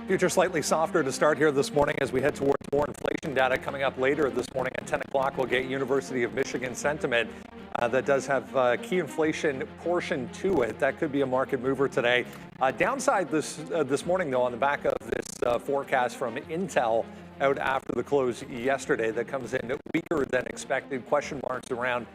Future slightly softer to start here this morning as we head towards more inflation data coming up later this morning at 10 o'clock. We'll get University of Michigan sentiment that does have key inflation portion to it. That could be a market mover today. Downside this morning, though, on the back of this forecast from Intel out after the close yesterday that comes in weaker than expected. Question marks around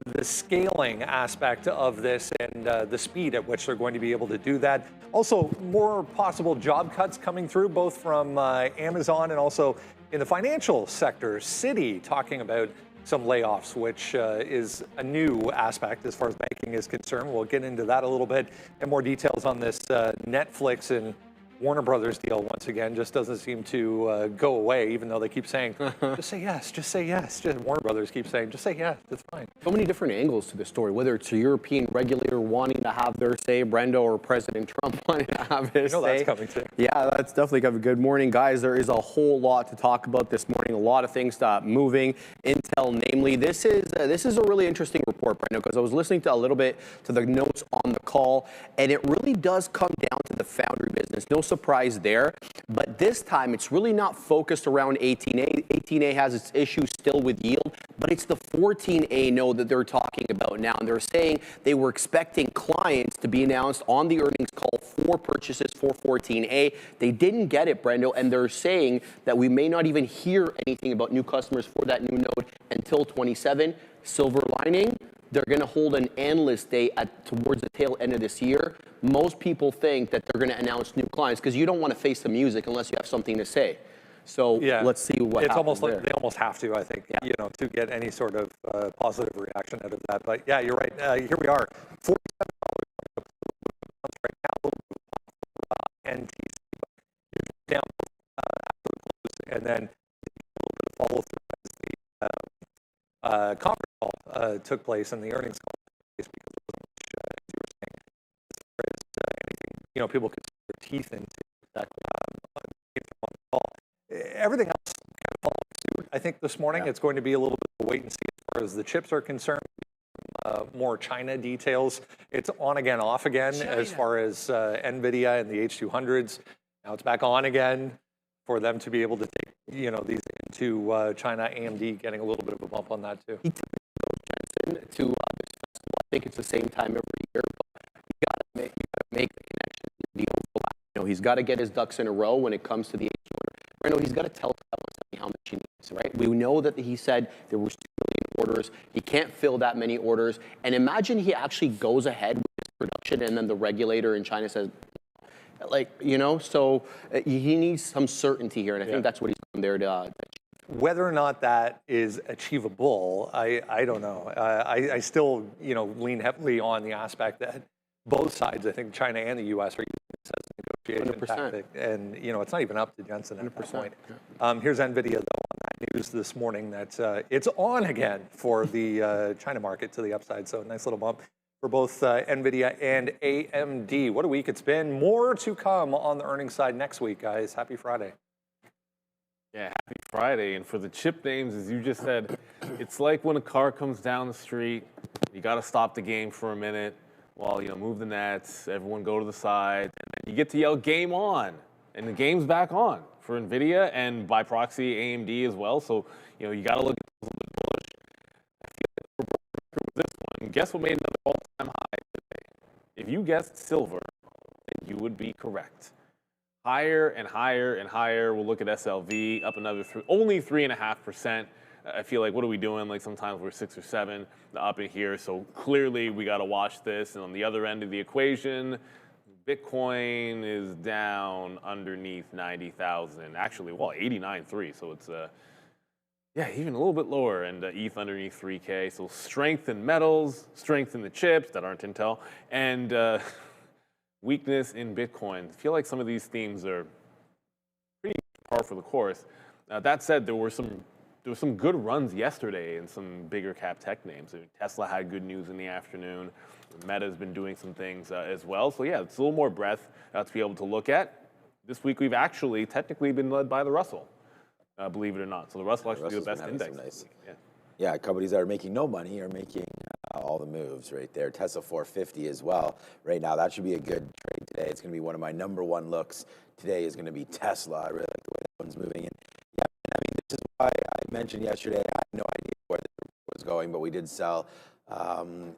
the scaling aspect of this and the speed at which they're going to be able to do that. Also, more possible job cuts coming through, both from Amazon and also in the financial sector. Citi talking about some layoffs, which is a new aspect as far as banking is concerned. We'll get into that a little bit, and more details on this Netflix and Warner Brothers deal once again just doesn't seem to go away, even though they keep saying, just say yes, just say yes. Warner Brothers keeps saying, just say yes, it's fine. So many different angles to the story, whether it's a European regulator wanting to have their say, Brendo, or President Trump wanting to have his say. That's coming too. Yeah, that's definitely coming. Good morning, guys. There is a whole lot to talk about this morning, a lot of things moving. Intel, namely, this is a really interesting report, Brendo, because I was listening to a little bit to the notes on the call, and it really does come down to the foundry business. No surprise there, but this time it's really not focused around 18A. 18A has its issues still with yield, but it's the 14A node that they're talking about now, and they're saying they were expecting clients to be announced on the earnings call for purchases for 14A. They didn't get it, Brendo, and they're saying that we may not even hear anything about new customers for that new node until 27. Silver lining, they're going to hold an analyst day towards the tail end of this year. Most people think that they're going to announce new clients because you don't want to face the music unless you have something to say. So yeah, let's see what happens. It's almost like there. they almost have to, I think, to get any sort of positive reaction out of that. But yeah, you're right. Here we are, $47 right now, a little bit NTC, down after the close, and then a little bit of follow through as the conference call took place and the earnings call took place, because it wasn't much, as you were saying, as far as anything people could see their teeth into. On the call. Everything else kind of following suit. I think this morning it's going to be a little bit of a wait and see as far as the chips are concerned. More China details. It's on again, off again as far as Nvidia and the H200s. Now it's back on again for them to be able to take these into China. AMD getting a little bit of a bump on that too. He to this festival. I think it's the same time every year, but you got to make the connection. The overlap. He's got to get his ducks in a row when it comes to the H200. Right, he's got to tell how much he needs, right? We know that he said there was 2 million orders. He can't fill that many orders. And imagine he actually goes ahead with his production and then the regulator in China says, so he needs some certainty here. And I think that's what he's come there to. Whether or not that is achievable, I don't know. I still, lean heavily on the aspect that both sides, I think China and the U.S. are using this as a negotiation 100%. tactic. And, it's not even up to Jensen at that point. Here's Nvidia, though, on that news this morning that it's on again for the China market to the upside. So nice little bump for both Nvidia and AMD. What a week it's been. More to come on the earnings side next week, guys. Happy Friday. Yeah, happy Friday. And for the chip names, as you just said, it's like when a car comes down the street, you got to stop the game for a minute. Well, move the nets, everyone go to the side, and then you get to yell game on, and the game's back on for Nvidia and by proxy AMD as well. So, you got to look at those a little bit bullish. I feel like with this one, guess what made another all-time high today? If you guessed silver, then you would be correct. Higher and higher and higher. We'll look at SLV up another only 3.5%. I feel like, what are we doing? Like sometimes we're 6 or 7 up in here. So clearly we got to watch this. And on the other end of the equation, Bitcoin is down underneath 90,000. Actually, 89.3. So it's even a little bit lower. And ETH underneath 3K. So strength in metals, strength in the chips that aren't Intel, and weakness in Bitcoin. I feel like some of these themes are pretty par for the course. That said, there were some good runs yesterday in some bigger cap tech names. Tesla had good news in the afternoon. Meta's been doing some things as well. So yeah, it's a little more breadth to be able to look at. This week we've actually technically been led by the Russell, believe it or not. So the Russell actually the best index. Nice. Yeah, companies that are making no money are making all the moves right there. Tesla 450 as well. Right now, that should be a good trade today. today. It's going to be one of my #1 looks today is going to be Tesla. I really like the way that one's moving. And yeah, I mean, this is why I mentioned yesterday, I had no idea where the report was going, but we did sell.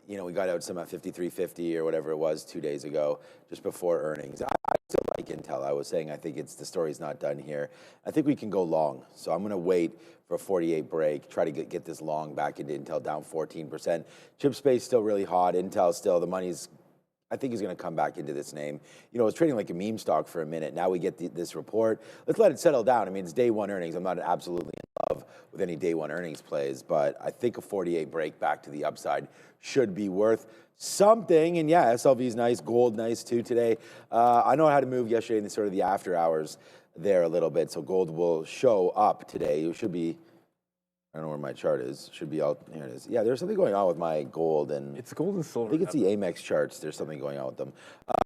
You know, we got out some at 53.50 or whatever it was 2 days ago, just before earnings. I still like Intel. I was saying I think the story's not done here. I think we can go long. So I'm going to wait for a 48 break, try to get this long back into Intel, down 14%. Chip space still really hot. Intel still, the money's, I think he's going to come back into this name. You know, it was trading like a meme stock for a minute. Now we get this report. Let's let it settle down. I mean, it's day one earnings. I'm not absolutely in love with any day one earnings plays, but I think a 48 break back to the upside should be worth something. And yeah, SLV is nice. Gold nice too today. I know how to move yesterday in the sort of the after hours there a little bit. So gold will show up today. It should be, I don't know where my chart is. Should be out. Here it is. Yeah, there's something going on with my gold and It's gold and silver. I think it's the Amex charts. There's something going on with them.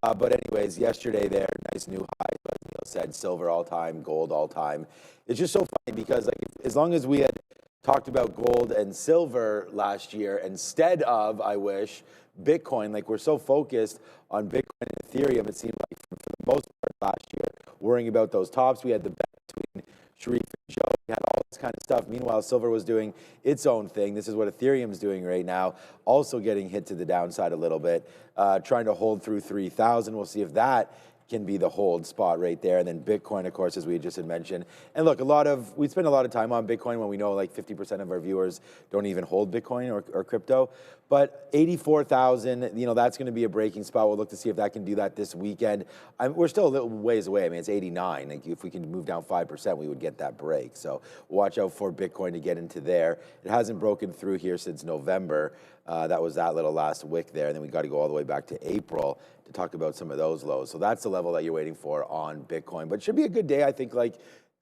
But anyways, yesterday there, nice new high. Like Neil said, silver all time, gold all time. It's just so funny because like as long as we had talked about gold and silver last year instead of, I wish, Bitcoin, like we're so focused on Bitcoin and Ethereum, it seemed like for the most part last year, worrying about those tops. We had the bet between Sharif and Joe. We had all this kind of stuff. Meanwhile, silver was doing its own thing. This is what Ethereum's doing right now, also getting hit to the downside a little bit, trying to hold through 3,000. We'll see if that can be the hold spot right there. And then Bitcoin, of course, as we just had mentioned. And look, we spend a lot of time on Bitcoin when we know like 50% of our viewers don't even hold Bitcoin or crypto. But 84,000, you know, that's going to be a breaking spot. We'll look to see if that can do that this weekend. We're still a little ways away. I mean, it's 89. Like if we can move down 5%, we would get that break. So watch out for Bitcoin to get into there. It hasn't broken through here since November. That was that little last wick there. And then we got to go all the way back to April to talk about some of those lows. So that's the level that you're waiting for on Bitcoin. But it should be a good day, I think, like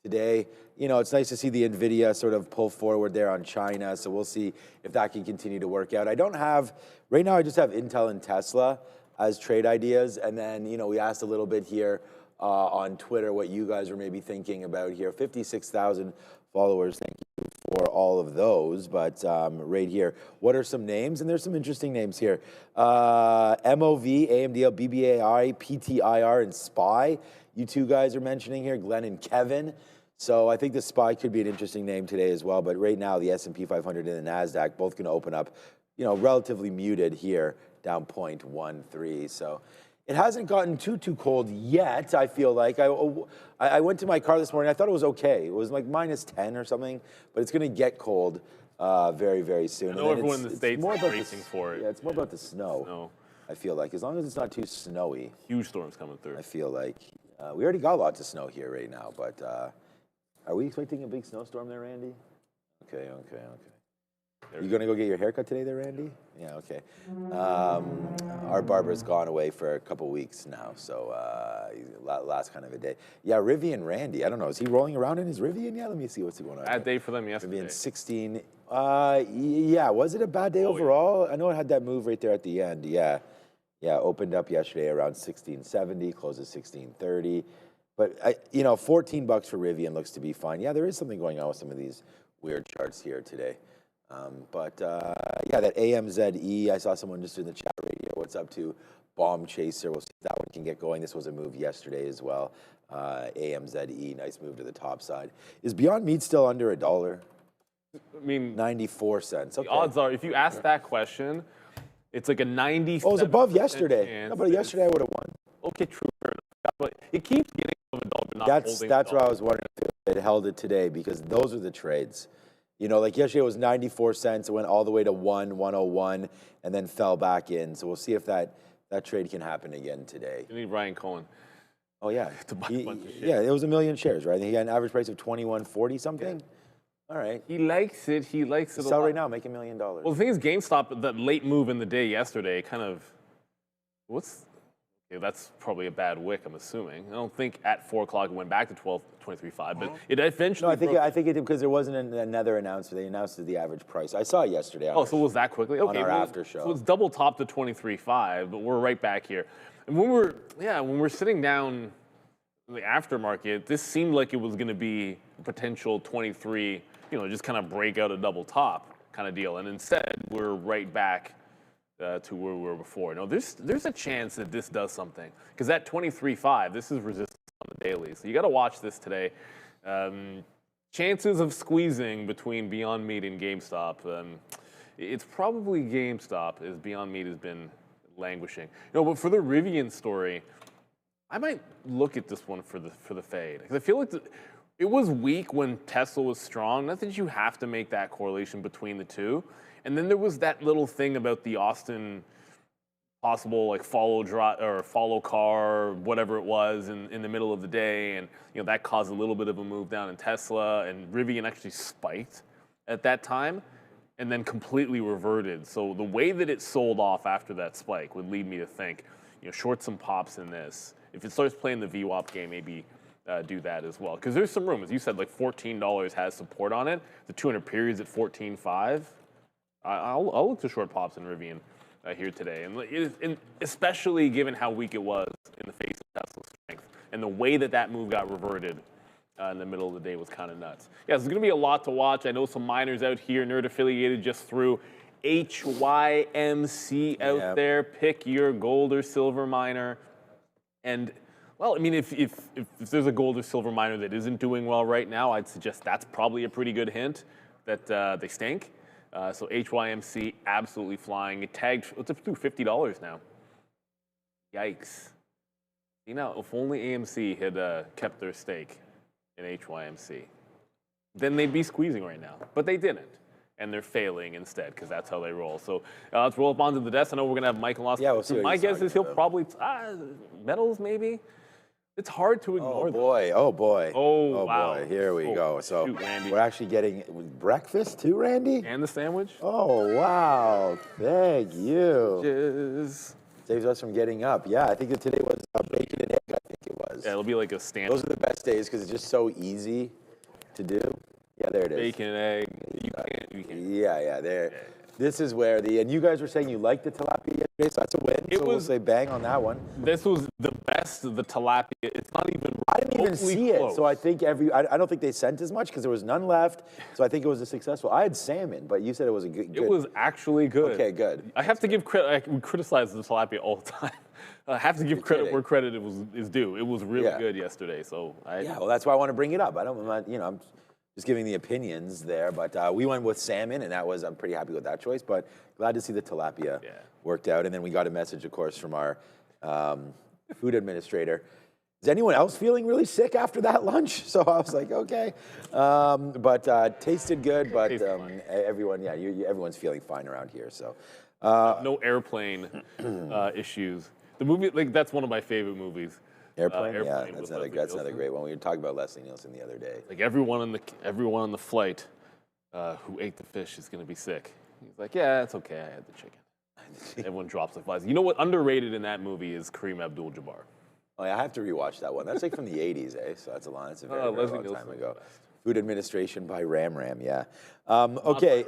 today. You know, it's nice to see the Nvidia sort of pull forward there on China. So we'll see if that can continue to work out. Right now I just have Intel and Tesla as trade ideas. And then, you know, we asked a little bit here on Twitter what you guys were maybe thinking about here. 56,000 followers. Thank you for all of those. But right here, what are some names? And there's some interesting names here. MOV, AMDL, BBAI, PTIR, and SPY. You two guys are mentioning here, Glenn and Kevin. So I think the SPY could be an interesting name today as well. But right now, the S&P 500 and the NASDAQ both going to open up, you know, relatively muted here, down 0.13. So it hasn't gotten too cold yet, I feel like. I went to my car this morning. I thought it was okay. It was like -10 or something. But it's going to get cold very, very soon. I know everyone in the States is racing for it. Yeah, it's more about the snow. I feel like. As long as it's not too snowy. Huge storms coming through. I feel like. We already got lots of snow here right now. But are we expecting a big snowstorm there, Randy? Okay. You going to go get your haircut today there, Randy? Yeah, okay. Our barber's gone away for a couple weeks now, so last kind of a day. Yeah, Rivian Randy, I don't know. Is he rolling around in his Rivian yet? Let me see what's going on. Bad day for them yesterday. Rivian 16. Yeah, was it a bad day overall? I know it had that move right there at the end. Yeah, opened up yesterday around 1670, closes 1630. But, you know, $14 for Rivian looks to be fine. Yeah, there is something going on with some of these weird charts here today. Yeah, that AMZE, I saw someone just in the chat right here. What's up to Bomb Chaser? We'll see if that one can get going. This was a move yesterday as well. AMZE, nice move to the top side. Is Beyond Meat still under $1? I mean, 94 cents. Okay. The odds are, if you ask that question, it's like a 90. Oh, it was above yesterday. No, but yesterday I would have won. Okay, true. But it keeps getting above $1, but not holding. That's what I was wondering if it held it today, because those are the trades. You know, like yesterday it was 94 cents. It went all the way to 101, and then fell back in. So we'll see if that trade can happen again today. You need Ryan Cohen. Oh, yeah. To buy a bunch of shares. Yeah, it was 1 million shares, right? He got an average price of $21.40 something. Yeah. All right. He likes it. He likes it a lot. Sell right now, make $1 million. Well, the thing is, GameStop, that late move in the day yesterday, kind of, that's probably a bad wick, I'm assuming. I don't think at 4 o'clock it went back to 23.5, but it eventually. No, I think it did because there wasn't another announcement. They announced the average price. I saw it yesterday. Oh, so it was that quickly? Okay, on our after show. So it's double top to 23.5, but we're right back here. And when we're sitting down in the aftermarket, this seemed like it was going to be a potential 23, just kind of break out a double top kind of deal. And instead, we're right back to where we were before. No, there's a chance that this does something, because at 23.5, this is resistance on the daily. So you got to watch this today. Chances of squeezing between Beyond Meat and GameStop. It's probably GameStop, as Beyond Meat has been languishing. But for the Rivian story, I might look at this one for the fade, because I feel like it was weak when Tesla was strong. Not that you have to make that correlation between the two. And then there was that little thing about the Austin possible like follow car, whatever it was, in the middle of the day, and that caused a little bit of a move down in Tesla, and Rivian actually spiked at that time, and then completely reverted. So the way that it sold off after that spike would lead me to think, short some pops in this. If it starts playing the VWAP game, maybe do that as well, because there's some room, as you said, like $14 has support on it. The 200 periods at 14.5. I'll look to short pops in Rivian here today, and especially given how weak it was in the face of Tesla's strength, and the way that move got reverted in the middle of the day was kind of nuts. Yeah, there's going to be a lot to watch. I know some miners out here, nerd affiliated, just threw HYMC out there. Pick your gold or silver miner, and well, I mean, if there's a gold or silver miner that isn't doing well right now, I'd suggest that's probably a pretty good hint that they stink. So HYMC absolutely flying. It tagged, it's up to $50 now. Yikes. If only AMC had kept their stake in HYMC, then they'd be squeezing right now. But they didn't. And they're failing instead, because that's how they roll. So let's roll up onto the desk. I know we're going to have Michael Loss. Yeah, we'll see. My guess is he'll probably, metals maybe? It's hard to ignore them. Oh boy. Oh, wow. Boy. Here we go. So shoot, Randy. We're actually getting breakfast too, Randy? And the sandwich? Oh, wow. Thank you. Cheers. Saves us from getting up. Yeah, I think that today was bacon and egg, I think it was. Yeah, it'll be like a standard. Those are the best days because it's just so easy to do. Yeah, there it is. Bacon and egg. You can't. Yeah, there. Yeah. This is where and you guys were saying you liked the tilapia yesterday, so that's a win. We'll say bang on that one. This was the best of the tilapia. It's not even I didn't even see close. it, so I think I don't think they sent as much because there was none left, so I think it was a successful. I had salmon, but you said it was a good. It was actually good. Okay, good. I have to give credit. We criticize the tilapia all the time. I have to give credit where credit is due. It was really good yesterday, so well, that's why I want to bring it up. I'm just giving the opinions there, but we went with salmon, and I'm pretty happy with that choice, but glad to see the tilapia worked out. And then we got a message, of course, from our food administrator. Is anyone else feeling really sick after that lunch? So I was like, okay. But tasted good, but everyone's feeling fine around here. So no airplane issues. The movie, that's one of my favorite movies. Airplane, yeah, that's another great one. We were talking about Leslie Nielsen the other day. Like everyone on the flight who ate the fish is going to be sick. He's like, yeah, it's okay. I had the chicken. Everyone drops like flies. You know what? Underrated in that movie is Kareem Abdul-Jabbar. Oh yeah, I have to rewatch that one. That's like from the '80s, eh? So that's a long time ago. Food Administration by Ram, yeah. Okay,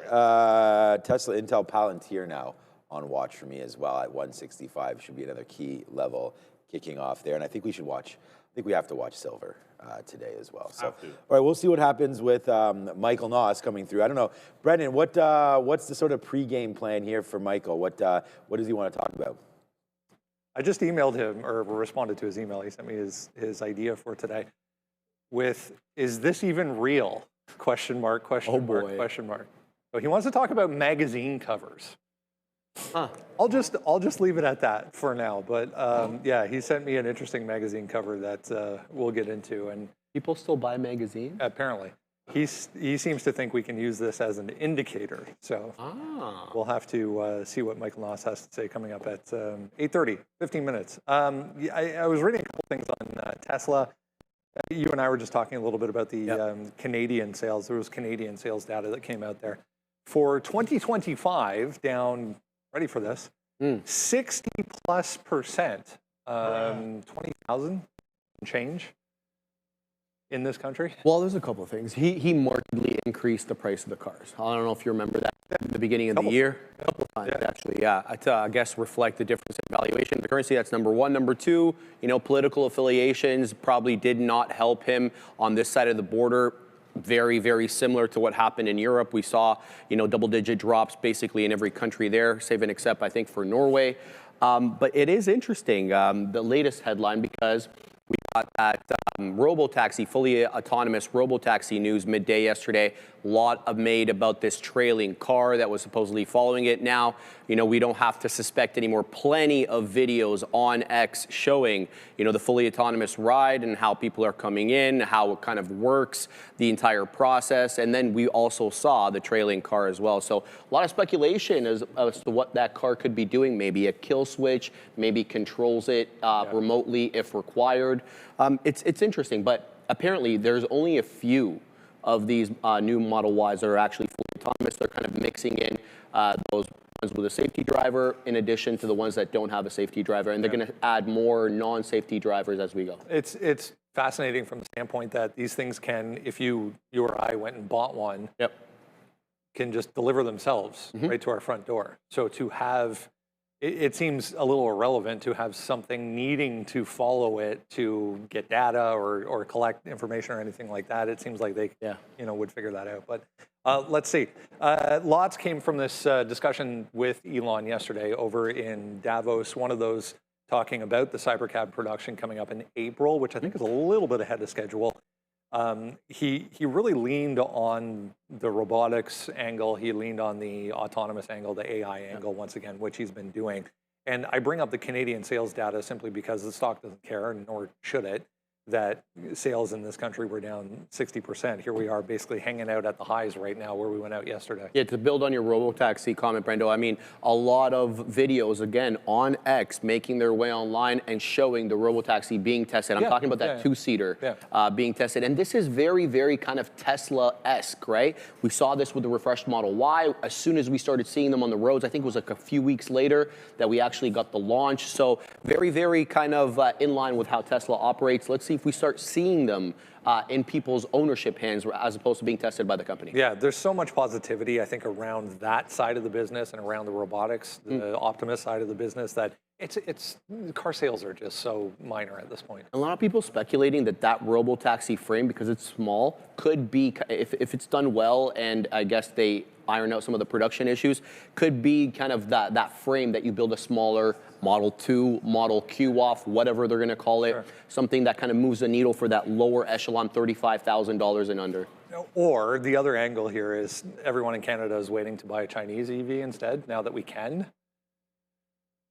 Tesla Intel Palantir now on watch for me as well at 165. Should be another key level kicking off there, and I think we have to watch silver today as well. So, all right, we'll see what happens with Michael Noss coming through. I don't know, Brendan, what's the sort of pregame plan here for Michael? What does he want to talk about? I just emailed him or responded to his email. He sent me his idea for today. Is this even real? Question mark. So he wants to talk about magazine covers. Huh. I'll just leave it at that for now. But he sent me an interesting magazine cover that we'll get into. And people still buy magazines? Apparently, he seems to think we can use this as an indicator. So we'll have to see what Michael Noss has to say coming up at 8:30, 15 minutes. I was reading a couple things on Tesla. You and I were just talking a little bit about the Canadian sales. There was Canadian sales data that came out there for 2025 down. Ready for this? 60+%, 20,000 change in this country. Well, there's a couple of things. He markedly increased the price of the cars. I don't know if you remember that at the beginning of the year. A couple of times, actually, yeah. I guess reflect the difference in valuation of the currency. That's number one. Number two, political affiliations probably did not help him on this side of the border. very, very similar to what happened in Europe. We saw, double-digit drops basically in every country there, save and except, I think, for Norway. But it is interesting, the latest headline, because we got that robotaxi, fully autonomous robotaxi news midday yesterday. A lot of made about this trailing car that was supposedly following it. Now, we don't have to suspect anymore. Plenty of videos on X showing, the fully autonomous ride and how people are coming in, how it kind of works, the entire process. And then we also saw the trailing car as well. So a lot of speculation as to what that car could be doing. Maybe a kill switch, maybe controls it remotely if required. It's interesting, but apparently there's only a few of these new Model Ys that are actually fully autonomous. They're kind of mixing in those ones with a safety driver in addition to the ones that don't have a safety driver, and they're going to add more non-safety drivers as we go. It's fascinating from the standpoint that these things can, if you or I went and bought one, can just deliver themselves right to our front door. So to have, it seems a little irrelevant to have something needing to follow it to get data or collect information or anything like that. It seems like they would figure that out. But let's see. Lots came from this discussion with Elon yesterday over in Davos. One of those talking about the Cybercab production coming up in April, which I think is a little bit ahead of schedule. He really leaned on the robotics angle. He leaned on the autonomous angle, the AI angle once again, which he's been doing. And I bring up the Canadian sales data simply because the stock doesn't care, nor should it, that sales in this country were down 60%. Here we are basically hanging out at the highs right now where we went out yesterday. Yeah, to build on your robotaxi comment, Brendo, I mean, a lot of videos, again, on X making their way online and showing the robotaxi being tested. I'm talking about that two-seater being tested. And this is very, very kind of Tesla-esque, right? We saw this with the refreshed Model Y. As soon as we started seeing them on the roads, I think it was like a few weeks later that we actually got the launch. So very, very kind of in line with how Tesla operates. Let's see if we start seeing them in people's ownership hands as opposed to being tested by the company. Yeah, there's so much positivity, I think, around that side of the business and around the robotics, the Optimus side of the business, that it's car sales are just so minor at this point. A lot of people speculating that robotaxi frame, because it's small, could be, if it's done well, and I guess they iron out some of the production issues, could be kind of that frame that you build a smaller Model 2, Model Q off, whatever they're going to call it, something that kind of moves the needle for that lower echelon, $35,000 and under. Or the other angle here is everyone in Canada is waiting to buy a Chinese EV instead, now that we can.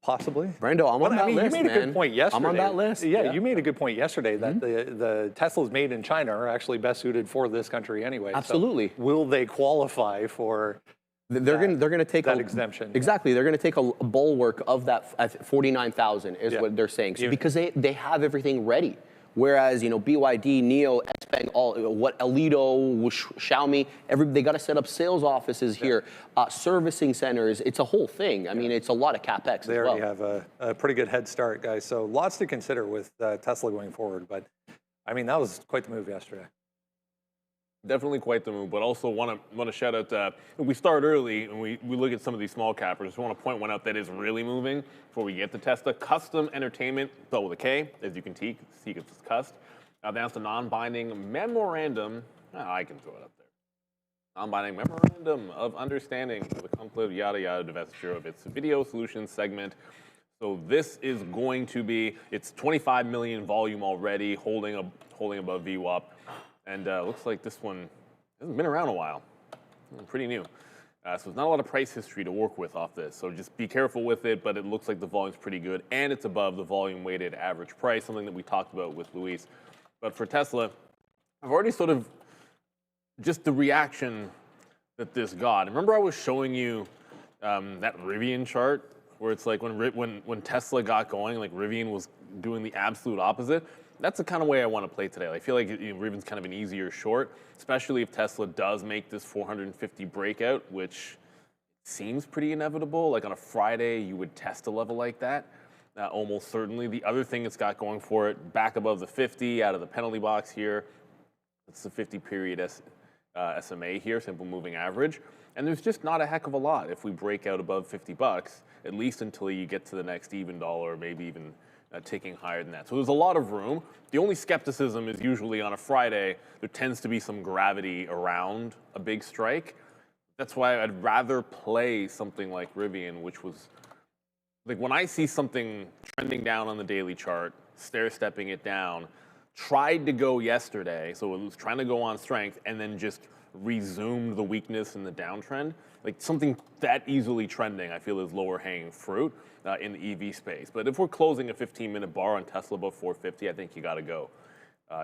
Possibly. Brendo, I'm on that list, you made a good point yesterday. I'm on that list. Yeah, you made a good point yesterday that the Teslas made in China are actually best suited for this country anyway. Absolutely. So will they qualify for they're going to take that exemption? Exactly. They're going to take a bulwark of that 49,000 is what they're saying. So because they have everything ready. Whereas, BYD, NIO, XPeng, Alito, Xiaomi, they got to set up sales offices here, servicing centers. It's a whole thing. I mean, it's a lot of CapEx as well. They already have a pretty good head start, guys. So lots to consider with Tesla going forward. But, I mean, that was quite the move yesterday. Definitely quite the move, but also want to shout out, we start early and we look at some of these small cappers. Just want to point one out that is really moving before we get to Tesla. Custom Entertainment, spelled with a K, as you can see, it's cussed. They announced a non-binding memorandum, I can throw it up there. Non-binding memorandum of understanding for the conclave yada yada divestiture of its video solutions segment. So this is going to be, it's 25 million volume already, holding above VWAP. And looks like this one hasn't been around a while. Pretty new. So there's not a lot of price history to work with off this. So just be careful with it, but it looks like the volume's pretty good. And it's above the volume-weighted average price, something that we talked about with Luis. But for Tesla, I've already sort of just the reaction that this got. Remember I was showing you that Rivian chart where it's like when Tesla got going, like Rivian was doing the absolute opposite. That's the kind of way I want to play today. I feel like Rivian's kind of an easier short, especially if Tesla does make this 450 breakout, which seems pretty inevitable. Like on a Friday, you would test a level like that, almost certainly. The other thing it's got going for it, back above the 50 out of the penalty box here. It's the 50-period SMA here, simple moving average. And there's just not a heck of a lot if we break out above $50, at least until you get to the next even dollar, maybe even ticking higher than that. So there's a lot of room. The only skepticism is usually on a Friday, there tends to be some gravity around a big strike. That's why I'd rather play something like Rivian, which was, like when I see something trending down on the daily chart, stair-stepping it down, tried to go yesterday, so it was trying to go on strength, and then just resumed the weakness in the downtrend. Like something that easily trending, I feel is lower hanging fruit in the EV space. But if we're closing a 15-minute bar on Tesla above 450, I think you got to go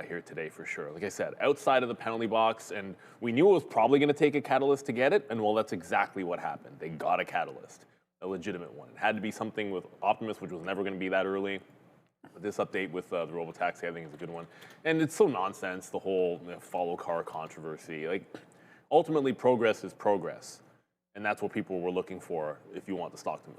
here today for sure. Like I said, outside of the penalty box, and we knew it was probably going to take a catalyst to get it, and well, that's exactly what happened. They got a catalyst, a legitimate one. It had to be something with Optimus, which was never going to be that early. But this update with the Robotaxi, I think, is a good one. And it's so nonsense, the whole follow car controversy. Like, ultimately, progress is progress. And that's what people were looking for if you want the stock to move.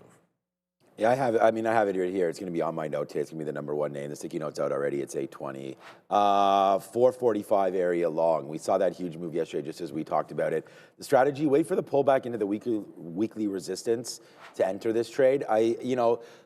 Yeah, I have it right here. It's going to be on my note today. It's going to be the number one name. The sticky note's out already. It's 820. 445 area long. We saw that huge move yesterday just as we talked about it. The strategy, wait for the pullback into the weekly resistance to enter this trade.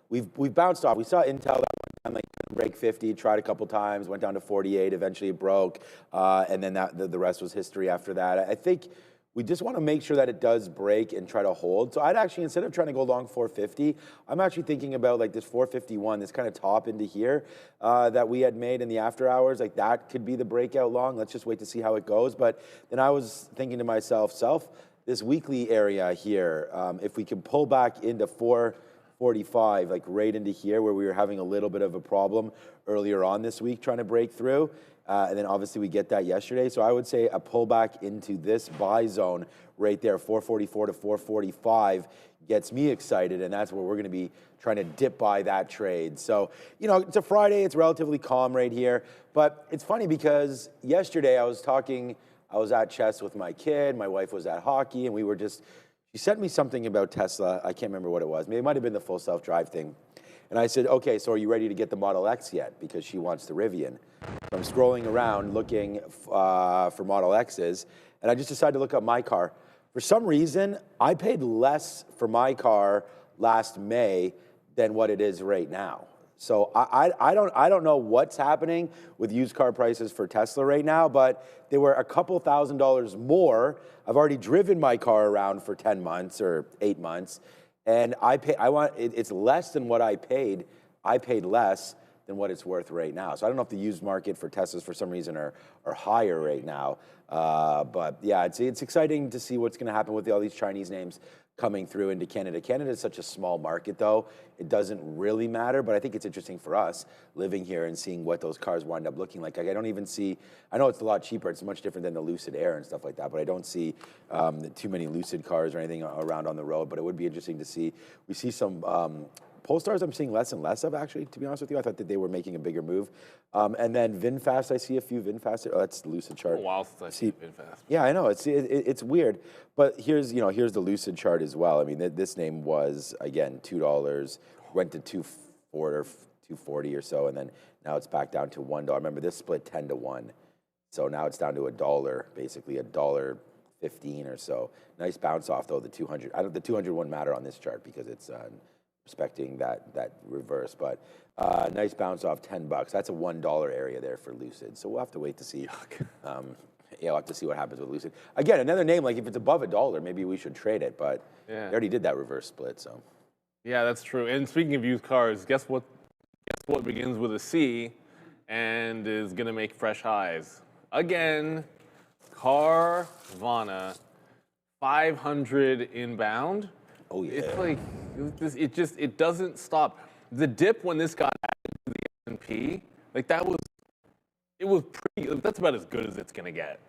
We've bounced off. We saw Intel that one time, like break 50, tried a couple times, went down to 48, eventually it broke, and then the rest was history after that. I think we just want to make sure that it does break and try to hold. So I'd actually, instead of trying to go long 450, I'm actually thinking about like this 451, this kind of top into here that we had made in the after hours. Like that could be the breakout long. Let's just wait to see how it goes. But then I was thinking to myself, this weekly area here, if we can pull back into 445, like right into here where we were having a little bit of a problem earlier on this week trying to break through. And then obviously we get that yesterday. So I would say a pullback into this buy zone right there, 444 to 445, gets me excited. And that's where we're going to be trying to dip by that trade. So, it's a Friday. It's relatively calm right here. But it's funny because yesterday I was at chess with my kid. My wife was at hockey. And she sent me something about Tesla. I can't remember what it was. Maybe it might have been the full self-drive thing. And I said, okay, so are you ready to get the Model X yet? Because she wants the Rivian. So I'm scrolling around looking for Model X's, and I just decided to look up my car. For some reason, I paid less for my car last May than what it is right now. So I don't know what's happening with used car prices for Tesla right now, but they were a couple $1,000s more. I've already driven my car around for 10 months or 8 months. And it's less than what I paid. I paid less than what it's worth right now. So I don't know if the used market for Teslas for some reason are higher right now. But yeah, it's exciting to see what's going to happen with all these Chinese names coming through into Canada. Canada is such a small market, though. It doesn't really matter, but I think it's interesting for us living here and seeing what those cars wind up looking like. I don't even see, I know it's a lot cheaper. It's much different than the Lucid Air and stuff like that, but I don't see too many Lucid cars or anything around on the road, but it would be interesting to see. We see some Polestars I'm seeing less and less of, actually, to be honest with you. I thought that they were making a bigger move. And then VinFast, I see a few VinFast. Oh, that's the Lucid chart. A while since I see VinFast. Yeah, I know. It's weird. But here's the Lucid chart as well. I mean, this name was, again, $2, went to $2.40 or so, and then now it's back down to $1. Remember, this split 10 to 1. So now it's down to $1, basically $1.15 or so. Nice bounce off, though, the 200. The 200 wouldn't matter on this chart because it's respecting that reverse, but nice bounce off $10. That's a $1 area there for Lucid. So we'll have to wait to see. We'll have to see what happens with Lucid. Again, another name, like if it's above $1, maybe we should trade it, but we already did that reverse split, so. Yeah, that's true. And speaking of used cars, guess what begins with a C and is going to make fresh highs? Again, Carvana, 500 inbound. Oh, yeah. It's like, it doesn't stop. The dip when this got added to the S&P, like that's about as good as it's going to get.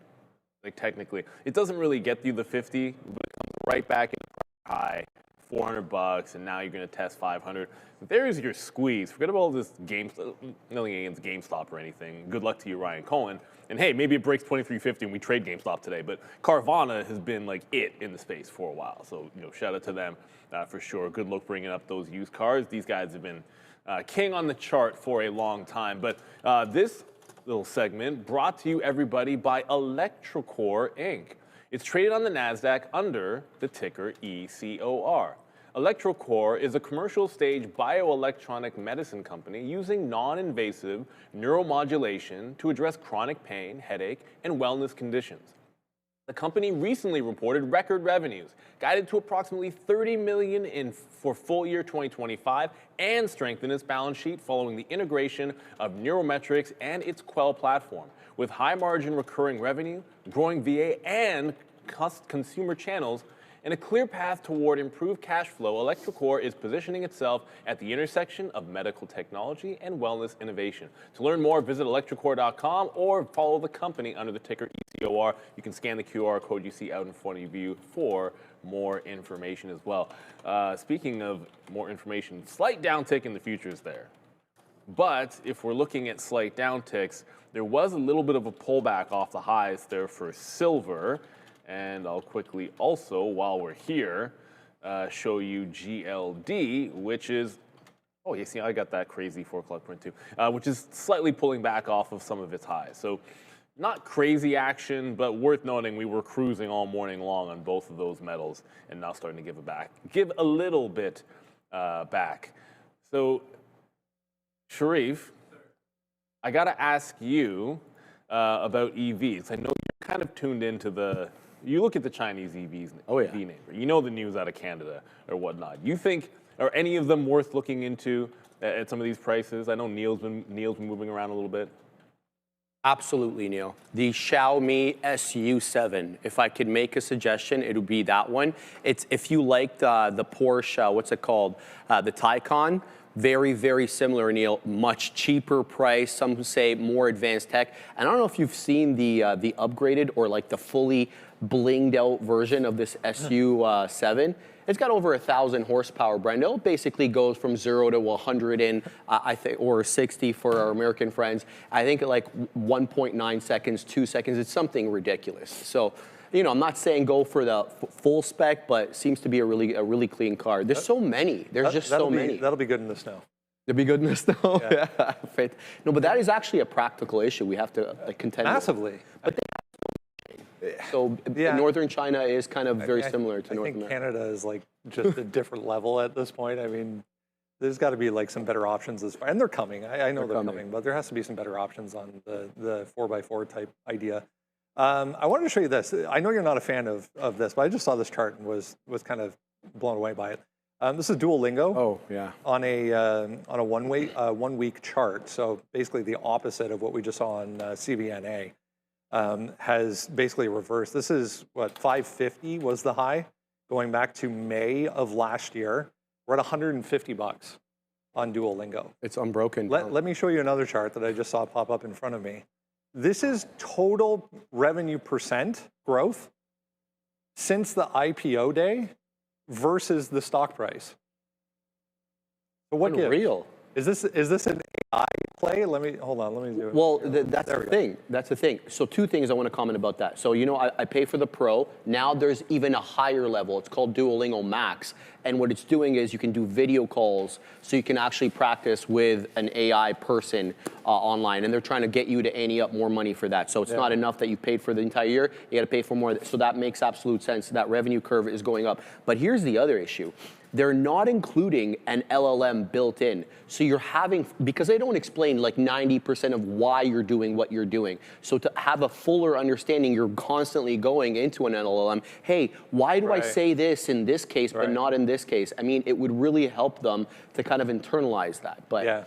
Like technically, it doesn't really get you the 50, but it comes right back in the high, $400, and now you're going to test 500. There's your squeeze. Forget about all this nothing against GameStop or anything. Good luck to you, Ryan Cohen. And hey, maybe it breaks 23.50 and we trade GameStop today. But Carvana has been like it in the space for a while. So shout out to them for sure. Good luck bringing up those used cars. These guys have been king on the chart for a long time. But this little segment brought to you, everybody, by Electrocore Inc. It's traded on the NASDAQ under the ticker ECOR. electroCore is a commercial-stage bioelectronic medicine company using non-invasive neuromodulation to address chronic pain, headache, and wellness conditions. The company recently reported record revenues, guided to approximately $30 million for full year 2025, and strengthened its balance sheet following the integration of Neurometrics and its Quell platform. With high-margin recurring revenue, growing VA and consumer channels, and a clear path toward improved cash flow, electroCore is positioning itself at the intersection of medical technology and wellness innovation. To learn more, visit electrocore.com or follow the company under the ticker ECOR. You can scan the QR code you see out in front of you for more information as well. Speaking of more information, slight downtick in the futures there. But if we're looking at slight downticks, there was a little bit of a pullback off the highs there for silver. And I'll quickly also, while we're here, show you GLD, which is, oh, you see, I got that crazy 4 o'clock print too, which is slightly pulling back off of some of its highs. So not crazy action, but worth noting we were cruising all morning long on both of those metals and now starting to give a little bit back. So, Sharif, I got to ask you about EVs. I know you're kind of tuned into you look at the Chinese EVs, EV neighbor. You know the news out of Canada or whatnot. You think, are any of them worth looking into at some of these prices? I know Neil's been moving around a little bit. Absolutely, Neil. The Xiaomi SU7. If I could make a suggestion, it would be that one. It's if you like the Porsche, what's it called? The Taycan. Very, very similar, Neil. Much cheaper price. Some say more advanced tech. And I don't know if you've seen the upgraded or like the fully blinged out version of this SU7. It's got over 1,000 horsepower, Brendo. It basically goes from 0 to 100 in, I think, or 60 for our American friends. I think like 1.9 seconds, 2 seconds. It's something ridiculous. So, you know, I'm not saying go for the full spec, but seems to be a really clean car. There's so many. There's just so many. That'll be good in the snow. It'll be good in the snow. Yeah. No, but that is actually a practical issue. We have to contend massively. With. But so northern China is kind of very similar to North America. Canada is like just a different level at this point. I mean, there's got to be like some better options and they're coming. I know they're coming, but there has to be some better options on the 4x4 type idea. I wanted to show you this. I know you're not a fan of this, but I just saw this chart and was kind of blown away by it. This is Duolingo. Oh yeah. On a 1 week chart. So basically the opposite of what we just saw on CBNA. Has basically reversed. This is what 550 was the high, going back to May of last year. We're at $150 on Duolingo. It's unbroken. Let me show you another chart that I just saw pop up in front of me. This is total revenue percent growth since the IPO day versus the stock price. So what gives? Unreal. Is this an AI play? Hold on, let me do it. Well, that's the thing. That's the thing. So 2 things I want to comment about that. So, you know, I pay for the Pro. Now there's even a higher level. It's called Duolingo Max. And what it's doing is you can do video calls so you can actually practice with an AI person online. And they're trying to get you to ante up more money for that. So it's not enough that you paid for the entire year. You got to pay for more. So that makes absolute sense. That revenue curve is going up. But here's the other issue. They're not including an LLM built in. So you're having, because they don't explain like 90% of why you're doing what you're doing. So to have a fuller understanding, you're constantly going into an LLM. Hey, why do I say this in this case, but not in this case? I mean, it would really help them to kind of internalize that. But yeah.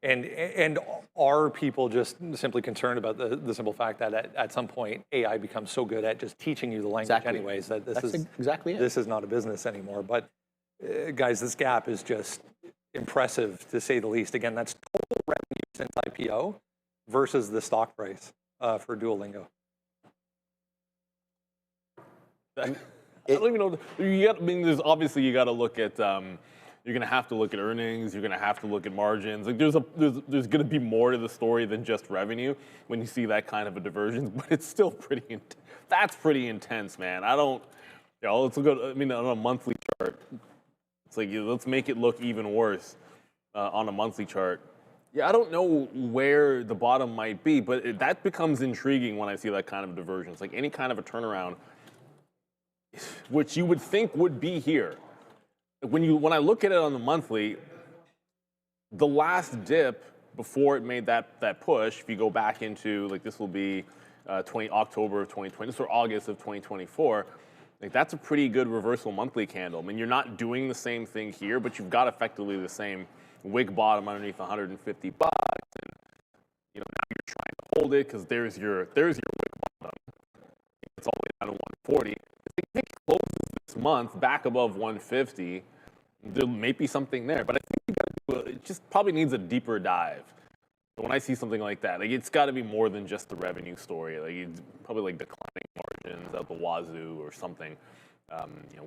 And are people just simply concerned about the simple fact that at some point AI becomes so good at just teaching you the language anyways that this is not a business anymore. But guys, this gap is just impressive to say the least. Again, that's total revenue since IPO versus the stock price for Duolingo. I don't even know. I mean, there's obviously you got to look at. You're gonna have to look at earnings. You're gonna have to look at margins. Like there's gonna be more to the story than just revenue when you see that kind of a divergence. But it's still pretty. That's pretty intense, man. I don't. You know, let's look at. I mean, on a monthly chart. It's like, let's make it look even worse on a monthly chart. Yeah, I don't know where the bottom might be, but that becomes intriguing when I see that kind of divergence. Like any kind of a turnaround, which you would think would be here. when I look at it on the monthly, the last dip before it made that push, if you go back into, like, this will be October of 2020, or August of 2024, like, that's a pretty good reversal monthly candle. I mean, you're not doing the same thing here, but you've got effectively the same wick bottom underneath $150, and now you're trying to hold it because there's your wick bottom. It's all the way down to 140. If it closes this month back above 150, there may be something there, but I think it just probably needs a deeper dive. When I see something like that, like, it's got to be more than just the revenue story. Like, it's probably like declining margins out the wazoo or something.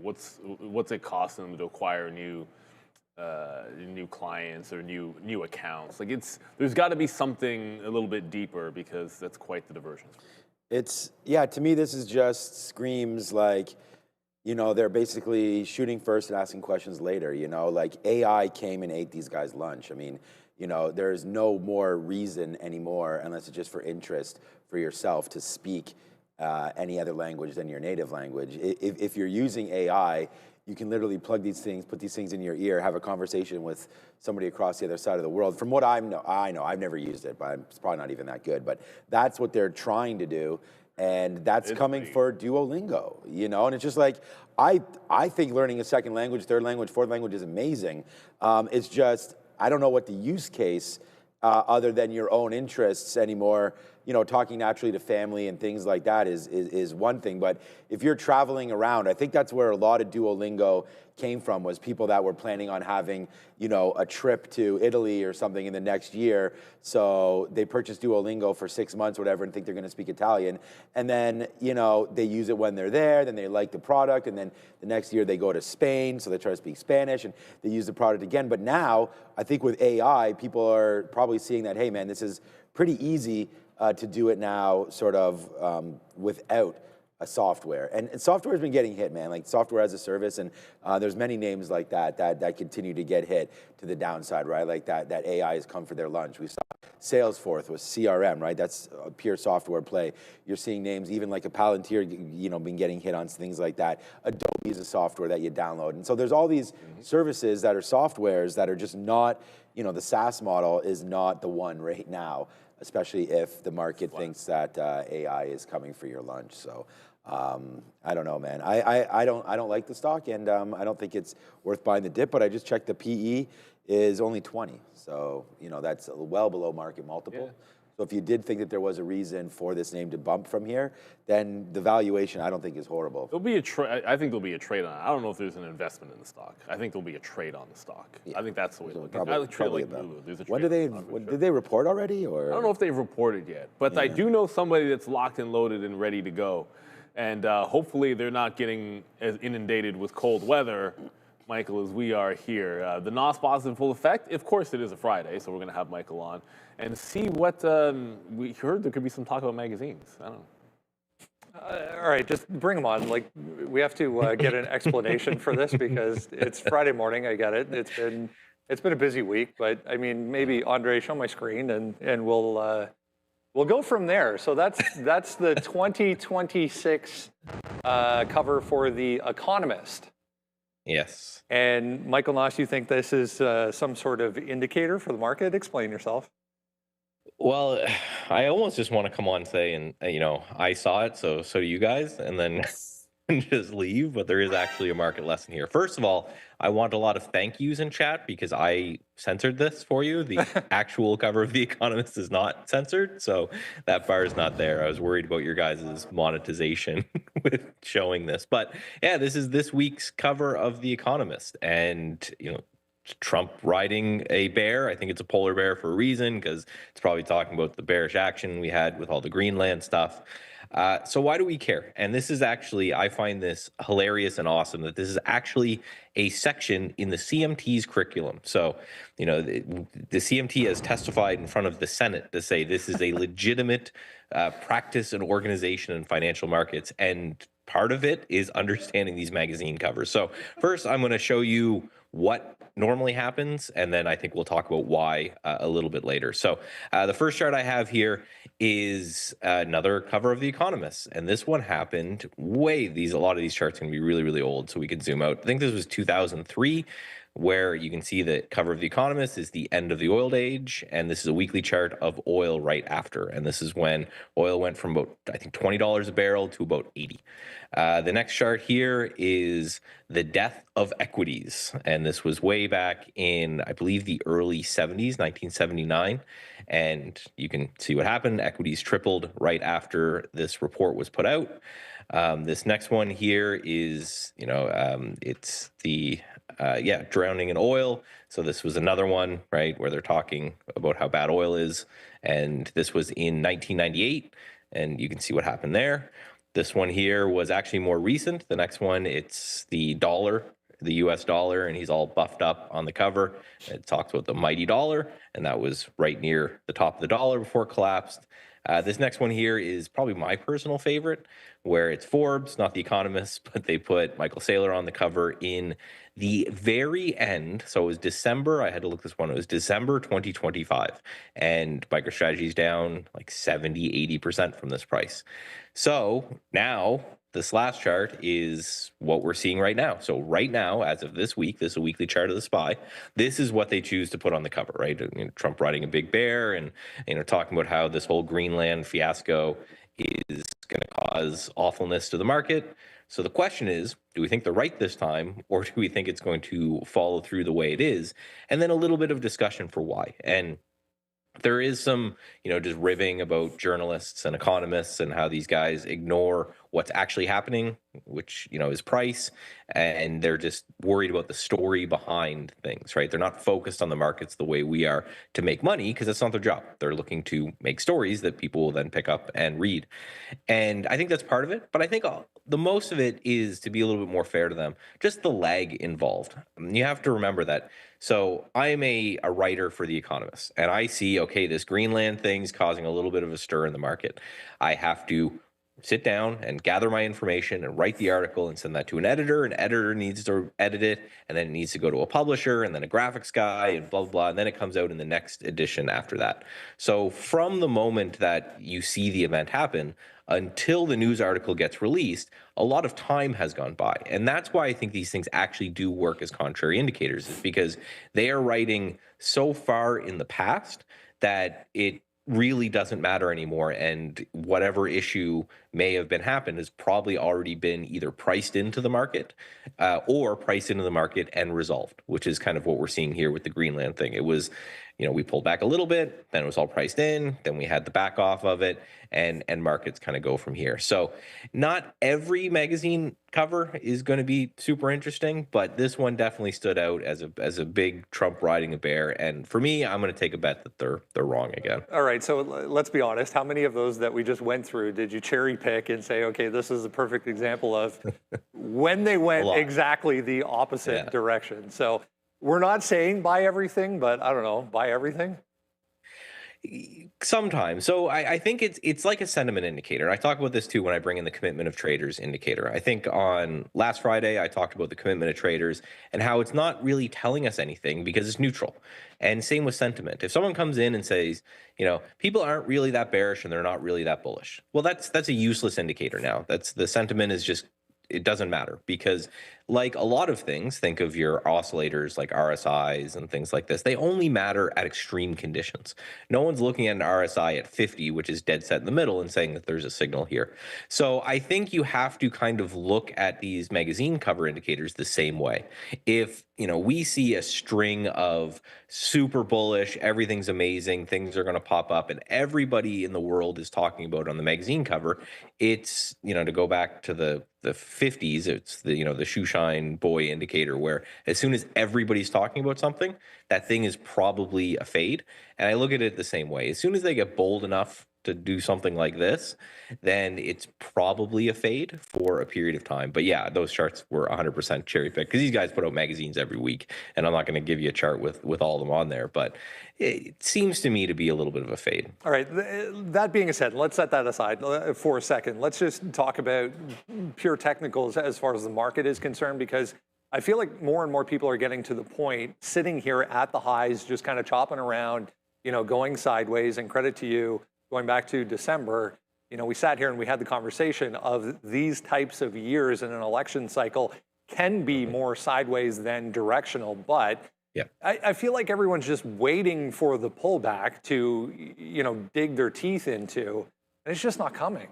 What's it costing them to acquire new clients or new accounts? Like, there's got to be something a little bit deeper, because that's quite the diversion. To me, this is just screams like, they're basically shooting first and asking questions later. Like, AI came and ate these guys' lunch. I mean, there's no more reason anymore, unless it's just for interest for yourself, to speak any other language than your native language. If you're using AI, you can literally plug these things, put these things in your ear, have a conversation with somebody across the other side of the world. From what I know, I've never used it, but it's probably not even that good. But that's what they're trying to do, and that's coming for Duolingo. And it's just like, I think learning a second language, third language, fourth language is amazing. It's just, I don't know what the use case, other than your own interests anymore. Talking naturally to family and things like that is one thing. But if you're traveling around, I think that's where a lot of Duolingo came from, was people that were planning on having, a trip to Italy or something in the next year. So they purchase Duolingo for 6 months or whatever and think they're going to speak Italian. And then, they use it when they're there, then they like the product, and then the next year they go to Spain, so they try to speak Spanish, and they use the product again. But now, I think with AI, people are probably seeing that, hey man, this is pretty easy to do it now, sort of without a software. And software has been getting hit, man, like software as a service. And there's many names like that continue to get hit to the downside, right? Like that AI has come for their lunch. We saw Salesforce was CRM, right? That's a pure software play. You're seeing names even like a Palantir, been getting hit on things like that. Adobe is a software that you download. And so there's all these services that are softwares that are just not, the SaaS model is not the one right now, especially if the market thinks that AI is coming for your lunch. So I don't know, man. I don't like the stock, and I don't think it's worth buying the dip. But I just checked, the PE is only 20, so that's well below market multiple. Yeah. So if you did think that there was a reason for this name to bump from here, then the valuation I don't think is horrible. There'll be I think there'll be a trade on it. I don't know if there's an investment in the stock. I think there'll be a trade on the stock. Yeah. I think that's the way to look at it. I trade like Lulu. There's a trade. Did they report already? Or? I don't know if they've reported yet, but I do know somebody that's locked and loaded and ready to go. And hopefully they're not getting as inundated with cold weather, Michael, as we are here. The NOS positive full effect, of course it is a Friday, so we're going to have Michael on and see what, we heard there could be some talk about magazines. I don't know. All right, just bring them on. Like, we have to get an explanation for this, because it's Friday morning, I get it. It's been a busy week, but I mean, maybe Andre, show my screen and we'll go from there. So that's the 2026 cover for The Economist. Yes. And Michael Noss, you think this is some sort of indicator for the market? Explain yourself. Well, I almost just want to come on and say, and I saw it, so do you guys, and then just leave. But there is actually a market lesson here. First of all, I want a lot of thank yous in chat, because I censored this for you. The actual cover of The Economist is not censored, so that bar is not there. I was worried about your guys' monetization with showing this. But yeah, this is this week's cover of The Economist, and Trump riding a bear. I think it's a polar bear for a reason, because it's probably talking about the bearish action we had with all the Greenland stuff. So why do we care? And this is actually, I find this hilarious and awesome that this is actually a section in the CMT's curriculum. So, the CMT has testified in front of the Senate to say this is a legitimate practice and organization in financial markets. And part of it is understanding these magazine covers. So first, I'm going to show you what normally happens, and then I think we'll talk about why a little bit later. So the first chart I have here is another cover of The Economist, and this one happened a lot of these charts are going to be really, really old, so we can zoom out. I think this was 2003, where you can see the cover of The Economist is the end of the oil age, and this is a weekly chart of oil right after, and this is when oil went from about, I think, $20 a barrel to about 80. The next chart here is the death of equities, and this was way back in, I believe, the early 70s, 1979, and you can see what happened. Equities tripled right after this report was put out. This next one here is, it's the drowning in oil. So this was another one, right, where they're talking about how bad oil is, and this was in 1998, and you can see what happened there. This one here was actually more recent. The next one, it's the dollar, the US dollar, and he's all buffed up on the cover. It talks about the mighty dollar, and that was right near the top of the dollar before it collapsed. This next one here is probably my personal favorite, where it's Forbes, not The Economist, but they put Michael Saylor on the cover in the very end. So it was December. I had to look this one. It was December 2025. And MicroStrategy's down like 70, 80% from this price. So now this last chart is what we're seeing right now. So right now, as of this week, this is a weekly chart of the SPY. This is what they choose to put on the cover, right? Trump riding a big bear and, talking about how this whole Greenland fiasco is going to cause awfulness to the market. So the question is, do we think they're right this time, or do we think it's going to follow through the way it is? And then a little bit of discussion for why. And there is some, just ribbing about journalists and economists and how these guys ignore what's actually happening, which, is price. And they're just worried about the story behind things, right? They're not focused on the markets the way we are to make money, because that's not their job. They're looking to make stories that people will then pick up and read. And I think that's part of it. But I think the most of it is, to be a little bit more fair to them, just the lag involved. You have to remember that. So I am a writer for The Economist, and I see, okay, this Greenland thing's causing a little bit of a stir in the market. I have to sit down and gather my information and write the article and send that to an editor. An editor needs to edit it, and then it needs to go to a publisher and then a graphics guy and blah, blah, blah. And then it comes out in the next edition after that. So from the moment that you see the event happen until the news article gets released, a lot of time has gone by. And that's why I think these things actually do work as contrary indicators, is because they are writing so far in the past that it really doesn't matter anymore, and whatever issue may have been happened has probably already been either priced into the market or priced into the market and resolved, which is kind of what we're seeing here with the Greenland thing. It was, we pulled back a little bit, then it was all priced in, then we had the back off of it, and markets kind of go from here. So not every magazine cover is going to be super interesting, but this one definitely stood out as a big Trump riding a bear. And for me, I'm going to take a bet that they're wrong again. All right, so let's be honest. How many of those that we just went through did you cherry pick and say, okay, this is a perfect example of when they went exactly the opposite direction? So we're not saying buy everything, but I don't know, buy everything? Sometimes. So I think it's like a sentiment indicator. I talk about this too when I bring in the commitment of traders indicator. I think on last Friday, I talked about the commitment of traders and how it's not really telling us anything because it's neutral. And same with sentiment. If someone comes in and says, people aren't really that bearish and they're not really that bullish, well, that's a useless indicator now. That's the sentiment is just, it doesn't matter, because like a lot of things, think of your oscillators like RSIs and things like this. They only matter at extreme conditions. No one's looking at an RSI at 50, which is dead set in the middle, and saying that there's a signal here. So I think you have to kind of look at these magazine cover indicators the same way. If we see a string of super bullish, everything's amazing, things are going to pop up, and everybody in the world is talking about on the magazine cover, it's, to go back to the 50s, it's the shoe shine boy indicator, where as soon as everybody's talking about something, that thing is probably a fade. And I look at it the same way. As soon as they get bold enough to do something like this, then it's probably a fade for a period of time. But yeah, those charts were 100% cherry picked because these guys put out magazines every week, and I'm not going to give you a chart with all of them on there, but it seems to me to be a little bit of a fade. All right, that being said, let's set that aside for a second. Let's just talk about pure technicals as far as the market is concerned, because I feel like more and more people are getting to the point, sitting here at the highs, just kind of chopping around, going sideways. And credit to you, going back to December, we sat here and we had the conversation of these types of years in an election cycle can be more sideways than directional. But yeah, I feel like everyone's just waiting for the pullback to, dig their teeth into, and it's just not coming.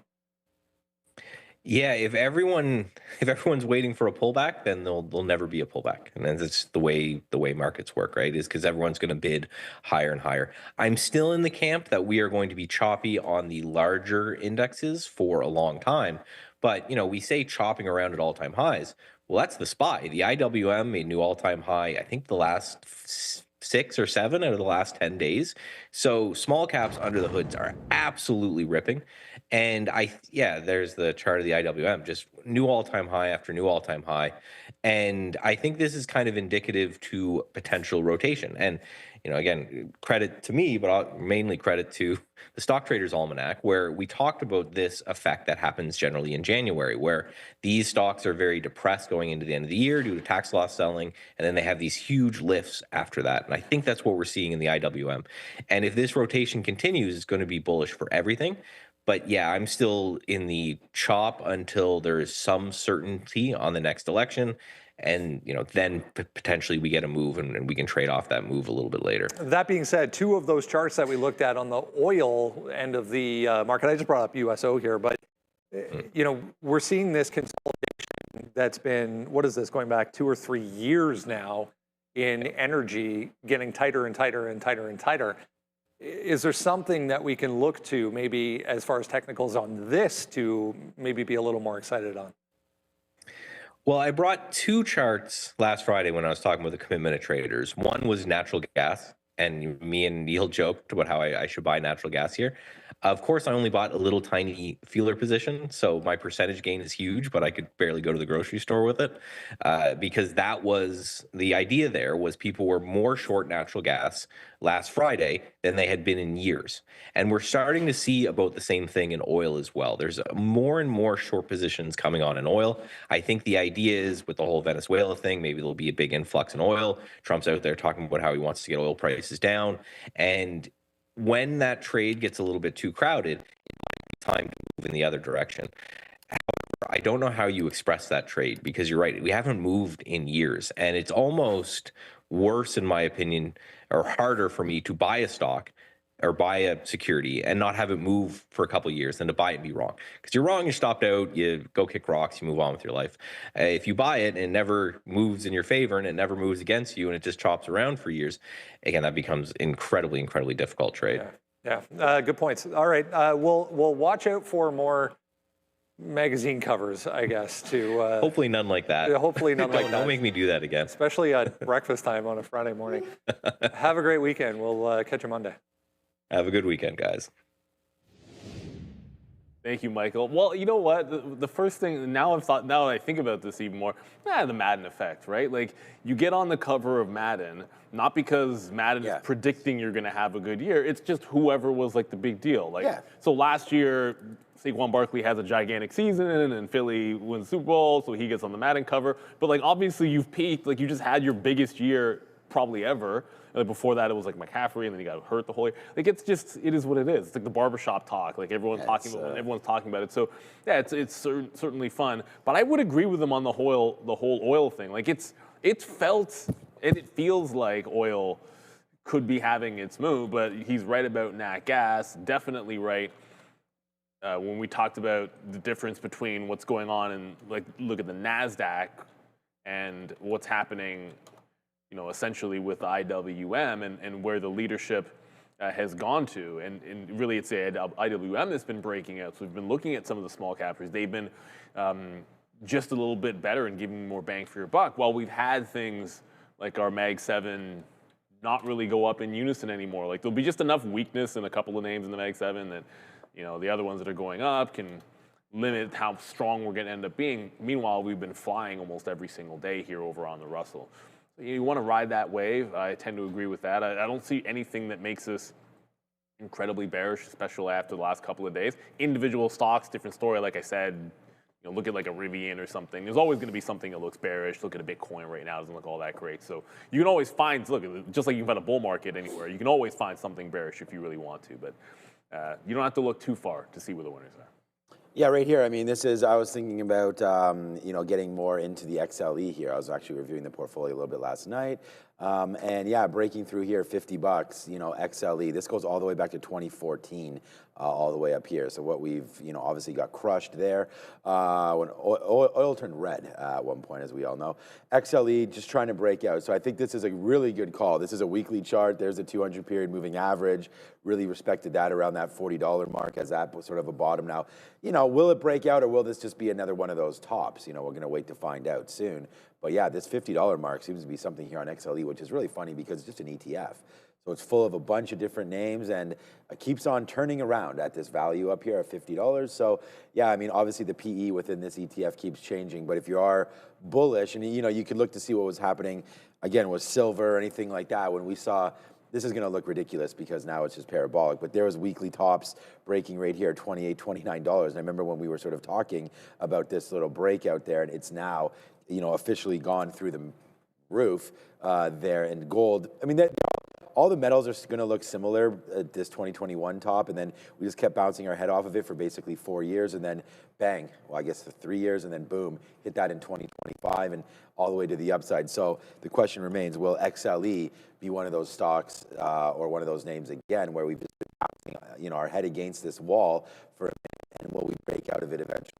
Yeah, if everyone's waiting for a pullback, then there'll never be a pullback, and that's the way markets work, right? Is because everyone's going to bid higher and higher. I'm still in the camp that we are going to be choppy on the larger indexes for a long time, but we say chopping around at all-time highs. Well, that's the SPY. The IWM made new all-time high, I think the last 6 or 7 out of the last 10 days. So small caps under the hoods are absolutely ripping. And there's the chart of the IWM, just new all-time high after new all-time high. And I think this is kind of indicative to potential rotation. And, again, credit to me, but mainly credit to the Stock Traders Almanac, where we talked about this effect that happens generally in January, where these stocks are very depressed going into the end of the year due to tax loss selling, and then they have these huge lifts after that. And I think that's what we're seeing in the IWM. And if this rotation continues, it's going to be bullish for everything. But yeah, I'm still in the chop until there's some certainty on the next election. And, then potentially we get a move and we can trade off that move a little bit later. That being said, 2 of those charts that we looked at on the oil end of the market, I just brought up USO here, but, we're seeing this consolidation that's been, what is this, going back 2 or 3 years now in energy, getting tighter and tighter and tighter and tighter. Is there something that we can look to maybe as far as technicals on this to maybe be a little more excited on? Well, I brought 2 charts last Friday when I was talking with the commitment of traders. One was natural gas, and me and Neil joked about how I should buy natural gas here. Of course, I only bought a little tiny feeler position, so my percentage gain is huge, but I could barely go to the grocery store with it because that was the idea. There was people were more short natural gas last Friday than they had been in years. And we're starting to see about the same thing in oil as well. There's more and more short positions coming on in oil. I think the idea is with the whole Venezuela thing, maybe there'll be a big influx in oil. Trump's out there talking about how he wants to get oil prices down. And when that trade gets a little bit too crowded, it might be time to move in the other direction. However, I don't know how you express that trade because you're right. We haven't moved in years, and it's almost worse, in my opinion, or harder for me to buy a stock or buy a security and not have it move for a couple of years than to buy it and be wrong. Because you're wrong, you're stopped out, you go kick rocks, you move on with your life. If you buy it and it never moves in your favor and it never moves against you and it just chops around for years, again, that becomes incredibly, incredibly difficult trade. Yeah, good points. All right, we'll watch out for more magazine covers, I guess, to... hopefully none like that. Hopefully none like that. Don't make me do that again. Especially at breakfast time on a Friday morning. Have a great weekend. We'll catch you Monday. Have a good weekend, guys. Thank you, Michael. Well, you know what? The first thing, now that I think about this even more, the Madden effect, right? Like, you get on the cover of Madden, not because Madden is predicting you're going to have a good year. It's just whoever was, like, the big deal. So last year, Saquon Barkley has a gigantic season, and Philly wins the Super Bowl, so he gets on the Madden cover. But, like, obviously you've peaked. Like, you just had your biggest year probably ever. Like before that, it was like McCaffrey, and then he got hurt the whole year. Like it is what it is. It's like the barbershop talk. Like everyone's talking about it. So yeah, it's certainly fun. But I would agree with him on the whole oil thing. Like it's felt and it feels like oil could be having its move, but he's right about nat gas. Definitely right. When we talked about the difference between what's going on and like look at the NASDAQ and what's happening, essentially with the IWM and where the leadership has gone to. And really it's the IWM that's been breaking out. So we've been looking at some of the small cappers. They've been just a little bit better and giving more bang for your buck, while we've had things like our Mag 7 not really go up in unison anymore. Like there'll be just enough weakness in a couple of names in the Mag 7 that, the other ones that are going up can limit how strong we're going to end up being. Meanwhile, we've been flying almost every single day here over on the Russell. So you want to ride that wave. I tend to agree with that. I don't see anything that makes us incredibly bearish, especially after the last couple of days. Individual stocks, different story. Like I said, look at like a Rivian or something. There's always going to be something that looks bearish. Look at a Bitcoin right now; it doesn't look all that great. So you can always find, look, just like you can find a bull market anywhere, you can always find something bearish if you really want to. But you don't have to look too far to see where the winners are. Yeah, right here. I mean, I was thinking about, getting more into the XLE here. I was actually reviewing the portfolio a little bit last night. And yeah, breaking through here, $50, XLE. This goes all the way back to 2014, all the way up here. So what we've, obviously got crushed there when oil turned red at one point, as we all know. XLE just trying to break out. So I think this is a really good call. This is a weekly chart. There's a 200 period moving average. Really respected that around that $40 mark as that sort of a bottom. Now, will it break out or will this just be another one of those tops? We're going to wait to find out soon. But yeah, this $50 mark seems to be something here on XLE, which is really funny because it's just an ETF. So it's full of a bunch of different names and it keeps on turning around at this value up here at $50. So yeah, I mean, obviously the PE within this ETF keeps changing, but if you are bullish and you could look to see what was happening again with silver or anything like that, when we saw, this is going to look ridiculous because now it's just parabolic, but there was weekly tops breaking right here, $28, $29. And I remember when we were sort of talking about this little breakout there, and it's now, officially gone through the roof there. And gold, I mean, all the metals are going to look similar at this 2021 top, and then we just kept bouncing our head off of it for basically 4 years, and then bang, well, I guess the 3 years, and then boom, hit that in 2025 and all the way to the upside. So the question remains, will XLE be one of those stocks or one of those names again where we've just been bouncing, our head against this wall for a minute, and will we break out of it eventually?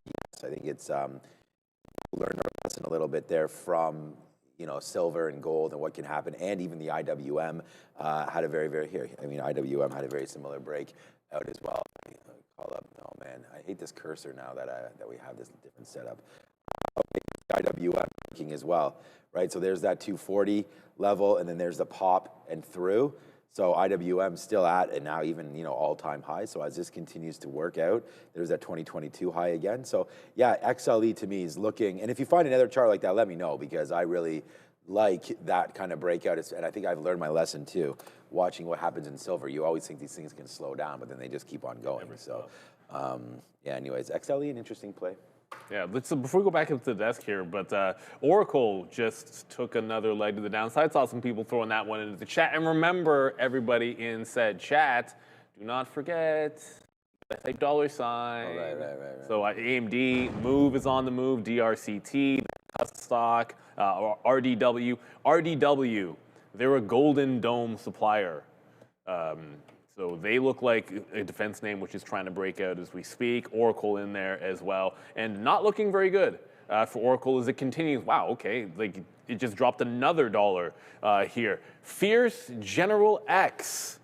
Yes, I think it's learned our lesson a little bit there from silver and gold and what can happen, and even the IWM had a IWM had a very similar break out as well. Call up, oh man, I hate this cursor now that we have this different setup. Okay, IWM breaking as well, right? So there's that 240 level, and then there's the pop and through. So IWM still at, and now even, all-time high. So as this continues to work out, there's that 2022 high again. So yeah, XLE to me is looking, and if you find another chart like that, let me know, because I really like that kind of breakout. And I think I've learned my lesson too. Watching what happens in silver, you always think these things can slow down, but then they just keep on going. So yeah, anyways, XLE, an interesting play. Yeah, before we go back into the desk here, but Oracle just took another leg to the downside. Saw some people throwing that one into the chat. And remember, everybody in said chat, do not forget, type $. Oh, right. So AMD, Move is on the move, DRCT, stock, RDW. RDW, they're a Golden Dome supplier. So they look like a defense name which is trying to break out as we speak. Oracle in there as well. And not looking very good for Oracle as it continues. Wow, okay, like it just dropped another $1 here. Fierce General X.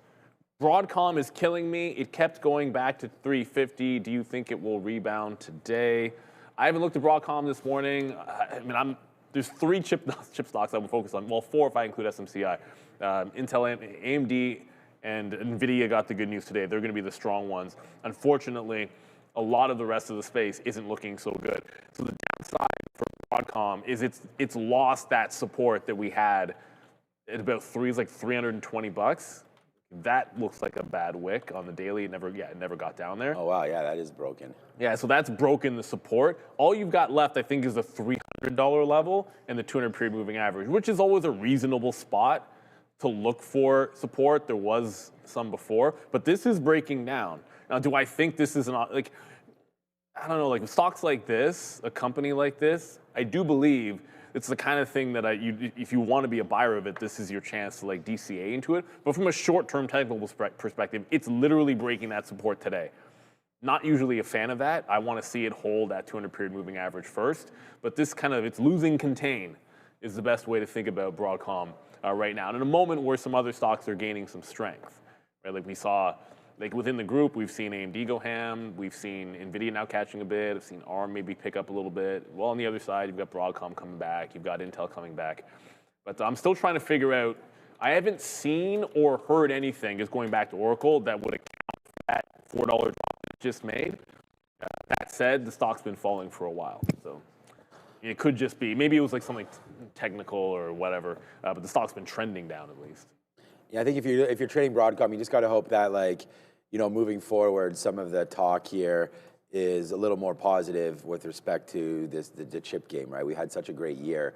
Broadcom is killing me. It kept going back to 350. Do you think it will rebound today? I haven't looked at Broadcom this morning. There's 3 chip stocks I would focus on. Well, 4 if I include SMCI. Intel, AMD, and Nvidia got the good news today. They're going to be the strong ones. Unfortunately, a lot of the rest of the space isn't looking so good. So the downside for Broadcom is it's lost that support that we had at about $320. That looks like a bad wick on the daily. It never got down there. Oh wow, yeah, that is broken. Yeah, so that's broken the support. All you've got left, I think, is the $300 level and the 200 period moving average, which is always a reasonable spot to look for support. There was some before, but this is breaking down. Now, do I think this is I don't know, like stocks like this, a company like this, I do believe it's the kind of thing that if you want to be a buyer of it, this is your chance to like DCA into it. But from a short-term technical perspective, it's literally breaking that support today. Not usually a fan of that. I want to see it hold that 200 period moving average first. But this it's losing contain is the best way to think about Broadcom right now. And in a moment where some other stocks are gaining some strength, right? Like we saw, like within the group, we've seen AMD go ham. We've seen Nvidia now catching a bit. I've seen ARM maybe pick up a little bit. Well, on the other side, you've got Broadcom coming back. You've got Intel coming back. But I'm still trying to figure out, I haven't seen or heard anything, just going back to Oracle, that would account for that $4 drop it just made. That said, the stock's been falling for a while. So it could just be, maybe it was like something technical or whatever, but the stock's been trending down at least. Yeah, I think if you're trading Broadcom, you just got to hope that moving forward, some of the talk here is a little more positive with respect to the chip game, right? We had such a great year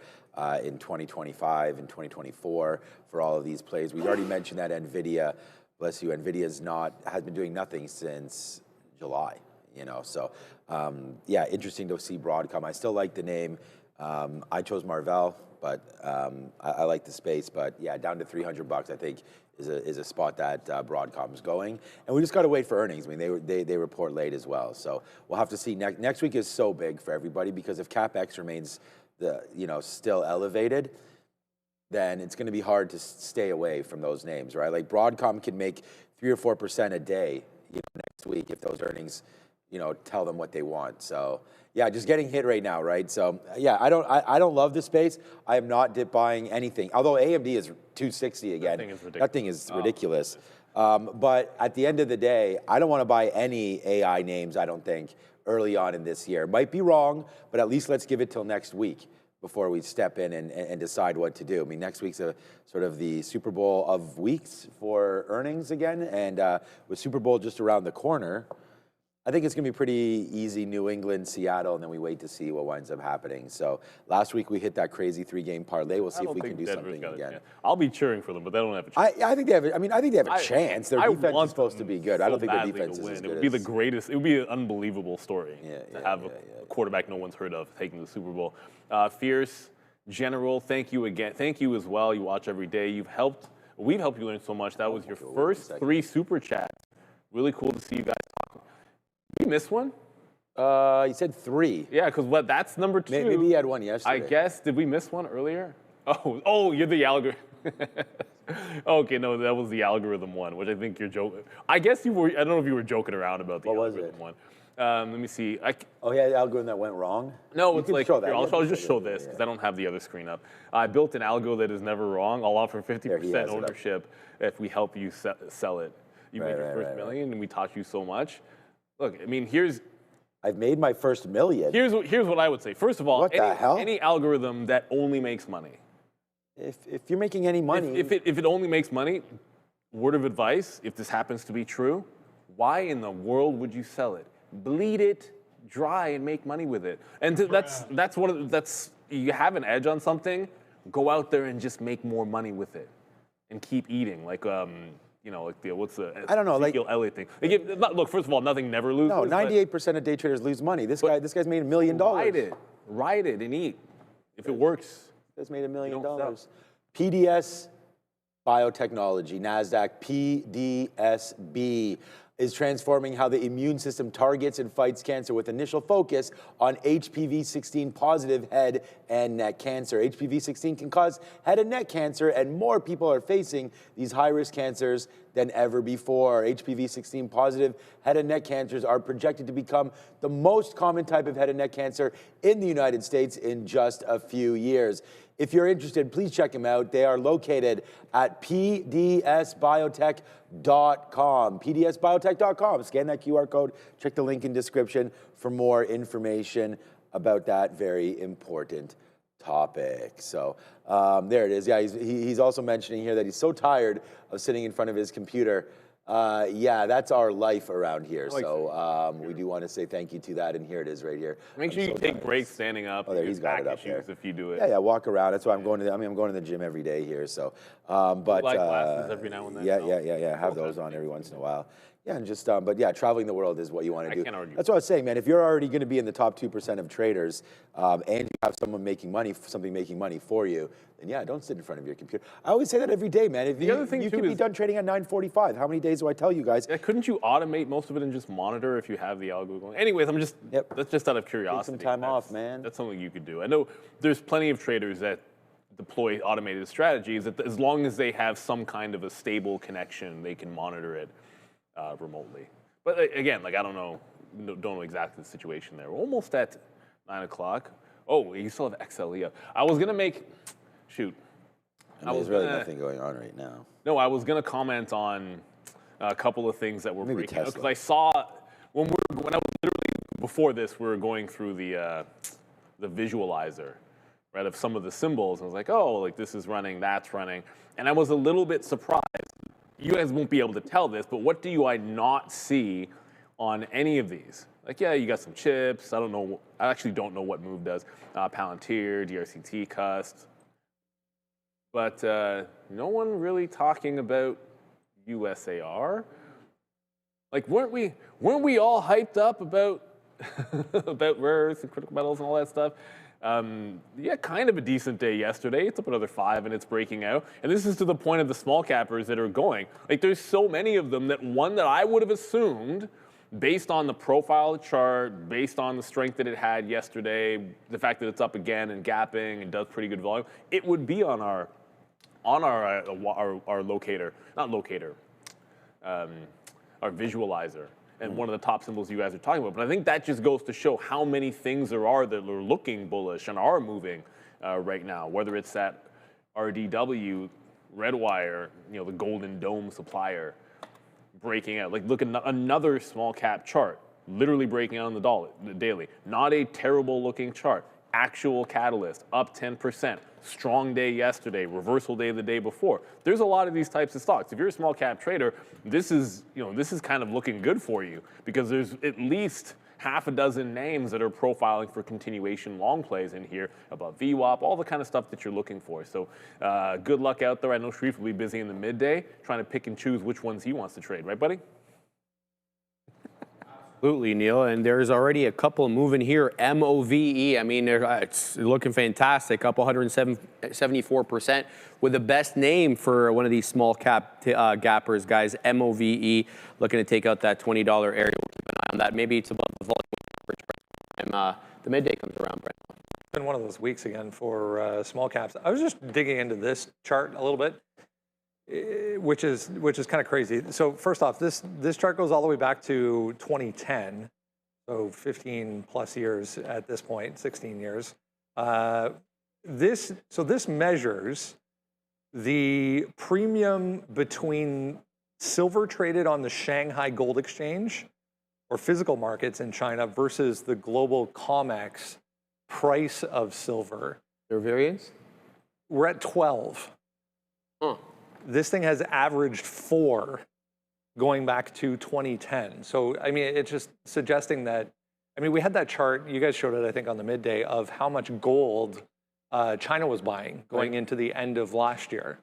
in 2025 and 2024 for all of these plays. We've already mentioned that Nvidia, bless you, Nvidia's has been doing nothing since July, you know. So yeah, interesting to see Broadcom. I still like the name. I chose Marvell, but I like the space. But yeah, down to $300, I think is a spot that Broadcom's going, and we just got to wait for earnings. I mean, they report late as well, so we'll have to see. Next week is so big for everybody because if CapEx remains still elevated, then it's going to be hard to stay away from those names, right? Like Broadcom can make 3 or 4% a day, next week if those earnings, tell them what they want. So yeah, just getting hit right now, right? So yeah, I don't love this space. I am not buying anything. Although AMD is 260 again. That thing is ridiculous. But at the end of the day, I don't want to buy any AI names, I don't think, early on in this year. Might be wrong, but at least let's give it till next week before we step in and decide what to do. I mean, next week's a sort of the Super Bowl of weeks for earnings again. And with Super Bowl just around the corner, I think it's going to be pretty easy, New England, Seattle, and then we wait to see what winds up happening. So last week we hit that crazy 3-game parlay. We'll see if we can do something again. I'll be cheering for them, but they don't have a chance. I think they have. I think they have a chance. Their defense is supposed to be good. I don't think their defense is as good. It would be the greatest. It would be an unbelievable story to have a quarterback no one's heard of taking the Super Bowl. Fierce General, thank you again. Thank you as well. You watch every day. We've helped you learn so much. That was your first 3 super chats. Really cool to see you guys talk. Did you miss one? You said 3. Yeah, because that's number 2. Maybe you had one yesterday. I guess. Did we miss one earlier? Oh, you're the algorithm. Okay, no, that was the algorithm one, which I think you're joking. I guess you were. I don't know if you were joking around about the algorithm one. Let me see. Yeah, the algorithm that went wrong? No, it's like, I'll just show this because I don't have the other screen up. I built an algo that is never wrong. I'll offer 50% ownership if we help you sell it. You made your first million and we taught you so much. Look, I mean, I've made my first million. Here's what I would say. First of all, hell? Any algorithm that only makes money. If you're making any money. If it only makes money, word of advice, if this happens to be true, why in the world would you sell it? Bleed it dry and make money with it. And that's you have an edge on something, go out there and just make more money with it and keep eating. Like what's the I don't know, Ezekiel Elliott thing. Look, first of all, nothing never loses. No, 98% of day traders lose money. This guy's made $1 million. Ride it and eat. If it works. This made $1 million. PDS Biotechnology, NASDAQ, PDSB, is transforming how the immune system targets and fights cancer with initial focus on HPV-16 positive head and neck cancer. HPV-16 can cause head and neck cancer, and more people are facing these high-risk cancers than ever before. HPV-16 positive head and neck cancers are projected to become the most common type of head and neck cancer in the United States in just a few years. If you're interested, please check them out. They are located at pdsbiotech.com. pdsbiotech.com. Scan that QR code. Check the link in description for more information about that very important topic. So there it is. Yeah, he's also mentioning here that he's so tired of sitting in front of his computer. Yeah, that's our life around here. We do want to say thank you to that, and here it is right here. Make sure you take breaks standing up. Oh, there, he's got it up there. If you do it. Yeah, walk around. That's why I'm going to. I'm going to the gym every day here. So, but like glasses every now and then. Yeah. Have those on every once in a while. Yeah, and just, but yeah, traveling the world is what you want to do. I can't argue. That's what I was saying, man. If you're already going to be in the top 2% of traders, and you have something making money for you, then yeah, don't sit in front of your computer. I always say that every day, man. If you can be done trading at 9:45. How many days do I tell you guys? Yeah, couldn't you automate most of it and just monitor if you have the algo going? Anyways, that's just out of curiosity. Take some time off, man. That's something you could do. I know there's plenty of traders that deploy automated strategies that as long as they have some kind of a stable connection, they can monitor it remotely. But again, I don't know exactly the situation there. We're almost at 9 o'clock. Oh, you still have XLE up. I was gonna make, there's really nothing going on right now. No, I was gonna comment on a couple of things that were breaking out because I saw when I was literally before this, we were going through the visualizer, right, of some of the symbols. I was like, oh, like this is running, that's running, and I was a little bit surprised. You guys won't be able to tell this, but what do I not see on any of these. Like, yeah, you got some chips. I actually don't know what Move does. Palantir, DRCT, Cust. But no one really talking about USAR. Like, weren't we all hyped up about about rare earths and critical metals and all that stuff? Yeah, kind of a decent day yesterday. It's up another 5 and it's breaking out. And this is to the point of the small cappers that are going. Like, there's so many of them that one that I would have assumed, based on the profile chart, based on the strength that it had yesterday, the fact that it's up again and gapping and does pretty good volume, it would be on our locator, not locator, our visualizer, and one of the top symbols you guys are talking about. But I think that just goes to show how many things there are that are looking bullish and are moving right now, whether it's that RDW, Redwire, the Golden Dome supplier breaking out. Like, look at another small cap chart, literally breaking out on the daily. Not a terrible looking chart. Actual catalyst, up 10%. Strong day yesterday, reversal day the day before. There's a lot of these types of stocks. If you're a small cap trader, this is kind of looking good for you, because there's at least half a dozen names that are profiling for continuation long plays in here, above VWAP, all the kind of stuff that you're looking for. So good luck out there. I know Sharif will be busy in the midday trying to pick and choose which ones he wants to trade. Right, buddy? Absolutely, Neil. And there's already a couple moving here. MOVE, I mean, it's looking fantastic, up 174%, with the best name for one of these small cap gappers, guys. MOVE, looking to take out that $20 area. We'll keep an eye on that. Maybe it's above the volume time the midday comes around, Brent. It's been one of those weeks again for small caps. I was just digging into this chart a little bit, which is kind of crazy. So first off, this chart goes all the way back to 2010, so 15 plus years at this point, 16 years. This measures the premium between silver traded on the Shanghai Gold Exchange or physical markets in China versus the global COMEX price of silver. Their variance? We're at 12. Huh. This thing has averaged 4 going back to 2010. So, I mean, it's just suggesting that, I mean, we had that chart, you guys showed it, I think, on the midday, of how much gold China was buying going into the end of last year.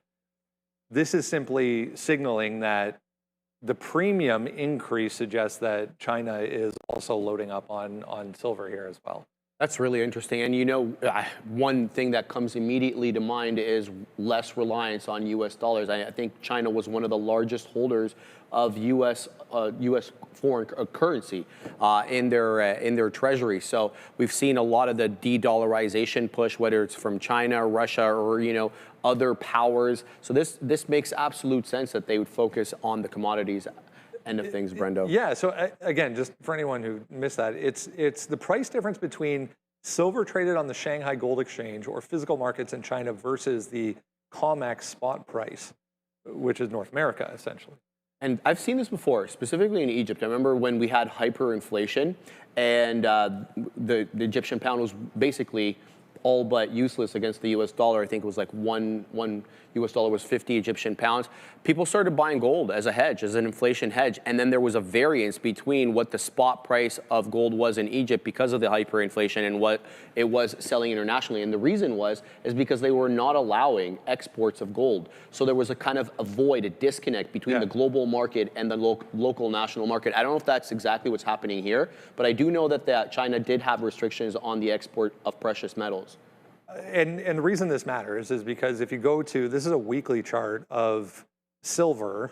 This is simply signaling that the premium increase suggests that China is also loading up on silver here as well. That's really interesting. And one thing that comes immediately to mind is less reliance on US dollars. I think China was one of the largest holders of US foreign currency in their treasury. So we've seen a lot of the de-dollarization push, whether it's from China, Russia, or other powers. So this makes absolute sense that they would focus on the commodities end of things, Brendo. Yeah, so again, just for anyone who missed that, it's the price difference between silver traded on the Shanghai Gold Exchange or physical markets in China versus the COMEX spot price, which is North America, essentially. And I've seen this before, specifically in Egypt. I remember when we had hyperinflation and the Egyptian pound was basically all but useless against the US dollar. I think it was like one US dollar was 50 Egyptian pounds. People started buying gold as a hedge, as an inflation hedge. And then there was a variance between what the spot price of gold was in Egypt because of the hyperinflation and what it was selling internationally. And the reason is because they were not allowing exports of gold. So there was a kind of a void, a disconnect between the global market and the local national market. I don't know if that's exactly what's happening here, but I do know that China did have restrictions on the export of precious metals. And the reason this matters is because if you go to, this is a weekly chart of silver,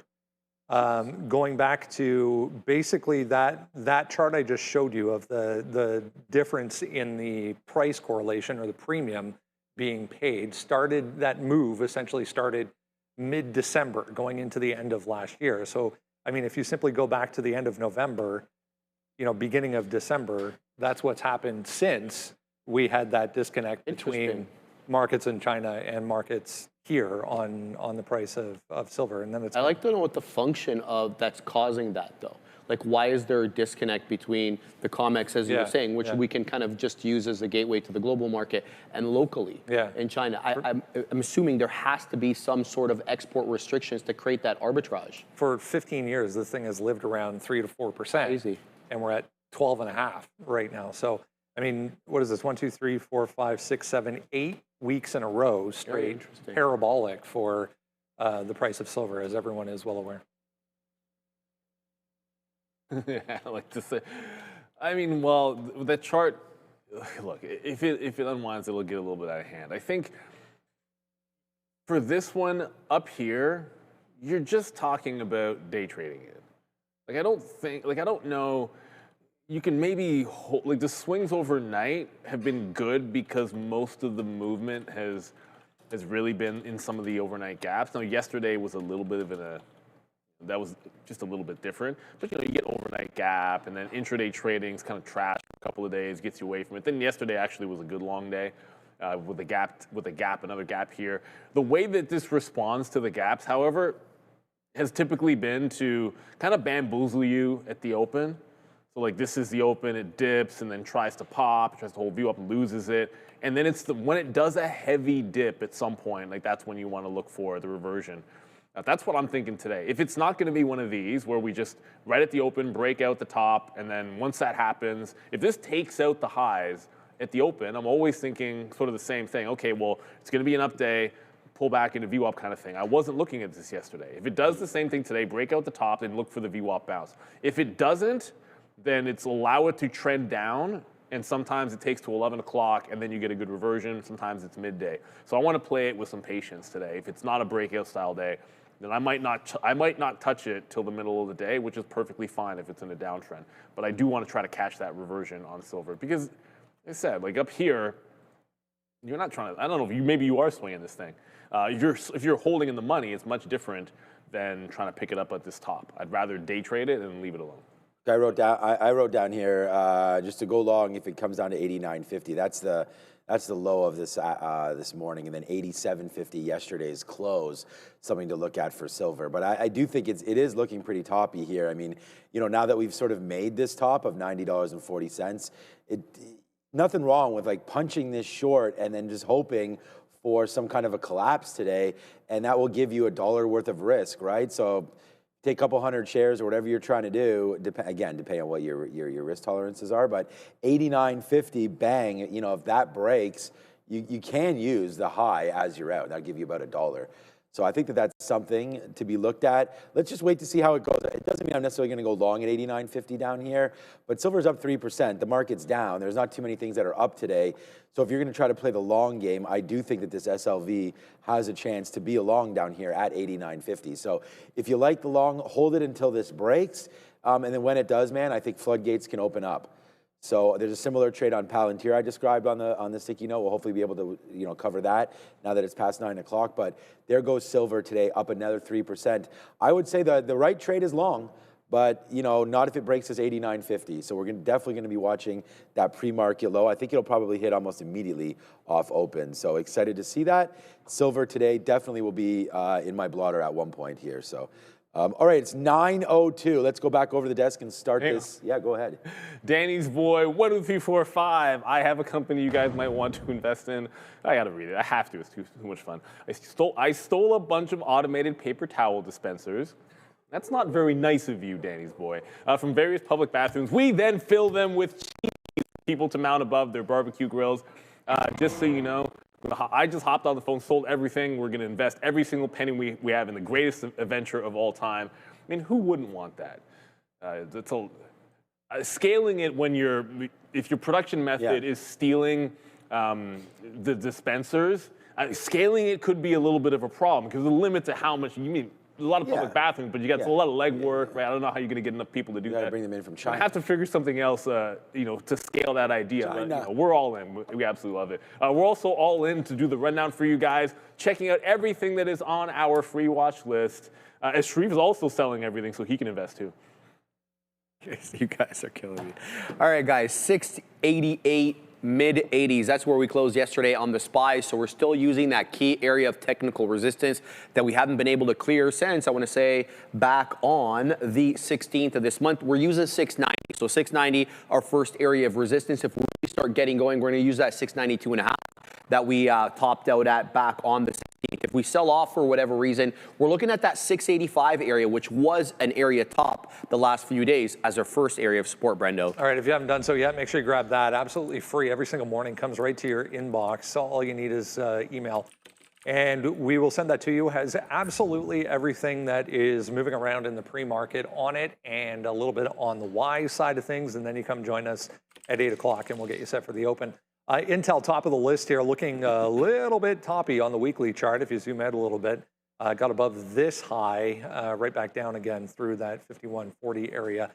going back to basically that chart I just showed you of the difference in the price correlation or the premium being paid, that move essentially started mid-December going into the end of last year. So, I mean, if you simply go back to the end of November, beginning of December, that's what's happened since we had that disconnect between markets in China and markets here on the price of silver. And then I like to know what the function of that's causing that, though. Like, why is there a disconnect between the COMEX, as you were saying, which we can kind of just use as a gateway to the global market, and locally in China? I'm assuming there has to be some sort of export restrictions to create that arbitrage. For 15 years, this thing has lived around 3 to 4%. Crazy. And we're at 12.5 right now. So, I mean, what is this? 1, 2, 3, 4, 5, 6, 7, 8 weeks in a row straight parabolic for the price of silver, as everyone is well aware. Yeah, I like to say. I mean, well, the chart. Look, if it unwinds, it'll get a little bit out of hand. I think for this one up here, you're just talking about day trading it. Like, I don't know. You can maybe hold, like, the swings overnight have been good because most of the movement has really been in some of the overnight gaps. Now, yesterday was a little bit of that was just a little bit different. But, you know, you get overnight gap, and then intraday trading's kind of trash for a couple of days, gets you away from it. Then yesterday actually was a good long day with a gap, another gap here. The way that this responds to the gaps, however, has typically been to kind of bamboozle you at the open. So, like, this is the open, it dips, and then tries to pop, tries to hold view up and loses it. And then it's when it does a heavy dip at some point, like, that's when you want to look for the reversion. That's what I'm thinking today. If it's not going to be one of these where we just right at the open break out the top, and then once that happens, if this takes out the highs at the open, I'm always thinking sort of the same thing. Okay, well, it's going to be an up day, pull back into VWAP kind of thing. I wasn't looking at this yesterday. If it does the same thing today, break out the top and look for the VWAP bounce. If it doesn't, then it's allow it to trend down, and sometimes it takes to 11 o'clock, and then you get a good reversion. Sometimes it's midday. So I want to play it with some patience today. If it's not a breakout style day, then I might not touch it till the middle of the day, which is perfectly fine if it's in a downtrend. But I do want to try to catch that reversion on silver because, like I said, like up here, you're not trying to. I don't know if maybe you are swinging this thing. If you're holding in the money, it's much different than trying to pick it up at this top. I'd rather day trade it and leave it alone. I wrote down here just to go long if it comes down to 89.50. That's the low of this morning, and then 87.50 yesterday's close. Something to look at for silver. But I do think it is looking pretty toppy here. I mean, you know, now that we've sort of made this top of $90.40, nothing wrong with like punching this short and then just hoping for some kind of a collapse today, and that will give you $1 worth of risk, right? So take a couple hundred shares or whatever you're trying to do, again, depending on what your risk tolerances are, but 89.50, bang, you know, if that breaks, you can use the high as you're out. That'll give you about $1. So I think that's something to be looked at. Let's just wait to see how it goes. It doesn't mean I'm necessarily going to go long at 89.50 down here, but silver's up 3%. The market's down. There's not too many things that are up today. So if you're going to try to play the long game, I do think that this SLV has a chance to be a long down here at 89.50. So if you like the long, hold it until this breaks. And then when it does, man, I think floodgates can open up. So there's a similar trade on Palantir I described on the sticky note. We'll hopefully be able to cover that now that it's past 9 o'clock. But there goes silver today, up another 3%. I would say the right trade is long, but not if it breaks this 89.50. So we're definitely going to be watching that pre-market low. I think it'll probably hit almost immediately off open. So excited to see that. Silver today definitely will be in my blotter at one point here. So. All right, it's 9:02. Let's go back over the desk and start this. Yeah, go ahead. Danny's boy, 1, 2, 3, 4, 5. I have a company you guys might want to invest in. I got to read it. I have to. It's too much fun. I stole a bunch of automated paper towel dispensers. That's not very nice of you, Danny's boy. From various public bathrooms. We then fill them with cheese for people to mount above their barbecue grills. Just so you know, I just hopped on the phone, sold everything. We're going to invest every single penny we have in the greatest adventure of all time. I mean, who wouldn't want that? Scaling it if your production method is stealing the dispensers, scaling it could be a little bit of a problem because the limit to how much you mean. A lot of public bathrooms, but you got a lot of legwork, right? I don't know how you're going to get enough people to do that. Bring them in from China. I have to figure something else, to scale that idea. But, we're all in. We absolutely love it. We're also all in to do the rundown for you guys, checking out everything that is on our free watch list. As Shreve is also selling everything, so he can invest too. You guys are killing me. All right, guys, 688. mid-80s. That's where we closed yesterday on the SPY. So we're still using that key area of technical resistance that we haven't been able to clear since, I want to say, back on the 16th of this month. We're using 690. So 690, our first area of resistance. If we really start getting going, we're going to use that 692.5 that we topped out at back on the 16th. If we sell off for whatever reason, we're looking at that 685 area, which was an area top the last few days as our first area of support, Brendo. All right, if you haven't done so yet, make sure you grab that. Absolutely free every single morning. Comes right to your inbox. So all you need is email. And we will send that to you. Has absolutely everything that is moving around in the pre-market on it and a little bit on the Y side of things. And then you come join us at 8 o'clock and we'll get you set for the open. Intel, top of the list here, looking a little bit toppy on the weekly chart. If you zoom out a little bit, got above this high, right back down again through that 5140 area.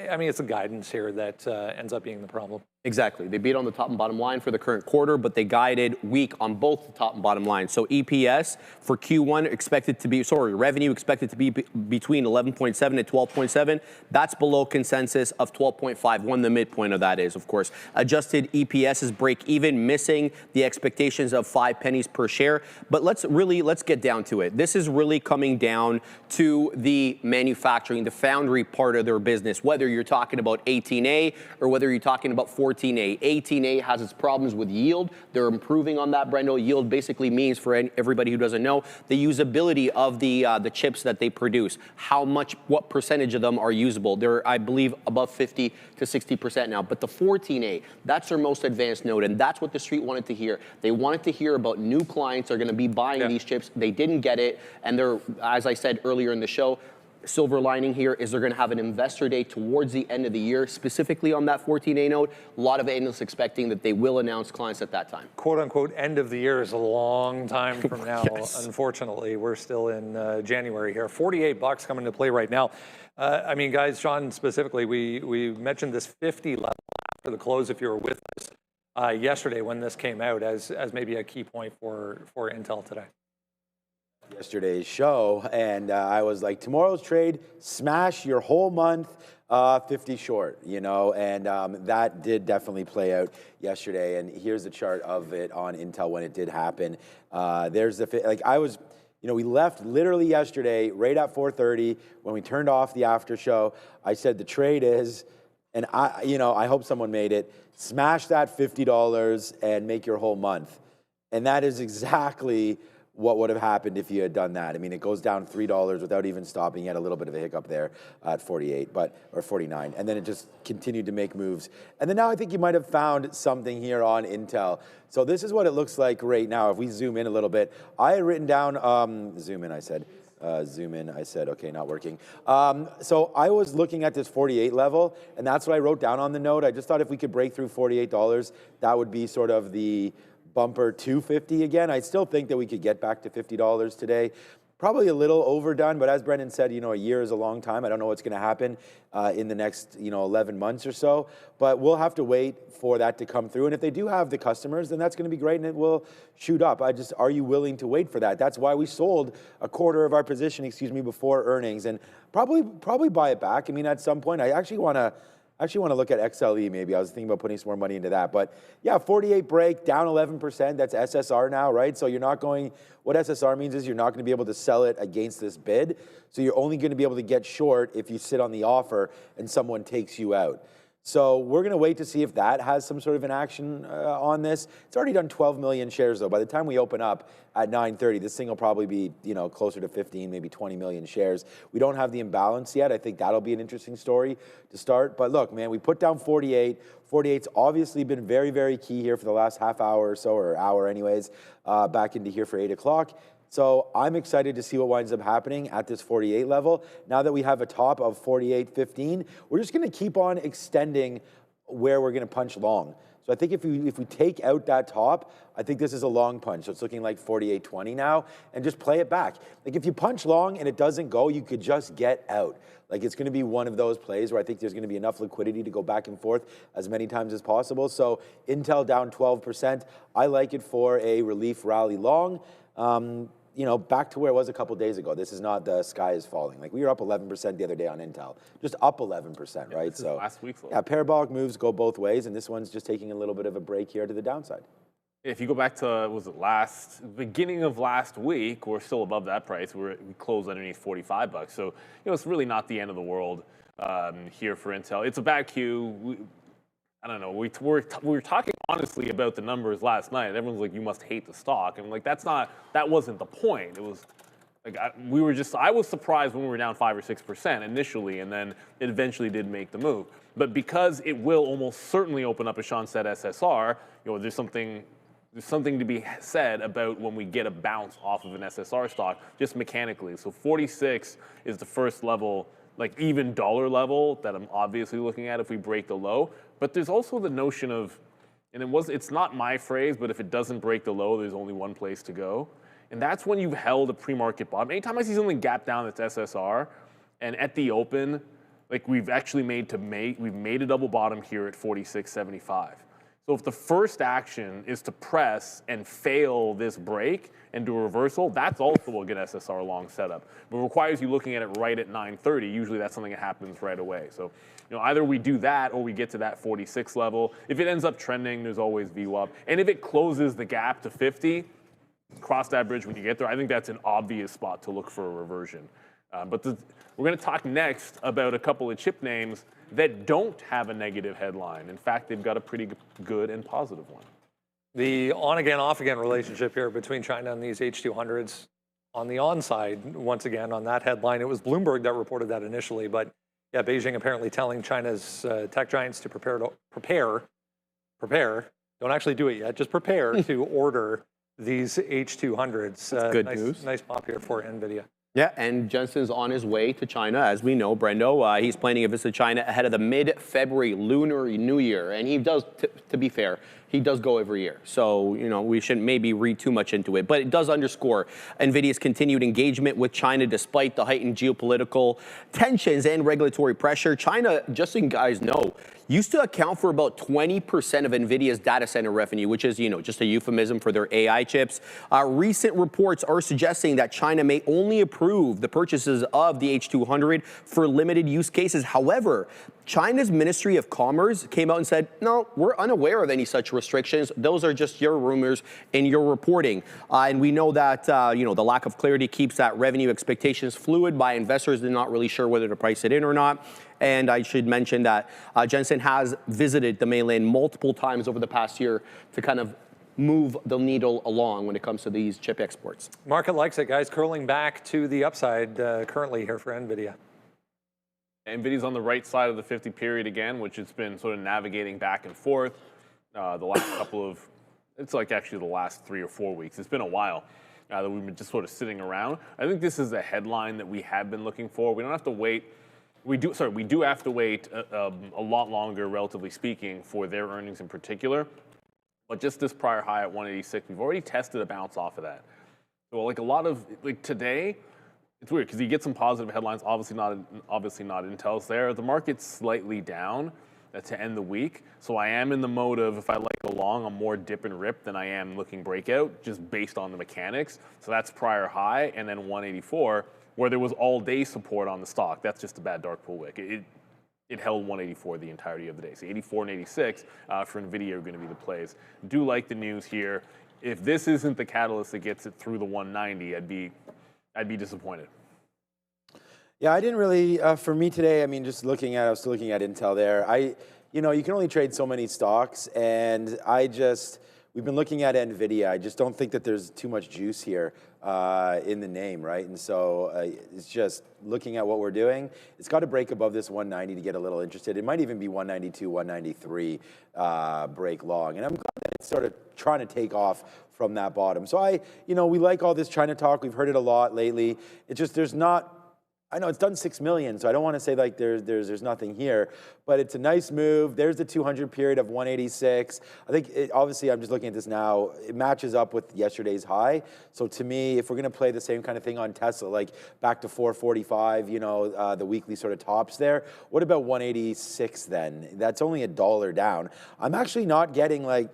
I mean, it's a guidance here that ends up being the problem. Exactly. They beat on the top and bottom line for the current quarter, but they guided weak on both the top and bottom line. So EPS for Q1 expected to be, revenue expected to be between 11.7 and 12.7. That's below consensus of 12.51. The midpoint of that is, of course. Adjusted EPS is break even, missing the expectations of 5 pennies per share. But let's get down to it. This is really coming down to the manufacturing, the foundry part of their business, whether you're talking about 18A or whether you're talking about 14A. 18A has its problems with yield. They're improving on that, Brendo. Yield basically means, for everybody who doesn't know, the usability of the chips that they produce. What percentage of them are usable? They're, I believe, above 50 to 60% now. But the 14A, that's their most advanced node, and that's what the street wanted to hear. They wanted to hear about new clients are going to be buying these chips. They didn't get it, and they're, as I said earlier in the show, silver lining here is they're going to have an investor day towards the end of the year, specifically on that 14A node. A lot of analysts expecting that they will announce clients at that time. Quote unquote, end of the year is a long time from now. Yes. Unfortunately, we're still in January here. $48 coming to play right now. I mean, guys, Sean, specifically, we mentioned this 50 level after the close, if you were with us yesterday when this came out, as maybe a key point for Intel today. Yesterday's show, and I was like, tomorrow's trade, smash your whole month 50 short, you know, and that did definitely play out yesterday. And here's the chart of it on Intel when it did happen. There's the, we left literally yesterday right at 4:30 when we turned off the after show. I said the trade is, and I hope someone made it, smash that $50 and make your whole month. And that is exactly what would have happened if you had done that. I mean, it goes down $3 without even stopping. You had a little bit of a hiccup there at 48, or 49, and then it just continued to make moves. And then now I think you might have found something here on Intel. So this is what it looks like right now. If we zoom in a little bit, I had written down, zoom in, I said, okay, not working. So I was looking at this 48 level, and that's what I wrote down on the note. I just thought if we could break through $48, that would be sort of the bumper to 50 again. I still think that we could get back to $50 today. Probably a little overdone, but as Brendan said, a year is a long time. I don't know what's going to happen in the next, 11 months or so, but we'll have to wait for that to come through. And if they do have the customers, then that's going to be great and it will shoot up. Are you willing to wait for that? That's why we sold a quarter of our position, before earnings, and probably buy it back. I mean, at some point, I actually want to look at XLE maybe. I was thinking about putting some more money into that. But yeah, 48 break, down 11%. That's SSR now, right? So you're not going, what SSR means is you're not going to be able to sell it against this bid. So you're only going to be able to get short if you sit on the offer and someone takes you out. So we're going to wait to see if that has some sort of an action on this. It's already done 12 million shares, though. By the time we open up at 9:30, this thing will probably be, closer to 15, maybe 20 million shares. We don't have the imbalance yet. I think that'll be an interesting story to start. But look, man, we put down 48. 48's obviously been very, very key here for the last half hour or so, or hour anyways, back into here for 8 o'clock. So I'm excited to see what winds up happening at this 48 level. Now that we have a top of 48.15, we're just going to keep on extending where we're going to punch long. So I think if we take out that top, I think this is a long punch. So it's looking like 48.20 now, and just play it back. Like if you punch long and it doesn't go, you could just get out. Like it's going to be one of those plays where I think there's going to be enough liquidity to go back and forth as many times as possible. So Intel down 12%. I like it for a relief rally long. you know, back to where it was a couple days ago. This is not the sky is falling. Like, we were up 11% the other day on Intel, just up 11%, Yeah, right? this is So last week's low. yeah, parabolic moves go both ways, and this one's just taking a little bit of a break here to the downside. If you go back to, was it beginning of last week, we're still above that price. We closed underneath $45. So, you know, it's really not the end of the world here for Intel. It's a bad Q. I don't know. We were talking honestly about the numbers last night. Everyone's like, you must hate the stock. And like, that wasn't the point. It was like, I was surprised when we were down 5 or 6% initially, and then it eventually did make the move. But because it will almost certainly open up, as Sean said, SSR, you know, there's something to be said about when we get a bounce off of an SSR stock, just mechanically. So 46 is the first level, like even dollar level that I'm obviously looking at if we break the low. But there's also the notion of, and it's not my phrase, but if it doesn't break the low, there's only one place to go. And that's when you've held a pre-market bottom. Anytime I see something gap down that's SSR, and at the open, like we've made a double bottom here at 46.75. So if the first action is to press and fail this break and do a reversal, that's also a good SSR long setup. But it requires you looking at it right at 9:30. Usually that's something that happens right away. So, you know, either we do that or we get to that 46 level. If it ends up trending, there's always VWAP. And if it closes the gap to 50, cross that bridge when you get there. I think that's an obvious spot to look for a reversion. We're going to talk next about a couple of chip names that don't have a negative headline. In fact, they've got a pretty good and positive one. The on-again, off-again relationship here between China and these H200s on the on side, once again, on that headline, it was Bloomberg that reported that initially, but yeah, Beijing apparently telling China's tech giants to prepare, don't actually do it yet, just prepare to order these H200s. That's good news. Nice pop here for Nvidia. Yeah, and Jensen's on his way to China, as we know, Brendo. He's planning a visit to China ahead of the mid-February Lunar New Year. And he does, to be fair, he does go every year. So, you know, we shouldn't maybe read too much into it. But it does underscore NVIDIA's continued engagement with China despite the heightened geopolitical tensions and regulatory pressure. China, just so you guys know, used to account for about 20% of NVIDIA's data center revenue, which is, you know, just a euphemism for their AI chips. Recent reports are suggesting that China may only approve the purchases of the H200 for limited use cases. However, China's Ministry of Commerce came out and said, no, we're unaware of any such restrictions. Those are just your rumors and your reporting. And we know that, you know, the lack of clarity keeps that revenue expectations fluid by investors. They're not really sure whether to price it in or not. And I should mention that Jensen has visited the mainland multiple times over the past year to kind of move the needle along when it comes to these chip exports. Market likes it, guys. Curling back to the upside currently here for NVIDIA. NVIDIA's on the right side of the 50 period again, which it's been sort of navigating back and forth the last couple of, it's like actually the last 3 or 4 weeks. It's been a while that we've been just sort of sitting around. I think this is a headline that we have been looking for. We don't have to wait. We do have to wait a lot longer, relatively speaking, for their earnings in particular. But just this prior high at 186, we've already tested a bounce off of that. So like a lot of, like today, it's weird because you get some positive headlines, obviously not Intel's there. The market's slightly down to end the week. So I am in the mode of, if I like along, I'm more dip and rip than I am looking breakout, just based on the mechanics. So that's prior high, and then 184, where there was all-day support on the stock. That's just a bad dark pool wick. It held 184 the entirety of the day. So 84 and 86 for NVIDIA are going to be the plays. Do like the news here. If this isn't the catalyst that gets it through the 190, I'd be disappointed. Yeah, I didn't really, for me today, I mean, I was still looking at Intel there. You know, you can only trade so many stocks, and we've been looking at Nvidia. I just don't think that there's too much juice here in the name, right? And so it's just looking at what we're doing. It's got to break above this 190 to get a little interested. It might even be 192, 193 break long. And I'm glad that it's sort of trying to take off from that bottom. So we like all this China talk. We've heard it a lot lately. It's just, I know it's done 6 million, so I don't want to say like there's nothing here, but it's a nice move. There's the 200 period of 186. I think obviously I'm just looking at this now. It matches up with yesterday's high. So to me, if we're going to play the same kind of thing on Tesla, like back to 445, the weekly sort of tops there. What about 186 then? That's only $1 down. I'm actually not getting like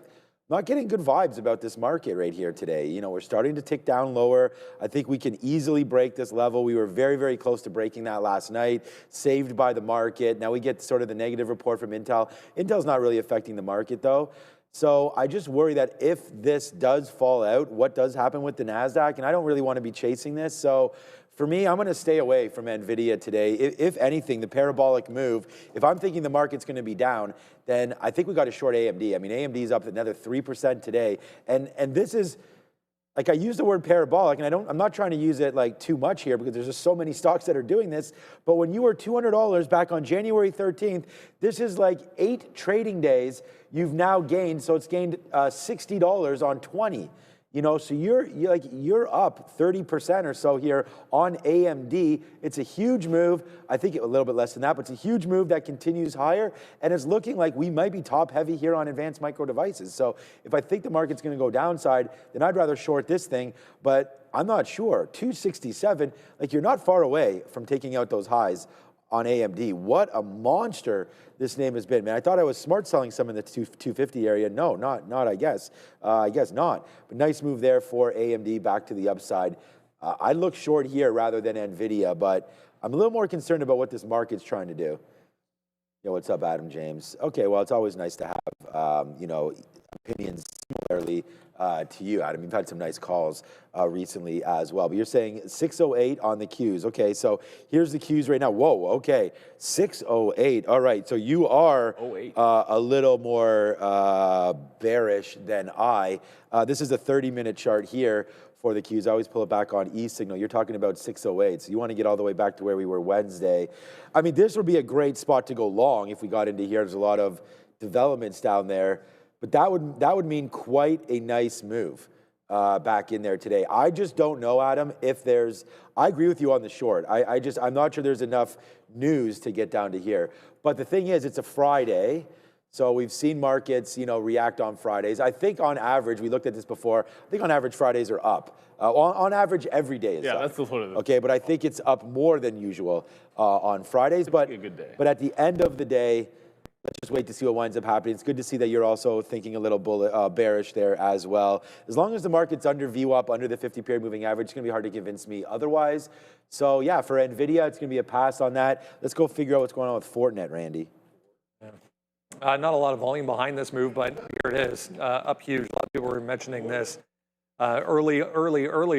not getting good vibes about this market right here today. You know, we're starting to tick down lower. I think we can easily break this level. We were very, very close to breaking that last night, saved by the market. Now we get sort of the negative report from Intel. Intel's not really affecting the market though. So I just worry that if this does fall out, what does happen with the NASDAQ? And I don't really want to be chasing this. So for me, I'm going to stay away from Nvidia today. If anything, the parabolic move, if I'm thinking the market's going to be down, then I think we got to short AMD. I mean, AMD is up another 3% today. And this is, like I use the word parabolic, and I'm not trying to use it like too much here because there's just so many stocks that are doing this. But when you were $200 back on January 13th, this is like 8 trading days you've now gained. So it's gained $60 on 20. You know, so you're up 30% or so here on AMD. It's a huge move. I think a little bit less than that, but it's a huge move that continues higher. And it's looking like we might be top heavy here on advanced micro devices. So if I think the market's going to go downside, then I'd rather short this thing. But I'm not sure. 267, like you're not far away from taking out those highs on AMD. What a monster this name has been, man. I thought I was smart selling some in the 250 area. No, not I guess. I guess not. But nice move there for AMD back to the upside. I look short here rather than Nvidia, but I'm a little more concerned about what this market's trying to do. Yo, what's up, Adam James? Okay, well, it's always nice to have, you know, opinions similarly to you, Adam. You've had some nice calls recently as well. But you're saying 608 on the Qs. Okay, so here's the Qs right now. Whoa, okay, 608. All right, so you are a little more bearish than I. This is a 30-minute chart here for the Qs. I always pull it back on E-signal. You're talking about 608, so you want to get all the way back to where we were Wednesday. I mean, this would be a great spot to go long if we got into here. There's a lot of developments down there. But that would mean quite a nice move back in there today. I just don't know, Adam, if there's, I agree with you on the short. I'm not sure there's enough news to get down to here. But the thing is, it's a Friday. So we've seen markets, you know, react on Fridays. I think on average, we looked at this before, I think on average Fridays are up. On average, every day is up. Yeah, that's what it is. Okay, but I think it's up more than usual on Fridays. But, a good day. But at the end of the day, let's just wait to see what winds up happening. It's good to see that you're also thinking a little bearish there as well. As long as the market's under VWAP, under the 50-period moving average, it's going to be hard to convince me otherwise. So yeah, for Nvidia, it's going to be a pass on that. Let's go figure out what's going on with Fortinet, Randy. Yeah. Not a lot of volume behind this move, but here it is, up huge. A lot of people were mentioning this early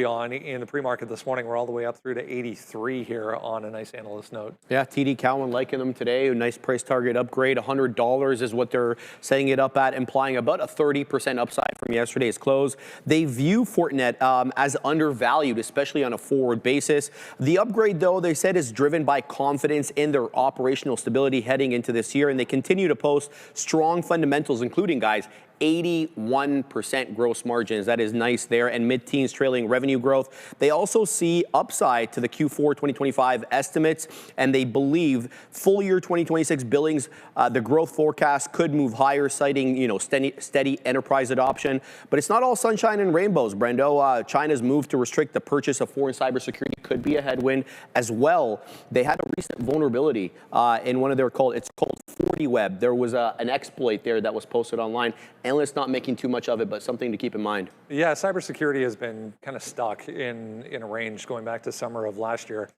on in the pre-market this morning. We're all the way up through to 83 here on a nice analyst note. Yeah, TD Cowen liking them today. A nice price target upgrade. $100 is what they're saying it up at, implying about a 30% upside from yesterday's close. They view Fortinet as undervalued, especially on a forward basis. The upgrade, though, they said is driven by confidence in their operational stability heading into this year, and they continue to post strong fundamentals, including, guys, 81% gross margins. That is nice there, and mid-teens trailing revenue growth. They also see upside to the Q4 2025 estimates, and they believe full year 2026 billings, the growth forecast could move higher, citing, you know, steady enterprise adoption. But it's not all sunshine and rainbows, Brendo. China's move to restrict the purchase of foreign cybersecurity could be a headwind as well. They had a recent vulnerability in one of their it's called 40Web. There was an exploit there that was posted online. Analysts not making too much of it, but something to keep in mind. Yeah, cybersecurity has been kind of stuck in a range going back to summer of last year.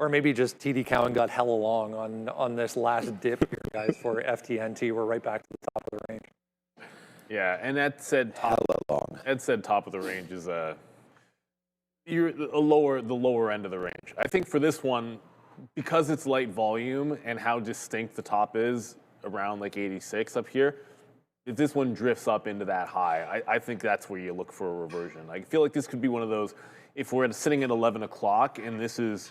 Or maybe just TD Cowen got hella long on this last dip here, guys, for FTNT. We're right back to the top of the range. Yeah, and that said top of the range is the lower end of the range. I think for this one, because it's light volume and how distinct the top is around like 86 up here, if this one drifts up into that high, I think that's where you look for a reversion. I feel like this could be one of those, if we're sitting at 11 o'clock and this is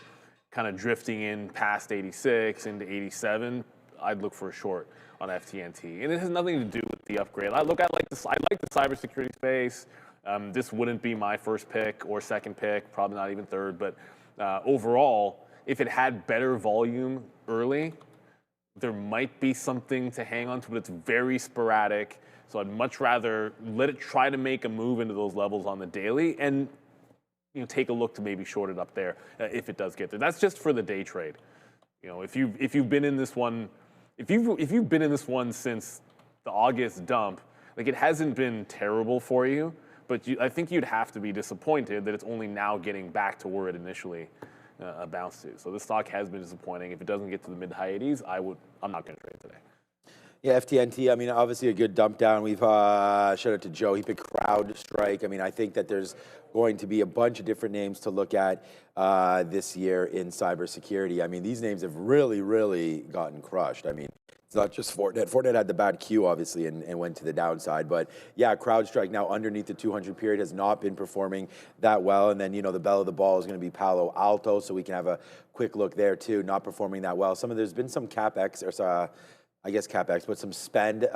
kind of drifting in past 86 into 87, I'd look for a short on FTNT. And it has nothing to do with the upgrade. I like the cybersecurity space. This wouldn't be my first pick or second pick, probably not even third. But overall, if it had better volume early, there might be something to hang on to, but it's very sporadic. So I'd much rather let it try to make a move into those levels on the daily and, you know, take a look to maybe short it up there if it does get there. That's just for the day trade. You know, if you've been in this one, if you've been in this one since the August dump, Like, it hasn't been terrible for you, but I think you'd have to be disappointed that it's only now getting back to where it initially bounced to. So this stock has been disappointing. If it doesn't get to the mid-high 80s, I'm not going to trade today. Yeah, FTNT, I mean, obviously a good dump down. We've shout out to Joe. He picked CrowdStrike. I mean, I think that there's going to be a bunch of different names to look at this year in cybersecurity. I mean, these names have really, really gotten crushed. I mean, it's not just Fortinet. Fortinet had the bad Q, obviously, and went to the downside. But yeah, CrowdStrike now underneath the 200 period has not been performing that well. And then, you know, the bell of the ball is going to be Palo Alto, so we can have a quick look there too. Not performing that well. There's been some CapEx, or I guess CapEx, but some spend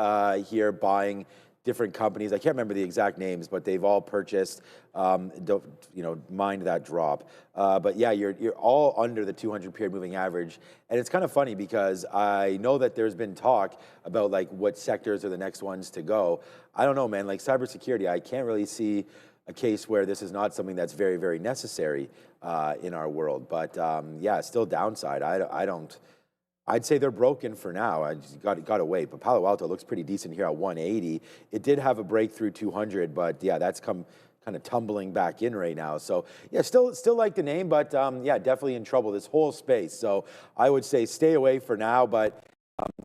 here buying different companies. I can't remember the exact names, but they've all purchased. Don't, you know, mind that drop. But yeah, you're all under the 200 period moving average. And it's kind of funny because I know that there's been talk about like what sectors are the next ones to go. I don't know, man, like cybersecurity, I can't really see a case where this is not something that's very, very necessary in our world. But yeah, still downside. I'd say they're broken for now. I just got to wait. But Palo Alto looks pretty decent here at 180. It did have a breakthrough 200, but yeah, that's come kind of tumbling back in right now. So yeah, still like the name, but yeah, definitely in trouble, this whole space. So I would say stay away for now, but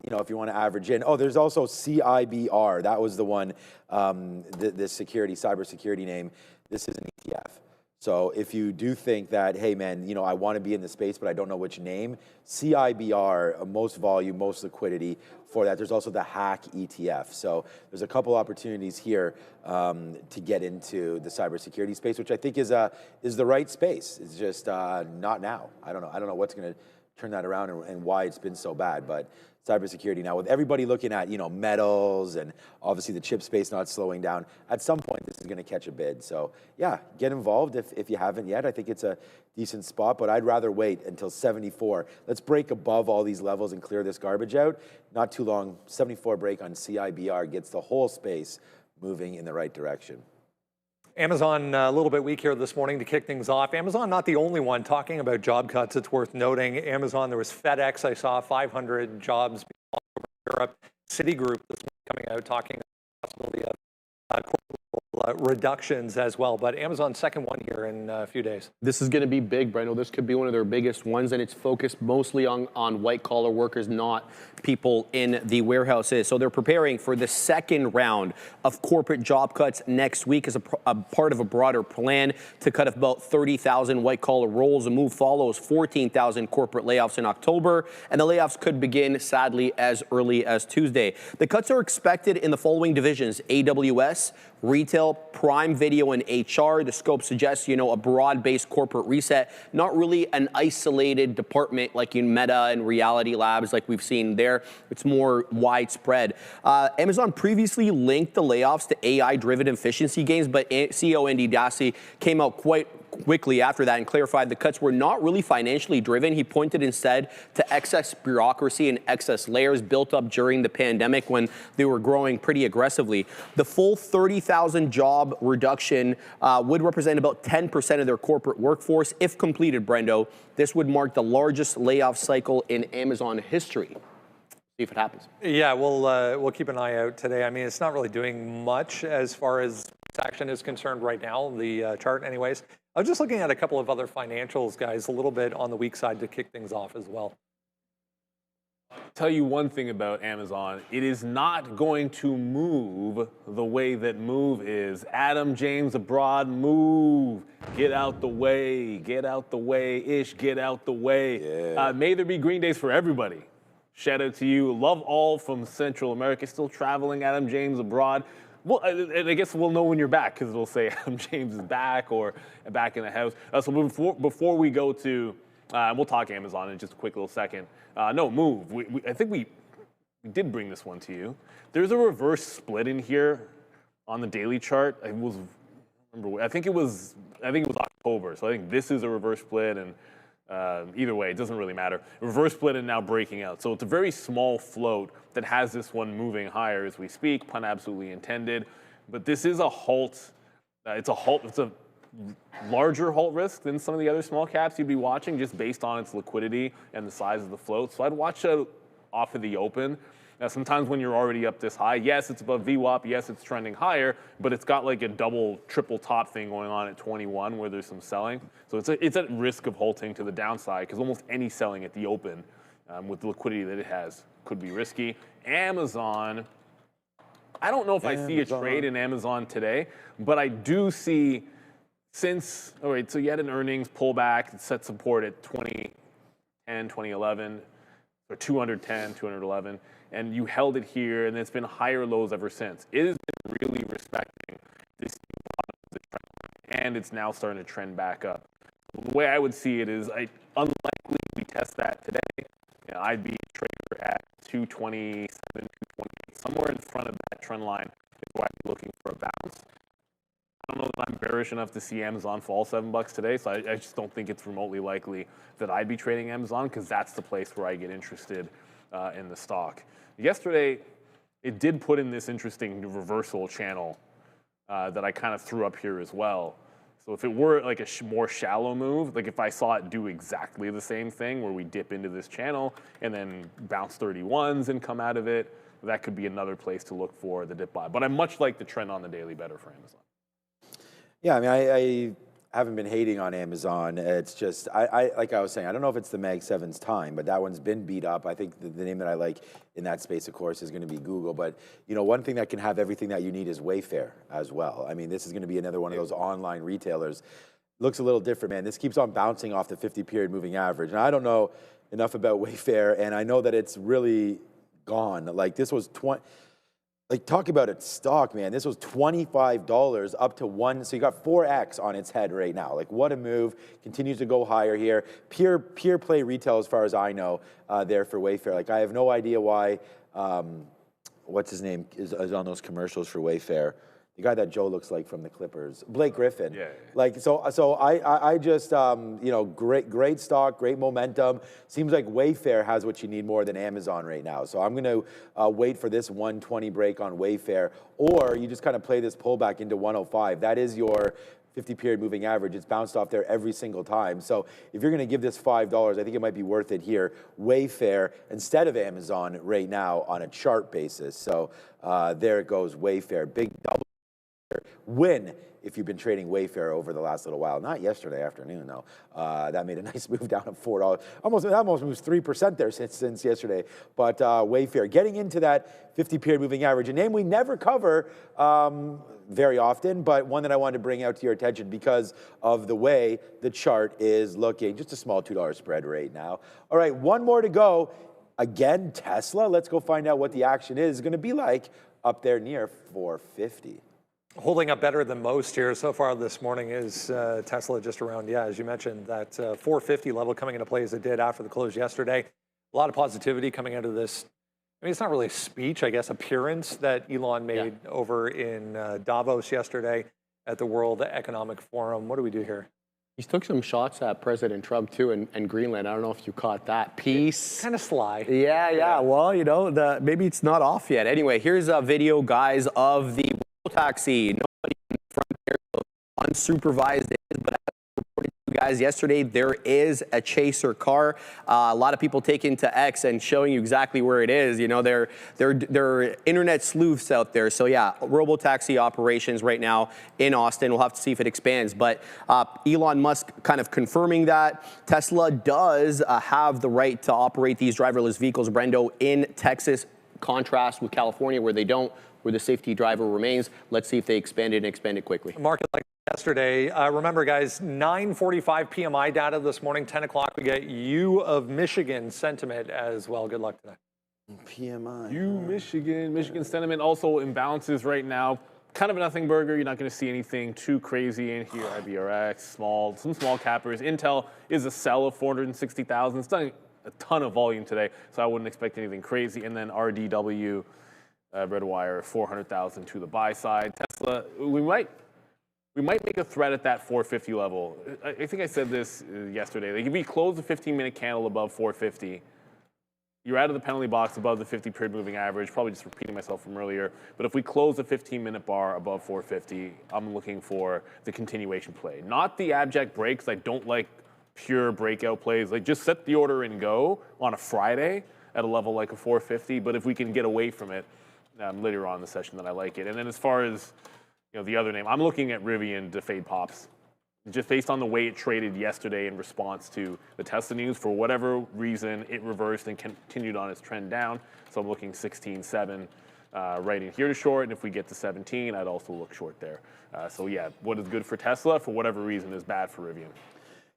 you know, if you want to average in. Oh, there's also CIBR. That was the one, this cybersecurity name. This is an ETF. So if you do think that, hey man, you know, I want to be in the space, but I don't know which name, CIBR, most volume, most liquidity for that. There's also the Hack ETF. So there's a couple opportunities here to get into the cybersecurity space, which I think is the right space. It's just not now. I don't know what's going to turn that around and why it's been so bad, but cybersecurity now, with everybody looking at, you know, metals and obviously the chip space not slowing down, at some point this is going to catch a bid. So yeah, get involved if you haven't yet. I think it's a decent spot, but I'd rather wait until 74. Let's break above all these levels and clear this garbage out. Not too long. 74 break on CIBR gets the whole space moving in the right direction. Amazon a little bit weak here this morning to kick things off. Amazon not the only one talking about job cuts. It's worth noting. Amazon, there was FedEx. I saw 500 jobs all over Europe. Citigroup this morning coming out talking about the possibility of reductions as well. But Amazon's second one here in a few days. This is going to be big, Breno. This could be one of their biggest ones, and it's focused mostly on white-collar workers, not people in the warehouses. So they're preparing for the second round of corporate job cuts next week as a part of a broader plan to cut about 30,000 white-collar roles. The move follows 14,000 corporate layoffs in October, and the layoffs could begin, sadly, as early as Tuesday. The cuts are expected in the following divisions: AWS, retail, Prime Video, and HR. The scope suggests, you know, a broad-based corporate reset, not really an isolated department like in Meta and Reality Labs like we've seen there. It's more widespread. Amazon previously linked the layoffs to AI-driven efficiency gains, but CEO Andy Jassy came out quite quickly after that and clarified the cuts were not really financially driven. He pointed instead to excess bureaucracy and excess layers built up during the pandemic when they were growing pretty aggressively. The full 30,000 job reduction would represent about 10% of their corporate workforce. If completed, Brendo, this would mark the largest layoff cycle in Amazon history. See if it happens. Yeah, we'll keep an eye out today. I mean, it's not really doing much as far as action is concerned right now, the chart anyways. I was just looking at a couple of other financials, guys, a little bit on the weak side to kick things off as well. I'll tell you one thing about Amazon. It is not going to move the way that Move is. Adam James abroad, Move. Get out the way. Get out the way. Ish, get out the way. Yeah. May there be green days for everybody. Shout out to you. Love all from Central America. Still traveling, Adam James abroad. Well, I guess we'll know when you're back because it'll say Adam James is back or back in the house. So before we go to, we'll talk Amazon in just a quick little second. No, Move. I think we did bring this one to you. There's a reverse split in here on the daily chart. I think it was October. So I think this is a reverse split, and either way, it doesn't really matter. Reverse split and now breaking out. So it's a very small float that has this one moving higher as we speak, pun absolutely intended. But this is a halt. It's a larger halt risk than some of the other small caps you'd be watching just based on its liquidity and the size of the float. So I'd watch it off of the open. Now, sometimes when you're already up this high, yes, it's above VWAP, yes, it's trending higher, but it's got like a double, triple top thing going on at 21 where there's some selling. So it's at risk of halting to the downside because almost any selling at the open with the liquidity that it has could be risky. Amazon, I don't know if I see a trade in Amazon today, but I do see all right, so you had an earnings pullback, it set support at 2010, 2011, or 210, 211. And you held it here, and it's been higher lows ever since. It has been really respecting this bottom of the trend, and it's now starting to trend back up. The way I would see it is, unlikely we test that today. I'd be trader at 227, 228, somewhere in front of that trend line is where I'd be looking for a bounce. I don't know if I'm bearish enough to see Amazon fall $7 today, so I just don't think it's remotely likely that I'd be trading Amazon because that's the place where I get interested in the stock. Yesterday, it did put in this interesting reversal channel that I kind of threw up here as well. So if it were like a more shallow move, like if I saw it do exactly the same thing where we dip into this channel and then bounce 31s and come out of it, that could be another place to look for the dip buy. But I much like the trend on the daily better for Amazon. Yeah, I mean, I haven't been hating on Amazon. It's just, like I was saying, I don't know if it's the Mag 7's time, but that one's been beat up. I think the name that I like in that space, of course, is going to be Google. But, you know, one thing that can have everything that you need is Wayfair as well. I mean, this is going to be another one of those online retailers. Looks a little different, man. This keeps on bouncing off the 50-period moving average. And I don't know enough about Wayfair, and I know that it's really gone. Like, this was like, talk about its stock, man. This was $25 up to one. So you got 4x on its head right now. Like, what a move. Continues to go higher here. Pure play retail, as far as I know, there for Wayfair. Like, I have no idea why, what's his name, is on those commercials for Wayfair. The guy that Joe looks like from the Clippers, Blake Griffin. Yeah. Like, so I just, you know, great stock, great momentum. Seems like Wayfair has what you need more than Amazon right now. So I'm going to wait for this 120 break on Wayfair, or you just kind of play this pullback into 105. That is your 50-period moving average. It's bounced off there every single time. So if you're going to give this $5, I think it might be worth it here. Wayfair instead of Amazon right now on a chart basis. So there it goes, Wayfair. Big double win if you've been trading Wayfair over the last little while. Not yesterday afternoon, though. That made a nice move down to $4. Almost moves 3% there since yesterday. But Wayfair getting into that 50-period moving average, a name we never cover very often, but one that I wanted to bring out to your attention because of the way the chart is looking. Just a small $2 spread right now. All right, one more to go. Again, Tesla. Let's go find out what the action is going to be like up there near 450. Holding up better than most here so far this morning is Tesla, just around, yeah, as you mentioned, that 450 level coming into play as it did after the close yesterday. A lot of positivity coming out of this. I mean, it's not really a speech, I guess, appearance that Elon made over in Davos yesterday at the World Economic Forum. What do we do here? He took some shots at President Trump, too, and Greenland. I don't know if you caught that. Peace. Kind of sly. Yeah. Well, you know, maybe it's not off yet. Anyway, here's a video, guys, of the taxi. Nobody in front there, unsupervised it is, but as I reported to you guys yesterday, there is a chaser car. A lot of people taking to X and showing you exactly where it is. You know, there are internet sleuths out there. So yeah, robotaxi operations right now in Austin. We'll have to see if it expands. But Elon Musk kind of confirming that Tesla does have the right to operate these driverless vehicles, Brendo, in Texas. Contrast with California, where they don't, where the safety driver remains. Let's see if they expand it quickly. Market like yesterday. Remember, guys, 9:45 PMI data this morning, 10 o'clock. We get U of Michigan sentiment as well. Good luck today. PMI. Michigan sentiment also imbalances right now. Kind of a nothing burger. You're not going to see anything too crazy in here. IBRX, some small cappers. Intel is a sell of 460,000. It's done a ton of volume today, so I wouldn't expect anything crazy. And then RDW, Redwire, 400,000 to the buy side. Tesla, we might make a threat at that 450 level. I think I said this yesterday. Like, if we close the 15-minute candle above 450, you're out of the penalty box above the 50-period moving average. Probably just repeating myself from earlier. But if we close the 15-minute bar above 450, I'm looking for the continuation play, not the abject breaks. I don't like pure breakout plays. Like, just set the order and go on a Friday. at a level like a 450. But if we can get away from it later on in the session, then I like it. And then as far as the other name, I'm looking at Rivian to fade pops. Just based on the way it traded yesterday in response to the Tesla news, for whatever reason, it reversed and continued on its trend down. So I'm looking 16.7 right in here to short. And if we get to 17, I'd also look short there. So yeah, what is good for Tesla, for whatever reason, is bad for Rivian.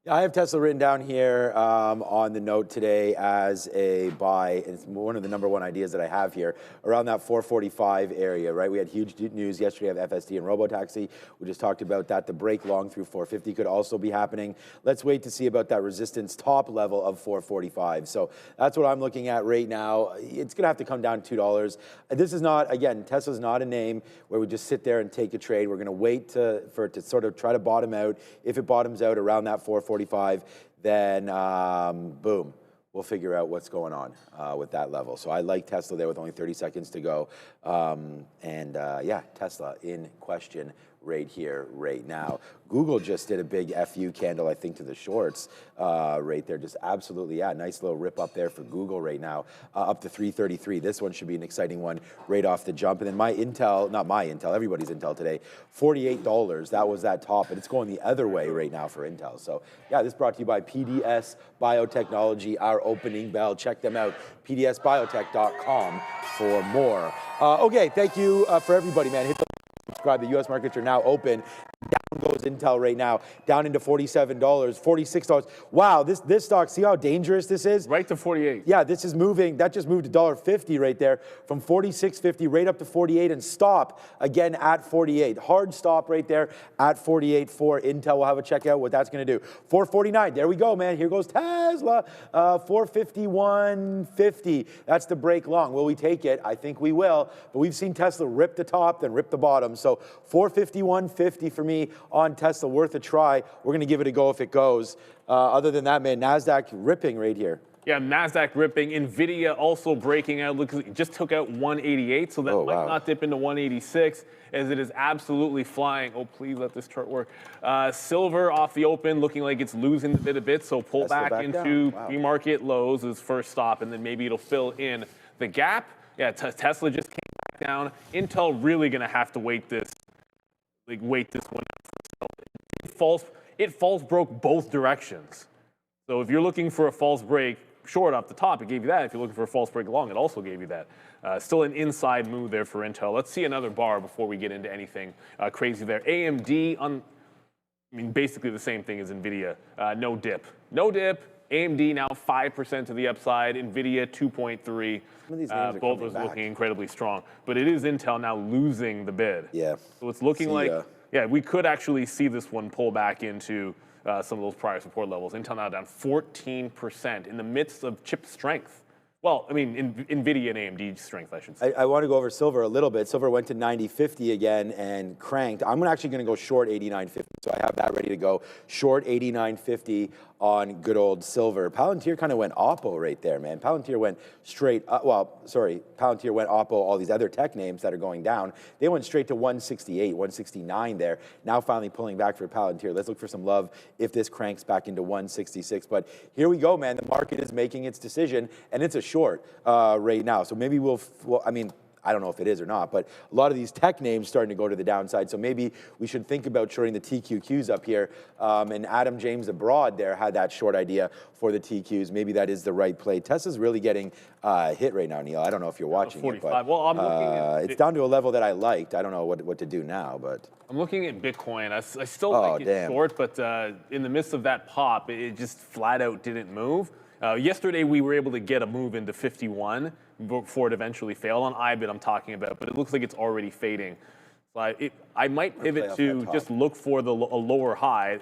I have Tesla written down here on the note today as a buy. It's one of the number one ideas that I have here around that 445 area, right? We had huge news yesterday of FSD and Robotaxi. We just talked about that. The break long through 450 could also be happening. Let's wait to see about that resistance top level of 445. So that's what I'm looking at right now. It's going to have to come down $2. This is not, again, Tesla's not a name where we just sit there and take a trade. We're going to wait for it to sort of try to bottom out. If it bottoms out around that 445, then boom, we'll figure out what's going on with that level. So I like Tesla there with only 30 seconds to go. Yeah, Tesla in question right here, right now. Google just did a big FU candle, I think, to the shorts right there. Just absolutely, yeah, nice little rip up there for Google right now, up to 333. This one should be an exciting one right off the jump. And then my Intel, not my Intel, everybody's Intel today, $48. That was that top, but it's going the other way right now for Intel. So yeah, this brought to you by PDS Biotechnology, our opening bell. Check them out, pdsbiotech.com for more. Okay, thank you for everybody, man. Hit the subscribe. The U.S. markets are now open. Down goes Intel right now, down into $47, $46. Wow, this stock, see how dangerous this is? Right to 48. Yeah, this is moving. That just moved $1.50 right there from 46.50 right up to 48 and stop again at 48. Hard stop right there at 48 for Intel. We'll have a check out what that's going to do. 449. There we go, man. Here goes Tesla. 451.50. That's the break long. Will we take it? I think we will. But we've seen Tesla rip the top, then rip the bottom. So 451.50 for me on Tesla, worth a try. We're going to give it a go if it goes. Other than that, man, NASDAQ ripping right here. Yeah, NASDAQ ripping. Nvidia also breaking out. Look, it just took out 188, so that might not dip into 186, as it is absolutely flying. Oh, please let this chart work. Silver off the open, looking like it's losing a bit, so pull back into pre-market lows is first stop, and then maybe it'll fill in the gap. Yeah, Tesla just came back down. Intel really going to have to wait this one. It falls broke both directions. So if you're looking for a false break short off the top, it gave you that. If you're looking for a false break long, it also gave you that. Still an inside move there for Intel. Let's see another bar before we get into anything crazy there. AMD, basically the same thing as Nvidia. No dip. No dip. AMD now 5% to the upside. Nvidia 2.3. Both are looking incredibly strong. But it is Intel now losing the bid. Yeah. So it's looking we could actually see this one pull back into some of those prior support levels. Intel now down 14% in the midst of chip strength. Well, Nvidia and AMD strength, I should say. I want to go over silver a little bit. Silver went to 90.50 again and cranked. I'm actually going to go short 89.50, so I have that ready to go. Short 89.50 on good old silver. Palantir kind of went oppo right there, man. Palantir went straight up. Palantir went oppo all these other tech names that are going down. They went straight to 168, 169 there. Now finally pulling back for Palantir. Let's look for some love if this cranks back into 166. But here we go, man. The market is making its decision, and it's a short right now. So maybe I don't know if it is or not, but a lot of these tech names starting to go to the downside. So maybe we should think about shorting the TQQs up here. And Adam James abroad there had that short idea for the TQs. Maybe that is the right play. Tesla's really getting hit right now, Neil. I don't know if you're watching 45. it, but well, I'm looking at it's down to a level that I liked. I don't know what to do now, but I'm looking at Bitcoin. I still like it short, but in the midst of that pop, it just flat out didn't move. Yesterday, we were able to get a move into 51 before it eventually failed. On IBIT, I'm talking about, but it looks like it's already fading. So I might pivot to just look for a lower high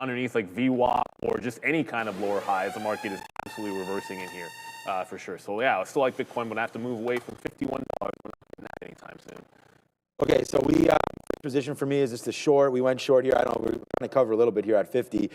underneath like VWAP or just any kind of lower high as the market is absolutely reversing in here for sure. So yeah, I still like Bitcoin, but I have to move away from $51. We're not doing that anytime soon. Okay, so position for me is just a short. We went short here. I don't know. We're going to cover a little bit here at 50. We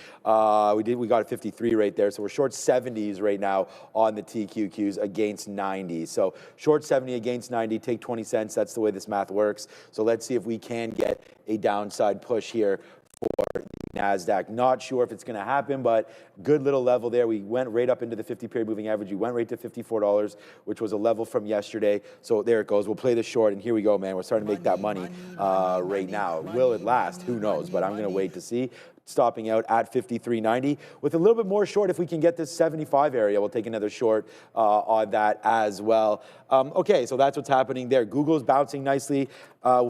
got a 53 right there. So we're short 70s right now on the TQQs against 90. So short 70 against 90. Take 20 cents. That's the way this math works. So let's see if we can get a downside push here for the NASDAQ. Not sure if it's going to happen, but good little level there. We went right up into the 50-period moving average. We went right to $54, which was a level from yesterday. So there it goes. We'll play the short, and here we go, man. We're starting to make that money right now. Will it last? Who knows? But I'm going to wait to see. Stopping out at 53.90 with a little bit more short. If we can get this 75 area, we'll take another short on that as well. Okay, so that's what's happening there. Google's bouncing nicely.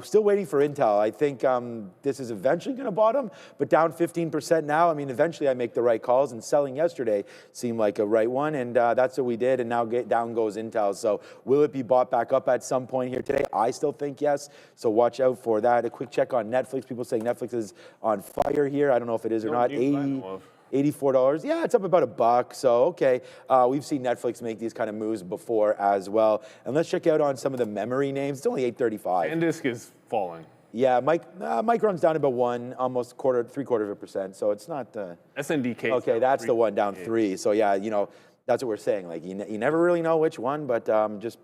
Still waiting for Intel. I think this is eventually going to bottom, but down 15% now. I mean, eventually I make the right calls, and selling yesterday seemed like a right one, and that's what we did, and now down goes Intel. So will it be bought back up at some point here today? I still think yes, so watch out for that. A quick check on Netflix. People saying Netflix is on fire here. I don't know if it is or not. $84. Yeah, it's up about $1. So, okay. We've seen Netflix make these kind of moves before as well. And let's check out on some of the memory names. It's only $8.35. SanDisk is falling. Yeah, Micron's down about 1, almost 3/4%. So it's not. SNDK. Okay, that's the one down 3. So yeah, you know, that's what we're saying. Like you never really know which one, but just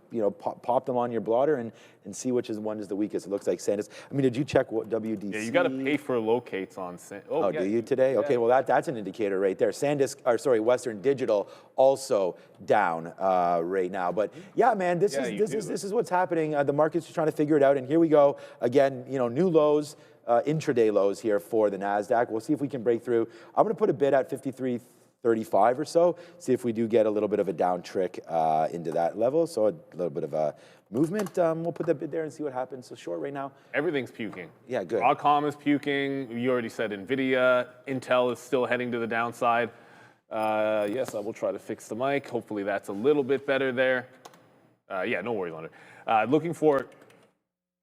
pop them on your blotter and see which one is the weekest. It looks like SanDisk. I mean, did you check what WDC? Yeah, you got to pay for locates on SanDisk. Oh, yeah. Do you today? Okay, well that's an indicator right there. Western Digital also down right now. But yeah, man, this is what's happening. The market's just trying to figure it out, and here we go again. New lows. Intraday lows here for the NASDAQ. We'll see if we can break through. I'm going to put a bid at 53.35 or so, see if we do get a little bit of a down trick into that level. So a little bit of a movement. We'll put that bid there and see what happens. So short right now. Everything's puking. Yeah, good. Broadcom is puking. You already said Nvidia. Intel is still heading to the downside. Yes, I will try to fix the mic. Hopefully that's a little bit better there. Yeah, no worries on it. Looking for...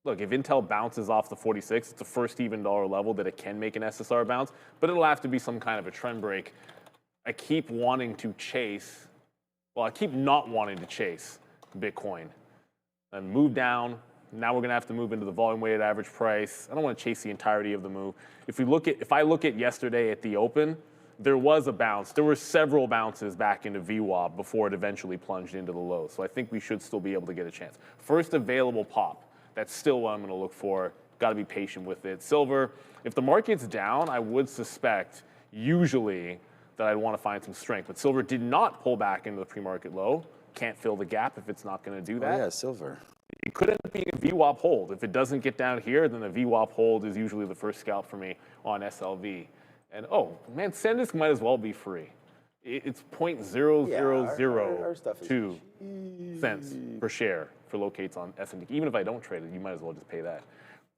Look, if Intel bounces off the 46, it's the first even dollar level that it can make an SSR bounce, but it'll have to be some kind of a trend break. I keep wanting to chase, I keep not wanting to chase Bitcoin and move down. Now we're going to have to move into the volume weighted average price. I don't want to chase the entirety of the move. If I look at yesterday at the open, there was a bounce. There were several bounces back into VWAP before it eventually plunged into the low. So I think we should still be able to get a chance. First available pop. That's still what I'm going to look for. Got to be patient with it. Silver, if the market's down, I would suspect usually that I'd want to find some strength. But silver did not pull back into the pre-market low. Can't fill the gap if it's not going to do that. Oh, yeah, silver. It could end up being a VWAP hold. If it doesn't get down here, then the VWAP hold is usually the first scalp for me on SLV. And oh, man, SanDisk might as well be free. It's 0.0002 cents per share for locates on S&D. Even if I don't trade it, you might as well just pay that.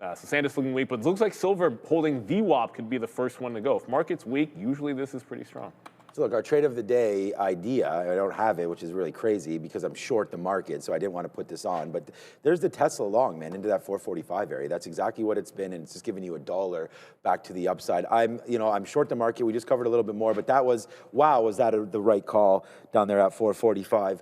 So SanDisk looking weak, but it looks like silver holding VWAP could be the first one to go. If market's weak, usually this is pretty strong. So look, our trade of the day idea, I don't have it, which is really crazy because I'm short the market, so I didn't want to put this on. But there's the Tesla long, man, into that 445 area. That's exactly what it's been, and it's just giving you $1 back to the upside. I'm short the market. We just covered a little bit more, but that was, wow, was that the right call down there at 445?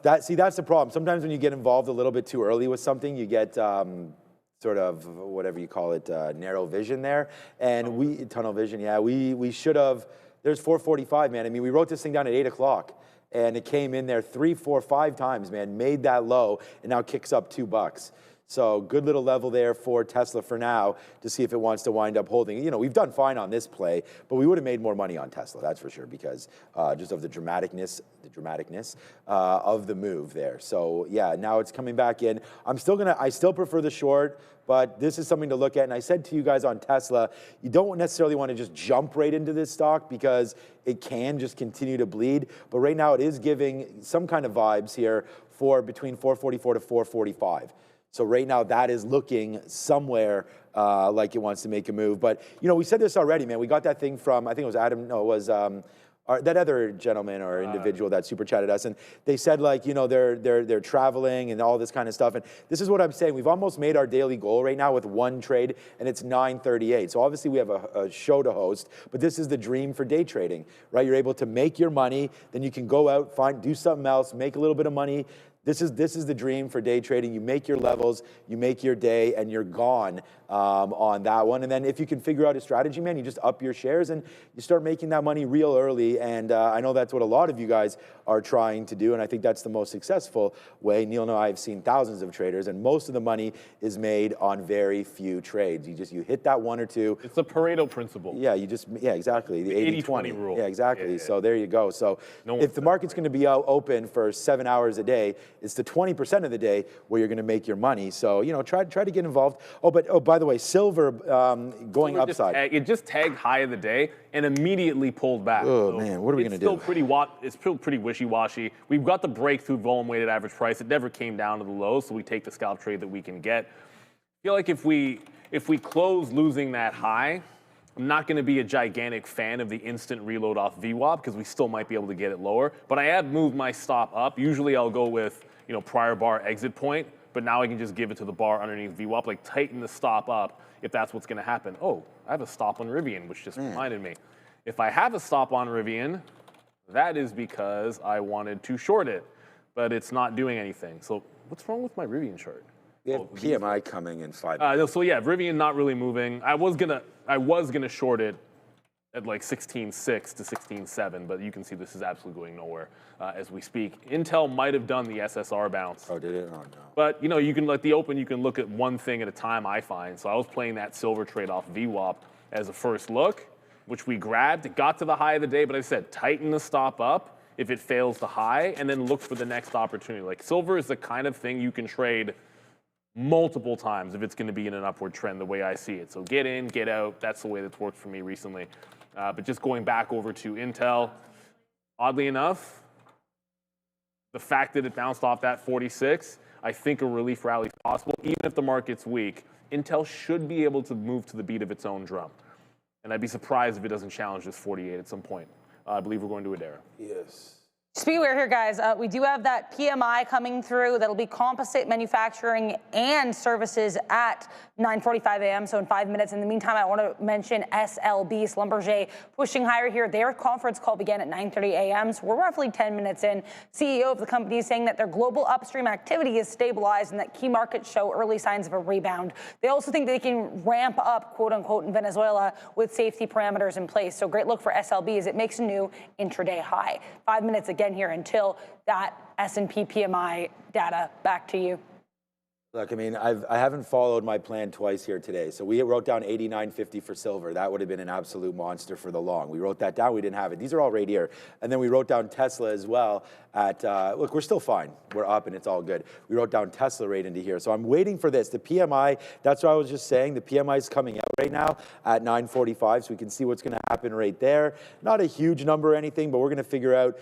That's the problem. Sometimes when you get involved a little bit too early with something, you get sort of whatever you call it, narrow vision there, and tunnel vision. Yeah, we should have. There's 445, man. I mean, we wrote this thing down at 8 o'clock, and it came in there 3, 4, 5 times, man. Made that low, and now kicks up $2. So good little level there for Tesla for now to see if it wants to wind up holding. We've done fine on this play, but we would have made more money on Tesla, that's for sure, because just of the dramaticness of the move there. So yeah, now it's coming back in. I still prefer the short, but this is something to look at. And I said to you guys on Tesla, you don't necessarily want to just jump right into this stock because it can just continue to bleed. But right now it is giving some kind of vibes here for between 444 to 445. So right now that is looking somewhere like it wants to make a move. But we said this already, man. We got that thing from, I think it was Adam, no, it was that other gentleman or individual that super chatted us, and they said they're traveling and all this kind of stuff. And this is what I'm saying. We've almost made our daily goal right now with one trade, and it's 9:38. So obviously we have a show to host, but this is the dream for day trading, right? You're able to make your money, then you can go out, do something else, make a little bit of money. this is the dream for day trading. You make your levels, you make your day, and you're gone on that one. And then if you can figure out a strategy, man, you just up your shares and you start making that money real early. And I know that's what a lot of you guys are trying to do, and I think that's the most successful way. Neil and I have seen thousands of traders, and most of the money is made on very few trades. You hit that one or two. It's the Pareto principle. Yeah, exactly. The 80-20 rule. Yeah, exactly. Yeah. So there you go. So if the market's going to be out open for 7 hours a day, it's the 20% of the day where you're going to make your money. So, try to get involved. By the way, silver going upside. It just tagged high of the day and immediately pulled back. Oh, man, what are we going to do? It's still pretty wishy-washy. We've got the breakthrough volume-weighted average price. It never came down to the low, so we take the scalp trade that we can get. I feel like if we close losing that high, I'm not going to be a gigantic fan of the instant reload off VWAP because we still might be able to get it lower. But I have moved my stop up. Usually I'll go with prior bar exit point, but now I can just give it to the bar underneath VWAP, like tighten the stop up if that's what's going to happen. Oh, I have a stop on Rivian, which just reminded me. If I have a stop on Rivian, that is because I wanted to short it, but it's not doing anything. So what's wrong with my Rivian chart? We have PMI coming in 5 minutes. So yeah, Rivian not really moving. I was gonna short it at like 16.6 to 16.7, but you can see this is absolutely going nowhere as we speak. Intel might have done the SSR bounce. Oh, did it? Oh, no. But you can, like the open, you can look at one thing at a time, I find. So I was playing that silver trade off VWAP as a first look, which we grabbed. It got to the high of the day, but I said tighten the stop up if it fails the high, and then look for the next opportunity. Like silver is the kind of thing you can trade multiple times if it's going to be in an upward trend the way I see it. So get in, get out. That's the way that's worked for me recently. But just going back over to Intel, oddly enough, the fact that it bounced off that 46, I think a relief rally is possible. Even if the market's weak, Intel should be able to move to the beat of its own drum. And I'd be surprised if it doesn't challenge this 48 at some point. I believe we're going to Adara. Yes. Speaking of here, guys, we do have that PMI coming through. That'll be composite manufacturing and services at 9:45 a.m., so in 5 minutes. In the meantime, I want to mention SLB, Schlumberger, pushing higher here. Their conference call began at 9:30 a.m., so we're roughly 10 minutes in. CEO of the company is saying that their global upstream activity is stabilized and that key markets show early signs of a rebound. They also think they can ramp up, quote unquote, in Venezuela with safety parameters in place. So great look for SLB as it makes a new intraday high. 5 minutes again here until that S&P PMI data. Back to you. Look, I mean, I haven't followed my plan twice here today. So we wrote down 89.50 for silver. That would have been an absolute monster for the long. We wrote that down. We didn't have it. These are all right here. And then we wrote down Tesla as well at, look, we're still fine. We're up and it's all good. We wrote down Tesla right into here. So I'm waiting for this. The PMI, that's what I was just saying. The PMI is coming out right now at 9:45. So we can see what's going to happen right there. Not a huge number or anything, but we're going to figure out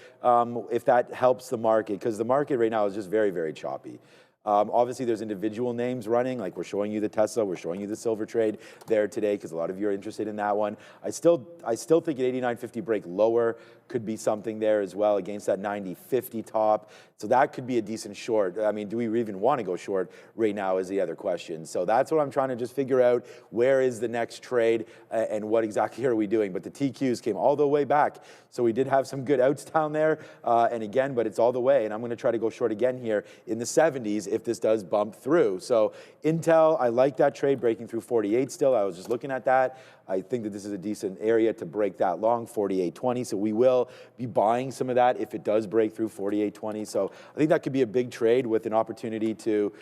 if that helps the market, because the market right now is just very, very choppy. Obviously, there's individual names running, like we're showing you the Tesla, we're showing you the silver trade there today, because a lot of you are interested in that one. I still think at 89.50 break lower could be something there as well against that 90.50 top. So that could be a decent short. I mean, do we even want to go short right now is the other question. So that's what I'm trying to just figure out. Where is the next trade and what exactly are we doing? But the TQs came all the way back. So we did have some good outs down there. And again, but it's all the way. And I'm going to try to go short again here in the 70s if this does bump through. So Intel, I like that trade breaking through 48 still. I was just looking at that. I think that this is a decent area to break that long, 48.20. So we will be buying some of that if it does break through 48.20. So I think that could be a big trade with an opportunity to,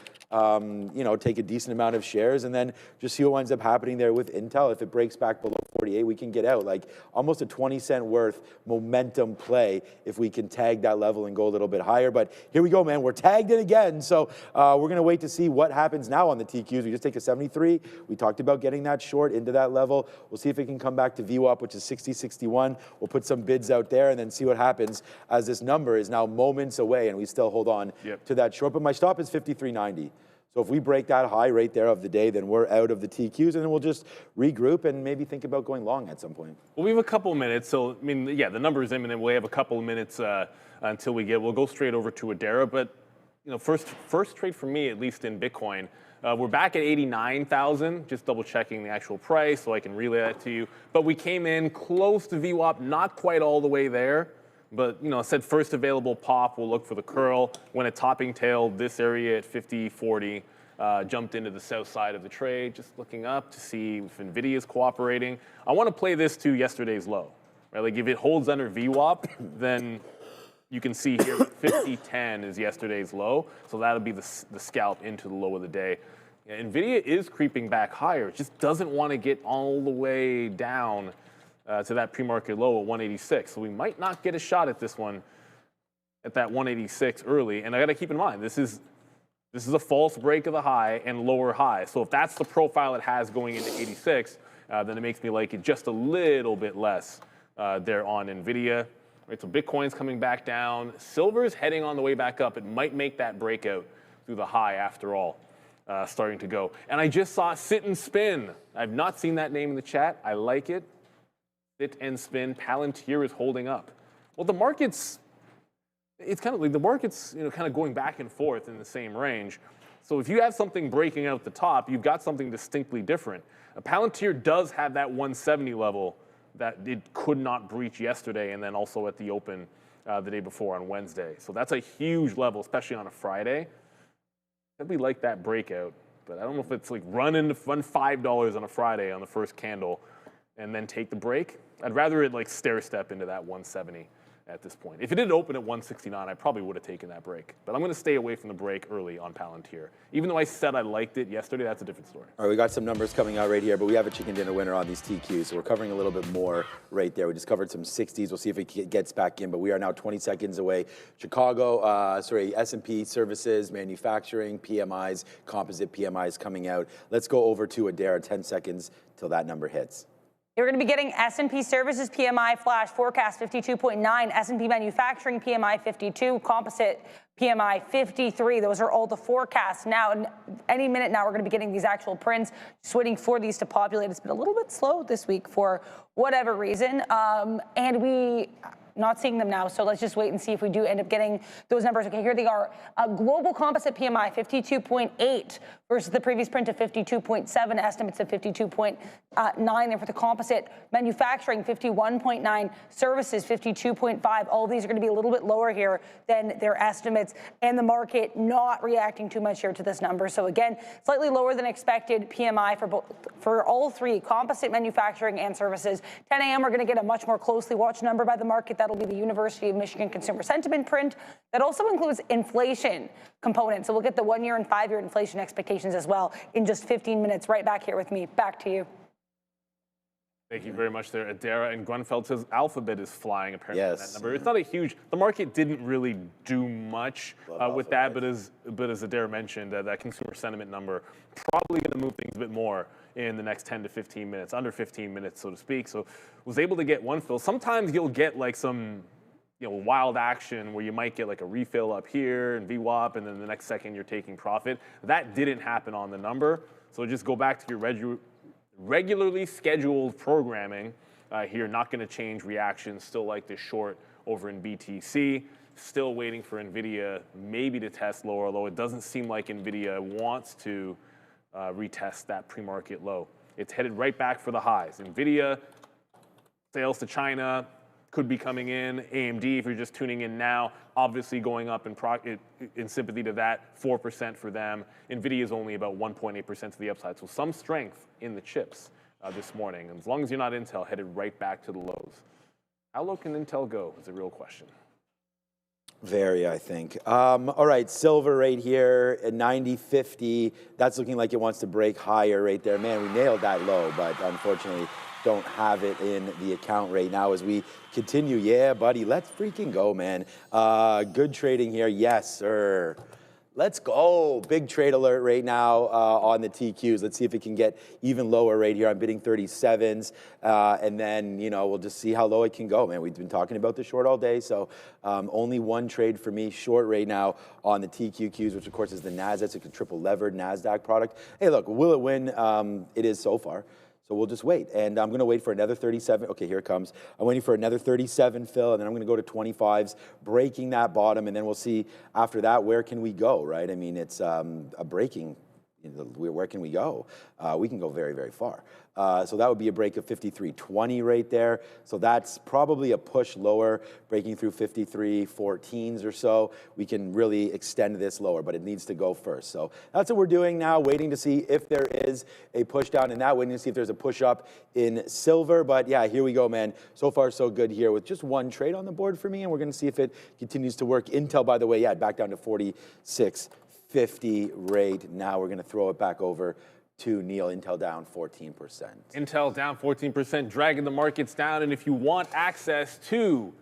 take a decent amount of shares and then just see what ends up happening there with Intel. If it breaks back below 48, we can get out. Like almost a 20-cent worth momentum play if we can tag that level and go a little bit higher. But here we go, man. We're tagged it again. So we're going to wait to see what happens now on the TQs. We just take a 73. We talked about getting that short into that level. We'll see if it can come back to VWAP, which is 60.61. We'll put some bids out there and then see what happens as this number is now moments away and we still hold on to that short. But my stop is 53.90. So if we break that high right there of the day, then we're out of the TQs, and then we'll just regroup and maybe think about going long at some point. Well, we have a couple of minutes. So, I mean, yeah, the number is imminent. We have a couple of minutes until we'll go straight over to Adara. But, first trade for me, at least in Bitcoin, we're back at 89,000, just double checking the actual price so I can relay that to you. But we came in close to VWAP, not quite all the way there. But, you know, I said first available pop, we'll look for the curl. When it topping tailed this area at 50.40, jumped into the south side of the trade, just looking up to see if Nvidia is cooperating. I want to play this to yesterday's low, right? Like if it holds under VWAP, then you can see here 50.10 is yesterday's low, so that'll be the scalp into the low of the day. Yeah, Nvidia is creeping back higher. It just doesn't want to get all the way down to that pre-market low at 186. So we might not get a shot at this one at that 186 early. And I got to keep in mind, this is a false break of the high and lower high. So if that's the profile it has going into 86, then it makes me like it just a little bit less there on Nvidia. Right, so Bitcoin's coming back down. Silver's heading on the way back up. It might make that breakout through the high after all, starting to go. And I just saw Sit and Spin. I've not seen that name in the chat. I like it. Sit and Spin. Palantir is holding up. Well, the market's, it's kind of like the market's, you know, kind of going back and forth in the same range. So if you have something breaking out the top, you've got something distinctly different. Palantir does have that 170 level that it could not breach yesterday, and then also at the open the day before on Wednesday. So that's a huge level, especially on a Friday. I'd be like that breakout, but I don't know if it's like run $5 on a Friday on the first candle and then take the break. I'd rather it like stair step into that 170 at this point. If it did open at 169, I probably would have taken that break. But I'm going to stay away from the break early on Palantir. Even though I said I liked it yesterday, that's a different story. All right, we got some numbers coming out right here, but we have a chicken dinner winner on these TQs, so we're covering a little bit more right there. We just covered some 60s. We'll see if it gets back in, but we are now 20 seconds away. Chicago, S&P services, manufacturing, PMIs, composite PMIs coming out. Let's go over to Adair, 10 seconds till that number hits. You're going to be getting S&P Services PMI flash forecast 52.9, S&P Manufacturing PMI 52, Composite PMI 53. Those are all the forecasts now. And any minute now, we're going to be getting these actual prints. Just waiting for these to populate. It's been a little bit slow this week for whatever reason. And we not seeing them now, so let's just wait and see if we do end up getting those numbers. Okay, here they are. Global composite PMI 52.8 versus the previous print of 52.7, estimates of 52.9 there for the composite. Manufacturing 51.9, services 52.5. All of these are going to be a little bit lower here than their estimates, and the market not reacting too much here to this number. So again, slightly lower than expected PMI for all three, composite, manufacturing, and services. 10 a.m. we're going to get a much more closely watched number by the market. That'll be the University of Michigan Consumer Sentiment print. That also includes inflation components. So we'll get the 1-year and 5-year inflation expectations as well in just 15 minutes. Right back here with me. Back to you. Thank you very much there, Adara. And Grunfeld says Alphabet is flying apparently. Yes. That number. It's not a huge. The market didn't really do much with that, but as Adara mentioned, that consumer sentiment number probably going to move things a bit more in the next 10 to 15 minutes, under 15 minutes, so to speak. So was able to get one fill. Sometimes you'll get like some, wild action where you might get like a refill up here and VWAP, and then the next second you're taking profit. That didn't happen on the number. So just go back to your regularly scheduled programming here. Not going to change reactions. Still like this short over in BTC. Still waiting for Nvidia maybe to test lower, although it doesn't seem like Nvidia wants to retest that pre-market low. It's headed right back for the highs. Nvidia sales to China could be coming in. AMD, if you're just tuning in now, obviously going up in sympathy to that, 4% for them. Nvidia is only about 1.8% to the upside, so some strength in the chips this morning. And as long as you're not Intel, headed right back to the lows. How low can Intel go is a real question. Very, I think. All right, silver right here at 90.50. That's looking like it wants to break higher right there. Man, we nailed that low, but unfortunately don't have it in the account right now as we continue. Yeah, buddy, let's freaking go, man. Good trading here. Yes, sir. Let's go. Big trade alert right now on the TQs. Let's see if it can get even lower right here. I'm bidding 37s. And then, we'll just see how low it can go, man. We've been talking about the short all day. So only one trade for me short right now on the TQQs, which, of course, is the NASDAQ. It's a triple levered NASDAQ product. Hey, look, will it win? It is so far. So we'll just wait. And I'm going to wait for another 37. Okay, here it comes. I'm waiting for another 37 fill, and then I'm going to go to 25s, breaking that bottom, and then we'll see after that where can we go, right? I mean, it's a breaking where can we go? We can go very, very far. So that would be a break of 53.20 right there. So that's probably a push lower, breaking through 53.14s or so. We can really extend this lower, but it needs to go first. So that's what we're doing now, waiting to see if there is a push down in that, waiting to see if there's a push up in silver. But yeah, here we go, man. So far, so good here with just one trade on the board for me, and we're going to see if it continues to work. Intel, by the way, yeah, back down to 46.50 right now. We're going to throw it back over to Neil. Intel down 14%. Intel down 14%, dragging the markets down. And if you want access to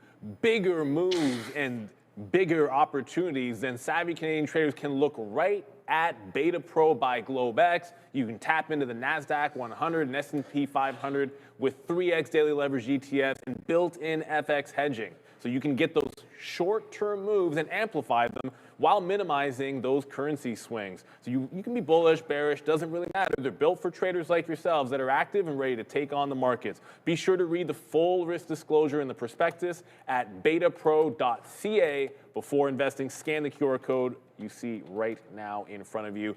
bigger moves and bigger opportunities, then savvy Canadian traders can look right at Beta Pro by GlobeX. You can tap into the NASDAQ 100 and S&P 500 with 3x daily leverage ETFs and built-in FX hedging. So you can get those short-term moves and amplify them while minimizing those currency swings. So you can be bullish, bearish, doesn't really matter. They're built for traders like yourselves that are active and ready to take on the markets. Be sure to read the full risk disclosure in the prospectus at betapro.ca before investing. Scan the QR code you see right now in front of you.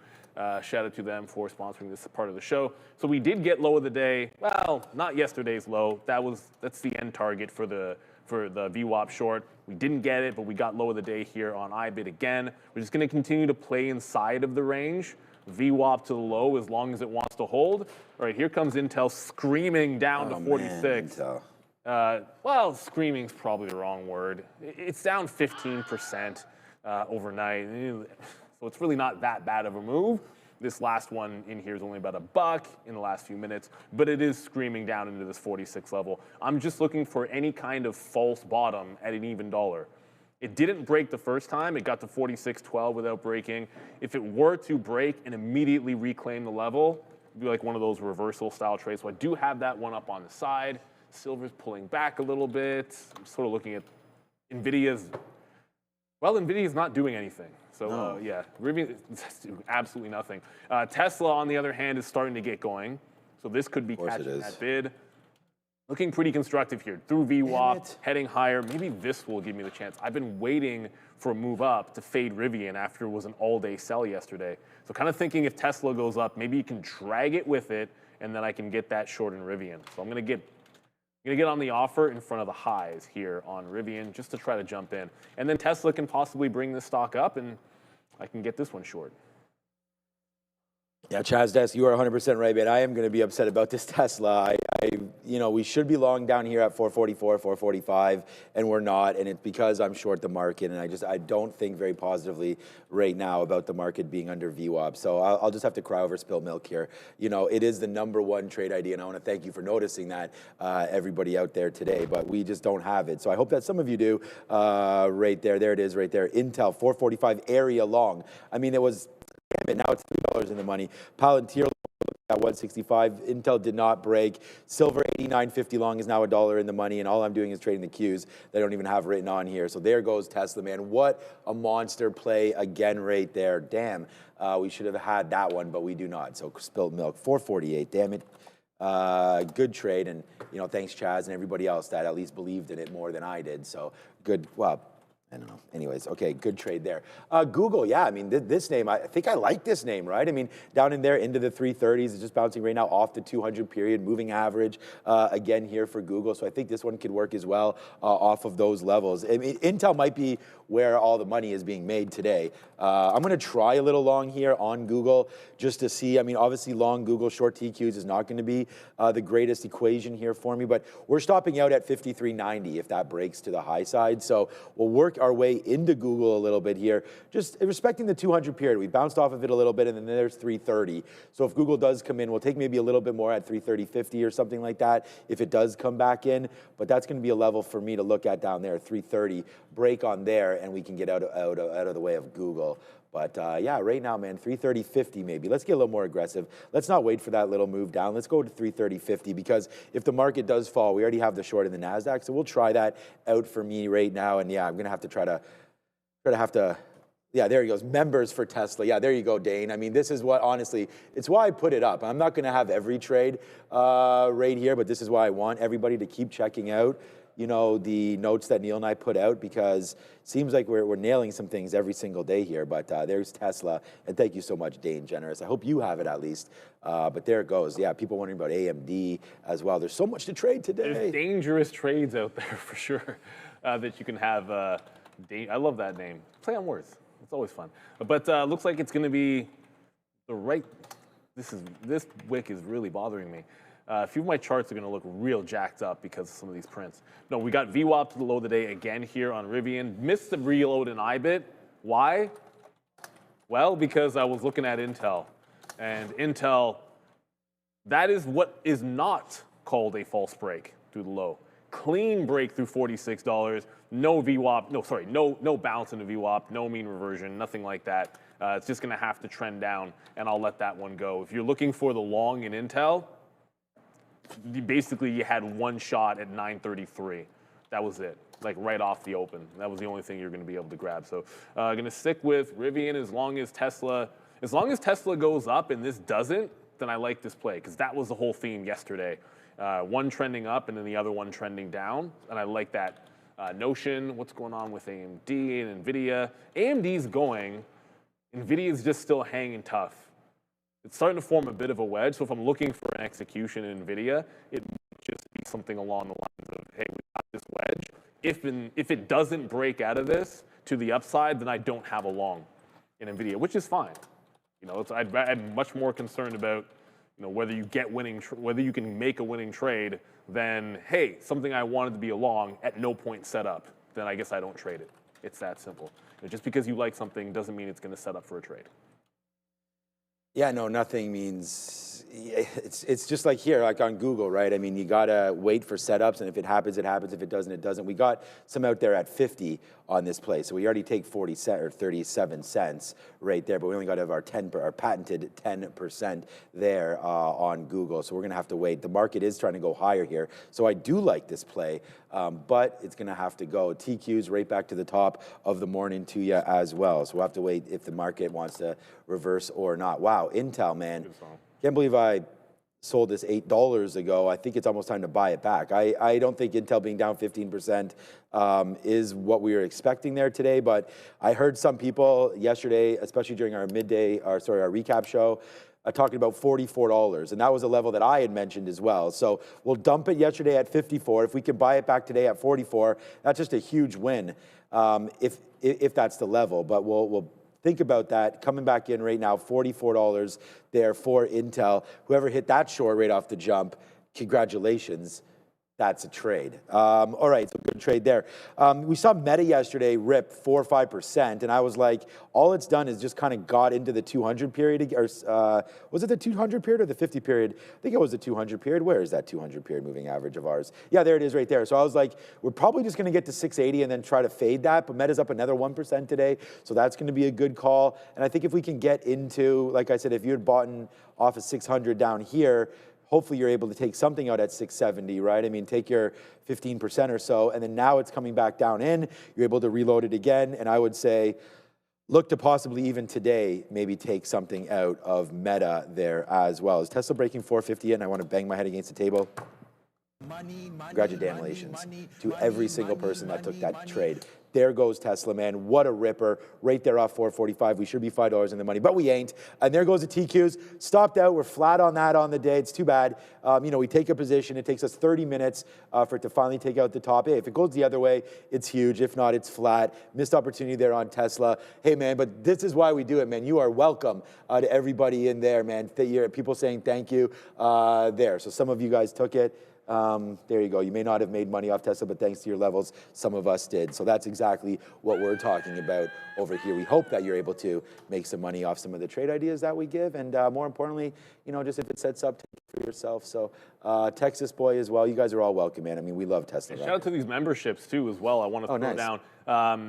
Shout out to them for sponsoring this part of the show. So we did get low of the day. Well, not yesterday's low. That's the end target for the VWAP short. We didn't get it, but we got low of the day here on IBIT again. We're just going to continue to play inside of the range. VWAP to the low as long as it wants to hold. All right, here comes Intel screaming down to 46. Man, Well, screaming's probably the wrong word. It's down 15% overnight. So it's really not that bad of a move. This last one in here is only about $1 in the last few minutes, but it is screaming down into this 46 level. I'm just looking for any kind of false bottom at an even dollar. It didn't break the first time. It got to 46.12 without breaking. If it were to break and immediately reclaim the level, it'd be like one of those reversal style trades. So I do have that one up on the side. Silver's pulling back a little bit. I'm sort of looking at Nvidia's not doing anything. So yeah, Rivian is doing absolutely nothing. Tesla, on the other hand, is starting to get going. So this could be catching that bid. Looking pretty constructive here. Through VWAP, heading higher. Maybe this will give me the chance. I've been waiting for a move up to fade Rivian after it was an all-day sell yesterday. So kind of thinking if Tesla goes up, maybe you can drag it with it, and then I can get that short in Rivian. So I'm going to get on the offer in front of the highs here on Rivian just to try to jump in. And then Tesla can possibly bring this stock up, and I can get this one short. Yeah, Chaz Desk, you are 100% right, man. I am going to be upset about this Tesla. We should be long down here at 444, 445, and we're not. And it's because I'm short the market, and I don't think very positively right now about the market being under VWAP. So I'll just have to cry over spilled milk here. It is the #1 trade idea, and I want to thank you for noticing that, everybody out there today. But we just don't have it. So I hope that some of you do. Right there, there it is, right there. Intel 445 area long. I mean, it was. Damn it, now it's $3 in the money. Palantir at 165. Intel did not break. Silver 89.50 long is now $1 in the money, and all I'm doing is trading the Qs that I don't even have written on here. So there goes Tesla, man. What a monster play again right there. Damn, we should have had that one, but we do not. So spilled milk, 448. Damn it. Good trade, and thanks Chaz and everybody else that at least believed in it more than I did. So good. Well, I don't know. Anyways, okay, good trade there. Google, yeah, I mean, this name, I think I like this name, right? I mean, down in there into the 330s, it's just bouncing right now off the 200 period, moving average again here for Google. So I think this one could work as well off of those levels. I mean, Intel might be where all the money is being made today. I'm going to try a little long here on Google just to see. I mean, obviously long Google short TQs is not going to be the greatest equation here for me, but we're stopping out at 53.90 if that breaks to the high side. So we'll work our way into Google a little bit here, just respecting the 200 period. We bounced off of it a little bit, and then there's 330. So if Google does come in, we'll take maybe a little bit more at 330.50 or something like that if it does come back in. But that's going to be a level for me to look at down there, 330. Break on there, and we can get out of the way of Google. But yeah, right now, man, 330.50 maybe. Let's get a little more aggressive. Let's not wait for that little move down. Let's go to 330.50 because if the market does fall, we already have the short in the NASDAQ. So we'll try that out for me right now. And yeah, I'm going to have to yeah, there he goes. Members for Tesla. Yeah, there you go, Dane. I mean, this is what, honestly, it's why I put it up. I'm not going to have every trade right here, but this is why I want everybody to keep checking out you know, the notes that Neil and I put out, because it seems like we're nailing some things every single day here. But there's Tesla, and thank you so much, Dane Generous. I hope you have it at least. But there it goes. Yeah, people wondering about AMD as well. There's so much to trade today. There's dangerous trades out there for sure that you can have. I love that name. Play on words. It's always fun. But looks like it's going to be the right. This wick is really bothering me. A few of my charts are going to look real jacked up because of some of these prints. No, we got VWAP to the low of the day again here on Rivian. Missed the reload in IBIT. Why? Well, because I was looking at Intel. And Intel, that is what is not called a false break through the low. Clean break through $46. No VWAP, no bounce into VWAP, no mean reversion, nothing like that. It's just going to have to trend down, and I'll let that one go. If you're looking for the long in Intel, basically you had one shot at 933. That was it, like right off the open. That was the only thing you're going to be able to grab. So I'm going to stick with Rivian as long as Tesla goes up and this doesn't, then I like this play, because that was the whole theme yesterday. One trending up and then the other one trending down, and I like that notion. What's going on with AMD and Nvidia? AMD's going, Nvidia's just still hanging tough. It's starting to form a bit of a wedge, so if I'm looking for an execution in Nvidia, it might just be something along the lines of, hey, we got this wedge. If it doesn't break out of this to the upside, then I don't have a long in Nvidia, which is fine. You know, I'm much more concerned about, you know, whether you get whether you can make a winning trade than, hey, something I wanted to be a long at no point set up, then I guess I don't trade it. It's that simple. You know, just because you like something doesn't mean it's going to set up for a trade. Yeah, no, nothing means, it's just like here, like on Google, right? I mean, you gotta wait for setups, and if it happens, it happens. If it doesn't, it doesn't. We got some out there at 50 on this play, so we already take 40 cents or 37 cents right there, but we only got to have our patented 10% there on Google, so we're gonna have to wait. The market is trying to go higher here, so I do like this play, but it's gonna have to go. TQ's right back to the top of the morning to you as well, so we'll have to wait if the market wants to reverse or not. Wow, Intel, man. Can't believe I sold this $8 ago. I think it's almost time to buy it back. I don't think Intel being down 15% is what we were expecting there today, but I heard some people yesterday, especially during our midday, our recap show, talking about $44, and that was a level that I had mentioned as well. So we'll dump it yesterday at 54. If we can buy it back today at 44, that's just a huge win if that's the level, but we'll think about that. Coming back in right now, $44 there for Intel. Whoever hit that short right off the jump, congratulations. That's a trade. All right, so good trade there. We saw Meta yesterday rip 4 or 5%, and I was like, all it's done is just kind of got into the 200 period, or was it the 200 period or the 50 period? I think it was the 200 period. Where is that 200 period moving average of ours? Yeah, there it is right there. So I was like, we're probably just going to get to 680 and then try to fade that, but Meta's up another 1% today, so that's going to be a good call. And I think if we can get into, like I said, if you had bought off of 600 down here, hopefully you're able to take something out at 670, right? I mean, take your 15% or so, and then now it's coming back down in. You're able to reload it again, and I would say look to possibly even today maybe take something out of Meta there as well. Is Tesla breaking 450 and I want to bang my head against the table? Congratulations to every single person that took that trade. There goes Tesla, man. What a ripper. Right there off 445. We should be $5 in the money, but we ain't. And there goes the TQs. Stopped out. We're flat on that on the day. It's too bad. You know, we take a position. It takes us 30 minutes for it to finally take out the top. Hey, if it goes the other way, it's huge. If not, it's flat. Missed opportunity there on Tesla. Hey, man, but this is why we do it, man. You are welcome to everybody in there, man. People saying thank you there. So some of you guys took it. There you go. You may not have made money off Tesla, but thanks to your levels, some of us did. So that's exactly what we're talking about over here. We hope that you're able to make some money off some of the trade ideas that we give. And more importantly, you know, just if it sets up, take it for yourself. So Texas boy as well. You guys are all welcome, man. I mean, we love Tesla. Shout out to these memberships too as well. I want to throw down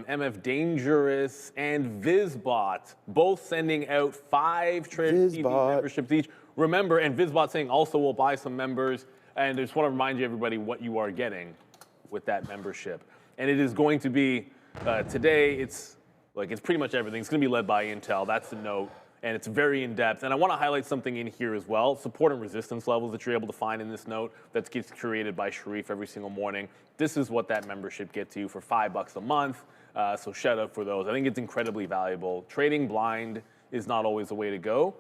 MF Dangerous and Vizbot, both sending out 5 Trader TV memberships each. Remember, and Vizbot saying also we'll buy some members. And I just want to remind you, everybody, what you are getting with that membership. And it is going to be, today, it's pretty much everything. It's going to be led by Intel. That's the note. and it's very in-depth. And I want to highlight something in here as well, support and resistance levels that you're able to find in this note that gets curated by Sharif every single morning. This is what that membership gets you for $5 a month, so shout out for those. I think it's incredibly valuable. Trading blind is not always the way to go.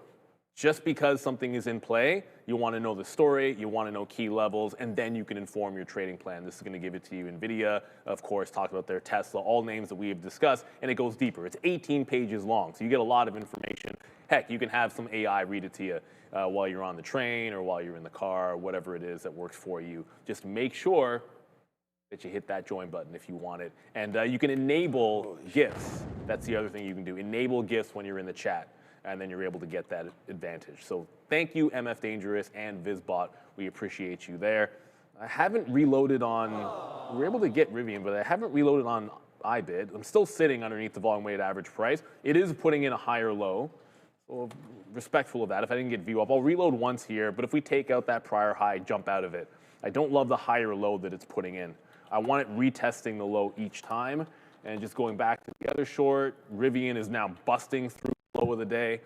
Just because something is in play, you want to know the story, you want to know key levels, and then you can inform your trading plan. This is going to give it to you. Nvidia, of course, talked about their Tesla, all names that we have discussed, and it goes deeper. It's 18 pages long, so you get a lot of information. Heck, you can have some AI read it to you while you're on the train or while you're in the car, whatever it is that works for you. Just make sure that you hit that join button if you want it. And you can enable gifts. That's the other thing you can do. Enable gifts when you're in the chat, and then you're able to get that advantage. So thank you, MF Dangerous and VizBot. We appreciate you there. I haven't reloaded on, we were able to get Rivian, but I haven't reloaded on iBid. I'm still sitting underneath the volume weighted average price. It is putting in a higher low. So respectful of that. If I didn't get view up, I'll reload once here, but if we take out that prior high, jump out of it. I don't love the higher low that it's putting in. I want it retesting the low each time. And just going back to the other short, Rivian is now busting through low of the day.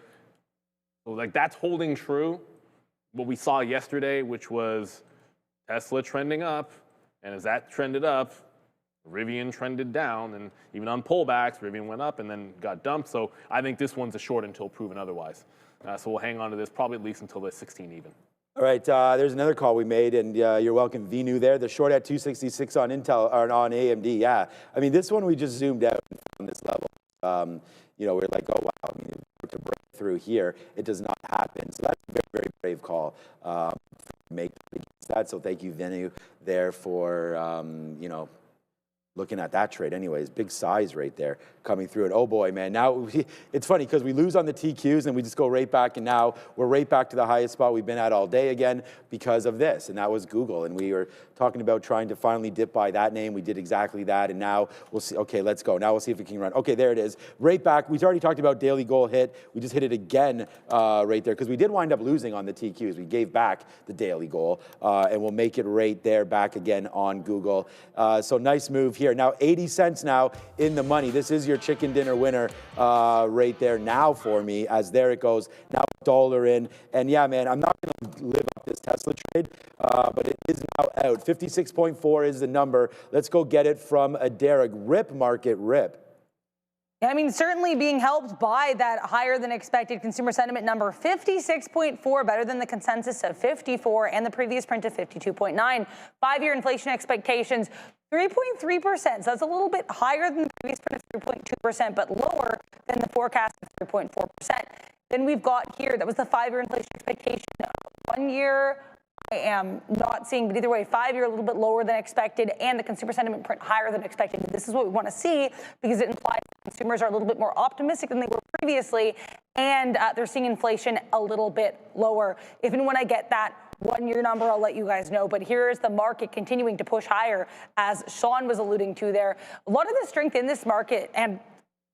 So like that's holding true. What we saw yesterday, which was Tesla trending up, and as that trended up, Rivian trended down, and even on pullbacks, Rivian went up and then got dumped. So I think this one's a short until proven otherwise. So we'll hang on to this probably at least until the 16 even. All right, there's another call we made, and you're welcome, Vinu there. The short at 266 on Intel or on AMD. Yeah, I mean this one we just zoomed out on this level. You know, we're like, oh wow, I mean, to break through here, it does not happen. So that's a very, very brave call to make that. So thank you, Vinu, there for you know, looking at that trade. Anyways, big size right there coming through. And oh boy, man, now it's funny because we lose on the TQs and we just go right back, and now we're right back to the highest spot we've been at all day again because of this, and that was Google. And we were talking about trying to finally dip by that name. We did exactly that, and now we'll see. Okay, let's go. Now we'll see if it can run. Okay, there it is. Right back. We've already talked about daily goal hit. We just hit it again right there because we did wind up losing on the TQs. We gave back the daily goal, and we'll make it right there back again on Google. So nice move here. Now 80 cents now in the money. This is your chicken dinner winner right there now for me, as there it goes. Now dollar in. And yeah, man, I'm not going to live up this Tesla trade, but it is now out. 56.4 is the number. Let's go get it from a Derek. Rip market, rip. I mean, certainly being helped by that higher than expected consumer sentiment number, 56.4, better than the consensus of 54 and the previous print of 52.9. 5-year inflation expectations, 3.3%. So that's a little bit higher than the previous print of 3.2%, but lower than the forecast of 3.4%. Then we've got here, that was the 5-year inflation expectation. 1 year, I am not seeing, but either way, 5-year a little bit lower than expected, and the consumer sentiment print higher than expected. This is what we want to see because it implies consumers are a little bit more optimistic than they were previously, and they're seeing inflation a little bit lower. If and when I get that 1-year number, I'll let you guys know. But here is the market continuing to push higher, as Sean was alluding to there. A lot of the strength in this market and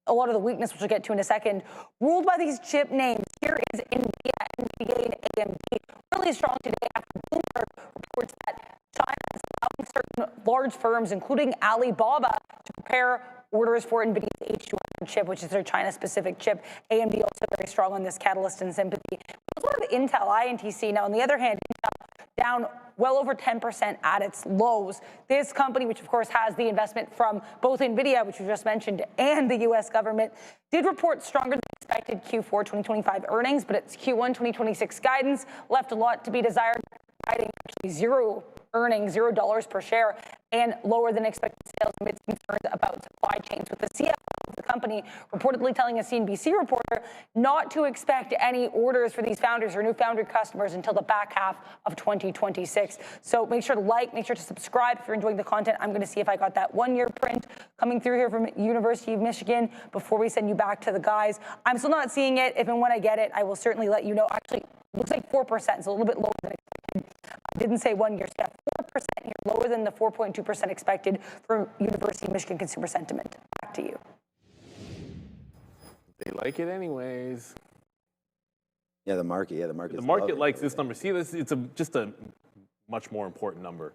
a lot of the weakness, which we'll get to in a second, ruled by these chip names. Here is Nvidia, and AMD, really strong today after Bloomberg reports that China is allowing certain large firms, including Alibaba, to prepare orders for Nvidia's H200 chip, which is their China-specific chip. AMD also very strong on this, Catalyst and Sympathy. A lot of Intel, INTC. Now, on the other hand, Intel down well over 10% at its lows. This company, which of course has the investment from both Nvidia, which we just mentioned, and the U.S. government, did report stronger than expected Q4 2025 earnings, but its Q1 2026 guidance left a lot to be desired, guiding actually zero earnings, $0 per share, and lower than expected sales amidst concerns about supply chains, with the CFO of the company reportedly telling a CNBC reporter not to expect any orders for these founders or new foundry customers until the back half of 2026. So make sure to like, make sure to subscribe if you're enjoying the content. I'm going to see if I got that 1-year print coming through here from University of Michigan before we send you back to the guys. I'm still not seeing it. If and when I get it, I will certainly let you know. Actually, it looks like 4%, so a little bit lower than expected. I didn't say 1 year step. 4% here, lower than the 4.2% expected for University of Michigan consumer sentiment. Back to you. They like it anyways. Yeah, the market. Yeah, the market. The market likes this number. See, this it's just a much more important number,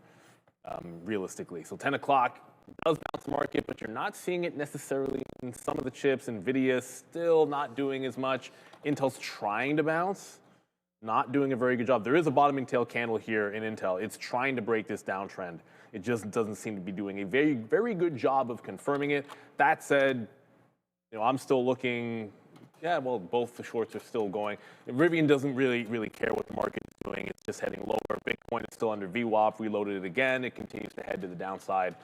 realistically. So 10 o'clock does bounce the market, but you're not seeing it necessarily in in some of the chips. Nvidia still not doing as much. Intel's trying to bounce, not doing a very good job. There is a bottoming tail candle here in Intel. It's trying to break this downtrend. It just doesn't seem to be doing a very, very good job of confirming it. That said, I'm still looking. Yeah, well, both the shorts are still going. Rivian doesn't really care what the market is doing. It's just heading lower. Bitcoin is still under VWAP. Reloaded it again. It continues to head to the downside.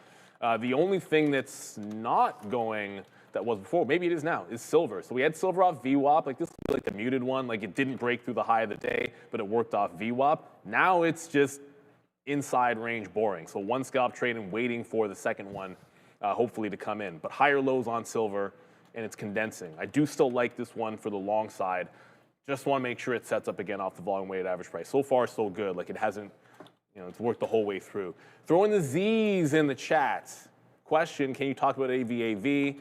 The only thing that's not going that was before, maybe it is now, is silver. So we had silver off VWAP. Like this is like the muted one. Like it didn't break through the high of the day, but it worked off VWAP. Now it's just inside range boring. So one scalp trade and waiting for the second one, hopefully to come in. But higher lows on silver. And it's condensing. I do still like this one for the long side. Just want to make sure it sets up again off the volume weighted average price. So far, so good. Like it hasn't, it's worked the whole way through. Throwing the Z's in the chat. Question, can you talk about AVAV?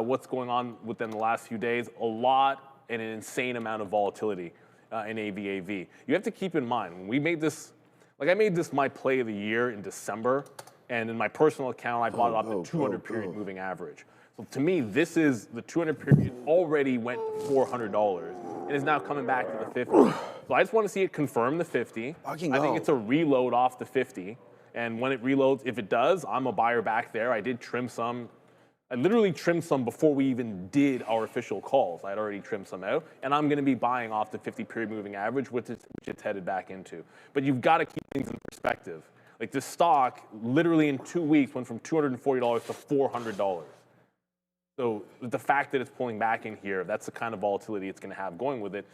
What's going on within the last few days? A lot and an insane amount of volatility in AVAV. You have to keep in mind, when we made this, I made this my play of the year in December. And in my personal account, I bought it off the 200 period moving average. So to me, this is the 200 period already went to $400 and is now coming back to the 50. So I just want to see it confirm the 50. I think it's a reload off the 50. And when it reloads, if it does, I'm a buyer back there. I did trim some. I literally trimmed some before we even did our official calls. I'd already trimmed some out. And I'm going to be buying off the 50 period moving average, which it's headed back into. But you've got to keep things in perspective. Like this stock, literally in 2 weeks, went from $240 to $400. So the fact that it's pulling back in here, that's the kind of volatility it's going to have going with it.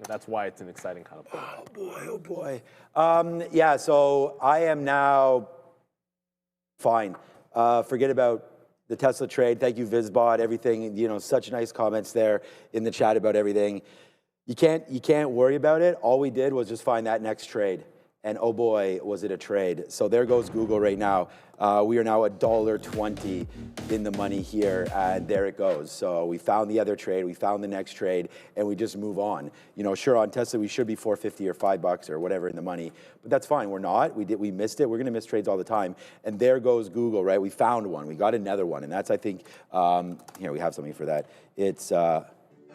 That's why it's an exciting kind of play. Oh boy. Yeah, so I am now fine. Forget about the Tesla trade. Thank you, Vizbot, everything. Such nice comments there in the chat about everything. You can't worry about it. All we did was just find that next trade. And oh boy, was it a trade. So there goes Google right now. We are now $1.20 in the money here, and there it goes. So we found the other trade, we found the next trade, and we just move on. Sure, on Tesla, we should be $4.50 or $5 or whatever in the money, but that's fine. We're not. We missed it. We're going to miss trades all the time. And there goes Google, right? We found one. We got another one, and that's, I think, here, we have something for that. It's...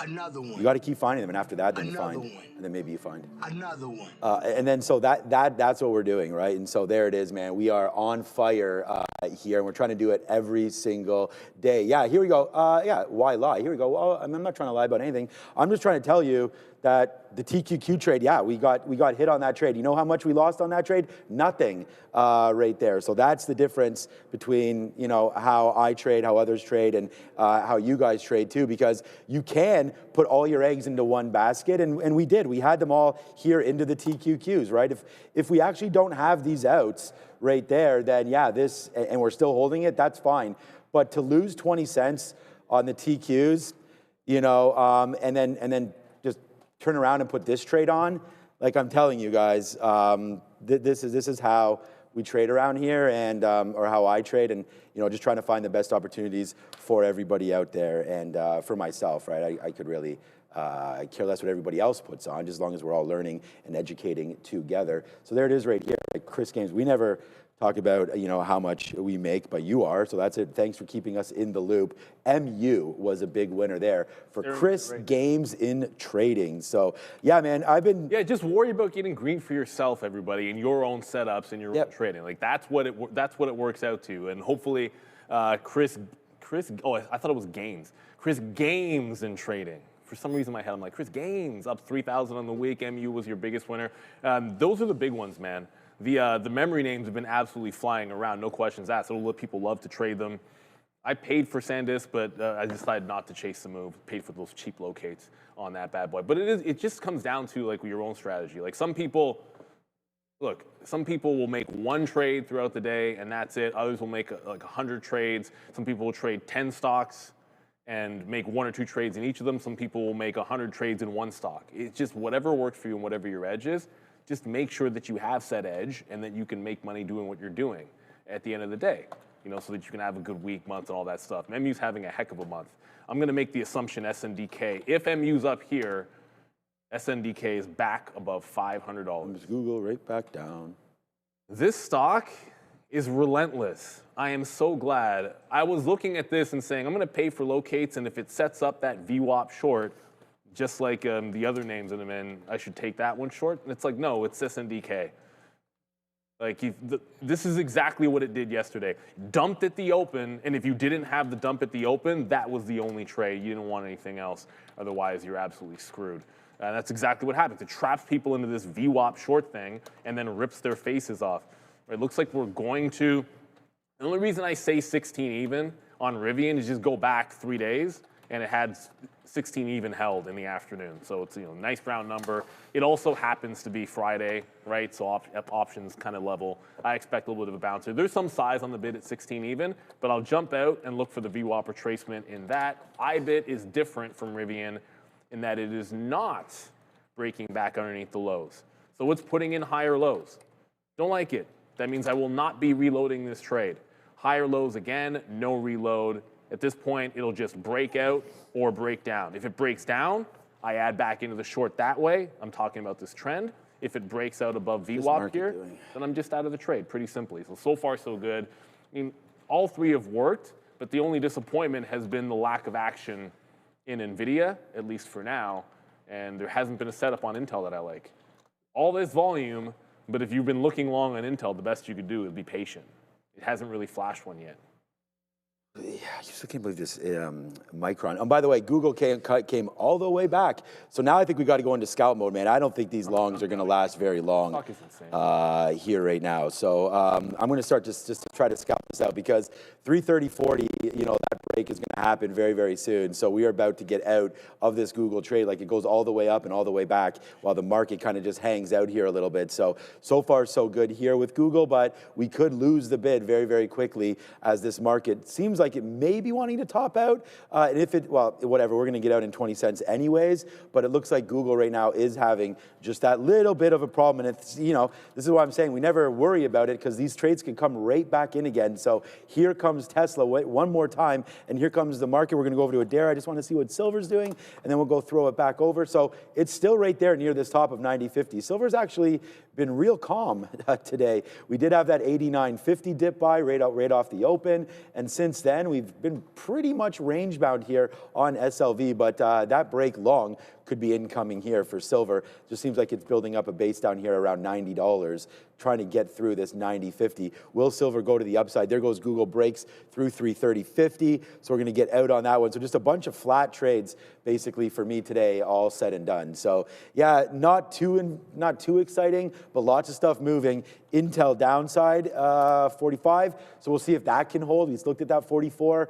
another one. You got to keep finding them, and after that, then you find, and then maybe you find another one. And then so that's what we're doing, right? And so there it is, man. We are on fire here, and we're trying to do it every single day. Yeah, here we go. Yeah, why lie? Here we go. Well, I'm not trying to lie about anything. I'm just trying to tell you that the TQQ trade, yeah, we got hit on that trade. You know how much we lost on that trade? Nothing right there. So that's the difference between how I trade, how others trade, and how you guys trade too, because you can put all your eggs into one basket, and we did. We had them all here into the TQQs, right? If we actually don't have these outs right there, then yeah, and we're still holding it, that's fine. But to lose 20 cents on the TQs, and then just turn around and put this trade on, like I'm telling you guys, this is how we trade around here, and or how I trade, and just trying to find the best opportunities for everybody out there, and for myself, right? I could really care less what everybody else puts on, just as long as we're all learning and educating together. So there it is right here, like Chris Games. We never talk about how much we make, but you are, so that's it. Thanks for keeping us in the loop. MU was a big winner there for Chris Games in trading. So yeah, man, just worry about getting green for yourself, everybody, in your own setups and your own trading. Like that's what it works out to, and hopefully Chris. Oh, I thought it was Games. Chris Games in trading. For some reason in my head, I'm like, Chris Games up 3,000 on the week. MU was your biggest winner. Those are the big ones, man. The memory names have been absolutely flying around, no questions asked. So people love to trade them. I paid for SanDisk, but I decided not to chase the move. Paid for those cheap locates on that bad boy. But it just comes down to like your own strategy. Like some people will make one trade throughout the day and that's it. Others will make like 100 trades. Some people will trade 10 stocks and make 1 or 2 trades in each of them. Some people will make 100 trades in one stock. It's just whatever works for you and whatever your edge is. Just make sure that you have said edge and that you can make money doing what you're doing at the end of the day, so that you can have a good week, month, and all that stuff. MU's having a heck of a month. I'm going to make the assumption SNDK, if MU's up here, SNDK is back above $500. Google right back down. This stock is relentless. I am so glad. I was looking at this and saying, I'm going to pay for locates, and if it sets up that VWAP short, just like the other names that I'm in, I should take that one short. And it's like, no, it's SNDK. Like, this is exactly what it did yesterday. Dumped at the open, and if you didn't have the dump at the open, that was the only trade. You didn't want anything else. Otherwise, you're absolutely screwed. And that's exactly what happens. It traps people into this VWAP short thing and then rips their faces off. It looks like we're going to, the only reason I say 16 even on Rivian is just go back 3 days, and it had 16 even held in the afternoon. So it's, nice round number. It also happens to be Friday, right? So options kind of level. I expect a little bit of a bouncer. There's some size on the bid at 16 even, but I'll jump out and look for the VWAP retracement in that. IBIT is different from Rivian in that it is not breaking back underneath the lows. So it's putting in higher lows. Don't like it. That means I will not be reloading this trade. Higher lows again, no reload. At this point, it'll just break out or break down. If it breaks down, I add back into the short that way. I'm talking about this trend. If it breaks out above VWAP here, then I'm just out of the trade, pretty simply. So far, so good. I mean, all three have worked, but the only disappointment has been the lack of action in Nvidia, at least for now, and there hasn't been a setup on Intel that I like. All this volume, but if you've been looking long on Intel, the best you could do is be patient. It hasn't really flashed one yet. Yeah, I just can't believe this Micron. And by the way, Google came all the way back. So now I think we got to go into scout mode, man. I don't think these longs are going to last very long here right now. So I'm going to start just to try to scout this out because 330.40, that break is going to happen very, very soon. So we are about to get out of this Google trade. Like it goes all the way up and all the way back while the market kind of just hangs out here a little bit. So far, so good here with Google, but we could lose the bid very, very quickly as this market seems like it may be wanting to top out. And if it, well, whatever, we're going to get out in 20 cents anyways, but it looks like Google right now is having just that little bit of a problem. And it's, this is why I'm saying we never worry about it because these trades can come right back in again. So here comes Tesla one more time, and here comes the market. We're going to go over to Adair. I just want to see what silver's doing, and then we'll go throw it back over. So it's still right there near this top of 90.50. Silver's actually been real calm today. We did have that 89.50 dip by right off the open, and since then we've been pretty much range bound here on SLV, but that break long could be incoming here for silver. Just seems like it's building up a base down here around $90, trying to get through this 90.50. Will silver go to the upside? There goes Google, breaks through 330.50. So we're going to get out on that one. So just a bunch of flat trades basically for me today, all said and done. So yeah, not too exciting, but lots of stuff moving. Intel downside, 45. So we'll see if that can hold. We just looked at that 44.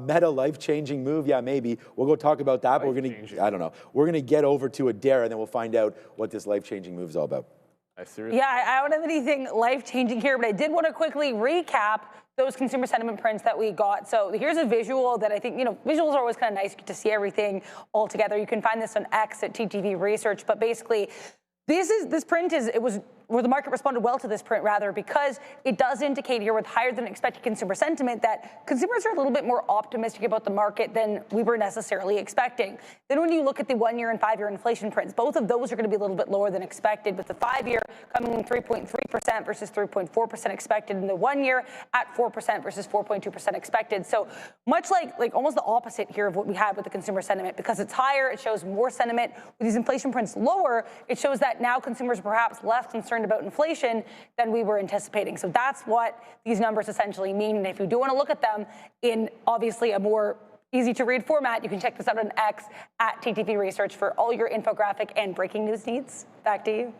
Meta life-changing move. Yeah, maybe. We'll go talk about that, but we're going to, I don't know. We're going to get over to Adair, and then we'll find out what this life-changing move is all about. Yeah, I don't have anything life-changing here, but I did want to quickly recap those consumer sentiment prints that we got. So here's a visual that I think, visuals are always kind of nice. You get to see everything all together. You can find this on X at TTV Research, but basically, this print where the market responded well to this print rather, because it does indicate here with higher than expected consumer sentiment that consumers are a little bit more optimistic about the market than we were necessarily expecting. Then when you look at the 1-year and 5-year inflation prints, both of those are going to be a little bit lower than expected, with the 5-year coming in 3.3% versus 3.4% expected, and the 1-year at 4% versus 4.2% expected. So much like almost the opposite here of what we had with the consumer sentiment. Because it's higher, it shows more sentiment. With these inflation prints lower, it shows that now consumers are perhaps less concerned about inflation than we were anticipating. So that's what these numbers essentially mean. And if you do want to look at them in obviously a more easy to read format, you can check this out on X at TTV Research for all your infographic and breaking news needs. Back to you.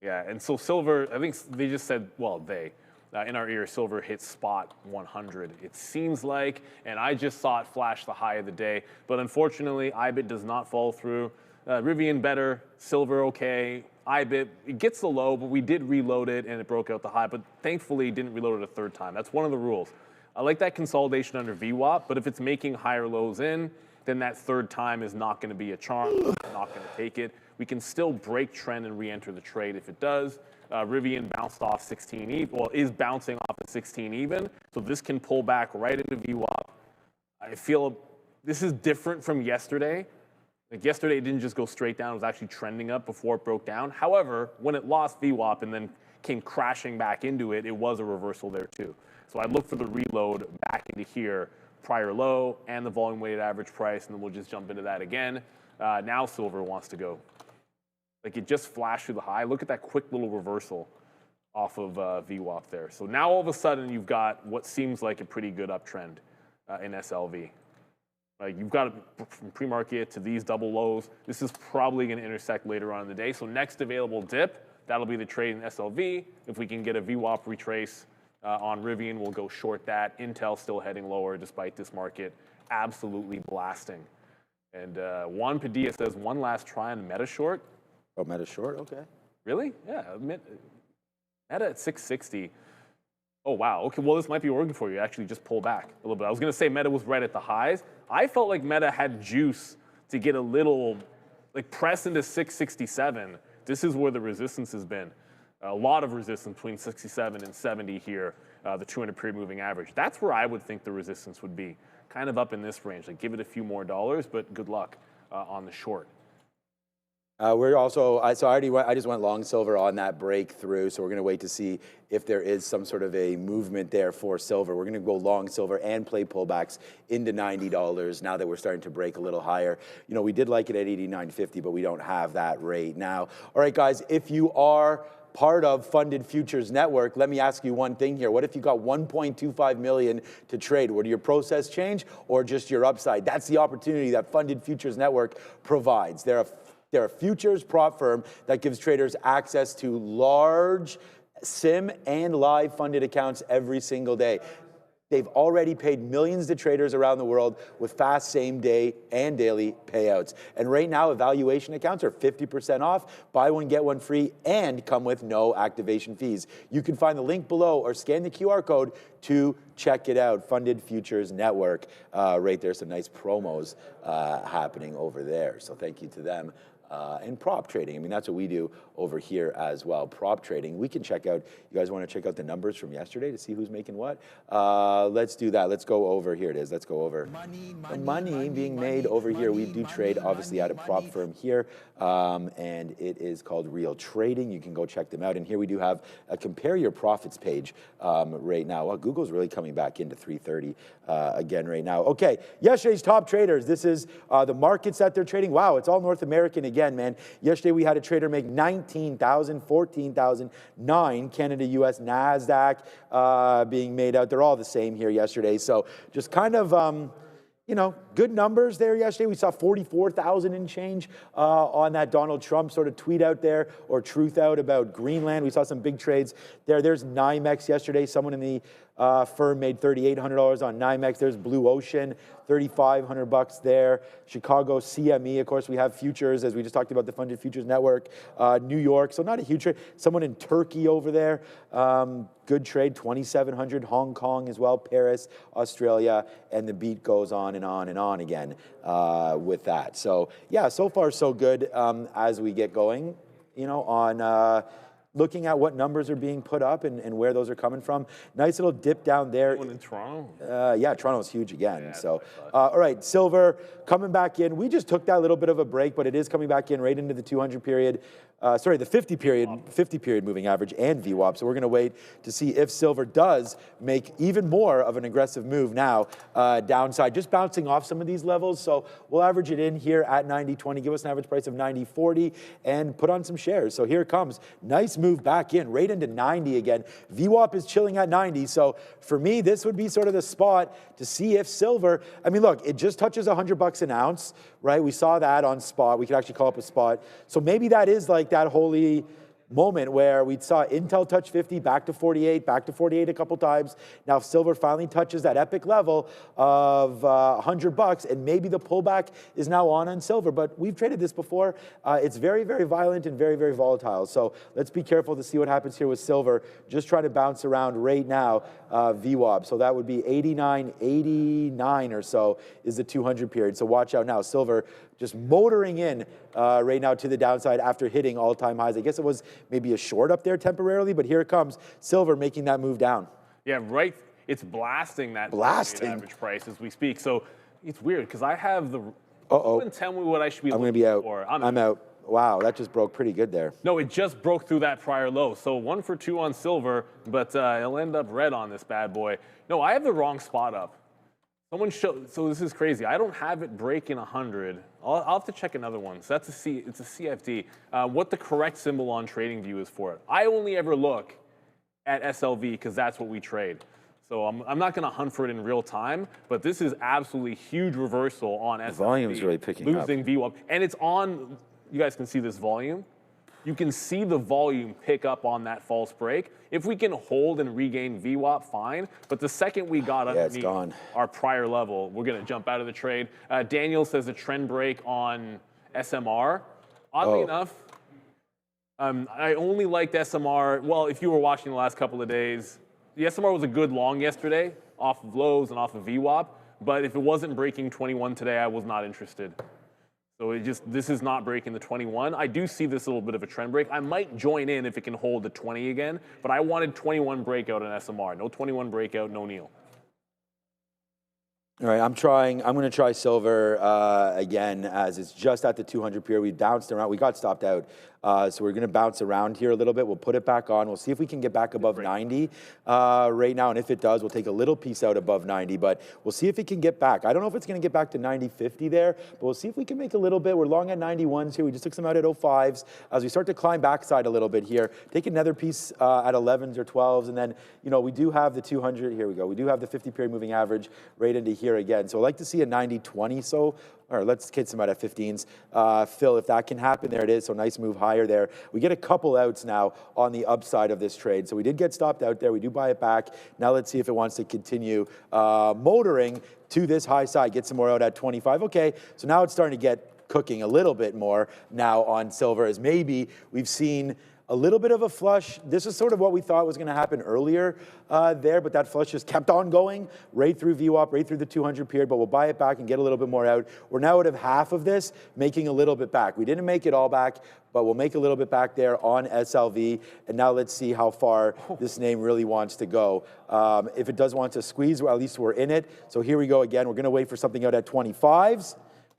Yeah, and so silver, I think they just said, well, in our ear, silver hit spot 100, it seems like, and I just saw it flash the high of the day, but unfortunately, IBIT does not fall through. Rivian better, silver okay, IBIT, it gets the low, but we did reload it and it broke out the high, but thankfully didn't reload it a third time. That's one of the rules. I like that consolidation under VWAP, but if it's making higher lows in, then that third time is not going to be a charm. We're not going to take it. We can still break trend and re-enter the trade if it does. Rivian bounced off 16 even, well, is bouncing off at 16 even, so this can pull back right into VWAP. I feel this is different from yesterday. Like yesterday, it didn't just go straight down. It was actually trending up before it broke down. However, when it lost VWAP and then came crashing back into it, it was a reversal there too. So I'd look for the reload back into here, prior low and the volume weighted average price, and then we'll just jump into that again. Now silver wants to go. Like it just flashed through the high. Look at that quick little reversal off of VWAP there. So now all of a sudden you've got what seems like a pretty good uptrend in SLV. You've got from pre-market to these double lows. This is probably going to intersect later on in the day. So next available dip, that'll be the trade in SLV. If we can get a VWAP retrace on Rivian, we'll go short that. Intel still heading lower despite this market absolutely blasting. And Juan Padilla says one last try on Meta short. Oh, Meta short, okay. Really? Yeah, Meta at 660. Oh, wow. Okay, well, this might be working for you. Actually, just pull back a little bit. I was going to say Meta was right at the highs. I felt like Meta had juice to get a little, like, press into 667. This is where the resistance has been. A lot of resistance between 67 and 70 here, the 200-period moving average. That's where I would think the resistance would be, kind of up in this range. Like, give it a few more dollars, but good luck on the short. We're also, I just went long silver on that breakthrough, so we're going to wait to see if there is some sort of a movement there for silver. We're going to go long silver and play pullbacks into $90 now that we're starting to break a little higher. You know, we did like it at 89.50, but we don't have that rate now. All right, guys, if you are part of Funded Futures Network, let me ask you one thing here. What if you got 1.25 million to trade? Would your process change or just your upside? That's the opportunity that Funded Futures Network provides. They're a futures prop firm that gives traders access to large sim and live funded accounts every single day. They've already paid millions to traders around the world with fast same-day and daily payouts. And right now, evaluation accounts are 50% off, buy one, get one free, and come with no activation fees. You can find the link below or scan the QR code to check it out. Funded Futures Network, right there, some nice promos happening over there. So thank you to them. And prop trading. I mean, that's what we do over here as well. Prop trading. We can check out, you guys want to check out the numbers from yesterday to see who's making what? Let's do that. Let's go over, here it is. Let's go over the money being made over here. We do trade, obviously, at a prop firm here, and it is called Real Trading. You can go check them out. And here we do have a compare your profits page right now. Well, Google's really coming back into 330 again right now. Okay, yesterday's top traders. This is the markets that they're trading. Wow, it's all North American again, man. Yesterday we had a trader make 19,000, 14,000, 9 Canada, US, NASDAQ being made out. They're all the same here yesterday. So just kind of, you know, good numbers there yesterday. We saw 44,000 and change on that Donald Trump sort of tweet out there, or truth out about Greenland. We saw some big trades there. There's NYMEX yesterday. Someone in the firm made $3,800 on NYMEX. There's Blue Ocean, $3,500 there. Chicago CME, of course, we have futures, as we just talked about, the Funded Futures Network. New York, so not a huge trade. Someone in Turkey over there, good trade, 2,700. Hong Kong as well, Paris, Australia, and the beat goes on and on and on again with that. So yeah, so far so good as we get going, you know, on looking at what numbers are being put up and where those are coming from. Nice little dip down there. One in Toronto. Yeah, Toronto's huge again. Yeah, so, all right, silver coming back in. We just took that little bit of a break, but it is coming back in right into the 200 period. Sorry, the 50 period moving average and VWAP. So we're going to wait to see if silver does make even more of an aggressive move now downside, just bouncing off some of these levels. So we'll average it in here at 90.20, give us an average price of 90.40, and put on some shares. So here it comes. Nice move back in, right into 90 again. VWAP is chilling at 90. So for me, this would be sort of the spot to see if silver, I mean, look, it just touches $100 an ounce, right? We saw that on spot. We could actually call up a spot. So maybe that is like that holy moment where we saw Intel touch 50, back to 48 a couple times. Now silver finally touches that epic level of $100, and maybe the pullback is now on silver. But we've traded this before. It's very, very violent and very, very volatile. So let's be careful to see what happens here with silver. Just trying to bounce around right now, VWAP. So that would be 89 or so is the 200 period. So watch out now. Silver just motoring in right now to the downside after hitting all-time highs. I guess it was maybe a short up there temporarily, but here it comes. Silver making that move down. Yeah, right. It's blasting that average price as we speak. So it's weird because I have the. Uh-oh. Tell me what I should be looking I'm going to be out. for. I'm out. Wow, that just broke pretty good there. No, it just broke through that prior low. So 1 for 2 on silver, but it'll end up red on this bad boy. No, I have the wrong spot up. Someone showed, so this is crazy. I don't have it breaking 100. I'll have to check another one. So that's it's a CFD. What the correct symbol on TradingView is for it. I only ever look at SLV because that's what we trade. So I'm not going to hunt for it in real time, but this is absolutely huge reversal on SLV. The volume's really picking up. Losing VWAP. And it's on, you guys can see this volume. You can see the volume pick up on that false break. If we can hold and regain VWAP, fine. But the second we got underneath our prior level, we're going to jump out of the trade. Daniel says a trend break on SMR. Oddly enough, I only liked SMR. Well, if you were watching the last couple of days, the SMR was a good long yesterday, off of lows and off of VWAP. But if it wasn't breaking 21 today, I was not interested. So this is not breaking the 21. I do see this a little bit of a trend break. I might join in if it can hold the 20 again, but I wanted 21 breakout on SMR. No 21 breakout, no kneel. All right, I'm going to try silver again, as it's just at the 200 period. We bounced around. We got stopped out. So we're going to bounce around here a little bit. We'll put it back on. We'll see if we can get back above 90 right now. And if it does, we'll take a little piece out above 90. But we'll see if it can get back. I don't know if it's going to get back to 90.50 there, but we'll see if we can make a little bit. We're long at 91s here. We just took some out at 05s. As we start to climb backside a little bit here, take another piece at 11s or 12s. And then, you know, we do have the 200. Here we go. We do have the 50 period moving average right into here again. So I'd like to see a 90.20. So, all right, let's hit some out at 15s. Phil, if that can happen, there it is. So nice move higher there. We get a couple outs now on the upside of this trade. So we did get stopped out there. We do buy it back. Now let's see if it wants to continue motoring to this high side. Get some more out at 25. Okay, so now it's starting to get cooking a little bit more now on silver, as maybe we've seen a little bit of a flush. This is sort of what we thought was going to happen earlier there, but that flush just kept on going right through VWAP, right through the 200 period, but we'll buy it back and get a little bit more out. We're now out of half of this, making a little bit back. We didn't make it all back, but we'll make a little bit back there on SLV, and now let's see how far this name really wants to go. If it does want to squeeze, well, at least we're in it. So here we go again. We're going to wait for something out at 25s.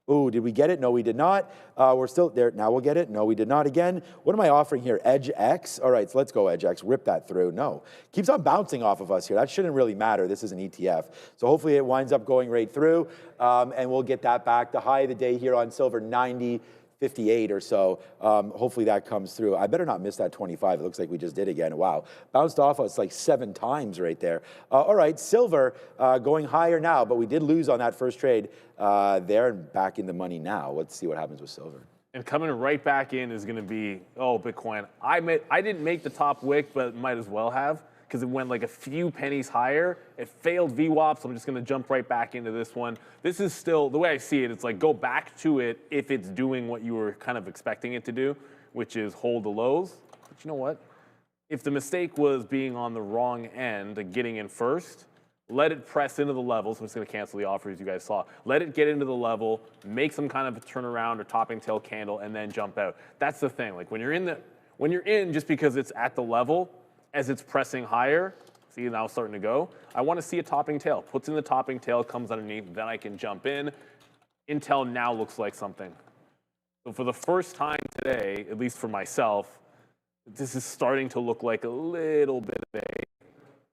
Ooh, did we get it? No, we did not. We're still there. Now we'll get it. No, we did not again. What am I offering here? Edge X? All right, so let's go Edge X. Rip that through. No. Keeps on bouncing off of us here. That shouldn't really matter. This is an ETF. So hopefully it winds up going right through, and we'll get that back. The high of the day here on silver, 90.58 or so. Hopefully that comes through. I better not miss that 25. It looks like we just did again. Wow. Bounced off us like 7 times right there. All right, silver going higher now, but we did lose on that first trade there and back in the money now. Let's see what happens with silver. And coming right back in is going to be, Bitcoin. I didn't make the top wick, but might as well have, because it went like a few pennies higher. It failed VWAP, so I'm just going to jump right back into this one. This is still, the way I see it, it's like go back to it if it's doing what you were kind of expecting it to do, which is hold the lows. But you know what? If the mistake was being on the wrong end, like getting in first, let it press into the levels. I'm just going to cancel the offer as you guys saw. Let it get into the level, make some kind of a turnaround or topping tail candle, and then jump out. That's the thing. Like when you're in just because it's at the level, as it's pressing higher, see now it's starting to go, I want to see a topping tail. Puts in the topping tail, comes underneath, then I can jump in. Intel now looks like something. So for the first time today, at least for myself, this is starting to look like a little bit of a,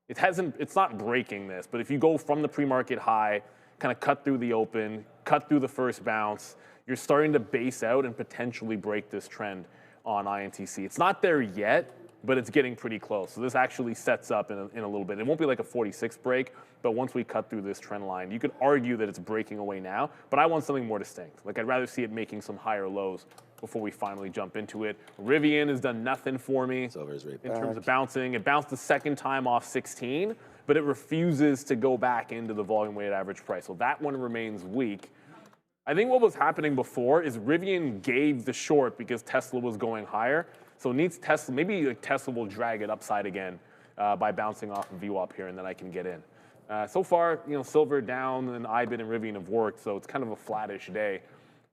it's not breaking this, but if you go from the pre-market high, kind of cut through the open, cut through the first bounce, you're starting to base out and potentially break this trend on INTC. It's not there yet, but it's getting pretty close. So this actually sets up in a little bit. It won't be like a 46 break, but once we cut through this trend line, you could argue that it's breaking away now, but I want something more distinct. Like I'd rather see it making some higher lows before we finally jump into it. Rivian has done nothing for me in terms of bouncing. It bounced the second time off 16, but it refuses to go back into the volume weighted average price. So that one remains weak. I think what was happening before is Rivian gave the short because Tesla was going higher. So it needs Tesla, maybe like Tesla will drag it upside again by bouncing off of VWAP here, and then I can get in. So far, silver down and IBIT and Rivian have worked, so it's kind of a flattish day.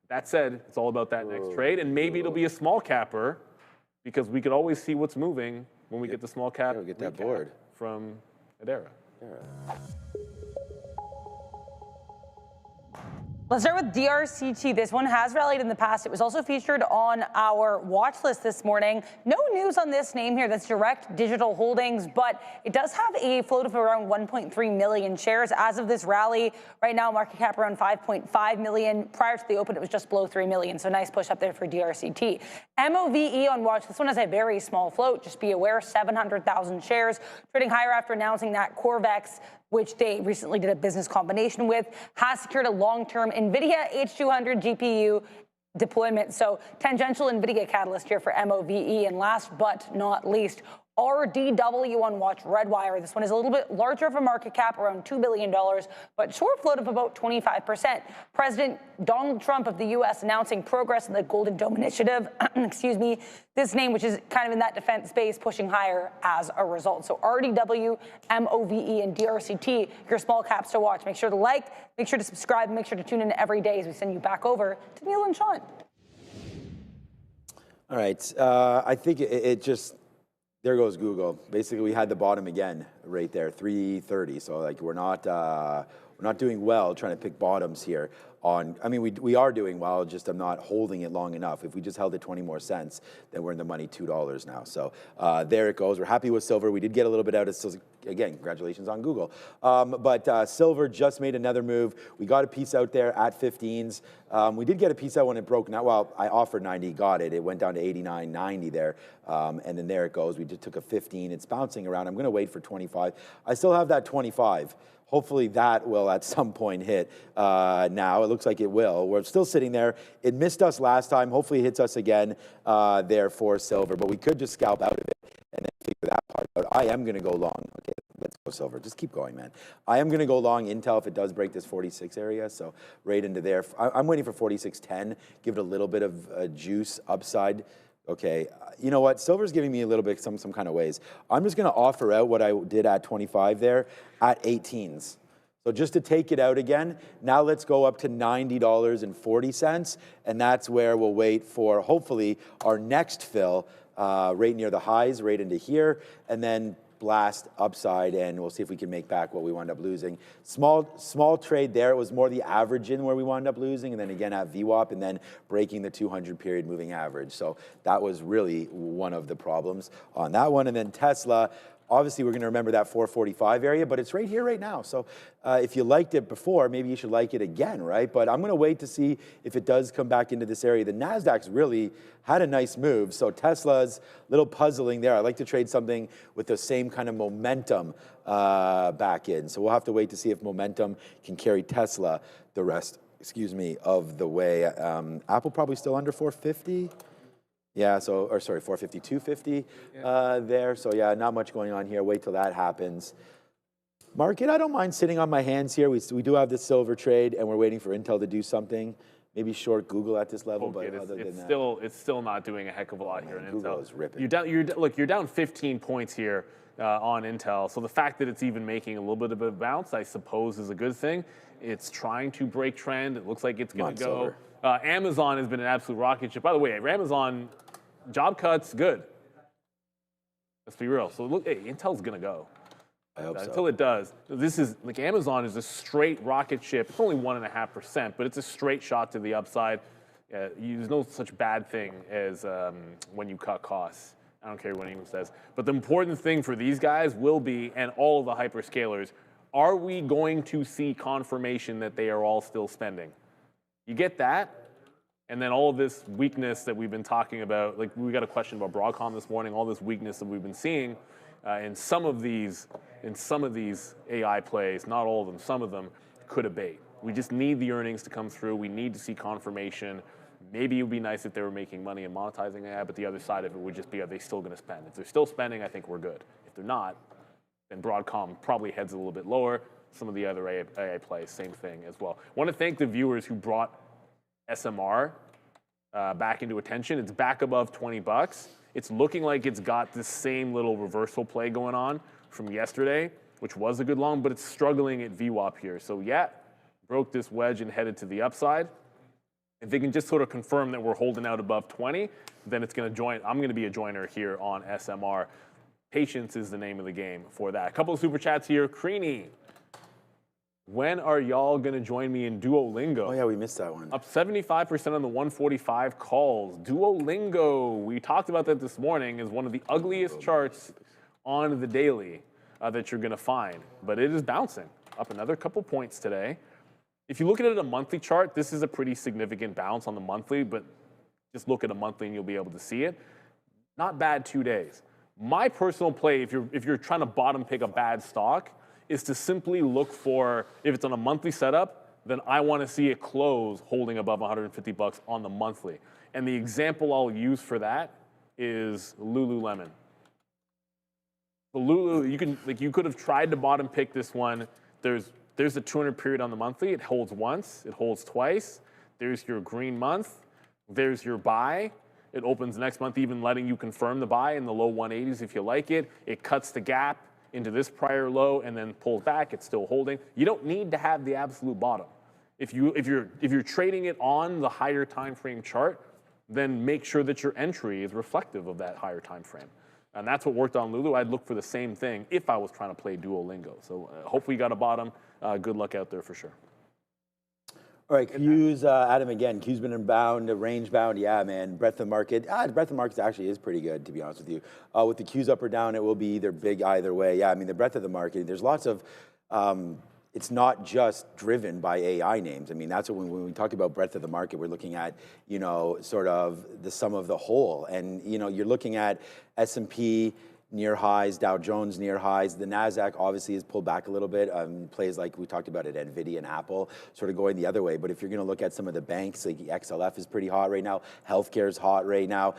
That said, it's all about that next trade, and maybe it'll be a small capper because we could always see what's moving when we get the small cap. Yeah, we get that board from Adara. Let's start with DRCT. This one has rallied in the past. It was also featured on our watch list this morning. No news on this name here. That's Direct Digital Holdings, but it does have a float of around 1.3 million shares as of this rally. Right now, market cap around 5.5 million. Prior to the open, it was just below 3 million. So nice push up there for DRCT. MOVE on watch. This one has a very small float. Just be aware, 700,000 shares. Trading higher after announcing that Corvex, which they recently did a business combination with, has secured a long-term Nvidia H200 GPU deployment. So tangential Nvidia catalyst here for MOVE. And last but not least, RDW on watch, Redwire. This one is a little bit larger of a market cap, around $2 billion, but short float of about 25%. President Donald Trump of the U.S. announcing progress in the Golden Dome Initiative, excuse me, this name, which is kind of in that defense space, pushing higher as a result. So RDW, MOVE, and DRCT, your small caps to watch. Make sure to like, make sure to subscribe, and make sure to tune in every day as we send you back over to Neil and Sean. All right. I think it just... There goes Google. Basically, we had the bottom again right there, 330. So like we're not doing well trying to pick bottoms here. I mean, we are doing well. Just I'm not holding it long enough. If we just held it 20 more cents, then we're in the money $2 now. So there it goes. We're happy with silver. We did get a little bit out of silver. Again, congratulations on Google. But silver just made another move. We got a piece out there at 15s. We did get a piece out when it broke. Now, well, I offered 90, got it. It went down to 89.90 there. And then there it goes. We just took a 15. It's bouncing around. I'm going to wait for 25. I still have that 25. Hopefully that will at some point hit now. It looks like it will. We're still sitting there. It missed us last time. Hopefully it hits us again there for silver. But we could just scalp out of it and then figure that part out. I am going to go long. Okay, let's go silver. Just keep going, man. I am going to go long Intel if it does break this 46 area. So right into there. I'm waiting for 46.10. Give it a little bit of juice upside. Okay, you know what? Silver's giving me a little bit some kind of ways. I'm just going to offer out what I did at 25 there at 18s. So just to take it out again, now let's go up to $90.40, and that's where we'll wait for hopefully our next fill right near the highs, right into here, and then blast upside, and we'll see if we can make back what we wound up losing. Small trade there. It was more the average in where we wound up losing, and then again at VWAP, and then breaking the 200 period moving average. So that was really one of the problems on that one. And then Tesla, obviously we're going to remember that 445 area, but it's right here right now. So if you liked it before, maybe you should like it again, right? But I'm going to wait to see if it does come back into this area. The Nasdaq's really had a nice move. So Tesla's a little puzzling there. I like to trade something with the same kind of momentum back in. So we'll have to wait to see if momentum can carry Tesla the rest, of the way. Apple probably still under 450. Yeah, so, or sorry, 450, 250 there. So yeah, not much going on here. Wait till that happens. Market, I don't mind sitting on my hands here. We do have this silver trade, and we're waiting for Intel to do something. Maybe short Google at this level, but other than that, it's still not doing a heck of a lot here in Google Intel. Is ripping. You're down 15 points here on Intel. So the fact that it's even making a little bit of a bounce, I suppose, is a good thing. It's trying to break trend. It looks like it's going to go. Amazon has been an absolute rocket ship. By the way, Amazon job cuts, good. Let's be real. So look, hey, Intel's going to go. I hope so. Until it does. This is like Amazon is a straight rocket ship. It's only 1.5%, but it's a straight shot to the upside. There's no such bad thing as when you cut costs. I don't care what anyone says. But the important thing for these guys will be, and all of the hyperscalers, are we going to see confirmation that they are all still spending? You get that? And then all of this weakness that we've been talking about, like we got a question about Broadcom this morning, all this weakness that we've been seeing in some of these AI plays, not all of them, some of them could abate. We just need the earnings to come through. We need to see confirmation. Maybe it would be nice if they were making money and monetizing AI, but the other side of it would just be, are they still going to spend? If they're still spending, I think we're good. If they're not, then Broadcom probably heads a little bit lower. Some of the other AI plays, same thing as well. I want to thank the viewers who brought SMR back into attention. It's back above 20 bucks. It's looking like it's got this same little reversal play going on from yesterday, which was a good long, but it's struggling at VWAP here. So yeah, broke this wedge and headed to the upside. If they can just sort of confirm that we're holding out above 20, then it's going to join. I'm going to be a joiner here on SMR. Patience is the name of the game for that. A couple of super chats here. Creany. When are y'all going to join me in Duolingo? Oh, yeah, we missed that one. Up 75% on the 145 calls. Duolingo, we talked about that this morning, is one of the ugliest charts on the daily that you're going to find. But it is bouncing up another couple points today. If you look at it at a monthly chart, this is a pretty significant bounce on the monthly, but just look at a monthly and you'll be able to see it. Not bad 2 days. My personal play, if you're trying to bottom pick a bad stock, is to simply look for, if it's on a monthly setup, then I want to see it close holding above 150 bucks on the monthly. And the example I'll use for that is Lululemon. The Lulu, you could have tried to bottom pick this one. There's a 200 period on the monthly. It holds once, it holds twice. There's your green month. There's your buy. It opens next month, even letting you confirm the buy in the low 180s if you like it. It cuts the gap into this prior low and then pulls back. It's still holding. You don't need to have the absolute bottom. If you're trading it on the higher time frame chart, then make sure that your entry is reflective of that higher time frame. And that's what worked on Lulu. I'd look for the same thing if I was trying to play Duolingo. So hopefully you got a bottom. Good luck out there for sure. All right, Q's, Adam again. Q's been inbound, range bound. Yeah, man. Breadth of market. Breadth of market actually is pretty good, to be honest with you. With the Q's up or down, it will be either big either way. Yeah, I mean, the breadth of the market, there's lots of, it's not just driven by AI names. I mean, that's what when we talk about breadth of the market, we're looking at, sort of the sum of the whole. And, you're looking at S&P near highs, Dow Jones near highs. The NASDAQ obviously has pulled back a little bit. Plays like we talked about at Nvidia and Apple, sort of going the other way. But if you're going to look at some of the banks, like XLF is pretty hot right now. Healthcare is hot right now.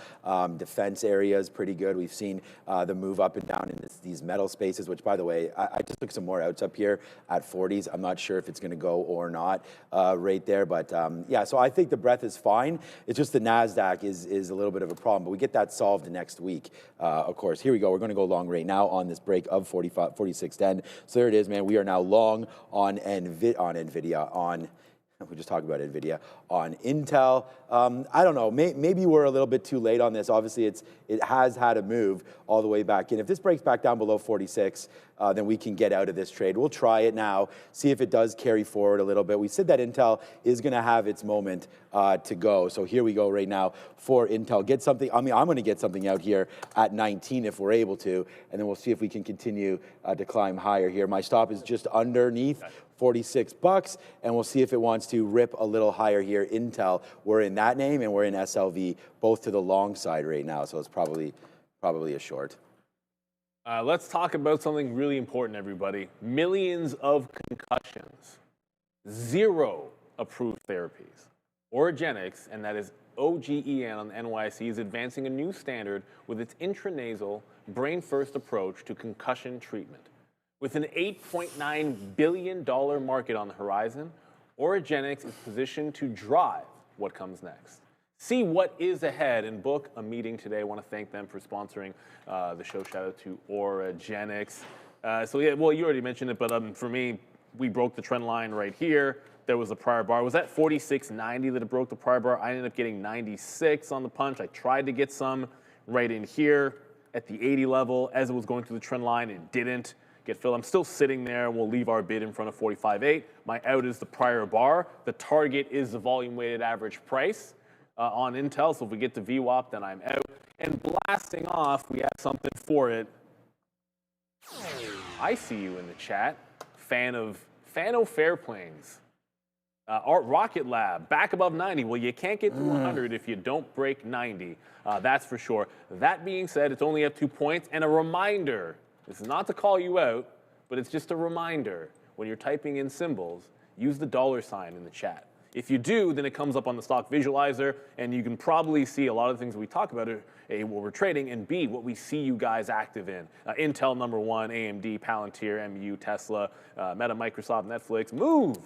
Defense area is pretty good. We've seen the move up and down in these metal spaces, which, by the way, I just took some more outs up here at 40s. I'm not sure if it's going to go or not right there. But yeah, so I think the breadth is fine. It's just the NASDAQ is a little bit of a problem. But we get that solved next week, of course. Here we go. We're going to go long right now on this break of 46.10. So there it is, man. We are now long on Nvidia, we just talked about Nvidia, on Intel. I don't know, maybe we're a little bit too late on this. Obviously, it has had a move all the way back in. If this breaks back down below 46, then we can get out of this trade. We'll try it now, see if it does carry forward a little bit. We said that Intel is going to have its moment to go. So here we go right now for Intel. Get something, I'm going to get something out here at 19 if we're able to, and then we'll see if we can continue to climb higher here. My stop is just underneath 46 bucks, and we'll see if it wants to rip a little higher here. Intel, we're in that name, and we're in SLV, both to the long side right now, so it's probably a short. Let's talk about something really important, everybody. Millions of concussions, 0 approved therapies. Oragenics, and that is OGEN on the NYC, is advancing a new standard with its intranasal, brain-first approach to concussion treatment. With an $8.9 billion market on the horizon, Oragenics is positioned to drive what comes next. See what is ahead and book a meeting today. I want to thank them for sponsoring the show. Shout out to Oragenics. So yeah, well, you already mentioned it, but for me, we broke the trend line right here. There was a prior bar. It was at 46.90 that it broke the prior bar. I ended up getting 96 on the punch. I tried to get some right in here at the 80 level. As it was going through the trend line, it didn't get filled. I'm still sitting there. We'll leave our bid in front of 45.8. My out is the prior bar. The target is the volume weighted average price on Intel. So if we get to VWAP, then I'm out. And blasting off, we have something for it. I see you in the chat. Fan of Fairplanes. Art Rocket Lab, back above 90. Well, you can't get to 100 if you don't break 90. That's for sure. That being said, it's only up 2 points. And a reminder, this is not to call you out, but it's just a reminder. When you're typing in symbols, use the $ in the chat. If you do, then it comes up on the stock visualizer, and you can probably see a lot of the things we talk about, A, what we're trading, and B, what we see you guys active in. Intel, number 1, AMD, Palantir, MU, Tesla, Meta, Microsoft, Netflix. Move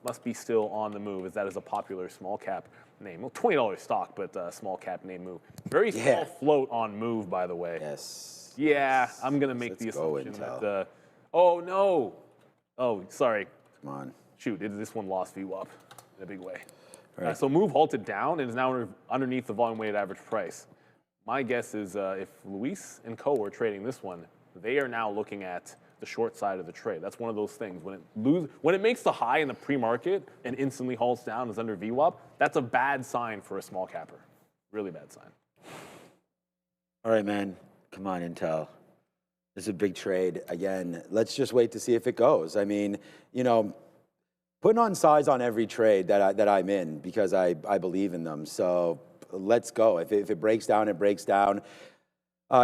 must be still on the move, as that is a popular small cap name. Well, $20 stock, but small cap name Move. Very small float on Move, by the way. Yes. Yeah, I'm going to make the assumption that oh, no. Oh, sorry. Come on. Shoot, this one lost VWAP in a big way. Right. So Move halted down and is now underneath the volume weighted average price. My guess is if Luis and Co. are trading this one, they are now looking at the short side of the trade. That's one of those things. When it makes the high in the pre-market and instantly halts down is under VWAP, that's a bad sign for a small capper. Really bad sign. All right, man. Come on, Intel. This is a big trade. Again, let's just wait to see if it goes. I mean, you know, putting on size on every trade that I'm in because I believe in them. So let's go. If it breaks down, it breaks down.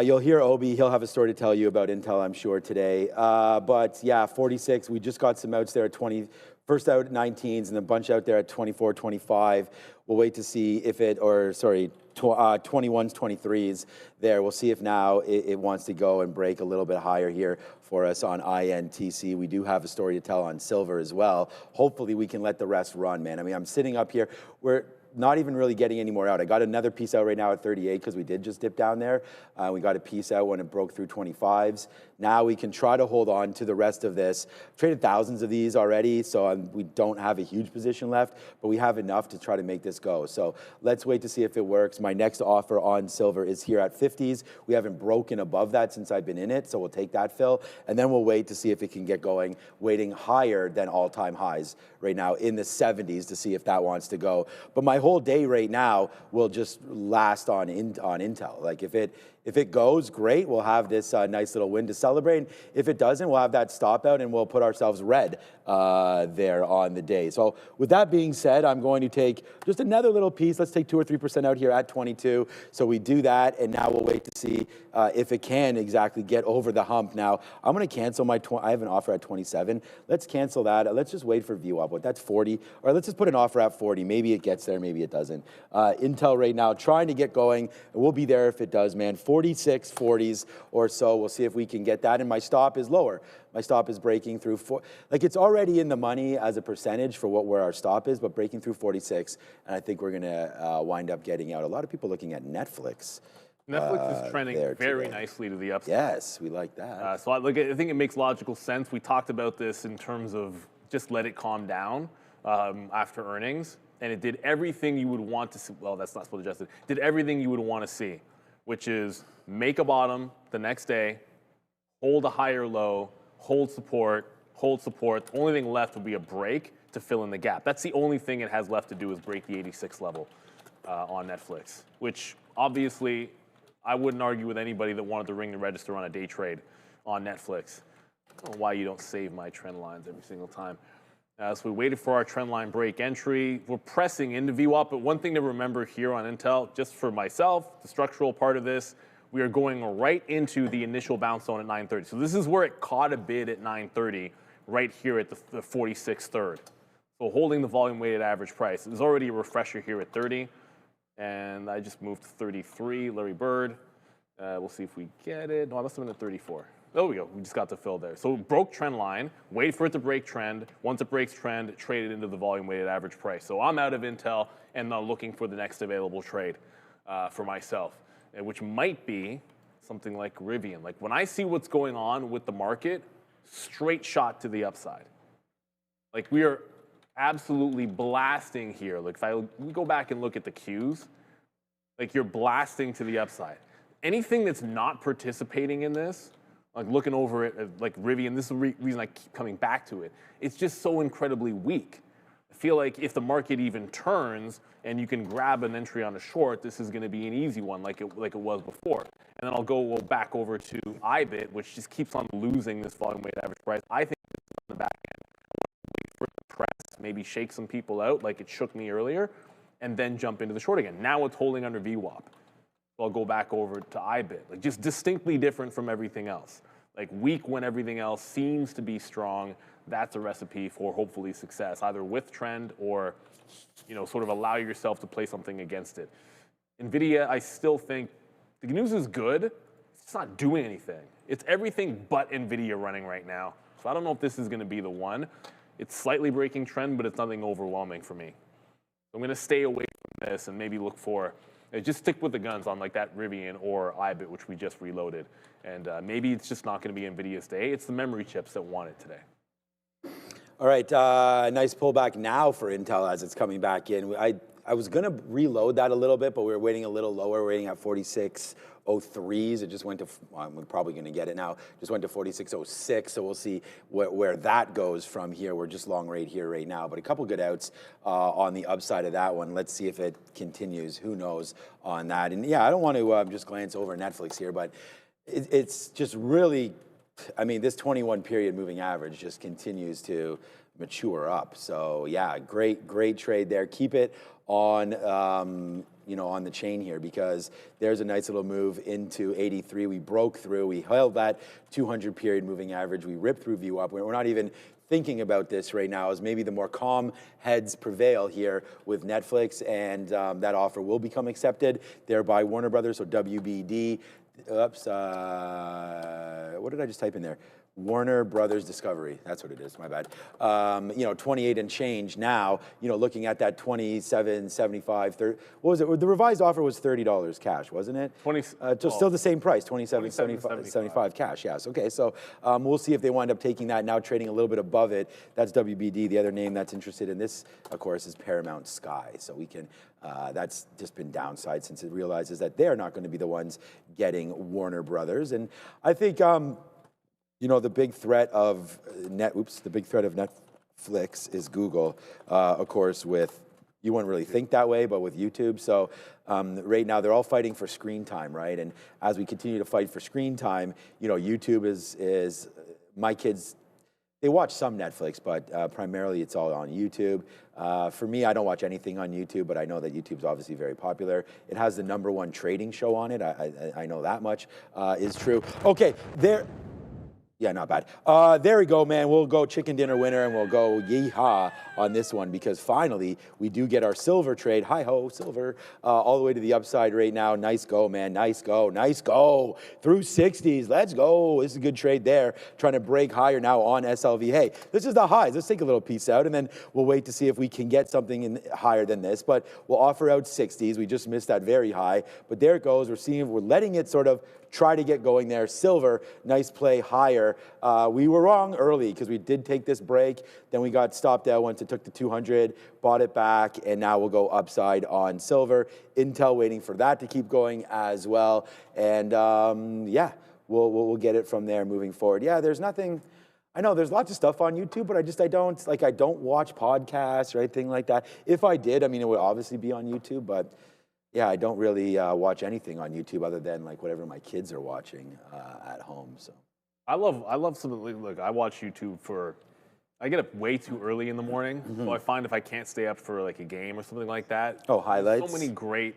You'll hear Obi. He'll have a story to tell you about Intel, I'm sure, today. But yeah, 46. We just got some outs there at 20. First out at 19s and a bunch out there at 24, 25. We'll wait to see if it, or sorry, 21s, 23s there. We'll see if now it wants to go and break a little bit higher here for us on INTC. We do have a story to tell on silver as well. Hopefully we can let the rest run, man. I mean, I'm sitting up here. We're not even really getting any more out. I got another piece out right now at 38 because we did just dip down there. We got a piece out when it broke through 25s. Now we can try to hold on to the rest of this. I've traded thousands of these already, so we don't have a huge position left, but we have enough to try to make this go. So let's wait to see if it works. My next offer on silver is here at 50s. We haven't broken above that since I've been in it, so we'll take that fill, and then we'll wait to see if it can get going, waiting higher than all-time highs right now in the 70s to see if that wants to go. But my whole day right now will just last on Intel. Like if it goes, great, we'll have this nice little win to celebrate. If it doesn't, we'll have that stop out and we'll put ourselves red there on the day. So with that being said, I'm going to take just another little piece. Let's take 2 or 3% out here at 22. So we do that, and now we'll wait to see if it can exactly get over the hump. Now, I'm going to cancel my, I have an offer at 27. Let's cancel that. Let's just wait for VWAP. What, that's 40. Or let's just put an offer at 40. Maybe it gets there, maybe it doesn't. Intel right now trying to get going. We'll be there if it does, man. 46, 40s or so. We'll see if we can get that. And my stop is lower. My stop is breaking through like it's already in the money as a percentage for where our stop is, but breaking through 46. And I think we're going to wind up getting out. A lot of people looking at Netflix. Netflix is trending very nicely to the upside. Yes, we like that. So I think it makes logical sense. We talked about this in terms of just let it calm down after earnings. And it did everything you would want to see. Well, that's not supposed to adjust it. Did everything you would want to see, which is make a bottom the next day, hold a higher low, hold support, hold support. The only thing left would be a break to fill in the gap. That's the only thing it has left to do is break the 86 level on Netflix, which obviously I wouldn't argue with anybody that wanted to ring the register on a day trade on Netflix. I don't know why you don't save my trend lines every single time. So we waited for our trend line break entry. We're pressing into VWAP, but one thing to remember here on Intel, just for myself, the structural part of this, we are going right into the initial bounce zone at 930. So this is where it caught a bid at 930, right here at the 46 third. So holding the volume weighted average price. There's already a refresher here at 30, and I just moved to 33, Larry Bird. We'll see if we get it. No, I must have been at 34. There we go, we just got the fill there. So broke trend line, wait for it to break trend. Once it breaks trend, trade it into the volume weighted average price. So I'm out of Intel and now looking for the next available trade for myself, which might be something like Rivian. Like when I see what's going on with the market, straight shot to the upside. Like we are absolutely blasting here. Like if we go back and look at the Qs, like you're blasting to the upside. Anything that's not participating in this, like looking over it, like Rivian, this is the reason I keep coming back to it. It's just so incredibly weak. I feel like if the market even turns and you can grab an entry on a short, this is going to be an easy one like it was before. And then I'll go back over to IBIT, which just keeps on losing this volume weighted average price. I think this is on the back end. Wait for it to press, maybe shake some people out like it shook me earlier, and then jump into the short again. Now it's holding under VWAP. So I'll go back over to IBIT, like just distinctly different from everything else. Like weak when everything else seems to be strong. That's a recipe for hopefully success, either with trend or, sort of allow yourself to play something against it. Nvidia, I still think the news is good. It's just not doing anything. It's everything but Nvidia running right now. So I don't know if this is going to be the one. It's slightly breaking trend, but it's nothing overwhelming for me. So I'm going to stay away from this and maybe look for. Just stick with the guns on like that Rivian or IBIT, which we just reloaded. And maybe it's just not going to be Nvidia's day. It's the memory chips that want it today. All right, nice pullback now for Intel as it's coming back in. I I was going to reload that a little bit, but we were waiting a little lower, waiting at 46.03s. It just went to, I'm probably going to get it now, just went to 46.06. So we'll see where that goes from here. We're just long right here right now, but a couple good outs on the upside of that one. Let's see if it continues. Who knows on that? And yeah, I don't want to just glance over Netflix here, but it's just really, I mean, this 21 period moving average just continues to mature up. So yeah, great trade there. Keep it on, on the chain here, because there's a nice little move into 83. We broke through, we held that 200 period moving average. We ripped through view up. We're not even thinking about this right now, as maybe the more calm heads prevail here with Netflix, and that offer will become accepted there by Warner Brothers, so WBD. Oops, what did I just type in there? Warner Brothers Discovery, that's what it is, my bad. 28 and change now, looking at that 27.75, 30, what was it? The revised offer was $30 cash, wasn't it? Still the same price, 27.75 cash, yes. Okay, so we'll see if they wind up taking that, now trading a little bit above it. That's WBD. The other name that's interested in this, of course, is Paramount Sky. So we can, that's just been downside since it realizes that they're not going to be the ones getting Warner Brothers. And I think, the big threat of Netflix is Google, of course, with, you wouldn't really think that way, but with YouTube. So right now they're all fighting for screen time, right? And as we continue to fight for screen time, YouTube is my kids, they watch some Netflix, but primarily it's all on YouTube. For me, I don't watch anything on YouTube, but I know that YouTube's obviously very popular. It has the #1 trading show on it. I know that much is true. Okay, yeah, not bad. There we go, man. We'll go chicken dinner winner, and we'll go yeehaw on this one, because finally we do get our silver trade. Hi-ho, silver, all the way to the upside right now. Nice go, man. Nice go. Nice go. Through 60s. Let's go. This is a good trade there. Trying to break higher now on SLV. Hey, this is the highs. Let's take a little piece out, and then we'll wait to see if we can get something higher than this. But we'll offer out 60s. We just missed that very high. But there it goes. We're letting it sort of try to get going there. Silver, nice play higher. We were wrong early, because we did take this break. Then we got stopped out once it took the 200, bought it back, and now we'll go upside on silver. Intel waiting for that to keep going as well. And yeah, we'll get it from there moving forward. Yeah, there's nothing. I know there's lots of stuff on YouTube, but I don't watch podcasts or anything like that. If I did, it would obviously be on YouTube, but yeah, I don't really watch anything on YouTube other than whatever my kids are watching at home. So I love something. Look, I watch YouTube I get up way too early in the morning, so I find if I can't stay up for a game or something like that. Oh, highlights. So many great,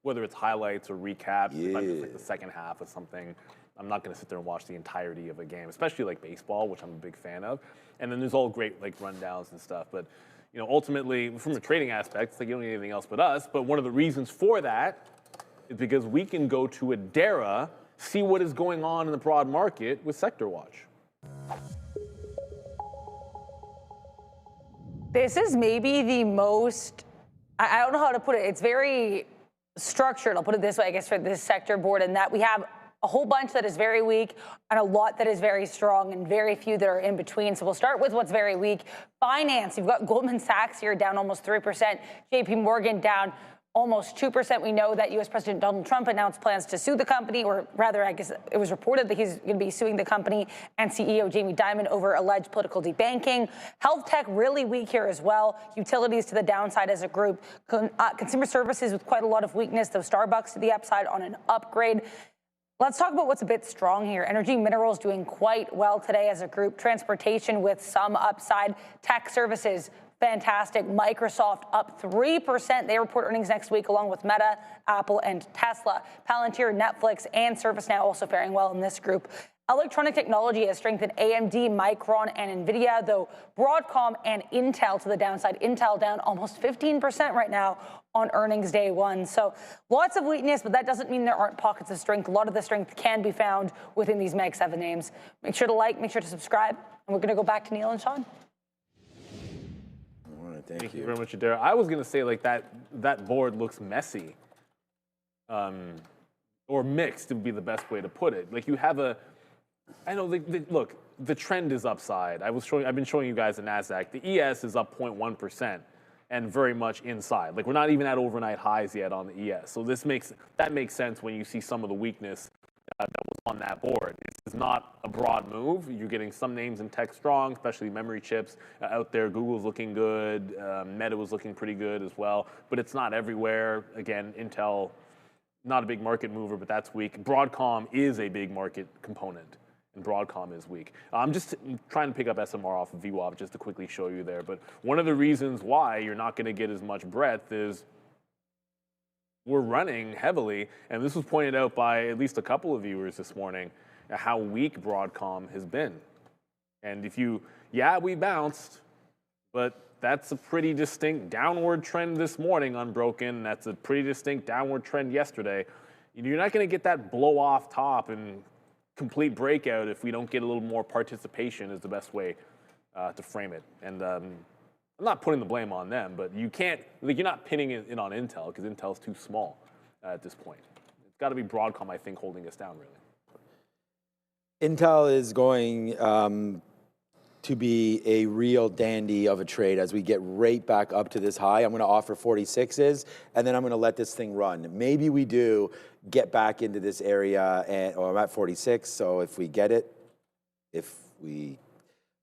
whether it's highlights or recaps. If I miss the second half of something, I'm not going to sit there and watch the entirety of a game, especially baseball, which I'm a big fan of. And then there's all great rundowns and stuff, but. Ultimately, from a trading aspect, you don't need anything else but us. But one of the reasons for that is because we can go to Adara, see what is going on in the broad market with Sector Watch. This is maybe the most, I don't know how to put it. It's very structured, I'll put it this way, I guess, for this sector board, in that we have a whole bunch that is very weak and a lot that is very strong, and very few that are in between. So we'll start with what's very weak. Finance, you've got Goldman Sachs here down almost 3%, JP Morgan down almost 2%. We know that U.S. President Donald Trump announced plans to sue the company, or rather, I guess it was reported that he's going to be suing the company and CEO Jamie Dimon over alleged political debanking. Health tech really weak here as well. Utilities to the downside as a group. Consumer services with quite a lot of weakness, though Starbucks to the upside on an upgrade. Let's talk about what's a bit strong here. Energy minerals doing quite well today as a group. Transportation with some upside. Tech services, fantastic. Microsoft up 3%. They report earnings next week, along with Meta, Apple, and Tesla. Palantir, Netflix, and ServiceNow also faring well in this group. Electronic technology has strengthened AMD, Micron, and Nvidia, though Broadcom and Intel to the downside. Intel down almost 15% right now on earnings day one. So lots of weakness, but that doesn't mean there aren't pockets of strength. A lot of the strength can be found within these Mag 7 names. Make sure to like, make sure to subscribe, and we're going to go back to Neil and Sean. All right, thank you very much, Adara. I was going to say that board looks messy, or mixed would be the best way to put it. You have look, the trend is upside. I've been showing you guys the NASDAQ. The ES is up 0.1%. and very much inside. Like we're not even at overnight highs yet on the ES. So that makes sense when you see some of the weakness that was on that board. This is not a broad move. You're getting some names in tech strong, especially memory chips out there. Google's looking good. Meta was looking pretty good as well, but it's not everywhere. Again, Intel, not a big market mover, but that's weak. Broadcom is a big market component, and Broadcom is weak. I'm just trying to pick up SMR off of VWAP just to quickly show you there. But one of the reasons why you're not going to get as much breadth is we're running heavily, and this was pointed out by at least a couple of viewers this morning, how weak Broadcom has been. And we bounced, but that's a pretty distinct downward trend this morning, unbroken. That's a pretty distinct downward trend yesterday. You're not going to get that blow off top and complete breakout if we don't get a little more participation, is the best way to frame it. And I'm not putting the blame on them, but you're not pinning it in on Intel because Intel's too small at this point. It's got to be Broadcom, I think, holding us down, really. Intel is going to be a real dandy of a trade as we get right back up to this high. I'm going to offer 46s, and then I'm going to let this thing run. Maybe we do get back into this area, I'm at 46, so if we get it,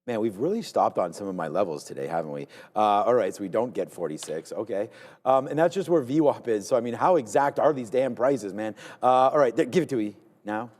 man, we've really stopped on some of my levels today, haven't we? All right, so we don't get 46, okay. And that's just where VWAP is. So, I mean, how exact are these damn prices, man? All right, give it to me. Now,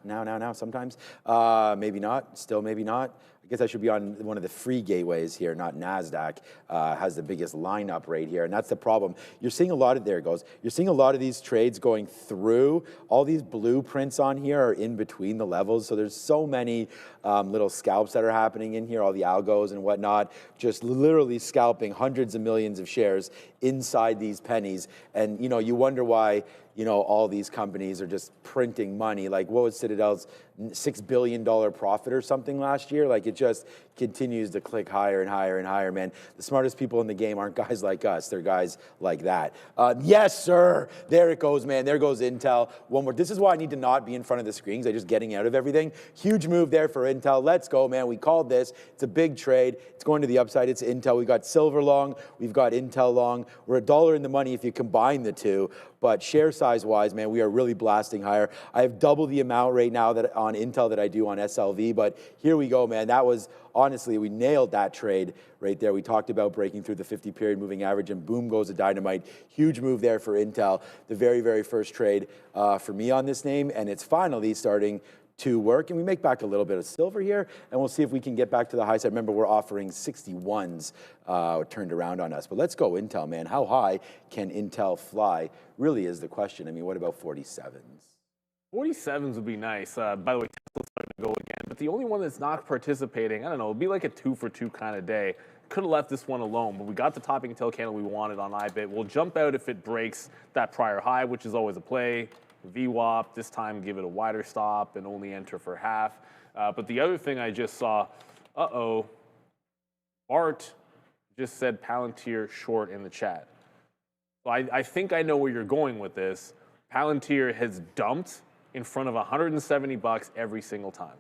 sometimes. Maybe not, still maybe not. I guess I should be on one of the free gateways here, not NASDAQ. Has the biggest lineup right here, and that's the problem. You're seeing a lot of, there it goes. You're seeing a lot of these trades going through. All these blueprints on here are in between the levels, so there's so many little scalps that are happening in here, all the algos and whatnot, just literally scalping hundreds of millions of shares inside these pennies. And, you wonder why, all these companies are just printing money. Like, what was Citadel's $6 billion profit or something last year? Like, it just continues to click higher and higher and higher, man. The smartest people in the game aren't guys like us. They're guys like that. Yes, sir. There it goes, man. There goes Intel. One more. This is why I need to not be in front of the screens. I'm just getting out of everything. Huge move there for Intel. Let's go, man. We called this. It's a big trade. It's going to the upside. It's Intel. We've got silver long. We've got Intel long. We're $1 in the money if you combine the two. But share size wise, man, we are really blasting higher. I have double the amount right now that on Intel that I do on SLV, but here we go, man. That was, honestly, we nailed that trade right there. We talked about breaking through the 50-period moving average, and boom goes the dynamite. Huge move there for Intel. The very, very first trade for me on this name, and it's finally starting to work, and we make back a little bit of silver here, and we'll see if we can get back to the high side. Remember, we're offering 61s turned around on us, but let's go Intel, man. How high can Intel fly really is the question. I mean, what about 47s? 47s would be nice. By the way, Tesla's starting to go again, but the only one that's not participating, I don't know, it'd be like a 2-for-2 kind of day. Could have left this one alone, but we got the topping tail candle we wanted on IBIT. We'll jump out if it breaks that prior high, which is always a play. VWAP, this time give it a wider stop and only enter for half. But the other thing I just saw, Bart just said Palantir short in the chat. So I think I know where you're going with this. Palantir has dumped in front of 170 bucks every single time.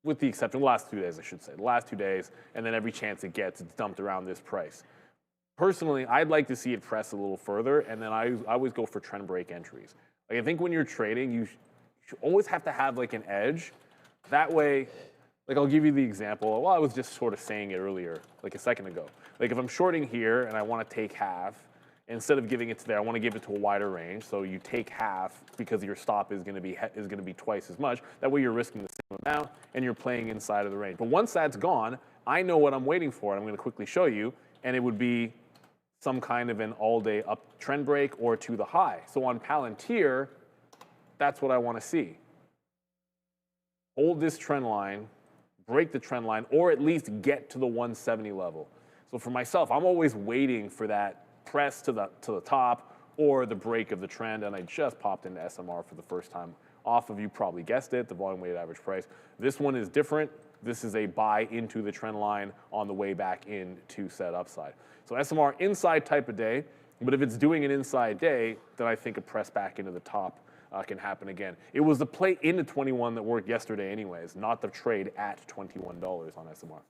With the exception of the last 2 days, I should say. The last 2 days, and then every chance it gets, it's dumped around this price. Personally, I'd like to see it press a little further, and then I always go for trend break entries. Like, I think when you're trading, you should always have to have like an edge. That way, like, I'll give you the example. Well, I was just sort of saying it earlier, like a second ago. Like, if I'm shorting here and I want to take half, instead of giving it to there, I want to give it to a wider range. So you take half because your stop is going to be twice as much. That way, you're risking the same amount and you're playing inside of the range. But once that's gone, I know what I'm waiting for. And I'm going to quickly show you, and it would be some kind of an all-day up trend break or to the high. So on Palantir, that's what I want to see. Hold this trend line, break the trend line, or at least get to the 170 level. So for myself, I'm always waiting for that press to the top or the break of the trend, and I just popped into SMR for the first time off of, you probably guessed it, the volume weighted average price. This one is different. This is a buy into the trend line on the way back in to set upside. So SMR inside type of day, but if it's doing an inside day, then I think a press back into the top can happen again. It was the play into 21 that worked yesterday anyways, not the trade at $21 on SMR.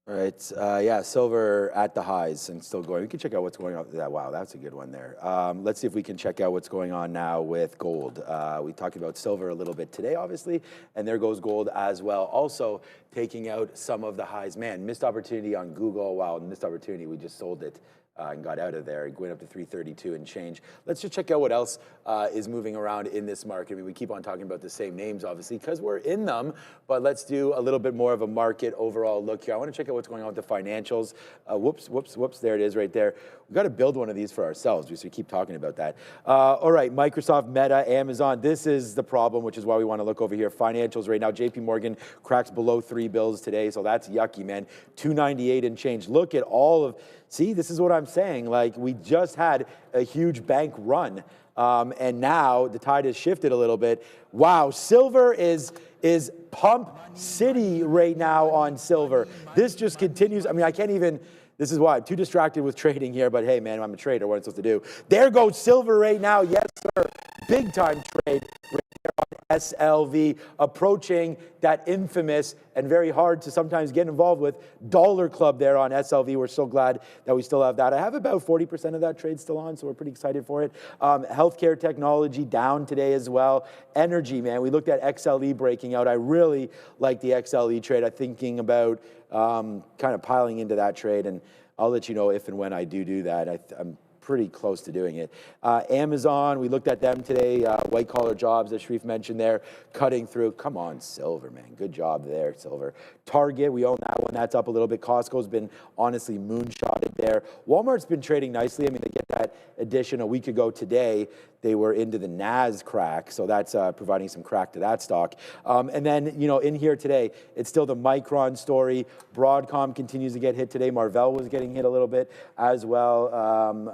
All right, yeah, silver at the highs and still going. We can check out what's going on with that. Wow, that's a good one there. Let's see if we can check out what's going on now with gold. We talked about silver a little bit today, obviously, and there goes gold as well. Also taking out some of the highs. Man, missed opportunity on Google. Wow, missed opportunity. We just sold it. And got out of there, going up to 332 and change. Let's just check out what else is moving around in this market. I mean, we keep on talking about the same names, obviously, because we're in them, but let's do a little bit more of a market overall look here. I want to check out what's going on with the financials. Whoops, there it is right there. We've got to build one of these for ourselves. We should keep talking about that. All right, Microsoft, Meta, Amazon. This is the problem, which is why we want to look over here. Financials right now, JP Morgan cracks below 3 bills today, so that's yucky, man. 298 and change. Look at all of, see, this is what I'm saying. Like, we just had a huge bank run, and now the tide has shifted a little bit. Wow, silver is pump city right now on silver. This just continues. I mean, I can't even, this is why I'm too distracted with trading here, but hey, man, I'm a trader. What am I supposed to do? There goes silver right now. Yes, sir. Big time trade right there on SLV, approaching that infamous and very hard to sometimes get involved with dollar club there on SLV. We're so glad that we still have that. I have about 40% of that trade still on, so we're pretty excited for it. Healthcare technology down today as well. Energy, man, we looked at XLE breaking out. I really like the XLE trade. I'm thinking about kind of piling into that trade, and I'll let you know if and when I do that. I'm pretty close to doing it. Amazon, we looked at them today. White collar jobs, as Sharif mentioned there, cutting through. Come on, silver, man. Good job there, silver. Target, we own that one. That's up a little bit. Costco's been honestly moonshotted there. Walmart's been trading nicely. I mean, they get that addition a week ago today. They were into the NAS crack, so that's providing some crack to that stock. And then, you know, in here today, it's still the Micron story. Broadcom continues to get hit today. Marvell was getting hit a little bit as well.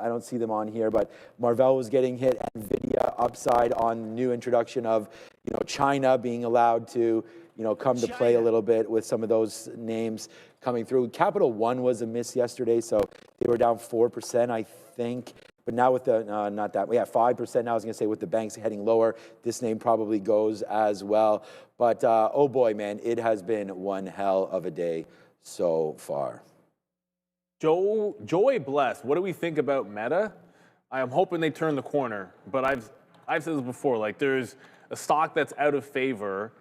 I don't see them on here, but Marvell was getting hit. Nvidia upside on the new introduction of, you know, China being allowed to, you know, come to play a little bit with some of those names coming through. Capital One was a miss yesterday, so they were down 4%, I think. But now with the, not that, yeah, 5% now, I was gonna say with the banks heading lower, this name probably goes as well. But oh boy, man, it has been one hell of a day so far. Joey Bless, what do we think about Meta? I'm hoping they turn the corner, but I've said this before, like there's a stock that's out of favor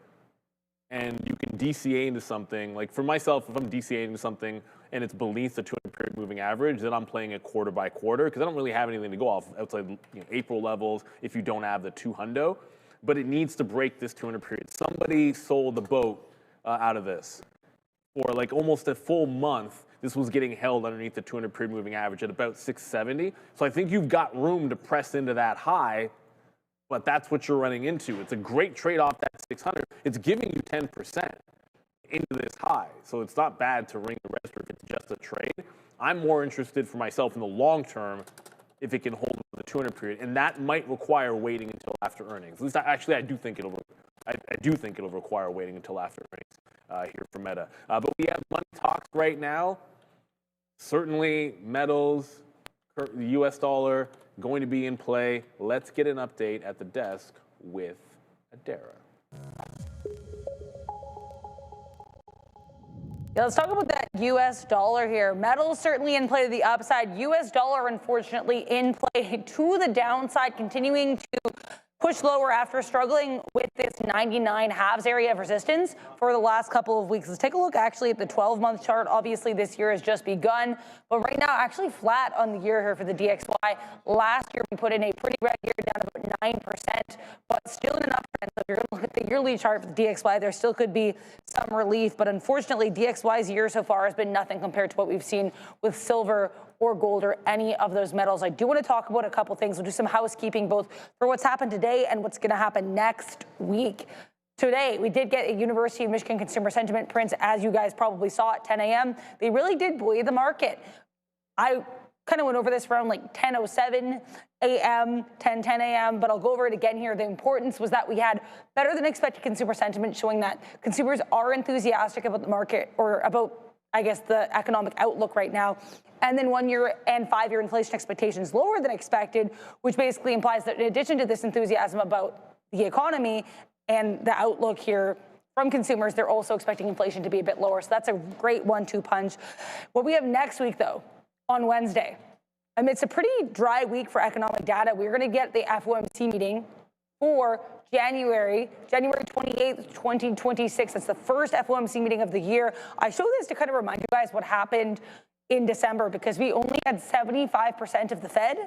and you can DCA into something. Like for myself, if I'm DCA into something and it's beneath the 200-period moving average, then I'm playing it quarter by quarter because I don't really have anything to go off outside, you know, April levels if you don't have the 200. But it needs to break this 200-period. Somebody sold the boat out of this. For like almost a full month, this was getting held underneath the 200-period moving average at about 670. So I think you've got room to press into that high, but that's what you're running into. It's a great trade-off, that 600. It's giving you 10% into this high. So it's not bad to ring the register if it's just a trade. I'm more interested for myself in the long term if it can hold the 200-period, and that might require waiting until after earnings. At least I do think it'll require waiting until after earnings here for Meta. But we have money talks right now. Certainly metals, the US dollar, going to be in play. Let's get an update at the desk with Adara. Yeah, let's talk about that U.S. dollar here. Metals certainly in play to the upside. U.S. dollar, unfortunately, in play to the downside, continuing to push lower after struggling with this 99 halves area of resistance for the last couple of weeks. Let's take a look actually at the 12-month chart. Obviously, this year has just begun, but right now actually flat on the year here for the DXY. Last year, we put in a pretty red year down about 9%, but still in an uptrend. So if you're going to look at the yearly chart for the DXY, there still could be some relief, but unfortunately, DXY's year so far has been nothing compared to what we've seen with silver or gold or any of those metals. I do want to talk about a couple things. We'll do some housekeeping both for what's happened today and what's going to happen next week. Today, we did get a University of Michigan consumer sentiment print, as you guys probably saw at 10 a.m. They really did buoy the market. I kind of went over this around like 10:07 a.m., 10 a.m., but I'll go over it again here. The importance was that we had better than expected consumer sentiment, showing that consumers are enthusiastic about the market, or about, I guess, the economic outlook right now. And then 1-year and 5-year inflation expectations lower than expected, which basically implies that in addition to this enthusiasm about the economy and the outlook here from consumers, they're also expecting inflation to be a bit lower. So that's a great 1-2 punch. What we have next week, though, on Wednesday, amidst a pretty dry week for economic data, we're going to get the FOMC meeting for January 28th, 2026. That's the first FOMC meeting of the year. I show this to kind of remind you guys what happened in December, because we only had 75% of the Fed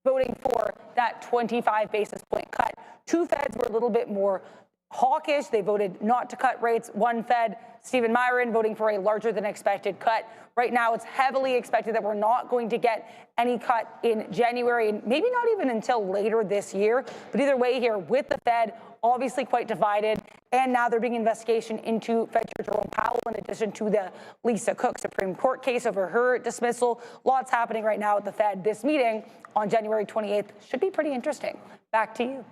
voting for that 25 basis point cut. Two Feds were a little bit more hawkish. They voted not to cut rates. One Fed, Stephen Myron, voting for a larger than expected cut. Right now, it's heavily expected that we're not going to get any cut in January, and maybe not even until later this year. But either way here, with the Fed, obviously quite divided, and now they're being investigation into Fed Chair Jerome Powell, in addition to the Lisa Cook Supreme Court case over her dismissal. Lots happening right now at the Fed. This meeting on January 28th should be pretty interesting. Back to you.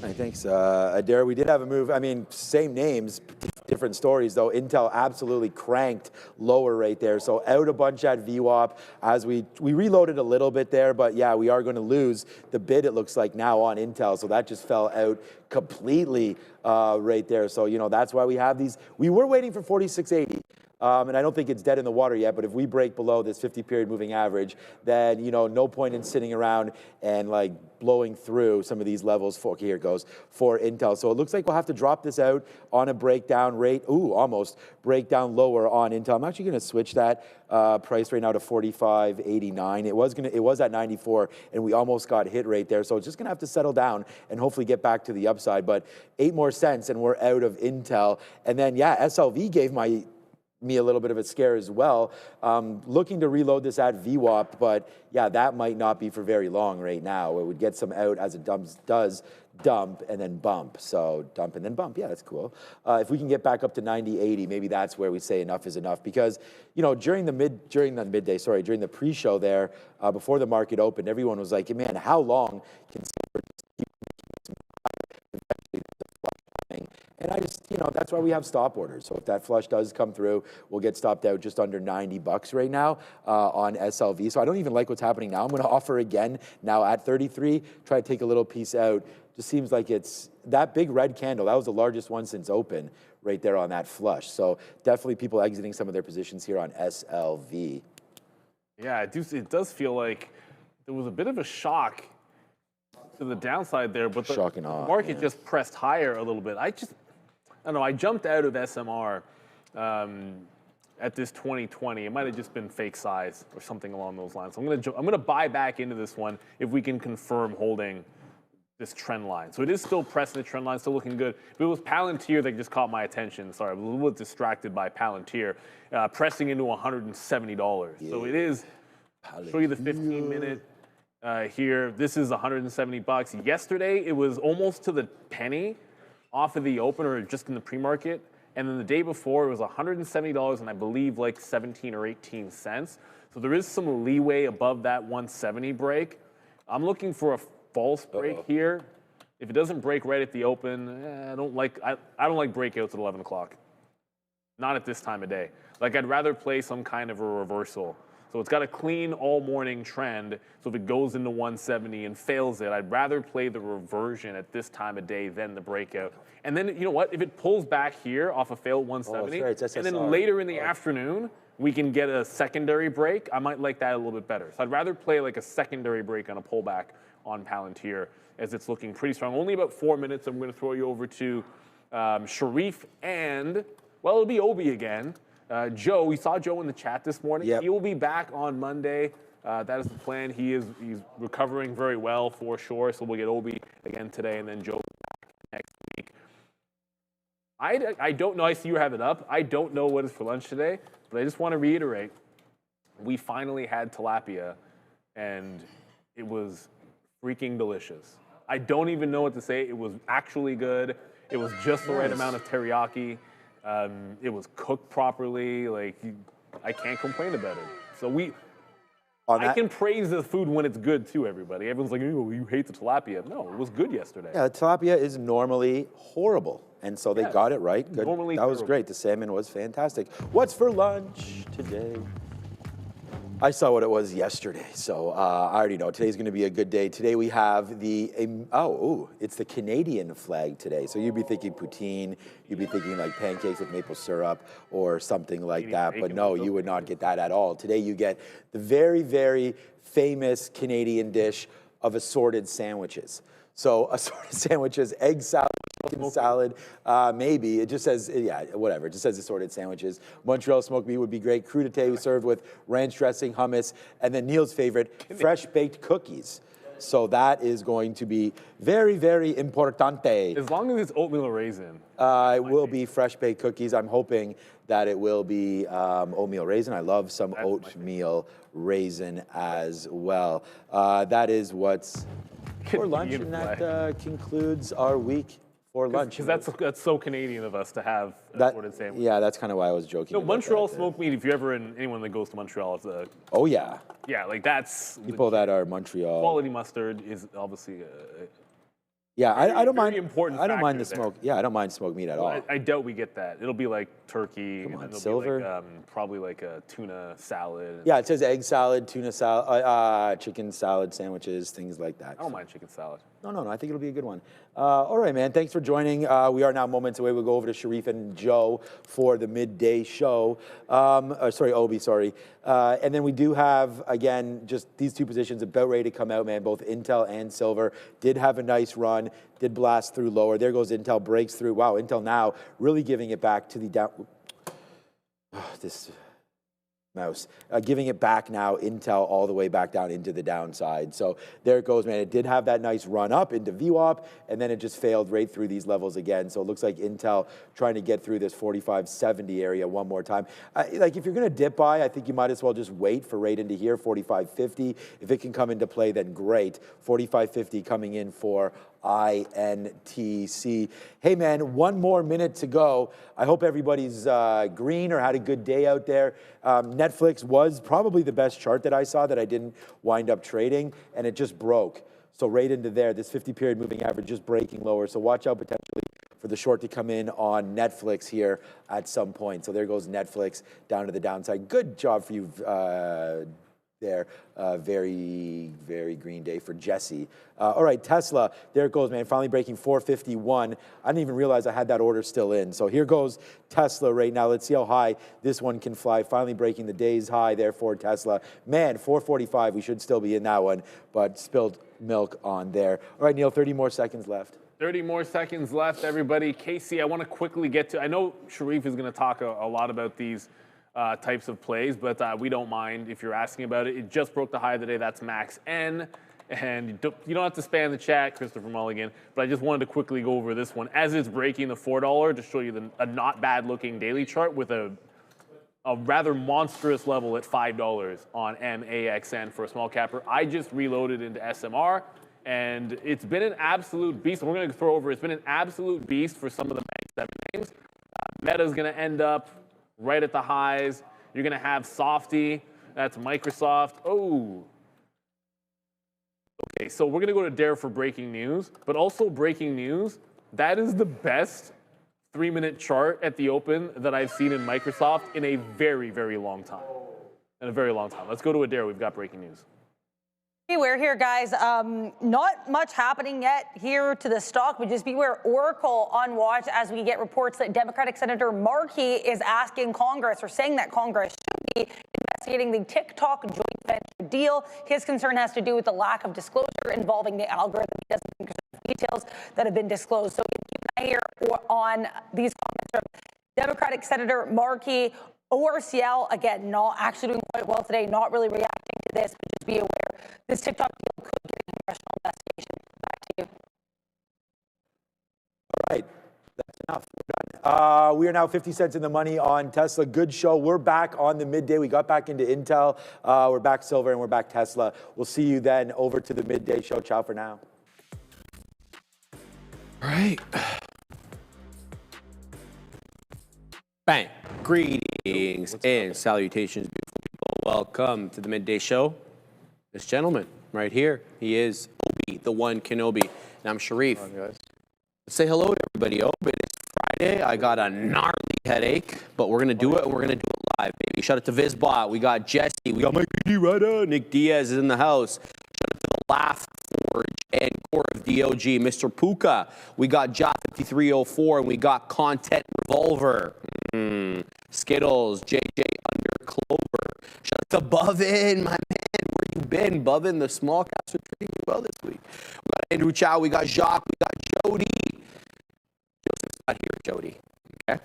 All right, thanks, Adair. We did have a move. I mean, same names, different stories, though. Intel absolutely cranked lower right there. So out a bunch at VWAP as we reloaded a little bit there. But yeah, we are going to lose the bid, it looks like, now on Intel. So that just fell out completely right there. So, you know, that's why we have these. We were waiting for 4680. And I don't think it's dead in the water yet, but if we break below this 50-period moving average, then, you know, no point in sitting around and, like, blowing through some of these levels for, okay, here it goes, for Intel. So it looks like we'll have to drop this out on a breakdown rate. Ooh, almost breakdown lower on Intel. I'm actually going to switch that price right now to 45.89. It was at 94, and we almost got hit right there. So it's just going to have to settle down and hopefully get back to the upside. But 8 more cents, and we're out of Intel. And then, yeah, SLV gave me a little bit of a scare as well. Looking to reload this at VWAP, but yeah, that might not be for very long right now. It would get some out as it does dump and then bump. So dump and then bump. Yeah, that's cool. If we can get back up to 90.80, maybe that's where we say enough is enough, because, you know, during the pre-show there, before the market opened, everyone was like, man, how long can silver keep and I just, you know, that's why we have stop orders. So if that flush does come through, we'll get stopped out just under $90 right now on SLV. So I don't even like what's happening now. I'm going to offer again now at 33, try to take a little piece out. Just seems like it's that big red candle. That was the largest one since open right there on that flush. So definitely people exiting some of their positions here on SLV. Yeah, it does feel like there was a bit of a shock to the downside there, but the market just pressed higher a little bit. I don't know, I jumped out of SMR at this 2020. It might have just been fake size or something along those lines. So I'm gonna buy back into this one if we can confirm holding this trend line. So it is still pressing the trend line, still looking good. But it was Palantir that just caught my attention. Sorry, I was a little bit distracted by Palantir, pressing into $170. Yeah. So it is, I'll show you the 15-minute here. This is $170. Yesterday, it was almost to the penny off of the open, or just in the pre-market. And then the day before, it was $170 and I believe like 17 or 18 cents. So there is some leeway above that 170 break. I'm looking for a false break here. If it doesn't break right at the open, I don't like breakouts at 11 o'clock. Not at this time of day. Like, I'd rather play some kind of a reversal. So it's got a clean all morning trend. So if it goes into 170 and fails it, I'd rather play the reversion at this time of day than the breakout. And then, you know what? If it pulls back here off a failed 170, and then later in the afternoon, we can get a secondary break, I might like that a little bit better. So I'd rather play like a secondary break on a pullback on Palantir, as it's looking pretty strong. Only about 4 minutes. I'm going to throw you over to Sharif and, well, it'll be Obi again. Joe, we saw Joe in the chat this morning. Yep. He will be back on Monday. That is the plan. He's recovering very well for sure. So we'll get Obi again today, and then Joe back next week. I don't know. I see you have it up. I don't know what is for lunch today, but I just want to reiterate, we finally had tilapia, and it was freaking delicious. I don't even know what to say. It was actually good. It was just the right amount of teriyaki. It was cooked properly. Like, I can't complain about it. So I can praise the food when it's good too, everybody. Everyone's like, oh, you hate the tilapia. No, it was good yesterday. Yeah, tilapia is normally horrible. And so they got it right. Good. Normally that was great. The salmon was fantastic. What's for lunch today? I saw what it was yesterday, so I already know today's going to be a good day. Today we have it's the Canadian flag today. So you'd be thinking poutine, you'd be thinking like pancakes with maple syrup or something like that. But no, you would not get that at all. Today you get the very, very famous Canadian dish of assorted sandwiches. So assorted sandwiches, egg salad, chicken salad, maybe. It just says, whatever. It just says assorted sandwiches. Montreal smoked meat would be great. Crudité served with ranch dressing, hummus, and then Neil's favorite, fresh baked cookies. So that is going to be very, very importante. As long as it's oatmeal or raisin. It will be fresh baked cookies. I'm hoping that it will be oatmeal raisin. I love some oatmeal raisin as well. That is what's for lunch, and that concludes our week for lunch. Because that's so Canadian of us to have assorted sandwiches. Yeah, that's kind of why I was joking. No, Montreal smoked meat. If you're ever anyone that goes to Montreal, it's a oh yeah, like that's people that are Montreal. Quality mustard is obviously yeah. I don't mind. Important. I don't mind the smoke. Yeah, I don't mind smoked meat at all. I doubt we get that. It'll be like turkey. Come on, and it'll silver. Be like, probably like a tuna salad. Yeah, it says egg salad, tuna salad, chicken salad sandwiches, things like that. I don't mind chicken salad. No. I think it'll be a good one. All right, man. Thanks for joining. We are now moments away. We'll go over to Sharif and Joe for the midday show. Obi, sorry. And then we do have, again, just these two positions about ready to come out, man. Both Intel and Silver did have a nice run, did blast through lower. There goes Intel, breaks through. Wow, Intel now really giving it back to the down. This mouse. Giving it back now, Intel all the way back down into the downside. So there it goes, man. It did have that nice run up into VWAP, and then it just failed right through these levels again. So it looks like Intel trying to get through this 45.70 area one more time. Like if you're going to dip buy, I think you might as well just wait for right into here, 45.50. If it can come into play, then great. 45.50 coming in for INTC. Hey man, one more minute to go. I hope everybody's green or had a good day out there. Netflix was probably the best chart that I saw that I didn't wind up trading, and it just broke. So right into there, this 50-period moving average just breaking lower. So watch out potentially for the short to come in on Netflix here at some point. So there goes Netflix down to the downside. Good job for you there. Very, very green day for Jesse. All right, Tesla, there it goes, man. Finally breaking 451. I didn't even realize I had that order still in. So here goes Tesla right now. Let's see how high this one can fly. Finally breaking the day's high there for Tesla. Man, 445. We should still be in that one, but spilled milk on there. All right, Neil, 30 more seconds left. 30 more seconds left, everybody. Casey, I want to quickly get to, I know Sharif is going to talk a lot about these types of plays, but we don't mind if you're asking about it. It just broke the high of the day. That's max N. And you don't have to spam the chat, Christopher Mulligan, but I just wanted to quickly go over this one. As it's breaking the $4 to show you a not bad looking daily chart with a rather monstrous level at $5 on MAXN for a small capper. I just reloaded into SMR, and it's been an absolute beast. We're going to throw over, it's been an absolute beast for some of the names. Meta's going to end up right at the highs. You're going to have Softy. That's Microsoft. Oh. Okay, so we're going to go to Dare for breaking news, but also breaking news. That is the best 3-minute chart at the open that I've seen in Microsoft in a very, very long time. In a very long time. Let's go to Adair. We've got breaking news. Hey, we're here, guys. Not much happening yet here to the stock, but just beware Oracle on watch as we get reports that Democratic Senator Markey is asking Congress, or saying that Congress should be investigating the TikTok joint venture deal. His concern has to do with the lack of disclosure involving the algorithm. He doesn't think there's details that have been disclosed. So keep an eye here on these comments from Democratic Senator Markey. ORCL, again, not actually doing quite well today, not really reacting to this, but just be aware. This TikTok deal could get a congressional investigation. Back to you. All right, that's enough. We're done. We are now 50 cents in the money on Tesla. Good show. We're back on the midday. We got back into Intel. We're back Silver, and we're back Tesla. We'll see you then over to the midday show. Ciao for now. All right. Bang. Greetings and salutations, beautiful people. Welcome to the midday show. This gentleman right here, he is Obi, the one Kenobi. And I'm Sharif. Let's say hello to everybody. Obi, it's Friday. I got a gnarly headache, but we're going to do it, and we're going to do it live, baby. Shout out to Vizbot. We got Jesse. We got Mike Rada. Nick Diaz is in the house. Shout out to the Laugh Forge and Core of DOG. Mr. Puka. We got Jot5304, and we got Content Revolver. Skittles. JJ Under Clover. Shout out to Bovin, my man. Where you been? Bovin, the small caps are trading well this week. We got Andrew Chow. We got Jacques. We got Jody. Joseph's not here, Jody. Okay.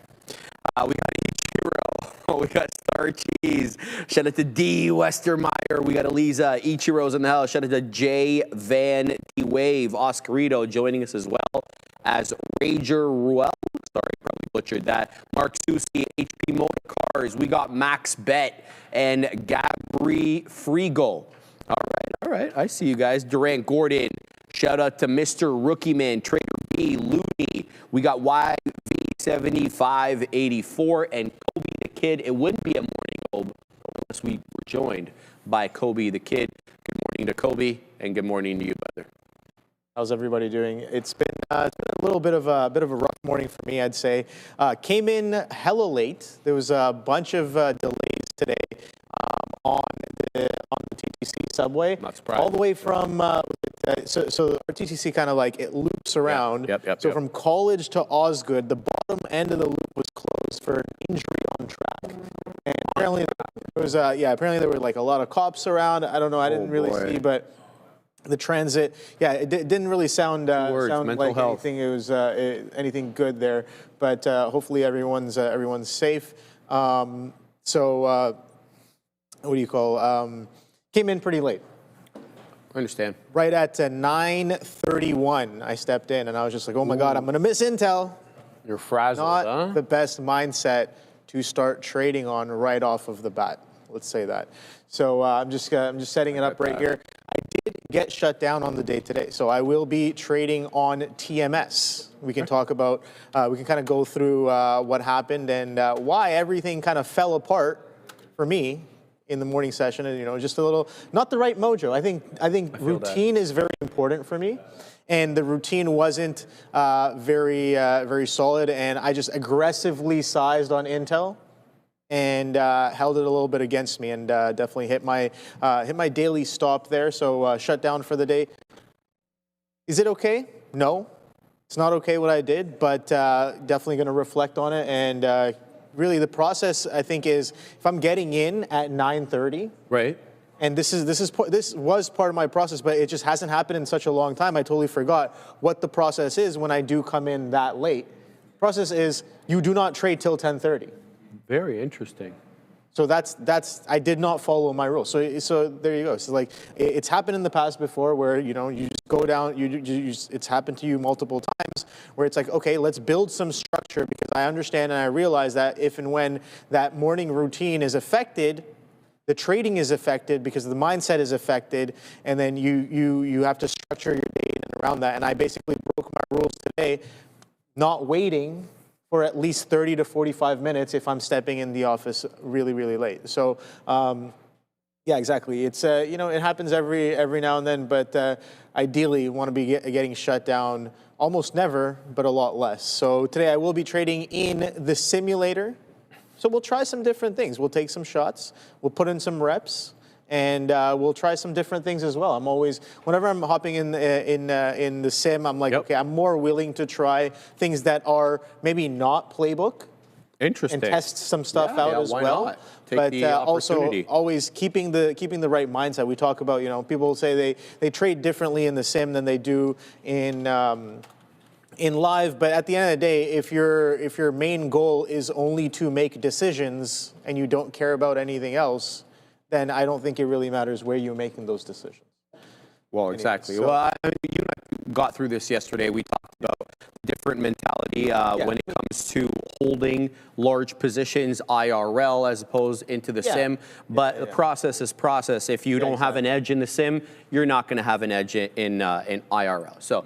We got Ichiro. We got Star Cheese. Shout out to D. Westermeyer. We got Eliza. Ichiro's in the house. Shout out to J. Van D. Wave. Oscarito joining us as well as Rager Ruel. Sorry, probably butchered that. Mark Susi, HP Motor Cars. We got Max Bet and Gabri Frigo. All right. I see you guys. Durant Gordon. Shout out to Mr. Rookie Man, Trader B, Looney. We got YV7584 and Kobe the Kid. It wouldn't be a morning, Kobe, unless we were joined by Kobe the Kid. Good morning to Kobe, and good morning to you, brother. How's everybody doing? It's been a little bit of a rough morning for me, I'd say. Came in hella late. There was a bunch of delays today on the TTC subway. Not surprised. All the way from so our TTC kind of like it loops around. Yep. From College to Osgood, the bottom end of the loop was closed for an injury on track. And apparently there was apparently there were like a lot of cops around. I don't know. I didn't really see, but the transit, it didn't really sound like health. anything. It was anything good there, but hopefully everyone's safe. What do you call? Came in pretty late. I understand. Right at 9:31, I stepped in, and I was just like, "Oh my God, I'm gonna miss Intel." You're frazzled, Not the best mindset to start trading on right off of the bat. Let's say that. So I'm just setting it up right here. I did get shut down on the day today, so I will be trading on TMS. We can talk about, we can kind of go through what happened and why everything kind of fell apart for me in the morning session, and just a little, not the right mojo. I think routine is very important for me, and the routine wasn't very solid, and I just aggressively sized on Intel and held it a little bit against me, and definitely hit my daily stop there. So shut down for the day. Is it okay? No, it's not okay what I did, but definitely going to reflect on it. And really, the process I think is if I'm getting in at 9:30, right? And this was part of my process, but it just hasn't happened in such a long time. I totally forgot what the process is when I do come in that late. Process is you do not trade till 10:30. Very interesting. So that's I did not follow my rules. So there you go. So like it's happened in the past before where you just go down. It's happened to you multiple times where it's like, okay, let's build some structure because I understand and I realize that if and when that morning routine is affected, the trading is affected because the mindset is affected, and then you have to structure your day in and around that. And I basically broke my rules today, not waiting for at least 30 to 45 minutes if I'm stepping in the office really, really late. So, yeah, exactly. It's, it happens every now and then, but ideally you want to be getting shut down almost never, but a lot less. So today I will be trading in the simulator. So we'll try some different things. We'll take some shots. We'll put in some reps. And we'll try some different things as well. I'm always, whenever I'm hopping in the sim, I'm like, okay, I'm more willing to try things that are maybe not playbook. Interesting. And test some stuff out as well. Not? Take the also always keeping the right mindset. We talk about, people say they trade differently in the sim than they do in live, but at the end of the day, if your main goal is only to make decisions and you don't care about anything else, then I don't think it really matters where you're making those decisions. Well, exactly. So, well, you and I got through this yesterday. We talked about different mentality when it comes to holding large positions IRL as opposed into the sim. But the process is process. If you don't have an edge in the sim, you're not going to have an edge in IRL. So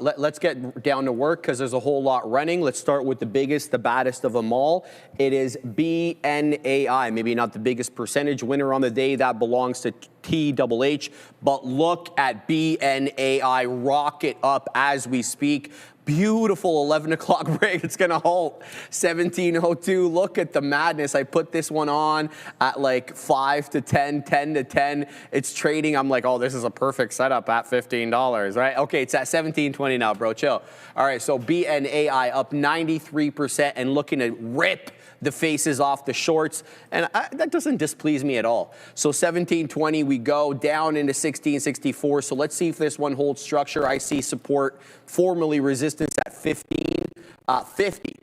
let's get down to work because there's a whole lot running. Let's start with the biggest, the baddest of them all. It is BNAI. Maybe not the biggest percentage winner on the day. That belongs to THH. But look at BNAI rocket up as we speak. Beautiful 11 o'clock break. It's going to halt 17:02. Look at the madness. I put this one on at like 5 to 10, 10 to 10. It's trading. I'm like, oh, this is a perfect setup at $15, right? Okay, it's at 17:20 now, bro. Chill. All right, so BNAI up 93% and looking to rip the faces off the shorts, and that doesn't displease me at all. So 17.20, we go down into 16.64. So let's see if this one holds structure. I see support, formerly resistance at 15.50.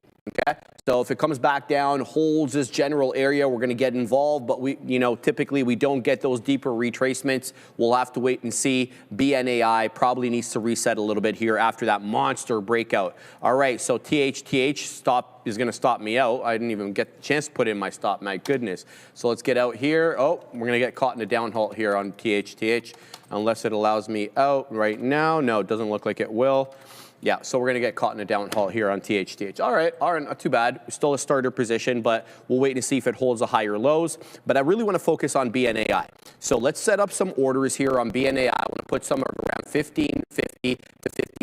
Okay, so if it comes back down, holds this general area, we're going to get involved. But we, typically we don't get those deeper retracements. We'll have to wait and see. BNAI probably needs to reset a little bit here after that monster breakout. All right, so THTH stop is going to stop me out. I didn't even get the chance to put in my stop. My goodness. So let's get out here. Oh, we're going to get caught in a down halt here on THTH, unless it allows me out right now. No, it doesn't look like it will. Yeah, so we're going to get caught in a down halt here on THTH. All right, not too bad. Still a starter position, but we'll wait and see if it holds the higher lows. But I really want to focus on BNAI. So let's set up some orders here on BNAI. I want to put some around 15.50 to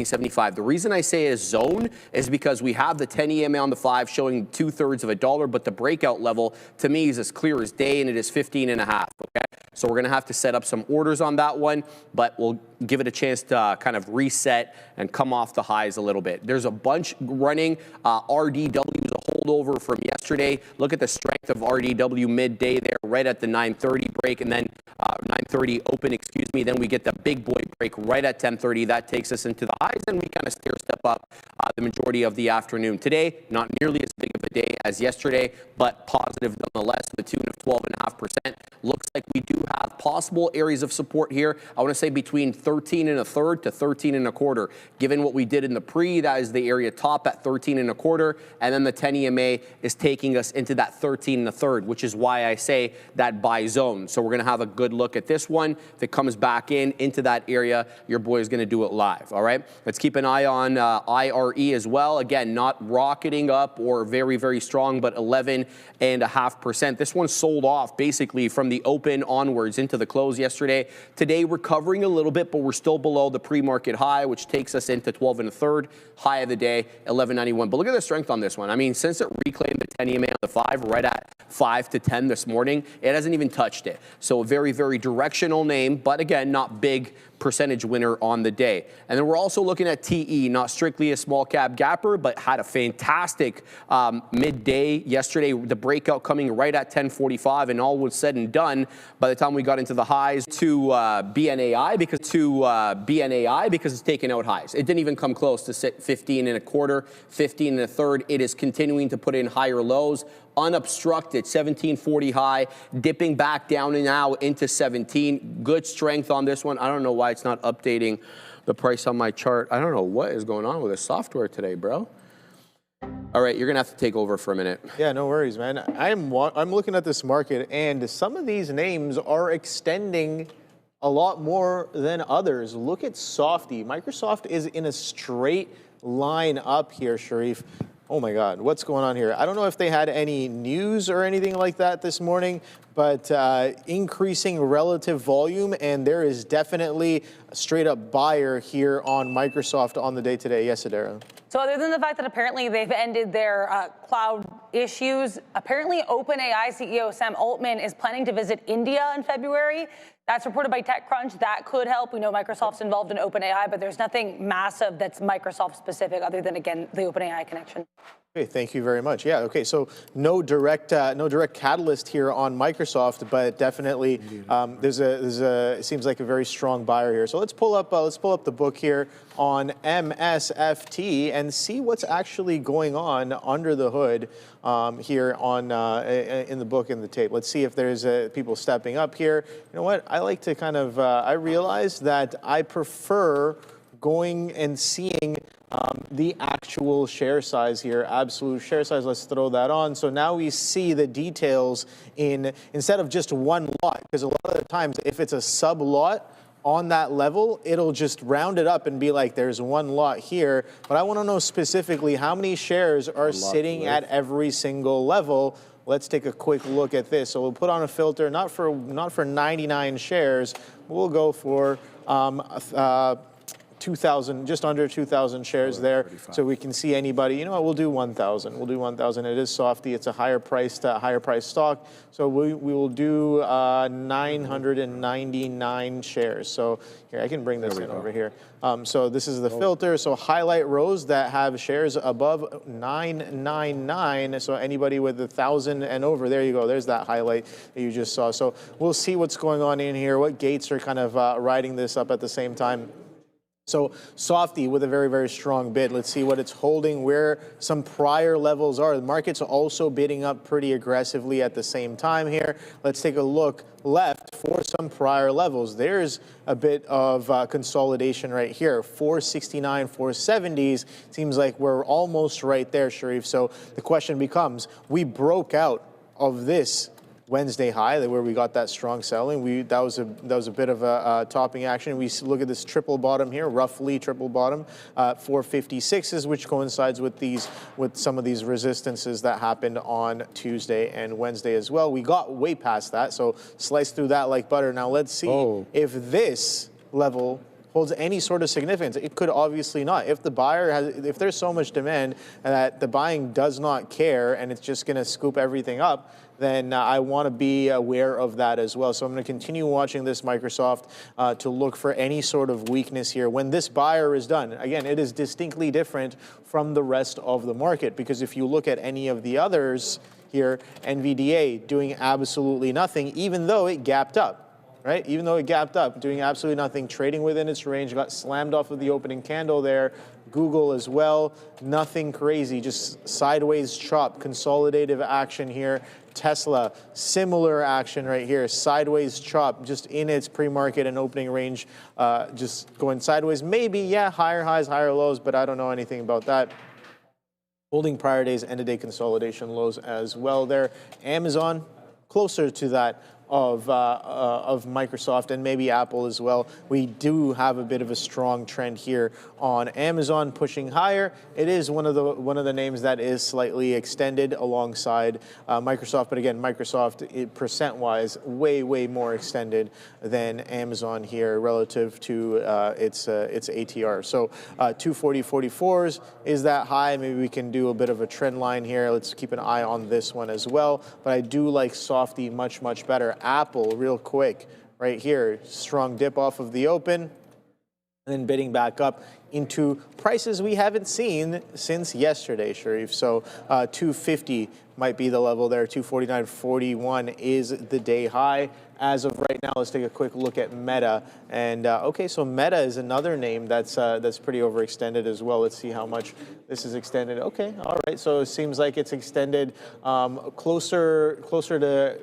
15.75. The reason I say is zone is because we have the 10 EMA on the 5 showing 2/3 of a dollar, but the breakout level to me is as clear as day, and it is 15.5. Okay, so we're going to have to set up some orders on that one, but we'll give it a chance to kind of reset and come off the highs a little bit. There's a bunch running. RDW is a holdover from yesterday. Look at the strength of RDW midday there, right at the 9:30 break, and then 9:30 open, excuse me. Then we get the big boy break right at 10:30. That takes us into the highs, and we kind of stair step up the majority of the afternoon. Today, not nearly as big of a day as yesterday, but positive nonetheless, to the tune of 12.5%. Looks like we do have possible areas of support here. I want to say between 13.25 to 13.25. Given what we did in the pre, that is the area top at 13.25, and then the 10 EMA is taking us into that 13.25, which is why I say that buy zone. So we're going to have a good look at this one. If it comes back into that area, your boy is going to do it live. All right, let's keep an eye on IRE as well. Again, not rocketing up or very, very strong, but 11.5%. This one sold off basically from the open onwards into the close yesterday. Today, recovering a little bit, but we're still below the pre-market high, which takes us into 12.25. High of the day, 11.91. But look at the strength on this one. I mean, since it reclaimed the 10 EMA on the 5, right at 5 to 10 this morning, it hasn't even touched it. So a very, very directional name, but again, not big percentage winner on the day. And then we're also looking at TE, not strictly a small cap gapper, but had a fantastic midday yesterday. The breakout coming right at 10:45, and all was said and done by the time we got into the highs to BNAI because it's taking out highs. It didn't even come close to 15.25, 15.25. It is continuing to put in higher lows. Unobstructed, 1740 high, dipping back down and now into 17. Good strength on this one. I don't know why it's not updating the price on my chart. I don't know what is going on with this software today, bro. All right, you're gonna have to take over for a minute. Yeah, no worries, man. I'm looking at this market, and some of these names are extending a lot more than others. Look at Softy. Microsoft is in a straight line up here, Sharif. Oh my God, what's going on here? I don't know if they had any news or anything like that this morning, but increasing relative volume, and there is definitely a straight up buyer here on Microsoft on the day today. Yes, Adara. So other than the fact that apparently they've ended their cloud issues, apparently OpenAI CEO Sam Altman is planning to visit India in February. That's reported by TechCrunch. That could help. We know Microsoft's involved in OpenAI, but there's nothing massive that's Microsoft specific other than, again, the OpenAI connection. Okay, thank you very much. Yeah, okay, so no direct catalyst here on Microsoft, but definitely it seems like a very strong buyer here. So let's pull up the book here on MSFT and see what's actually going on under the hood here on in the book, in the tape. Let's see if there's people stepping up here. You know what? I like to kind of I realize that I prefer going and seeing the actual share size here, absolute share size. Let's throw that on. So now we see the details instead of just one lot, because a lot of the times if it's a sub lot on that level, it'll just round it up and be like there's one lot here. But I want to know specifically how many shares are sitting at every single level. Let's take a quick look at this. So we'll put on a filter, not for 99 shares. We'll go for 2,000, just under 2,000 shares there. So we can see anybody, you know what, we'll do 1,000. We'll do 1,000. It is softy. It's a higher priced stock. So we will do 999 shares. So here, I can bring this in over here. So this is the filter. So highlight rows that have shares above 999. So anybody with 1,000 and over, there you go. There's that highlight that you just saw. So we'll see what's going on in here, what gates are kind of riding this up at the same time. So softy with a very, very strong bid. Let's see what it's holding, where some prior levels are. The market's also bidding up pretty aggressively at the same time here. Let's take a look left for some prior levels. There's a bit of consolidation right here. 469, 470s. Seems like we're almost right there, Sharif. So the question becomes, we broke out of this Wednesday high, where we got that strong selling. That was a bit of a topping action. We look at this triple bottom here, roughly triple bottom, 456s, which coincides with some of these resistances that happened on Tuesday and Wednesday as well. We got way past that, so slice through that like butter. Now let's see if this level holds any sort of significance. It could obviously not. If the buyer if there's so much demand that the buying does not care and it's just going to scoop everything up, then I want to be aware of that as well. So I'm going to continue watching this Microsoft to look for any sort of weakness here. When this buyer is done, again, it is distinctly different from the rest of the market, because if you look at any of the others here, Nvidia doing absolutely nothing, even though it gapped up. Right? Even though it gapped up, doing absolutely nothing, trading within its range, got slammed off of the opening candle there. Google as well, nothing crazy, just sideways chop, consolidative action here. Tesla, similar action right here, sideways chop, just in its pre-market and opening range, just going sideways. Maybe, yeah, higher highs, higher lows, but I don't know anything about that. Holding prior days, end of day consolidation lows as well there. Amazon, closer to that of Microsoft and maybe Apple as well. We do have a bit of a strong trend here on Amazon pushing higher. It is one of the names that is slightly extended alongside Microsoft, but again, Microsoft percent-wise way more extended than Amazon here relative to its ATR. So 240.44s is that high. Maybe we can do a bit of a trend line here. Let's keep an eye on this one as well. But I do like Softy much better. Apple, real quick, right here, strong dip off of the open, and then bidding back up into prices we haven't seen since yesterday, Sharif. So 250 might be the level there. 249.41 is the day high. As of right now, let's take a quick look at Meta. And okay, so Meta is another name that's pretty overextended as well. Let's see how much this is extended. Okay, all right. So it seems like it's extended closer to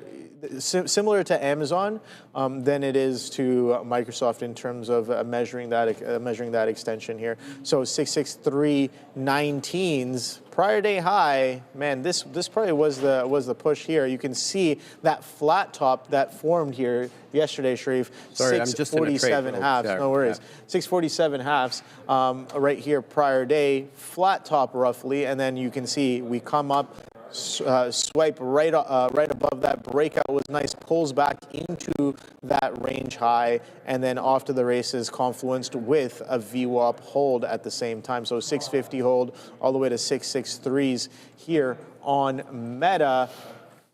similar to Amazon than it is to Microsoft in terms of measuring that extension here. So 663.19s prior day high. Man, this probably was the push here. You can see that flat top that formed here yesterday, Sharif. Sorry, I'm just in a trade. 647.5. No worries. 647.5 right here prior day, flat top roughly, and then you can see we come up. Swipe right above that breakout was nice, pulls back into that range high, and then off to the races, confluenced with a VWAP hold at the same time. So 650 hold all the way to 663s here on Meta.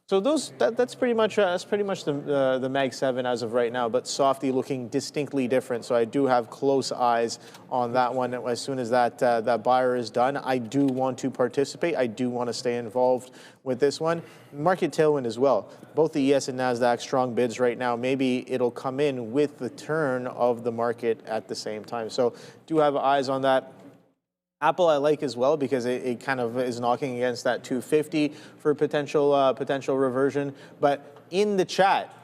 So that's pretty much the Mag 7 as of right now, but Softy looking distinctly different. So I do have close eyes on that one. As soon as that buyer is done, I do want to participate. I do want to stay involved with this one. Market tailwind as well. Both the ES and NASDAQ strong bids right now. Maybe it'll come in with the turn of the market at the same time. So do have eyes on that. Apple I like as well because it kind of is knocking against that 250 for potential reversion. But in the chat,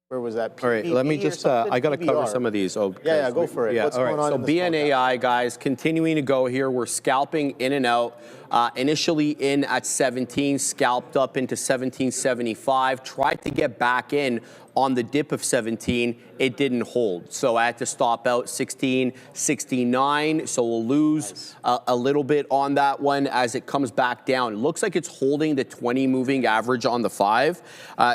where was that? All right, let me just, I got to cover some of these. Oh, yeah, go for it. Yeah, What's all going right, on so BNAI, guys, continuing to go here. We're scalping in and out. Initially in at 17, scalped up into 1775, tried to get back in on the dip of 17, it didn't hold. So I had to stop out 16.69. So we'll lose a little bit on that one as it comes back down. It looks like it's holding the 20 moving average on the 5.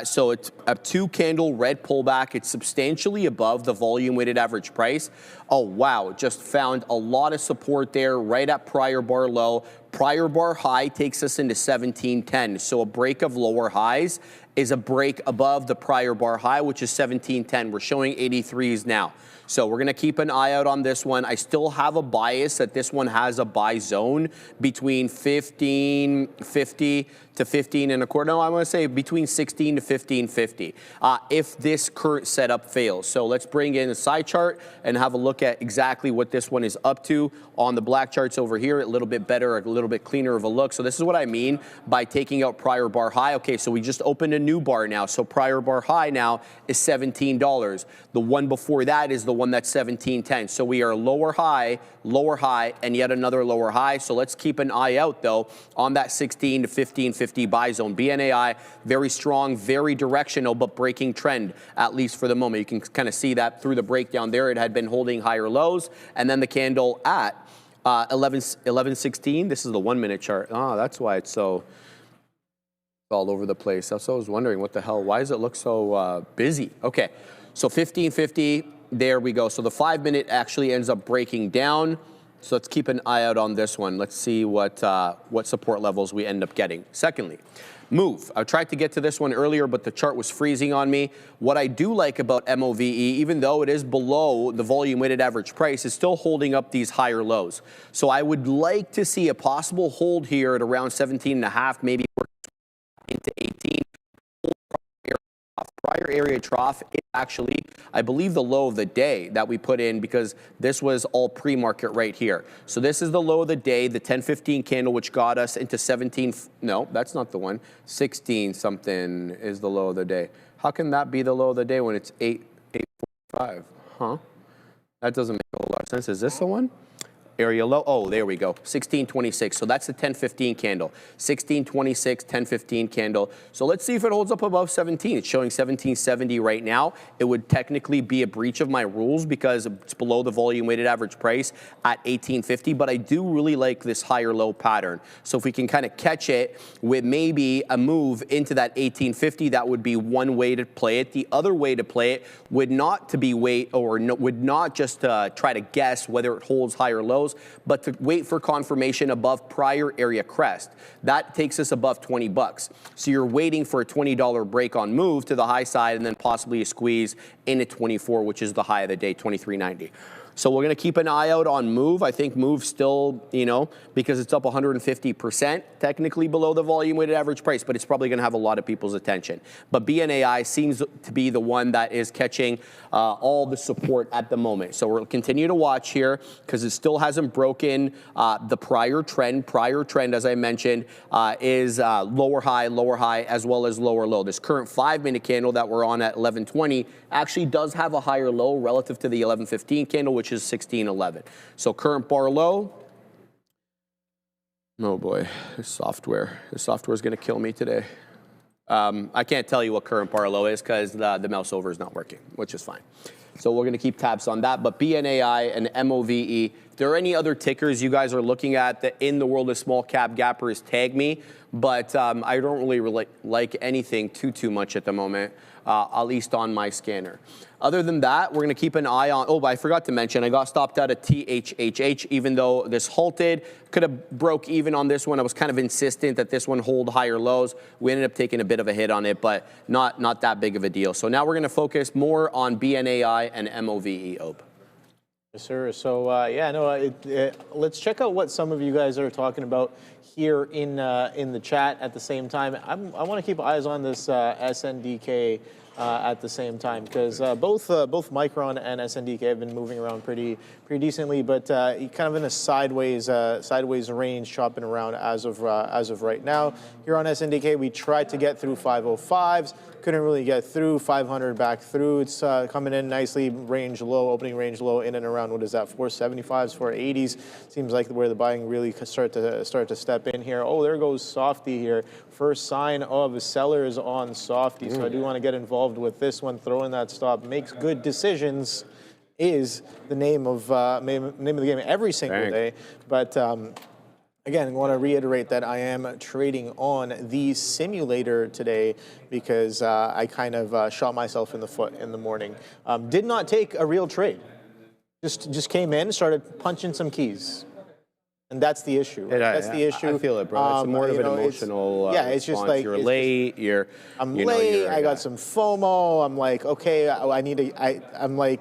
So it's a 2-candle red pullback. It's substantially above the volume weighted average price. Oh, wow. Just found a lot of support there right at prior bar low. Prior bar high takes us into 17.10. So a break of lower highs is a break above the prior bar high, which is 17.10. We're showing 83s now. So we're going to keep an eye out on this one. I still have a bias that this one has a buy zone between 15.50 to 15 and a quarter. No, I'm going to say between 16 to 15.50 if this current setup fails. So let's bring in a side chart and have a look at exactly what this one is up to. On the black charts over here, a little bit better, a little bit cleaner of a look. So this is what I mean by taking out prior bar high. Okay, so we just opened a new bar now. So prior bar high now is $17. The one before that is the one that's 17.10. So we are lower high, and yet another lower high. So let's keep an eye out, though, on that 16 to 15.50 buy zone. BNAI, very strong, very directional, but breaking trend, at least for the moment. You can kind of see that through the breakdown there. It had been holding higher lows, and then the candle at 11.16. This is the 1-minute chart. Oh, that's why it's so all over the place. So I was wondering, what the hell? Why does it look so busy? Okay, so 15.50. There we go. So the 5-minute actually ends up breaking down. So let's keep an eye out on this one. Let's see what support levels we end up getting. Secondly, move. I tried to get to this one earlier, but the chart was freezing on me. What I do like about MOVE, even though it is below the volume weighted average price, is still holding up these higher lows. So I would like to see a possible hold here at around 17.5, maybe into 18. Prior area trough is actually, I believe, the low of the day that we put in, because this was all pre-market right here. So this is the low of the day, the 10-15 candle, which got us into 17. No, that's not the one. 16 something is the low of the day. How can that be the low of the day when it's 8.45? Huh? That doesn't make a whole lot of sense. Is this the one? Area low. Oh, there we go. 16.26. So that's the 10-15 candle. 16.26, 10-15 candle. So let's see if it holds up above 17. It's showing 17.70 right now. It would technically be a breach of my rules because it's below the volume weighted average price at 18.50. But I do really like this higher low pattern. So if we can kind of catch it with maybe a move into that 18.50, that would be one way to play it. The other way to play it would not to be wait, or no, would not just try to guess whether it holds higher lows, but to wait for confirmation above prior area crest. That takes us above 20 bucks. So you're waiting for a $20 break on move to the high side, and then possibly a squeeze into 24, which is the high of the day, 23.90. So we're going to keep an eye out on move. I think move still, because it's up 150%, technically below the volume weighted average price, but it's probably going to have a lot of people's attention. But BNAI seems to be the one that is catching all the support at the moment. So we'll continue to watch here because it still hasn't broken the prior trend. Prior trend, as I mentioned, is lower high, as well as lower low. This current 5-minute candle that we're on at 11.20 actually does have a higher low relative to the 11.15 candle, which is 16.11. So current bar low. Oh boy, this software is going to kill me today. I can't tell you what current bar low is because the mouse over is not working, which is fine. So we're going to keep tabs on that. But BNAI and MOVE, if there are any other tickers you guys are looking at that in the world of small cap gappers, tag me. But I don't really like anything too much at the moment, at least on my scanner. Other than that, we're going to keep an eye on, but I forgot to mention, I got stopped out at THHH, even though this halted. Could have broke even on this one. I was kind of insistent that this one hold higher lows. We ended up taking a bit of a hit on it, but not that big of a deal. So now we're going to focus more on BNAI and MOVE, Ope. Yes, sir. So, let's check out what some of you guys are talking about here in the chat at the same time. I want to keep eyes on this SNDK at the same time, because both Micron and SNDK have been moving around pretty decently, but kind of in a sideways range, chopping around as of right now. Here on SNDK, we tried to get through 505s, couldn't really get through. 500 back through. It's coming in nicely, range low, opening range low, in and around, what is that, 475s, 480s. Seems like where the buying really start to step in here. Oh, there goes Softy here. First sign of sellers on Softy. So I do want to get involved involved with this one, throwing that stop, makes good decisions, is the name of the game every single day. But again, I want to reiterate that I am trading on the simulator today because I kind of shot myself in the foot in the morning. Did not take a real trade. Just came in, started punching some keys. And that's the issue. Right? That's the issue. I feel it, bro. It's more of an emotional it's just like you're late. I'm late. I got some FOMO. I'm like, okay, I'm like,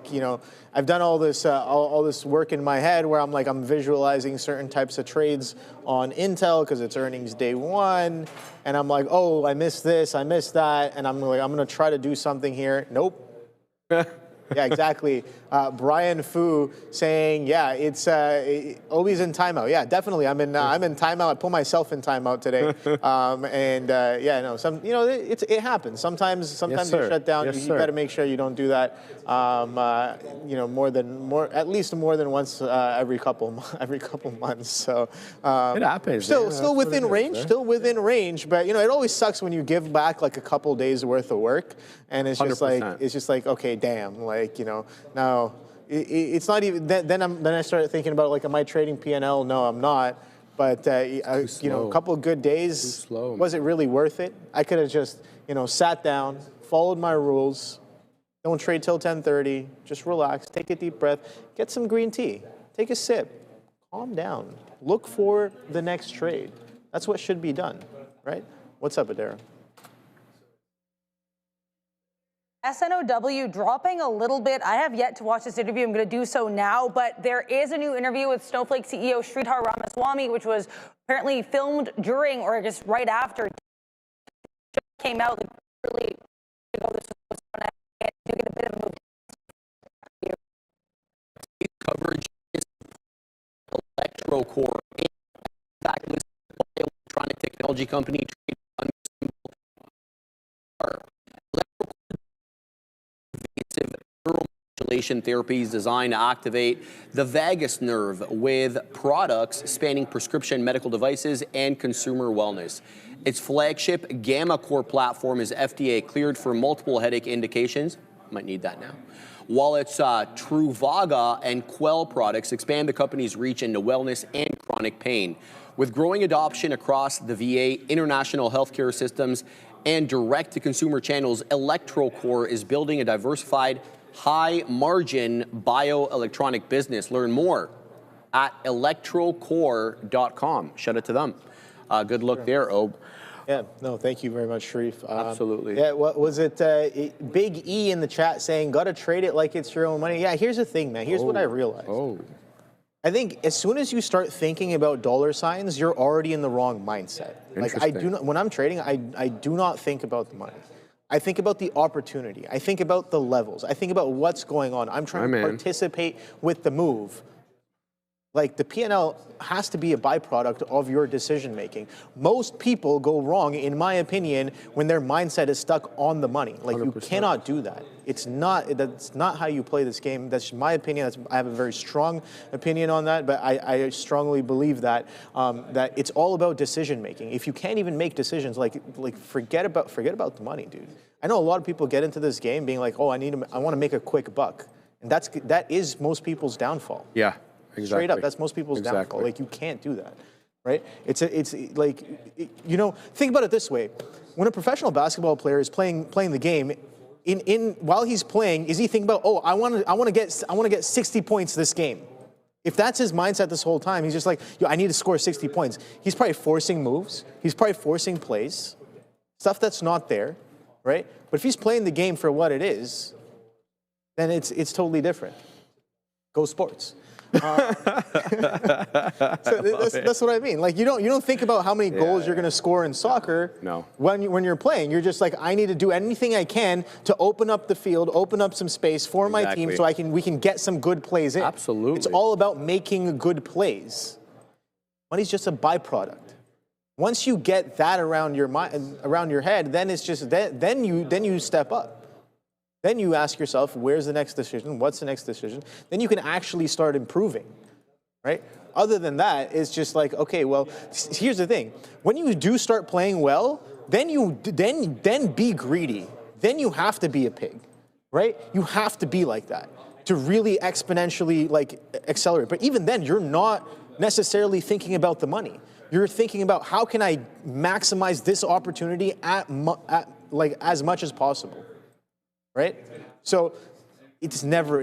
I've done all this all this work in my head where I'm visualizing certain types of trades on Intel because it's earnings day one, and I'm like, oh, I missed this, I missed that, and I'm like, I'm gonna try to do something here. Nope. Yeah, exactly. Brian Fu saying, yeah, it's Obi's in timeout. Yeah, definitely. I'm in timeout. I put myself in timeout today. It happens. Sometimes you shut down. You got to make sure you don't do that. At least more than once every couple months. So it happens. Still within range. Right? Still within range. But it always sucks when you give back like a couple days worth of work, and it's just 100%. like okay, damn. Now it's not even. Then I started thinking about am I trading P&L? No, I'm not. But a couple of good days. Was it really worth it? I could have just sat down, followed my rules. Don't trade till 10:30. Just relax, take a deep breath, get some green tea, take a sip, calm down, look for the next trade. That's what should be done, right? What's up, Adara? SNOW dropping a little bit. I have yet to watch this interview. I'm going to do so now, but there is a new interview with Snowflake CEO Sridhar Ramaswamy, which was apparently filmed during or just right after came out. Really, this was and do get a bit of a move. Coverage is electrocore. Electronic technology company. Therapies designed to activate the vagus nerve with products spanning prescription medical devices and consumer wellness. Its flagship Gamma Core platform is FDA cleared for multiple headache indications. Might need that now. While its Truvaga and Quell products expand the company's reach into wellness and chronic pain. With growing adoption across the VA, international healthcare systems, and direct-to-consumer channels, electrocore is building a diversified high-margin bioelectronic business. Learn more at electrocore.com. Shout out to them. Good luck there, Ob. Yeah, no, thank you very much, Sharif. Absolutely. Yeah, what was it? Big E in the chat saying, gotta trade it like it's your own money. Yeah, here's the thing, man. Here's what I realized. I think as soon as you start thinking about dollar signs, you're already in the wrong mindset. Like I do not, when I'm trading, I do not think about the money. I think about the opportunity. I think about the levels. I think about what's going on. I'm trying to participate with the move. Like the P&L has to be a byproduct of your decision making. Most people go wrong, in my opinion, when their mindset is stuck on the money. Like 100%. You cannot do that. That's not how you play this game. That's my opinion. I have a very strong opinion on that, but I strongly believe that that it's all about decision making. If you can't even make decisions, like forget about the money, dude. I know a lot of people get into this game being like, oh, I want to make a quick buck, and that is most people's downfall. Yeah. Exactly. Straight up, that's most people's downfall. Like you can't do that, right? It's like, think about it this way: when a professional basketball player is playing the game, while he's playing, is he thinking about, oh, I want to get 60 points this game? If that's his mindset this whole time, he's just like, yo, I need to score 60 points. He's probably forcing moves. He's probably forcing plays, stuff that's not there, right? But if he's playing the game for what it is, then it's totally different. Go sports. So that's what I mean. Like you don't think about how many goals you're going to score in soccer. No. When you're playing, you're just like, I need to do anything I can to open up the field, open up some space for my team, so we can get some good plays in. Absolutely. It's all about making good plays. Money's just a byproduct. Once you get that around your mind, around your head, then it's just then you step up. Then you ask yourself, where's the next decision? What's the next decision? Then you can actually start improving, right? Other than that, it's just like, okay, well, here's the thing. When you do start playing well, then be greedy. then you have to be a pig, right? You have to be like that to really exponentially like accelerate. But even then, you're not necessarily thinking about the money. You're thinking about how can I maximize this opportunity at like as much as possible, right? So it's never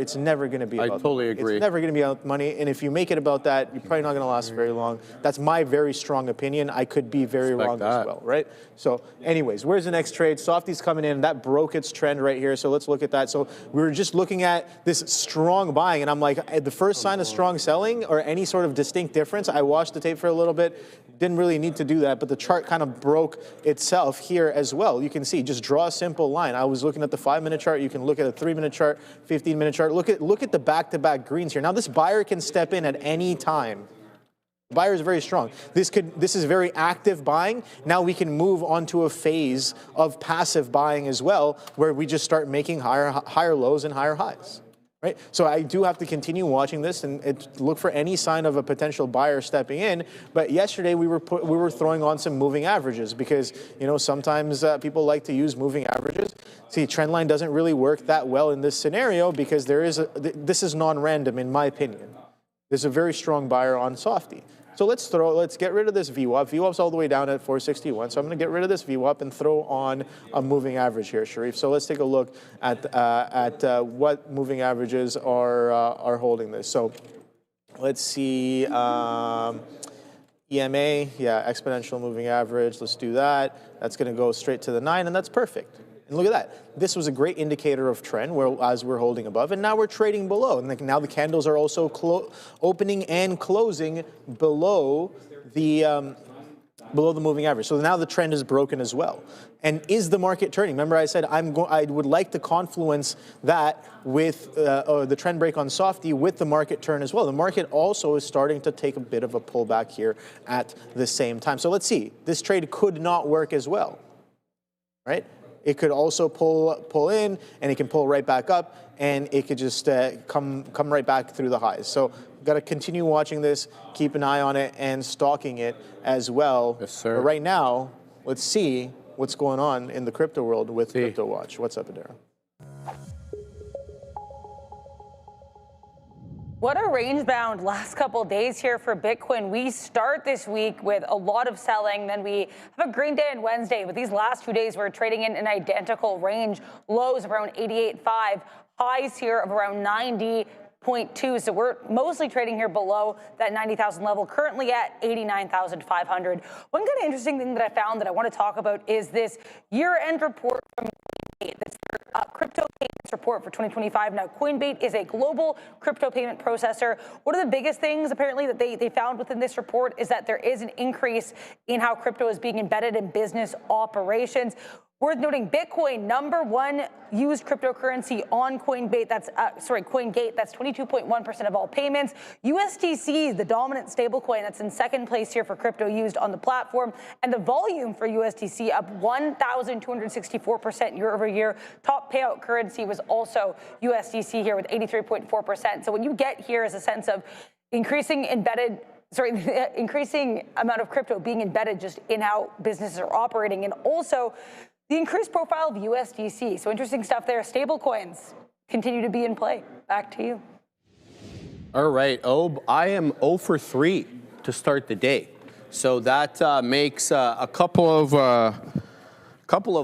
going to be about I totally money. agree. It's never going to be about money. And if you make it about that, you're probably not going to last very long. That's my very strong opinion. I could be very wrong as well, right? So anyways, where's the next trade? Softy's coming in. That broke its trend right here. So let's look at that. So we were just looking at this strong buying, and I'm like, the first sign of strong selling or any sort of distinct difference, I watched the tape for a little bit. Didn't really need to do that, but the chart kind of broke itself here as well. You can see, just draw a simple line. I was looking at the 5-minute chart. You can look at a 3-minute chart, 15-minute chart. Look at the back-to-back greens here. Now this buyer can step in at any time. The buyer is very strong. This is very active buying. Now we can move on to a phase of passive buying as well, where we just start making higher lows and higher highs. Right? So I do have to continue watching this and look for any sign of a potential buyer stepping in. But yesterday we were throwing on some moving averages because sometimes people like to use moving averages. See, trend line doesn't really work that well in this scenario because this is non-random in my opinion. There's a very strong buyer on Softy. So let's get rid of this VWAP. VWAP's all the way down at 461. So I'm going to get rid of this VWAP and throw on a moving average here, Sharif. So let's take a look at what moving averages are holding this. So let's see, EMA, yeah, exponential moving average. Let's do that. That's going to go straight to the 9, and that's perfect. And look at that. This was a great indicator of trend as we're holding above, and now we're trading below. And now the candles are also opening and closing below the moving average. So now the trend is broken as well. And is the market turning? Remember I said I would like to confluence that with the trend break on Softy with the market turn as well. The market also is starting to take a bit of a pullback here at the same time. So let's see. This trade could not work as well, right? It could also pull in, and it can pull right back up, and it could just come right back through the highs. So got to continue watching this, keep an eye on it, and stalking it as well. Yes, sir. But right now, let's see what's going on in the crypto world with Crypto Watch. What's up, Adara? What a range-bound last couple of days here for Bitcoin. We start this week with a lot of selling, then we have a green day on Wednesday. But these last 2 days, we're trading in an identical range. Lows of around 88.5, highs here of around 90.2. So we're mostly trading here below that 90,000 level, currently at 89,500. One kind of interesting thing that I found that I want to talk about is this year-end report from this crypto payments report for 2025. Now, Coinbase is a global crypto payment processor. One of the biggest things, apparently, that they found within this report is that there is an increase in how crypto is being embedded in business operations. Worth noting, Bitcoin, #1 used cryptocurrency on Coinbase. CoinGate. That's 22.1% of all payments. USDC, the dominant stablecoin, that's in second place here for crypto used on the platform. And the volume for USDC up 1,264% year over year. Top payout currency was also USDC here with 83.4%. So what you get here is a sense of increasing amount of crypto being embedded just in how businesses are operating, and also the increased profile of USDC. So interesting stuff there. Stable coins continue to be in play. Back to you. All right, Ob, I am 0 for 3 to start the day. So that makes a couple of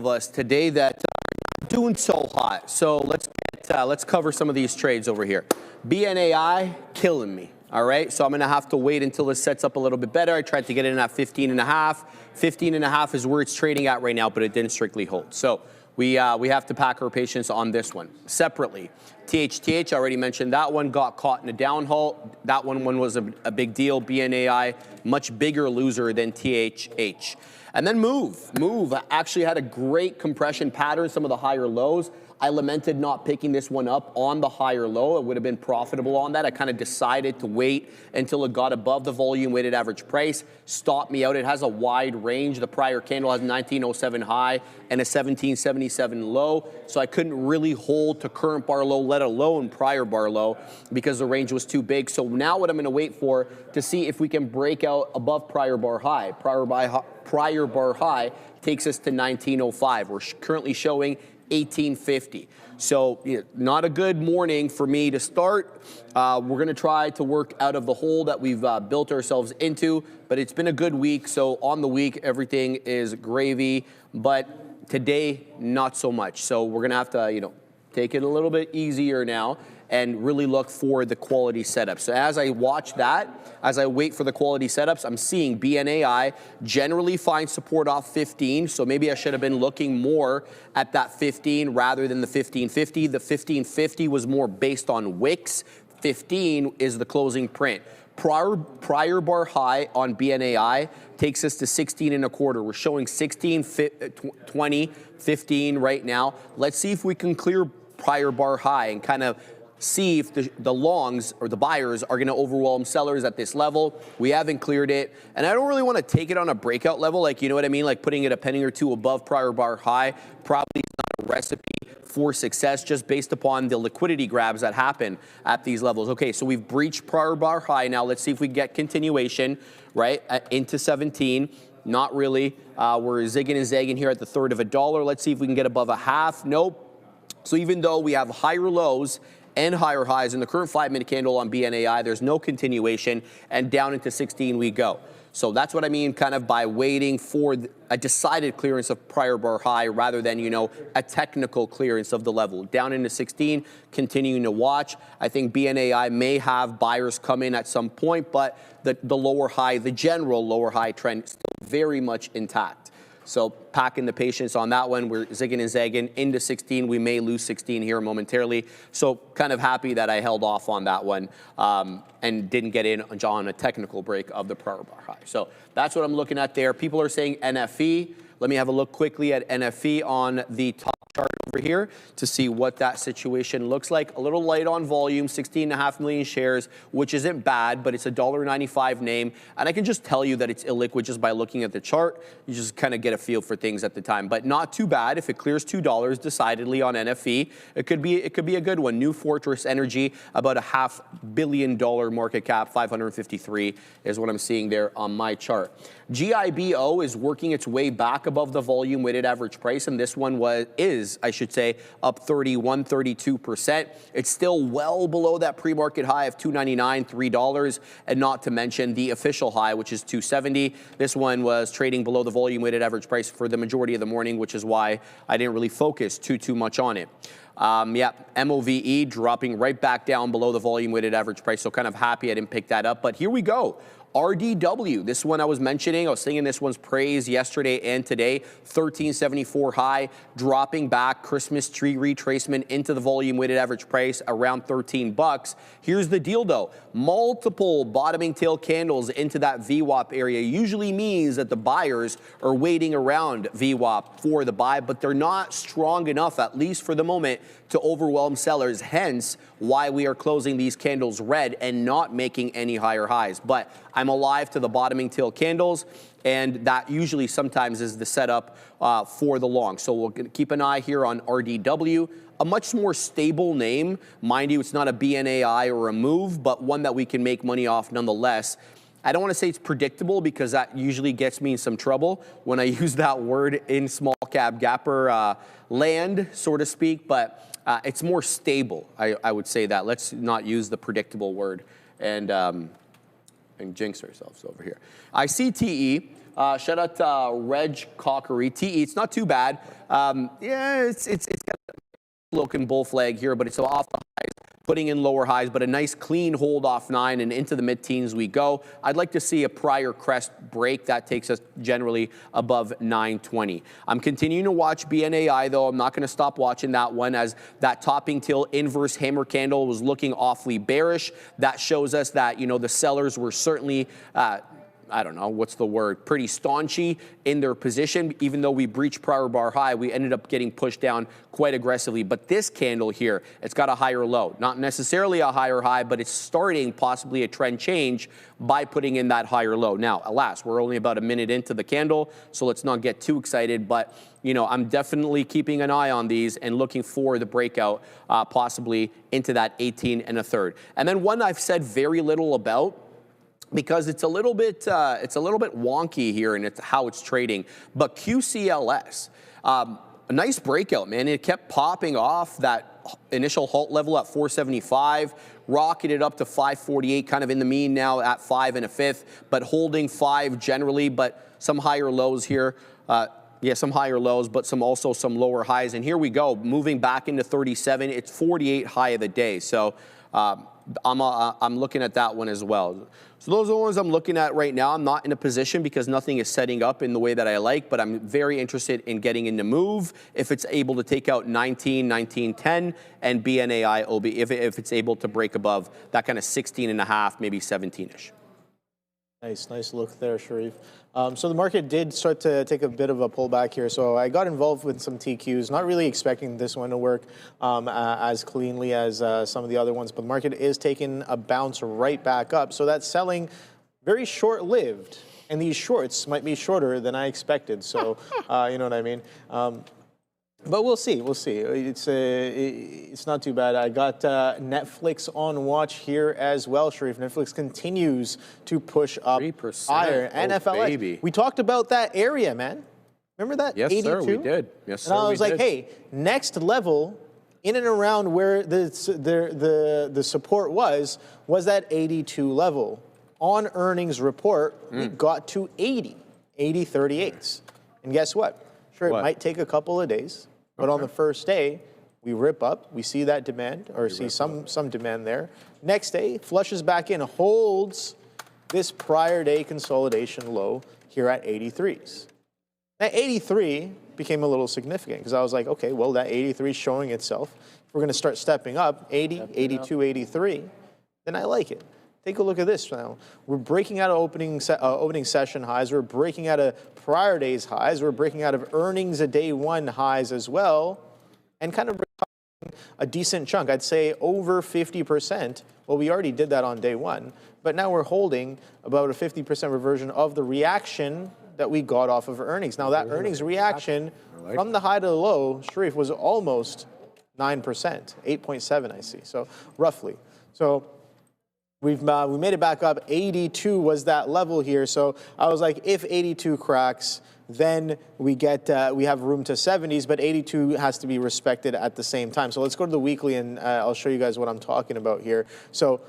us today that are doing so hot. So let's cover some of these trades over here. BNAI killing me. All right, so I'm going to have to wait until this sets up a little bit better. I tried to get it in at 15.5. 15.5 is where it's trading at right now, but it didn't strictly hold. So we have to pack our patience on this one. Separately, THTH, I already mentioned that one, got caught in a downhaul. That one was a big deal. BNAI, much bigger loser than THH. And then Move actually had a great compression pattern, some of the higher lows. I lamented not picking this one up on the higher low. It would have been profitable on that. I kind of decided to wait until it got above the volume weighted average price. Stopped me out. It has a wide range. The prior candle has 1907 high and a 1777 low. So I couldn't really hold to current bar low, let alone prior bar low, because the range was too big. So now what I'm going to wait for to see if we can break out above prior bar high. Prior bar high takes us to 1905. We're currently showing 1850. So not a good morning for me to start. We're going to try to work out of the hole that we've built ourselves into, but it's been a good week. So on the week, everything is gravy, but today, not so much. So we're going to have to, take it a little bit easier now and really look for the quality setup. So as I watch that, as I wait for the quality setups, I'm seeing BNAI generally find support off 15. So maybe I should have been looking more at that 15 rather than the 1550. The 1550 was more based on wicks. 15 is the closing print. Prior bar high on BNAI takes us to 16 and a quarter. We're showing 16, 20, 15 right now. Let's see if we can clear prior bar high and kind of see if the longs or the buyers are going to overwhelm sellers at this level. We haven't cleared it, and I don't really want to take it on a breakout level, like, you know what I mean, like putting it a penny or two above prior bar high. Probably not a recipe for success just based upon the liquidity grabs that happen at these levels. Okay, so we've breached prior bar high. Now let's see if we get continuation, right, into 17. Not really. We're zigging and zagging here at the third of a dollar. Let's see if we can get above a half. Nope. So even though we have higher lows and higher highs in the current 5-minute candle on BNAI, there's no continuation, and down into 16 we go. So that's what I mean kind of by waiting for a decided clearance of prior bar high rather than, a technical clearance of the level. Down into 16, continuing to watch. I think BNAI may have buyers come in at some point, but the lower high, the general lower high trend is still very much intact. So packing the patience on that one. We're zigging and zagging into 16. We may lose 16 here momentarily. So kind of happy that I held off on that one and didn't get in on a technical break of the prior bar high. So that's what I'm looking at there. People are saying NFE. Let me have a look quickly at NFE on the top chart over here to see what that situation looks like. A little light on volume, 16.5 million shares, which isn't bad, but it's a $1.95 name. And I can just tell you that it's illiquid just by looking at the chart. You just kind of get a feel for things at the time, but not too bad. If it clears $2 decidedly on NFE, it could be a good one. New Fortress Energy, about a $500 million market cap, 553 is what I'm seeing there on my chart. GIBO is working its way back above the volume weighted average price, and this one is, I should say, up 31, 32%. It's still well below that pre-market high of $2.99, $3, and not to mention the official high, which is $2.70. This one was trading below the volume weighted average price for the majority of the morning, which is why I didn't really focus too much on it. MOVE dropping right back down below the volume weighted average price, so kind of happy I didn't pick that up, but here we go. RDW, this one I was mentioning, I was singing this one's praise yesterday and today, 1374 high, dropping back, Christmas tree retracement into the volume weighted average price around 13 bucks. Here's the deal though, multiple bottoming tail candles into that VWAP area usually means that the buyers are waiting around VWAP for the buy, but they're not strong enough, at least for the moment, to overwhelm sellers, hence why we are closing these candles red and not making any higher highs. But I'm alive to the bottoming tail candles, and that usually sometimes is the setup for the long. So we'll keep an eye here on RDW, a much more stable name. Mind you, it's not a BNAI or a move, but one that we can make money off nonetheless. I don't want to say it's predictable because that usually gets me in some trouble when I use that word in small cap gapper land, so to speak, but it's more stable, I would say that. Let's not use the predictable word and jinx ourselves over here. I see TE. Shout out to Reg Cockery. TE, it's not too bad. Yeah, it's got a looking bull flag here, but it's off the highs, putting in lower highs, but a nice clean hold off 9 and into the mid-teens we go. I'd like to see a prior crest break. That takes us generally above 920. I'm continuing to watch BNAI though. I'm not going to stop watching that one as that topping tail inverse hammer candle was looking awfully bearish. That shows us that, the sellers were certainly I don't know, what's the word, pretty staunchy in their position. Even though we breached prior bar high, we ended up getting pushed down quite aggressively. But this candle here, it's got a higher low. Not necessarily a higher high, but it's starting possibly a trend change by putting in that higher low. Now, alas, we're only about a minute into the candle, so let's not get too excited. But, I'm definitely keeping an eye on these and looking for the breakout possibly into that 18 1/3. And then one I've said very little about, because it's a little bit wonky here in how it's trading. But QCLS, a nice breakout, man. It kept popping off that initial halt level at 475, rocketed up to 548, kind of in the mean now at 5 1/5, but holding 5 generally, but some higher lows here. Yeah, some higher lows, but also some lower highs. And here we go, moving back into 37. It's 48 high of the day. So I'm looking at that one as well. So those are the ones I'm looking at right now. I'm not in a position because nothing is setting up in the way that I like, but I'm very interested in getting in the move if it's able to take out 19, 1910, and BNAI OB if it's able to break above that kind of 16.5, maybe 17-ish. Nice look there, Sharif. So the market did start to take a bit of a pullback here. So I got involved with some TQs, not really expecting this one to work as cleanly as some of the other ones, but the market is taking a bounce right back up. So that's selling very short-lived, and these shorts might be shorter than I expected. So you know what I mean. But we'll see. It's not too bad. I got Netflix on watch here as well, Sharif. Netflix continues to push up 3%. higher. Oh, NFL. baby. We talked about that area, man. Remember that? Yes, 82? sir, we did. Yes, sir, And I was we like, did. hey, next level in and around where the support was that 82 level. On earnings report, we got to 80.38s. And guess what? Sure, it might take a couple of days. But on the first day, we rip up, we see that demand, or see some demand there. Next day, flushes back in, holds this prior day consolidation low here at 83s. Now 83 became a little significant because I was like, okay, well, that 83 is showing itself. If we're going to start stepping up, 80, 82, 83, then I like it. Take a look at this now. We're breaking out of opening session highs. We're breaking out of prior day's highs. We're breaking out of earnings a day one highs as well, and kind of a decent chunk. I'd say over 50%. Well, we already did that on day one, but now we're holding about a 50% reversion of the reaction that we got off of earnings. Now that earnings reaction from the high to the low, Sharif, was almost 9%, 8.7 I see, so roughly. So we made it back up. 82 was that level here. So I was like, if 82 cracks, then we have room to 70s, but 82 has to be respected at the same time. So let's go to the weekly, and I'll show you guys what I'm talking about here. So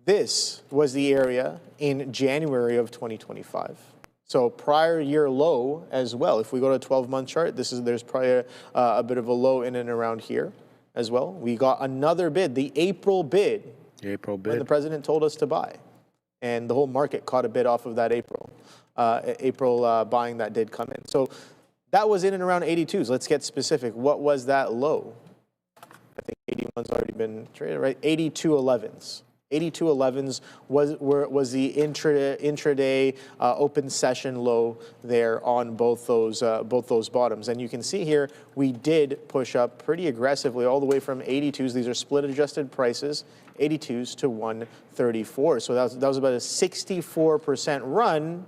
this was the area in January of 2025. So prior year low as well. If we go to a 12-month chart, there's probably a bit of a low in and around here as well. We got another bid, the April bid. When the president told us to buy. And the whole market caught a bid off of that April buying that did come in. So that was in and around 82s. Let's get specific. What was that low? I think 81's already been traded, right? 82.11s. 82.11s was the intraday open session low there on both those bottoms. And you can see here, we did push up pretty aggressively all the way from 82s. These are split adjusted prices, 82s to 134. So that was about a 64% run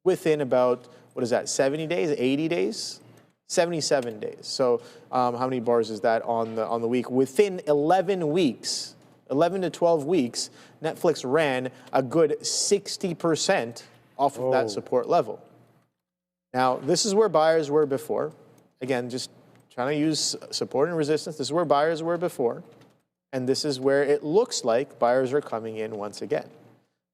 within about, what is that, 70 days, 80 days? 77 days. So how many bars is that on the week? Within 11 weeks, 11 to 12 weeks, Netflix ran a good 60% off of that support level. Now, this is where buyers were before. Again, just trying to use support and resistance. This is where buyers were before. And this is where it looks like buyers are coming in once again.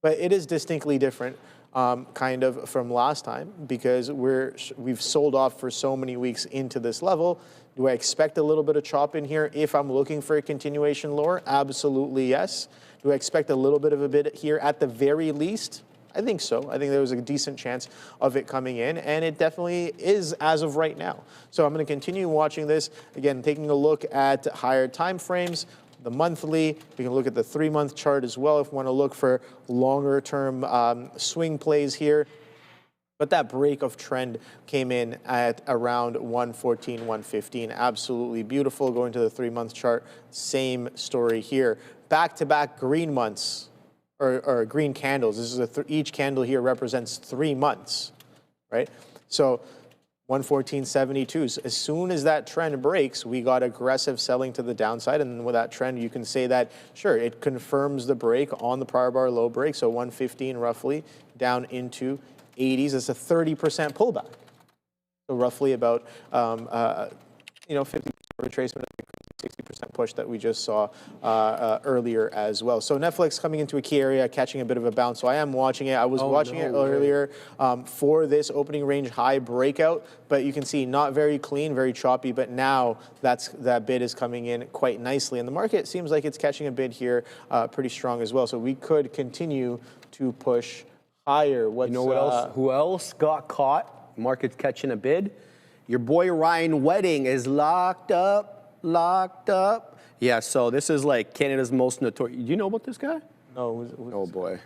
But it is distinctly different kind of from last time because we've sold off for so many weeks into this level. Do I expect a little bit of chop in here if I'm looking for a continuation lower? Absolutely yes. Do I expect a little bit of a bid here at the very least? I think so. I think there was a decent chance of it coming in, and it definitely is as of right now. So I'm going to continue watching this. Again, taking a look at higher time frames, the monthly. We can look at the 3-month chart as well if we want to look for longer term swing plays here. But that break of trend came in at around 114, 115. Absolutely beautiful. Going to the 3-month chart, same story here. Back-to-back green months, or green candles. This is each candle here represents 3 months, right? So 114.72s. As soon as that trend breaks, we got aggressive selling to the downside. And with that trend, you can say that, sure, it confirms the break on the prior bar low break. So 115 roughly down into 80s. It's a 30% pullback. So roughly about 50% retracement, 60% push that we just saw earlier as well. So Netflix coming into a key area, catching a bit of a bounce. So I am watching it. I was watching it earlier for this opening range high breakout, but you can see not very clean, very choppy. But now that bid is coming in quite nicely, and the market seems like it's catching a bid here pretty strong as well. So we could continue to push higher. You know what else? Who else got caught? Market's catching a bid. Your boy Ryan Wedding is locked up. Yeah, so this is like Canada's most notorious. Do you know about this guy? No. Oh boy.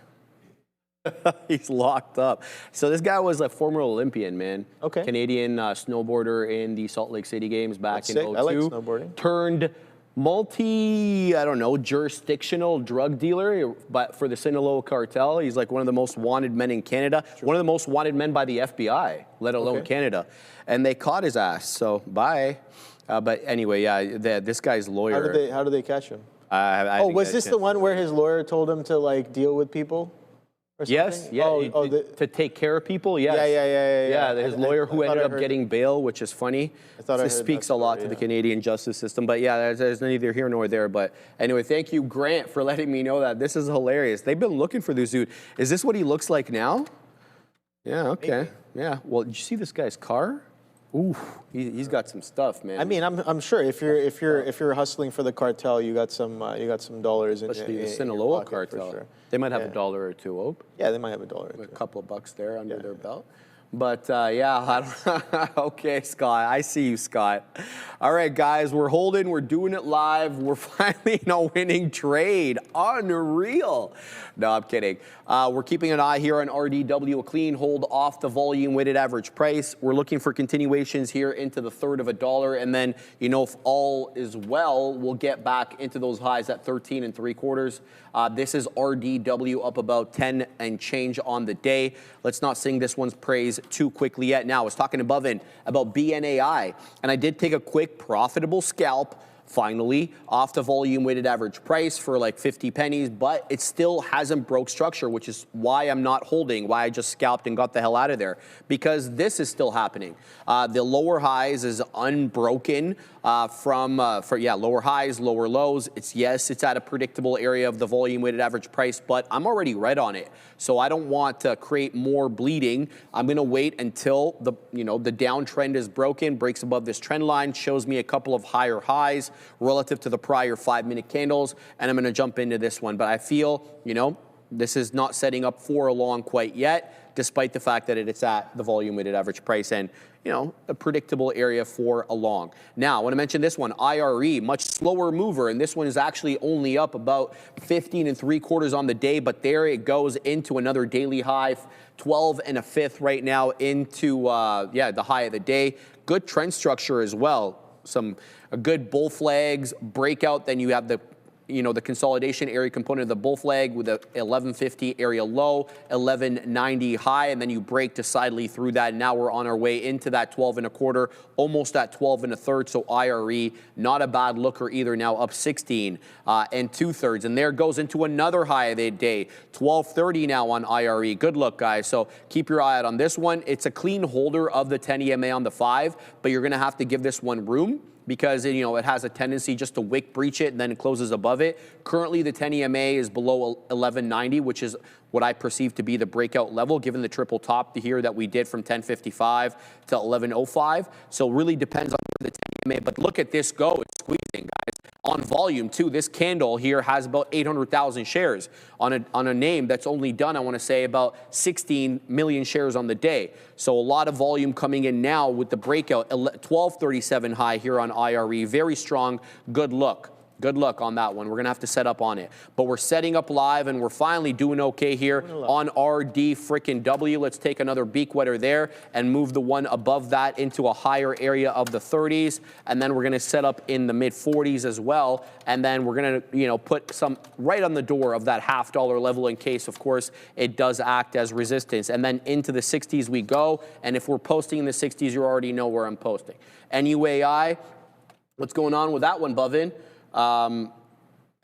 He's locked up. So this guy was a former Olympian, man. Okay. Canadian snowboarder in the Salt Lake City Games back in 02. I like snowboarding. Turned jurisdictional drug dealer, but for the Sinaloa cartel. He's like one of the most wanted men in Canada, one of the most wanted men by the FBI, let alone Canada. And they caught his ass, so bye. But anyway, yeah, this guy's lawyer. How do they catch him? Was this the one where his lawyer told him to like deal with people? Yes, yeah, to take care of people, yes. Yeah. His lawyer who ended up getting bail, which is funny. This speaks a lot to the Canadian justice system. But yeah, there's neither here nor there. But anyway, thank you, Grant, for letting me know that. This is hilarious. They've been looking for this dude. Is this what he looks like now? Yeah, okay. Yeah, well, did you see this guy's car? Ooh, he's got some stuff, man. I mean, I'm sure if you're hustling for the cartel, you got some dollars in especially the in Sinaloa your pocket, cartel. for sure. They might have a dollar or two, Ope. Yeah, they might have a dollar or two. A couple of bucks there under their belt. But yeah, okay, Scott. I see you, Scott. All right, guys, we're holding. We're doing it live. We're finally in a winning trade. Unreal. No, I'm kidding. We're keeping an eye here on RDW, a clean hold off the volume weighted average price. We're looking for continuations here into the third of a dollar. And then, if all is well, we'll get back into those highs at 13 3/4. This is RDW up about 10 and change on the day. Let's not sing this one's praise too quickly yet. Now, I was talking above in about BNAI, and I did take a quick profitable scalp finally off the volume weighted average price for like 50 pennies, but it still hasn't broke structure, which is why I'm not holding, why I just scalped and got the hell out of there, because this is still happening. The lower highs is unbroken lower highs, lower lows. It's at a predictable area of the volume weighted average price, but I'm already red on it. So I don't want to create more bleeding. I'm going to wait until the downtrend is broken, breaks above this trend line, shows me a couple of higher highs relative to the prior 5-minute candles, and I'm going to jump into this one. But I feel, this is not setting up for a long quite yet, despite the fact that it's at the volume weighted average price and, a predictable area for a long. Now, I want to mention this one, IRE, much slower mover, and this one is actually only up about 15 3/4 on the day, but there it goes into another daily high, 12 1/5 right now into, the high of the day. Good trend structure as well. A good bull flags breakout, then you have the consolidation area component of the bull flag with a 1150 area low, 1190 high, and then you break decidedly through that. Now we're on our way into that 12 1/4, almost at 12 1/3. So IRE, not a bad looker either. Now up 16 2/3, and there goes into another high of the day, 1230 now on IRE. Good look, guys. So keep your eye out on this one. It's a clean holder of the 10 EMA on the 5, but you're going to have to give this one room, because it has a tendency just to wick breach it and then it closes above it. Currently, the 10 EMA is below 1190, which is what I perceive to be the breakout level, given the triple top here that we did from 1055 to 1105. So it really depends on the 10 EMA. But look at this go. It's squeezing, guys. On volume, too, this candle here has about 800,000 shares on a name that's only done, I want to say, about 16 million shares on the day. So a lot of volume coming in now with the breakout, 1237 high here on IRE. Very strong. Good look. Good luck on that one. We're going to have to set up on it. But we're setting up live, and we're finally doing okay here on RD frickin' W. Let's take another beak wetter there and move the one above that into a higher area of the 30s. And then we're going to set up in the mid-40s as well. And then we're going to, put some right on the door of that $50 level in case, of course, it does act as resistance. And then into the 60s we go. And if we're posting in the 60s, you already know where I'm posting. NUAI, what's going on with that one, Buvin?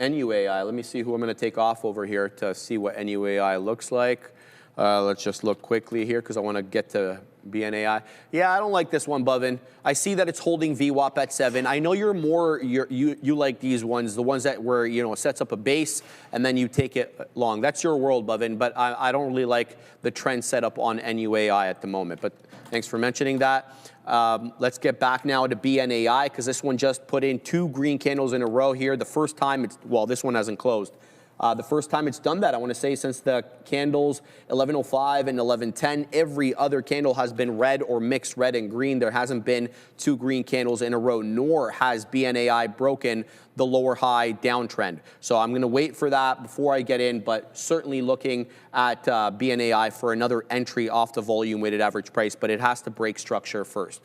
NUAI, let me see who I'm going to take off over here to see what NUAI looks like. Let's just look quickly here because I want to get to BNAI. Yeah, I don't like this one, Bovin. I see that it's holding VWAP at 7. I know you like these ones, the ones that where, it sets up a base and then you take it long. That's your world, Bovin, but I don't really like the trend set up on NUAI at the moment. But thanks for mentioning that. Let's get back now to BNAI because this one just put in 2 green candles in a row here. The first time this one hasn't closed. The first time it's done that, I want to say, since the candles 11:05 and 11:10, every other candle has been red or mixed red and green. There hasn't been 2 green candles in a row, nor has BNAI broken the lower high downtrend. So I'm going to wait for that before I get in, but certainly looking at BNAI for another entry off the volume weighted average price, but it has to break structure first.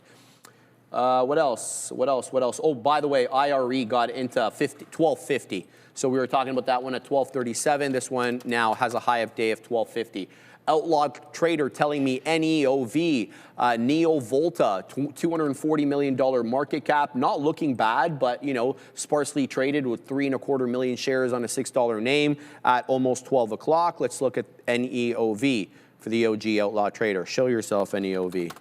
What else? Oh, by the way, IRE got into 1250. So we were talking about that one at 1237. This one now has a high of day of 1250. Outlaw Trader telling me NEOV, Neo Volta, $240 million market cap. Not looking bad, but, sparsely traded with 3.25 million shares on a $6 name at almost 12 o'clock. Let's look at NEOV for the OG Outlaw Trader. Show yourself, NEOV.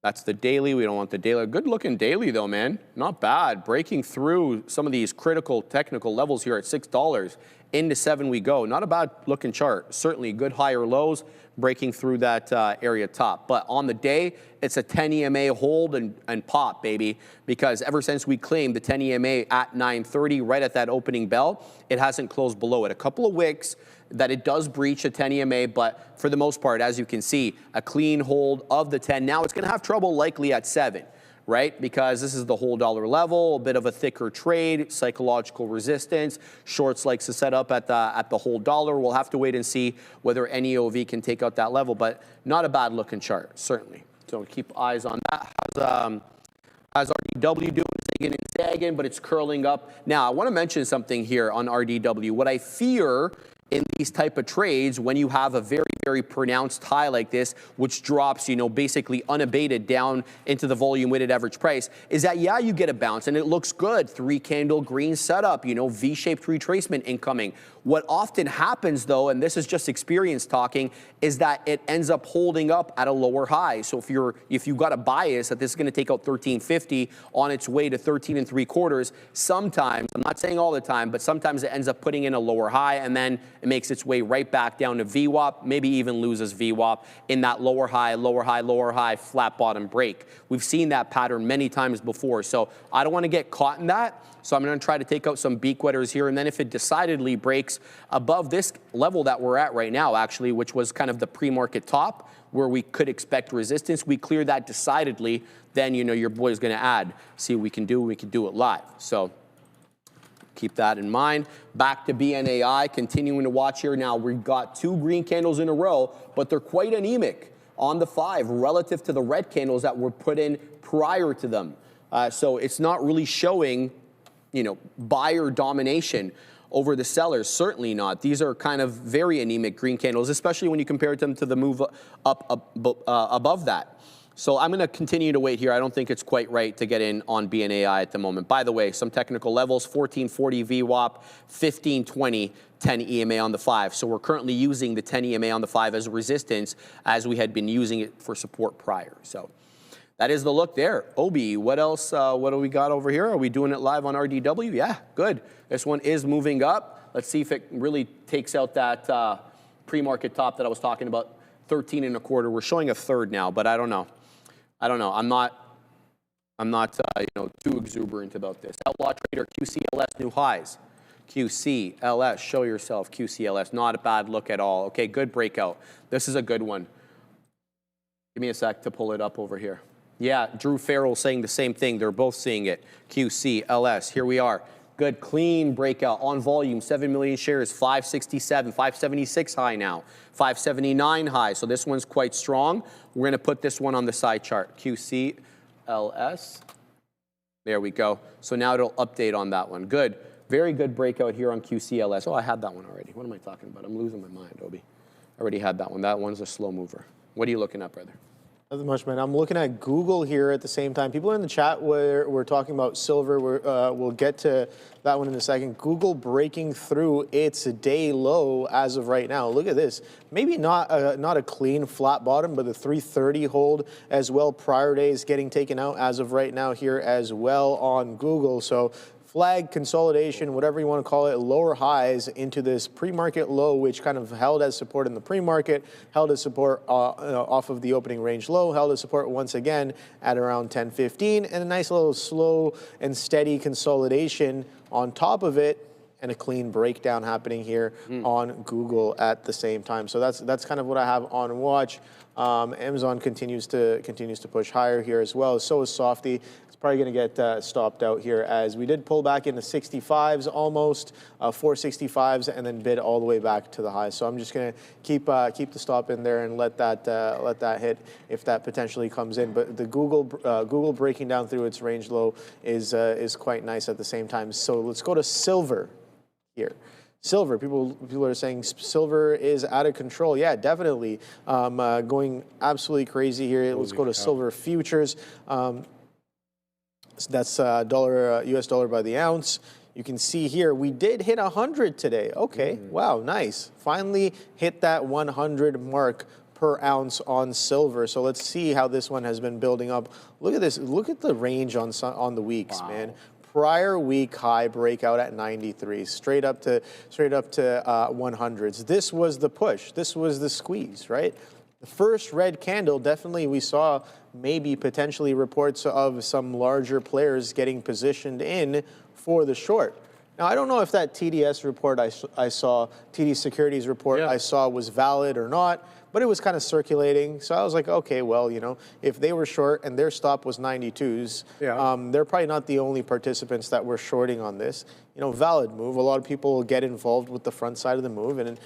That's the daily. We don't want the daily. Good looking daily though, man. Not bad. Breaking through some of these critical technical levels here at $6. Into 7 we go. Not a bad looking chart. Certainly good higher lows breaking through that area top. But on the day, it's a 10 EMA hold and pop, baby. Because ever since we claimed the 10 EMA at 9:30, right at that opening bell, it hasn't closed below it. A couple of wicks that it does breach a 10 EMA, but for the most part, as you can see, a clean hold of the 10. Now it's going to have trouble likely at 7, right? Because this is the whole dollar level, a bit of a thicker trade, psychological resistance. Shorts likes to set up at the whole dollar. We'll have to wait and see whether NEOV can take out that level, but not a bad looking chart, certainly. So keep eyes on that. How's RDW doing? Zigging and zagging, but it's curling up. Now, I want to mention something here on RDW. What I fear in these type of trades, when you have a very, very pronounced high like this, which drops, basically unabated down into the volume weighted average price, is that, yeah, you get a bounce and it looks good. 3 candle green setup, V-shaped retracement incoming. What often happens though, and this is just experience talking, is that it ends up holding up at a lower high. So if you've got a bias that this is going to take out 1350 on its way to 13 3/4, sometimes, I'm not saying all the time, but sometimes it ends up putting in a lower high and then it makes its way right back down to VWAP, maybe even loses VWAP in that lower high, flat bottom break. We've seen that pattern many times before. So I don't want to get caught in that. So I'm going to try to take out some beak wetters here. And then if it decidedly breaks above this level that we're at right now, actually, which was kind of the pre-market top where we could expect resistance, we clear that decidedly, then, your boy's going to add. See what we can do it live. So keep that in mind. Back to BNAI, continuing to watch here. Now, we've got 2 green candles in a row, but they're quite anemic on the 5 relative to the red candles that were put in prior to them. So it's not really showing buyer domination over the sellers. Certainly not. These are kind of very anemic green candles, especially when you compare them to the move up above that. So I'm going to continue to wait here. I don't think it's quite right to get in on BNAI at the moment. By the way, some technical levels, 1440 VWAP, 1520, 10 EMA on the 5. So we're currently using the 10 EMA on the 5 as a resistance as we had been using it for support prior. So that is the look there. Obi, what else? What do we got over here? Are we doing it live on RDW? Yeah, good. This one is moving up. Let's see if it really takes out that pre-market top that I was talking about, 13 1/4. We're showing a third now, but I don't know. I'm not too exuberant about this. Outlaw Trader, QCLS new highs. QCLS, show yourself. QCLS, not a bad look at all. Okay, good breakout. This is a good one. Give me a sec to pull it up over here. Yeah, Drew Farrell saying the same thing. They're both seeing it. QCLS, here we are. Good, clean breakout on volume. 7 million shares, 567, 576 high now, 579 high. So this one's quite strong. We're going to put this one on the side chart. QCLS. There we go. So now it'll update on that one. Good. Very good breakout here on QCLS. Oh, I had that one already. What am I talking about? I'm losing my mind, Obi. I already had that one. That one's a slow mover. What are you looking at, brother? Nothing much, man. I'm looking at Google here at the same time. People in the chat where we're talking about silver. We'll get to that one in a second. Google breaking through its day low as of right now. Look at this. Maybe not a clean flat bottom, but the 330 hold as well. Prior days getting taken out as of right now here as well on Google. So flag consolidation, whatever you want to call it, lower highs into this pre-market low, which kind of held as support in the pre-market, held as support off of the opening range low, held as support once again at around 10.15, and a nice little slow and steady consolidation on top of it, and a clean breakdown happening here on Google at the same time. So that's kind of what I have on watch. Amazon continues to push higher here as well. So is Softy. Probably going to get stopped out here as we did pull back into 65s almost, 465s, and then bid all the way back to the high. So I'm just going to keep the stop in there and let that hit if that potentially comes in. But the Google breaking down through its range low is quite nice at the same time. So let's go to silver here. Silver, people are saying silver is out of control. Yeah, definitely going absolutely crazy here. Let's go to silver futures. That's US dollar by the ounce. You can see here, we did hit 100 today. Okay, wow, nice. Finally hit that 100 mark per ounce on silver. So let's see how this one has been building up. Look at this. Look at the range on the weeks, man. Prior week high breakout at 93, straight up to 100s. This was the push. This was the squeeze, right? The first red candle, definitely we saw maybe potentially reports of some larger players getting positioned in for the short. Now, I don't know if that TDS report I saw, TD Securities report I saw was valid or not, but it was kind of circulating. So I was like, okay, well, you know, if they were short and their stop was 92s, they're probably not the only participants that were shorting on this. You know, valid move. A lot of people get involved with the front side of the move, and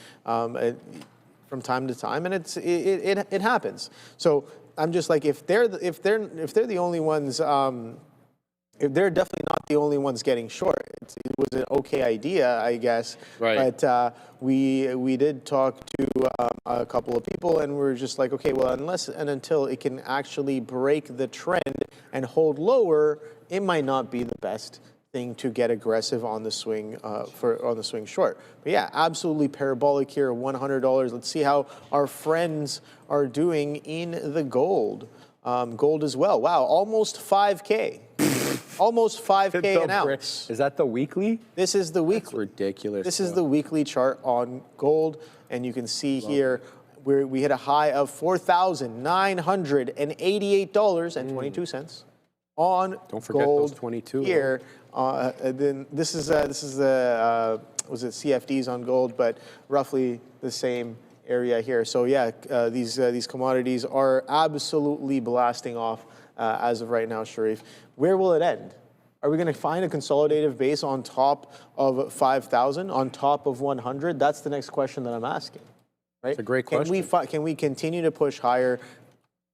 from time to time, and it happens. So I'm just like, if they're the only ones, if they're definitely not the only ones getting short. It was an okay idea, I guess. Right. But we did talk to a couple of people, and we're just like, okay, well, unless and until it can actually break the trend and hold lower, it might not be the best thing to get aggressive on the swing on the swing short. But yeah, absolutely parabolic here, $100. Let's see how our friends are doing in the gold. Gold as well. Wow, almost 5K. Almost 5K an ounce. Is that the weekly? This is the weekly. That's ridiculous. This is the weekly chart on gold, and you can see here we hit a high of $4,988.22 on Don't forget gold those 22 here. Then this is the was it CFDs on gold, but roughly the same area here. So yeah, these commodities are absolutely blasting off as of right now, Sharif. Where will it end? Are we going to find a consolidative base on top of 5,000, on top of 100? That's the next question that I'm asking. Right? It's a great question. Can we continue to push higher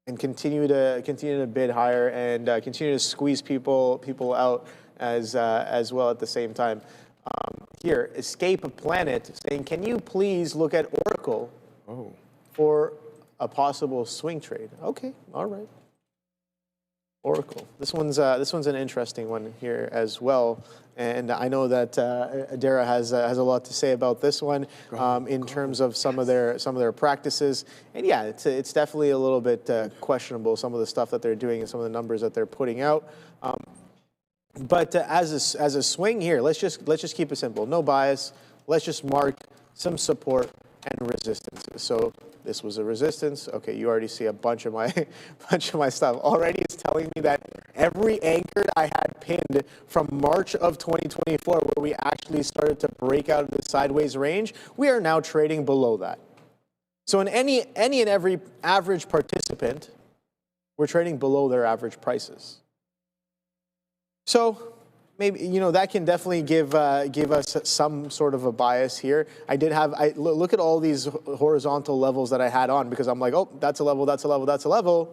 and continue to bid higher and continue to squeeze people out as well at the same time? Here, Escape Planet saying, can you please look at Oracle for a possible swing trade? Okay, all right. Oracle. This one's an interesting one here as well, and I know that Adara has a lot to say about this one in terms of some of their practices. And yeah, it's definitely a little bit questionable, some of the stuff that they're doing and some of the numbers that they're putting out. But as a swing here, let's just keep it simple. No bias. Let's just mark some support and resistances. So this was a resistance. Okay, you already see a bunch of my stuff. Already it's telling me that every anchor I had pinned from March of 2024, where we actually started to break out of the sideways range, we are now trading below that. So in any and every average participant, we're trading below their average prices. So maybe, you know, that can definitely give us some sort of a bias here. I look at all these horizontal levels that I had on, because I'm like, oh, that's a level, that's a level, that's a level.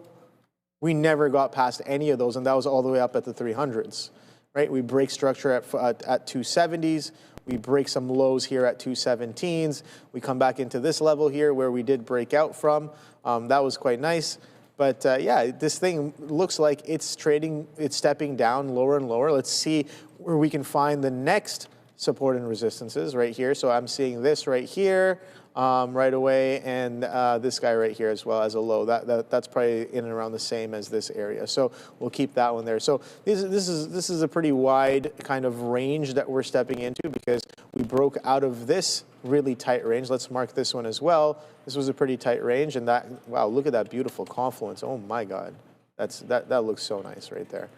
We never got past any of those, and that was all the way up at the 300s, right? We break structure at 270s. We break some lows here at 217s. We come back into this level here where we did break out from. That was quite nice. But yeah, this thing looks like it's stepping down lower and lower. Let's see where we can find the next support and resistances right here. So I'm seeing this right here right away, and this guy right here as well as a low. That's probably in and around the same as this area. So we'll keep that one there. So this is a pretty wide kind of range that we're stepping into, because we broke out of this really tight range. Let's mark this one as well. This was a pretty tight range, and wow, look at that beautiful confluence. Oh my God, that looks so nice right there.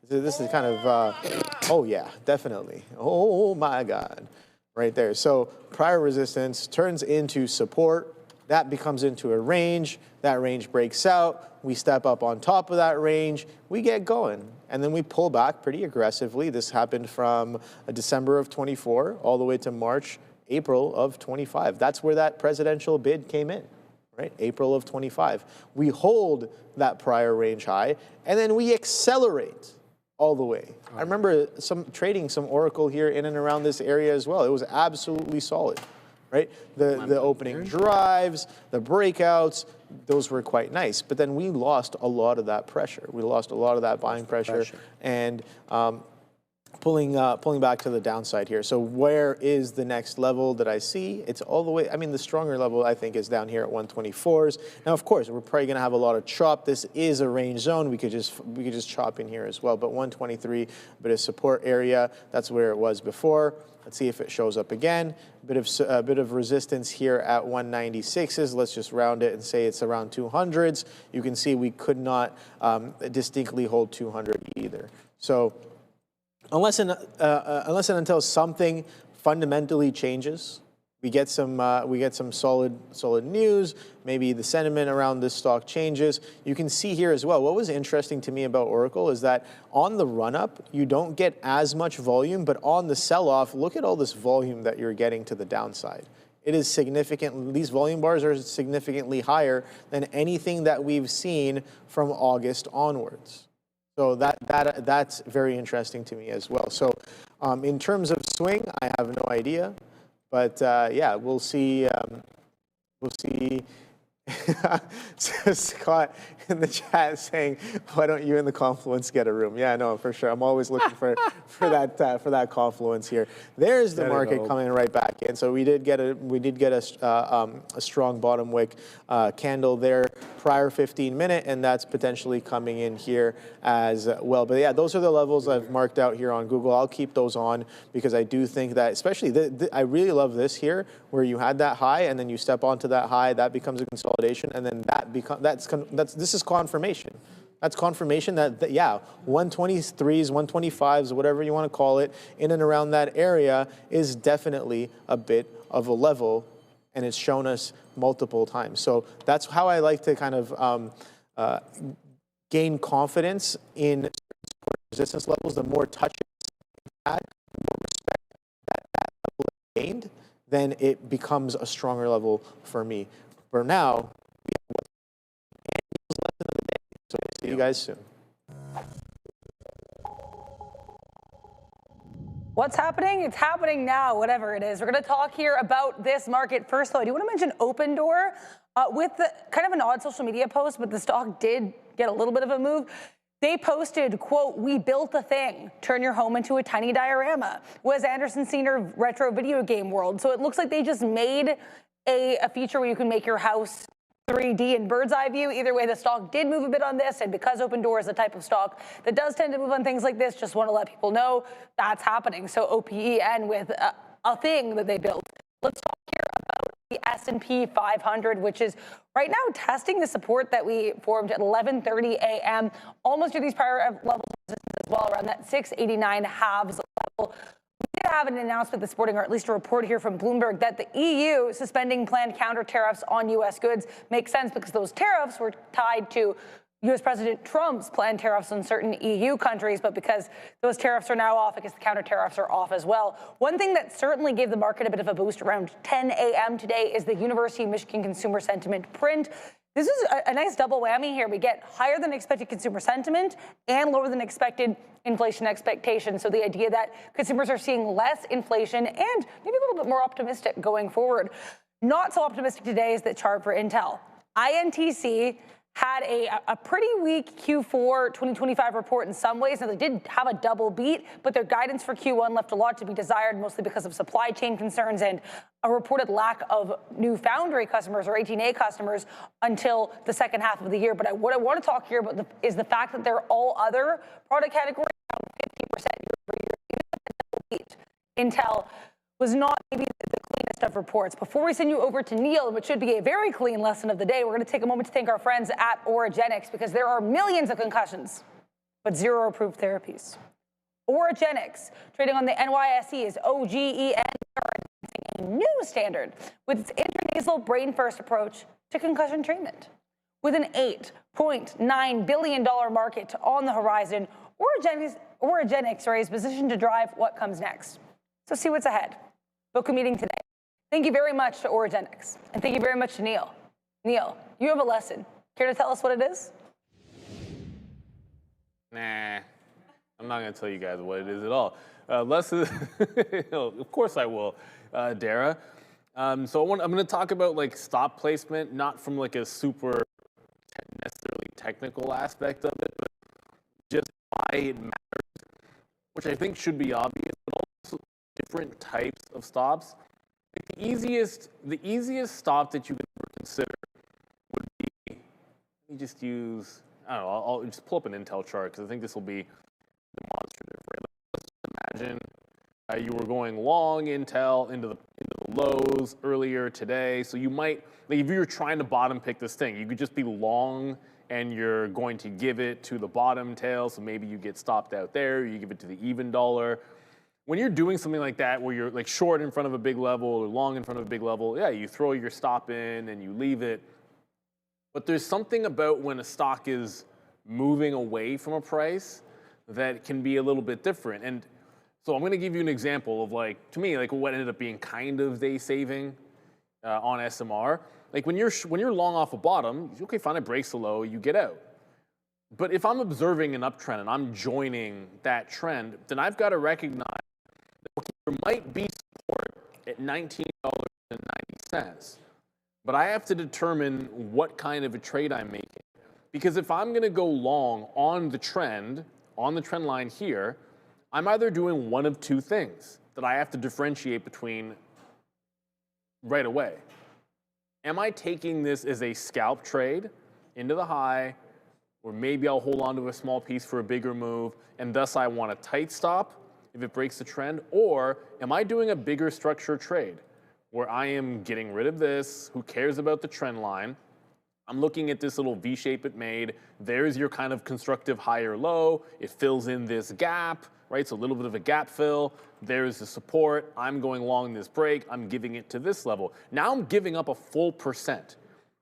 This is kind of, oh yeah, definitely. Oh my God, right there. So prior resistance turns into support. That becomes into a range. That range breaks out. We step up on top of that range. We get going. And then we pull back pretty aggressively. This happened from December of 24 all the way to April of 25. That's where that presidential bid came in, right? April of 25. We hold that prior range high, and then we accelerate all the way. I remember trading some Oracle here in and around this area as well. It was absolutely solid, right? The opening drives, the breakouts, those were quite nice. But then we lost a lot of that pressure. We lost a lot of that buying pressure. And pulling back to the downside here. So where is the next level that I see? It's all the way, I mean, the stronger level I think is down here at 124s. Now, of course, we're probably gonna have a lot of chop. This is a range zone. We could just chop in here as well, but 123, bit of support area. That's where it was before. Let's see if it shows up again. A bit of resistance here at 196s. Let's just round it and say it's around 200s. You can see we could not distinctly hold 200 either. So unless and until something fundamentally changes, we get some solid news. Maybe the sentiment around this stock changes. You can see here as well. What was interesting to me about Oracle is that on the run up, you don't get as much volume, but on the sell off, look at all this volume that you're getting to the downside. It is significant. These volume bars are significantly higher than anything that we've seen from August onwards. So that's very interesting to me as well. So in terms of swing, I have no idea, but yeah, we'll see. We'll see. Scott in the chat saying, "Why don't you and the Confluence get a room?" Yeah, no, for sure. I'm always looking for that Confluence here. There's the market coming right back in. So we did get a strong bottom wick candle there prior 15-minute, and that's potentially coming in here as well. But yeah, those are the levels I've marked out here on Google. I'll keep those on because I do think that, especially I really love this here, where you had that high and then you step onto that high, that becomes a consolidation, and then this is confirmation. That's confirmation that yeah, 123s, 125s, whatever you want to call it, in and around that area is definitely a bit of a level, and it's shown us multiple times. So that's how I like to kind of gain confidence in resistance levels. The more touches you add, the more respect that level is gained, then it becomes a stronger level for me. For now, we have what's left of the day. So we'll see you guys soon. What's happening? It's happening now, whatever it is. We're going to talk here about this market. First, though, I do want to mention Open Door with kind of an odd social media post, but the stock did get a little bit of a move. They posted, quote, "We built a thing. Turn your home into a tiny diorama." Wes Anderson Senior retro video game world. So it looks like they just made a feature where you can make your house 3D in bird's eye view. Either way, the stock did move a bit on this, and because Open Door is a type of stock that does tend to move on things like this, just want to let people know that's happening. So OPEN with a thing that they built. Let's talk here about the S&P 500, which is right now testing the support that we formed at 11:30 a.m. almost to these prior levels as well, around that 689 halves level. We did have an announcement this morning, or at least a report here from Bloomberg, that the EU suspending planned counter tariffs on U.S. goods makes sense because those tariffs were tied to U.S. President Trump's planned tariffs on certain EU countries, but because those tariffs are now off, I guess the counter tariffs are off as well. One thing that certainly gave the market a bit of a boost around 10 a.m. today is the University of Michigan consumer sentiment print. This is a nice double whammy here. We get higher than expected consumer sentiment and lower than expected inflation expectations. So the idea that consumers are seeing less inflation and maybe a little bit more optimistic going forward. Not so optimistic today is the chart for Intel. INTC had a pretty weak Q4 2025 report in some ways. Now, they did have a double beat, but their guidance for Q1 left a lot to be desired, mostly because of supply chain concerns and a reported lack of new foundry customers or 18A customers until the second half of the year. But what I want to talk here about is the fact that their all other product categories down 50% year-over-year. Intel was not maybe the cleanest of reports. Before we send you over to Neil, which should be a very clean lesson of the day, we're going to take a moment to thank our friends at Origenics, because there are millions of concussions, but zero approved therapies. Origenics, trading on the NYSE, is OGEN, a new standard with its intranasal brain-first approach to concussion treatment. With an $8.9 billion market on the horizon, Origenics is positioned to drive what comes next. So see what's ahead. Book a meeting today. Thank you very much to Origenics, and thank you very much to Neil. Neil, you have a lesson. Care to tell us what it is? Nah, I'm not going to tell you guys what it is at all. Lesson, of course I will, Dara. So I'm going to talk about like stop placement, not from like a super necessarily technical aspect of it, but just why it matters, which I think should be obvious, but also different types of stops. Like the easiest stop that you can ever consider would be, let me just use, I don't know, I'll just pull up an Intel chart because I think this will be demonstrative. Right? Let's imagine you were going long Intel into the lows earlier today. So you might, like if you were trying to bottom pick this thing, you could just be long and you're going to give it to the bottom tail. So maybe you get stopped out there, you give it to the even dollar. When you're doing something like that, where you're like short in front of a big level or long in front of a big level, yeah, you throw your stop in and you leave it. But there's something about when a stock is moving away from a price that can be a little bit different. And so I'm going to give you an example of like, to me, like what ended up being kind of day saving on SMR. Like when you're long off a bottom, okay, fine, it breaks the low, you get out. But if I'm observing an uptrend and I'm joining that trend, then I've got to recognize that okay, there might be support at $19.90. But I have to determine what kind of a trade I'm making. Because if I'm going to go long on the trend line here, I'm either doing one of two things that I have to differentiate between right away. Am I taking this as a scalp trade into the high, or maybe I'll hold on to a small piece for a bigger move, and thus I want a tight stop if it breaks the trend? Or am I doing a bigger structure trade where I am getting rid of this, who cares about the trend line? I'm looking at this little V shape it made. There's your kind of constructive higher low. It fills in this gap, right? So a little bit of a gap fill. There's the support. I'm going long this break. I'm giving it to this level. Now I'm giving up a full percent.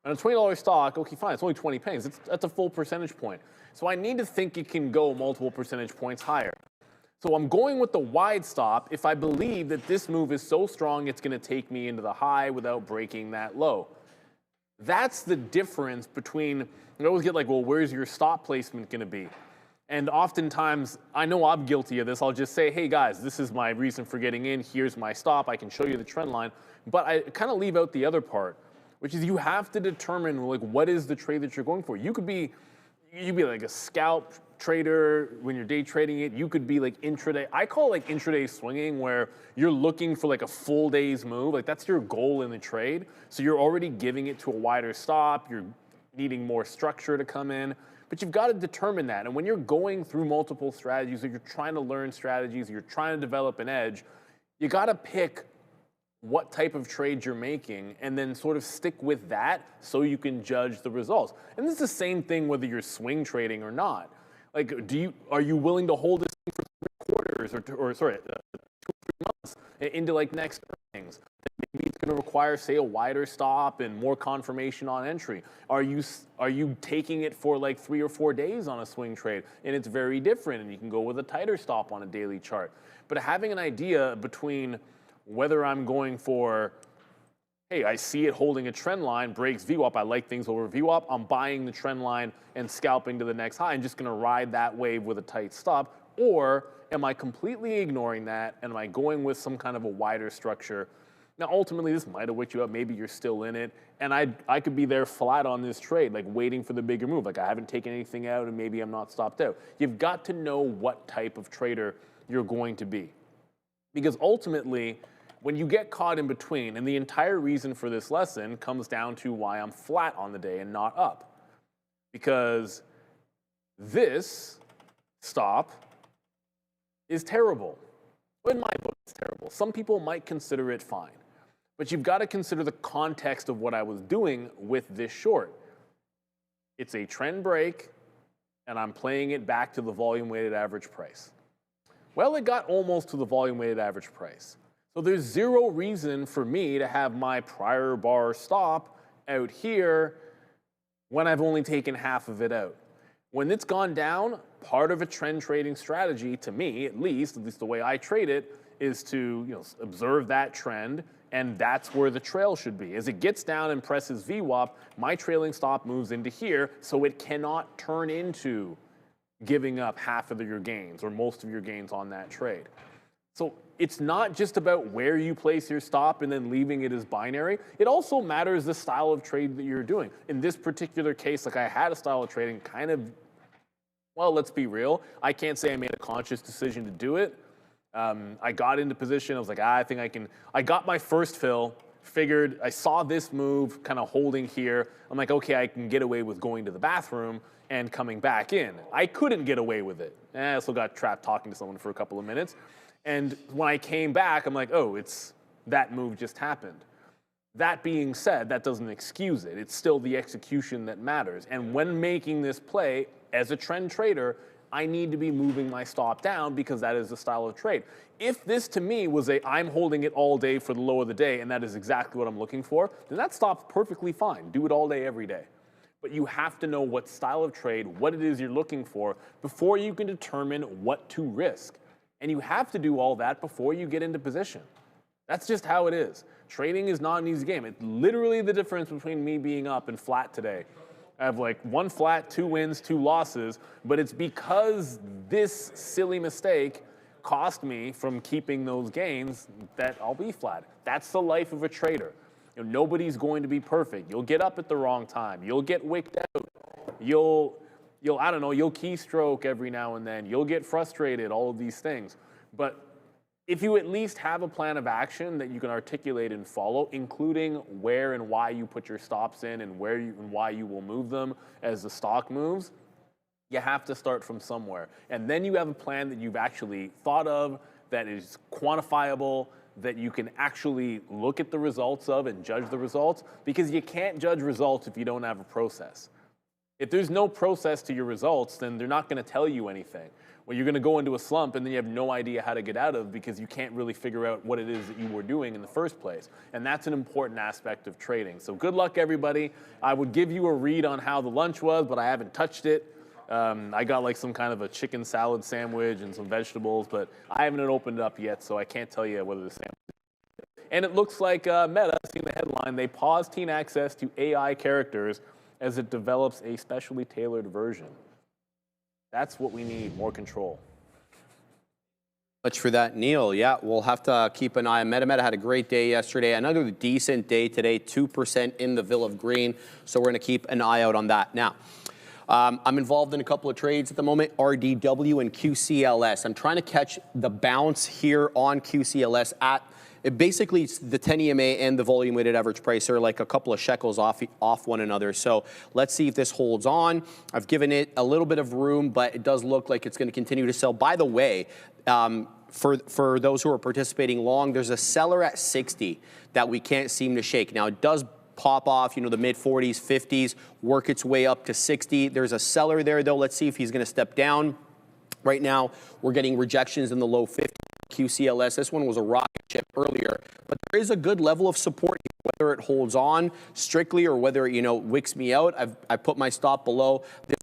On a $20 stock, okay, fine, it's only 20 pennies. That's a full percentage point. So I need to think it can go multiple percentage points higher. So I'm going with the wide stop if I believe that this move is so strong it's going to take me into the high without breaking that low. That's the difference between, I always get like, well, where's your stop placement going to be? And oftentimes, I know I'm guilty of this. I'll just say, hey guys, this is my reason for getting in. Here's my stop. I can show you the trend line. But I kind of leave out the other part, which is you have to determine like what is the trade that you're going for. You could be like a scalp trader when you're day trading it. You could be like intraday. I call it like intraday swinging, where you're looking for like a full day's move. Like that's your goal in the trade. So you're already giving it to a wider stop. You're needing more structure to come in. But you've got to determine that. And when you're going through multiple strategies, or you're trying to learn strategies, or you're trying to develop an edge, you got to pick what type of trade you're making and then sort of stick with that so you can judge the results. And this is the same thing whether you're swing trading or not. Like, are you willing to hold this thing for 3 quarters or 2 or 3 months into like next earnings? Maybe it's going to require, say, a wider stop and more confirmation on entry. Are you taking it for like 3 or 4 days on a swing trade, and it's very different, and you can go with a tighter stop on a daily chart. But having an idea between whether I'm going for, hey, I see it holding a trend line, breaks VWAP, I like things over VWAP, I'm buying the trend line and scalping to the next high and just going to ride that wave with a tight stop, or am I completely ignoring that and am I going with some kind of a wider structure Now, ultimately, this might have waked you up. Maybe you're still in it. And I could be there flat on this trade, like waiting for the bigger move. Like I haven't taken anything out and maybe I'm not stopped out. You've got to know what type of trader you're going to be. Because ultimately, when you get caught in between, and the entire reason for this lesson comes down to why I'm flat on the day and not up. Because this stop is terrible. In my book, it's terrible. Some people might consider it fine. But you've got to consider the context of what I was doing with this short. It's a trend break, and I'm playing it back to the volume-weighted average price. Well, it got almost to the volume-weighted average price. So there's zero reason for me to have my prior bar stop out here when I've only taken half of it out. When it's gone down, part of a trend trading strategy, to me at least the way I trade it, is to observe that trend, and that's where the trail should be. As it gets down and presses VWAP, my trailing stop moves into here, so it cannot turn into giving up half of your gains or most of your gains on that trade. So it's not just about where you place your stop and then leaving it as binary. It also matters the style of trade that you're doing. In this particular case, like I had a style of trading kind of, well, let's be real. I can't say I made a conscious decision to do it. I got into position. I was like, I think I can. I got my first fill, figured I saw this move kind of holding here. I'm like, okay, I can get away with going to the bathroom and coming back in. I couldn't get away with it. I also got trapped talking to someone for a couple of minutes. And when I came back, I'm like, oh, that move just happened. That being said, that doesn't excuse it. It's still the execution that matters. And when making this play, as a trend trader, I need to be moving my stop down because that is the style of trade. If this to me was I'm holding it all day for the low of the day and that is exactly what I'm looking for, then that stop's perfectly fine. Do it all day, every day. But you have to know what style of trade, what it is you're looking for before you can determine what to risk. And you have to do all that before you get into position. That's just how it is. Trading is not an easy game. It's literally the difference between me being up and flat today. I have like 1 flat, 2 wins, 2 losses, but it's because this silly mistake cost me from keeping those gains that I'll be flat. That's the life of a trader. Nobody's going to be perfect. You'll get up at the wrong time. You'll get wicked out. You'll keystroke every now and then. You'll get frustrated, all of these things. But if you at least have a plan of action that you can articulate and follow, including where and why you put your stops in and why you will move them as the stock moves, you have to start from somewhere. And then you have a plan that you've actually thought of, that is quantifiable, that you can actually look at the results of and judge the results, because you can't judge results if you don't have a process. If there's no process to your results, then they're not going to tell you anything. Well, you're going to go into a slump and then you have no idea how to get out of because you can't really figure out what it is that you were doing in the first place. And that's an important aspect of trading. So good luck, everybody. I would give you a read on how the lunch was, but I haven't touched it. I got like some kind of a chicken salad sandwich and some vegetables, but I haven't opened it up yet, so I can't tell you whether the sandwich is. And it looks like Meta, seeing the headline, they paused teen access to AI characters as it develops a specially tailored version. That's what we need, more control. Much for that, Neil. Yeah, we'll have to keep an eye on Meta. Meta had a great day yesterday. Another decent day today, 2% in the Ville of Green. So we're going to keep an eye out on that. Now, I'm involved in a couple of trades at the moment, RDW and QCLS. I'm trying to catch the bounce here on QCLS at basically it's the 10 EMA and the volume weighted average price are like a couple of shekels off one another. So let's see if this holds on. I've given it a little bit of room, but it does look like it's going to continue to sell. By the way, for those who are participating long, there's a seller at 60 that we can't seem to shake. Now it does pop off, the mid 40s, 50s, work its way up to 60. There's a seller there though. Let's see if he's going to step down. Right now, we're getting rejections in the low 50s. QCLS, this one was a rocket ship earlier, but there is a good level of support here, whether it holds on strictly or whether wicks me out. I put my stop below this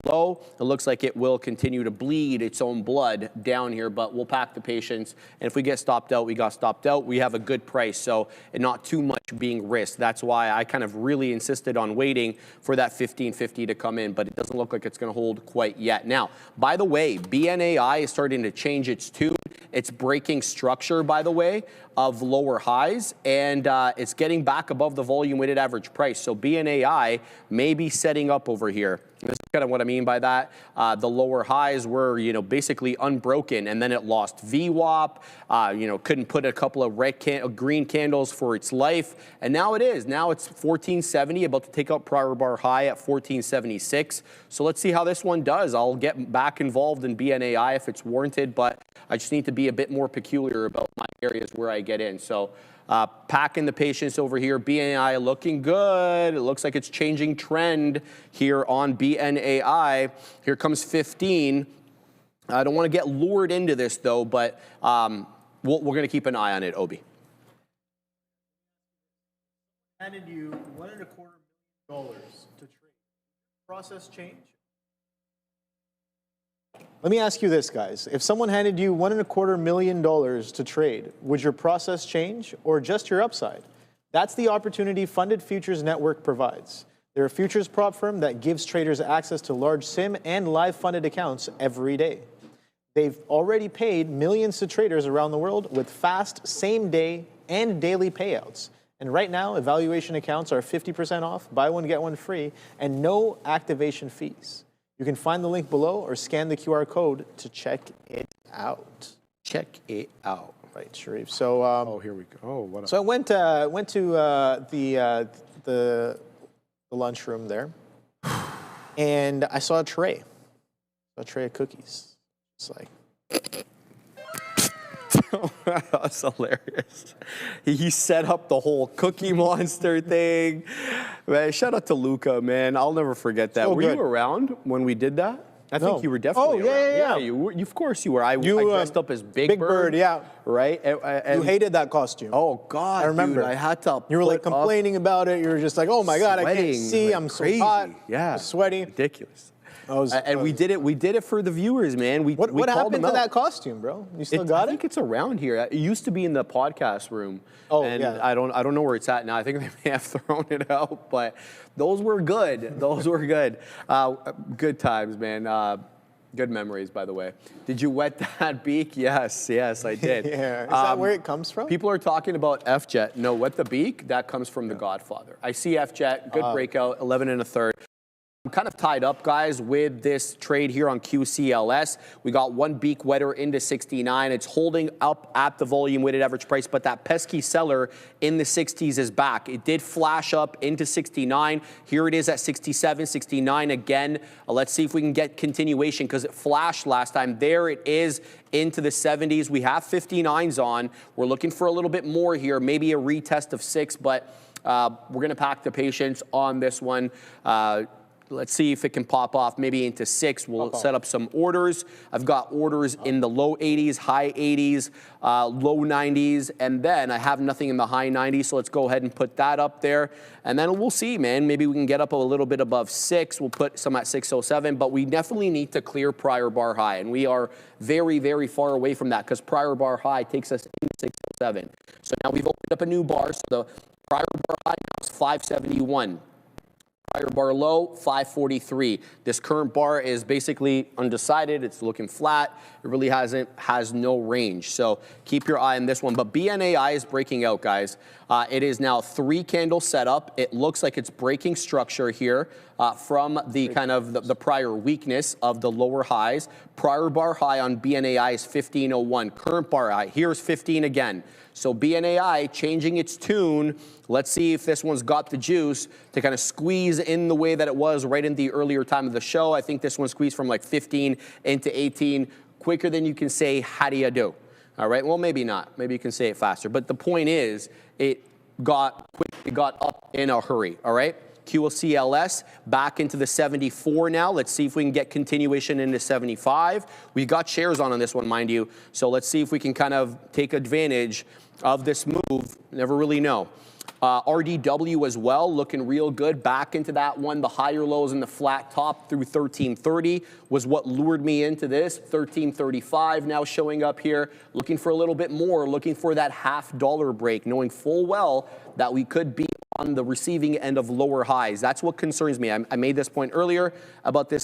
low. It looks like it will continue to bleed its own blood down here, but we'll pack the patience. And if we get stopped out, we got stopped out. We have a good price, so not too much being risked. That's why I kind of really insisted on waiting for that 1550 to come in, but it doesn't look like it's going to hold quite yet. Now, by the way, BNAI is starting to change its tune. It's breaking structure, by the way, of lower highs, and it's getting back above the volume weighted average price. So BNAI may be setting up over here. This is kind of what I mean by that. The lower highs were, basically unbroken, and then it lost VWAP. Couldn't put a couple of green candles for its life, and now it is. Now it's 1470, about to take out prior bar high at 1476. So let's see how this one does. I'll get back involved in BNAI if it's warranted, but I just need to be a bit more peculiar about my areas where I get in. So packing the patience over here. BNAI looking good. It looks like it's changing trend here on BNAI. Here comes 15. I don't want to get lured into this though, but we're going to keep an eye on it, Obi. Handed you $1.25 million to trade. Process change? Let me ask you this, guys. If someone handed you $1.25 million to trade, would your process change or just your upside? That's the opportunity Funded Futures Network provides. They're a futures prop firm that gives traders access to large sim and live funded accounts every day. They've already paid millions to traders around the world with fast, same-day and daily payouts. And right now, evaluation accounts are 50% off, buy one, get one free, and no activation fees. You can find the link below or scan the QR code to check it out. Check it out. Right, Sharif. So, here we go. Oh, what? So I went to the lunchroom there, and I saw a tray of cookies. It's like. That's hilarious. He set up the whole Cookie Monster thing. Man, shout out to Luca, man. I'll never forget that. Were you around when we did that? I think you were definitely around. Yeah. You, of course you were. I dressed up as Big Bird. Yeah. Right? And you hated that costume. Oh, God, I remember. Dude, I had to You were like complaining about it. You were just like, oh my God, I can't see. Like I'm so crazy. hot. Yeah. I'm sweaty. Ridiculous. We did it for the viewers, man. What happened to that costume, bro? You still got it? I think it's around here. It used to be in the podcast room. Oh, and yeah. I don't know where it's at now. I think they may have thrown it out, but those were good. Those were good. Good times, man. Good memories, by the way. Did you wet that beak? Yes, I did. Yeah. Is that where it comes from? People are talking about F-Jet. No, wet the beak, that comes from The Godfather. I see F-Jet, good breakout, 11 1/3. I'm kind of tied up, guys, with this trade here on QCLS. We got one beak wetter into 69. It's holding up at the volume weighted average price, but that pesky seller in the 60s is back. It did flash up into 69. Here it is at 67, 69 again. Let's see if we can get continuation because it flashed last time. There it is into the 70s. We have 59s on. We're looking for a little bit more here, maybe a retest of 6, but we're going to pack the patience on this one. Let's see if it can pop off maybe into 6. We'll set up some orders. I've got orders in the low 80s, high 80s, low 90s, and then I have nothing in the high 90s, so let's go ahead and put that up there. And then we'll see, man. Maybe we can get up a little bit above 6. We'll put some at 607, but we definitely need to clear prior bar high, and we are very, very far away from that because prior bar high takes us into 607. So now we've opened up a new bar, so the prior bar high now is 571. Prior bar low, 543. This current bar is basically undecided. It's looking flat. It really has no range. So keep your eye on this one. But BNAI is breaking out, guys. It is now 3 candle setup. It looks like it's breaking structure here from the kind of the prior weakness of the lower highs. Prior bar high on BNAI is 1501. Current bar high, here's 15 again. So BNAI changing its tune. Let's see if this one's got the juice to kind of squeeze in the way that it was right in the earlier time of the show. I think this one squeezed from like 15 into 18 quicker than you can say, how do you do? All right, well, maybe not. Maybe you can say it faster. But the point is, it got up in a hurry, all right? QCLS back into the 74 now. Let's see if we can get continuation into 75. We got shares on this one, mind you. So let's see if we can kind of take advantage of this move. Never really know. RDW as well, looking real good. Back into that one. The higher lows and the flat top through 1330 was what lured me into this. 1335 now showing up here. Looking for a little bit more. Looking for that $0.50 break, knowing full well that we could be on the receiving end of lower highs. That's what concerns me. I made this point earlier about this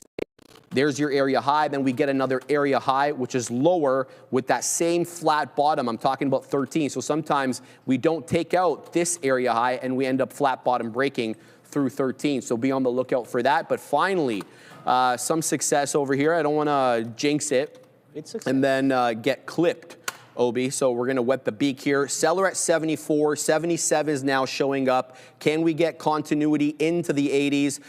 There's your area high. Then we get another area high, which is lower with that same flat bottom. I'm talking about 13. So sometimes we don't take out this area high and we end up flat bottom breaking through 13. So be on the lookout for that. But finally, some success over here. I don't want to jinx it and then get clipped. Obi, so we're going to wet the beak here. Seller at 74, 77 is now showing up. Can we get continuity into the 80s?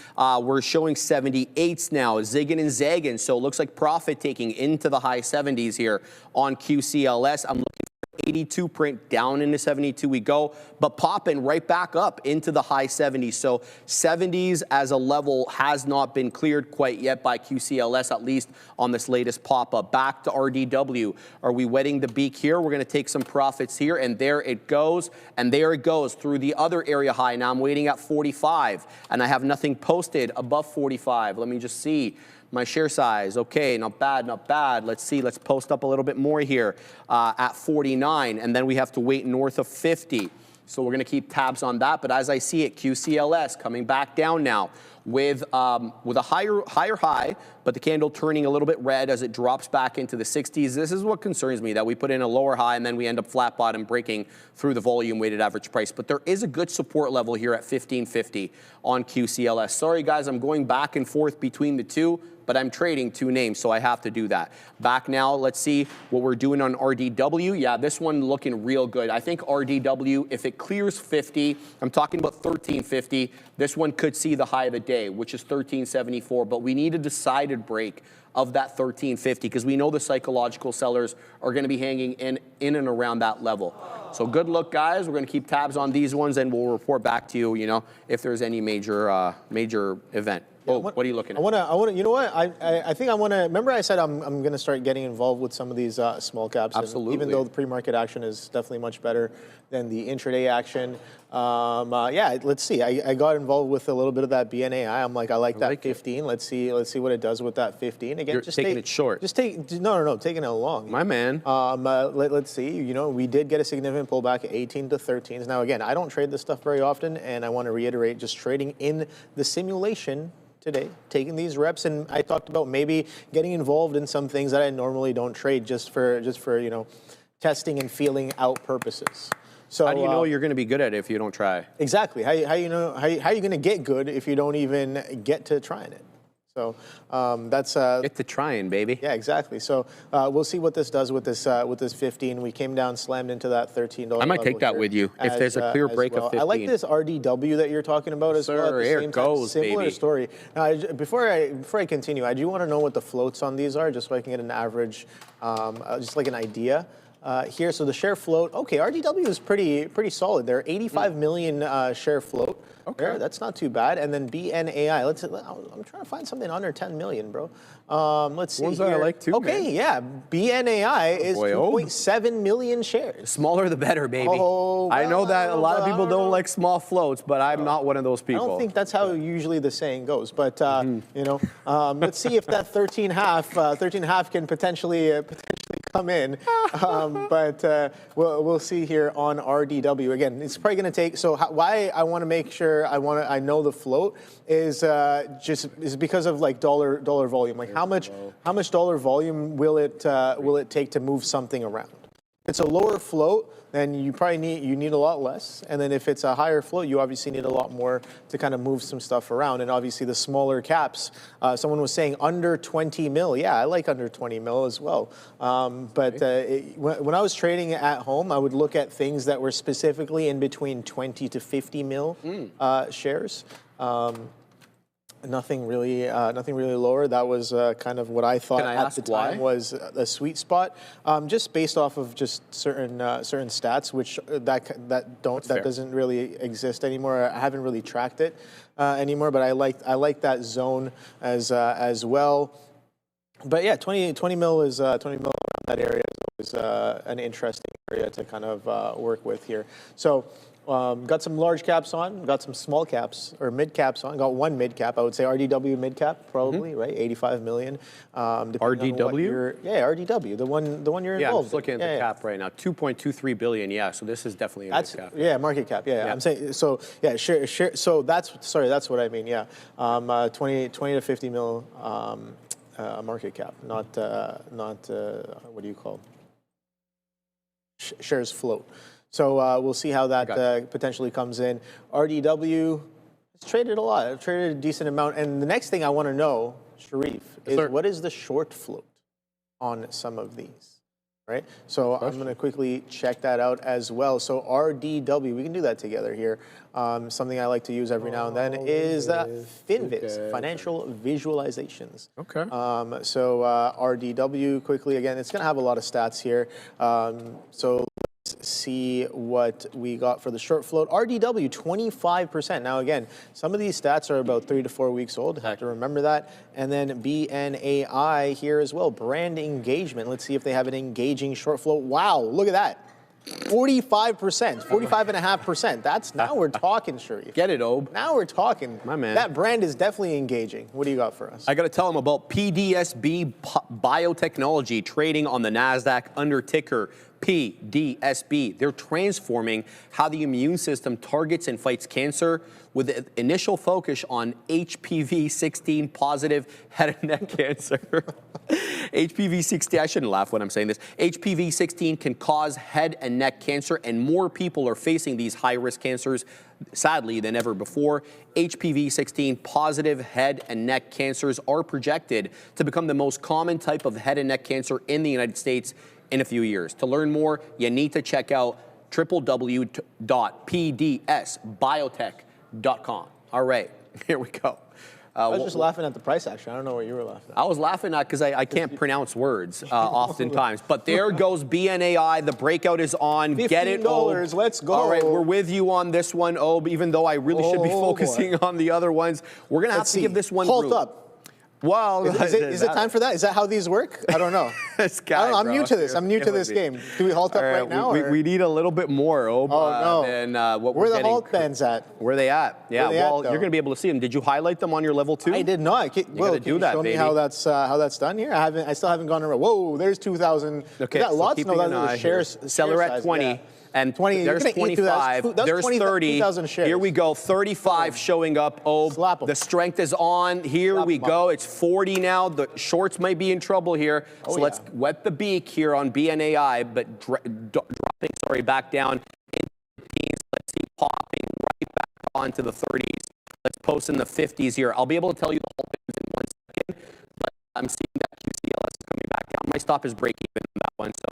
We're showing 78s now, zigging and zagging. So it looks like profit taking into the high 70s here on QCLS. I'm looking for 82 print, down into 72 we go, but popping right back up into the high 70s. So 70s as a level has not been cleared quite yet by QCLS, at least on this latest pop-up. Back to RDW. Are we wetting the beak here? We're going to take some profits here, and there it goes, and there it goes through the other area high. Now I'm waiting at 45, and I have nothing posted above 45. Let me just see. My share size, okay, not bad, not bad. Let's see, let's post up a little bit more here at 49, and then we have to wait north of 50. So we're gonna keep tabs on that, but as I see it, QCLS coming back down now with a higher high, but the candle turning a little bit red as it drops back into the 60s. This is what concerns me, that we put in a lower high and then we end up flat bottom breaking through the volume weighted average price. But there is a good support level here at 1550 on QCLS. Sorry guys, I'm going back and forth between the two, but I'm trading two names, so I have to do that. Back now, let's see what we're doing on RDW. Yeah, this one looking real good. I think RDW, if it clears 50, I'm talking about 1350, this one could see the high of the day, which is 1374, but we need a decided break of that 1350 because we know the psychological sellers are gonna be hanging in and around that level. So good luck, guys. We're gonna keep tabs on these ones and we'll report back to you, if there's any major event. Oh, what are you looking at? I want to. You know what? I think I want to. Remember, I said I'm going to start getting involved with some of these small caps. Absolutely. Even though the pre-market action is definitely much better than the intraday action. Yeah, let's see. I got involved with a little bit of that BNAI. I'm like, I like that 15. Let's see what it does with that 15. Again, You're just taking it short. Just no, taking it long. My man. Let's see. We did get a significant pullback at 18 to 13s. Now again, I don't trade this stuff very often, and I want to reiterate, just trading in the simulation today, taking these reps, and I talked about maybe getting involved in some things that I normally don't trade just for testing and feeling out purposes. So how do you know you're going to be good at it if you don't try? Exactly. How you going to get good if you don't even get to trying it? So that's get to trying, baby. Yeah, exactly. So we'll see what this does with this 15. We came down, slammed into that $13. I might take that with you if there's a clear break of 15. I like this RDW that you're talking about as well. At the Here same it goes, time, similar baby. story. Now, before I continue, I do want to know what the floats on these are, just so I can get an average, just like an idea. Here, so the share float. Okay, RDW is pretty solid. They're 85 million share float. Okay, there, that's not too bad. And then BNAI. I'm trying to find something under 10 million, bro. Let's see. Ones here. that I like too. Okay, man. yeah. BNAI is 2.7 million shares. Smaller the better, baby. Oh, I know that a lot of people don't know. like small floats, but I'm not one of those people. I don't think that's how usually the saying goes, but let's see if that 13.5 can potentially come in. But we'll see here on RDW. Again, it's probably going to take. So why I want to make sure I know the float is because of like dollar volume. Like how much dollar volume will it take to move something around? If it's a lower float, then you probably need a lot less. And then if it's a higher float, you obviously need a lot more to kind of move some stuff around. And obviously the smaller caps, someone was saying under 20 mil. Yeah, I like under 20 mil as well. But when I was trading at home, I would look at things that were specifically in between 20 to 50 mil shares. Nothing really lower. That was kind of what I thought at the time was a sweet spot, just based off of just certain stats, which that doesn't really exist anymore. I haven't really tracked it anymore, but I like that zone as well. But yeah, 20 mil is 20 mil around that area is an interesting area to kind of work with here. So. Got some large caps on, got some small caps or mid caps on. Got one mid cap, I would say RDW mid cap probably, right? 85 million. RDW? Yeah, RDW, the one you're involved. Yeah, I'm just looking at the cap right now, 2.23 billion. Yeah, so this is definitely a mid cap. Yeah, market cap. Yeah, I'm saying so. Yeah, share. So that's what I mean. Yeah, 20 to 50 mil. a market cap, not what do you call shares float. So we'll see how that potentially comes in. RDW has traded a lot. I've traded a decent amount. And the next thing I want to know, Sharif, is what is the short float on some of these? Right, so I'm going to quickly check that out as well. So RDW, we can do that together here. Something I like to use every now and then is FinViz, Financial Visualizations. Okay. So RDW, quickly, again, it's going to have a lot of stats here. So let's see what we got for the short float. RDW, 25%. Now, again, some of these stats are about 3 to 4 weeks old. Have to remember that. And then BNAI here as well, brand engagement. Let's see if they have an engaging short float. Wow, look at that. 45%, 45.5%. That's, now we're talking, Sharif. Get it, Ob. Now we're talking. My man. That brand is definitely engaging. What do you got for us? I got to tell them about PDSB Biotechnology trading on the NASDAQ under ticker PDSB. They're transforming how the immune system targets and fights cancer with an initial focus on HPV-16 positive head and neck cancer. HPV-16, I shouldn't laugh when I'm saying this. HPV-16 can cause head and neck cancer, and more people are facing these high-risk cancers, sadly, than ever before. HPV-16 positive head and neck cancers are projected to become the most common type of head and neck cancer in the United States in a few years. To learn more, you need to check out www.pdsbiotech.com. All right, here we go. I was just laughing at the price action. I don't know what you were laughing at. I was laughing at because I can't pronounce words oftentimes. But there goes BNAI. The breakout is on. Get it, $15. Let's go. All right, we're with you on this one, Ob, even though I really should be focusing on the other ones. We're going to have to give this one Halt up. Well, is it time for that? Is that how these work? I don't know. This guy, I don't know. I'm new to this. I'm new to this game. Do we halt up right now? We need a little bit more, Ob, than what we're getting. Where the halt bands at? Where they at? Yeah, well, you're going to be able to see them. Did you highlight them on your level 2? I did not. Well, can you show me how that's done here? I still haven't gone around. Whoa, there's 2,000. Okay, so lots of the shares. Seller at 20. Yeah. And 20, there's 25, there's 30, shares. Here we go, 35 showing up. Oh, the strength is on. Here we go, it's 40 now. The shorts might be in trouble here. So let's wet the beak here on BNAI, but dropping, back down into the teens. Let's see, popping right back onto the 30s. Let's post in the 50s here. I'll be able to tell you the whole thing in 1 second, but I'm seeing that QCLS is coming back down. My stop is break even on that one, so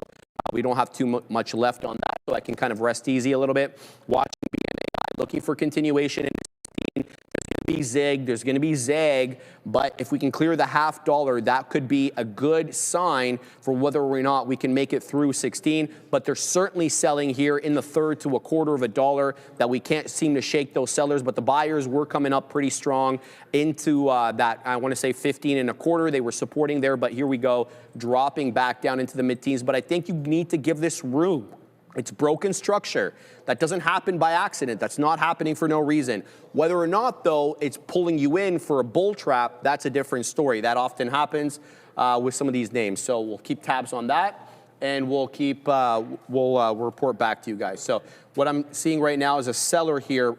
we don't have too much left on that, so I can kind of rest easy a little bit. Watching BNAI, looking for continuation in 16. There's going to be zig, there's going to be zag, but if we can clear the $0.50, that could be a good sign for whether or not we can make it through 16. But they're certainly selling here in the third to $0.25 that we can't seem to shake those sellers, but the buyers were coming up pretty strong into that, I want to say 15.25. They were supporting there, but here we go, dropping back down into the mid-teens. But I think you need to give this room. It's broken structure. That doesn't happen by accident. That's not happening for no reason. Whether or not, though, it's pulling you in for a bull trap, that's a different story. That often happens with some of these names. So we'll keep tabs on that, and we'll keep we'll report back to you guys. So what I'm seeing right now is a seller here.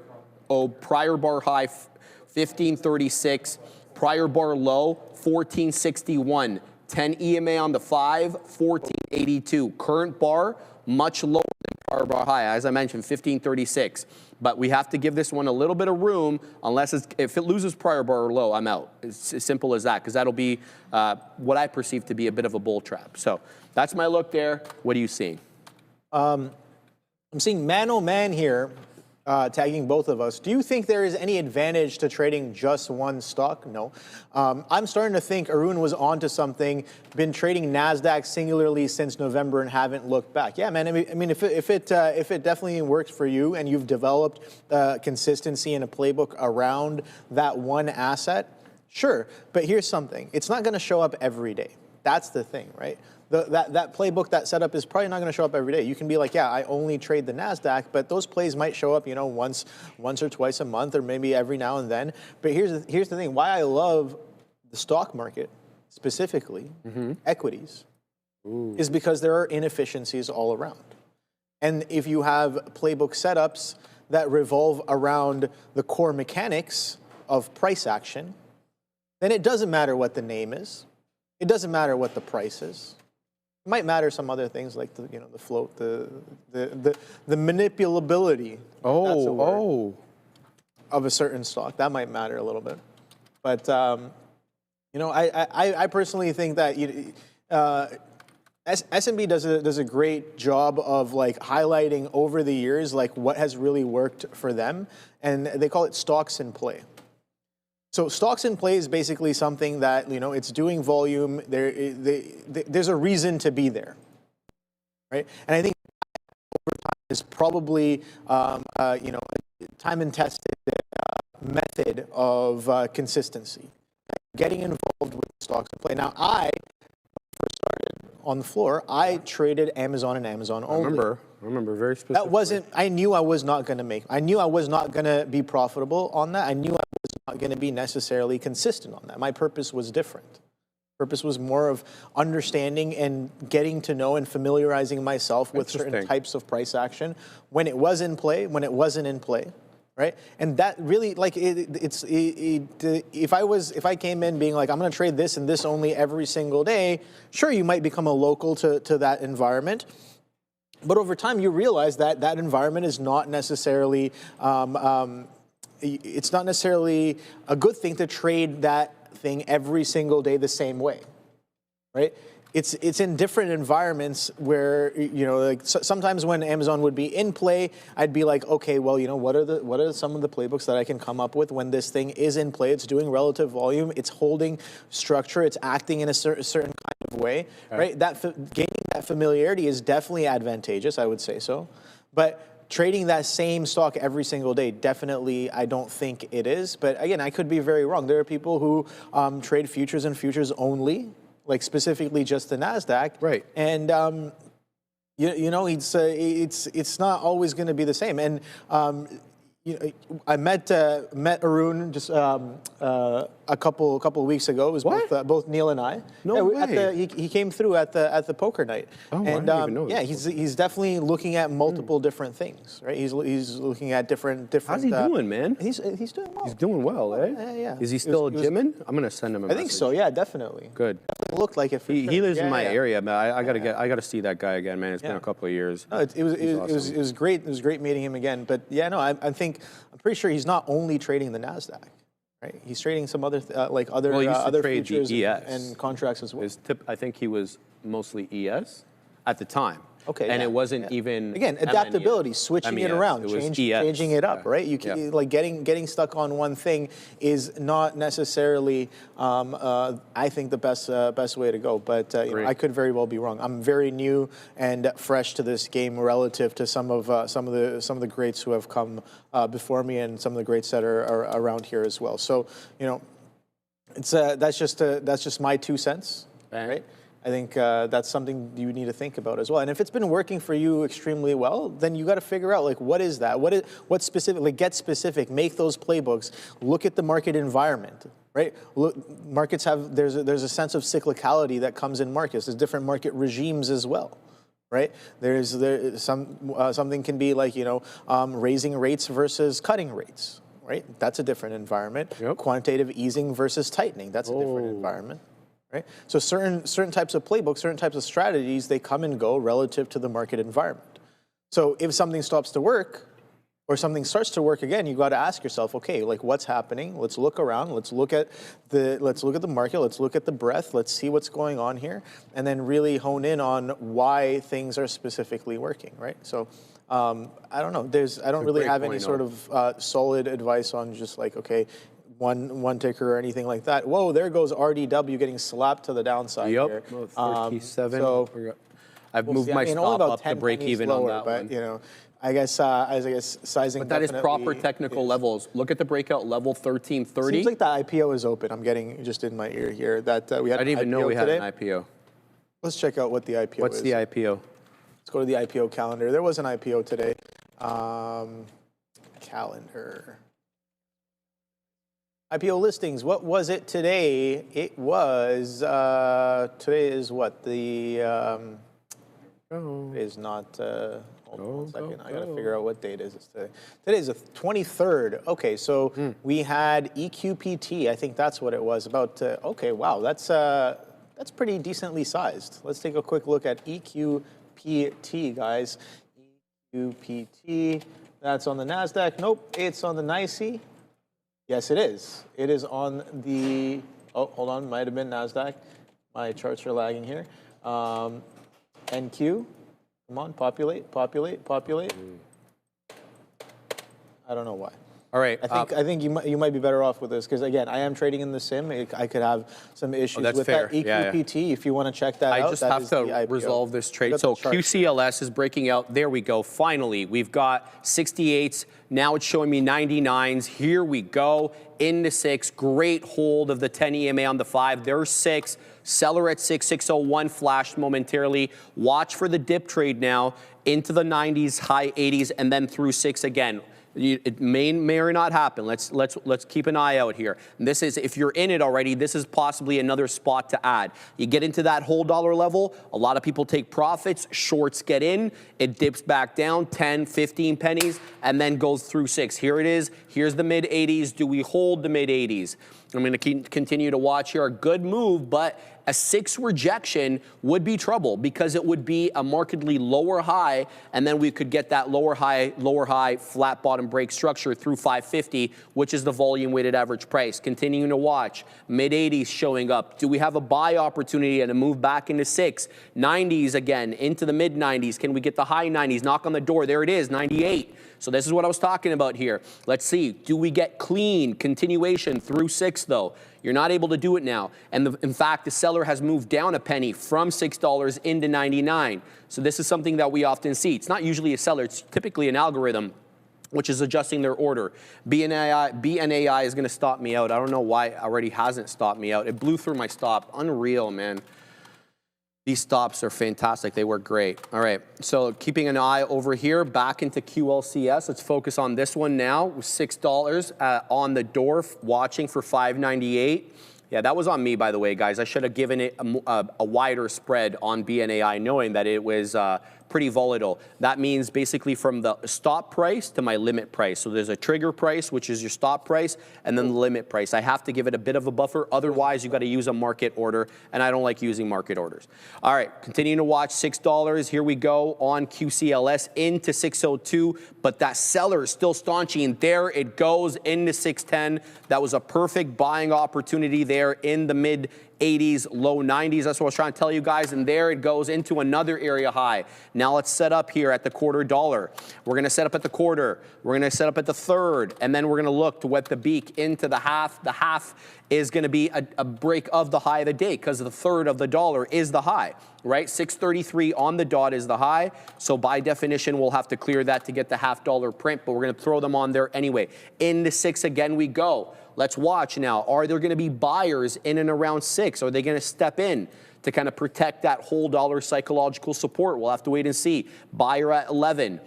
Oh, prior bar high 1536, prior bar low 1461, 10 EMA on the 5 1482. Current bar much lower than prior bar high, as I mentioned, 1536. But we have to give this one a little bit of room, unless if it loses prior bar or low, I'm out. It's as simple as that, because that'll be what I perceive to be a bit of a bull trap. So that's my look there. What are you seeing? I'm seeing man here, tagging both of us. Do you think there is any advantage to trading just one stock? No. I'm starting to think Arun was onto something, been trading NASDAQ singularly since November and haven't looked back. Yeah, man, I mean, if it definitely works for you and you've developed consistency and a playbook around that one asset, sure. But here's something. It's not going to show up every day. That's the thing, right? That playbook, that setup is probably not going to show up every day. You can be like, yeah, I only trade the NASDAQ, but those plays might show up, once or twice a month, or maybe every now and then. But here's the thing. Why I love the stock market, specifically equities, is because there are inefficiencies all around. And if you have playbook setups that revolve around the core mechanics of price action, then it doesn't matter what the name is. it doesn't matter what the price is. It might matter some other things like the float, the manipulability. That's a word, of a certain stock. That might matter a little bit. But I personally think that S&B does a great job of like highlighting over the years like what has really worked for them, and they call it stocks in play. So stocks in play is basically something that it's doing volume. There's a reason to be there, right? And I think over time is probably time and tested method of consistency, getting involved with stocks in play. Now I first started on the floor, I traded Amazon and Amazon only. I remember very specifically. That wasn't, I knew I was not going to I knew I was not going to be profitable on that. I knew I was not going to be necessarily consistent on that. My purpose was different. Purpose was more of understanding and getting to know and familiarizing myself with certain types of price action when it was in play, when it wasn't in play. Right, and that really, like, if I came in being like, I'm going to trade this and this only every single day, sure, you might become a local to that environment, but over time you realize that that environment is not necessarily, it's not necessarily a good thing to trade that thing every single day the same way, right? It's in different environments where like sometimes when Amazon would be in play, I'd be like, okay, well, what are some of the playbooks that I can come up with when this thing is in play? It's doing relative volume, it's holding structure, it's acting in a certain kind of way, right? Gaining that familiarity is definitely advantageous, I would say so, but trading that same stock every single day, definitely, I don't think it is. But again, I could be very wrong. There are people who trade futures and futures only, like specifically just the NASDAQ. Right. And, it's not always going to be the same. And I met Arun just a couple of weeks ago. It was both Neil and I. No way. He came through at the poker night. Oh, and I didn't even know that. He's definitely looking at multiple different things, right? He's looking at different. How's he doing, man? He's doing well. He's doing well, eh? Yeah. Is he still gymming? I'm gonna send him a message. I think so. Yeah, definitely. Good. Definitely looked like it. He lives in my area, man. I gotta see that guy again, man. It's been a couple of years. No, it was great. It was great meeting him again. But yeah, no, I'm pretty sure he's not only trading the NASDAQ, right? He's trading some other other futures and contracts as well. I think he was mostly ES at the time. Okay, and it wasn't even again adaptability, switching it around, changing it up, right? You can, like getting stuck on one thing is not necessarily, I think, the best way to go. But I could very well be wrong. I'm very new and fresh to this game relative to some of the greats who have come before me and some of the greats that are around here as well. So it's that's just my 2 cents, right? I think that's something you need to think about as well. And if it's been working for you extremely well, then you got to figure out like what is that? What's specific? Like get specific. Make those playbooks. Look at the market environment, right? Markets have there's a sense of cyclicality that comes in markets. There's different market regimes as well, right? There's something can be like raising rates versus cutting rates, right? That's a different environment. Quantitative easing versus tightening. That's a different environment. Right? So certain types of playbooks, certain types of strategies, they come and go relative to the market environment. So if something stops to work or something starts to work again, you got to ask yourself, okay, like what's happening? Let's look around. Let's look at the market. Let's look at the breadth. Let's see what's going on here, and then really hone in on why things are specifically working. Right? So I don't know. I don't really have any sort of solid advice on just like one ticker or anything like that. Whoa, there goes RDW getting slapped to the downside here. 37. So I've moved my stop up to break even on that one. I guess sizing. But that is proper technical levels. Look at the breakout level 1330. Seems like the IPO is open. I'm getting just in my ear here that we had. I didn't even know we had an IPO. Let's check out what the IPO is. What's the IPO? Let's go to the IPO calendar. There was an IPO today. Calendar. IPO listings, what was it today? It was, today is what? The, is not, hold on one second. I got to figure out what date is it today. Today is the 23rd. Okay, so we had EQPT. I think that's what it was about. Okay, wow, that's that's pretty decently sized. Let's take a quick look at EQPT, guys. EQPT, that's on the NASDAQ. Nope, it's on the NYSE. Yes, it is. It is on the, oh, hold on, might have been NASDAQ. My charts are lagging here. NQ, come on, populate. I don't know why. All right. I think you might be better off with this because, again, I am trading in the sim. I could have some issues that's with fair. that EQPT. If you want to check that out, I just have to resolve this trade. So QCLS is breaking out. There we go. Finally, we've got 68s. Now it's showing me 99s. Here we go. Into 6. Great hold of the 10 EMA on the 5. There's 6. Seller at 601 flashed momentarily. Watch for the dip trade now into the 90s, high 80s, and then through 6 again. It may or not happen. Let's keep an eye out here. And this is, if you're in it already, this is possibly another spot to add. You get into that whole dollar level, a lot of people take profits, shorts get in, it dips back down 10, 15 pennies, and then goes through 6. Here it is. Here's the mid 80s. Do we hold the mid 80s? I'm going to continue to watch here. A good move, but a 6 rejection would be trouble because it would be a markedly lower high, and then we could get that lower high, flat bottom break structure through 550, which is the volume weighted average price. Continuing to watch. Mid 80s showing up. Do we have a buy opportunity and a move back into 6? 90s again, into the mid 90s. Can we get the high 90s? Knock on the door. There it is, 98. So this is what I was talking about here. Let's see. Do we get clean continuation through 6 though? You're not able to do it now. And in fact, the seller has moved down a penny from $6 into 99. So this is something that we often see. It's not usually a seller. It's typically an algorithm which is adjusting their order. BNAI is going to stop me out. I don't know why it already hasn't stopped me out. It blew through my stop. Unreal, man. These stops are fantastic. They work great. All right, so keeping an eye over here, back into QLCS. Let's focus on this one now. With $6 on the door, watching for $5.98. Yeah, that was on me, by the way, guys. I should have given it a wider spread on BNAI, knowing that it was pretty volatile. That means basically from the stop price to my limit price. So there's a trigger price, which is your stop price, and then the limit price. I have to give it a bit of a buffer. Otherwise, you got to use a market order, and I don't like using market orders. All right, continuing to watch $6. Here we go on QCLS into 602, but that seller is still staunching. There it goes into 610. That was a perfect buying opportunity there in the mid 80s, low 90s. That's what I was trying to tell you guys. And there it goes into another area high. Now let's set up here at the $0.25. We're going to set up at the quarter. We're going to set up at the third. And then we're going to look to wet the beak into the half. The half is going to be a break of the high of the day because the third of the dollar is the high, right? 633 on the dot is the high. So by definition, we'll have to clear that to get the $0.50 print, but we're going to throw them on there anyway. Into 6 again we go. Let's watch now. Are there going to be buyers in and around 6? Are they going to step in to kind of protect that whole dollar psychological support? We'll have to wait and see. Buyer at 11.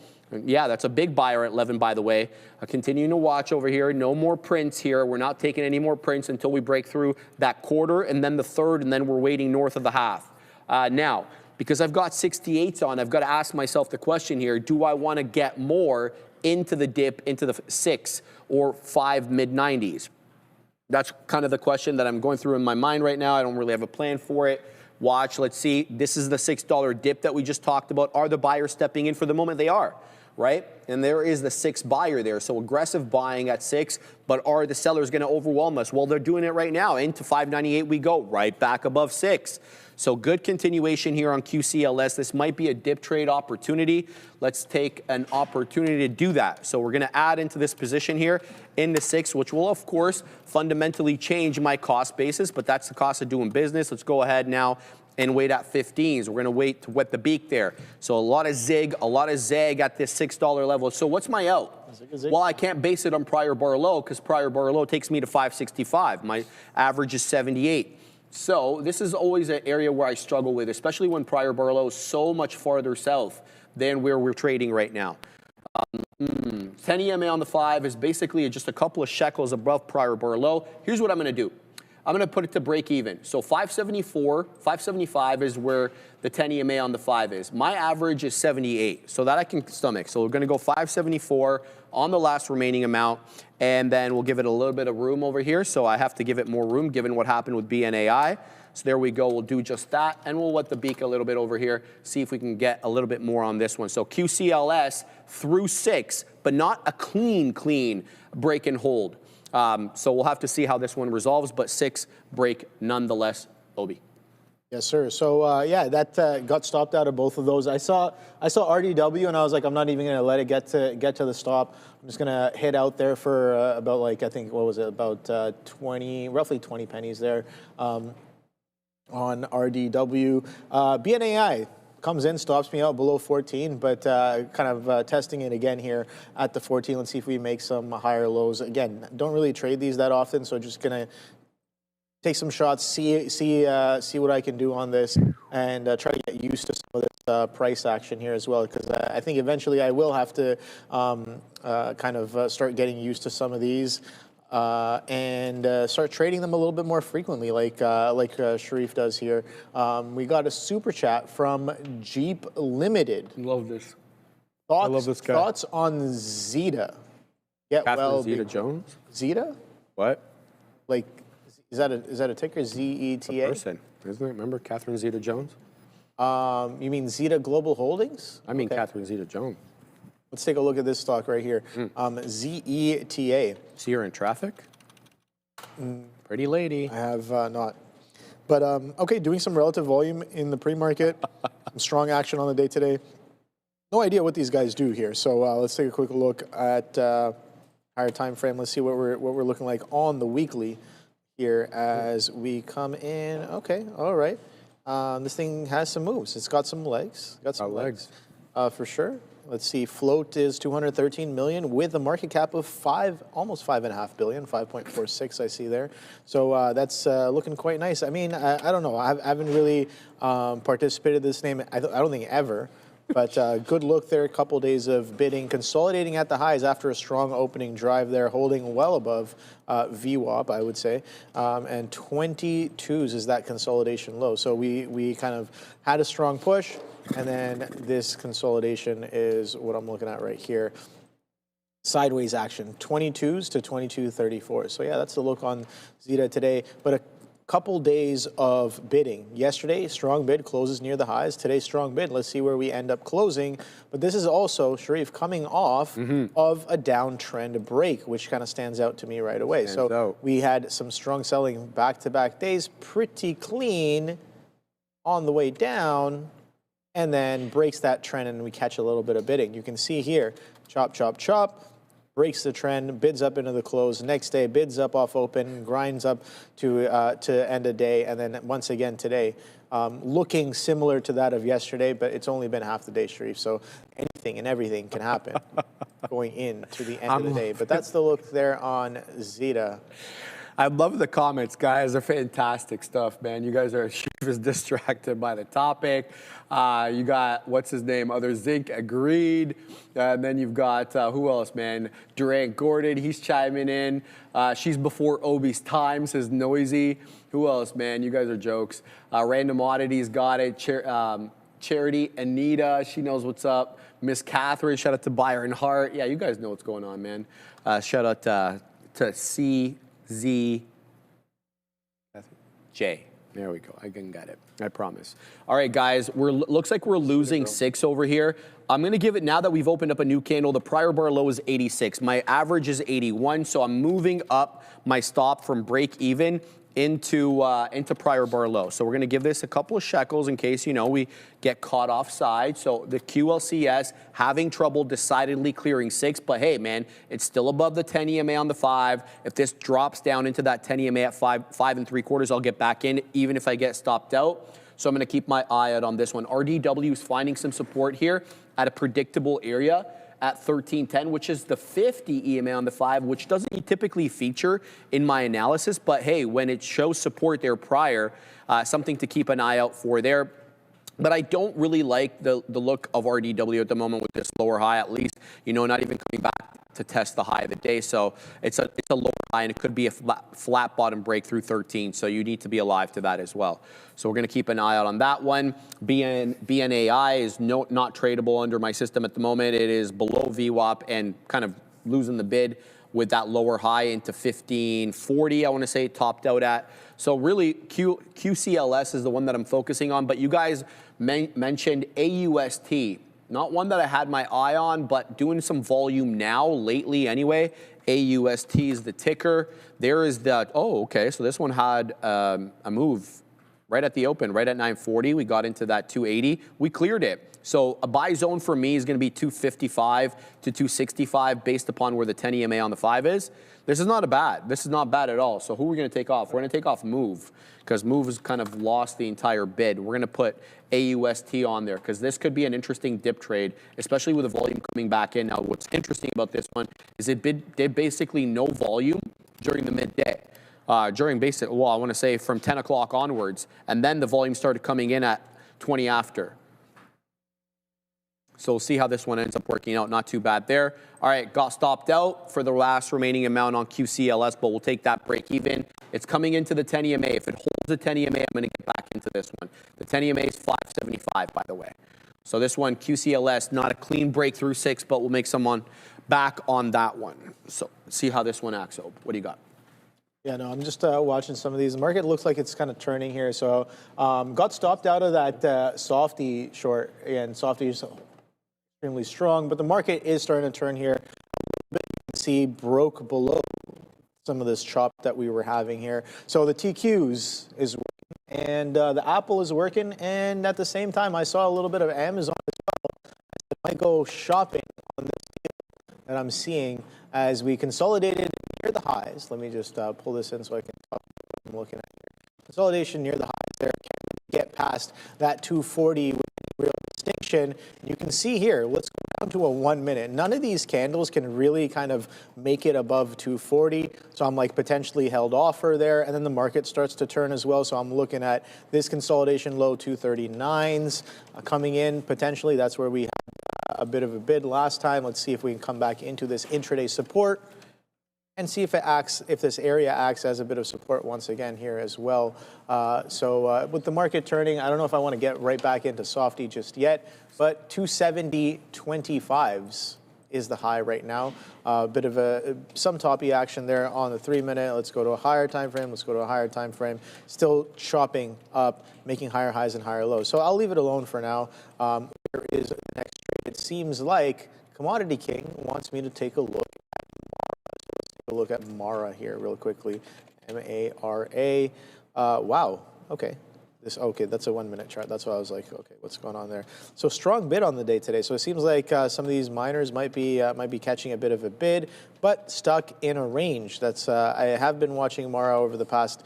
Yeah, that's a big buyer at 11, by the way. Continuing to watch over here. No more prints here. We're not taking any more prints until we break through that quarter and then the third, and then we're waiting north of the half. Now, because I've got 68s on, I've got to ask myself the question here, do I want to get more into the dip, into the 6 or 5 mid-90s? That's kind of the question that I'm going through in my mind right now. I don't really have a plan for it. Watch, let's see. This is the $6 dip that we just talked about. Are the buyers stepping in? For the moment, they are, right? And there is the 6 buyer there. So aggressive buying at 6, but are the sellers going to overwhelm us? Well, they're doing it right now. Into 598 we go, right back above 6. So good continuation here on QCLS. This might be a dip trade opportunity. Let's take an opportunity to do that. So we're going to add into this position here into 6, which will, of course, fundamentally change my cost basis, but that's the cost of doing business. Let's go ahead now and wait at 15s. We're going to wait to wet the beak there. So a lot of zig, a lot of zag at this $6 level. So what's my out? Well, I can't base it on prior bar low because prior bar low takes me to 565. My average is 78. So this is always an area where I struggle with, especially when prior bar low is so much farther south than where we're trading right now. 10 EMA on the 5 is basically just a couple of shekels above prior bar low. Here's what I'm going to do. I'm going to put it to break even. So 574, 575 is where the 10 EMA on the 5 is. My average is 78, so that I can stomach. So we're going to go 574 on the last remaining amount, and then we'll give it a little bit of room over here. So I have to give it more room given what happened with BNAI. So there we go. We'll do just that, and we'll wet the beak a little bit over here, see if we can get a little bit more on this one. So QCLS through 6, but not a clean break and hold. So we'll have to see how this one resolves, but 6 break nonetheless, Obi. Yes, sir. So yeah, that got stopped out of both of those. I saw RDW, and I was like, I'm not even going to let it get to the stop. I'm just going to hit out there for about, like, I think, what was it, about roughly 20 pennies there on RDW. BNAI comes in, stops me out below 14, but kind of testing it again here at the 14. Let's see if we make some higher lows. Again, don't really trade these that often, so just gonna take some shots, see what I can do on this, and try to get used to some of this price action here as well, because I think eventually I will have to kind of start getting used to some of these. And start trading them a little bit more frequently, like Sharif does here. We got a super chat from Jeep Limited. Love this. Thoughts, I love this guy. Thoughts on Zeta? Get Catherine well, Zeta Jones? Zeta? What? Like, is that a ticker? ZETA? Person, isn't it? Remember Catherine Zeta Jones? You mean Zeta Global Holdings? I mean Catherine Zeta Jones. Let's take a look at this stock right here. ZETA. See her in traffic? Pretty lady. I have not. But okay, doing some relative volume in the pre-market. Some strong action on the day today. No idea what these guys do here. So let's take a quick look at higher time frame. Let's see what we're looking like on the weekly here as we come in. Okay, all right. This thing has some moves. It's got some legs. Got some legs. For sure. Let's see, float is 213 million with a market cap of almost 5.5 billion, 5.46 I see there. So that's looking quite nice. I mean, I don't know. I haven't really participated in this name, I don't think ever. But good look there, a couple days of bidding, consolidating at the highs after a strong opening drive there, holding well above VWAP, I would say. And 22s is that consolidation low. So we kind of had a strong push, and then this consolidation is what I'm looking at right here. Sideways action, 22s to 22.34. So yeah, that's the look on Zeta today. But a couple days of bidding. Yesterday, strong bid closes near the highs. Today, strong bid. Let's see where we end up closing. But this is also, Sharif, coming off of a downtrend break, which kind of stands out to me right away. We had some strong selling back-to-back days, pretty clean on the way down, and then breaks that trend, and we catch a little bit of bidding. You can see here, chop, chop, chop. Breaks the trend, bids up into the close. Next day, bids up off open, grinds up to end of day, and then once again today, looking similar to that of yesterday, but it's only been half the day, Sharif. So anything and everything can happen going into the end of the day. But that's the look there on Zeta. I love the comments, guys. They're fantastic stuff, man. You guys are just distracted by the topic. You got, what's his name? Other Zinc agreed. And then you've got, who else, man? Durant Gordon, he's chiming in. She's before Obi's time, says Noisy. Who else, man? You guys are jokes. Random Oddities got it. Charity, Anita, she knows what's up. Miss Catherine, shout out to Byron Hart. Yeah, you guys know what's going on, man. Shout out to CZJ. There we go. I can get it. I promise. All right, guys. Looks like we're losing 6 over here. I'm going to give it, now that we've opened up a new candle, the prior bar low is 86. My average is 81, so I'm moving up my stop from break even into prior bar low. So we're going to give this a couple of shekels in case, you know, we get caught offside. So the QLCS having trouble decidedly clearing 6, but hey, man, it's still above the 10 EMA on the 5. If this drops down into that 10 EMA at 5 3/4, I'll get back in, even if I get stopped out. So I'm going to keep my eye out on this one. RDW is finding some support here at a predictable area at 1310, which is the 50 EMA on the 5, which doesn't typically feature in my analysis. But hey, when it shows support there prior, something to keep an eye out for there. But I don't really like the look of RDW at the moment with this lower high, at least, you know, not even coming back to test the high of the day. So it's a lower high, and it could be a flat bottom break through 13. So you need to be alive to that as well. So we're going to keep an eye out on that one. BNAI is not tradable under my system at the moment. It is below VWAP and kind of losing the bid with that lower high into 1540, I want to say, topped out at. So really, QCLS is the one that I'm focusing on. But you guys mentioned AUST. Not one that I had my eye on, but doing some volume now, lately anyway. AUST is the ticker. There is that, oh, okay, so this one had a move right at the open, right at 940. We got into that 280. We cleared it. So a buy zone for me is going to be 255 to 265 based upon where the 10 EMA on the 5 is. This is not bad at all. So who are we going to take off? We're going to take off Move, because Move has kind of lost the entire bid. We're going to put AUST on there because this could be an interesting dip trade, especially with the volume coming back in. Now, what's interesting about this one is it did basically no volume during the midday. During basic, well, I want to say from 10 o'clock onwards, and then the volume started coming in at 20 after. So we'll see how this one ends up working out. Not too bad there. All right, got stopped out for the last remaining amount on QCLS, but we'll take that break even. It's coming into the 10 EMA. If it holds the 10 EMA, I'm going to get back into this one. The 10 EMA is 575, by the way. So this one, QCLS, not a clean breakthrough 6, but we'll make someone back on that one. So see how this one acts. So what do you got? Yeah, no, I'm just watching some of these. The market looks like it's kind of turning here. So got stopped out of that softy short, and softy is extremely strong, but the market is starting to turn here. You can see broke below some of this chop that we were having here. So the TQs is working, and the Apple is working, and at the same time, I saw a little bit of Amazon as well. I might go shopping on this deal that I'm seeing as we consolidated near the highs. Let me just pull this in so I can talk about what I'm looking at here. Consolidation near the highs there. Can't get past that 240 with any real distinction. You can see here, let's go down to a 1 minute. None of these candles can really kind of make it above 240. So I'm like potentially held offer there. And then the market starts to turn as well. So I'm looking at this consolidation low 239s coming in potentially. That's where we had a bit of a bid last time. Let's see if we can come back into this intraday support and see if it acts, if this area acts as a bit of support once again here as well. So with the market turning, I don't know if I want to get right back into softy just yet, but 270.25s is the high right now. A bit of some toppy action there on the 3 minute. Let's go to a higher time frame. Let's go to a higher time frame. Still chopping up, making higher highs and higher lows. So I'll leave it alone for now. Here is the next trade. It seems like Commodity King wants me to take a look at Mara. So let's take a look at Mara here real quickly. M-A-R-A. Wow. Okay. Okay, that's a 1 minute chart. That's why I was like, okay, what's going on there? So strong bid on the day today. So it seems like some of these miners might be catching a bit of a bid, but stuck in a range. That's I have been watching Mara over the past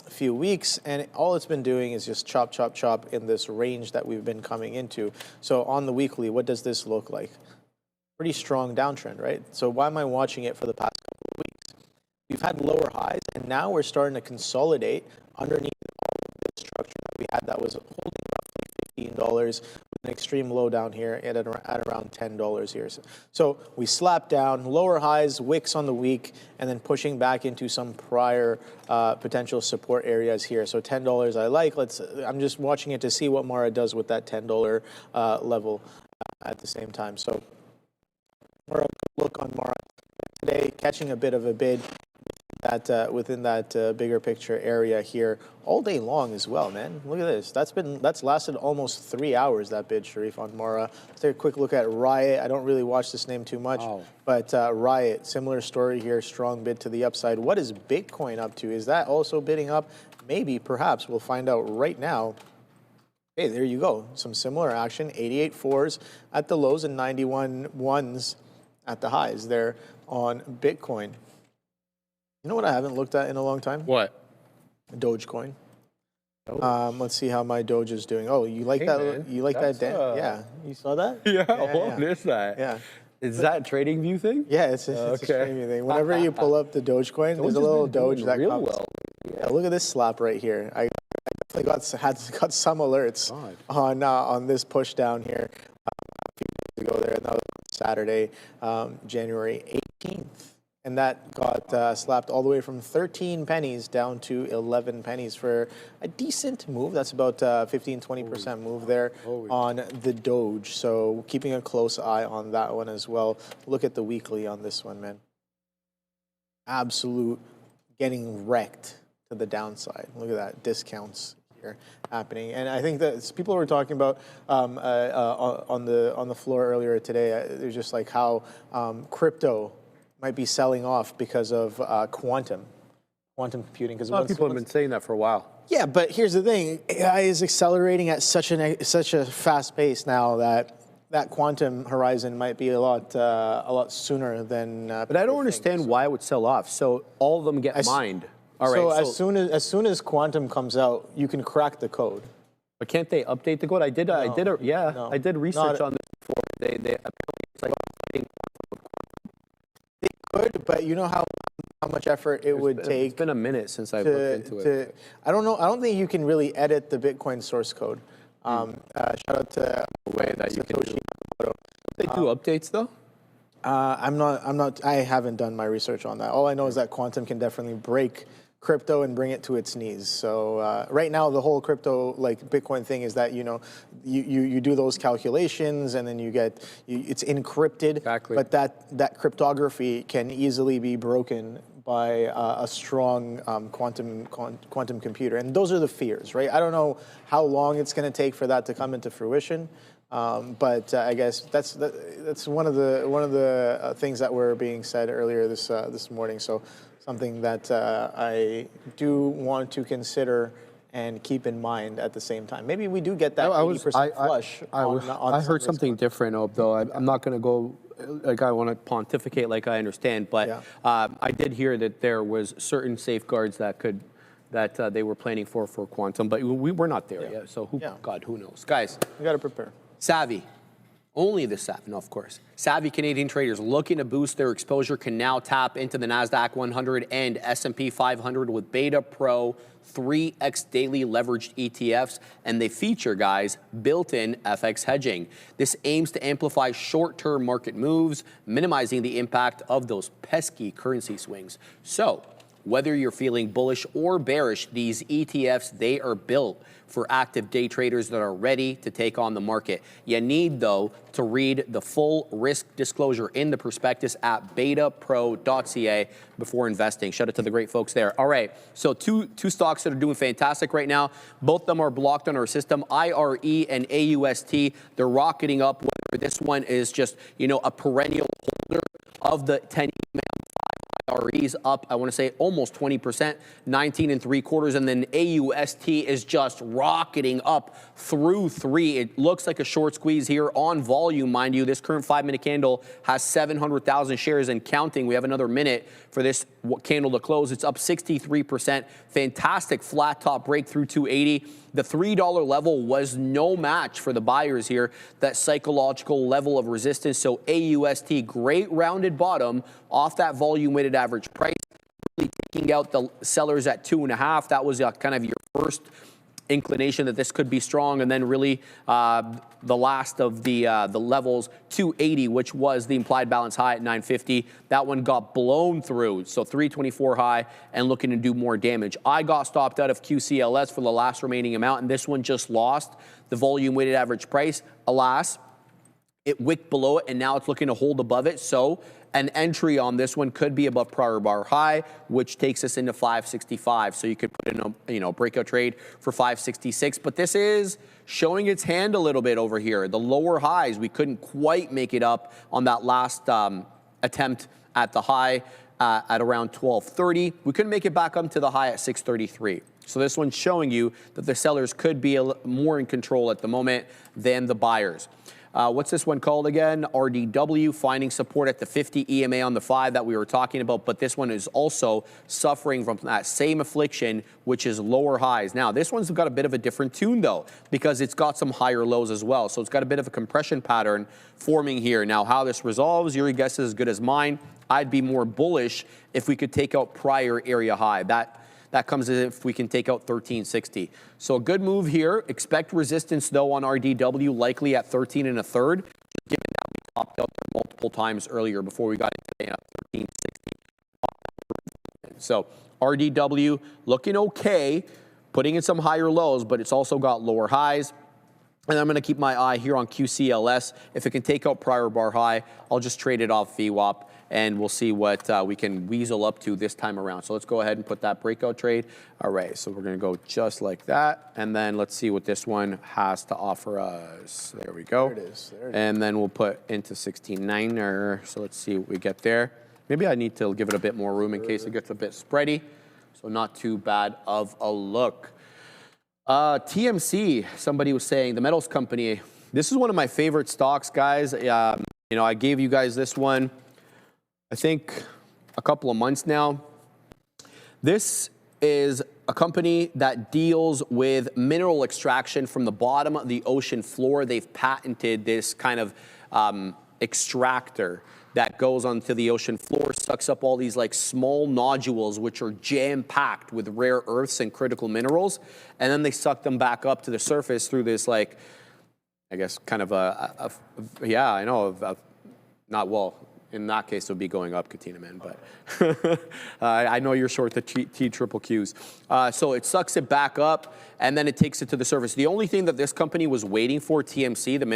few weeks, and all it's been doing is just chop, chop, chop in this range that we've been coming into. So on the weekly, what does this look like? Pretty strong downtrend, right? So why am I watching it for the past couple of weeks? We've had lower highs, and now we're starting to consolidate underneath all of this structure that we had that was holding roughly $15 with an extreme low down here at around $10 here. So we slapped down lower highs, wicks on the week, and then pushing back into some prior potential support areas here. So $10 I like. I'm just watching it to see what Mara does with that $10 level at the same time. So Mara, look on Mara today, catching a bit of a bid within that bigger picture area here all day long as well, man. Look at this. That's lasted almost 3 hours, that bid, Sharif, on Mara. Let's take a quick look at Riot. I don't really watch this name too much, but Riot, similar story here, strong bid to the upside. What is Bitcoin up to? Is that also bidding up? Maybe, perhaps. We'll find out right now. Hey, there you go. Some similar action. 88 fours at the lows and 91 ones at the highs there on Bitcoin. You know what I haven't looked at in a long time? What? Dogecoin. Let's see how my Doge is doing. Oh, you like that? Man, you like that? Yeah, you saw that? Yeah. What is that? Yeah. Is that a trading view thing? Yeah, it's a trading thing. Whenever you pull up the Dogecoin, there's a little Doge that comes. Well. Yeah, look at this slap right here. I definitely got some alerts on this push down here a few days ago there, and that was Saturday, January 18th. And that got slapped all the way from 13 pennies down to 11 pennies for a decent move. That's about 15-20% move there on the Doge. So keeping a close eye on that one as well. Look at the weekly on this one, man. Absolute getting wrecked to the downside. Look at that, discounts here happening. And I think that people were talking about on the floor earlier today, there's just like how crypto might be selling off because of quantum computing. Because a lot of people have been saying that for a while. Yeah, but here's the thing: AI is accelerating at such a fast pace now that quantum horizon might be a lot sooner than. But I don't understand why it would sell off. So all of them get mined. All right. So as soon as quantum comes out, you can crack the code. But can't they update the code? I did research on this before. They apparently it's like. They could, but you know how much effort it would take. It's been a minute since I've looked into it. I don't know. I don't think you can really edit the Bitcoin source code. Shout out to the way that you can do. They do updates though. I haven't done my research on that. All I know is that quantum can definitely break crypto and bring it to its knees. So right now, the whole crypto, like Bitcoin thing is that, you do those calculations and then it's encrypted. Exactly. But that cryptography can easily be broken by a strong quantum computer. And those are the fears, right? I don't know how long it's going to take for that to come into fruition. But I guess that's one of the things that were being said earlier this morning. So something that I do want to consider and keep in mind at the same time. Maybe we do get that 80% flush. I heard something different, though. I'm not going to go like I want to pontificate like I understand, but I did hear that there was certain safeguards that they were planning for quantum, but we're not there yet. So God, who knows, guys? We got to prepare. Savvy. Only the savvy, no, of course. Savvy Canadian traders looking to boost their exposure can now tap into the NASDAQ 100 and S&P 500 with Beta Pro 3x daily leveraged ETFs, and they feature, guys, built-in FX hedging. This aims to amplify short-term market moves, minimizing the impact of those pesky currency swings. So, whether you're feeling bullish or bearish, these ETFs, they are built for active day traders that are ready to take on the market. You need, though, to read the full risk disclosure in the prospectus at betapro.ca before investing. Shout out to the great folks there. All right, so two stocks that are doing fantastic right now. Both of them are blocked on our system, IRE and AUST. They're rocketing up, whether this one is just, a perennial holder of the 10 RE's up, I want to say almost 20%, 19.75, and then AUST is just rocketing up through 3. It looks like a short squeeze here on volume, mind you. This current 5-minute candle has 700,000 shares and counting. We have another minute for this candle to close. It's up 63%. Fantastic flat top break through 280. The $3 level was no match for the buyers here, that psychological level of resistance. So AUST, great rounded bottom off that volume weighted average price, really taking out the sellers at 2.5. That was kind of your first inclination that this could be strong, and then really the last of the levels, 280, which was the implied balance high at 950. That one got blown through, so 324 high and looking to do more damage. I got stopped out of QCLS for the last remaining amount, and this one just lost the volume weighted average price. Alas, it wicked below it, and now it's looking to hold above it. So an entry on this one could be above prior bar high, which takes us into 565. So you could put in a breakout trade for 566. But this is showing its hand a little bit over here. The lower highs, we couldn't quite make it up on that last attempt at the high at around 1230. We couldn't make it back up to the high at 633. So this one's showing you that the sellers could be more in control at the moment than the buyers. What's this one called again? RDW, finding support at the 50 EMA on the 5 that we were talking about, but this one is also suffering from that same affliction, which is lower highs. Now, this one's got a bit of a different tune, though, because it's got some higher lows as well. So it's got a bit of a compression pattern forming here. Now, how this resolves, your guess is as good as mine. I'd be more bullish if we could take out prior area high. That comes as if we can take out 1360. So a good move here. Expect resistance, though, on RDW, likely at 13 1/3, given that we topped out there multiple multiple times earlier before we got into 1360. So RDW looking okay, putting in some higher lows, but it's also got lower highs. And I'm going to keep my eye here on QCLS. If it can take out prior bar high, I'll just trade it off VWAP, and we'll see what we can weasel up to this time around. So let's go ahead and put that breakout trade. All right, so we're going to go just like that. And then let's see what this one has to offer us. There we go. There it is. There it is. And then we'll put into 16.9er. So let's see what we get there. Maybe I need to give it a bit more room in case it gets a bit spready. So not too bad of a look. TMC, somebody was saying, the metals company. This is one of my favorite stocks, guys. You know, I gave you guys this one, I think, a couple of months now. This is a company that deals with mineral extraction from the bottom of the ocean floor. They've patented this kind of extractor that goes onto the ocean floor, sucks up all these like small nodules, which are jam-packed with rare earths and critical minerals, and then they suck them back up to the surface through this, like, I guess, kind of yeah, I know, not, well, in that case, it would be going up, Katina, man, but I know you're short the T-triple-Qs. So it sucks it back up, and then it takes it to the surface. The only thing that this company was waiting for, TMC, the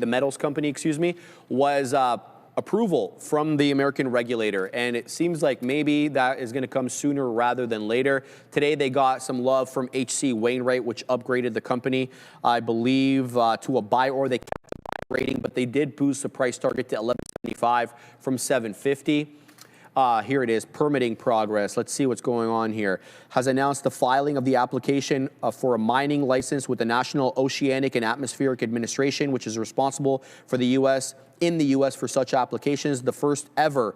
metals company, excuse me, was approval from the American regulator, and it seems like maybe that is going to come sooner rather than later. Today they got some love from H.C. Wainwright, which upgraded the company, I believe, to a buy, or they kept the buy rating, but they did boost the price target to $11.75 from $7.50. Here it is, permitting progress. Let's see what's going on here. Has announced the filing of the application for a mining license with the National Oceanic and Atmospheric Administration, which is responsible for the U.S. in the U.S. for such applications. The first ever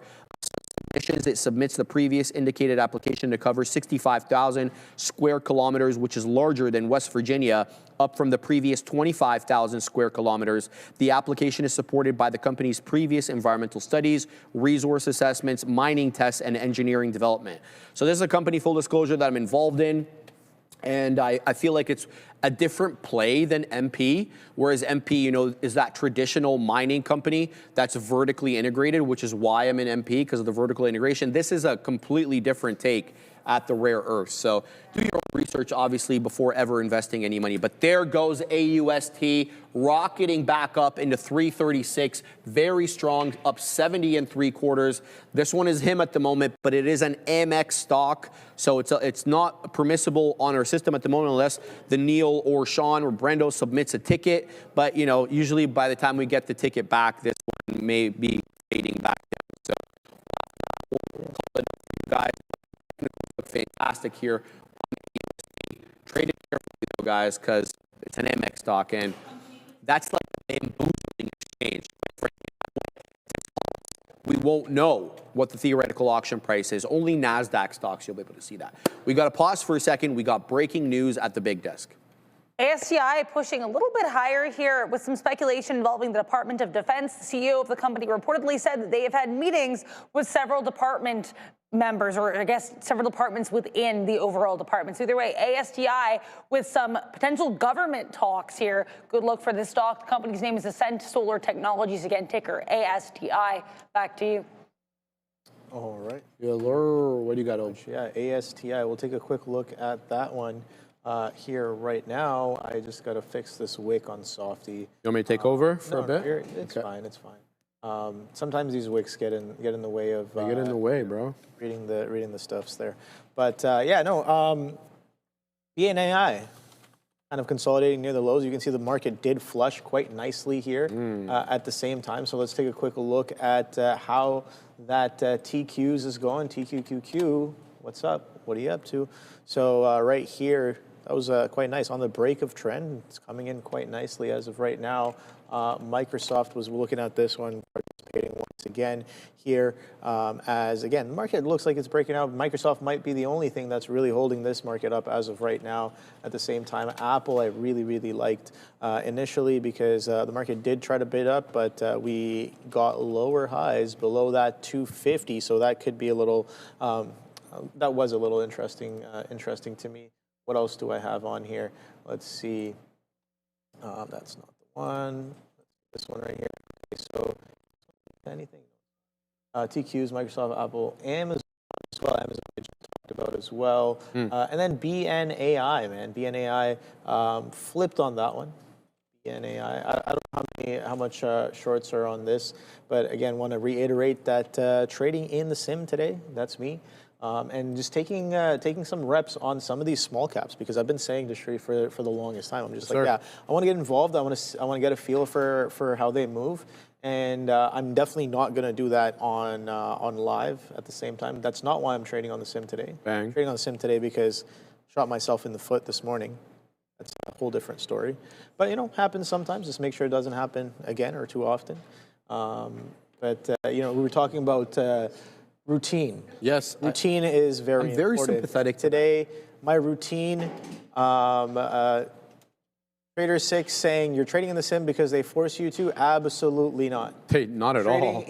submissions. It submits the previous indicated application to cover 65,000 square kilometers, which is larger than West Virginia, up from the previous 25,000 square kilometers. The application is supported by the company's previous environmental studies, resource assessments, mining tests, and engineering development. So this is a company, full disclosure, that I'm involved in. And I feel like it's a different play than MP, whereas MP, you know, is that traditional mining company that's vertically integrated, which is why I'm in MP, because of the vertical integration. This is a completely different take at the rare earths. So do your own research, obviously, before ever investing any money. But there goes AUST, rocketing back up into 336, very strong, up 70 3/4. This one is him at the moment, but it is an MX stock, so it's not permissible on our system at the moment unless the Neil or Sean or Brendo submits a ticket. But you know, usually by the time we get the ticket back, this one may be fading back down. So we'll call it, guys. Fantastic here. Trade it carefully, though, guys, because it's an MX stock, and that's like a boosting exchange. We won't know what the theoretical auction price is. Only NASDAQ stocks you'll be able to see that. We got to pause for a second. We got breaking news at the big desk. ASTI pushing a little bit higher here with some speculation involving the Department of Defense. The CEO of the company reportedly said that they have had meetings with several department members, or I guess several departments within the overall department. So either way, ASTI with some potential government talks here. Good look for this stock. The company's name is Ascent Solar Technologies, again, ticker ASTI. Back to you. All right. What do you got, Oj? Yeah, ASTI. We'll take a quick look at that one here right now. I just got to fix this wick on Softy. You want me to take over for a bit? It's fine. It's fine. Sometimes these wicks get in the way of. They get in the way, bro. Reading the stuffs there, but yeah, no. BNAI kind of consolidating near the lows. You can see the market did flush quite nicely here at the same time. So let's take a quick look at how that TQs is going. TQQQ, what's up? What are you up to? So right here, that was quite nice on the break of trend. It's coming in quite nicely as of right now. Microsoft was looking at this one, participating once again here. As again, the market looks like it's breaking out. Microsoft might be the only thing that's really holding this market up as of right now. At the same time, Apple I really liked initially because the market did try to bid up, but we got lower highs below that 250. So that could be a little. That was a little interesting to me. What else do I have on here? Let's see. That's not the one. This one right here. Okay, so anything. TQs, Microsoft, Apple, Amazon as well. Amazon we just talked about as well. And then BNAI, man. BNAI flipped on that one. BNAI. I don't know how much shorts are on this, but again, want to reiterate that trading in the sim today. That's me. And just taking some reps on some of these small caps, because I've been saying to Sri for the longest time. I'm just like, yeah, I want to get involved. I want to get a feel for how they move. And I'm definitely not going to do that on live at the same time. That's not why I'm trading on the sim today. Bang. I'm trading on the sim today because I shot myself in the foot this morning. That's a whole different story. But, you know, happens sometimes. Just make sure it doesn't happen again or too often. You know, we were talking about routine. Yes. Routine is very I'm very important. sympathetic to Today, my routine, Trader 6 saying you're trading in the sim because they force you to? Absolutely not. Hey, not at all.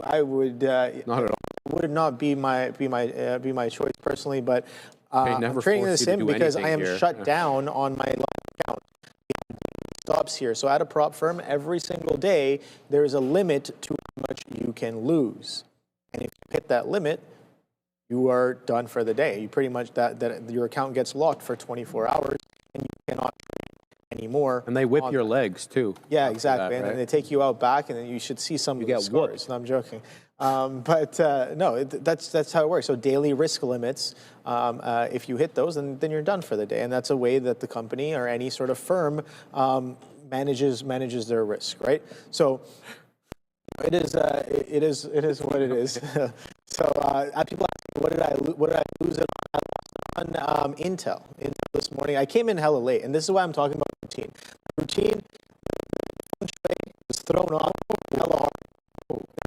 I would Not at all. would not be my choice personally, but I'm never trading in the force you to sim do because I am anything here. shut down on my live account. Stops here. So at a prop firm, every single day there is a limit to how much you can lose, and if you hit that limit, you are done for the day. You pretty much that your account gets locked for 24 hours, and you cannot trade anymore. And they whip your legs too. Yeah, exactly. that, right? And they take you out back, and then you should see some of the get scores. whooped. No, I'm joking. No, that's how it works. So daily risk limits, if you hit those, then you're done for the day. And that's a way that the company or any sort of firm manages their risk, right? So it is what it is. So people ask me, what did I lose it on Intel this morning? I came in hella late, and this is why I'm talking about routine. Routine was thrown off hella hard.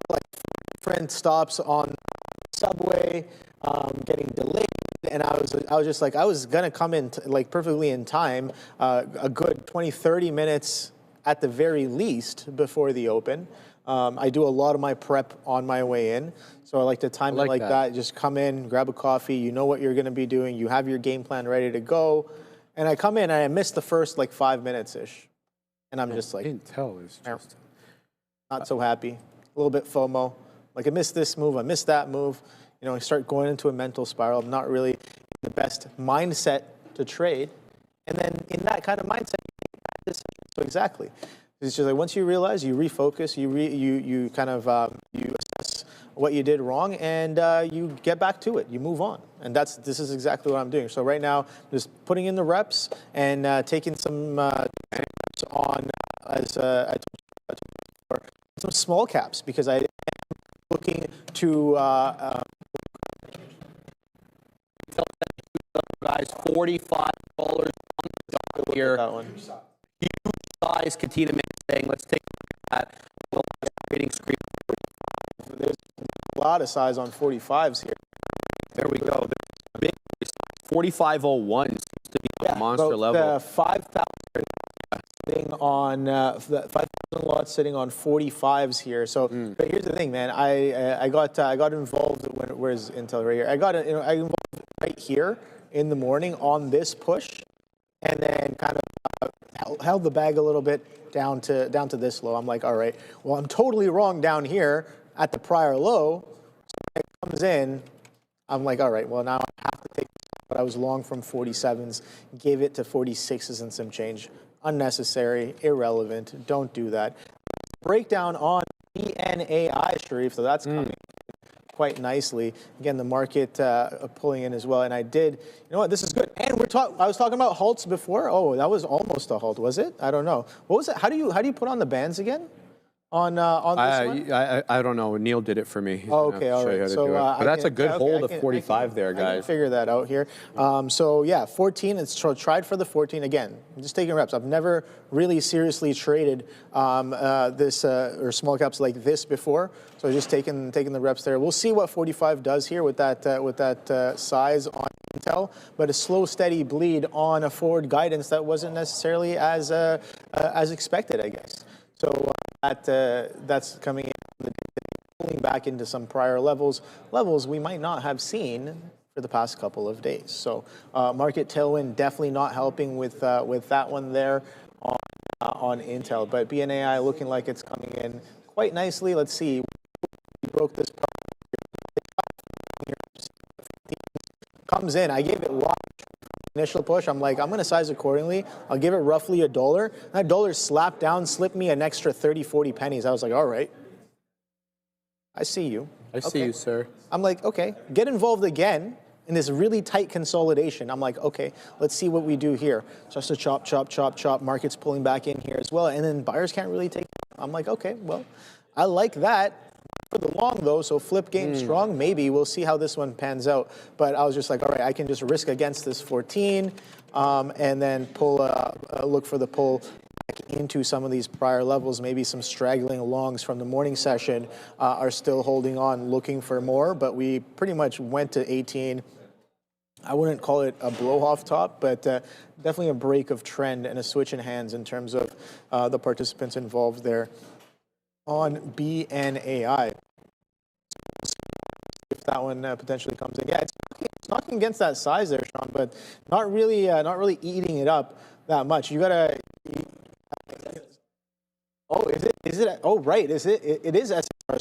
Like different stops on subway, getting delayed, and I was just like, I was gonna come in like perfectly in time, a good 20-30 minutes at the very least before the open. I do a lot of my prep on my way in, so I like to time it like that. Just come in, grab a coffee. You know what you're going to be doing. You have your game plan ready to go. And I come in and I miss the first like 5 minutes ish, and I'm just like, Intel is just not so happy. A little bit FOMO. Like I missed this move, I missed that move. You know, I start going into a mental spiral. I'm not really in the best mindset to trade. And then in that kind of mindset, so exactly. It's just like once you realize, you refocus, you kind of you assess what you did wrong, and you get back to it. You move on, and this is exactly what I'm doing. So right now, just putting in the reps and taking some reps on as I told you before, some small caps, because I am looking to guys, $45 on the dollar here. that one. Huge size. Katina May saying, let's take a look at that. Trading screen. There's a lot of size on 45s here. There we go. Big 4501 seems to be a monster level. The 5,000 sitting on 5,000 lots sitting on 45s here. So, but here's the thing, man. I got involved. Where's Intel right here? I got involved right here in the morning on this push, and then kind of held the bag a little bit down to this low. I'm like, all right, well, I'm totally wrong down here at the prior low. So when it comes in, I'm like, all right, well, now I have to take, but I was long from 47s, gave it to 46s and some change. Unnecessary, irrelevant, don't do that. Breakdown on BNAI, Sharif, so that's coming quite nicely. Again, the market pulling in as well, and I did, you know what, this is good. And I was talking about halts before. Oh, that was almost a halt, was it? I don't know. What was it? How do you put on the bands again? On this one? I don't know. Neil did it for me. He's Oh, okay, all right. So but that's a good hold of 45 there, I can guys. figure that out here. So yeah, 14. It's tried for the 14 again. I'm just taking reps. I've never really seriously traded this or small caps like this before. So just taking the reps there. We'll see what 45 does here with that size on Intel, but a slow, steady bleed on a forward guidance that wasn't necessarily as expected, I guess. So that's coming in, pulling back into some prior levels we might not have seen for the past couple of days. So market tailwind definitely not helping with that one there on Intel, but BNAI looking like it's coming in quite nicely. Let's see broke this part. Comes in, I gave it large initial push. I'm like, I'm going to size accordingly. I'll give it roughly $1. That dollar slapped down, slipped me an extra 30, 40 pennies. I was like, all right, I see you. I see you, sir. I'm like, okay, get involved again in this really tight consolidation. I'm like, okay, let's see what we do here. Just a chop, chop, chop, chop. Market's pulling back in here as well. And then buyers can't really take it. I'm like, okay, well, I like that. For the long, though, so flip game strong, maybe. We'll see how this one pans out. But I was just like, all right, I can just risk against this 14 and then pull look for the pull back into some of these prior levels. Maybe some straggling longs from the morning session are still holding on, looking for more. But we pretty much went to 18. I wouldn't call it a blow-off top, but definitely a break of trend and a switch in hands in terms of the participants involved there on BNAI. If that one potentially comes in, yeah, it's knocking against that size there, Sean, but not really eating it up that much. You gotta. Oh, is it? Oh, right. It is SSR. So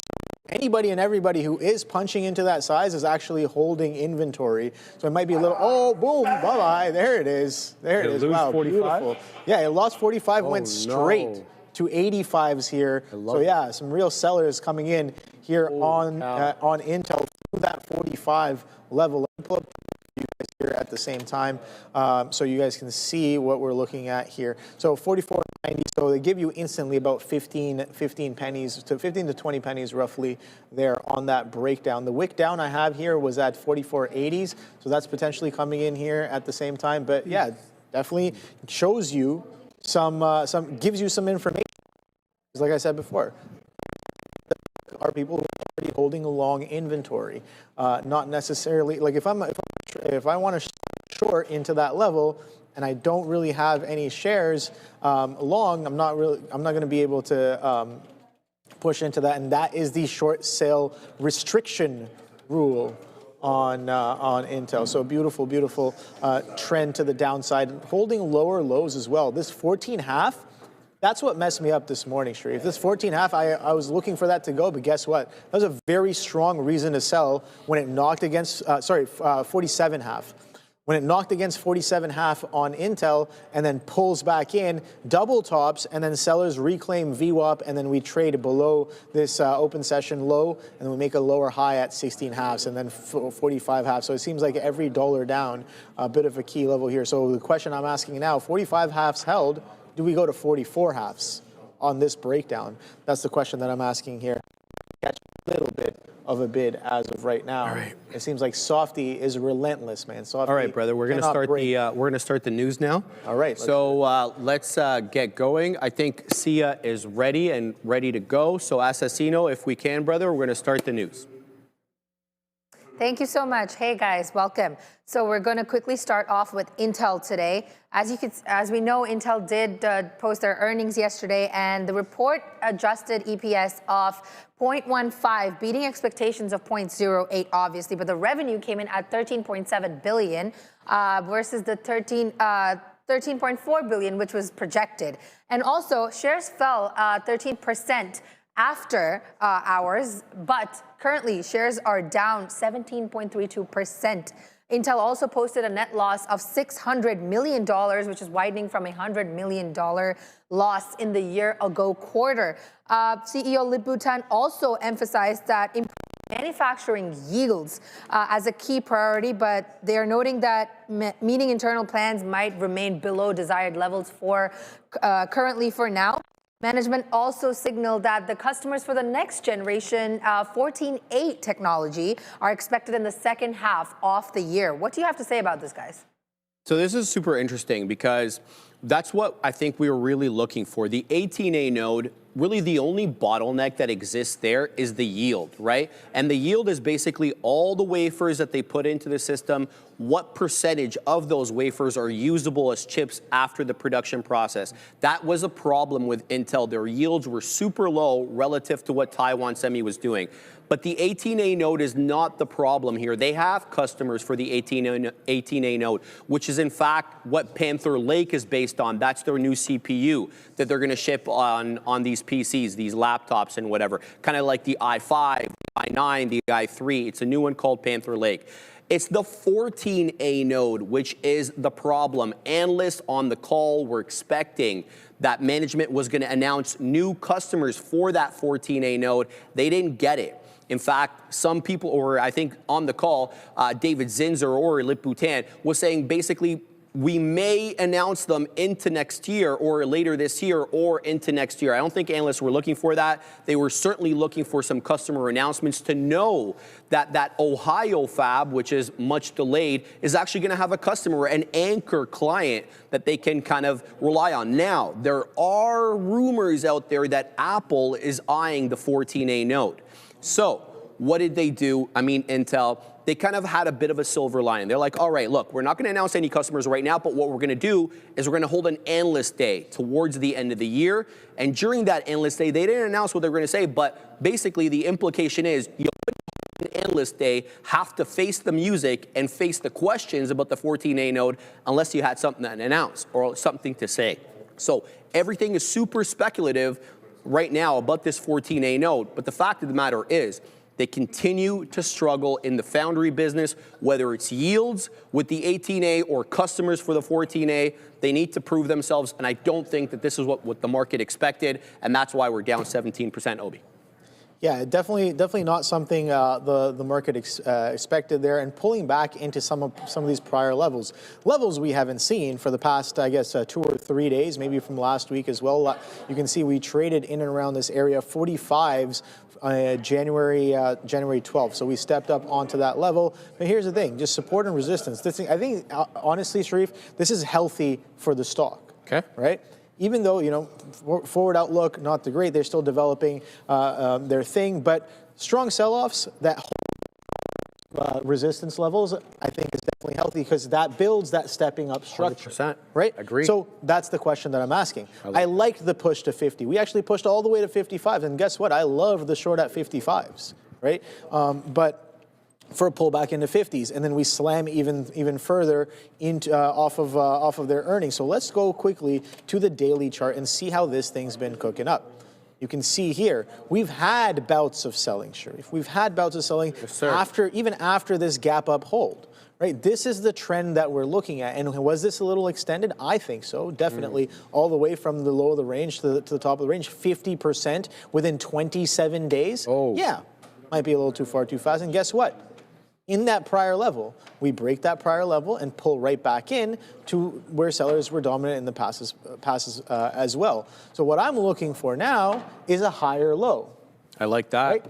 anybody and everybody who is punching into that size is actually holding inventory. So it might be a little. Oh, boom! Bye bye. There it is. There it is. Wow, 45? Beautiful. Yeah, it lost 45. Went straight to 85s here. So yeah, some real sellers coming in here on Intel through that 45 level. Let me pull up you guys here at the same time so you guys can see what we're looking at here. So 44.90. So they give you instantly about 15 pennies to 15 to 20 pennies roughly there on that breakdown. The wick down I have here was at 44.80s. So that's potentially coming in here at the same time. But yeah, definitely shows you gives you some information. Like I said before, are people who are already holding a long inventory, not necessarily like if I want to short into that level and I don't really have any shares long, I'm not going to be able to push into that, and that is the short sale restriction rule on Intel. So beautiful trend to the downside, holding lower lows as well. This 14.5. That's what messed me up this morning, Sharif. This 14.5, I was looking for that to go, but guess what? That was a very strong reason to sell when it knocked against, 47.5. When it knocked against 47.5 on Intel and then pulls back in, double tops, and then sellers reclaim VWAP, and then we trade below this open session low, and then we make a lower high at 16.5s and then 45.5. So it seems like every dollar down, a bit of a key level here. So the question I'm asking now, 45.5s held, do we go to 44.5s on this breakdown? That's the question that I'm asking here. Catch a little bit of a bid as of right now. All right. It seems like Softy is relentless, man. Softy. All right, brother. We're gonna start the news now. All right. Let's get going. I think Sia is ready to go. So Assassino, if we can, brother, we're gonna start the news. Thank you so much. Hey guys, welcome. So we're going to quickly start off with Intel today. As we know, Intel did post their earnings yesterday, and the report adjusted EPS of 0.15, beating expectations of 0.08, obviously, but the revenue came in at 13.7 billion versus the 13.4 billion, which was projected. And also, shares fell 13% after hours, but currently shares are down 17.32%. Intel also posted a net loss of $600 million, which is widening from a $100 million loss in the year-ago quarter. CEO Lip-Bu also emphasized that manufacturing yields as a key priority, but they are noting that meeting internal plans might remain below desired levels for currently for now. Management also signaled that the customers for the next generation 14.8 technology are expected in the second half of the year. What do you have to say about this, guys? So this is super interesting because that's what I think we were really looking for. The 18A node, really the only bottleneck that exists there is the yield, right? And the yield is basically all the wafers that they put into the system, what percentage of those wafers are usable as chips after the production process. That was a problem with Intel. Their yields were super low relative to what Taiwan Semi was doing. But the 18A node is not the problem here. They have customers for the 18A node, which is in fact what Panther Lake is based based on. That's their new CPU that they're going to ship on these PCs, these laptops and whatever. Kind of like the i5, the i9, the i3. It's a new one called Panther Lake. It's the 14A node, which is the problem. Analysts on the call were expecting that management was going to announce new customers for that 14A node. They didn't get it. In fact, some people, or I think on the call, David Zinzer or Lip Bhutan was saying basically, we may announce them into next year or later this year or into next year. I don't think analysts were looking for that. They were certainly looking for some customer announcements to know that that Ohio fab, which is much delayed, is actually going to have a customer, an anchor client that they can kind of rely on. Now, there are rumors out there that Apple is eyeing the 14A node. So what did they do? I mean, Intel, they kind of had a bit of a silver lining. They're like, all right, look, we're not going to announce any customers right now, but what we're going to do is we're going to hold an analyst day towards the end of the year. And during that analyst day, they didn't announce what they're going to say, but basically the implication is you an analyst day have to face the music and face the questions about the 14A node unless you had something to announce or something to say. So everything is super speculative right now about this 14A node, but the fact of the matter is they continue to struggle in the foundry business, whether it's yields with the 18A or customers for the 14A. They need to prove themselves, and I don't think that this is what the market expected, and that's why we're down 17%, Obi. Yeah, definitely not something the market expected there, and pulling back into some of these prior levels we haven't seen for the past, I guess, 2 or 3 days, maybe from last week as well. You can see we traded in and around this area, 45s. January 12th. So we stepped up onto that level. But here's the thing, just support and resistance. This thing, I think, honestly, Sharif, this is healthy for the stock. Okay. Right? Even though, you know, forward outlook, not the great, they're still developing their thing. But strong sell-offs that resistance levels, I think, is definitely healthy because that builds that stepping up structure. 100%. Right? Agree. So that's the question that I'm asking. I liked the push to 50. We actually pushed all the way to 55. And guess what? I love the short at 55s. Right? But for a pullback into 50s, and then we slam even further into off of their earnings. So let's go quickly to the daily chart and see how this thing's been cooking up. You can see here, we've had bouts of selling, Sharif. We've had bouts of selling even after this gap up hold, right? This is the trend that we're looking at. And was this a little extended? I think so, definitely. All the way from the low of the range to the top of the range, 50% within 27 days. Oh. Yeah, might be a little too far, too fast. And guess what? In that prior level, we break that prior level and pull right back in to where sellers were dominant in the passes as well. So what I'm looking for now is a higher low. I like that. Right?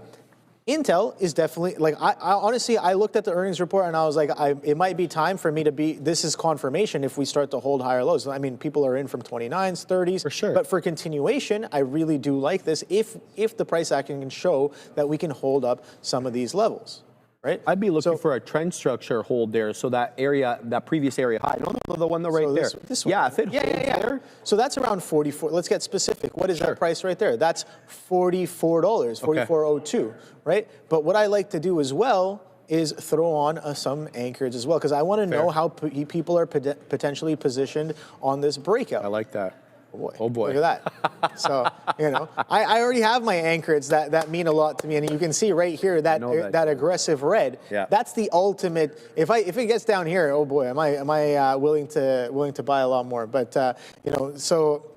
Intel is definitely, like, I honestly, I looked at the earnings report and I was like, it might be time for me to be, this is confirmation if we start to hold higher lows. I mean, people are in from 29s, 30s. For sure. But for continuation, I really do like this if the price action can show that we can hold up some of these levels. Right? I'd be looking for a trend structure hold there. So that area, that previous area high, no, the one right there. This one. Yeah, if it holds there. So that's around 44. Let's get specific. What is that price right there? That's $44, $44.02, right? But what I like to do as well is throw on some anchors as well, because I want to know how people are potentially positioned on this breakout. I like that. Oh boy. Oh boy. Look at that. So, you know, I already have my anchors that mean a lot to me. And you can see right here that aggressive red. Yeah. That's the ultimate. If it gets down here, oh boy, am I willing to buy a lot more. But you know, so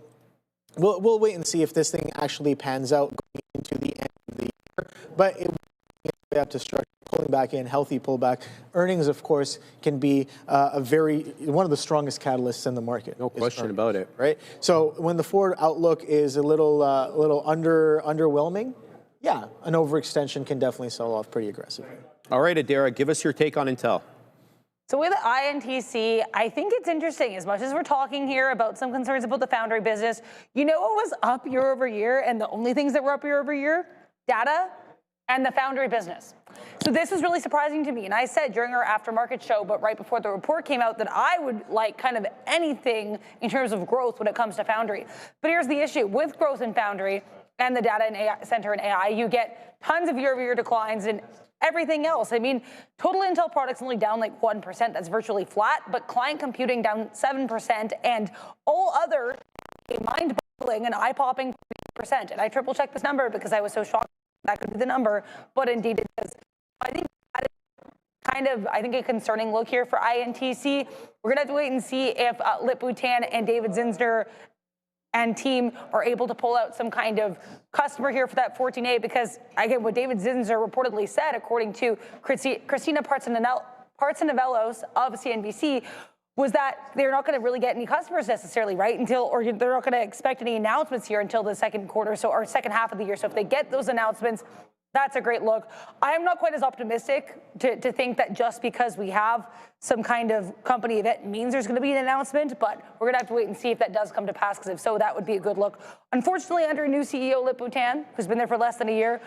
we'll wait and see if this thing actually pans out going into the end of the year. But we have to start pulling back in, healthy pullback. Earnings, of course, can be one of the strongest catalysts in the market. No question about it. Right? So when the forward outlook is a little underwhelming, yeah, an overextension can definitely sell off pretty aggressively. All right, Adara, give us your take on Intel. So with INTC, I think it's interesting, as much as we're talking here about some concerns about the foundry business, you know what was up year over year, and the only things that were up year over year? Data and the foundry business. So this was really surprising to me. And I said during our aftermarket show, but right before the report came out, that I would like kind of anything in terms of growth when it comes to foundry. But here's the issue. With growth in foundry and the data and AI center and AI, you get tons of year-over-year declines in everything else. I mean, total Intel products only down like 1%. That's virtually flat, but client computing down 7%, and all other mind-boggling and eye-popping percent. And I triple-checked this number because I was so shocked that could be the number, but indeed it is. I think that is kind of, a concerning look here for INTC. We're gonna have to wait and see if Lip-Bu-Tan and David Zinsner and team are able to pull out some kind of customer here for that 14A, because again, what David Zinsner reportedly said, according to Christina Partsinevelos of CNBC, was that they're not going to really get any customers necessarily, right? Or they're not going to expect any announcements here until the second quarter, or second half of the year. So if they get those announcements, that's a great look. I am not quite as optimistic to think that just because we have some kind of company event means there's going to be an announcement, but we're going to have to wait and see if that does come to pass, because if so, that would be a good look. Unfortunately, under new CEO Lip-Bu-Tan, who's been there for less than a year,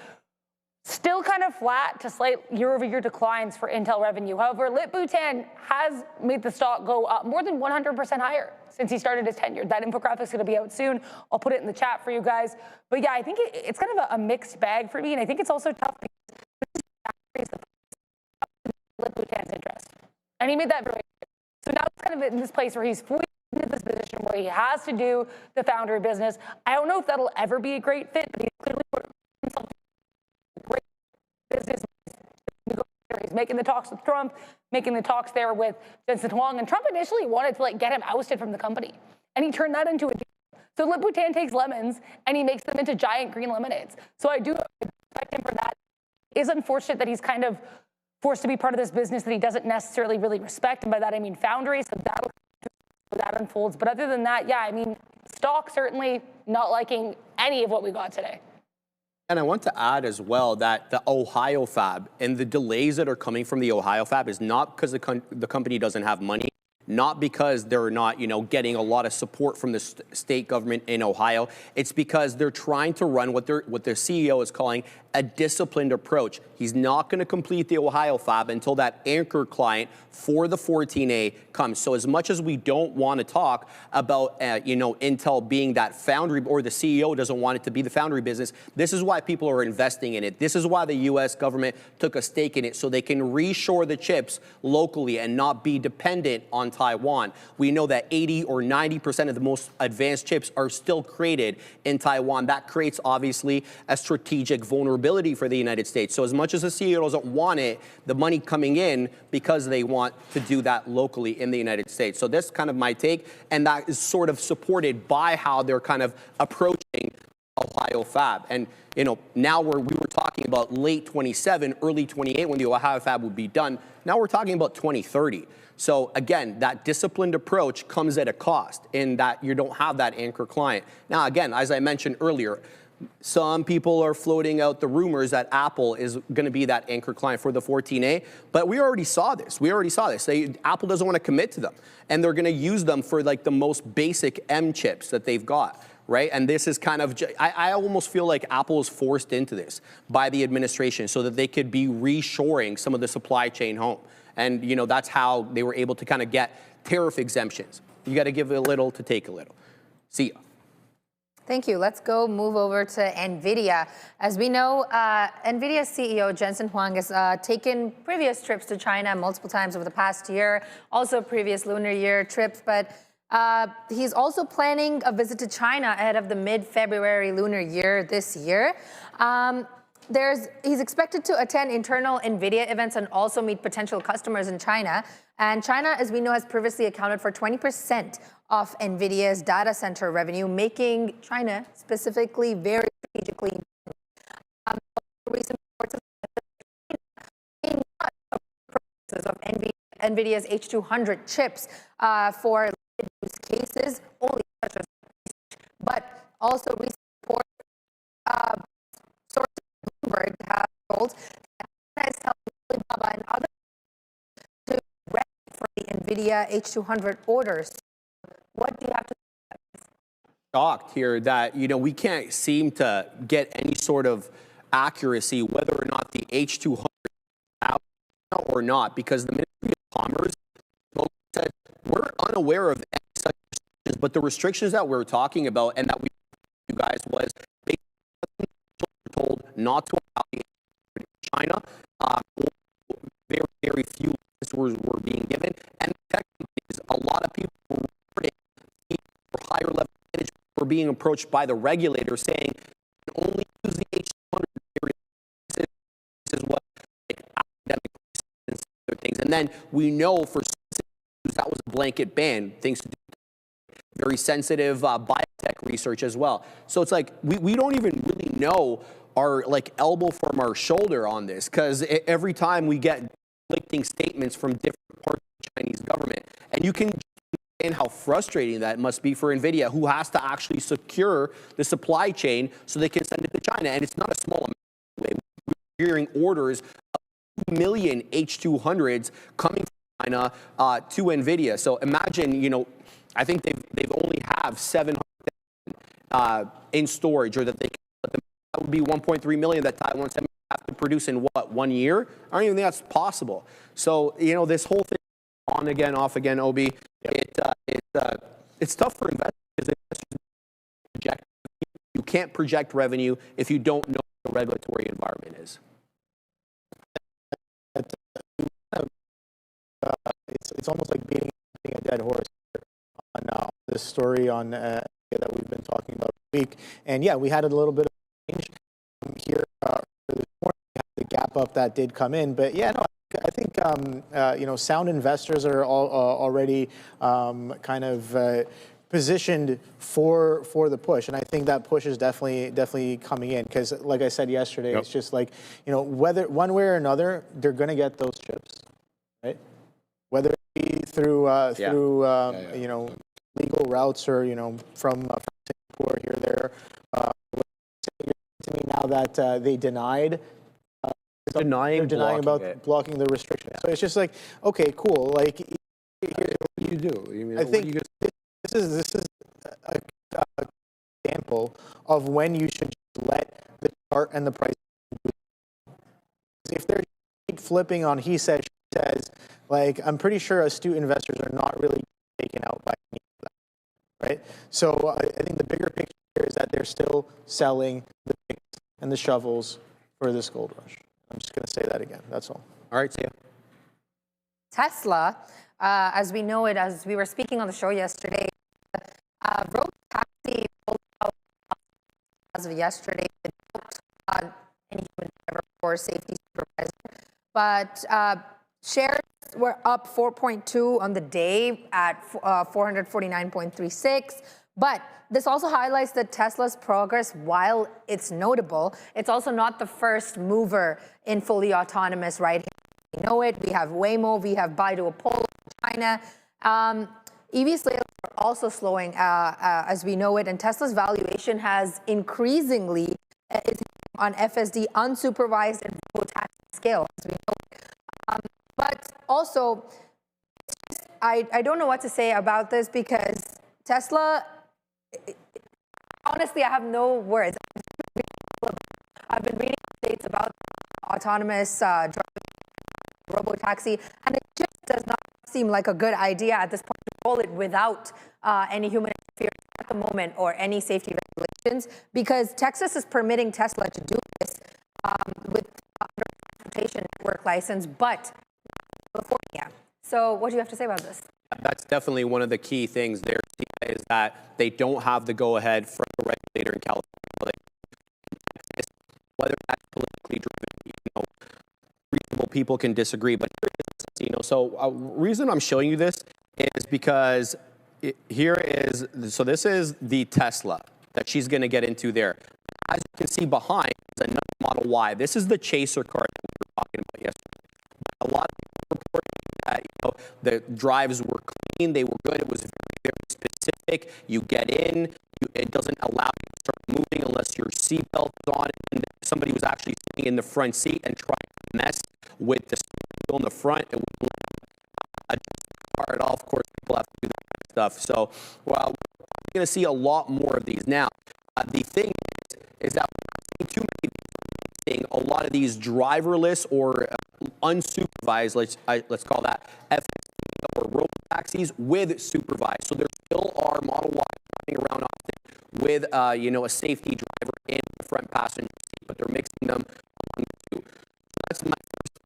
still kind of flat to slight year-over-year declines for Intel revenue. However, Lip-Bu-Tan has made the stock go up more than 100% higher since he started his tenure. That infographic's going to be out soon. I'll put it in the chat for you guys. But yeah, I think it's kind of a mixed bag for me, and I think it's also tough because Lip-Bu-Tan's interest. And he made that very clear. So now it's kind of in this place where he's fully into this position where he has to do the foundry business. I don't know if that'll ever be a great fit, but he's clearly put himself great business. He's making the talks with Trump, making the talks there with Jensen Huang, and Trump initially wanted to get him ousted from the company, and he turned that into a deal. So Lip-Bu-Tan takes lemons and he makes them into giant green lemonades. So I do respect him for that. It is unfortunate that he's kind of forced to be part of this business that he doesn't necessarily really respect, and by that I mean foundry. So that unfolds. But other than that, yeah, I mean, stock certainly not liking any of what we got today. And I want to add as well that the Ohio fab and the delays that are coming from the Ohio fab is not because the company doesn't have money, not because they're not, getting a lot of support from the state government in Ohio. It's because they're trying to run what their CEO is calling a disciplined approach. He's not going to complete the Ohio fab until that anchor client for the 14A comes. So as much as we don't want to talk about, Intel being that foundry, or the CEO doesn't want it to be the foundry business, this is why people are investing in it. This is why the U.S. government took a stake in it, so they can reshore the chips locally and not be dependent on Taiwan. We know that 80 or 90% of the most advanced chips are still created in Taiwan. That creates, obviously, a strategic vulnerability for the United States. So as much as the CEO doesn't want it, the money coming in because they want to do that locally in the United States. So that's kind of my take, and that is sort of supported by how they're kind of approaching Ohio fab. And now we were talking about late 27, early 28 when the Ohio fab would be done. Now we're talking about 2030. So again, that disciplined approach comes at a cost in that you don't have that anchor client. Now again, as I mentioned earlier, some people are floating out the rumors that Apple is going to be that anchor client for the 14A, but we already saw this. Apple doesn't want to commit to them, and they're going to use them for the most basic M chips that they've got, right? And this is kind of, I almost feel like Apple is forced into this by the administration so that they could be reshoring some of the supply chain home. And, that's how they were able to kind of get tariff exemptions. You got to give a little to take a little. See ya. Thank you. Let's move over to Nvidia. As we know, Nvidia's CEO Jensen Huang has taken previous trips to China multiple times over the past year, also previous Lunar Year trips, but he's also planning a visit to China ahead of the mid-February Lunar Year this year. He's expected to attend internal Nvidia events and also meet potential customers in China. And China, as we know, has previously accounted for 20% of Nvidia's data center revenue, making China specifically very strategically important. Recent reports of Nvidia's H200 chips for use cases, only such as, but also recent reports sources Bloomberg have told that China is telling Alibaba and others to ready for the Nvidia H200 orders. What do you have to say? Shocked here that, we can't seem to get any sort of accuracy whether or not the H200 is out or not, because the Ministry of Commerce said we're unaware of any such restrictions, but the restrictions that we're talking about and that we you guys was basically told not to allow the China. Very, very few were being given, and tech companies, a lot of people were reporting for higher level management were being approached by the regulator saying, you can only use the H200. This is what like, academic and other things. And then we know for that was a blanket ban, things to do with very sensitive biotech research as well. So it's like we don't even really know our like elbow from our shoulder on this, because every time we get conflicting statements from different parts of the Chinese government, and you can understand how frustrating that must be for Nvidia, who has to actually secure the supply chain so they can send it to China. And it's not a small amount. We're hearing orders of 2 million H200s coming from China to Nvidia. So imagine, you know, I think they've only have 700 in storage, or that they can, that would be 1.3 million that Taiwan have to produce in what, 1 year? I don't even think that's possible. So, you know, this whole thing on again, off again, OB, it's tough for investors because you can't project revenue if you don't know what the regulatory environment is. It's almost like beating a dead horse on this story on that we've been talking about this week. And yeah, we had a little bit of change here this morning. The gap up that did come in, but yeah, no, I think you know, sound investors are already kind of positioned for the push, and I think that push is definitely coming in, because like I said yesterday, it's just like, you know, whether one way or another, they're going to get those chips, right? Whether it be through you know, legal routes, or you know, from Singapore here, there. To me now that they denied. Denying about blocking the restriction. So it's just like, okay, cool. Like, what do you do? You mean, I think this is a example of when you should let the chart and the price. If they're flipping on he says, she says, like, I'm pretty sure astute investors are not really taken out by any of that, right? So I think the bigger picture here is that they're still selling the picks and the shovels for this gold rush. I'm just going to say that again. That's all. All right, see ya. Tesla, as we know it, as we were speaking on the show yesterday, Robotics rolled out as of yesterday without any human driver or safety supervisor. But shares were up 4.2 on the day at 449.36. But this also highlights that Tesla's progress, while it's notable, it's also not the first mover in fully autonomous ride. We know it. We have Waymo, we have Baidu Apollo in China. EV sales are also slowing as we know it, and Tesla's valuation has increasingly is on FSD unsupervised and robotaxi scale, as we know. But also, I don't know what to say about this, because Tesla, honestly, I have no words. I've been reading updates about autonomous driving, robotaxi, and it just does not seem like a good idea at this point to roll it without any human interference at the moment, or any safety regulations, because Texas is permitting Tesla to do this with under transportation network license, but California. So what do you have to say about this? That's definitely one of the key things there, is that they don't have the go-ahead from the regulator in California. Whether that's politically driven, you know, reasonable people can disagree, but you know, so reason I'm showing you this is because here is, so this is the Tesla that she's going to get into there. As you can see behind is another Model Y. This is the chaser car that we were talking about yesterday. A lot of people reporting that, you know, the drives were clean, they were good, it was very, very specific. You get in, it doesn't allow you to start moving unless your seatbelt is on, and somebody was actually sitting in the front seat and trying to mess with the steering wheel in the front. It wouldn't let the car at all. Of course, people have to do that kind of stuff. So, well, we're going to see a lot more of these. Now, the thing is that we're seeing too many, a lot of these driverless or unsupervised, let's call that FSD or robotaxis with supervised. So there still are Model Y running around Austin with you know, a safety driver in the front passenger seat, but they're mixing them among the two. So that's my first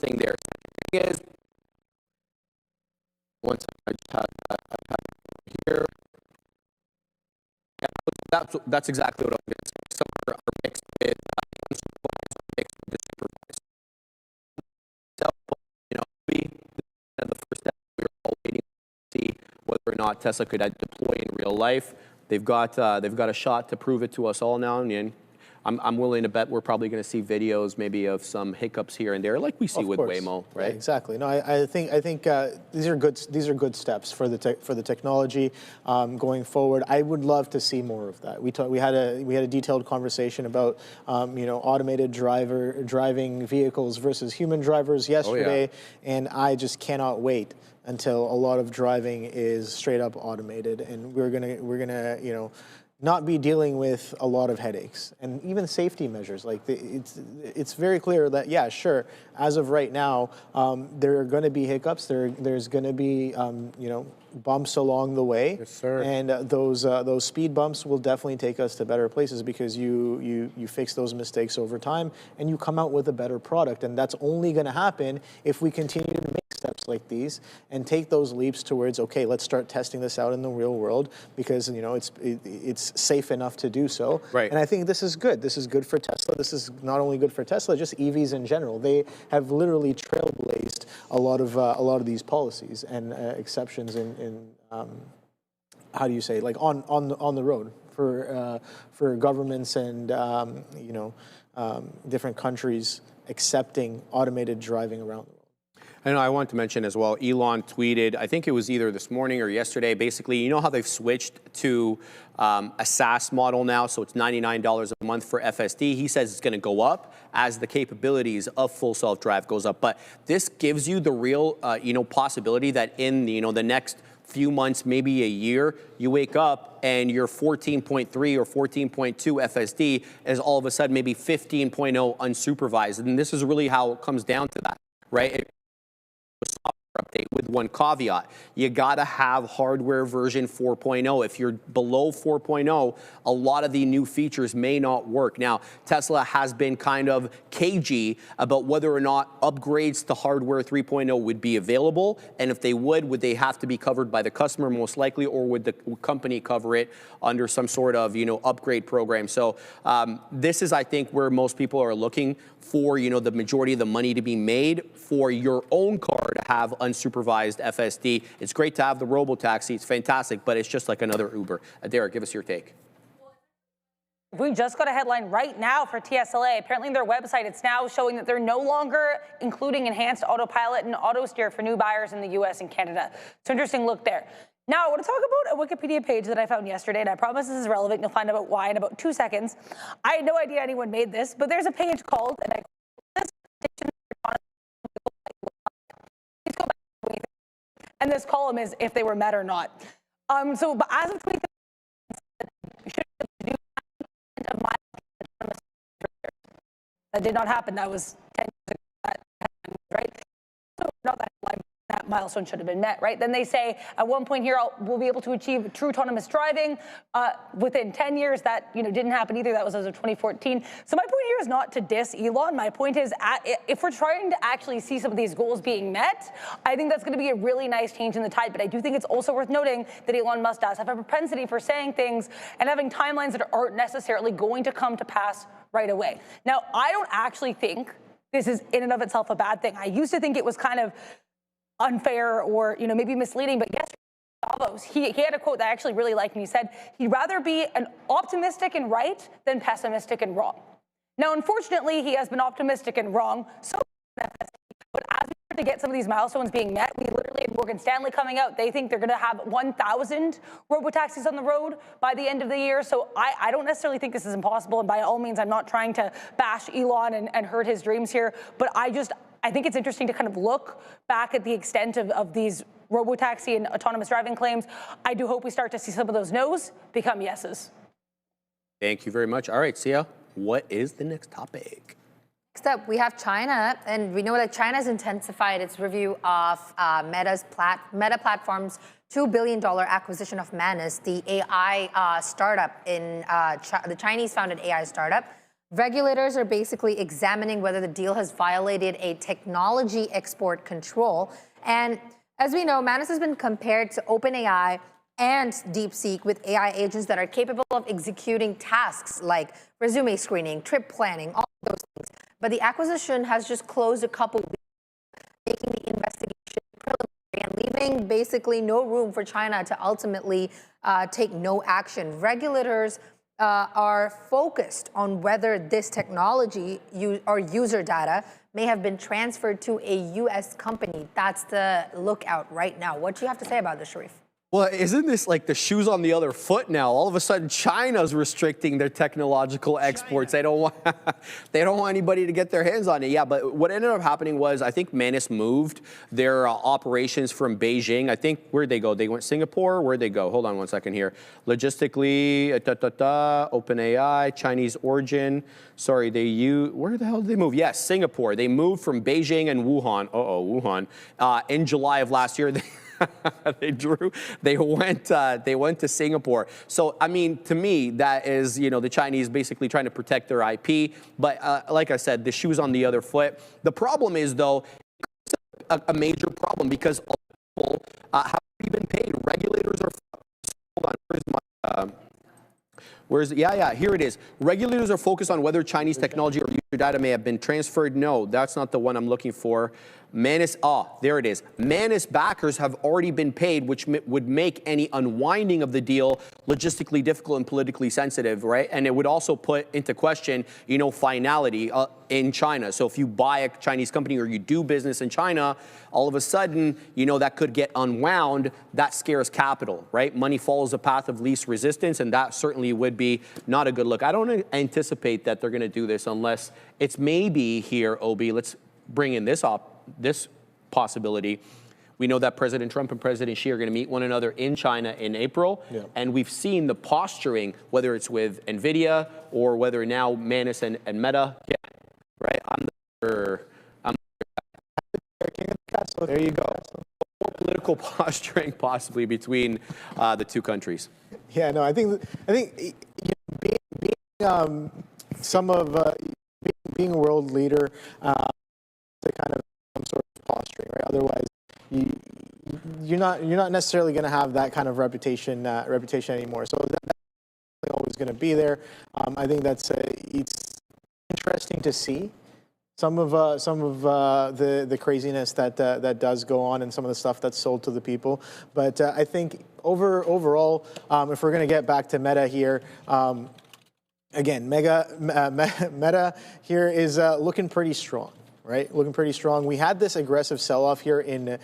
thing there. The thing is, one second, I just had it here. Yeah, that's exactly what I'm going to say. Some are mixed with unsupervised, mixed with supervised. So, the first step, we were all waiting to see whether or not Tesla could deploy in real life. They've got a shot to prove it to us all now, and I'm willing to bet we're probably going to see videos maybe of some hiccups here and there, like we see with Waymo, right? Yeah, exactly. No, I think these are good steps for the technology going forward. I would love to see more of that. We had a detailed conversation about automated driving vehicles versus human drivers yesterday, and I just cannot wait until a lot of driving is straight up automated, and we're gonna not be dealing with a lot of headaches and even safety measures. Like it's very clear that, yeah, sure, as of right now, there are going to be hiccups. There's going to be bumps along the way. Yes, sir. And those speed bumps will definitely take us to better places because you fix those mistakes over time and you come out with a better product. And that's only going to happen if we continue to make steps like these and take those leaps towards, okay, let's start testing this out in the real world because it's safe enough to do so. Right. And I think this is good. This is good for Tesla. This is not only good for Tesla, just EVs in general. They have literally trailblazed a lot of these policies and exceptions in how do you say, like on the road for governments and different countries accepting automated driving around the world. I know I want to mention as well, Elon tweeted, I think it was either this morning or yesterday, basically, you know how they've switched to a SaaS model now, so it's $99 a month for FSD. He says it's going to go up as the capabilities of full self-drive goes up. But this gives you the real, possibility that in the next few months, maybe a year, you wake up and your 14.3 or 14.2 FSD is all of a sudden maybe 15.0 unsupervised. And this is really how it comes down to that, right? Software update with one caveat. You got to have hardware version 4.0. If you're below 4.0, a lot of the new features may not work. Now, Tesla has been kind of cagey about whether or not upgrades to hardware 3.0 would be available, and if they would they have to be covered by the customer most likely, or would the company cover it under some sort of upgrade program? So this is, I think, where most people are looking for the majority of the money to be made for your own car to have unsupervised FSD. It's great to have the Robotaxi. It's fantastic, but it's just like another Uber. Derek, give us your take. We just got a headline right now for TSLA. Apparently, on their website, it's now showing that they're no longer including enhanced autopilot and auto steer for new buyers in the US and Canada. So interesting look there. Now, I want to talk about a Wikipedia page that I found yesterday, and I promise this is relevant. You'll find out why in about 2 seconds. I had no idea anyone made this, but there's a page called, and this column is if they were met or not. But as of 2013, that did not happen. That was 10 years ago, right? So not that milestone should have been met, right? Then they say at one point here, we'll be able to achieve true autonomous driving within 10 years. That didn't happen either. That was as of 2014. So my point here is not to diss Elon. My point is, if we're trying to actually see some of these goals being met, I think that's going to be a really nice change in the tide. But I do think it's also worth noting that Elon Musk does have a propensity for saying things and having timelines that aren't necessarily going to come to pass right away. Now, I don't actually think this is in and of itself a bad thing. I used to think it was kind of unfair or maybe misleading, but yesterday Davos, he had a quote that I actually really liked, and he said he'd rather be an optimistic and right than pessimistic and wrong. Now, unfortunately, he has been optimistic and wrong so far, but as we start to get some of these milestones being met, we literally had Morgan Stanley coming out. They think they're going to have 1,000 robotaxis on the road by the end of the year. So I don't necessarily think this is impossible, and by all means, I'm not trying to bash Elon and hurt his dreams here, but I think it's interesting to kind of look back at the extent of these robotaxi and autonomous driving claims. I do hope we start to see some of those no's become yeses. Thank you very much. All right, Sia, what is the next topic? Next up, we have China, and we know that China has intensified its review of Meta Platform's $2 billion acquisition of Manus, the AI startup the Chinese-founded AI startup. Regulators are basically examining whether the deal has violated a technology export control. And as we know, Manus has been compared to OpenAI and DeepSeek with AI agents that are capable of executing tasks like resume screening, trip planning, all of those things. But the acquisition has just closed a couple weeks, making the investigation preliminary and leaving basically no room for China to ultimately take no action. Regulators are focused on whether this technology or user data may have been transferred to a U.S. company. That's the lookout right now. What do you have to say about this, Sharif? Well, isn't this like the shoes on the other foot now? All of a sudden, China's restricting their technological exports. They don't want anybody to get their hands on it. Yeah, but what ended up happening was I think Manus moved their operations from Beijing. I think, where'd they go? They went Singapore? Where'd they go? Hold on one second here. Logistically, OpenAI, Chinese origin. Sorry, where the hell did they move? Yes, Singapore. They moved from Beijing and Wuhan. Wuhan. In July of last year. They went to Singapore. So, I mean, to me, that is, the Chinese basically trying to protect their IP. But like I said, the shoe's on the other foot. The problem is, though, it's a major problem because all people have already been paid. Regulators are, hold on, where's my, here it is. Regulators are focused on whether Chinese technology or user data may have been transferred. No, that's not the one I'm looking for. Manus, there it is. Manus backers have already been paid, which would make any unwinding of the deal logistically difficult and politically sensitive, right? And it would also put into question, finality in China. So if you buy a Chinese company or you do business in China, all of a sudden, that could get unwound. That scares capital, right? Money follows the path of least resistance, and that certainly would be not a good look. I don't anticipate that they're going to do this unless it's maybe here, Obi. Let's bring in this possibility. We know that President Trump and President Xi are going to meet one another in China in April. Yeah. And we've seen the posturing, whether it's with Nvidia or whether now Manus and Meta. Yeah, right? There you go. More political posturing possibly between the two countries. Yeah, no, I think being a world leader, the kind of some sort of posturing, right? Otherwise, you're not necessarily going to have that kind of reputation anymore. So that's always going to be there. I think it's interesting to see some of the craziness that does go on and some of the stuff that's sold to the people. But I think overall, if we're going to get back to Meta here. Again, Meta here is looking pretty strong, right? Looking pretty strong. We had this aggressive sell-off here in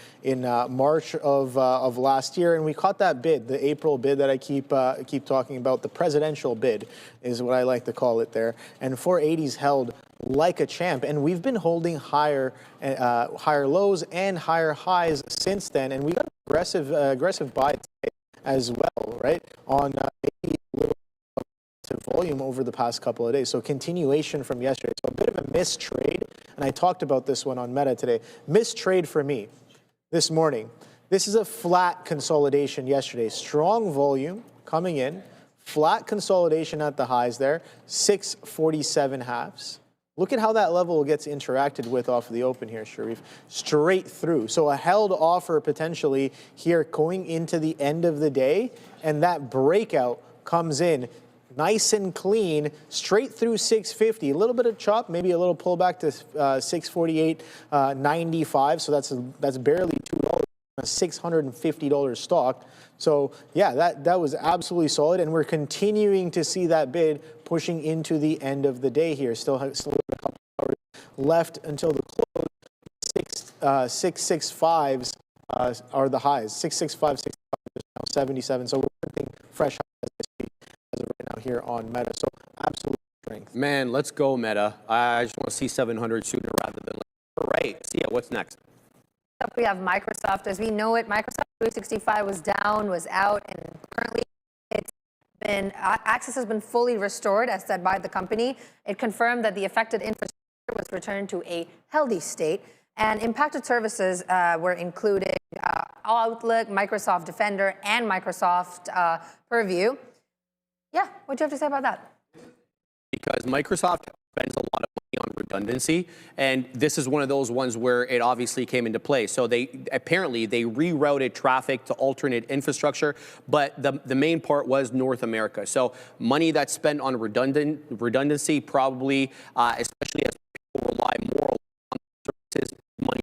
March of last year, and we caught that bid, the April bid that I keep talking about. The presidential bid is what I like to call it there. And 480's held like a champ, and we've been holding higher lows and higher highs since then. And we got aggressive buy today as well, right? On maybe a little volume over the past couple of days. So continuation from yesterday. So a bit of a missed trade. And I talked about this one on Meta today. Missed trade for me this morning. This is a flat consolidation yesterday. Strong volume coming in. Flat consolidation at the highs there. 647 halves. Look at how that level gets interacted with off of the open here, Sharif. Straight through. So a held offer potentially here going into the end of the day. And that breakout comes in nice and clean, straight through 650. A little bit of chop, maybe a little pullback to 648.95. So that's barely $2, a $650 stock. So yeah, that was absolutely solid, and we're continuing to see that bid pushing into the end of the day here. Still a couple hours left until the close. 665s are the highs. 665, 665, 77. So we're printing fresh highs as of right now here on Meta. So absolute strength. Man, let's go Meta. I just want to see 700 sooner rather than later. All right, see ya. What's next? Up we have Microsoft. As we know it, Microsoft 365 was down, was out, and currently it's been access has been fully restored, as said by the company. It confirmed that the affected infrastructure was returned to a healthy state, and impacted services were including Outlook, Microsoft Defender, and Microsoft Purview. Yeah, what do you have to say about that? because Microsoft spends a lot of money on redundancy, and this is one of those ones where it obviously came into play. So they rerouted traffic to alternate infrastructure, but the main part was North America. So money that's spent on redundancy probably, especially as people rely more on services, money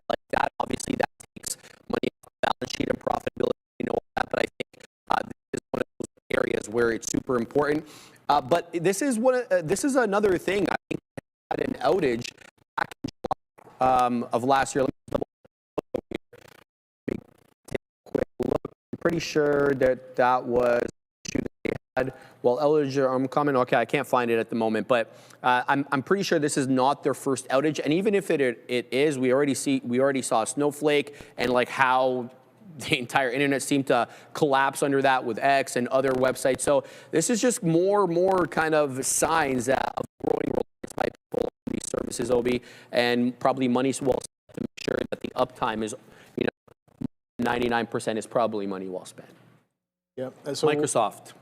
like that. Obviously, that takes money off the balance sheet and profitability. You know that, but I think this is one of those areas where it's super important. But this is another thing. I think we had an outage back in July of last year. Let me take a quick look. I'm pretty sure that was issue that they had. Well, outage, I'm coming. Okay, I can't find it at the moment, but I'm pretty sure this is not their first outage. And even if it is, we already saw Snowflake and like how the entire internet seemed to collapse under that with X and other websites. So this is just more kind of signs of growing reliance by people on these services, Obi, and probably money well spent to make sure that the uptime is, 99% is probably money well spent. Yep. So Microsoft.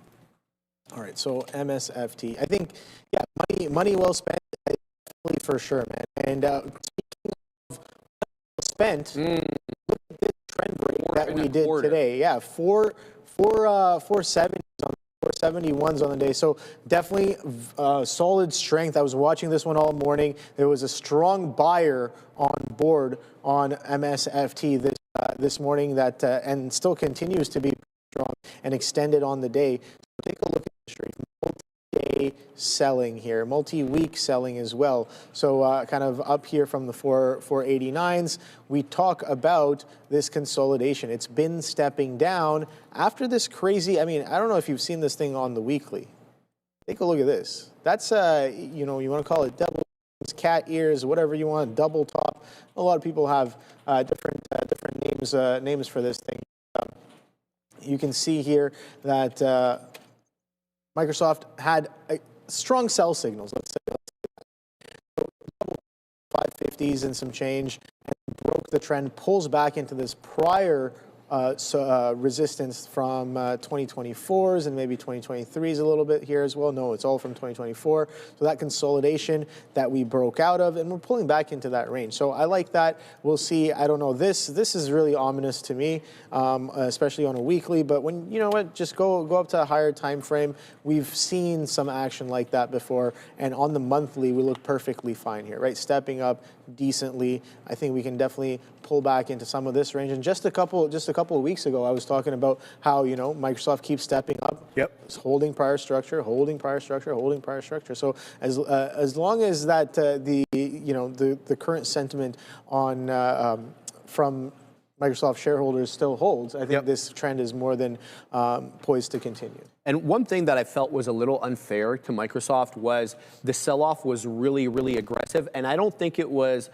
All right. So MSFT. I think, yeah, money well spent, definitely for sure, man. And speaking of well spent, look at this trend break that we did today. Yeah, 470s on 471s on the day. So definitely solid strength. I was watching this one all morning. There was a strong buyer on board on MSFT this morning that and still continues to be strong and extended on the day. So take a look at the strength. Multi-day selling here, multi-week selling as well. So kind of up here from the 489s, we talk about this consolidation. It's been stepping down after this crazy, I don't know if you've seen this thing on the weekly. Take a look at this. That's, you want to call it double cat ears, whatever you want, double top. A lot of people have different names for this thing. You can see here that Microsoft had strong sell signals, let's say. So 550s and some change, and broke the trend, pulls back into this prior resistance from 2024s and maybe 2023s a little bit here as well. No, it's all from 2024. So that consolidation that we broke out of, and we're pulling back into that range. So I like that. We'll see. I don't know. This is really ominous to me, especially on a weekly. But when just go up to a higher time frame. We've seen some action like that before, and on the monthly, we look perfectly fine here, right? Stepping up decently. I think we can definitely pull back into some of this range. And just a couple of weeks ago, I was talking about how Microsoft keeps stepping up. Yep. It's holding prior structure, holding prior structure, holding prior structure. So as long as that the current sentiment on from Microsoft shareholders still holds, I think this trend is more than poised to continue. And one thing that I felt was a little unfair to Microsoft was the sell-off was really, really aggressive. And I don't think it was,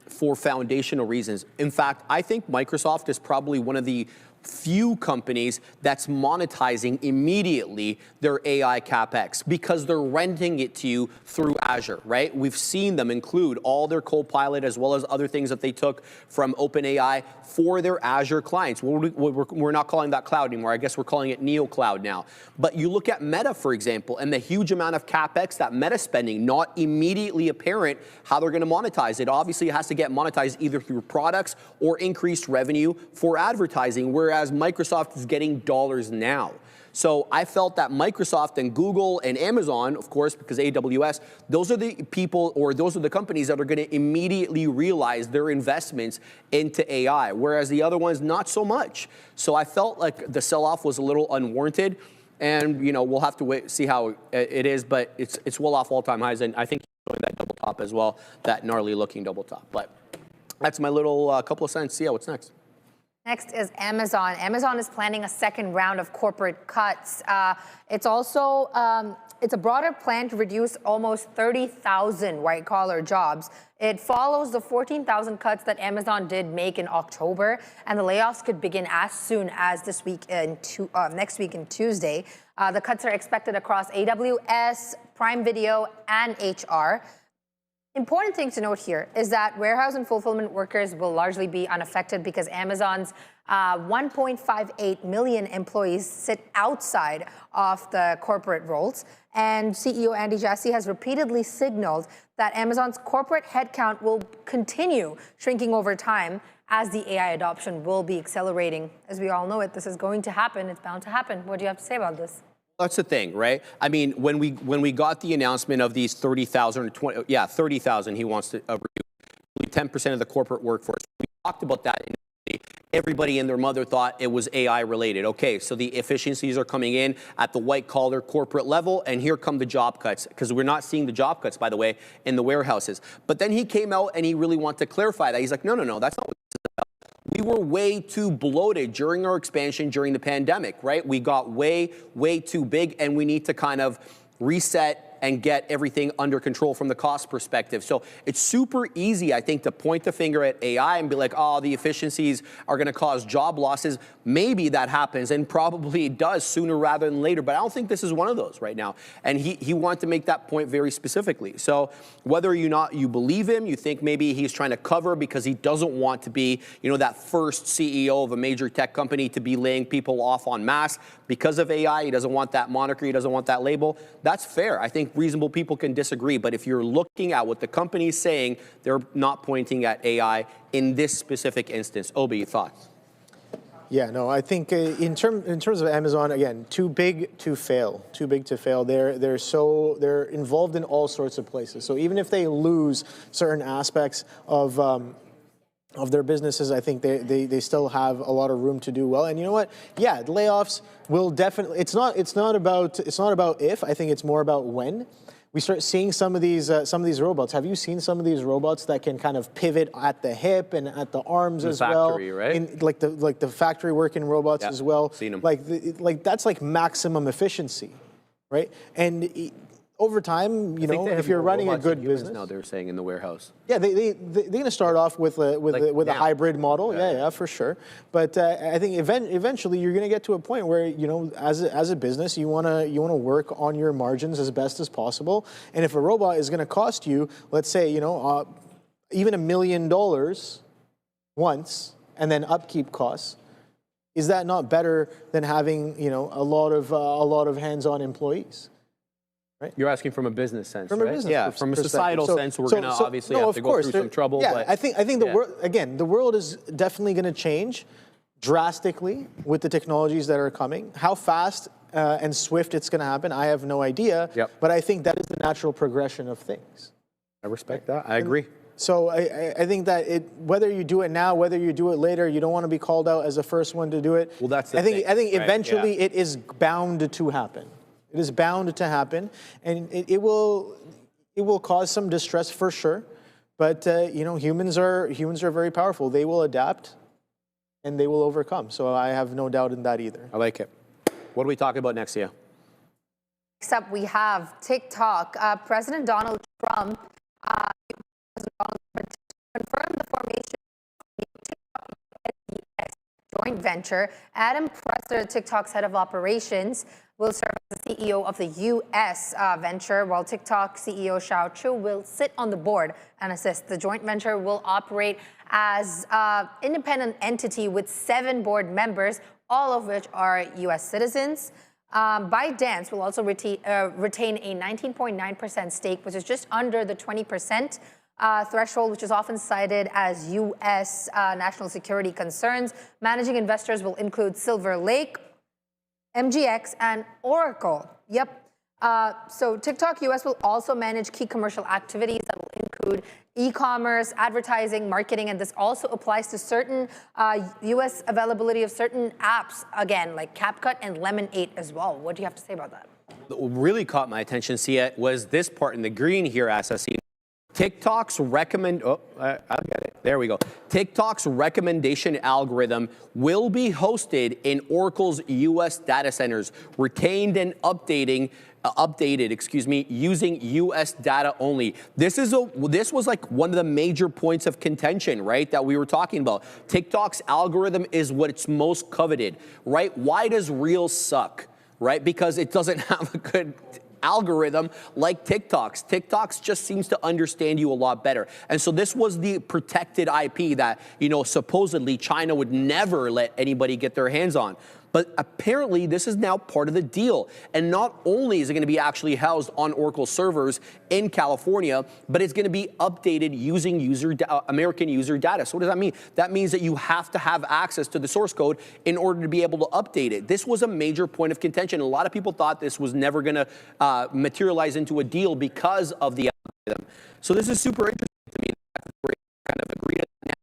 for foundational reasons. In fact, I think Microsoft is probably one of the few companies that's monetizing immediately their AI CapEx because they're renting it to you through Azure, right? We've seen them include all their Copilot as well as other things that they took from OpenAI for their Azure clients. We're not calling that cloud anymore. I guess we're calling it Neo Cloud now. But you look at Meta, for example, and the huge amount of CapEx that Meta spending, not immediately apparent how they're going to monetize it. Obviously, it has to get monetized either through products or increased revenue for advertising, whereas Microsoft is getting dollars now. So I felt that Microsoft and Google and Amazon, of course, because AWS, those are the people or those are the companies that are going to immediately realize their investments into AI, whereas the other ones, not so much. So I felt like the sell-off was a little unwarranted, and we'll have to wait, see how it is, but it's well off all-time highs, and I think showing that double top as well, that gnarly-looking double top. But that's my little couple of cents. See what's next. Next is Amazon. Amazon is planning a second round of corporate cuts. It's also, it's a broader plan to reduce almost 30,000 white-collar jobs. It follows the 14,000 cuts that Amazon did make in October, and the layoffs could begin as soon as this week next week and Tuesday. The cuts are expected across AWS, Prime Video, and HR. Important thing to note here is that warehouse and fulfillment workers will largely be unaffected because Amazon's 1.58 million employees sit outside of the corporate roles. And CEO Andy Jassy has repeatedly signaled that Amazon's corporate headcount will continue shrinking over time as the AI adoption will be accelerating. As we all know it, this is going to happen. It's bound to happen. What do you have to say about this? That's the thing, right? I mean, when we got the announcement of these 30,000 or 20, yeah, 30,000, he wants to reduce 10% of the corporate workforce. We talked about that. Everybody and their mother thought it was AI related. Okay, so the efficiencies are coming in at the white collar corporate level, and here come the job cuts, because we're not seeing the job cuts, by the way, in the warehouses. But then he came out and he really wanted to clarify that. He's like, no, that's not what this is about. We were way too bloated during our expansion during the pandemic, right? We got way too big, and we need to kind of reset and get everything under control from the cost perspective. So it's super easy, I think, to point the finger at AI and be like, oh, the efficiencies are gonna cause job losses. Maybe that happens, and probably it does sooner rather than later, but I don't think this is one of those right now. And he wanted to make that point very specifically. So whether or not you believe him, you think maybe he's trying to cover because he doesn't want to be, that first CEO of a major tech company to be laying people off en masse because of AI. He doesn't want that moniker, he doesn't want that label. That's fair. I think reasonable people can disagree, but if you're looking at what the company's saying, they're not pointing at AI in this specific instance. Obi, thoughts? Yeah, no, I think in terms of Amazon, again, too big to fail. Too big to fail. They're involved in all sorts of places. So even if they lose certain aspects of their businesses, I think they still have a lot of room to do well. And you know what? Yeah, layoffs will definitely. It's not about if. I think it's more about when. We start seeing some of these robots. Have you seen some of these robots that can kind of pivot at the hip and at the arms as well? Factory, right? In, like the factory working robots as well. Seen them. Like that's like maximum efficiency, right? And over time, if you're running a good business. Now they're saying in the warehouse. Yeah, they're going to start off with a hybrid model. Yeah, for sure. But I think eventually you're going to get to a point where as a business you want to work on your margins as best as possible. And if a robot is going to cost you, let's say even $1 million once, and then upkeep costs, is that not better than having a lot of hands-on employees? Right? You're asking from a business sense, from right? a business yeah, from a societal sense, we're going to obviously have to go through some trouble. Yeah, but I think the world is definitely going to change drastically with the technologies that are coming. How fast and swift it's going to happen, I have no idea. Yep. But I think that is the natural progression of things. I respect that. I agree. So I think that whether you do it now, whether you do it later, you don't want to be called out as the first one to do it. Well, that's the I think thing, eventually right? it is bound to happen. It is bound to happen, and it will cause some distress for sure. But humans are very powerful. They will adapt, and they will overcome. So I have no doubt in that either. I like it. What are we talking about next, Sia? Next up, we have TikTok. President Donald Trump confirmed the formation of the TikTok joint venture. Adam Presser, TikTok's head of operations, will serve as the CEO of the U.S. venture, while TikTok CEO Shao Chu will sit on the board and assist. The joint venture will operate as an independent entity with 7 board members, all of which are U.S. citizens. ByteDance will also retain a 19.9% stake, which is just under the 20% threshold, which is often cited as U.S. national security concerns. Managing investors will include Silver Lake, MGX, and Oracle. Yep. So TikTok US will also manage key commercial activities that will include e-commerce, advertising, marketing, and this also applies to certain US availability of certain apps, again, like CapCut and Lemon8 as well. What do you have to say about that? What really caught my attention, Sia, was this part in the green here, SSE. TikTok's TikTok's recommendation algorithm will be hosted in Oracle's U.S. data centers, retained and updated, using U.S. data only. This was like one of the major points of contention, right, that we were talking about. TikTok's algorithm is what it's most coveted, right? Why does Reels suck, right? Because it doesn't have a good algorithm like TikTok's. TikTok's just seems to understand you a lot better. And so this was the protected IP that, you know, supposedly China would never let anybody get their hands on. But apparently this is now part of the deal. And not only is it going to be actually housed on Oracle servers in California, but it's going to be updated using American user data. So what does that mean? That means that you have to have access to the source code in order to be able to update it. This was a major point of contention. A lot of people thought this was never going to materialize into a deal because of the algorithm. So this is super interesting to me. We're kind of agreed on that.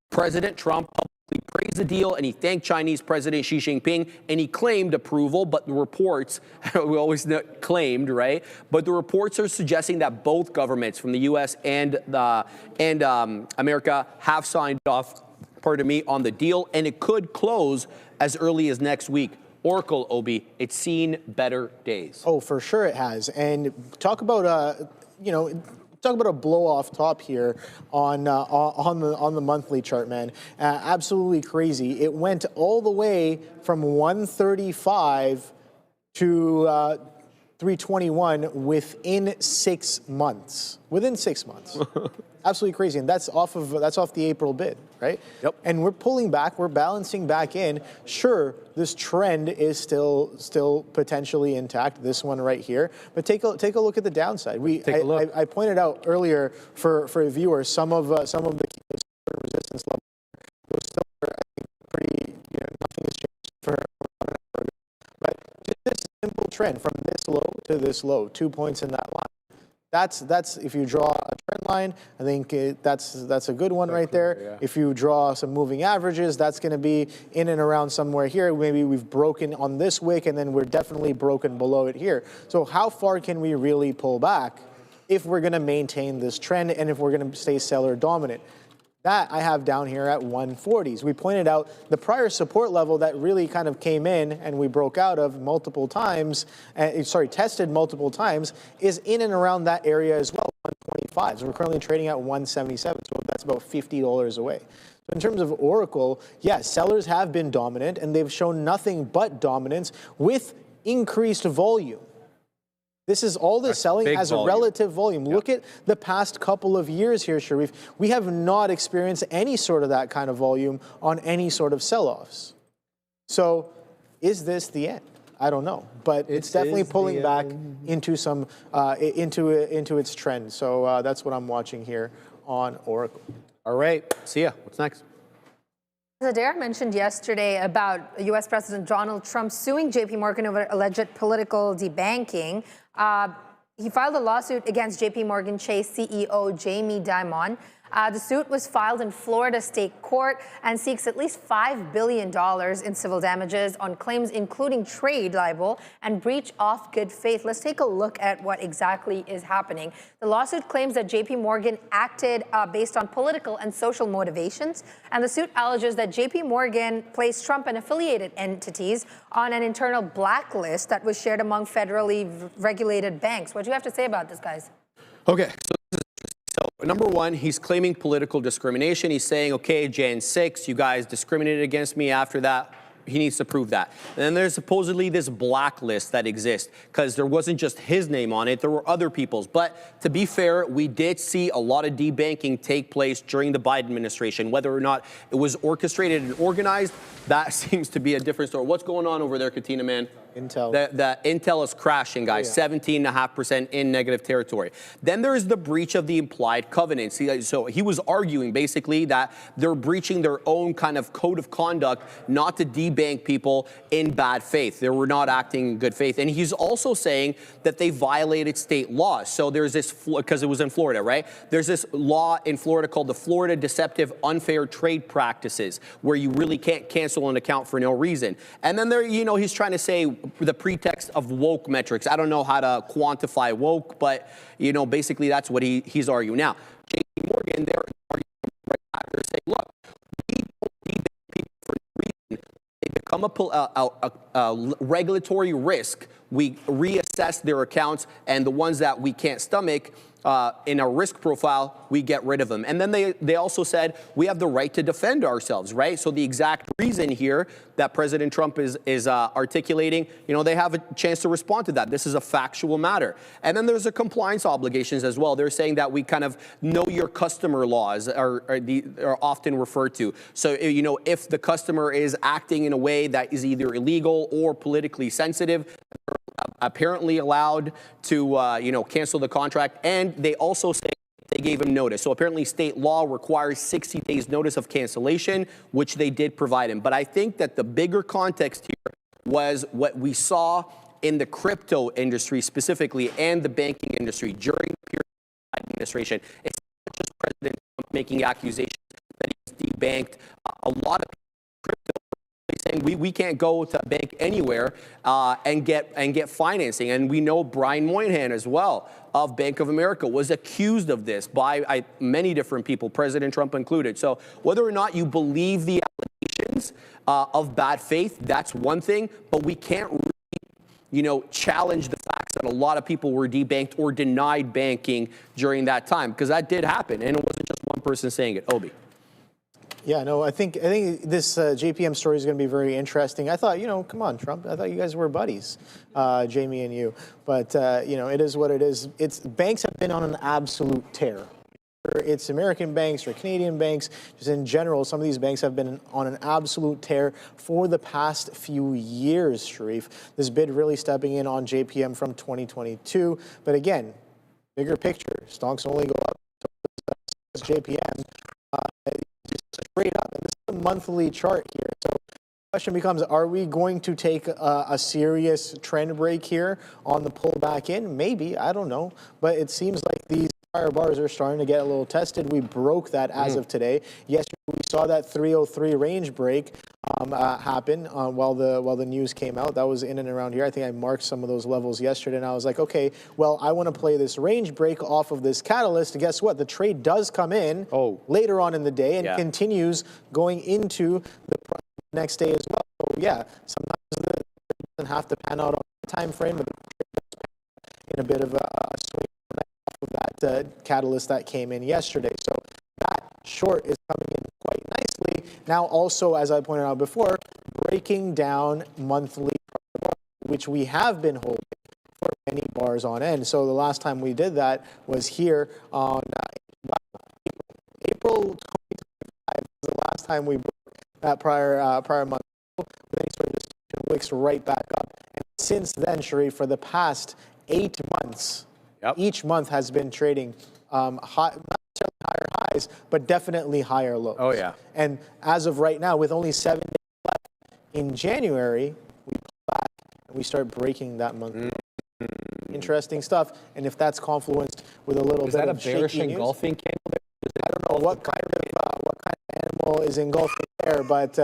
President Trump publicly praised the deal, and he thanked Chinese President Xi Jinping, and he claimed approval, but the reports, we always claimed, right? But the reports are suggesting that both governments from the U.S. and America have signed off, pardon me, on the deal, and it could close as early as next week. Oracle, Obi, it's seen better days. Oh, for sure it has. And talk about, you know, talk about a blow off top here on the monthly chart, man. Absolutely crazy. It went all the way from 135 to 321 within 6 months. Within 6 months. Absolutely crazy. And that's off the April bid, right? Yep. And we're pulling back, we're balancing back in. Sure, this trend is still potentially intact, this one right here. But take a look at the downside. I pointed out earlier for a viewer some of the key resistance levels. It was still, I think, pretty, you know, nothing has changed for but just this simple trend from this low to this low, 2 points in that line. That's if you draw a trend line, I think that's a good one right there. Yeah. If you draw some moving averages, that's going to be in and around somewhere here. Maybe we've broken on this wick, and then we're definitely broken below it here. So how far can we really pull back if we're going to maintain this trend and if we're going to stay seller dominant? That I have down here at 140s. We pointed out the prior support level that really kind of came in and we broke out of multiple times, tested multiple times, is in and around that area as well, 125. So we're currently trading at 177, so that's about $50 away. So in terms of Oracle, yes, sellers have been dominant and they've shown nothing but dominance with increased volume. This is all the selling as a relative volume. Yep. Look at the past couple of years here, Sharif. We have not experienced any sort of that kind of volume on any sort of sell-offs. So is this the end? I don't know, but it's definitely pulling back into some into its trend. So that's what I'm watching here on Oracle. All right, see ya. What's next? Adair mentioned yesterday about U.S. President Donald Trump suing J.P. Morgan over alleged political debanking. He filed a lawsuit against J.P. Morgan Chase CEO Jamie Dimon. The suit was filed in Florida State Court and seeks at least $5 billion in civil damages on claims including trade libel and breach of good faith. Let's take a look at what exactly is happening. The lawsuit claims that J.P. Morgan acted based on political and social motivations, and the suit alleges that J.P. Morgan placed Trump and affiliated entities on an internal blacklist that was shared among federally regulated banks. What do you have to say about this, guys? Okay. So number one, he's claiming political discrimination. He's saying, okay, Jan 6, you guys discriminated against me. After that, he needs to prove that. And then there's supposedly this blacklist that exists because there wasn't just his name on it. There were other people's. But to be fair, we did see a lot of debanking take place during the Biden administration. Whether or not it was orchestrated and organized, that seems to be a different story. What's going on over there, Katina, man? Intel. The Intel is crashing, guys. 17.5% in negative territory. Then there's the breach of the implied covenants. So he was arguing basically that they're breaching their own kind of code of conduct not to debank people in bad faith. They were not acting in good faith. And he's also saying that they violated state laws. So there's this, because it was in Florida, right? There's this law in Florida called the Florida Deceptive Unfair Trade Practices, where you really can't cancel an account for no reason. And then there, you know, he's trying to say the pretext of woke metrics. I don't know how to quantify woke, but, you know, basically that's what he's arguing. Now, J.P. Morgan, they're saying, look, we don't debank people for no reason. They become a regulatory risk we reassess their accounts, and the ones that we can't stomach, in our risk profile, we get rid of them. And then they also said we have the right to defend ourselves, right? So the exact reason here that President Trump is articulating, they have a chance to respond to that. This is a factual matter. And then there's the compliance obligations as well. They're saying that we kind of know your customer laws are often referred to. So, if the customer is acting in a way that is either illegal or politically sensitive, apparently allowed to, cancel the contract. And they also say they gave him notice. So apparently state law requires 60 days notice of cancellation, which they did provide him. But I think that the bigger context here was what we saw in the crypto industry specifically and the banking industry during the period of the administration. It's not just President Trump making accusations that he's debanked a lot of crypto, saying we can't go to a bank anywhere and get financing. And we know Brian Moynihan as well of Bank of America was accused of this by many different people, President Trump included. So whether or not you believe the allegations of bad faith, that's one thing, but we can't really, challenge the facts that a lot of people were debanked or denied banking during that time, because that did happen, and it wasn't just one person saying it. Obi. Yeah, no, I think this JPM story is going to be very interesting. I thought, come on, Trump. I thought you guys were buddies, Jamie and you. But, it is what it is. Banks have been on an absolute tear. It's American banks or Canadian banks, just in general, some of these banks have been on an absolute tear for the past few years, Sharif. This bid really stepping in on JPM from 2022. But again, bigger picture, stocks only go up. So JPM. Straight up. And this is a monthly chart here. So the question becomes, are we going to take a serious trend break here on the pullback in? Maybe, I don't know. But it seems like these prior bars are starting to get a little tested. We broke that as of today. Yesterday we saw that 303 range break happen while the news came out. That was in and around here. I think I marked some of those levels yesterday, and I was like, okay, well, I want to play this range break off of this catalyst. And guess what? The trade does come in later on in the day and continues going into the next day as well. So yeah, sometimes it doesn't have to pan out on the time frame, but the trade does in a bit of a swing off of that catalyst that came in yesterday. So that short is coming in quite nicely. Now also, as I pointed out before, breaking down monthly, which we have been holding for many bars on end. So the last time we did that was here on April 2025 was the last time we broke that prior month. Then it sort of just wicks right back up. And since then, Sharif, for the past 8 months, each month has been trading not necessarily higher highs, but definitely higher lows. Oh, yeah. And as of right now, with only 7 days left in January, we pull back and we start breaking that month. Interesting stuff. And if that's confluenced with a little bit of shaky news. Is that a bearish engulfing candle? I don't know what kind of animal is engulfing there, but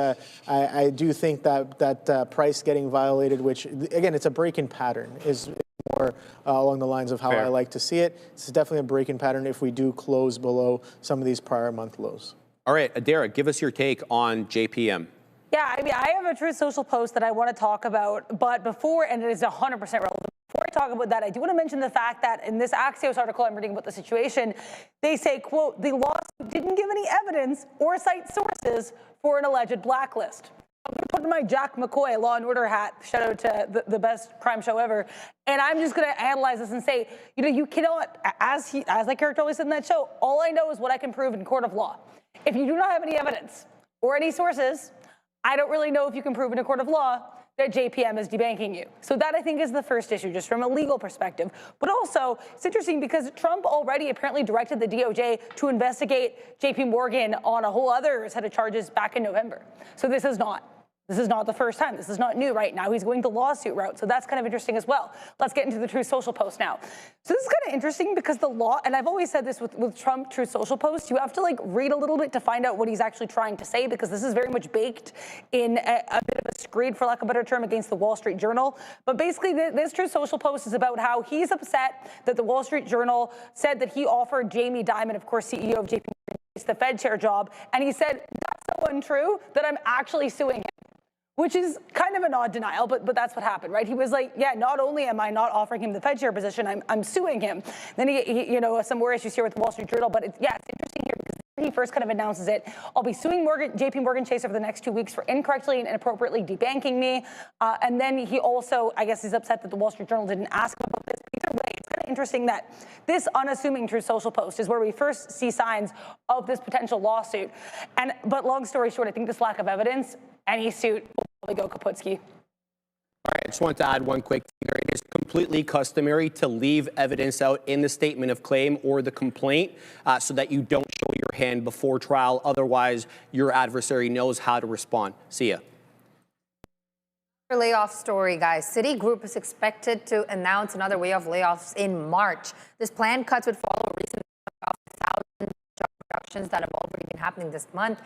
I do think that price getting violated, which again, it's a break-in pattern, is more along the lines of how I like to see it. It's definitely a break-in pattern if we do close below some of these prior month lows. All right, Adara, give us your take on JPM. Yeah, I mean, I have a Truth Social post that I want to talk about, but before, and it is 100% relevant, before I talk about that, I do want to mention the fact that in this Axios article I'm reading about the situation, they say, quote, the lawsuit didn't give any evidence or cite sources for an alleged blacklist. I'm going to put on my Jack McCoy Law and Order hat, shout out to the best crime show ever, and I'm just going to analyze this and say, you cannot, as I characterized said in that show, all I know is what I can prove in court of law. If you do not have any evidence or any sources, I don't really know if you can prove in a court of law that JPM is debanking you. So that, I think, is the first issue, just from a legal perspective. But also, it's interesting because Trump already apparently directed the DOJ to investigate JP Morgan on a whole other set of charges back in November. So this is not the first time. This is not new right now. He's going the lawsuit route. So that's kind of interesting as well. Let's get into the Truth Social post now. So this is kind of interesting because the law, and I've always said this with Trump Truth Social posts, you have to read a little bit to find out what he's actually trying to say, because this is very much baked in a bit of a screed, for lack of a better term, against the Wall Street Journal. But basically this Truth Social post is about how he's upset that the Wall Street Journal said that he offered Jamie Dimon, of course, CEO of JP Morgan, the Fed chair job. And he said, that's so untrue that I'm actually suing him. which is kind of an odd denial, but that's what happened, right? He was like, yeah, not only am I not offering him the Fed chair position, I'm suing him. Then he you know, some more issues here with the Wall Street Journal, but it's interesting here because he first kind of announces it. I'll be suing JP Morgan Chase over the next 2 weeks for incorrectly and inappropriately debanking me. And then he also, I guess he's upset that the Wall Street Journal didn't ask him about this. Either way, it's kind of interesting that this unassuming Truth Social post is where we first see signs of this potential lawsuit. But long story short, I think this lack of evidence, any suit will probably go Kaputski. All right, I just want to add one quick thing. It is completely customary to leave evidence out in the statement of claim or the complaint so that you don't show your hand before trial. Otherwise, your adversary knows how to respond. See ya. Layoff story, guys. Citigroup is expected to announce another wave of layoffs in March. This planned cuts would follow recent 1,000 job reductions that have already been happening this month.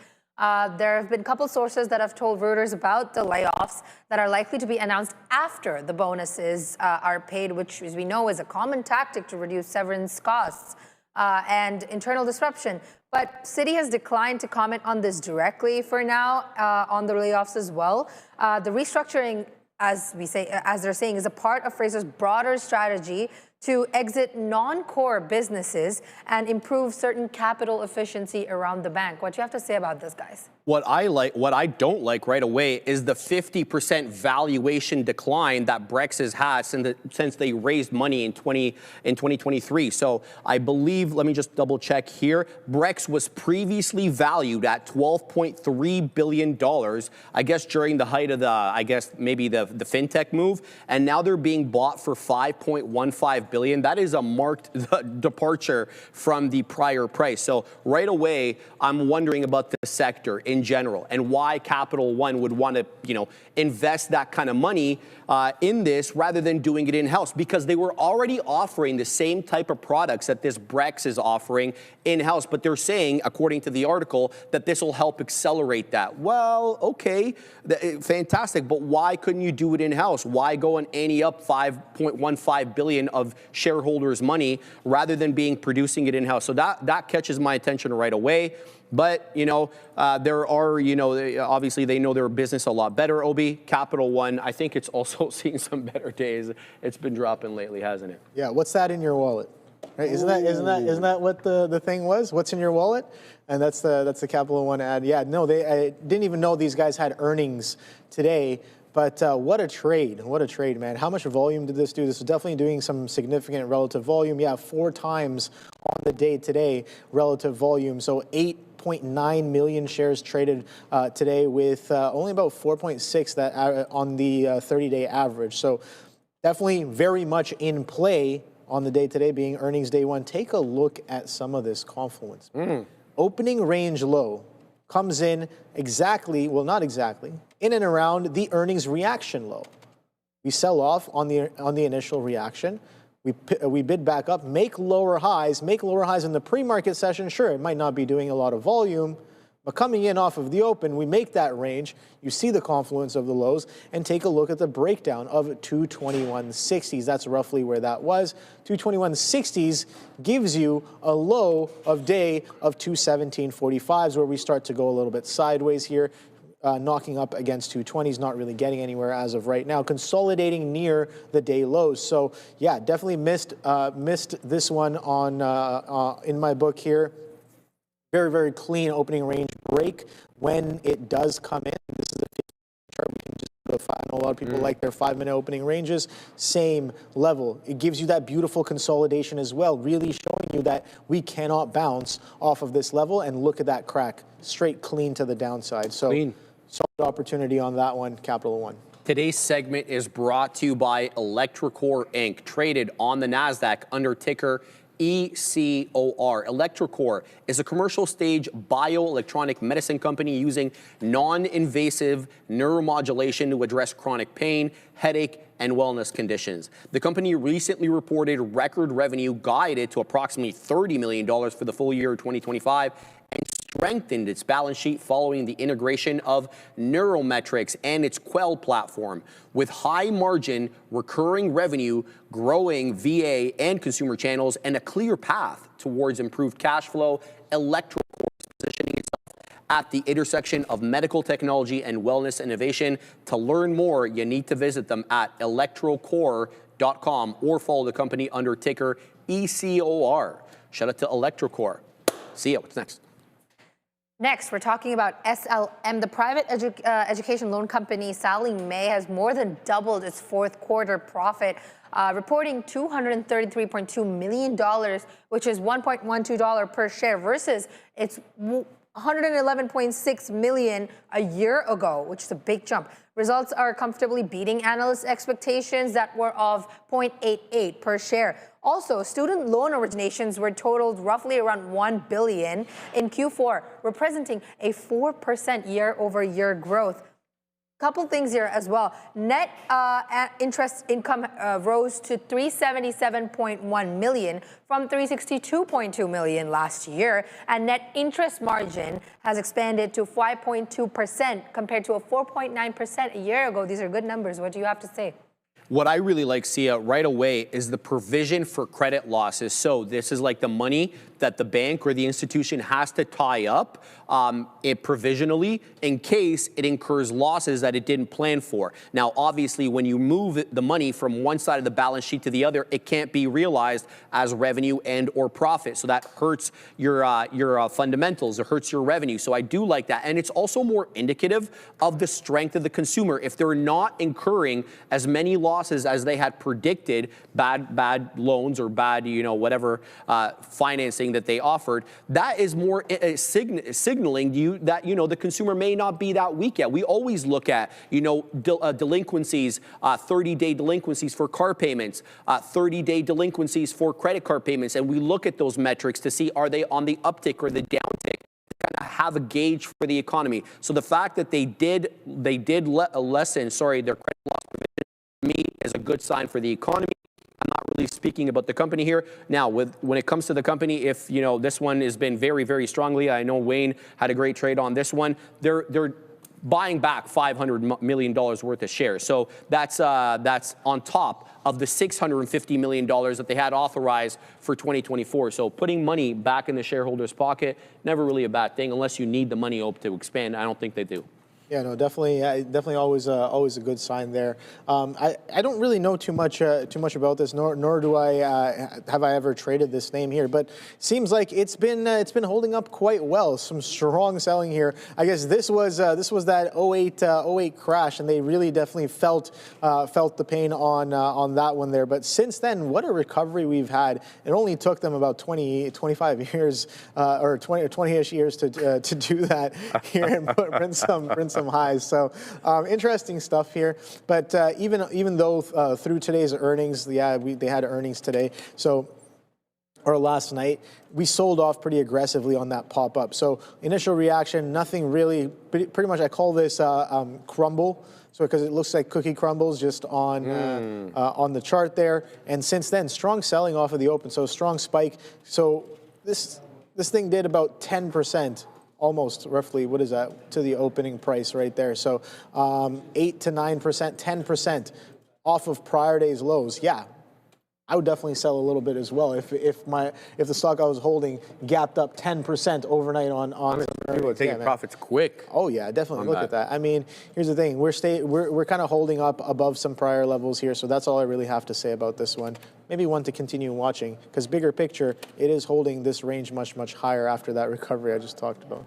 There have been a couple sources that have told Reuters about the layoffs that are likely to be announced after the bonuses are paid, which, as we know, is a common tactic to reduce severance costs and internal disruption. But Citi has declined to comment on this directly for now, on the layoffs as well. The restructuring, as they're saying, is a part of Fraser's broader strategy to exit non-core businesses and improve certain capital efficiency around the bank. What do you have to say about this, guys? What I don't like right away is the 50% valuation decline that Brex has had since they raised money in 2023. So I believe, let me just double check here. Brex was previously valued at $12.3 billion, I guess during the height of maybe the fintech move. And now they're being bought for $5.15 billion. That is a marked departure from the prior price. So right away, I'm wondering about the sector in general and why Capital One would want to, invest that kind of money in this rather than doing it in-house, because they were already offering the same type of products that this Brex is offering in-house. But they're saying, according to the article, that this will help accelerate that. Well, okay, fantastic. But why couldn't you do it in-house? Why go and ante up $5.15 billion of shareholders' money rather than producing it in-house? So that catches my attention right away. But, there are, obviously they know their business a lot better, Obi. Capital One, I think it's also seen some better days. It's been dropping lately, hasn't it? Yeah, what's that in your wallet? Right? Isn't that what the thing was? What's in your wallet? And that's the Capital One ad. Yeah, no, I didn't even know these guys had earnings today. But what a trade, man. How much volume did this do? This is definitely doing some significant relative volume. Yeah, 4 times on the day today relative volume. So 8.9 million shares traded today with only about 4.6 that on the 30-day average. So definitely very much in play on the day today being earnings day one. Take a look at some of this confluence. Opening range low comes in exactly, well, not exactly, in and around the earnings reaction low. We sell off on the initial reaction. We bid back up, make lower highs in the pre-market session. Sure, it might not be doing a lot of volume, but coming in off of the open, we make that range. You see the confluence of the lows, and take a look at the breakdown of 221.60s. That's roughly where that was. 221.60s gives you a low of day of 217.45s, where we start to go a little bit sideways here. Knocking up against 220s, not really getting anywhere as of right now, consolidating near the day lows. So yeah, definitely missed this one on in my book here. Very, very clean opening range break when it does come in. This is a chart. We can just go to 5. I know a lot of people like their 5-minute opening ranges. Same level. It gives you that beautiful consolidation as well, really showing you that we cannot bounce off of this level. And look at that crack, straight clean to the downside. So clean. Solid opportunity on that one, Capital One. Today's segment is brought to you by Electrocore Inc., traded on the NASDAQ under ticker ECOR. Electrocore is a commercial stage bioelectronic medicine company using non-invasive neuromodulation to address chronic pain, headache, and wellness conditions. The company recently reported record revenue guided to approximately $30 million for the full year of 2025 and strengthened its balance sheet following the integration of Neurometrics and its Quell platform. With high margin, recurring revenue, growing VA and consumer channels, and a clear path towards improved cash flow, Electrocore is positioning itself at the intersection of medical technology and wellness innovation. To learn more, you need to visit them at electrocore.com or follow the company under ticker ECOR. Shout out to Electrocore. See ya. What's next? Next, we're talking about SLM. The private education loan company Sallie Mae has more than doubled its fourth quarter profit, reporting $233.2 million, which is $1.12 per share versus its $111.6 million a year ago, which is a big jump. Results are comfortably beating analysts' expectations that were of $0.88 per share. Also, student loan originations were totaled roughly around $1 billion in Q4, representing a 4% year-over-year growth. Couple things here as well. Net interest income rose to $377.1 million from $362.2 million last year, and net interest margin has expanded to 5.2% compared to a 4.9% a year ago. These are good numbers. What do you have to say? What I really like, Sia, right away is the provision for credit losses. So this is like the money that the bank or the institution has to tie up provisionally in case it incurs losses that it didn't plan for. Now, obviously, when you move the money from one side of the balance sheet to the other, it can't be realized as revenue and or profit. So that hurts your fundamentals. It hurts your revenue. So I do like that. And it's also more indicative of the strength of the consumer. If they're not incurring as many losses as they had predicted, bad loans or bad, whatever financing that they offered, that is more signaling you that, the consumer may not be that weak yet. We always look at, delinquencies, 30-day delinquencies for car payments, 30-day delinquencies for credit card payments, and we look at those metrics to see are they on the uptick or the downtick, kind of have a gauge for the economy. So the fact that they did lessen, their credit loss provision, to me is a good sign for the economy. I'm not really speaking about the company here. Now, when it comes to the company, if this one has been very, very strongly, I know Wayne had a great trade on this one. They're buying back $500 million worth of shares. So that's on top of the $650 million that they had authorized for 2024. So putting money back in the shareholders' pocket, never really a bad thing unless you need the money to expand. I don't think they do. Yeah, no, definitely always a good sign there. I don't really know too much about this, nor do I have I ever traded this name here. But it seems like it's been holding up quite well. Some strong selling here. I guess this was that 08 crash, and they really definitely felt the pain on that one there. But since then, what a recovery we've had. It only took them about 25 years or 20-ish years to do that here and print some highs. So interesting stuff here. But even though through today's earnings, they had earnings today, or last night, we sold off pretty aggressively on that pop up. So initial reaction, nothing really. Pretty much, I call this crumble. So because it looks like cookie crumbles just on the chart there. And since then, strong selling off of the open. So strong spike. So this thing did about 10%. Almost roughly, what is that, to the opening price right there. So 8 to 9%, 10% off of prior day's lows. Yeah, I would definitely sell a little bit as well if the stock I was holding gapped up 10% overnight on people are taking profits quick. Oh yeah, definitely look at that. I mean, here's the thing: we're kind of holding up above some prior levels here, so that's all I really have to say about this one. Maybe one to continue watching, because bigger picture, it is holding this range much higher after that recovery I just talked about.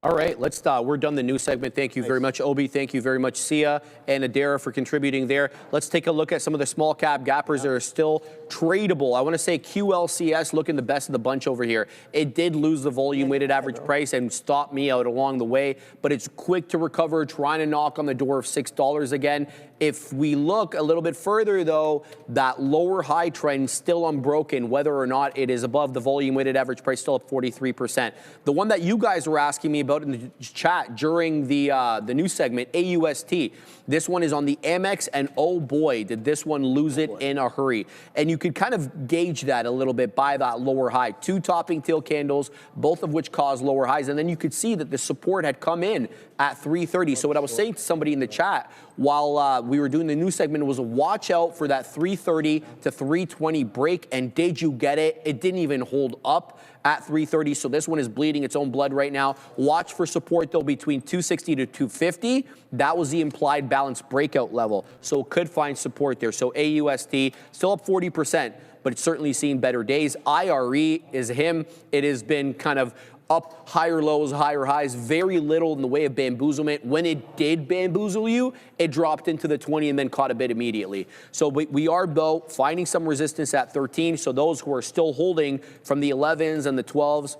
All right, we're done the news segment. Thank you very much, Obi. Thank you very much, Sia and Adara, for contributing there. Let's take a look at some of the small cap gappers that are still tradable. I want to say QLCS looking the best of the bunch over here. It did lose the volume weighted average price and stopped me out along the way, but it's quick to recover, trying to knock on the door of $6 again. If we look a little bit further, though, that lower high trend still unbroken, whether or not it is above the volume weighted average price, still up 43%. The one that you guys were asking me about in the chat during the news segment, AUST. This one is on the Amex, and oh boy, did this one lose it in a hurry. And you could kind of gauge that a little bit by that lower high. Two topping tail candles, both of which caused lower highs. And then you could see that the support had come in at 330. So what I was saying to somebody in the chat while we were doing the news segment was watch out for that 330 to 320 break. And did you get it? It didn't even hold up at 330. So this one is bleeding its own blood right now. Watch for support though between 260 to 250. That was the implied balance breakout level. So it could find support there. So AUST still up 40%, but it's certainly seen better days. IRE is him. It has been kind of up higher lows, higher highs, very little in the way of bamboozlement. When it did bamboozle you, it dropped into the 20 and then caught a bit immediately. So we are, though, finding some resistance at 13. So those who are still holding from the 11s and the 12s,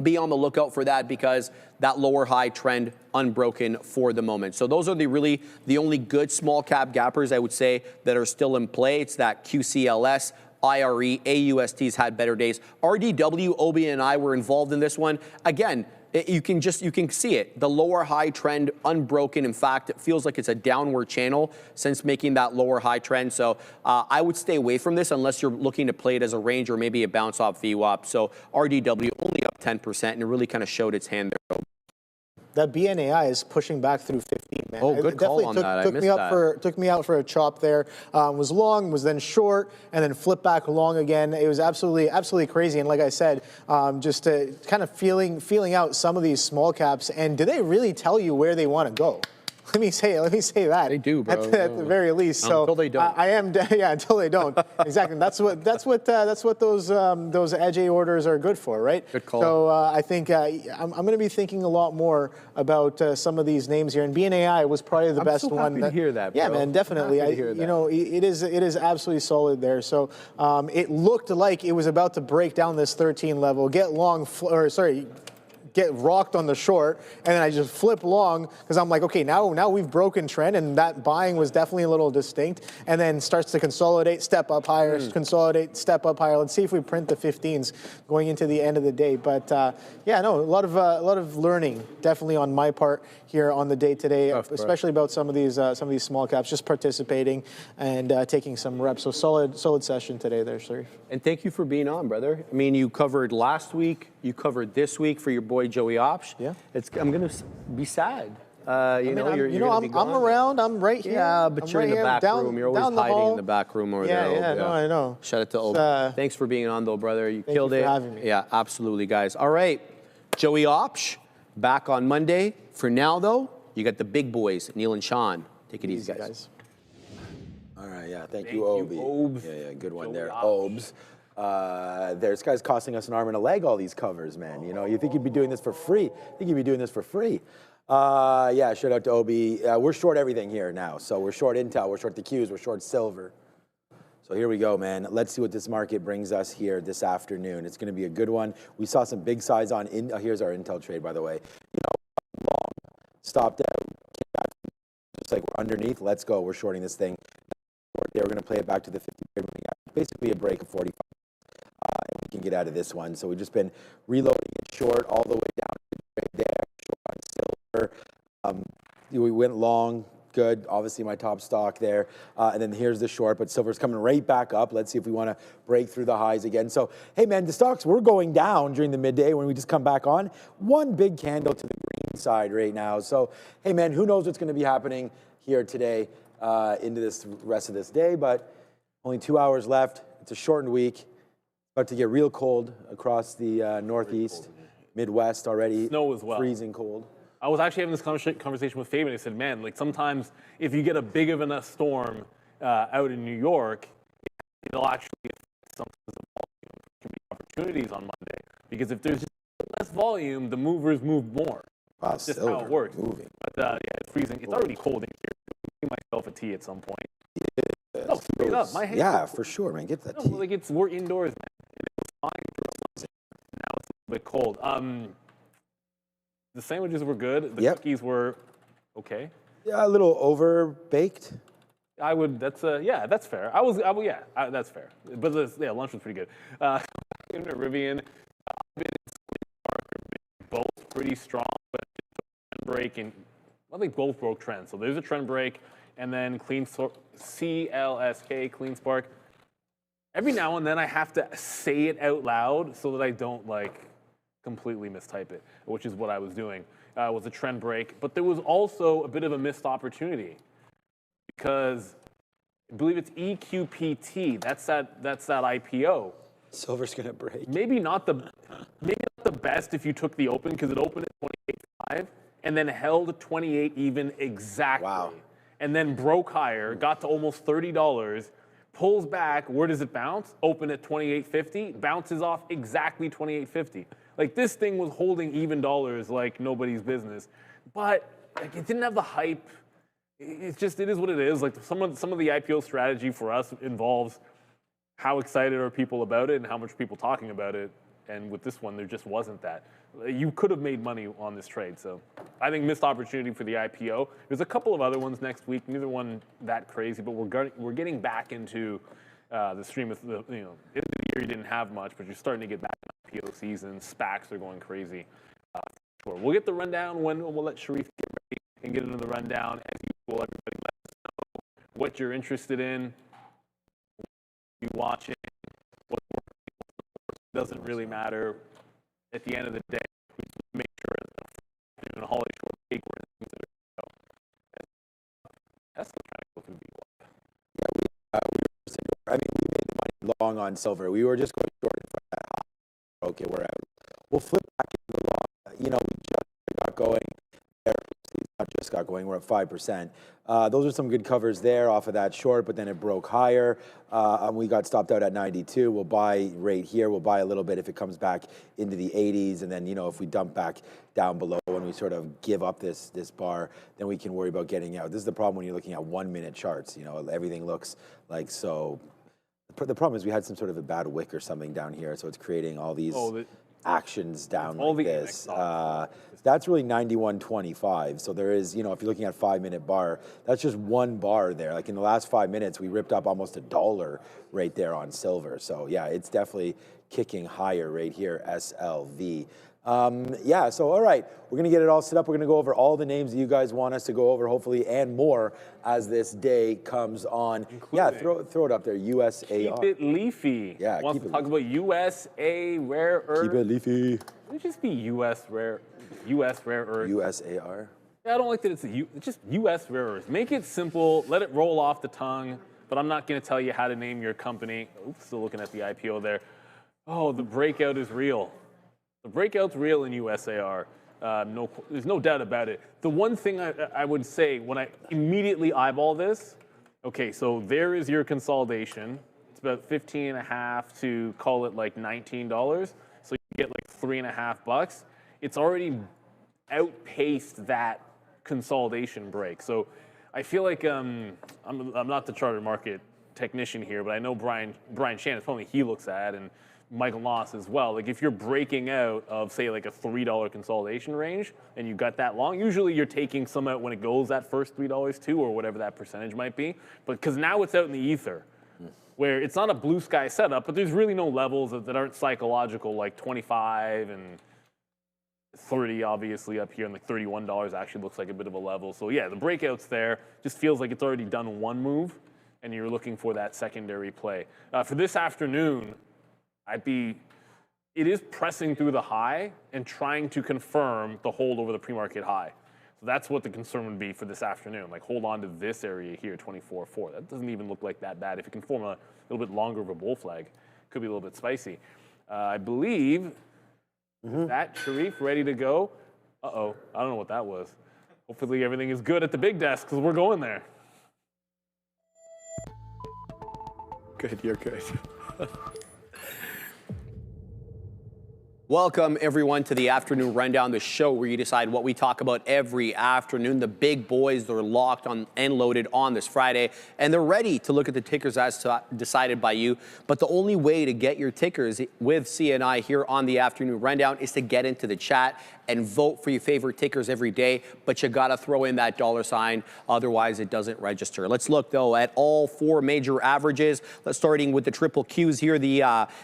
be on the lookout for that because that lower high trend unbroken for the moment. So those are the only good small cap gappers, I would say, that are still in play. It's that QCLS, IRE, AUST's had better days. RDW, OB, and I were involved in this one. Again, you can see it. The lower high trend unbroken. In fact, it feels like it's a downward channel since making that lower high trend. So I would stay away from this unless you're looking to play it as a range or maybe a bounce off VWAP. So RDW only up 10% and it really kind of showed its hand there. That BNAI is pushing back through 15, man. Oh, good call on that. I missed that. Took me out for a chop there. Was long, was then short, and then flipped back long again. It was absolutely crazy. And like I said, just kind of feeling out some of these small caps. And do they really tell you where they want to go? Let me say that. They do, bro. At the very least. So until they don't. Until they don't. Exactly. That's what those edge A orders are good for, right? Good call. So I think I'm going to be thinking a lot more about some of these names here. And BNAI was probably the best one. I'm so happy to hear that, bro. Yeah, man, definitely. It is absolutely solid there. So it looked like it was about to break down this 13 level, get rocked on the short, and then I just flip long because I'm like, okay, now we've broken trend, and that buying was definitely a little distinct, and then starts to consolidate, step up higher, consolidate, step up higher. Let's see if we print the 15s going into the end of the day. But a lot of learning definitely on my part here on the day today, especially about some of these small caps, just participating and taking some reps. So solid session today there, Sharif. And thank you for being on, brother. I mean, you covered last week, you covered this week for your boy Joey Opsh. Yeah. I'm gonna be sad. I'm around. I'm right here. Yeah, but you're in the back room. You're always hiding in the back room over there. Yeah, no, I know. Shout out to Ob. Thanks for being on, though, brother. You killed it. Thank you for having me. Yeah, absolutely, guys. All right, Joey Opsh back on Monday. For now, though, you got the big boys, Neil and Sean. Take it easy, guys. All right, yeah, thank you, Obi. Yeah, good one there, Obes. This guy's costing us an arm and a leg, all these covers, man. You know, you think you'd be doing this for free. Yeah, shout out to Obi. We're short everything here now. So we're short Intel, we're short the Qs, we're short silver. So here we go, man. Let's see what this market brings us here this afternoon. It's going to be a good one. We saw some big size on, here's our Intel trade, by the way. You know, long, stopped out, came back, just like we're underneath. Let's go, we're shorting this thing. We're going to play it back to the 50 period, basically a break of 45. And we can get out of this one. So we've just been reloading it short all the way down right there, short on silver. We went long, good. Obviously my top stock there. And then here's the short, but silver's coming right back up. Let's see if we want to break through the highs again. So, hey man, the stocks were going down during the midday when we just come back on. One big candle to the green side right now. So, hey man, who knows what's going to be happening here today into this rest of this day, but only 2 hours left. It's a shortened week. About to get real cold across the Northeast, Midwest already. Snow as well. Freezing cold. I was actually having this conversation with Fabian. He said, man, like sometimes if you get a big of enough storm out in New York, it'll actually affect some opportunities on Monday. Because if there's just less volume, the movers move more. Wow, that's just how it works. Moving. But yeah, it's freezing. It's already cold in here. I'll make myself a tea at some point. No, straight up. My hands yeah, for sure, man. Get that tea. Like we're indoors, man. It's fine. Now it's a bit cold. The sandwiches were good. The cookies were okay. Yeah, a little over baked. I would. That's that's fair. That's fair. But lunch was pretty good. In Rivian, both pretty strong, but trend break and I think both broke trends. So there's a trend break, and then CLSK, Clean Spark. Every now and then I have to say it out loud so that I don't completely mistype it, which is what I was doing. Was a trend break, but there was also a bit of a missed opportunity. because I believe it's EQPT. That's that IPO. Silver's gonna break. Maybe not the best if you took the open, because it opened at 28.5 and then held 28 even exactly. Wow. And then broke higher, got to almost $30, pulls back. Where does it bounce? Open at 28.50, bounces off exactly 28.50. Like, this thing was holding even dollars like nobody's business, but like, it didn't have the hype. It's just, it is what it is. Like, some of the IPO strategy for us involves how excited are people about it and how much people talking about it. And with this one, there just wasn't that. You could have made money on this trade. So I think missed opportunity for the IPO. There's a couple of other ones next week. Neither one that crazy, but we're getting back into the stream of the, end of the year you didn't have much, but you're starting to get back in IPO season. SPACs are going crazy. Sure. We'll get the rundown when we'll let Sharif get ready and get into the rundown. As usual, everybody let us know what you're interested in, what you watching, what's working, doesn't really matter. At the end of the day, we just make sure that in a holiday short week where things are going to go. That's the kind of go through the I mean, we made the money long on silver. We were just going short in front of that high. Okay, we're out. We'll flip back into the long. You know, we just got going. Just got going. We're at 5%. Those are some good covers there off of that short, but then it broke higher. We got stopped out at 92. We'll buy right here. We'll buy a little bit if it comes back into the 80s, and then, you know, if we dump back down below and we sort of give up this bar, then we can worry about getting out. This is the problem when you're looking at 1 minute charts. You know, everything looks like so. The problem is we had some sort of a bad wick or something down here, so it's creating all these actions down like this. That's really 91.25. So there is, you know, if you're looking at 5 minute bar, that's just one bar there. Like in the last 5 minutes, we ripped up almost $1 right there on silver. So yeah, it's definitely kicking higher right here, SLV. Yeah, so all right, we're gonna get it all set up. We're gonna go over all the names that you guys want us to go over, hopefully, and more as this day comes on. Yeah, throw it up there, USAR. Keep it leafy. Yeah, Wants to talk about USA rare earth. Keep it leafy. It would just be US rare earth. USAR. Yeah, I don't like that it's just US rare earth. Make it simple, let it roll off the tongue, but I'm not gonna tell you how to name your company. Oops, still looking at the IPO there. Oh, the breakout is real. The breakout's real in USAR. There's no doubt about it. The one thing I would say when I immediately eyeball this, okay, so there is your consolidation. It's about 15.5 to call it like $19. So you get like $3.50. It's already outpaced that consolidation break. So I feel like I'm not the charter market technician here, but I know Brian Shannon, it's only he looks at, and Michael Moss as well. Like if you're breaking out of say like a $3 consolidation range and you got that long, usually you're taking some out when it goes that first $3 too, or whatever that percentage might be. But because now it's out in the ether, where it's not a blue sky setup, but there's really no levels that aren't psychological, like 25 and 30 obviously up here, and like $31 actually looks like a bit of a level. So yeah, the breakout's there. Just feels like it's already done one move and you're looking for that secondary play. For this afternoon, it is pressing through the high and trying to confirm the hold over the pre-market high. So that's what the concern would be for this afternoon. Like hold on to this area here, 24.4. That doesn't even look like that bad. If it can form a little bit longer of a bull flag, could be a little bit spicy. I believe that Sharif ready to go. Uh-oh, I don't know what that was. Hopefully everything is good at the big desk because we're going there. Good, you're good. Welcome, everyone, to the Afternoon Rundown, the show where you decide what we talk about every afternoon. The big boys, they're locked on and loaded on this Friday, and they're ready to look at the tickers as decided by you. But the only way to get your tickers with CNI here on the Afternoon Rundown is to get into the chat and vote for your favorite tickers every day, but you gotta throw in that $sign, otherwise it doesn't register. Let's look though at all four major averages. Let's starting with the triple Qs here. The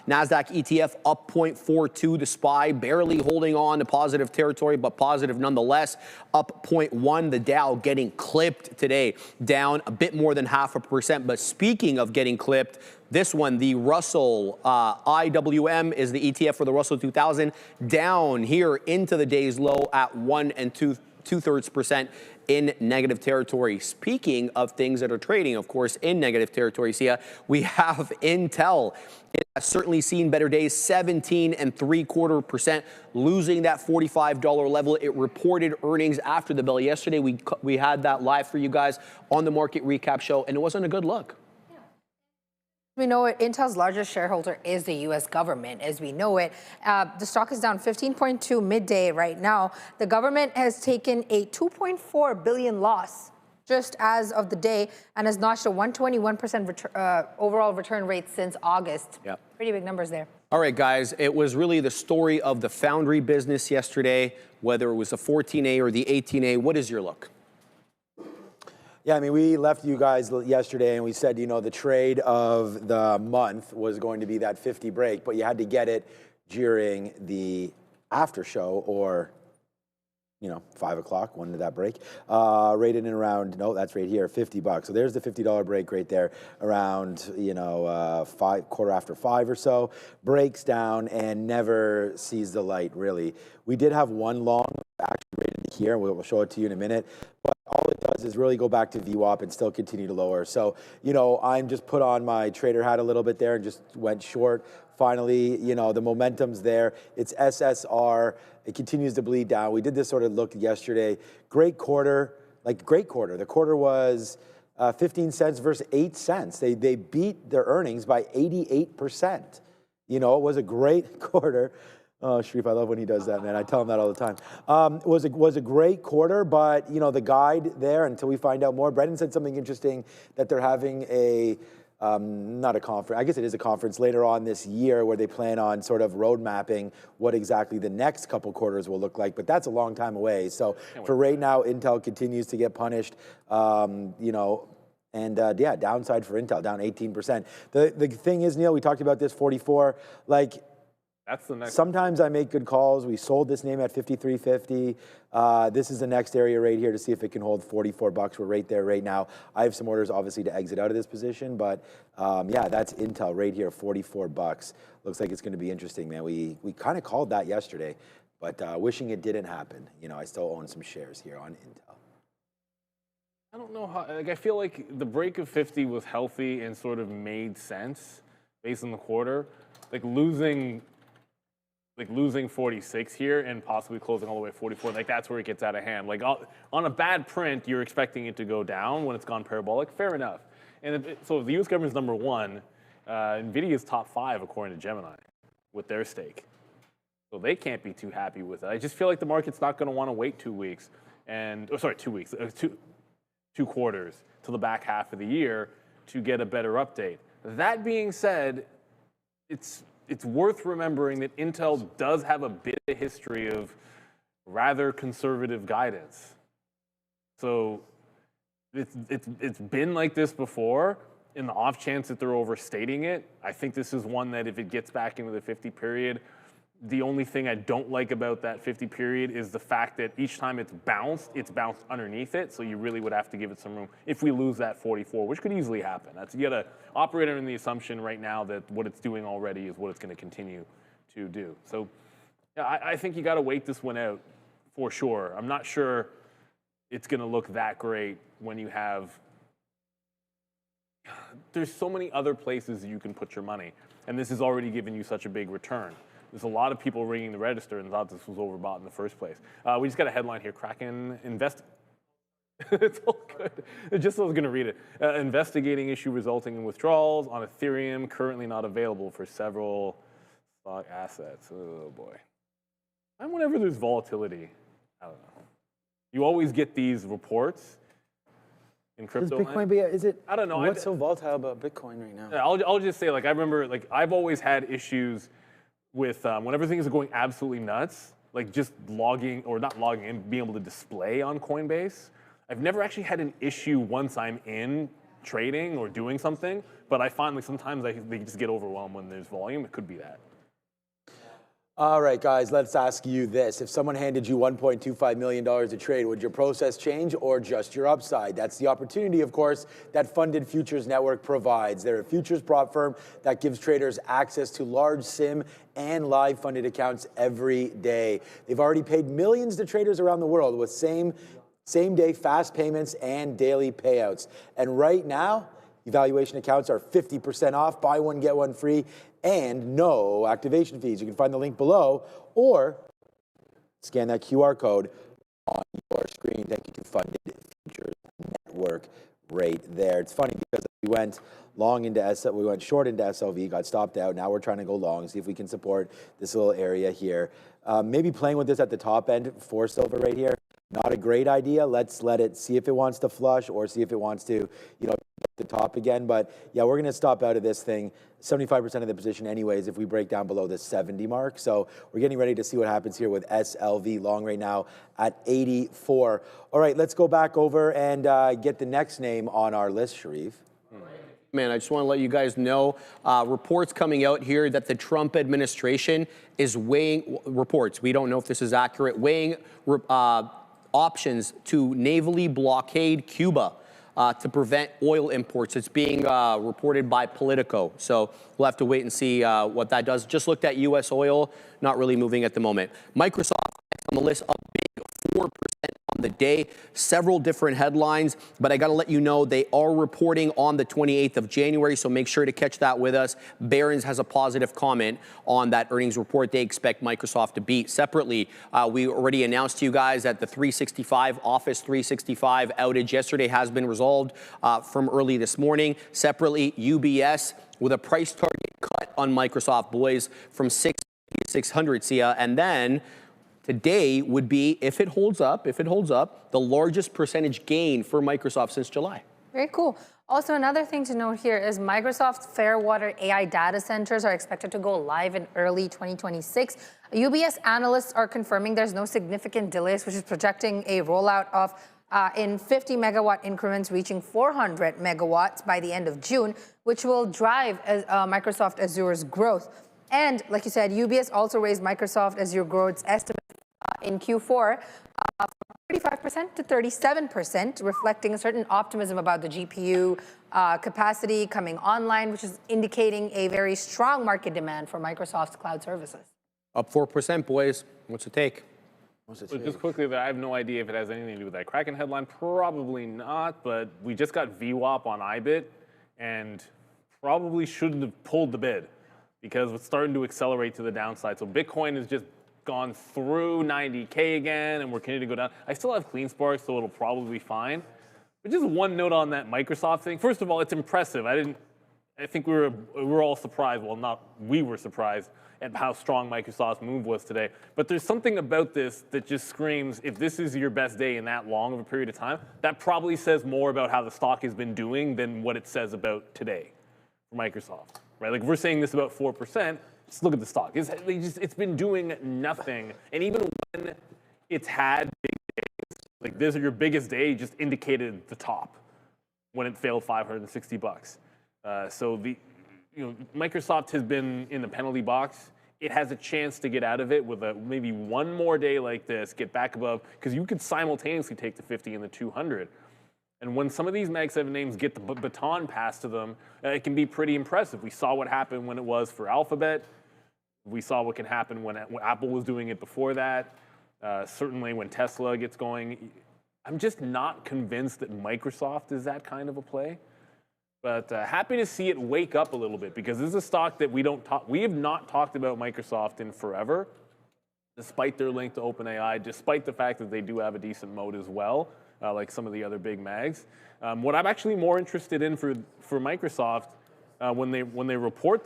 NASDAQ ETF up 0.42, the SPY barely holding on to positive territory, but positive nonetheless, up 0.1. The Dow getting clipped today, down a bit more than 0.5%. But speaking of getting clipped, this one, the Russell IWM is the ETF for the Russell 2000, down here into the day's low at 1 2/3%. in negative territory. Speaking of things that are trading, of course, in negative territory, Sia, we have Intel. It has certainly seen better days, 17.75%, losing that $45 level. It reported earnings after the bell yesterday. We had that live for you guys on the Market Recap Show, and it wasn't a good look. We know it. Intel's largest shareholder is the U.S. government, as we know it. The stock is down 15.2 midday right now. The government has taken a $2.4 billion loss just as of the day and has notched a 121% overall return rate since August. Yep. Pretty big numbers there. All right, guys, it was really the story of the foundry business yesterday, whether it was the 14A or the 18A. What is your look? Yeah, I mean, we left you guys yesterday and we said, you know, the trade of the month was going to be that 50 break, but you had to get it during the after show or, you know, 5 o'clock. When did that break? Right in and around, no, that's right here, $50. So there's the $50 break right there around, you know, quarter after 5 or so. Breaks down and never sees the light, really. We did have one long action rated here, and we'll show it to you in a minute. But all it does is really go back to VWAP and still continue to lower. So, you know, I'm just put on my trader hat a little bit there and just went short. Finally, you know, the momentum's there. It's SSR. It continues to bleed down. We did this sort of look yesterday. Great quarter, like great quarter. The quarter was 15 cents versus 8 cents. They beat their earnings by 88%. You know, it was a great quarter. Oh, Sharif, I love when he does that, man. I tell him that all the time. It was a great quarter, but, you know, the guide there, until we find out more. Brendan said something interesting, that they're having a, not a conference, I guess it is a conference later on this year where they plan on sort of road mapping what exactly the next couple quarters will look like, but that's a long time away. So for right now, Intel continues to get punished, you know, and yeah, downside for Intel, down 18%. The thing is, Neil, we talked about this 44, like, that's the next. Sometimes I make good calls. We sold this name at 53.50. This is the next area right here to see if it can hold $44. We're right there right now. I have some orders, obviously, to exit out of this position, but yeah, that's Intel right here, $44. Looks like it's going to be interesting, man. We kind of called that yesterday, but wishing it didn't happen. You know, I still own some shares here on Intel. I don't know how. Like, I feel like the break of 50 was healthy and sort of made sense based on the quarter. Like losing 46 here and possibly closing all the way at 44, like that's where it gets out of hand. Like on a bad print, you're expecting it to go down when it's gone parabolic. Fair enough. And so the U.S. government's number one. Nvidia is top 5 according to Gemini with their stake. So they can't be too happy with it. I just feel like the market's not going to want to wait 2 weeks and, oh, sorry, 2 weeks, two quarters till the back half of the year to get a better update. That being said, it's worth remembering that Intel does have a bit of history of rather conservative guidance. So it's been like this before. In the off chance that they're overstating it, I think this is one that if it gets back into the 50 period, the only thing I don't like about that 50 period is the fact that each time it's bounced underneath it. So you really would have to give it some room if we lose that 44, which could easily happen. You got to operate under the assumption right now that what it's doing already is what it's going to continue to do. So yeah, I think you got to wait this one out for sure. I'm not sure it's going to look that great when you have. There's so many other places you can put your money, and this has already given you such a big return. There's a lot of people ringing the register and thought this was overbought in the first place. We just got a headline here, Kraken it's all good. Just I was going to read it. Investigating issue resulting in withdrawals on Ethereum, currently not available for several stock assets. Oh, boy. And whenever there's volatility, I don't know. You always get these reports in crypto. Is Bitcoin, is it? I don't know. What's so volatile about Bitcoin right now? I'll just say, like, I remember, like, I've always had issues with whenever things are going absolutely nuts, like just logging, or not logging in, being able to display on Coinbase. I've never actually had an issue once I'm in trading or doing something, but I find like sometimes they just get overwhelmed when there's volume. It could be that. All right, guys, let's ask you this. If someone handed you $1.25 million to trade, would your process change or just your upside? That's the opportunity, of course, that Funded Futures Network provides. They're a futures prop firm that gives traders access to large SIM and live funded accounts every day. They've already paid millions to traders around the world with same same day fast payments and daily payouts. And right now, evaluation accounts are 50% off, buy one, get one free, and no activation fees. You can find the link below or scan that QR code on your screen. Thank you to Funded Futures Network right there. It's funny because we went short into SLV, got stopped out. Now we're trying to go long, see if we can support this little area here. Maybe playing with this at the top end for silver right here. Not a great idea. Let's let it see if it wants to flush or see if it wants to, get the top again. But yeah, we're going to stop out of this thing. 75% of the position anyways if we break down below the 70 mark. So we're getting ready to see what happens here with SLV long right now at 84. All right, let's go back over and get the next name on our list, Sharif. Man, I just want to let you guys know, reports coming out here that the Trump administration is weighing, reports, we don't know if this is accurate, weighing options to navally blockade Cuba to prevent oil imports. It's being reported by Politico. So we'll have to wait and see what that does. Just looked at U.S. oil, not really moving at the moment. Microsoft on the list, up big, 4% on the day. Several different headlines, but I got to let you know they are reporting on the 28th of January, so make sure to catch that with us. Barron's has a positive comment on that earnings report. They expect Microsoft to beat. Separately, we already announced to you guys that the 365, Office 365 outage yesterday has been resolved from early this morning. Separately, UBS with a price target cut on Microsoft, boys, from 600 to 600, see ya. And then today would be, if it holds up, the largest percentage gain for Microsoft since July. Very cool. Also, another thing to note here is Microsoft's Fairwater AI data centers are expected to go live in early 2026. UBS analysts are confirming there's no significant delays, which is projecting a rollout of in 50 megawatt increments reaching 400 megawatts by the end of June, which will drive Microsoft Azure's growth. And like you said, UBS also raised Microsoft Azure growth estimate in Q4 from 35% to 37%, reflecting a certain optimism about the GPU capacity coming online, which is indicating a very strong market demand for Microsoft's cloud services. Up 4%, boys. What's it take? So just quickly, I have no idea if it has anything to do with that Kraken headline. Probably not, but we just got VWAP on IBIT and probably shouldn't have pulled the bid because it's starting to accelerate to the downside. So Bitcoin has just gone through 90K again, and we're continuing to go down. I still have clean sparks, so it'll probably be fine. But just one note on that Microsoft thing. First of all, it's impressive. I think we were all surprised. Well, not we were surprised at how strong Microsoft's move was today. But there's something about this that just screams, if this is your best day in that long of a period of time, that probably says more about how the stock has been doing than what it says about today for Microsoft, right? Like if we're saying this about 4%, just look at the stock. It's been doing nothing. And even when it's had big days, like this is your biggest day, just indicated the top when it failed $560. So Microsoft has been in the penalty box. It has a chance to get out of it with maybe one more day like this, get back above, because you could simultaneously take the 50 and the 200. And when some of these Mag 7 names get the baton passed to them, it can be pretty impressive. We saw what happened when it was for Alphabet. We saw what can happen when Apple was doing it before that. Certainly when Tesla gets going. I'm just not convinced that Microsoft is that kind of a play. But happy to see it wake up a little bit because this is a stock that we have not talked about Microsoft in forever, despite their link to OpenAI, despite the fact that they do have a decent moat as well, like some of the other big mags. What I'm actually more interested in for Microsoft when they report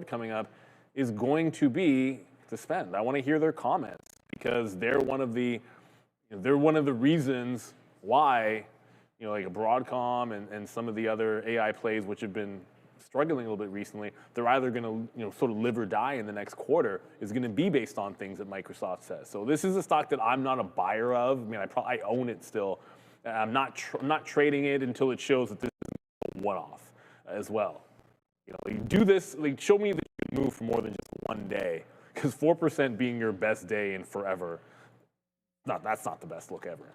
coming up is going to be the spend. I want to hear their comments because they're one of the reasons why. Like a Broadcom and some of the other AI plays which have been struggling a little bit recently, they're either going to sort of live or die in the next quarter is going to be based on things that Microsoft says. So this is a stock that I'm not a buyer of. I mean, I own it still. I'm not trading it until it shows that this is a one-off as well. Like do this. Like show me that you can move for more than just one day, because 4% being your best day in forever, that's not the best look ever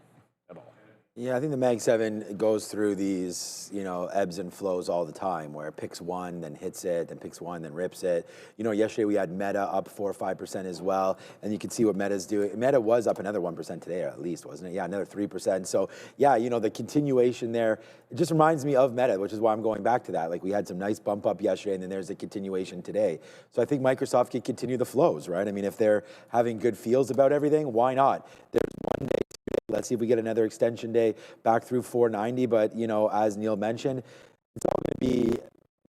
at all. Yeah, I think the Mag 7 goes through these, ebbs and flows all the time, where it picks one, then hits it, then picks one, then rips it. Yesterday we had Meta up 4 or 5% as well, and you can see what Meta's doing. Meta was up another 1% today, at least, wasn't it? Yeah, another 3%. So, yeah, the continuation there, it just reminds me of Meta, which is why I'm going back to that. Like, we had some nice bump up yesterday, and then there's a continuation today. So I think Microsoft could continue the flows, right? I mean, if they're having good feels about everything, why not? There's one day. Let's see if we get another extension day back through 490. But, as Neil mentioned, it's all going to be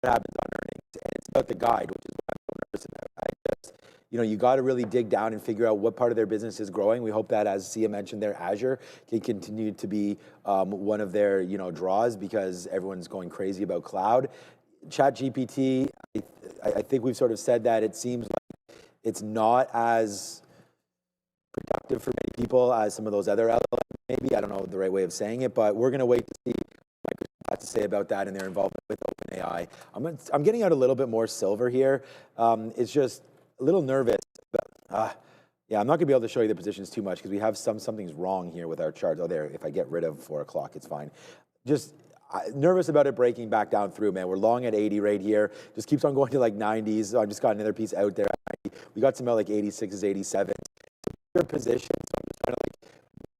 what happens on earnings. And it's about the guide, which is what I'm so nervous about. You got to really dig down and figure out what part of their business is growing. We hope that, as Sia mentioned there, Azure can continue to be one of their, draws, because everyone's going crazy about cloud. ChatGPT, I think we've sort of said that it seems like it's not as productive for many people as some of those other LLMs, maybe. I don't know the right way of saying it, but we're going to wait to see what Microsoft has to say about that and their involvement with OpenAI. I'm getting out a little bit more silver here. It's just a little nervous. But, yeah, I'm not going to be able to show you the positions too much because we have something's wrong here with our charts. Oh, there. If I get rid of 4 o'clock, it's fine. Just nervous about it breaking back down through, man. We're long at 80 right here. Just keeps on going to like 90s. So I just got another piece out there at 90. We got some at like 86s, 87s. Position, so I'm just trying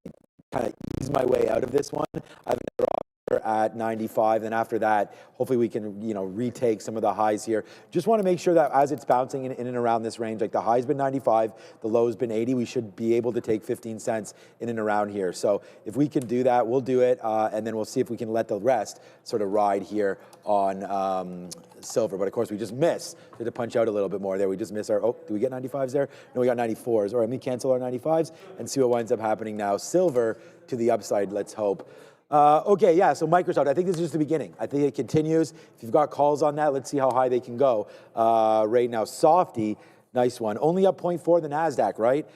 to kind of ease my way out of this one. I have another offer at 95, and after that, hopefully we can retake some of the highs here. Just want to make sure that as it's bouncing in and around this range, like the high's been 95, the low's been 80, we should be able to take 15 cents in and around here. So if we can do that, we'll do it, and then we'll see if we can let the rest sort of ride here on silver. But of course, we just missed. We had to punch out a little bit more there. We just missed our, do we get 95s there? No, we got 94s. All right, let me cancel our 95s and see what winds up happening now. Silver to the upside, let's hope. Okay, yeah, so Microsoft, I think this is just the beginning. I think it continues. If you've got calls on that, let's see how high they can go. Right now, Softy, nice one. Only up 0.4 the NASDAQ, right?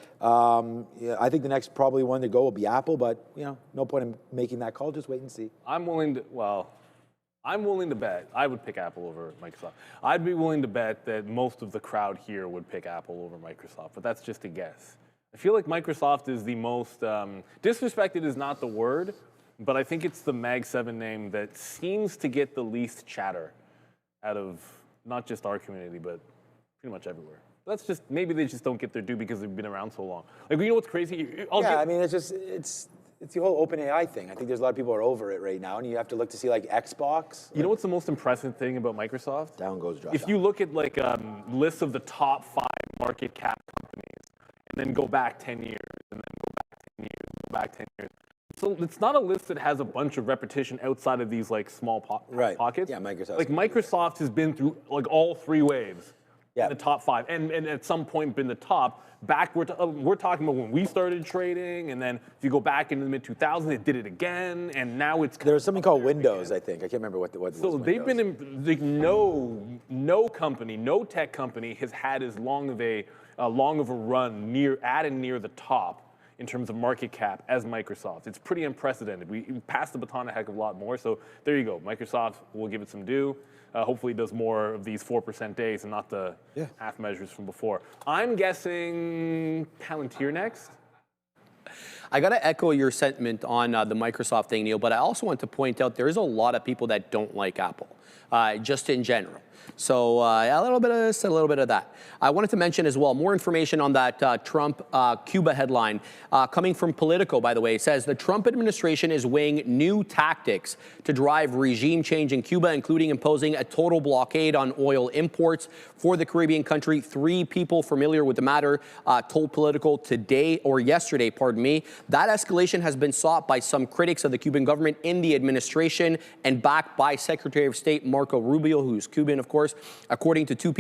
Yeah, I think the next probably one to go will be Apple, but, no point in making that call. Just wait and see. I'm willing to bet. I would pick Apple over Microsoft. I'd be willing to bet that most of the crowd here would pick Apple over Microsoft, but that's just a guess. I feel like Microsoft is the most, disrespected is not the word, but I think it's the Mag 7 name that seems to get the least chatter out of not just our community, but pretty much everywhere. That's just, maybe they just don't get their due because they've been around so long. Like, you know what's crazy? I mean, it's the whole OpenAI thing. I think there's a lot of people who are over it right now, and you have to look to see like Xbox. You know what's the most impressive thing about Microsoft? Down goes drop. If you look at like lists of the top 5 market cap companies, and then go back 10 years, and then go back 10 years, go back 10 years. So it's not a list that has a bunch of repetition outside of these like small pockets. Yeah, Microsoft. Like Microsoft has been through like all 3 waves. Yeah. In the top 5, and at some point been the top. Back, we're talking about when we started trading, and then if you go back into the mid-2000s, it did it again, and now it's. There was something called Windows, I think. I can't remember what was. So they've been in, like, no company, no tech company has had as long of a run at and near the top in terms of market cap as Microsoft. It's pretty unprecedented. We passed the baton a heck of a lot more. So there you go. Microsoft, we'll give it some due. Hopefully it does more of these 4% days and not the half measures from before. I'm guessing Palantir next. I got to echo your sentiment on the Microsoft thing, Neil, but I also want to point out there is a lot of people that don't like Apple, just in general. So a little bit of this, a little bit of that. I wanted to mention as well, more information on that Trump-Cuba headline coming from Politico, by the way. It says the Trump administration is weighing new tactics to drive regime change in Cuba, including imposing a total blockade on oil imports for the Caribbean country. 3 people familiar with the matter told Politico yesterday, that escalation has been sought by some critics of the Cuban government in the administration and backed by Secretary of State Marco Rubio, who's Cuban, of course. According to 2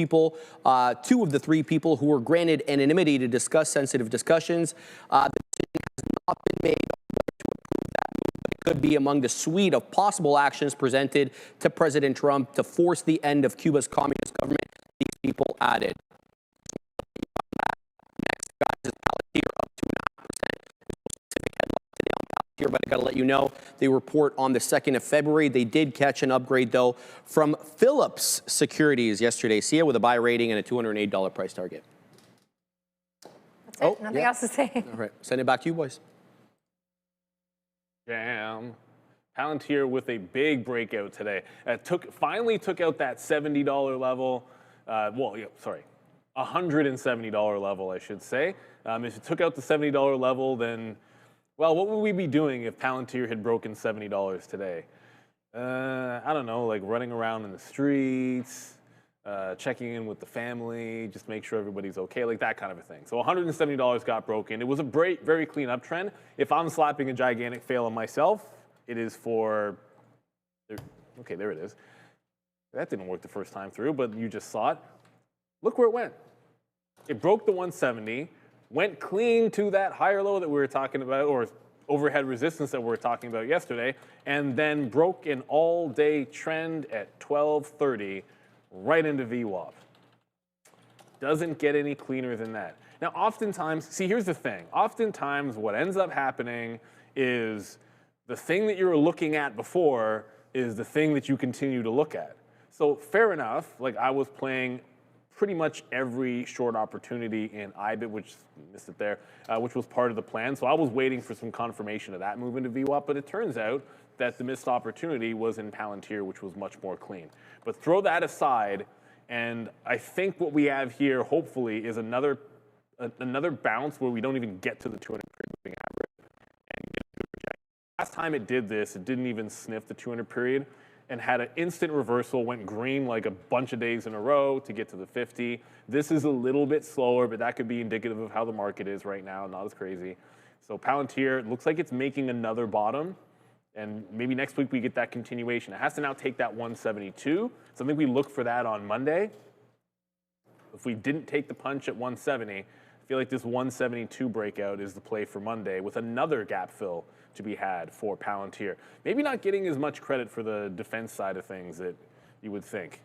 of the 3 people who were granted anonymity to discuss sensitive discussions, the decision has not been made to approve that move, but it could be among the suite of possible actions presented to President Trump to force the end of Cuba's communist government, these people added. Next, guys, is Palantir up 2.5%. Specific headline today on Palantir, but I got to let you know, they report on the 2nd of February. They did catch an upgrade, though, from Phillips Securities yesterday. Sia with a buy rating and a $208 price target. That's it. Nothing else to say. All right. Send it back to you, boys. Bam. Palantir with a big breakout today. Finally took out that $70 level. $170 level, I should say. If it took out the $70 level, then, well, what would we be doing if Palantir had broken $70 today? I don't know, like running around in the streets, checking in with the family, just make sure everybody's okay, like that kind of a thing. So $170 got broken. It was a very clean uptrend. If I'm slapping a gigantic fail on myself, it is for, okay, there it is. That didn't work the first time through, but you just saw it. Look where it went. It broke the 170, went clean to that higher low that we were talking about, or overhead resistance that we were talking about yesterday, and then broke an all-day trend at 1230 right into VWAP. Doesn't get any cleaner than that. Now, oftentimes, see, here's the thing. Oftentimes, what ends up happening is the thing that you were looking at before is the thing that you continue to look at. So fair enough, like I was playing pretty much every short opportunity in IBIT, which missed it there, which was part of the plan. So I was waiting for some confirmation of that move into VWAP, but it turns out that the missed opportunity was in Palantir, which was much more clean. But throw that aside, and I think what we have here, hopefully, is another bounce where we don't even get to the 200 period moving average. And last time it did this, it didn't even sniff the 200 period and had an instant reversal, went green like a bunch of days in a row to get to the 50. This is a little bit slower, but that could be indicative of how the market is right now, not as crazy. So Palantir, looks like it's making another bottom, and maybe next week we get that continuation. It has to now take that 172, so I think we look for that on Monday. If we didn't take the punch at 170, I feel like this 172 breakout is the play for Monday with another gap fill to be had for Palantir. Maybe not getting as much credit for the defense side of things that you would think.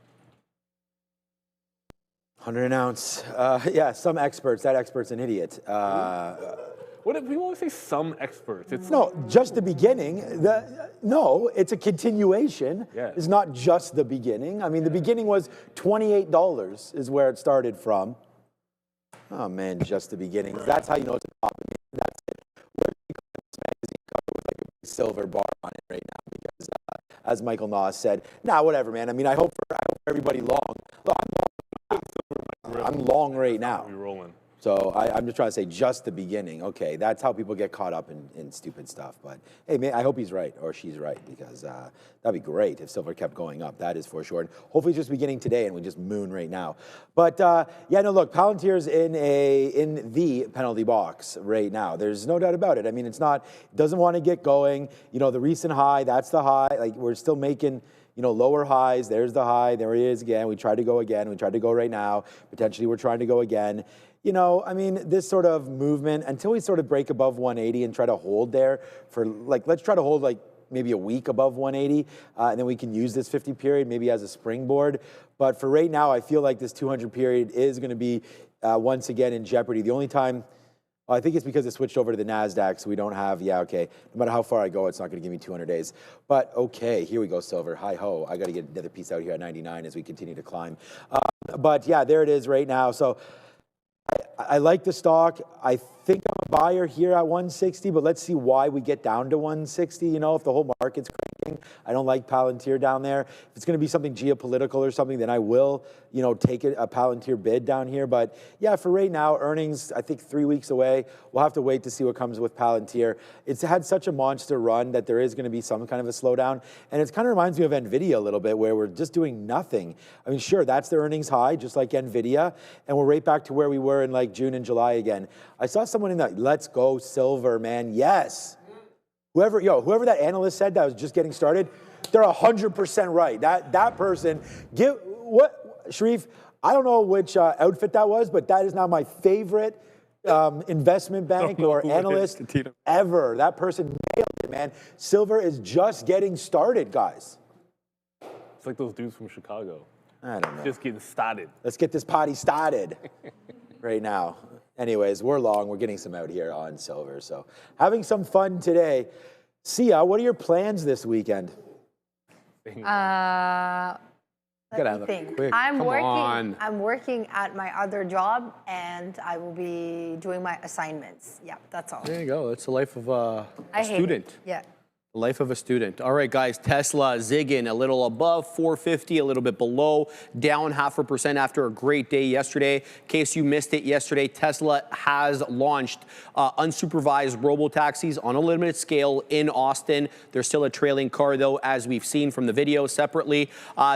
100 an ounce. Yeah, some experts. That expert's an idiot. What if we always say some experts? It's No, just the beginning. No, it's a continuation. Yeah. It's not just the beginning. I mean, the beginning was $28 is where it started from. Oh man, just the beginning. That's how you know it's a top. I mean, that's it. Where's this magazine cover with like a big silver bar on it right now? Because as Michael Noss said, nah, whatever, man. I mean, I hope for everybody long. Look, I'm long right now. We're rolling. So I'm just trying to say just the beginning. Okay, that's how people get caught up in stupid stuff. But hey, man, I hope he's right or she's right, because that'd be great if silver kept going up. That is for sure. And hopefully it's just beginning today and we just moon right now. But yeah, no, look, Palantir's in the penalty box right now. There's no doubt about it. I mean, it doesn't want to get going. You know, the recent high, that's the high. Like, we're still making, you know, lower highs. There's the high. There it is again. We tried to go again. We tried to go right now. Potentially we're trying to go again. You know, I mean, this sort of movement, until we sort of break above 180 and try to hold there for, like, let's try to hold like maybe a week above 180, and then we can use this 50 period maybe as a springboard. But for right now, I feel like this 200 period is going to be once again in jeopardy. The only time, I think it's because it switched over to the NASDAQ, so we don't have, yeah, okay. No matter how far I go, it's not going to give me 200 days. But okay, here we go, silver. Hi-ho. I got to get another piece out here at 99 as we continue to climb. But yeah, there it is right now. So I like the stock. I think I'm a buyer here at 160, but let's see why we get down to 160. You know, if the whole market's cranking, I don't like Palantir down there. If it's going to be something geopolitical or something, then I will, you know, take a Palantir bid down here. But yeah, for right now, earnings, I think 3 weeks away. We'll have to wait to see what comes with Palantir. It's had such a monster run that there is going to be some kind of a slowdown. And it kind of reminds me of Nvidia a little bit, where we're just doing nothing. I mean, sure, that's the earnings high, just like Nvidia. And we're right back to where we were in like June and July again. I saw someone in that, let's go silver, man. Yes. Whoever that analyst said that was just getting started, they're 100% right. That person, Sharif, I don't know which outfit that was, but that is now my favorite investment bank or analyst ever. That person nailed it, man. Silver is just getting started, guys. It's like those dudes from Chicago. I don't know. Just getting started. Let's get this party started right now. Anyways, we're long. We're getting some out here on silver. So having some fun today. Sia, what are your plans this weekend? Let me think. I'm working at my other job, and I will be doing my assignments. Yeah, that's all. There you go. That's the life of a student. Yeah. Life of a student. All right, guys, Tesla zigging a little above 450, a little bit below, down 0.5% after a great day yesterday. In case you missed it yesterday, Tesla has launched unsupervised robo-taxis on a limited scale in Austin. There's still a trailing car, though, as we've seen from the video separately.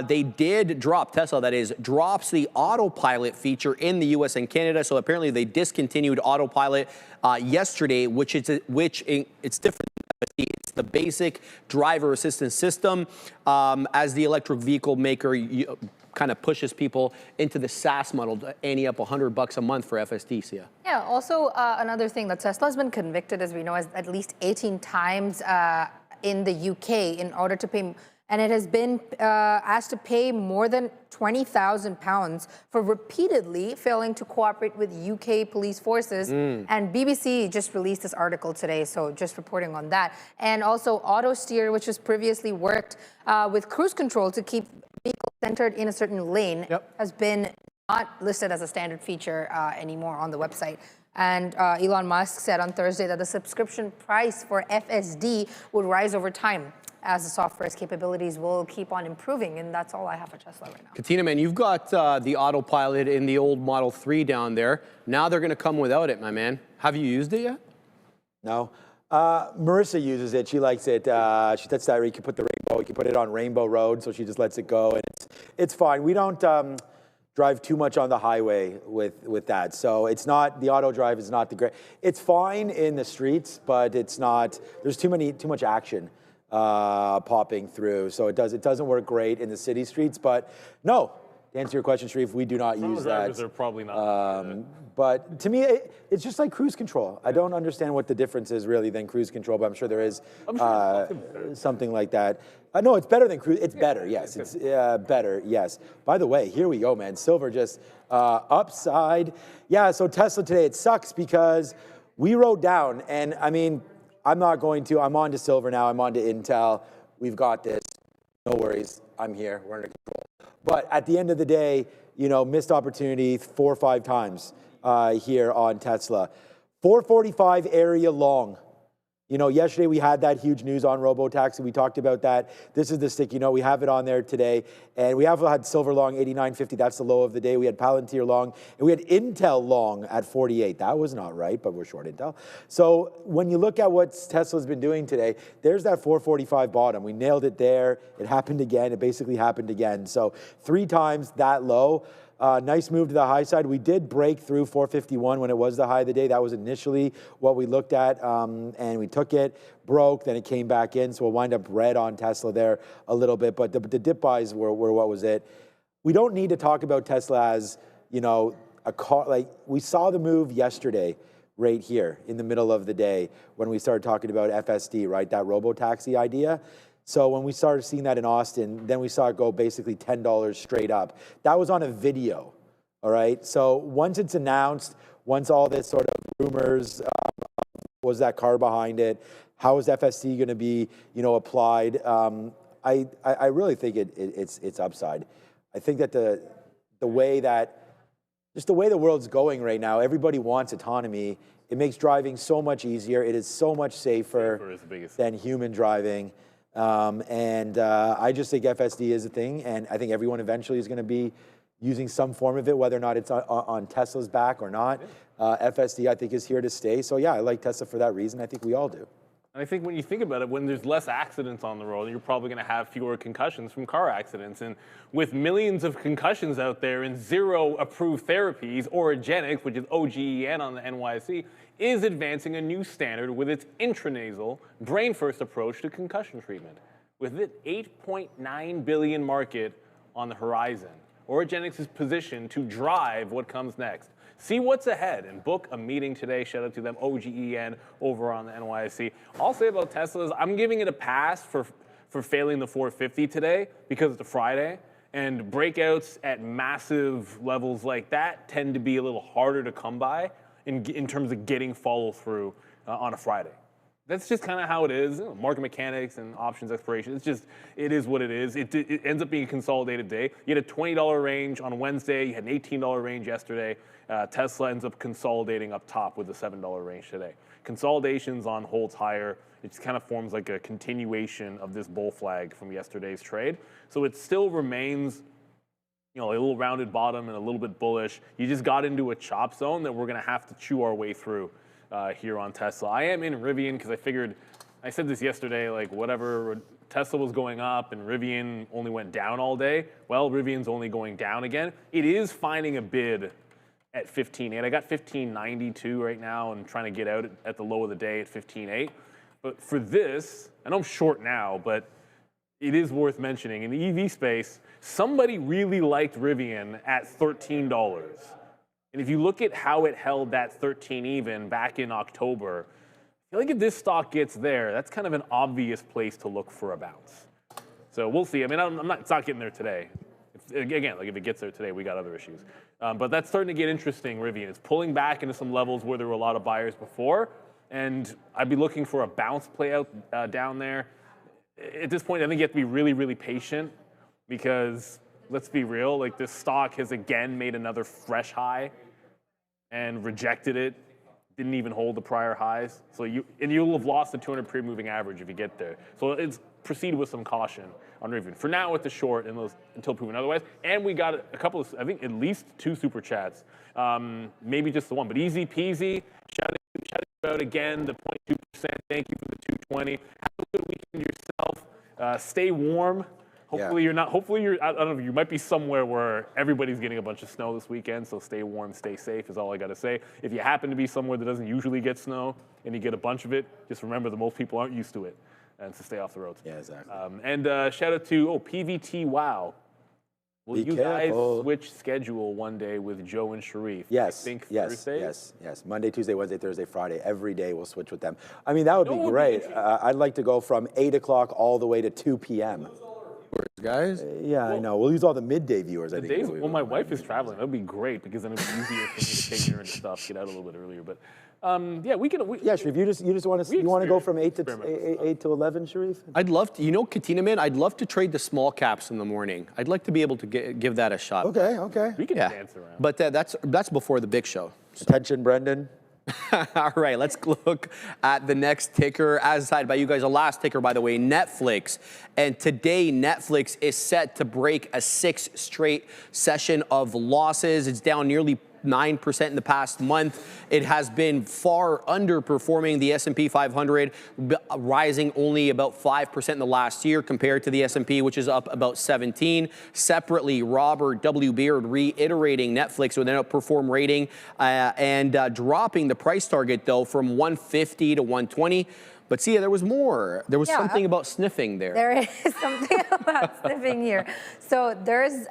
They did drop, Tesla that is, drops the autopilot feature in the US and Canada. So apparently they discontinued autopilot yesterday, which it's different. It's the basic driver assistance system as the electric vehicle maker kind of pushes people into the SaaS model, ante up $100 a month for FSD, Sia. Yeah, also another thing that Tesla has been convicted, as we know, as at least 18 times in the UK in order to pay, and it has been asked to pay more than £20,000 for repeatedly failing to cooperate with UK police forces. And BBC just released this article today, so just reporting on that. And also auto steer, which has previously worked with cruise control to keep vehicles centered in a certain lane, has been not listed as a standard feature anymore on the website. And Elon Musk said on Thursday that the subscription price for FSD would rise over time as the software's capabilities will keep on improving. And that's all I have for Tesla right now. Katina, man, you've got the autopilot in the old Model 3 down there. Now they're going to come without it, my man. Have you used it yet? No. Marissa uses it. She likes it. She says that you can put the rainbow, you can put it on Rainbow Road, so she just lets it go, and it's fine. We don't drive too much on the highway with that, so it's not, the auto drive is not the great. It's fine in the streets, but it's not. There's too much action popping through, so it doesn't work great in the city streets. But no, to answer your question, Sharif, we do not use that. Drivers are probably not. But to me, it's just like cruise control. I don't understand what the difference is really than cruise control, but I'm sure there is something like that. No, it's better than cruise. It's better, yes. It's better, yes. By the way, here we go, man. Silver just upside. Yeah, so Tesla today, it sucks because we wrote down, and I mean, I'm on to silver now. I'm on to Intel. We've got this. No worries. I'm here. We're under control. But at the end of the day, you know, missed opportunity 4 or 5 times here on Tesla. 445 area long. You know, yesterday we had that huge news on Robotaxi. We talked about that. This is the sticky note. We have it on there today. And we have had silver long 89.50. That's the low of the day. We had Palantir long. And we had Intel long at 48. That was not right, but we're short Intel. So when you look at what Tesla's been doing today, there's that 445 bottom. We nailed it there. It happened again. It basically happened again. So 3 times that low. Nice move to the high side. We did break through 451 when it was the high of the day. That was initially what we looked at, and we took it, broke, then it came back in. So we'll wind up red on Tesla there a little bit, but the dip buys were what was it. We don't need to talk about Tesla as, you know, a car. Like, we saw the move yesterday right here in the middle of the day when we started talking about FSD, right? That robo-taxi idea. So when we started seeing that in Austin, then we saw it go basically $10 straight up. That was on a video, all right? So once it's announced, once all this sort of rumors, was that car behind it? How is FSC going to be, you know, applied? I really think it's upside. I think that the way the world's going right now, everybody wants autonomy. It makes driving so much easier. It is so much safer than human driving. I just think FSD is a thing, and I think everyone eventually is going to be using some form of it, whether or not it's on Tesla's back or not. FSD, I think, is here to stay. So yeah, I like Tesla for that reason. I think we all do. And I think when you think about it, when there's less accidents on the road, you're probably going to have fewer concussions from car accidents. And with millions of concussions out there and 0 approved therapies, Orogenics, which is OGEN on the NYSE, is advancing a new standard with its intranasal, brain-first approach to concussion treatment. With its $8.9 billion market on the horizon, Orogenics is positioned to drive what comes next. See what's ahead and book a meeting today. Shout out to them, OGEN, over on the NYSE. I'll say about Tesla is I'm giving it a pass for failing the 450 today because it's a Friday. And breakouts at massive levels like that tend to be a little harder to come by in terms of getting follow through on a Friday. That's just kind of how it is. You know, market mechanics and options expiration. It is what it is. It ends up being a consolidated day. You had a $20 range on Wednesday. You had an $18 range yesterday. Tesla ends up consolidating up top with a $7 range today. Consolidations on holds higher It just kind of forms like a continuation of this bull flag from yesterday's trade. So it still remains, a little rounded bottom and a little bit bullish. You just got into a chop zone that we're going to have to chew our way through here on Tesla. I am in Rivian because I figured, I said this yesterday, like whatever, Tesla was going up and Rivian only went down all day. Well, Rivian's only going down again. It is finding a bid at 15.8. I got 15.92 right now and trying to get out at the low of the day at 15.8. But for this, I know I'm short now, but it is worth mentioning. In the EV space, somebody really liked Rivian at $13. And if you look at how it held that 13 even back in October, I feel like if this stock gets there, that's kind of an obvious place to look for a bounce. So we'll see. I mean, it's not getting there today. Again, like if it gets there today, we got other issues. But that's starting to get interesting, Rivian. It's pulling back into some levels where there were a lot of buyers before. And I'd be looking for a bounce play out down there. At this point, I think you have to be really, really patient because let's be real, like this stock has again made another fresh high and rejected it. Didn't even hold the prior highs. So you'll have lost the 200 period moving average if you get there. So it's proceed with some caution on Rivian. For now, with the short until proven otherwise. And we got a couple of, I think at least 2 super chats. Maybe just the one, but easy peasy. Shout out again the 0.2%. Thank you for the 220. Have a good weekend yourself. Stay warm. Hopefully you're not. Hopefully I don't know. You might be somewhere where everybody's getting a bunch of snow this weekend. So stay warm, stay safe is all I got to say. If you happen to be somewhere that doesn't usually get snow and you get a bunch of it, just remember that most people aren't used to it, and to stay off the roads. Yeah, exactly. And shout out to PVT Wow. Will you guys switch schedule one day with Joe and Sharif? Yes. I think yes. Thursdays? Yes. Monday, Tuesday, Wednesday, Thursday, Friday. Every day we'll switch with them. I mean, that would be great. I'd like to go from 8 o'clock all the way to 2 p.m. Guys? Yeah, I know. We'll lose all the midday viewers, I think. Well, my wife is traveling. That would be great because then it would be easier for me to take her into stuff, get out a little bit earlier. But yeah, we can. Yeah, Sharif, you just want to go from 8 to 11, Sharif? I'd love to. Katina, man, I'd love to trade the small caps in the morning. I'd like to be able to give that a shot. Okay. We can dance around. But that's before the big show. Attention, Brendan. All right, let's look at the next ticker, as decided by you guys. The last ticker, by the way, Netflix. And today, Netflix is set to break a 6th straight session of losses. It's down nearly 9% in the past month. It has been far underperforming the S&P 500, rising only about 5% in the last year compared to the S&P, which is up about 17. Separately, Robert W. Beard reiterating Netflix with an outperform rating and dropping the price target, though, from 150 to 120. But see, there was more. There was something about sniffing there. There is something about sniffing here. So there's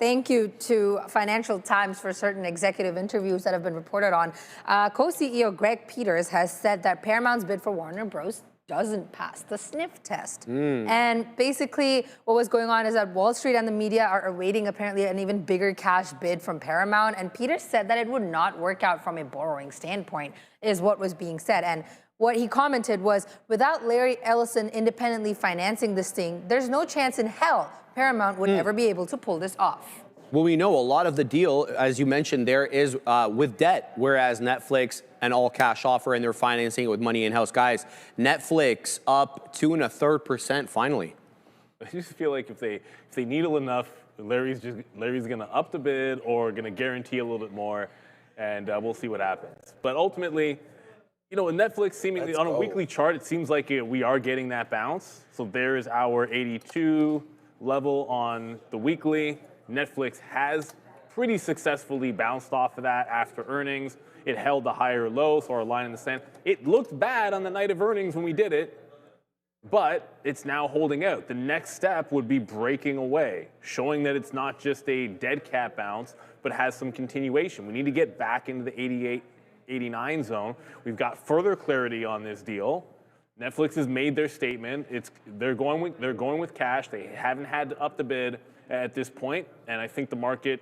thank you to Financial Times for certain executive interviews that have been reported on. Co-CEO Greg Peters has said that Paramount's bid for Warner Bros. Doesn't pass the sniff test. And basically what was going on is that Wall Street and the media are awaiting apparently an even bigger cash bid from Paramount. And Peters said that it would not work out from a borrowing standpoint is what was being said. And what he commented was, without Larry Ellison independently financing this thing, there's no chance in hell Paramount would ever be able to pull this off. Well, we know a lot of the deal, as you mentioned, there is with debt, whereas Netflix an all-cash offer and they're financing it with money in-house. Guys, Netflix up 2.33% finally. I just feel like if they needle enough, Larry's going to up the bid or going to guarantee a little bit more, and we'll see what happens. But ultimately, in Netflix, seemingly on a weekly chart, it seems like we are getting that bounce. So there is our 82 level on the weekly. Netflix has pretty successfully bounced off of that after earnings. It held the higher low, so our line in the sand. It looked bad on the night of earnings when we did it, but it's now holding out. The next step would be breaking away, showing that it's not just a dead cat bounce, but has some continuation. We need to get back into the 88, 89 zone. We've got further clarity on this deal. Netflix has made their statement. They're going with cash. They haven't had to up the bid at this point, and I think the market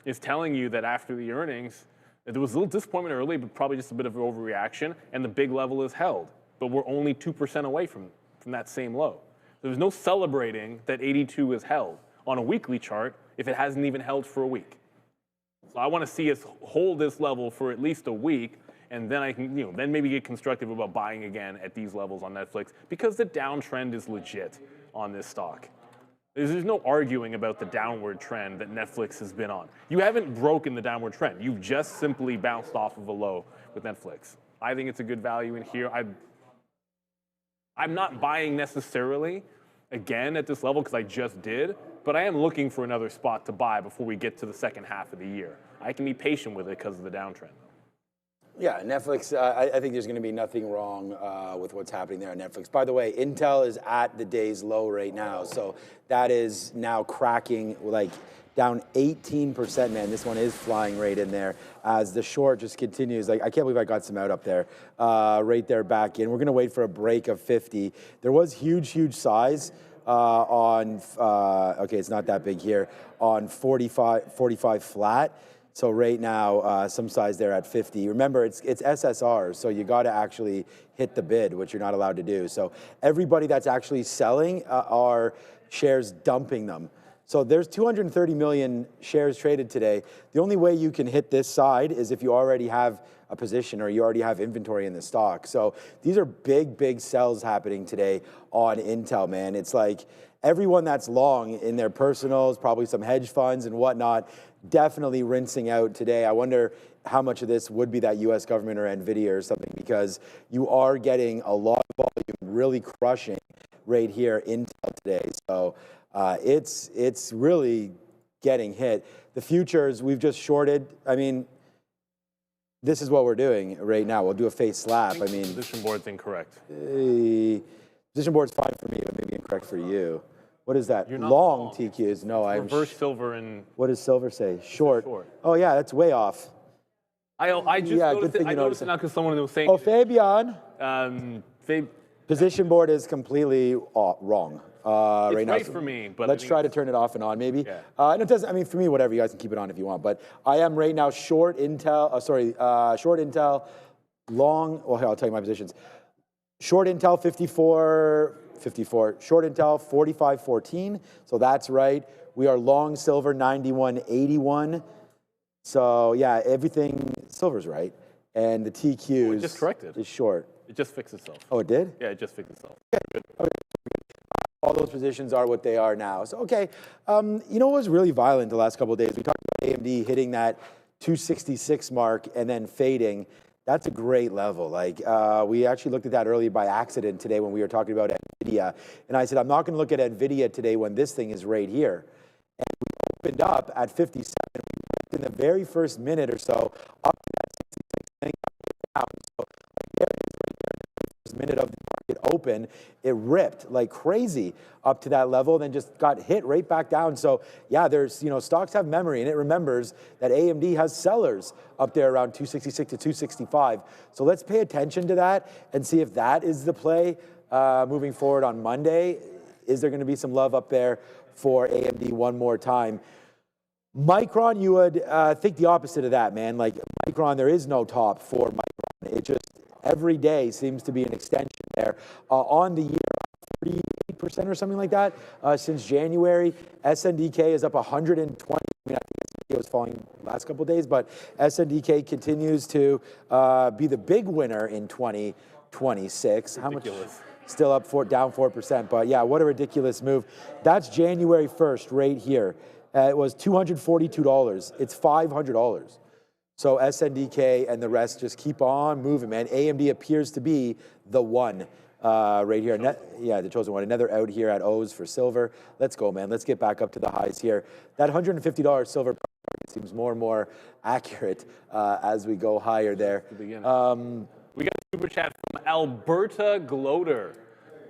is telling you that after the earnings, there was a little disappointment early, but probably just a bit of an overreaction, and the big level is held. But we're only 2% away from that same low. There's no celebrating that 82 is held on a weekly chart if it hasn't even held for a week. So I want to see us hold this level for at least a week and then I can, then maybe get constructive about buying again at these levels on Netflix because the downtrend is legit on this stock. There's no arguing about the downward trend that Netflix has been on. You haven't broken the downward trend. You've just simply bounced off of a low with Netflix. I think it's a good value in here. I'm not buying necessarily again at this level because I just did, but I am looking for another spot to buy before we get to the second half of the year. I can be patient with it because of the downtrend. Yeah, Netflix, I think there's going to be nothing wrong with what's happening there on Netflix. By the way, Intel is at the day's low right now, so that is now cracking, like down 18%, man. This one is flying right in there as the short just continues. Like, I can't believe I got some out up there, right there back in. We're going to wait for a break of 50. There was huge size on, okay, it's not that big here, on 45 flat. So right now, some size there at 50. Remember, it's SSR, so you got to actually hit the bid, which you're not allowed to do. So everybody that's actually selling are shares dumping them. So there's 230 million shares traded today. The only way you can hit this side is if you already have a position or you already have inventory in the stock. So these are big sells happening today on Intel, man. It's like everyone that's long in their personals, probably some hedge funds and whatnot, definitely rinsing out today. I wonder how much of this would be that US government or Nvidia or something, because you are getting a lot of volume really crushing right here Intel today. So it's really getting hit. The futures we've just shorted. I mean, this is what we're doing right now. We'll do a face slap. I mean, Position board's incorrect. Position board's fine for me, but maybe incorrect for you. What is that? You're not long long. TQs. No, I'm. Reverse silver and. What does silver say? Short. Short. Oh yeah, that's way off. I just Yeah, noticed good thing it. I you noticed noticed it now because someone was saying. Oh, Fabian. Fab, Position board is completely wrong. it's right now. right for me, but Let's I mean, try to turn it off and on, maybe. Yeah. And it doesn't. I mean, for me, whatever. You guys can keep it on if you want. But I am right now short Intel. Short Intel, long. Well, here, I'll tell you my positions. Short Intel 54. Short Intel 45.14. So that's right. We are long silver 91.81. So yeah, everything silver's right, and the TQs just corrected. is short. it just fixed itself. Oh, it did? Yeah, it just fixed itself. All those positions are what they are now. So, okay, you know what was really violent the last couple of days? We talked about AMD hitting that 266 mark and then fading. That's a great level. Like, we actually looked at that earlier by accident today when we were talking about Nvidia. And I said, I'm not going to look at Nvidia today when this thing is right here. And we opened up at 57. We worked in the very first minute or so up to that 66 down. So, like, there it is right there in the first minute of the market open. It ripped like crazy up to that level, then just got hit right back down. So yeah, there's, you know, stocks have memory, and it remembers that AMD has sellers up there around 266 to 265. So let's pay attention to that and see if that is the play moving forward on Monday. Is there going to be some love up there for AMD one more time? Micron, you would think the opposite of that, man. Like Micron, there is no top for Micron. It just every day seems to be an extension there. On the year, 48% or something like that since January. SNDK is up 120. I mean, I think SNDK was falling the last couple of days, but SNDK continues to be the big winner in 2026. How much? Still up down 4%, but yeah, what a ridiculous move. That's January 1st right here. It was $242. It's $500. So SNDK and the rest just keep on moving, man. AMD appears to be the one right here. Yeah, the chosen one. Another out here at O's for silver. Let's go, man. Let's get back up to the highs here. That $150 silver seems more and more accurate as we go higher there. We got a super chat from Alberta Gloater.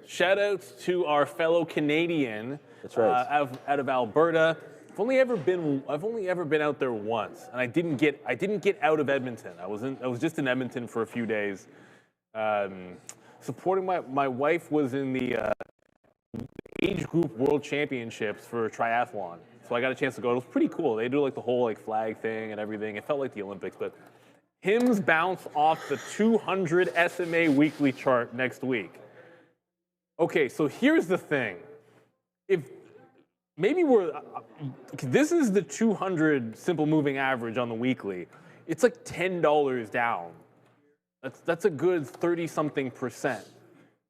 Shout outs to our fellow Canadian. That's right. Out of Alberta. I've only ever been out there once, and I didn't get out of Edmonton. I was just in Edmonton for a few days, supporting my wife was in the age group world championships for triathlon, so I got a chance to go. It was pretty cool. They do like the whole like flag thing and everything. It felt like the Olympics, but Hims bounce off the 200 SMA weekly chart next week. Okay, so here's the thing. Maybe this is the 200 simple moving average on the weekly. It's like $10 down That's a good 30-something%.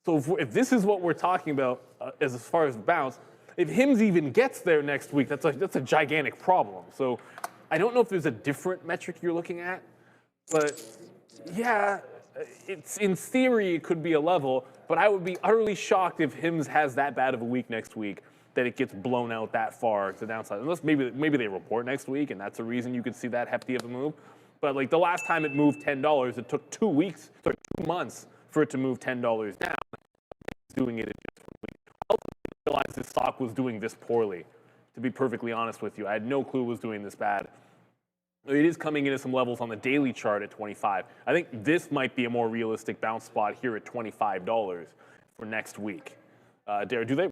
So if this is what we're talking about as far as the bounce, if HIMS even gets there next week, that's a gigantic problem. So I don't know if there's a different metric you're looking at, but yeah, it's in theory it could be a level, but I would be utterly shocked if HIMS has that bad of a week next week that it gets blown out that far to the downside. Unless maybe they report next week and that's a reason you could see that hefty of a move. But like the last time it moved $10, it took 2 months for it to move $10 down. It's doing it in just 1 week. I didn't realize this stock was doing this poorly, to be perfectly honest with you. I had no clue it was doing this bad. It is coming into some levels on the daily chart at 25. I think this might be a more realistic bounce spot here at $25 for next week. Dara, do they?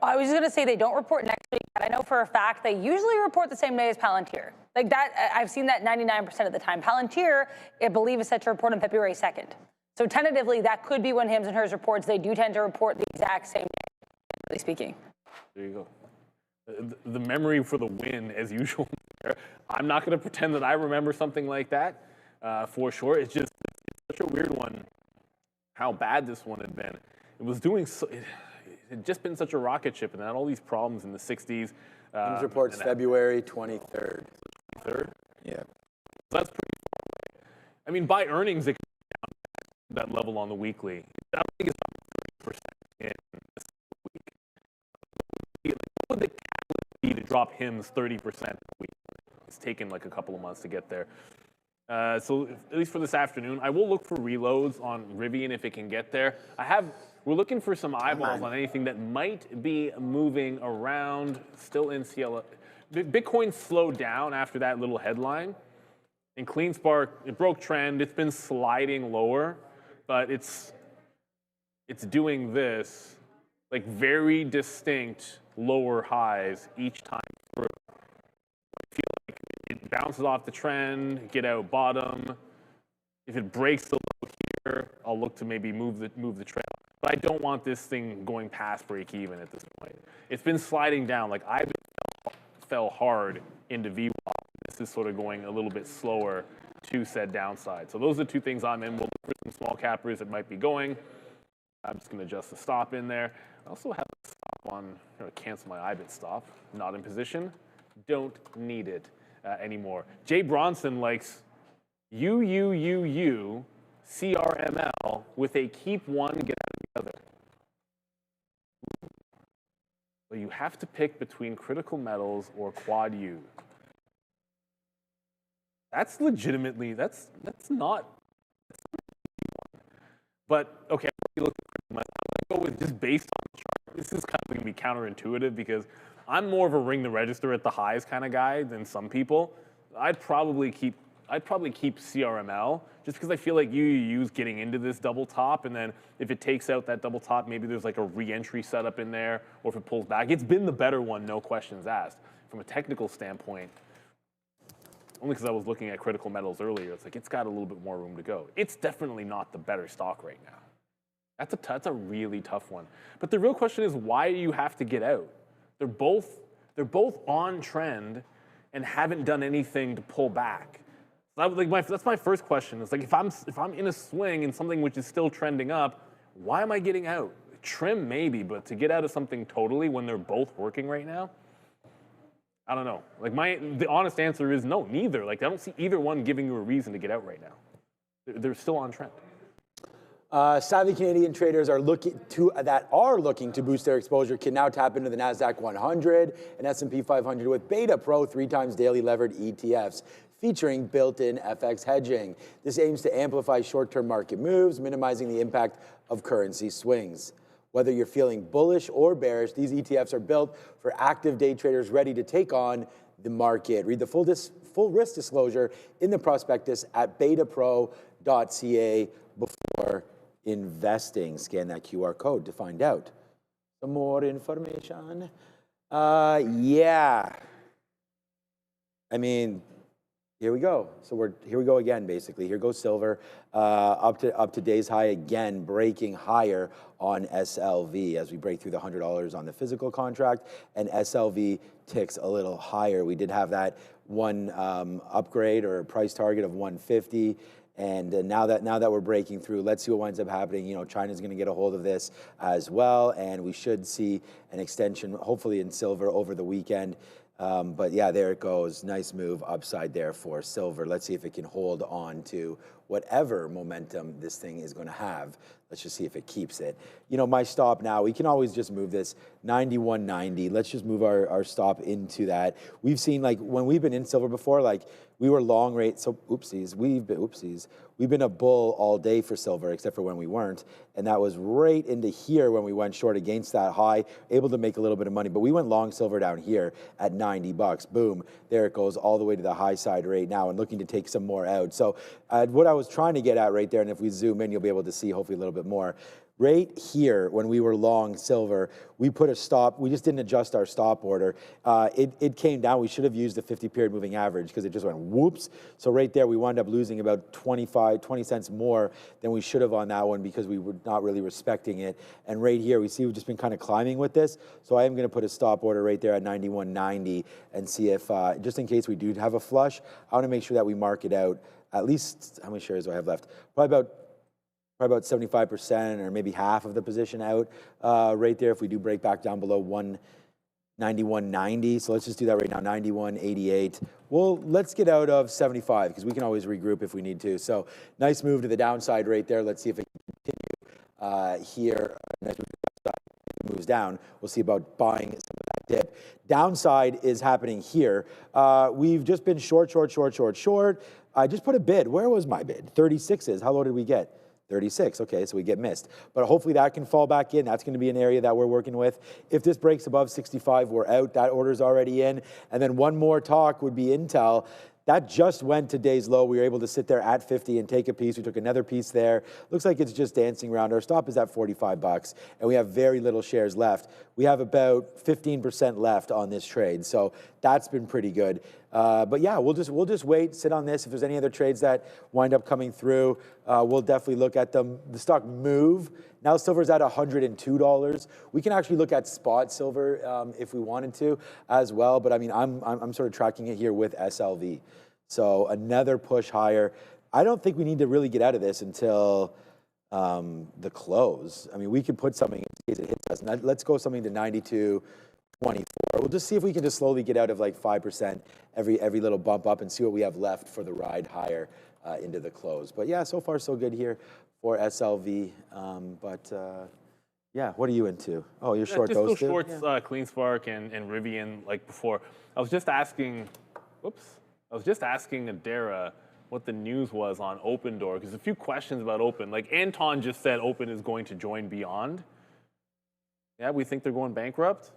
I was just going to say they don't report next week, but I know for a fact they usually report the same day as Palantir. Like that, I've seen that 99% of the time. Palantir, I believe, is set to report on February 2nd. So tentatively, that could be when Hims and Hers reports. They do tend to report the exact same day, generally speaking. There you go. The memory for the win, as usual. I'm not going to pretend that I remember something like that for sure. It's just such a weird one, how bad this one had been. It was doing so. It had just been such a rocket ship, and had all these problems in the 60s. Hims reports February 23rd. 23rd? Yeah. That's pretty far away. I mean, by earnings, it could be down that level on the weekly. I don't think it's 30% in this week. What would the catalyst be to drop Hims 30% a week? It's taken like a couple of months to get there. So at least for this afternoon, I will look for reloads on Rivian if it can get there. We're looking for some eyeballs on anything that might be moving around, still in CLA. Bitcoin slowed down after that little headline. And CleanSpark, it broke trend. It's been sliding lower, but it's doing this, like very distinct lower highs each time through. I feel like it bounces off the trend, get out bottom. If it breaks the low here, I'll look to maybe move the trail. But I don't want this thing going past break even at this point. It's been sliding down. Like I fell hard into VWAP. This is sort of going a little bit slower to said downside. So those are the two things I'm in. We'll look for some small cappers that might be going. I'm just going to adjust the stop in there. I also have a stop on, I'm going to cancel my IBIT stop. Not in position. Don't need it anymore. Jay Bronson likes CRML with a keep one, get out of the other. Well, you have to pick between critical metals or quad U. That's legitimately, that's not. But okay, I'm going to go with just based on the chart. This is kind of going to be counterintuitive because I'm more of a ring the register at the highs kind of guy than some people. I'd probably keep CRML just because I feel like UUU's getting into this double top, and then if it takes out that double top, maybe there's like a re-entry setup in there, or if it pulls back. It's been the better one, no questions asked. From a technical standpoint, only because I was looking at critical metals earlier, it's like it's got a little bit more room to go. It's definitely not the better stock right now. That's a really tough one. But the real question is, why do you have to get out? They're both on trend and haven't done anything to pull back. So that's my first question. It's like if I'm in a swing in something which is still trending up, why am I getting out? Trim maybe, but to get out of something totally when they're both working right now, I don't know. Like the honest answer is no, neither. Like I don't see either one giving you a reason to get out right now. They're still on trend. Savvy Canadian traders are looking to boost their exposure can now tap into the NASDAQ 100 and S&P 500 with Beta Pro 3 times daily levered ETFs featuring built-in FX hedging. This aims to amplify short-term market moves, minimizing the impact of currency swings. Whether you're feeling bullish or bearish, these ETFs are built for active day traders ready to take on the market. Read the full risk disclosure in the prospectus at betapro.ca before investing. Scan that QR code to find out some more information. Yeah. I mean, here we go. So here we go again, basically. Here goes silver, up to today's high again, breaking higher on SLV as we break through the $100 on the physical contract, and SLV ticks a little higher. We did have that one upgrade or price target of 150, And now that we're breaking through, let's see what winds up happening. You know, China's going to get a hold of this as well, and we should see an extension, hopefully in silver over the weekend. But yeah, there it goes. Nice move upside there for silver. Let's see if it can hold on to whatever momentum this thing is going to have. Let's just see if it keeps it. You know, my stop now, we can always just move this 91.90. Let's just move our stop into that. We've seen, like, when we've been in silver before, like, we were long rate, so oopsies, we've been a bull all day for silver, except for when we weren't, and that was right into here when we went short against that high, able to make a little bit of money, but we went long silver down here at $90. Boom, there it goes all the way to the high side right now, and looking to take some more out. So what I was trying to get at right there, and if we zoom in, you'll be able to see hopefully a little bit more. Right here, when we were long silver, we put a stop. We just didn't adjust our stop order. It came down. We should have used the 50-period moving average because it just went whoops. So right there, we wound up losing about 20 cents more than we should have on that one because we were not really respecting it. And right here, we see we've just been kind of climbing with this. So I am going to put a stop order right there at 91.90 and see if, just in case we do have a flush, I want to make sure that we mark it out. At least, how many shares do I have left? Probably about 75% or maybe half of the position out right there if we do break back down below 191.90. So let's just do that right now, 91.88. Well, let's get out of 75 because we can always regroup if we need to. So nice move to the downside right there. Let's see if it can continue here. Nice move to the downside. If it moves down, we'll see about buying some of that dip. Downside is happening here. We've just been short. I just put a bid. Where was my bid? 36s. How low did we get? 36, okay, so we get missed. But hopefully that can fall back in. That's going to be an area that we're working with. If this breaks above 65, we're out. That order's already in. And then one more talk would be Intel. That just went to day's low. We were able to sit there at 50 and take a piece. We took another piece there. Looks like it's just dancing around. Our stop is at $45, and we have very little shares left. We have about 15% left on this trade, so that's been pretty good. But yeah, we'll just wait, sit on this. If there's any other trades that wind up coming through, we'll definitely look at them. The stock move. Now silver's at $102. We can actually look at spot silver if we wanted to as well. But I mean, I'm sort of tracking it here with SLV. So another push higher. I don't think we need to really get out of this until the close. I mean, we could put something in case it hits us. Let's go something to 92.24. We'll just see if we can just slowly get out of like 5% every little bump up and see what we have left for the ride higher into the close. But yeah, so far so good here for SLV. Yeah, what are you into? Oh, you're short those two? Shorts, yeah. CleanSpark and Rivian like before. I was just asking Adara what the news was on Open Door, because a few questions about Open. Like Anton just said Open is going to join Beyond. Yeah, we think they're going bankrupt.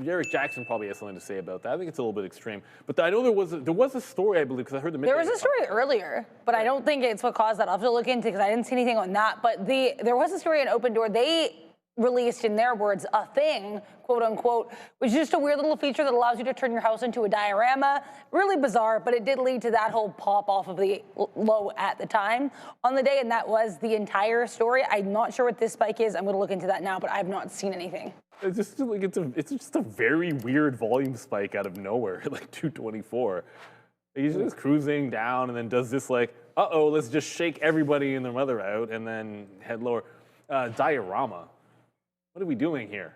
Eric Jackson probably has something to say about that. I think it's a little bit extreme. But I know there was a story, I believe, because I heard the Midday. There was a story earlier, but I don't think it's what caused that. I'll have to look into because I didn't see anything on that. But there was a story in Open Door. They released, in their words, a thing, quote unquote, which is just a weird little feature that allows you to turn your house into a diorama. Really bizarre, but it did lead to that whole pop off of the low at the time on the day, and that was the entire story. I'm not sure what this spike is. I'm going to look into that now, but I have not seen anything. It's just like it's just a very weird volume spike out of nowhere, like 224. He's just cruising down and then does this like, uh-oh, let's just shake everybody and their mother out and then head lower. Diorama. What are we doing here?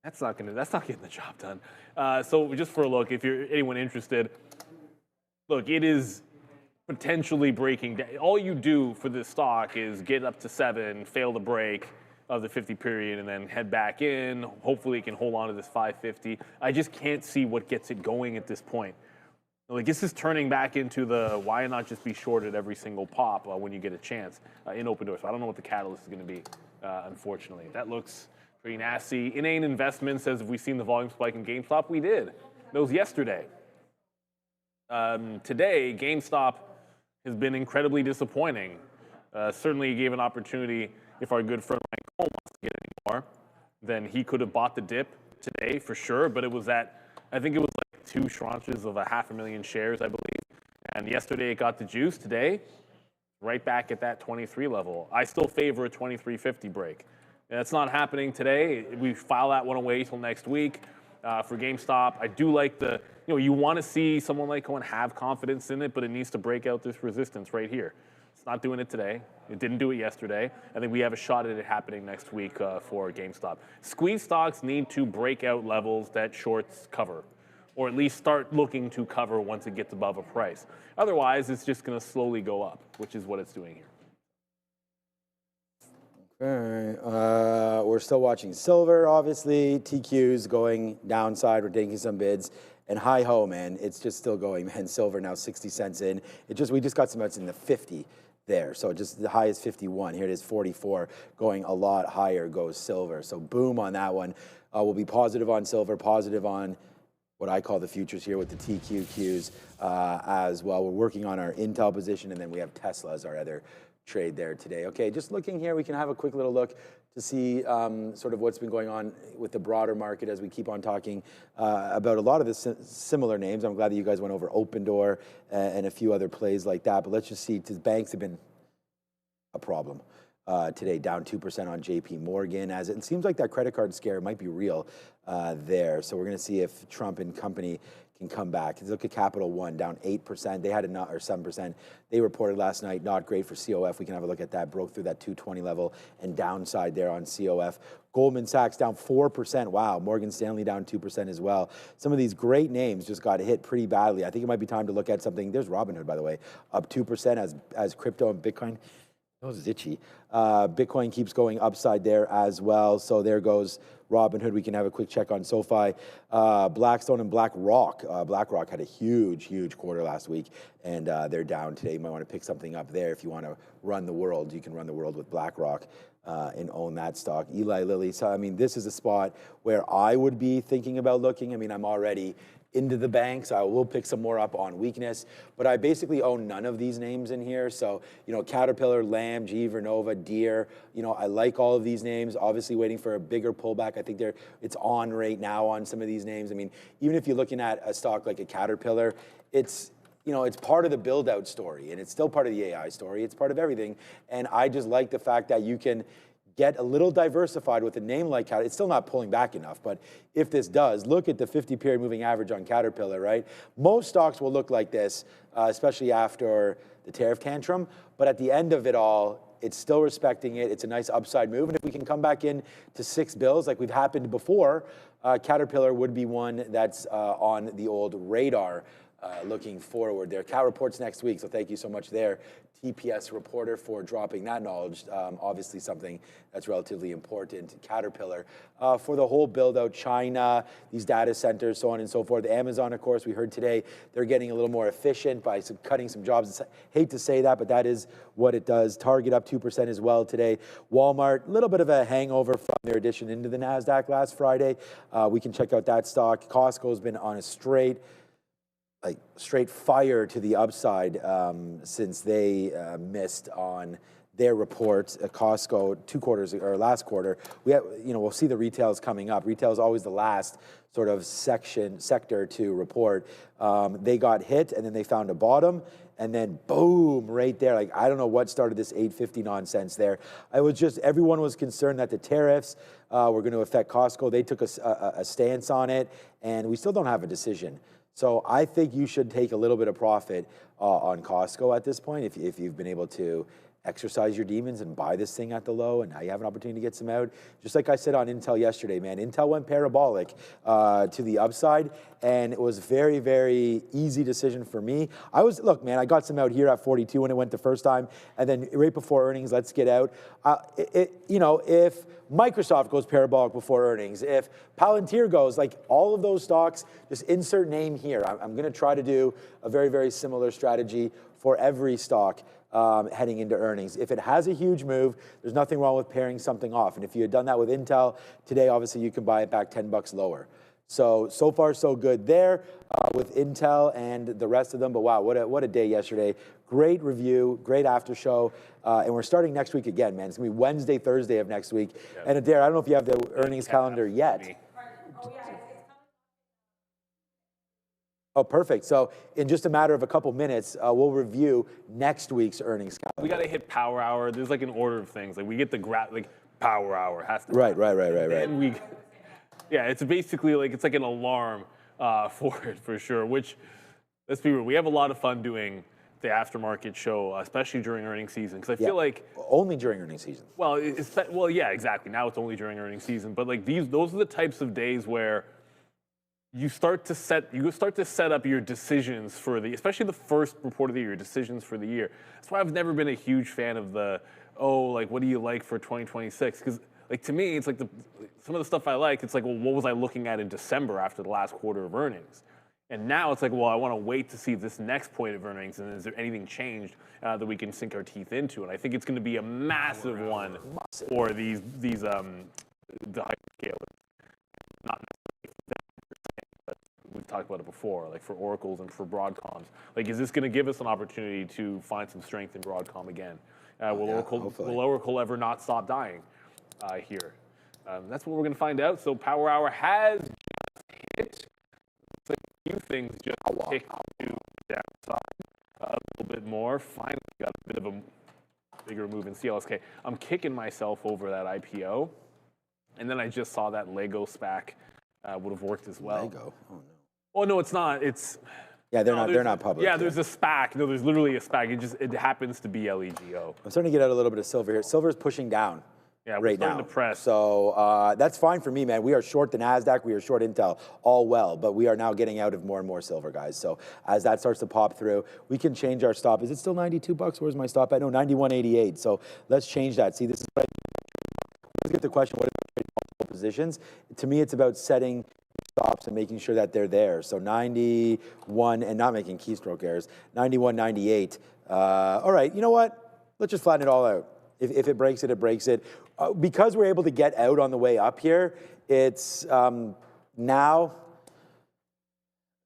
That's not getting the job done. So just for a look, if you're anyone interested, look, it is potentially breaking down. All you do for this stock is get up to 7, fail the break of the 50 period, and then head back in. Hopefully it can hold on to this 550. I just can't see what gets it going at this point. Like, this is turning back into the why not just be short at every single pop when you get a chance in Open Door. So I don't know what the catalyst is going to be, unfortunately. That looks pretty nasty. Inane Investment says, have we seen the volume spike in GameStop? We did. That was yesterday. Today, GameStop has been incredibly disappointing. Certainly gave an opportunity. If our good friend Mike Cole wants to get any more, then he could have bought the dip today for sure. But it was I think it was like 2 tranches of 500,000 shares, I believe. And yesterday it got the juice. Today, right back at that 23 level. I still favor a 23.50 break. That's not happening today. We file that one away till next week for GameStop. I do like the you want to see someone like Cohen have confidence in it, but it needs to break out this resistance right here. It's not doing it today. It didn't do it yesterday. I think we have a shot at it happening next week for GameStop. Squeeze stocks need to break out levels that shorts cover, or at least start looking to cover once it gets above a price. Otherwise, it's just going to slowly go up, which is what it's doing here. All right. We're still watching silver, obviously. TQ's going downside. We're taking some bids. And hi-ho, man, it's just still going, man. Silver now 60 cents in. We just got some outs in the 50 there. So just the high is 51. Here it is 44. Going a lot higher goes silver. So boom on that one. We'll be positive on silver, positive on what I call the futures here with the TQQs as well. We're working on our Intel position, and then we have Tesla as our other trade there today. Okay, just looking here, we can have a quick little look to see sort of what's been going on with the broader market as we keep on talking about a lot of the similar names. I'm glad that you guys went over Open Door and a few other plays like that, but let's just see, banks have been a problem. Today, down 2% on JP Morgan, as it seems like that credit card scare might be real there. So we're going to see if Trump and company can come back. Look at Capital One, down 8%. They had or 7%. They reported last night, not great for COF. We can have a look at that. Broke through that 220 level and downside there on COF. Goldman Sachs down 4%. Wow. Morgan Stanley down 2% as well. Some of these great names just got hit pretty badly. I think it might be time to look at something. There's Robinhood, by the way, up 2% as crypto and Bitcoin. That was itchy. Bitcoin keeps going upside there as well. So there goes Robinhood. We can have a quick check on SoFi. Blackstone and BlackRock. BlackRock had a huge quarter last week, and they're down today. You might want to pick something up there if you want to run the world. You can run the world with BlackRock and own that stock. Eli Lilly. So, I mean, this is a spot where I would be thinking about looking. I mean, I'm already into the banks. I will pick some more up on weakness, but I basically own none of these names in here. So, Caterpillar, Lamb, GE Vernova, Deere, I like all of these names, obviously waiting for a bigger pullback. I think it's on right now on some of these names. I mean, even if you're looking at a stock like a Caterpillar, it's part of the build out story, and it's still part of the AI story. It's part of everything. And I just like the fact that you can get a little diversified with a name like Caterpillar. It's still not pulling back enough, but if this does, look at the 50-period moving average on Caterpillar, right? Most stocks will look like this, especially after the tariff tantrum, but at the end of it all, it's still respecting it. It's a nice upside move, and if we can come back in to 6 bills like we've happened before, Caterpillar would be one that's on the old radar looking forward there. Cal reports next week, so thank you so much there, TPS reporter, for dropping that knowledge. Obviously something that's relatively important. Caterpillar. For the whole build out, China, these data centers, so on and so forth. Amazon, of course, we heard today, they're getting a little more efficient by cutting some jobs. Hate to say that, but that is what it does. Target up 2% as well today. Walmart, a little bit of a hangover from their addition into the NASDAQ last Friday. We can check out that stock. Costco's been on a straight fire to the upside since they missed on their report. Costco, 2 quarters or last quarter, we'll see the retails coming up. Retail is always the last sort of sector to report. They got hit, and then they found a bottom, and then boom, right there. I don't know what started this 850 nonsense there. Everyone was concerned that the tariffs were going to affect Costco. They took a stance on it, and we still don't have a decision. So I think you should take a little bit of profit on Costco at this point if you've been able to exercise your demons and buy this thing at the low, and now you have an opportunity to get some out. Just like I said on Intel yesterday, man, Intel went parabolic to the upside, and it was very, very easy decision for me. Look, man, I got some out here at 42 when it went the first time, and then right before earnings, let's get out. If Microsoft goes parabolic before earnings, if Palantir goes, all of those stocks, just insert name here. I'm going to try to do a very, very similar strategy for every stock heading into earnings. If it has a huge move, there's nothing wrong with pairing something off. And if you had done that with Intel today, obviously you can buy it back $10 lower. So far so good there with Intel and the rest of them. But wow, what a day yesterday. Great review, great after show. And we're starting next week again, man. It's going to be Wednesday, Thursday of next week. Yeah. And Adair, I don't know if you have the earnings calendar yet. Oh, perfect. So in just a matter of a couple minutes, we'll review next week's earnings calendar. We got to hit power hour. There's an order of things. We get the power hour has to. Right. Yeah, it's basically it's like an alarm for it, for sure. Which, let's be real, we have a lot of fun doing the aftermarket show, especially during earnings season, because I feel like only during earnings season. Well, yeah, exactly. Now it's only during earnings season, but like those are the types of days where you start to set up your decisions for especially the first report of the year, your decisions for the year. That's why I've never been a huge fan of like, what do you like for 2026? Because like to me, it's like some of the stuff I like, it's like, well, what was I looking at in December after the last quarter of earnings? And now it's like, well, I want to wait to see this next point of earnings, and is there anything changed that we can sink our teeth into? And I think it's going to be a massive one for the hyperscalers. Not necessarily, but we've talked about it before, like for Oracles and for Broadcoms. Like, is this going to give us an opportunity to find some strength in Broadcom again? Will Oracle ever not stop dying here? That's what we're going to find out. So Power Hour has hit. Few things just kicked to the downside a little bit more. Finally got a bit of a bigger move in CLSK. I'm kicking myself over that IPO, and then I just saw that Lego SPAC would have worked as well. Lego? Oh no. Oh no, it's not. It's they're not public. Yeah, there's a SPAC. No, there's literally a SPAC. It happens to be LEGO. I'm starting to get out a little bit of silver here. Silver's pushing down. Yeah, right now. To press. So that's fine for me, man. We are short the NASDAQ, we are short Intel, all well, but we are now getting out of more and more silver, guys. So as that starts to pop through, we can change our stop. Is it still 92 bucks? Where's my stop at? No, 91.88. So let's change that. See, this is right. Let's get the question, what are multiple positions? To me, it's about setting stops and making sure that they're there. So 91, and not making keystroke errors, 91.98. All right, you know what? Let's just flatten it all out. If it breaks it, it breaks it. Because we're able to get out on the way up here, it's now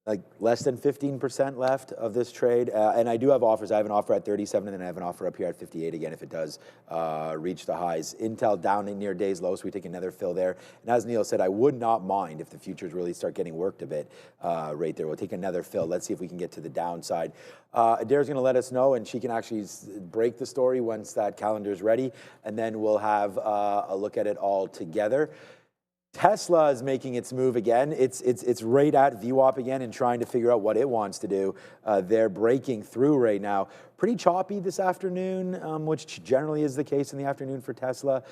like less than 15% left of this trade. And I do have offers. I have an offer at 37, and then I have an offer up here at 58 again if it does reach the highs. Intel down in near day's low, so we take another fill there. And as Neil said, I would not mind if the futures really start getting worked a bit right there. We'll take another fill. Let's see if we can get to the downside. Adair's going to let us know, and she can actually break the story once that calendar is ready, and then we'll have a look at it all together. Tesla is making its move again. It's right at VWAP again and trying to figure out what it wants to do. They're breaking through right now. Pretty choppy this afternoon, which generally is the case in the afternoon for Tesla.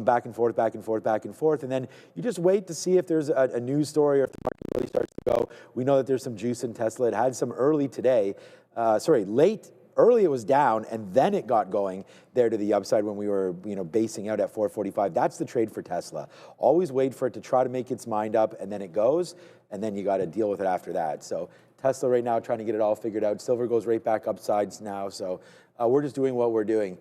Back and forth, back and forth, back and forth. And then you just wait to see if there's a news story or if the market really starts to go. We know that there's some juice in Tesla. It had some early today. Late. Early it was down, and then it got going there to the upside when we were, basing out at 445. That's the trade for Tesla. Always wait for it to try to make its mind up, and then it goes, and then you got to deal with it after that. So Tesla right now trying to get it all figured out. Silver goes right back upsides now. So we're just doing what we're doing.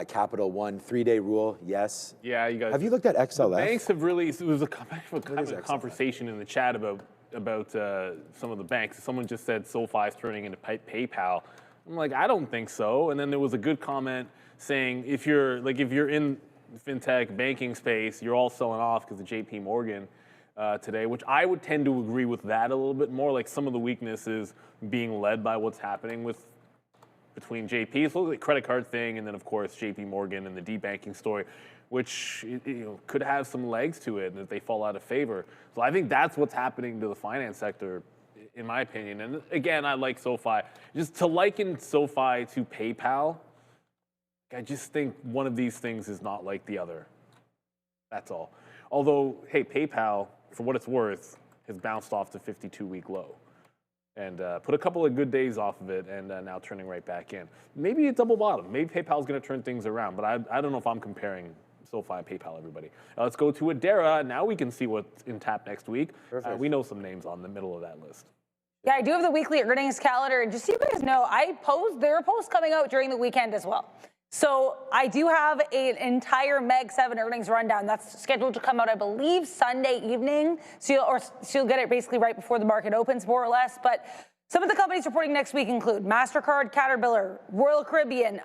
Capital One, 3-day rule, yes. Yeah, you guys. Have you looked at XLF? Banks have really, it was a conversation in the chat about some of the banks. Someone just said SoFi is turning into PayPal. I'm like, I don't think so. And then there was a good comment saying if you're in fintech banking space, you're all selling off because of JP Morgan today, which I would tend to agree with that a little bit more. Like some of the weaknesses being led by what's happening between JP, it's the credit card thing, and then of course JP Morgan and the debanking story, which could have some legs to it, and if they fall out of favor. So I think that's what's happening to the finance sector, in my opinion. And again, I like SoFi. Just to liken SoFi to PayPal, I just think one of these things is not like the other. That's all. Although, hey, PayPal, for what it's worth, has bounced off the 52-week low and put a couple of good days off of it, and now turning right back in. Maybe a double bottom. Maybe PayPal's going to turn things around, but I don't know if I'm comparing SoFi and PayPal, everybody. Let's go to Adara. Now we can see what's in tap next week. We know some names on the middle of that list. Yeah, I do have the weekly earnings calendar. And just so you guys know, there are posts coming out during the weekend as well. So I do have an entire Meg 7 earnings rundown that's scheduled to come out, I believe, Sunday evening. So you'll get it basically right before the market opens, more or less. But some of the companies reporting next week include MasterCard, Caterpillar, Royal Caribbean,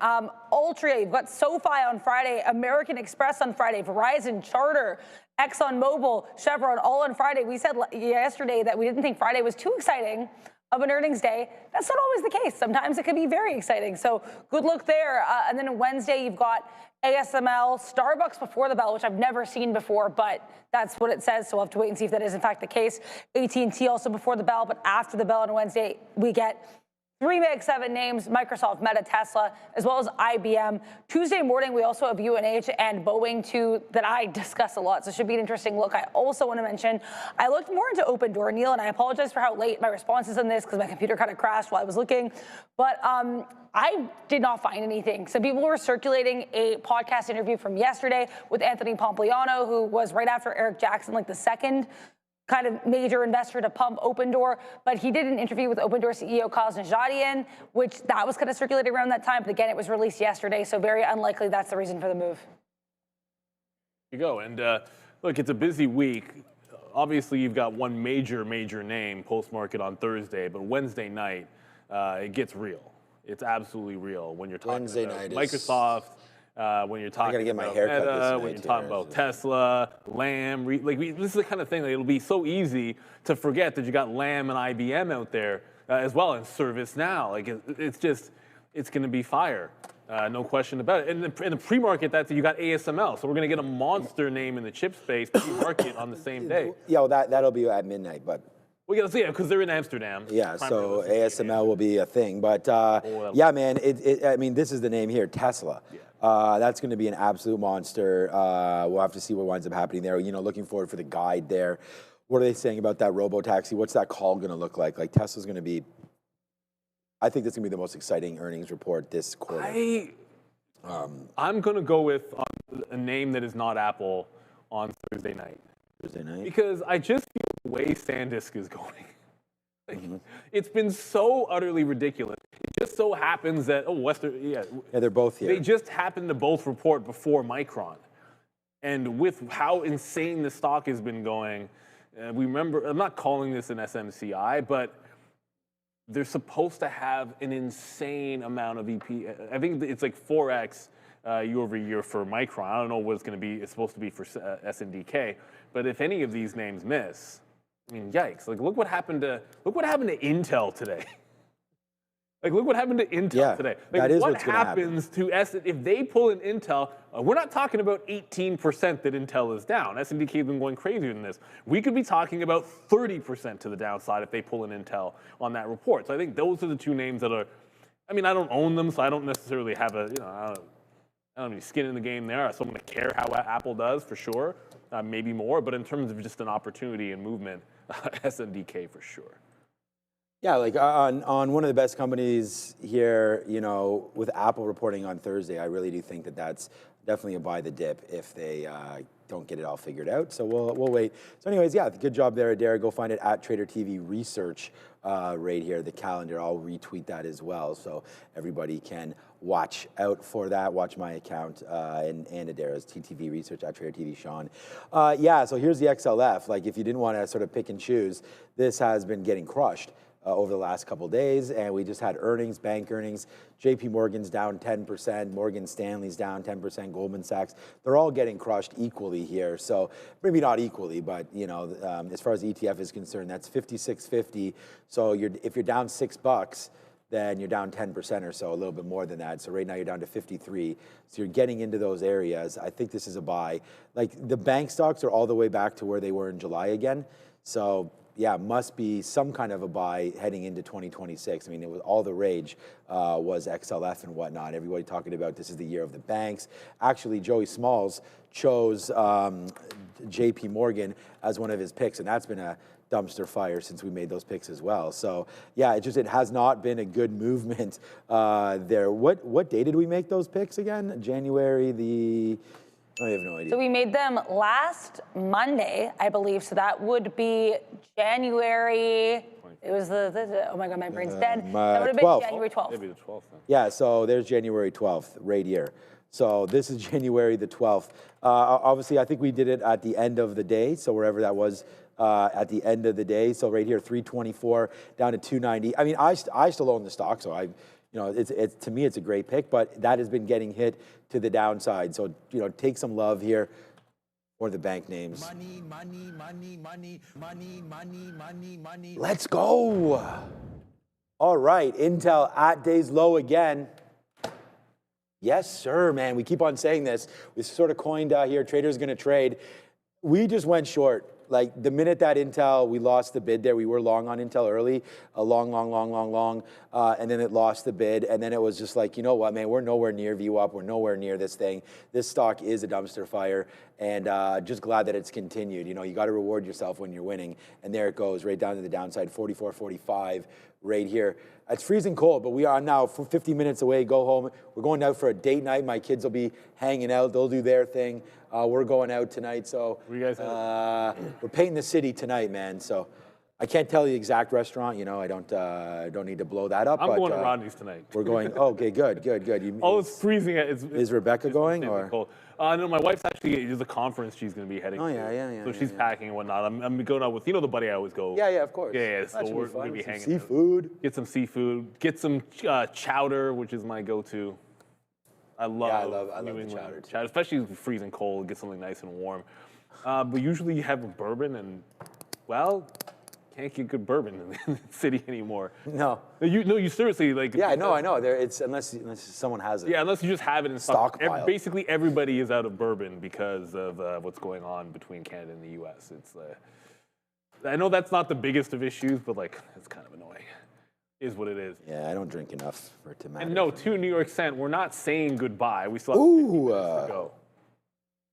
Altria. You've got SoFi on Friday, American Express on Friday, Verizon, Charter, ExxonMobil, Chevron, all on Friday. We said yesterday that we didn't think Friday was too exciting of an earnings day. That's not always the case. Sometimes it can be very exciting. So good luck there. And then on Wednesday, you've got ASML, Starbucks before the bell, which I've never seen before, but that's what it says. So we'll have to wait and see if that is in fact the case. AT&T also before the bell, but after the bell on Wednesday, we get 3 Mag 7 names: Microsoft, Meta, Tesla, as well as IBM. Tuesday morning, we also have UNH and Boeing, too, that I discuss a lot, so it should be an interesting look. I also want to mention, I looked more into Open Door, Neil, and I apologize for how late my response is on this because my computer kind of crashed while I was looking, but I did not find anything. Some people were circulating a podcast interview from yesterday with Anthony Pompliano, who was right after Eric Jackson, like the second kind of major investor to pump Open Door, but he did an interview with Open Door CEO Kaz Najarian, which that was kind of circulated around that time, but again, it was released yesterday, so very unlikely that's the reason for the move. There you go, and look, it's a busy week. Obviously, you've got one major name post-market on Thursday, but Wednesday night, it gets real. It's absolutely real when you're talking Wednesday about night Microsoft, when you're talking get my about hair cut this Meta, night when you're too, talking about Tesla, Lam. This is the kind of thing that it'll be so easy to forget that you got Lam and IBM out there as well, and ServiceNow. Like it's going to be fire, no question about it. And in the pre-market, you got ASML, so we're going to get a monster name in the chip space pre-market on the same day. Yeah, well, that'll be at midnight, but. We got to see it because they're in Amsterdam. Yeah, so ASML will be a thing. But yeah, man, I mean, this is the name here, Tesla. Yeah. That's going to be an absolute monster. We'll have to see what winds up happening there. You know, looking forward for the guide there. What are they saying about that robo-taxi? What's that call going to look like? Like, Tesla's going to be, I think that's going to be the most exciting earnings report this quarter. I'm going to go with a name that is not Apple on Thursday night. Thursday night? Because I just feel the way SanDisk is going. It's been so utterly ridiculous. It just so happens that, yeah, they're both here. They just happen to both report before Micron. And with how insane the stock has been going, we remember, I'm not calling this an SMCI, but they're supposed to have an insane amount of EP. I think it's like 4x year over year for Micron. I don't know what it's going to be. It's supposed to be for SNDK. But if any of these names miss, I mean, yikes! Like, look what happened to Intel today. Like, look what happened to Intel today. Like, that is what what's going to happen. to if they pull an Intel? We're not talking about 18% that Intel is down. SNDK has been going crazier than this. We could be talking about 30% to the downside if they pull an Intel on that report. So I think those are the two names that are. I mean, I don't own them, so I don't necessarily have I don't have any skin in the game there. So I'm going to care how Apple does for sure, maybe more. But in terms of just an opportunity and movement, SNDK for sure. Yeah, like on one of the best companies here, you know, with Apple reporting on Thursday, I really do think that that's definitely a buy the dip if they don't get it all figured out. So we'll wait. So anyways, yeah, good job there, Derek. Go find it at Trader TV Research right here, the calendar. I'll retweet that as well, so everybody can watch out for that. Watch my account and Adara's TTV Research at Trader TV Sean. Yeah, so here's the XLF. Like, if you didn't want to sort of pick and choose, this has been getting crushed over the last couple of days, and we just had earnings, bank earnings. JP Morgan's down 10%, Morgan Stanley's down 10%, Goldman Sachs. They're all getting crushed equally here. So maybe not equally, but you know, as far as ETF is concerned, that's 56.50. So if you're down $6, then you're down 10% or so, a little bit more than that. So right now you're down to 53. So you're getting into those areas. I think this is a buy. Like, the bank stocks are all the way back to where they were in July again. So yeah, must be some kind of a buy heading into 2026. I mean, it was all the rage was XLF and whatnot. Everybody talking about this is the year of the banks. Actually, Joey Smalls chose JP Morgan as one of his picks, and that's been a dumpster fire since we made those picks as well. So yeah, it has not been a good movement there. What day did we make those picks again? January the... I have no idea. So we made them last Monday, I believe. So that would be January. It was oh my God, my brain's dead. That would have been 12th. January 12th. Maybe the 12th. Then. Yeah, so there's January 12th right here. So this is January the 12th. Obviously, I think we did it at the end of the day. So wherever that was at the end of the day. So right here, 324 down to 290. I mean, I still own the stock, so you know, it's to me, it's a great pick, but that has been getting hit to the downside. So, you know, take some love here for the bank names. Money, money, money, money, money, money, money, money. Let's go. All right, Intel at day's low again. Yes, sir, man. We keep on saying this. We sort of coined here, traders going to trade. We just went short. Like the minute that Intel, we lost the bid there. We were long on Intel early, a long, and then it lost the bid. And then it was just like, you know what, man, we're nowhere near VWAP. We're nowhere near this thing. This stock is a dumpster fire, and just glad that it's continued. You know, you got to reward yourself when you're winning. And there it goes, right down to the downside, 44.45 right here. It's freezing cold, but we are now 50 minutes away. Go home. We're going out for a date night. My kids will be hanging out. They'll do their thing. We're going out tonight, so Where you guys we're painting the city tonight, man. So I can't tell you the exact restaurant. You know, I don't need to blow that up. I'm but, going to Rodney's tonight. We're going. Okay, good. It's freezing. Is Rebecca going or? Cold. No, my wife's actually, there's a conference she's going to be heading to. Yeah. So she's packing and whatnot. I'm going out with, the buddy I always go. Yeah, of course. Yeah. That So we're going to be some hanging seafood. out. Get some seafood. Get some chowder, which is my go-to. I love New England chowder, especially if it's freezing cold. Get something nice and warm. But usually you have a bourbon, and well, can't get good bourbon in the city anymore. No. You seriously like. Yeah, I know. It's unless someone has it. Yeah, unless you just have it in stock. Stockpile. Basically, everybody is out of bourbon because of what's going on between Canada and the U.S. It's. I know that's not the biggest of issues, but like it's kind of annoying. Is what it is. Yeah, I don't drink enough for it to matter. And no, to New York Cent, we're not saying goodbye. We still have 50 minutes to go.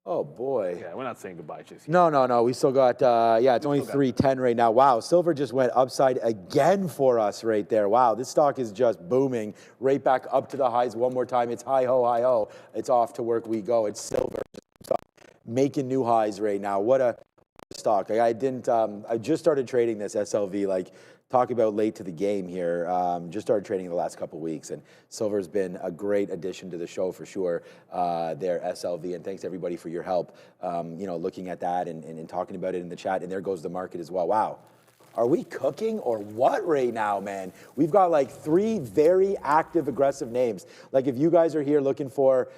Oh boy. Yeah, we're not saying goodbye just yet. No. We still got. It's only 3:10 right now. Wow, silver just went upside again for us right there. Wow, this stock is just booming right back up to the highs one more time. It's hi ho. It's off to work we go. It's silver making new highs right now. What a stock. I just started trading this SLV. Talk about late to the game here. Just started trading the last couple of weeks, and silver's been a great addition to the show for sure. There, SLV, and thanks everybody for your help. Looking at that and talking about it in the chat. And there goes the market as well. Wow. Are we cooking or what right now, man? We've got 3 very active, aggressive names. If you guys are here looking for,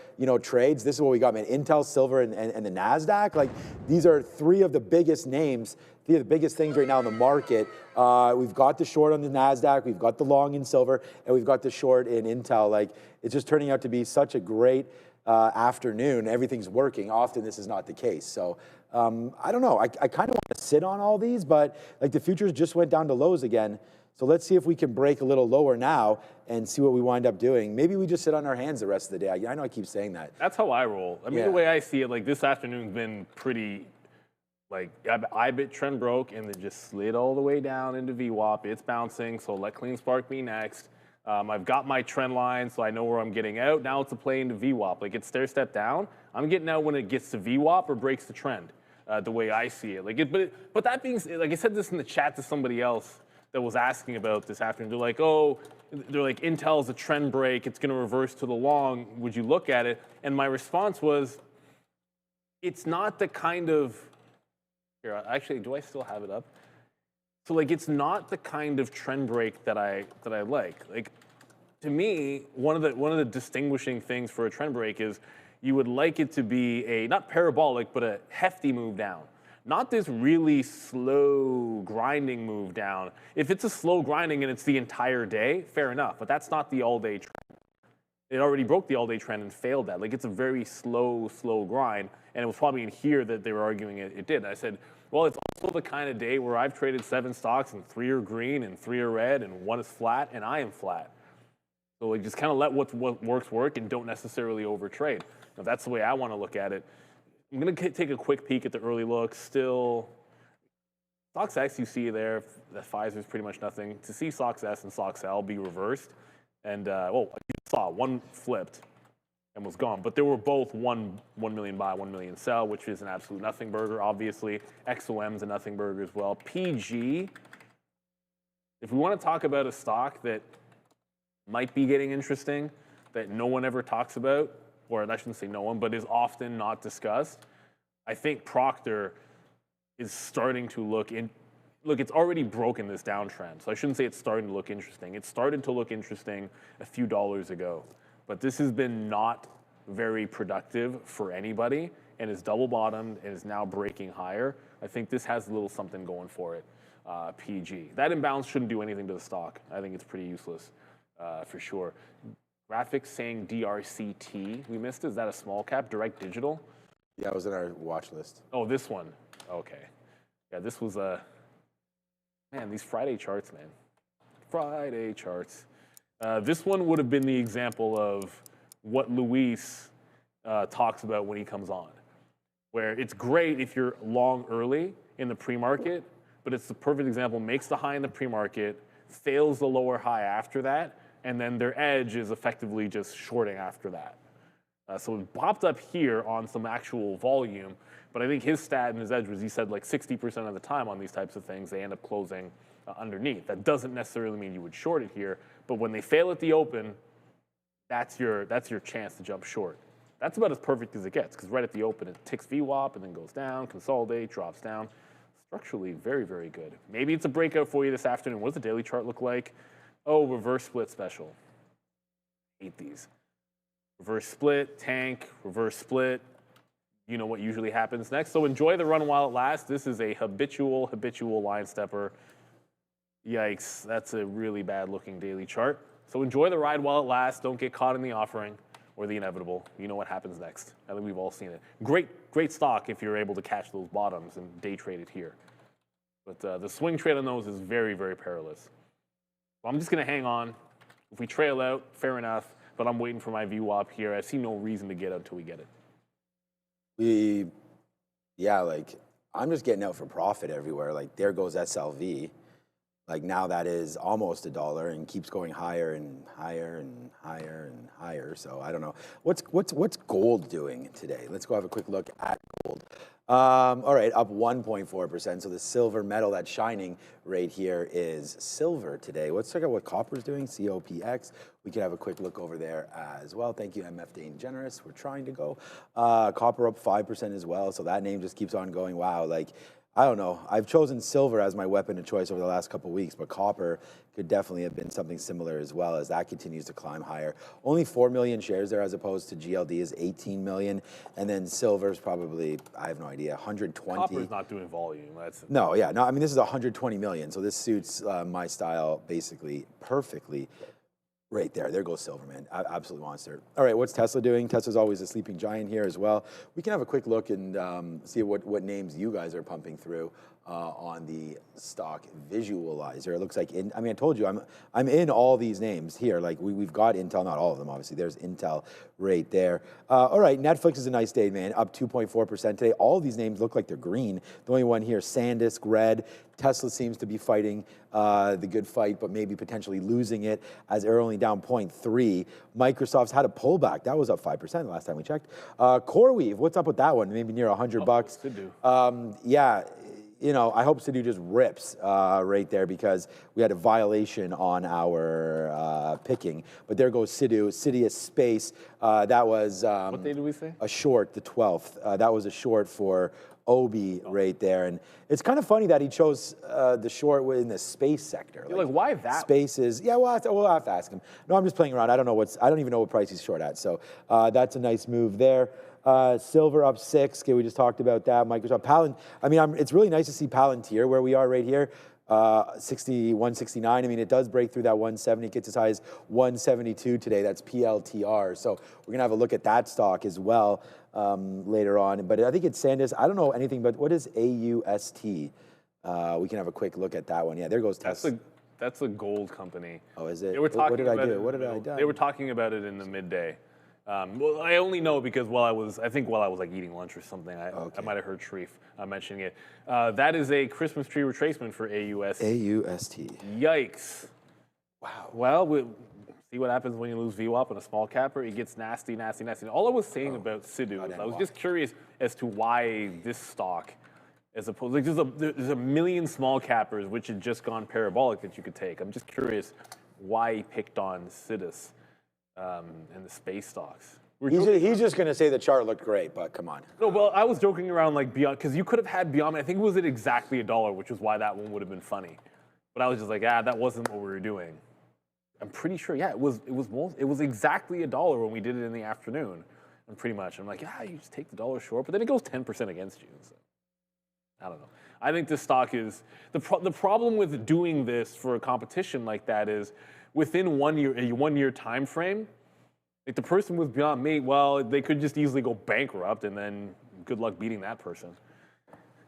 trades, this is what we got, man. Intel, silver, and the NASDAQ. These are 3 of the biggest names, 3 of the biggest things right now in the market. We've got the short on the NASDAQ, we've got the long in silver, and we've got the short in Intel. It's just turning out to be such a great afternoon. Everything's working. Often this is not the case. So I don't know. I kind of want to sit on all these, but the futures just went down to lows again. So let's see if we can break a little lower now and see what we wind up doing. Maybe we just sit on our hands the rest of the day. I know I keep saying that. That's how I roll. I mean, the way I see it, this afternoon's been pretty, IBIT trend broke and then just slid all the way down into VWAP. It's bouncing, so let Clean Spark be next. I've got my trend line, so I know where I'm getting out. Now it's a play into VWAP. It's stair step down. I'm getting out when it gets to VWAP or breaks the trend, the way I see it. But that being said, I said this in the chat to somebody else that was asking about this afternoon. They're like, Intel's a trend break. It's going to reverse to the long. Would you look at it? And my response was, it's not the kind of. Here, actually, do I still have it up? So it's not the kind of trend break that I like. To me, one of the distinguishing things for a trend break is you would like it to be a not parabolic but a hefty move down. Not this really slow grinding move down. If it's a slow grinding and it's the entire day, fair enough, but that's not the all-day trend. It already broke the all-day trend and failed that. It's a very slow grind, and it was probably in here that they were arguing it did. And I said, well, it's also the kind of day where I've traded 7 stocks and 3 are green and 3 are red and 1 is flat and I am flat. So just kind of let what works work and don't necessarily overtrade. Now, that's the way I want to look at it. I'm going to take a quick peek at the early look. Still, Sox X, you see there, that Pfizer's pretty much nothing. To see Sox S and Sox L be reversed, and you saw one flipped and was gone. But they were both 1 million buy, 1 million sell, which is an absolute nothing burger, obviously. XOM's a nothing burger as well. PG, if we want to talk about a stock that might be getting interesting, that no one ever talks about, or I shouldn't say no one, but is often not discussed, I think Procter is starting to look, it's already broken this downtrend, so I shouldn't say it's starting to look interesting. It started to look interesting a few dollars ago, but this has been not very productive for anybody and is double bottomed and is now breaking higher. I think this has a little something going for it. PG. That imbalance shouldn't do anything to the stock. I think it's pretty useless for sure. Graphics saying DRCT. We missed it. Is that a small cap? Direct Digital? Yeah, it was in our watch list. Oh, this one. Okay. Yeah, this was man, these Friday charts, man. Friday charts. This one would have been the example of what Luis talks about when he comes on, where it's great if you're long early in the pre-market, but it's the perfect example. Makes the high in the pre-market, fails the lower high after that, and then their edge is effectively just shorting after that. So it popped up here on some actual volume, but I think his stat and his edge was, he said, like 60% of the time on these types of things, they end up closing underneath. That doesn't necessarily mean you would short it here, but when they fail at the open, that's your chance to jump short. That's about as perfect as it gets, because right at the open, it ticks VWAP and then goes down, consolidate, drops down. Structurally, very, very good. Maybe it's a breakout for you this afternoon. What does the daily chart look like? Oh, reverse split special. Hate these. Reverse split, tank, reverse split. You know what usually happens next. So enjoy the run while it lasts. This is a habitual line stepper. Yikes, that's a really bad looking daily chart. So enjoy the ride while it lasts. Don't get caught in the offering or the inevitable. You know what happens next. I think we've all seen it. Great stock if you're able to catch those bottoms and day trade it here. But the swing trade on those is very, very perilous. Well, I'm just going to hang on. If we trail out, fair enough. But I'm waiting for my VWAP here. I see no reason to get out until we get it. Yeah, like, I'm just getting out for profit everywhere. Like, there goes SLV. Like, now that is almost $1 and keeps going higher and higher and higher and higher. So I don't know. What's gold doing today? Let's go have a quick look at gold. All right, up 1.4%. So the silver metal that's shining right here is silver today. Let's check out what copper's doing, COPX. We can have a quick look over there as well. Thank you, MF Dane Generous. We're trying to go. Copper up 5% as well. So that name just keeps on going. Wow, like, I don't know. I've chosen silver as my weapon of choice over the last couple of weeks, but copper could definitely have been something similar as well, as that continues to climb higher. Only 4 million shares there, as opposed to GLD is 18 million. And then silver's probably, I have no idea, 120. Copper's not doing volume. No, yeah. No, I mean, this is 120 million. So this suits my style basically perfectly. Right there. There goes silver, man. Absolute monster. All right, what's Tesla doing? Tesla's always a sleeping giant here as well. We can have a quick look and see what names you guys are pumping through on the stock visualizer. It looks like, I mean, I told you, I'm in all these names here. Like, we've got Intel, not all of them, obviously. There's Intel right there. All right, Netflix is a nice day, man. Up 2.4% today. All of these names look like they're green. The only one here, SanDisk, red. Tesla seems to be fighting the good fight, but maybe potentially losing it, as they're only down 0.3. Microsoft's had a pullback. That was up 5% the last time we checked. CoreWeave, what's up with that one? Maybe near $100. Yeah. You know, I hope Sidhu just rips right there, because we had a violation on our picking. But there goes Sidhu, Cydia Space. That was what day did we say? A short, the 12th. That was a short for Obi right there. And it's kind of funny that he chose the short in the space sector. Like, why that? Space is, yeah, we'll have to ask him. No, I'm just playing around. I don't even know what price he's short at. So that's a nice move there. Silver up 6. Okay, we just talked about that. Microsoft, I mean, it's really nice to see Palantir where we are right here. 169. I mean, it does break through that 170. It gets as high as 172 today. That's PLTR. So we're gonna have a look at that stock as well later on. But I think it's SanDisk. I don't know anything, but what is AUST? We can have a quick look at that one. Yeah, there goes Tesla. That's a gold company. Oh, is it? They were talking what did I about do? What did I do? They were talking about it in the midday. Well, I only know because while I was like eating lunch or something, I might have heard Sharif mentioning it. That is a Christmas tree retracement for AUST. AUST. Yikes. Wow. Well, we'll see what happens when you lose VWAP on a small capper. It gets nasty, nasty, nasty. All I was saying about Sidhu is I was just curious as to why this stock, as opposed, like, there's a million small cappers which had just gone parabolic that you could take. I'm just curious why he picked on Sidus. And the space stocks. He's just going to say the chart looked great, but come on. No, well, I was joking around like beyond, because you could have had beyond. I think it was at exactly $1, which is why that one would have been funny. But I was just like, that wasn't what we were doing. I'm pretty sure, yeah, it was exactly $1 when we did it in the afternoon. And pretty much, I'm like, you just take the dollar short, but then it goes 10% against you. So. I don't know. I think this stock is the problem with doing this for a competition like that is within 1 year, a 1 year time frame. Like the person with beyond meat, well, they could just easily go bankrupt, and then good luck beating that person.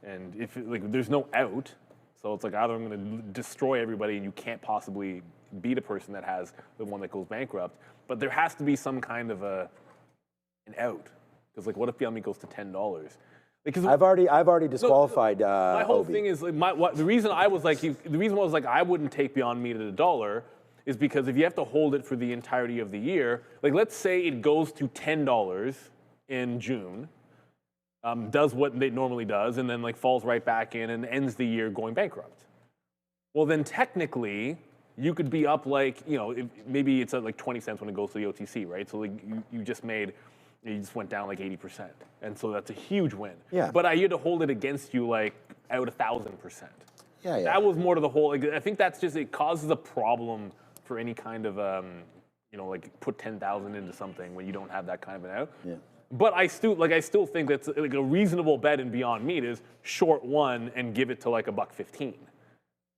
And if like there's no out, so it's like either I'm going to destroy everybody, and you can't possibly beat a person that has the one that goes bankrupt. But there has to be some kind of an out, because like what if beyond meat goes to $10? Because I've already disqualified. My whole Obi. thing is like the reason I was like I wouldn't take Beyond Meat at $1 is because if you have to hold it for the entirety of the year, like let's say it goes to $10 in June, does what it normally does, and then like falls right back in and ends the year going bankrupt. Well, then technically you could be up like maybe it's at like 20 cents when it goes to the OTC, right? So like you just went down like 80%, and so that's a huge win. Yeah. But I had to hold it against you like out 1,000%. Yeah. That was more to the whole. Like, I think that's just it causes a problem for any kind of like put 10,000 into something when you don't have that kind of an out. Yeah. But I still think that's like a reasonable bet in Beyond Meat is short one and give it to like $1.15.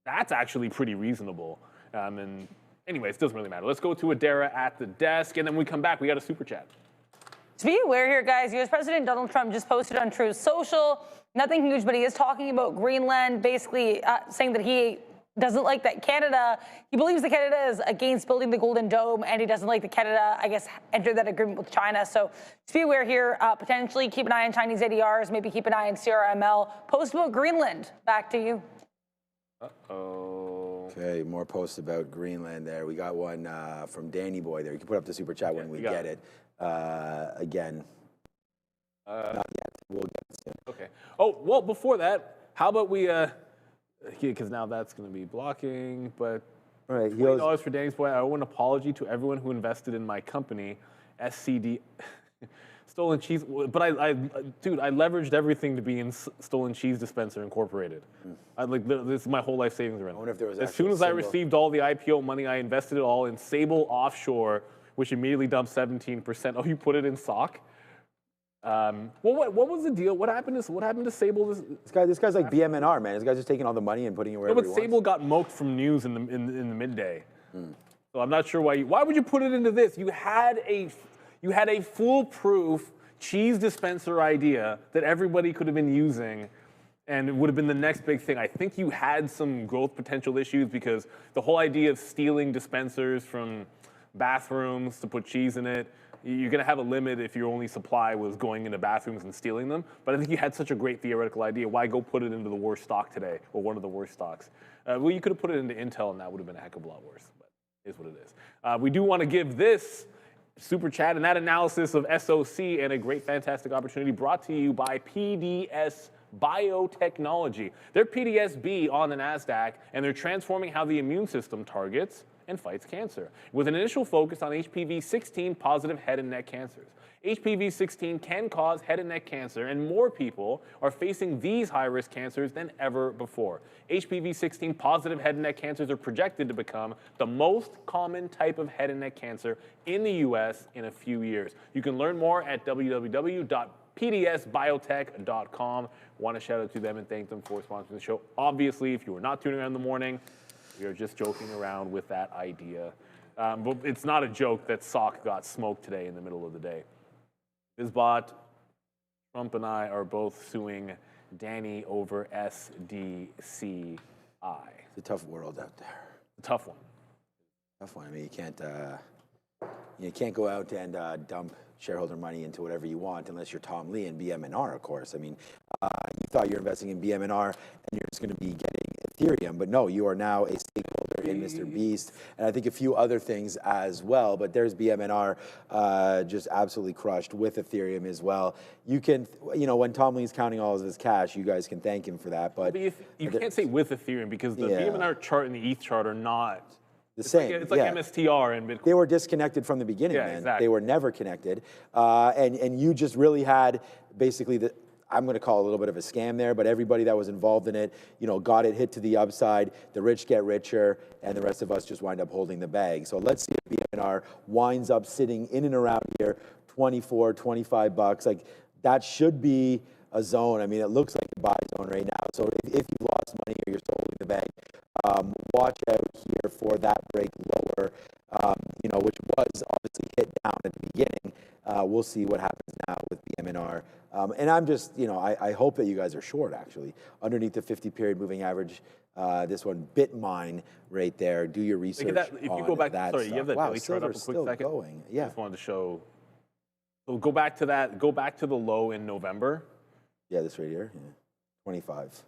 That's actually pretty reasonable. And anyways, it doesn't really matter. Let's go to Adara at the desk, and then when we come back, we got a super chat. To be aware here, guys, U.S. President Donald Trump just posted on Truth Social, nothing huge, but he is talking about Greenland, basically saying that he doesn't like that Canada, he believes that Canada is against building the Golden Dome, and he doesn't like that Canada, I guess, entered that agreement with China. So just be aware here, potentially keep an eye on Chinese ADRs, maybe keep an eye on CRML. Post about Greenland. Back to you. Uh-oh. Okay, more posts about Greenland there. We got one from Danny Boy there. You can put up the super chat when we get it. Again, not yet. We'll get it soon. Okay. Oh, well, before that, how about we, because now that's going to be blocking, but All right, $20 for Danny's Boy. I owe an apology to everyone who invested in my company, SCD. Stolen Cheese, but dude, I leveraged everything to be in Stolen Cheese Dispenser Incorporated. This is my whole life savings around. I wonder if there was as soon as I received all the IPO money, I invested it all in Sable Offshore, which immediately dumped 17%. Oh, you put it in SOC? Well, what was the deal? What happened to Sable? This guy's like BMNR, man. This guy's just taking all the money and putting it wherever he wants. Sable got moked from news in the midday. So I'm not sure why would you put it into this? You had a foolproof cheese dispenser idea that everybody could have been using, and it would have been the next big thing. I think you had some growth potential issues because the whole idea of stealing dispensers from bathrooms to put cheese in it, you're going to have a limit if your only supply was going into bathrooms and stealing them. But I think you had such a great theoretical idea. Why go put it into the worst stock today, or one of the worst stocks? Well, you could have put it into Intel, and that would have been a heck of a lot worse. But it is what it is. We do want to give this super chat and that analysis of SOC and a great, fantastic opportunity brought to you by PDS Biotechnology. They're PDSB on the NASDAQ, and they're transforming how the immune system targets and fights cancer, with an initial focus on HPV-16 positive head and neck cancers. HPV-16 can cause head and neck cancer, and more people are facing these high-risk cancers than ever before. HPV-16 positive head and neck cancers are projected to become the most common type of head and neck cancer in the U.S. in a few years. You can learn more at www.pdsbiotech.com. Want to shout out to them and thank them for sponsoring the show. Obviously, if you were not tuning around in the morning, we are just joking around with that idea. But it's not a joke that SOC got smoked today in the middle of the day. BizBot, Trump and I are both suing Danny over SDCI. It's a tough world out there. A tough one. Tough one. I mean, you can't go out and dump shareholder money into whatever you want unless you're Tom Lee and BMNR, of course. I mean, you thought you're investing in BMNR and you're just going to be getting Ethereum, but no, you are now a stakeholder in Mr. Beast, and I think a few other things as well. But there's BMNR just absolutely crushed with Ethereum as well. You can, when Tom Lee's counting all of his cash, you guys can thank him for that. But you can't say with Ethereum because the BMNR chart and the ETH chart are not the same. It's like MSTR and Bitcoin. They were disconnected from the beginning, man. Exactly. They were never connected. And you just really had basically I'm going to call it a little bit of a scam there, but everybody that was involved in it, got it hit to the upside. The rich get richer, and the rest of us just wind up holding the bag. So let's see if BMNR winds up sitting in and around here, $24, $25. Like, that should be a zone. I mean, it looks like buy zone right now. So if you lost money or you're still holding the bag, watch out here for that break lower, which was obviously hit down at the beginning. We'll see what happens now with BMNR. And I'm just, I hope that you guys are short, actually. Underneath the 50-period moving average, this one, BitMine right there. Do your research. If you go back, that sorry, stuff. you have that wow, daily chart up a silver's quick still second? going. Yeah. I just wanted to show. So go back to that. Go back to the low in November. Yeah, this right here. Yeah. 25.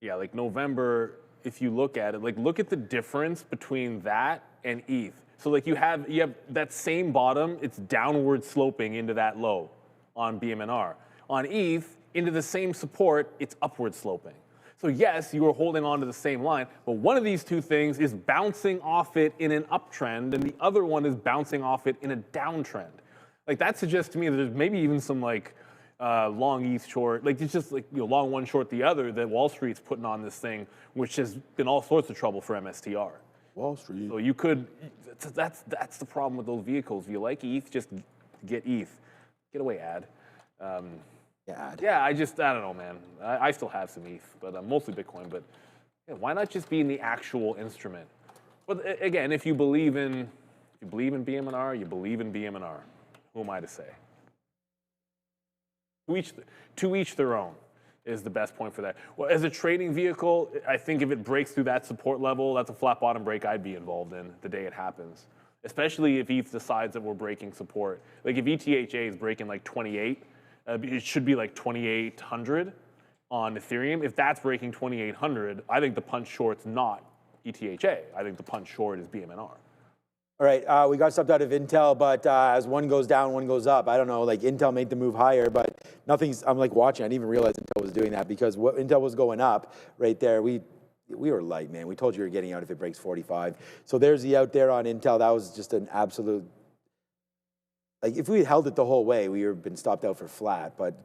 Yeah, like November, if you look at it, like look at the difference between that and ETH. So like you have that same bottom, it's downward sloping into that low on BMNR. On ETH, into the same support, it's upward sloping. So yes, you are holding on to the same line, but one of these two things is bouncing off it in an uptrend, and the other one is bouncing off it in a downtrend. Like that suggests to me that there's maybe even some like long ETH short, like it's just like long one short the other that Wall Street's putting on this thing, which has been all sorts of trouble for MSTR. Wall Street. So you could, that's the problem with those vehicles. If you like ETH, just get ETH. Get away, ad. Yeah, I don't know, man. I still have some ETH, but mostly Bitcoin. But yeah, why not just be in the actual instrument? But again, if you believe in BMNR, you believe in BMNR. Who am I to say? To each their own is the best point for that. Well, as a trading vehicle, I think if it breaks through that support level, that's a flat bottom break I'd be involved in the day it happens. Especially if ETH decides that we're breaking support. Like if ETHA is breaking like 28, it should be like 2,800 on Ethereum. If that's breaking 2,800, I think the punch short's not ETHA. I think the punch short is BMNR. All right, we got stuff out of Intel, but as one goes down, one goes up. I don't know, like Intel made the move higher, but I'm like watching. I didn't even realize Intel was doing that because Intel was going up right there. We were light, man. We told you we were getting out if it breaks 45. So there's the out there on Intel. That was just an absolute, like if we had held it the whole way, we would have been stopped out for flat. But,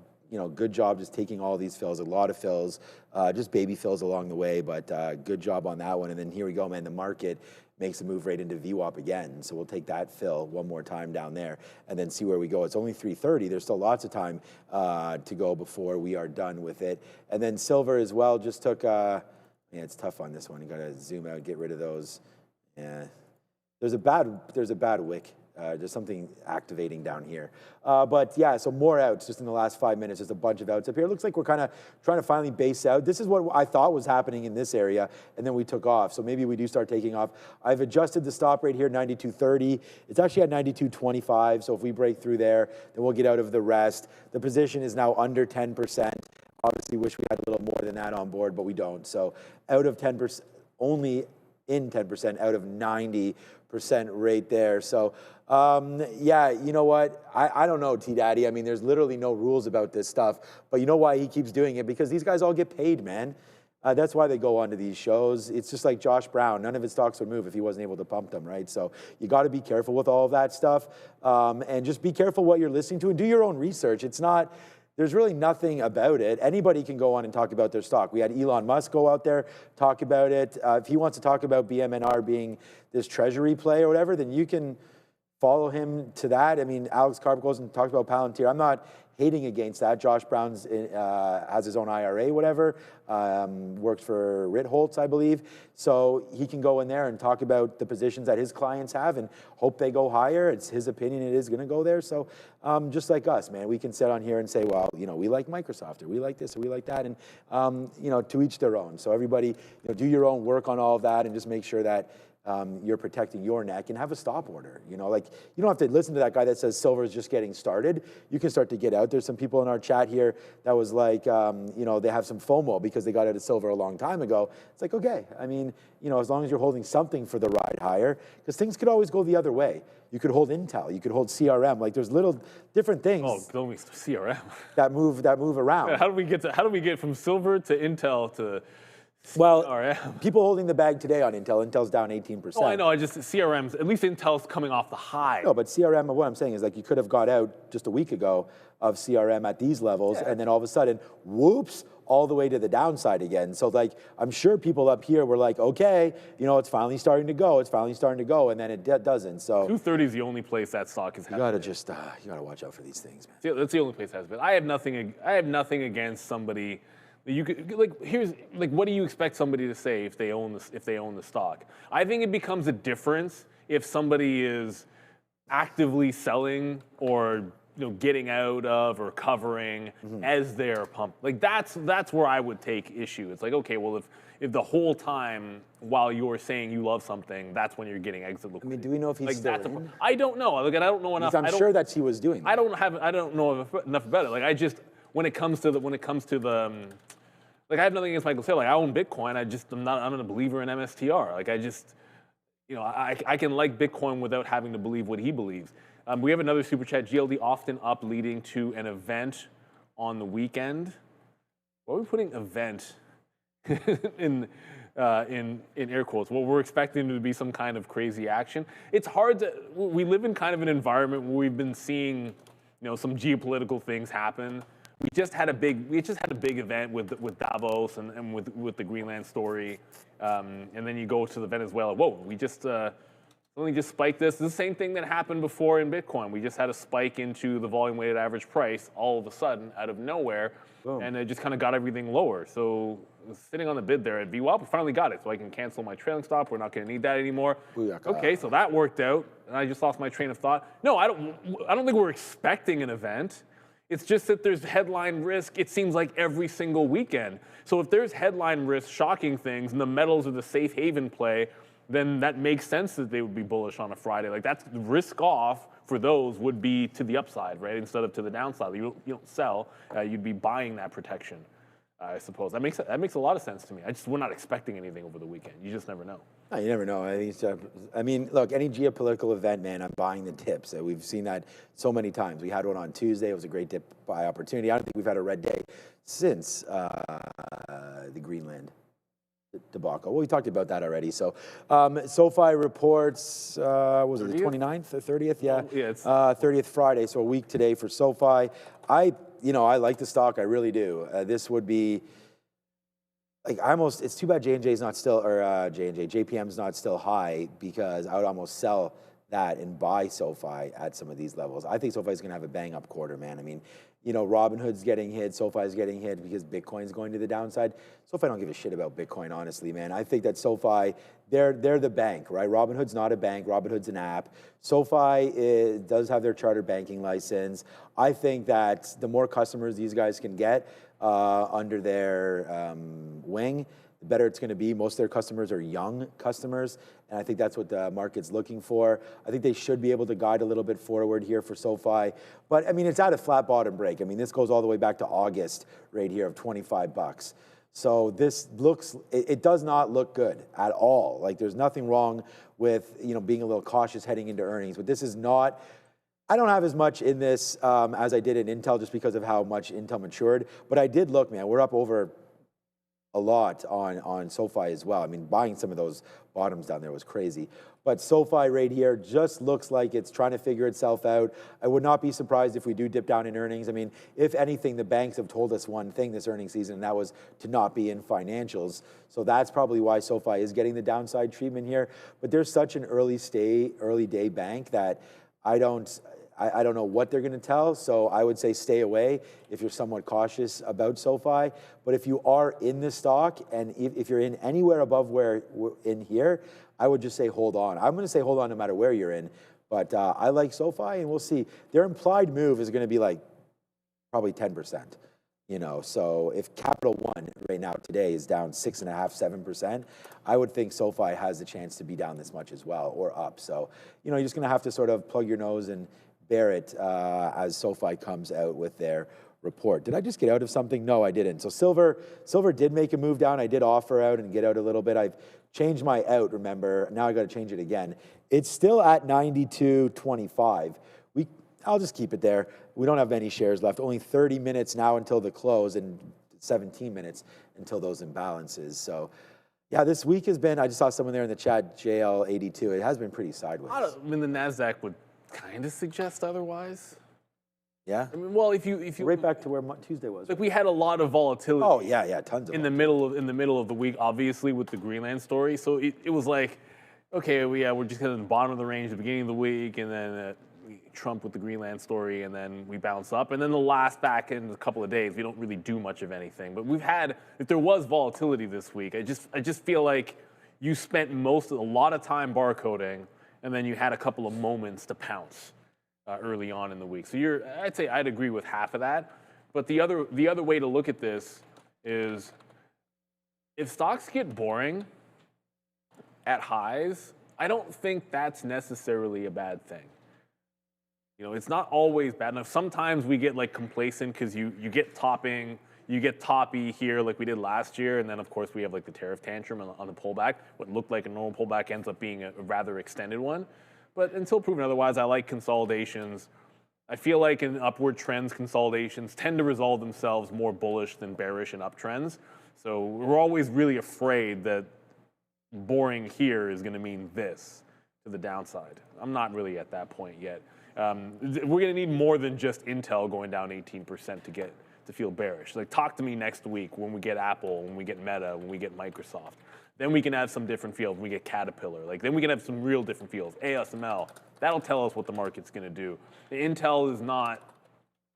good job just taking all these fills, a lot of fills, just baby fills along the way. But good job on that one. And then here we go, man. The market makes a move right into VWAP again. So we'll take that fill one more time down there and then see where we go. It's only 3:30. There's still lots of time to go before we are done with it. And then silver as well just took, yeah, it's tough on this one. You got to zoom out, get rid of those. Yeah, there's a bad wick. There's something activating down here. But yeah, so more outs just in the last 5 minutes. There's a bunch of outs up here. It looks like we're kind of trying to finally base out. This is what I thought was happening in this area, and then we took off. So maybe we do start taking off. I've adjusted the stop rate here, 92.30. It's actually at 92.25. So if we break through there, then we'll get out of the rest. The position is now under 10%. Obviously, wish we had a little more than that on board, but we don't. So out of 10%, only in 10%, out of 90% right there. So yeah, you know what? I don't know, T-Daddy. I mean, there's literally no rules about this stuff. But you know why he keeps doing it? Because these guys all get paid, man. That's why they go on to these shows. It's just like Josh Brown. None of his stocks would move if he wasn't able to pump them, right? So you got to be careful with all of that stuff. And just be careful what you're listening to and do your own research. It's not... There's really nothing about it. Anybody can go on and talk about their stock. We had Elon Musk go out there, talk about it. If he wants to talk about BMNR being this treasury play or whatever, then you can follow him to that. I mean, Alex Karp goes and talks about Palantir. I'm not hating against that. Josh Brown's has his own IRA, whatever, works for Ritholtz, I believe. So he can go in there and talk about the positions that his clients have and hope they go higher. It's his opinion it is going to go there. So just like us, man, we can sit on here and say, well, we like Microsoft or we like this or we like that. And, to each their own. So everybody, do your own work on all of that and just make sure that you're protecting your neck and have a stop order. Like you don't have to listen to that guy that says silver is just getting started. You can start to get out. There's some people in our chat here that was like, they have some FOMO because they got out of silver a long time ago. It's like, okay, I mean, as long as you're holding something for the ride higher, because things could always go the other way. You could hold Intel, you could hold CRM. Like there's little different things. Oh, don't we CRM? that move around. Yeah, how do we get from silver to Intel to? Well, people holding the bag today on Intel. Intel's down 18%. Oh, I know. CRM's, at least Intel's coming off the high. No, but CRM, what I'm saying is like you could have got out just a week ago of CRM at these levels, and then all of a sudden, whoops, all the way to the downside again. So like, I'm sure people up here were like, okay, it's finally starting to go. It's finally starting to go, and then it doesn't. So 230 is the only place that stock is. You gotta just, you gotta watch out for these things, man. That's the only place it has been. I have nothing against somebody. You could, like, here's like, what do you expect somebody to say if they own the stock? I think it becomes a difference if somebody is actively selling or getting out of or covering as they're pumped. Like that's where I would take issue. It's like, okay, well, if the whole time while you're saying you love something, that's when you're getting exit liquidity. I mean, do we know if he's still in? I don't know. Like, I don't know enough. I'm sure that he was doing that. I don't know enough about it. Like, I just when it comes to the like, I have nothing against Michael Saylor. Like, I own Bitcoin. I'm not a believer in MSTR. Like, I just I can like Bitcoin without having to believe what he believes. We have another super chat. GLD often up leading to an event on the weekend. Why are we putting event in air quotes? Well, we're expecting there to be some kind of crazy action. It's hard to. We live in kind of an environment where we've been seeing, some geopolitical things happen. We just had a big event with Davos and with the Greenland story, and then you go to the Venezuela. Whoa, we just suddenly just spiked this. This is the same thing that happened before in Bitcoin. We just had a spike into the volume weighted average price all of a sudden out of nowhere, and it just kind of got everything lower. So sitting on the bid there at VWAP, we finally got it, so I can cancel my trailing stop. We're not going to need that anymore. Okay, so that worked out, and I just lost my train of thought. No, I don't think we're expecting an event. It's just that there's headline risk, it seems like every single weekend. So if there's headline risk, shocking things, and the metals are the safe haven play, then that makes sense that they would be bullish on a Friday. Like, that's risk off for those would be to the upside, right? Instead of to the downside. You don't sell, you'd be buying that protection, I suppose. That makes a lot of sense to me. We're not expecting anything over the weekend. You just never know. No, you never know. I mean, look, any geopolitical event, man, I'm buying the tips. We've seen that so many times. We had one on Tuesday. It was a great dip buy opportunity. I don't think we've had a red day since the Greenland debacle. Well, we talked about that already. So, SoFi reports, was it the 29th or 30th? Yeah, it's 30th Friday, so a week today for SoFi. I like the stock. I really do. This would be, like, it's too bad J&J's not still, or JPM's not still high, because I would almost sell that and buy SoFi at some of these levels. I think SoFi's going to have a bang-up quarter, man. I mean, Robinhood's getting hit, SoFi's getting hit because Bitcoin's going to the downside. SoFi don't give a shit about Bitcoin, honestly, man. I think that SoFi, they're the bank, right? Robinhood's not a bank. Robinhood's an app. SoFi does have their chartered banking license. I think that the more customers these guys can get under their wing, the better it's going to be. Most of their customers are young customers, and I think that's what the market's looking for. I think they should be able to guide a little bit forward here for SoFi. But, I mean, it's at a flat bottom break. I mean, this goes all the way back to August right here of 25 bucks. So this it does not look good at all. Like, there's nothing wrong with, being a little cautious heading into earnings. But this is not, I don't have as much in this as I did in Intel just because of how much Intel matured. But I did look, man, we're up over a lot on SoFi as well. I mean, buying some of those bottoms down there was crazy. But SoFi right here just looks like it's trying to figure itself out. I would not be surprised if we do dip down in earnings. I mean, if anything, the banks have told us one thing this earnings season, and that was to not be in financials. So that's probably why SoFi is getting the downside treatment here. But there's such an early day bank that I don't know what they're going to tell, so I would say stay away if you're somewhat cautious about SoFi. But if you are in the stock, and if you're in anywhere above where we're in here, I would just say hold on. I'm going to say hold on no matter where you're in. But I like SoFi, and we'll see. Their implied move is going to be like probably 10%. So if Capital One right now today is down 6.5%, 7%, I would think SoFi has the chance to be down this much as well, or up. So, you're just going to have to sort of plug your nose and bear it as SoFi comes out with their report. Did I just get out of something? No, I didn't. So silver did make a move down. I did offer out and get out a little bit. I've changed my out, remember. Now I got to change it again. It's still at 92.25. I'll just keep it there. We don't have many shares left. Only 30 minutes now until the close and 17 minutes until those imbalances. So, yeah, this week has been, I just saw someone there in the chat, JL82. It has been pretty sideways. I mean, the NASDAQ would kind of suggest otherwise. Yeah. I mean, well, if you right back to where Tuesday was. Like, we had a lot of volatility. Oh yeah, tons of in the middle of the week, obviously with the Greenland story. So it was like, okay, we're just kind of at the bottom of the range at the beginning of the week, and then Trump with the Greenland story, and then we bounce up. And then the last back in a couple of days, we don't really do much of anything. But we've had, if there was volatility this week, I just feel like you spent a lot of time barcoding, and then you had a couple of moments to pounce early on in the week. So I'd say I'd agree with half of that. But the other way to look at this is, if stocks get boring at highs, I don't think that's necessarily a bad thing. You know, it's not always bad enough. Sometimes we get like complacent because you get topping, you get toppy here like we did last year, and then of course we have like the tariff tantrum on the pullback. What looked like a normal pullback ends up being a rather extended one. But until proven otherwise, I like consolidations. I feel like in upward trends, consolidations tend to resolve themselves more bullish than bearish in uptrends. So we're always really afraid that boring here is going to mean this to the downside. I'm not really at that point yet. We're going to need more than just Intel going down 18% to feel bearish. Like, talk to me next week when we get Apple, when we get Meta, when we get Microsoft. Then we can have some different feels. When we get Caterpillar, like then we can have some real different feels. ASML, that'll tell us what the market's going to do. The Intel is not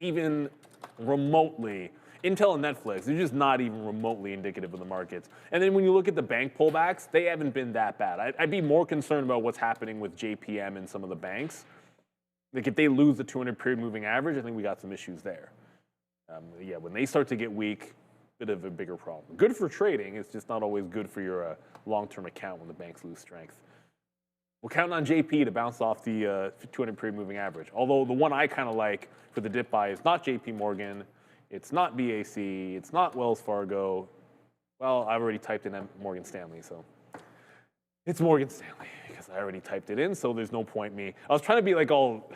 even remotely. Intel and Netflix, they're just not even remotely indicative of the markets. And then when you look at the bank pullbacks, they haven't been that bad. I'd be more concerned about what's happening with JPM and some of the banks. Like, if they lose the 200-period moving average, I think we got some issues there. Yeah, when they start to get weak, bit of a bigger problem. Good for trading, it's just not always good for your long-term account when the banks lose strength. We're counting on JP to bounce off the 200-period moving average. Although the one I kind of like for the dip buy is not JP Morgan, it's not BAC, it's not Wells Fargo. Well, I've already typed in Morgan Stanley, so it's Morgan Stanley because I already typed it in, so there's no point me. I was trying to be like all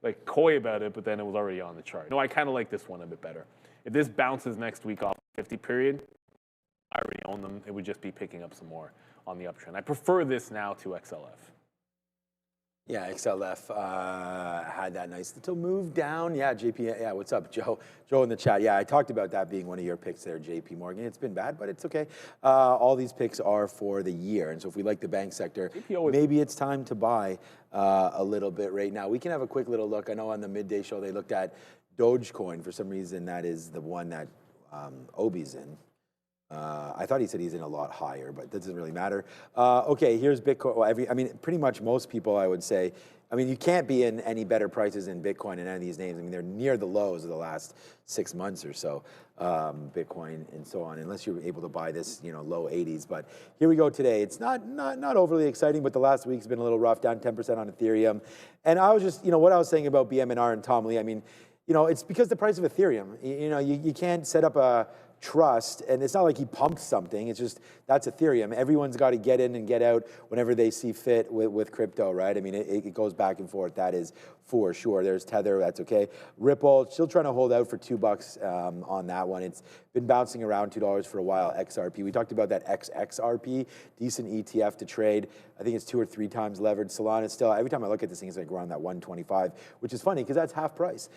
like coy about it, but then it was already on the chart. No, I kind of like this one a bit better. If this bounces next week off 50 period, I already own them. It would just be picking up some more on the uptrend. I prefer this now to XLF. Yeah, XLF had that nice little move down. Yeah, JP, yeah, what's up, Joe? Joe in the chat. Yeah, I talked about that being one of your picks there, JP Morgan. It's been bad, but it's okay. All these picks are for the year. And so if we like the bank sector, maybe it's time to buy a little bit right now. We can have a quick little look. I know on the Midday show, they looked at Dogecoin. For some reason, that is the one that Obi's in. I thought he said he's in a lot higher, but that doesn't really matter. Okay, here's Bitcoin. Well, I mean, pretty much most people, I would say. I mean, you can't be in any better prices in Bitcoin in any of these names. I mean, they're near the lows of the last 6 months or so, Bitcoin and so on, unless you're able to buy this, you know, low 80s. But here we go today. It's not overly exciting, but the last week's been a little rough, down 10% on Ethereum. And I was just, you know, what I was saying about BMNR and Tom Lee, I mean, you know, it's because the price of Ethereum. You know, you can't set up a trust, and it's not like he pumped something. It's just, that's Ethereum. Everyone's got to get in and get out whenever they see fit with crypto, right? I mean, it goes back and forth. That is for sure. There's Tether, that's okay. Ripple, still trying to hold out for $2 on that one. It's been bouncing around $2 for a while. XRP, we talked about that XXRP, decent ETF to trade. I think it's 2 or 3 times levered. Solana is still, every time I look at this thing, it's like around that 125, which is funny because that's half price.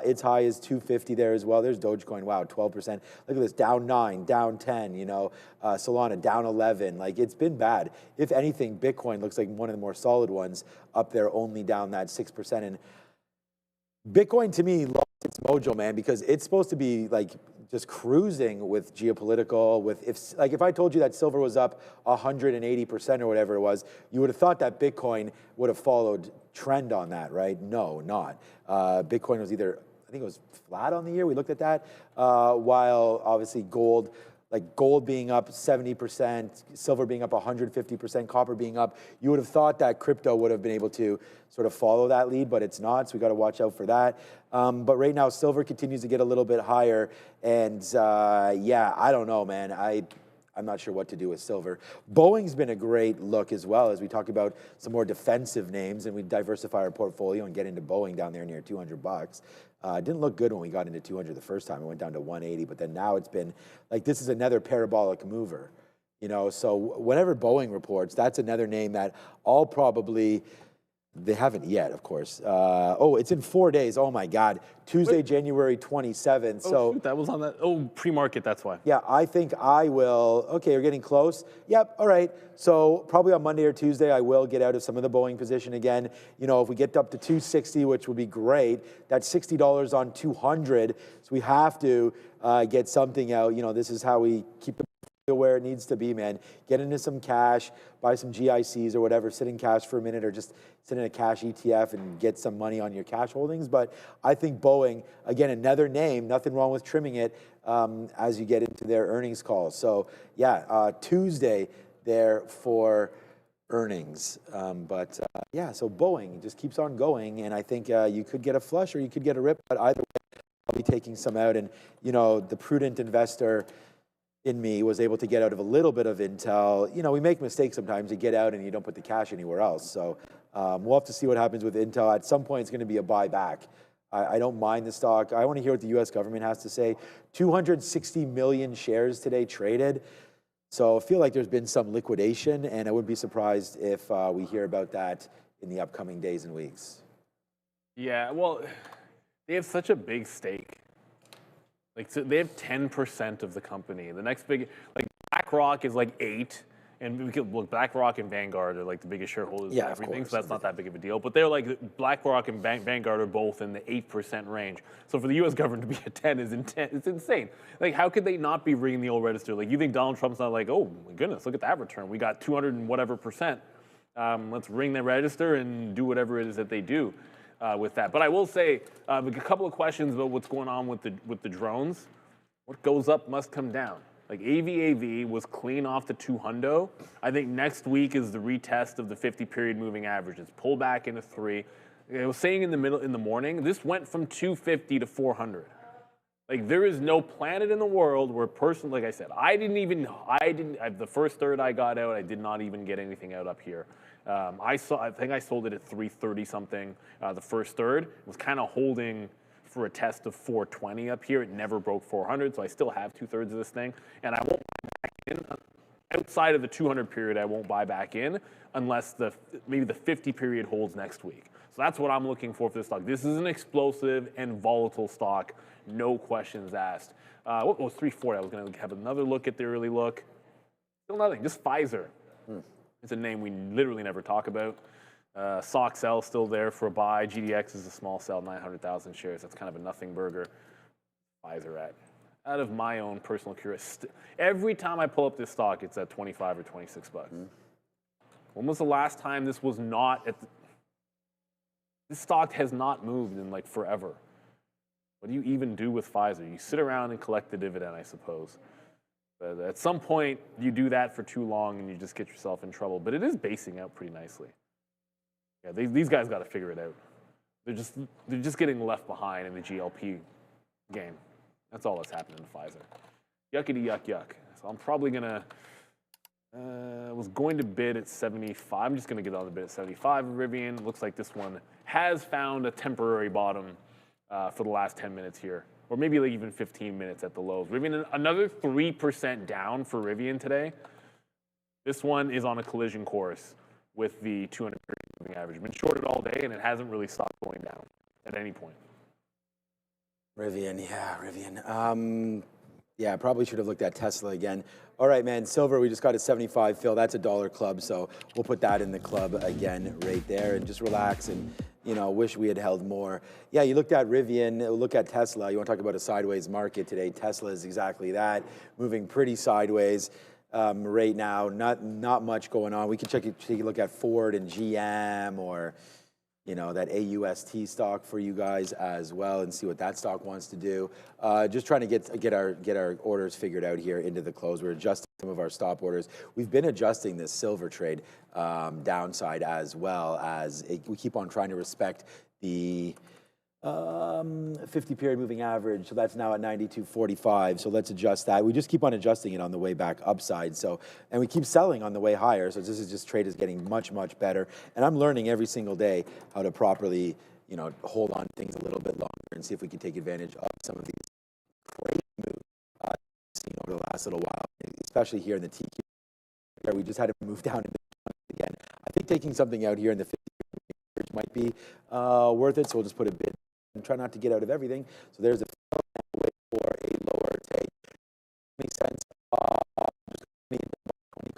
Its high is 250 there as well. There's Dogecoin, wow, 12%. Look at this, down 9, down 10, you know. Solana down 11. Like, it's been bad. If anything, Bitcoin looks like one of the more solid ones up there, only down that 6%. And Bitcoin, to me, lost its mojo, man, because it's supposed to be like just cruising with geopolitical, with if I told you that silver was up 180% or whatever it was, you would have thought that Bitcoin would have followed trend on that, right? No, not. Bitcoin was either, I think it was flat on the year. We looked at that, while obviously gold being up 70%, silver being up 150%, copper being up. You would have thought that crypto would have been able to sort of follow that lead, but it's not, so we got to watch out for that. But right now, silver continues to get a little bit higher, and yeah, I don't know, man. I'm not sure what to do with silver. Boeing's been a great look as well, as we talk about some more defensive names, and we diversify our portfolio and get into Boeing down there near $200. Didn't look good when we got into 200 the first time. It went down to 180, but then now it's been like, this is another parabolic mover, you know. So whenever Boeing reports, that's another name that I'll probably, They haven't yet, of course. Oh, it's in 4 days. Oh my God. Tuesday, January 27th. Oh, shoot, that was on that. Oh, pre-market, that's why. Yeah, I think I will. Okay, you're getting close. Yep, all right. So probably on Monday or Tuesday, I will get out of some of the Boeing position again. You know, if we get up to 260, which would be great, that's $60 on 200. So we have to get something out. You know, this is how we keep the where it needs to be, man. Get into some cash, buy some GICs or whatever, sit in cash for a minute, or just sit in a cash ETF and get some money on your cash holdings. But I think Boeing, again, another name, nothing wrong with trimming it as you get into their earnings calls. So yeah, Tuesday there for earnings. Yeah, so Boeing just keeps on going, and I think you could get a flush or you could get a rip, but either way, I'll be taking some out. And, you know, the prudent investor in me was able to get out of a little bit of Intel. You know, we make mistakes sometimes. You get out and you don't put the cash anywhere else. So we'll have to see what happens with Intel. At some point, it's going to be a buyback. I don't mind the stock. I want to hear what the U.S. government has to say. 260 million shares today traded. So I feel like there's been some liquidation, and I wouldn't be surprised if we hear about that in the upcoming days and weeks. Yeah, well, they have such a big stake. Like, so they have 10% of the company. The next big, like BlackRock is like 8%, and we could look, BlackRock and Vanguard are like the biggest shareholders of everything, so that's not that big of a deal. But they're like, BlackRock and Vanguard are both in the 8% range. So for the U.S. government to be at 10 is intense. It's insane. Like, how could they not be ringing the old register? Like, you think Donald Trump's not like, oh my goodness, look at that return. We got 200 and whatever percent. Let's ring the register and do whatever it is that they do. With that. But I will say a couple of questions about what's going on with the drones. What goes up must come down. Like AVAV was clean off the 200. I think next week is the retest of the 50-period moving average. It's pulled back into 3. I was saying in the morning, this went from 250 to 400. Like, there is no planet in the world where like I said, the first third I got out, I did not even get anything out up here. I think I sold it at 330 something. The first third was kind of holding for a test of 420 up here. It never broke 400, so I still have 2/3 of this thing, and I won't buy back in outside of the 200 period. I won't buy back in unless maybe the 50 period holds next week. So that's what I'm looking for this stock. This is an explosive and volatile stock, no questions asked. What was 340? I was going to have another look at the early look. Still nothing. Just Pfizer. It's a name we literally never talk about. SOXL still there for a buy. GDX is a small sell, 900,000 shares. That's kind of a nothing burger. Pfizer at. Out of my own personal curiosity, every time I pull up this stock, it's at 25 or 26 bucks. When was the last time this was not at this stock has not moved in like forever. What do you even do with Pfizer? You sit around and collect the dividend, I suppose. But at some point, you do that for too long and you just get yourself in trouble. But it is basing out pretty nicely. Yeah, these guys got to figure it out. They're just getting left behind in the GLP game. That's all that's happening to Pfizer. Yuckity yuck yuck. So I'm probably gonna. Was going to bid at 75. I'm just gonna get on the bid at 75. Rivian looks like this one has found a temporary bottom for the last 10 minutes here, or maybe like even 15 minutes at the lows. Rivian, another 3% down for Rivian today. This one is on a collision course with the 200 moving average. Been shorted all day, and it hasn't really stopped going down at any point. Rivian, yeah, Rivian. Yeah, probably should have looked at Tesla again. All right, man, silver, we just got a 75, Phil. That's a dollar club, so we'll put that in the club again right there and just relax and, you know, wish we had held more. Yeah, you looked at Rivian, look at Tesla. You want to talk about a sideways market today. Tesla is exactly that, moving pretty sideways right now. Not much going on. We can take a look at Ford and GM or, you know, that AUST stock for you guys as well and see what that stock wants to do. Just trying to get our orders figured out here into the close. We're adjusting some of our stop orders. We've been adjusting this silver trade downside as well as we keep on trying to respect the 50-period moving average, so that's now at 92.45. So let's adjust that. We just keep on adjusting it on the way back upside. So, and we keep selling on the way higher. So this is just trade is getting much better. And I'm learning every single day how to properly, you know, hold on to things a little bit longer and see if we can take advantage of some of these crazy moves seen over the last little while, especially here in the TQ. Where we just had to move down again. I think taking something out here in the 50 might be worth it. So we'll just put a bid and try not to get out of everything. So there's a wait for a lower take. Makes sense. Just need 20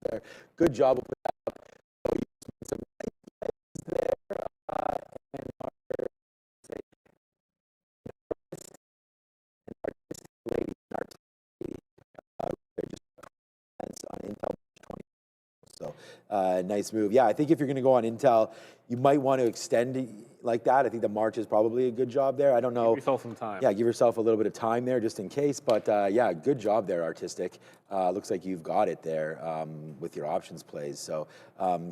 there. Good job. We'll put that up. So you made some nice plays there. And our lady, they're just on Intel 20. So nice move. Yeah, I think if you're going to go on Intel, you might want to extend like that. I think the March is probably a good job there. I don't know. Give yourself some time. Yeah, give yourself a little bit of time there just in case. But yeah, good job there, Artistic. Looks like you've got it there with your options plays. So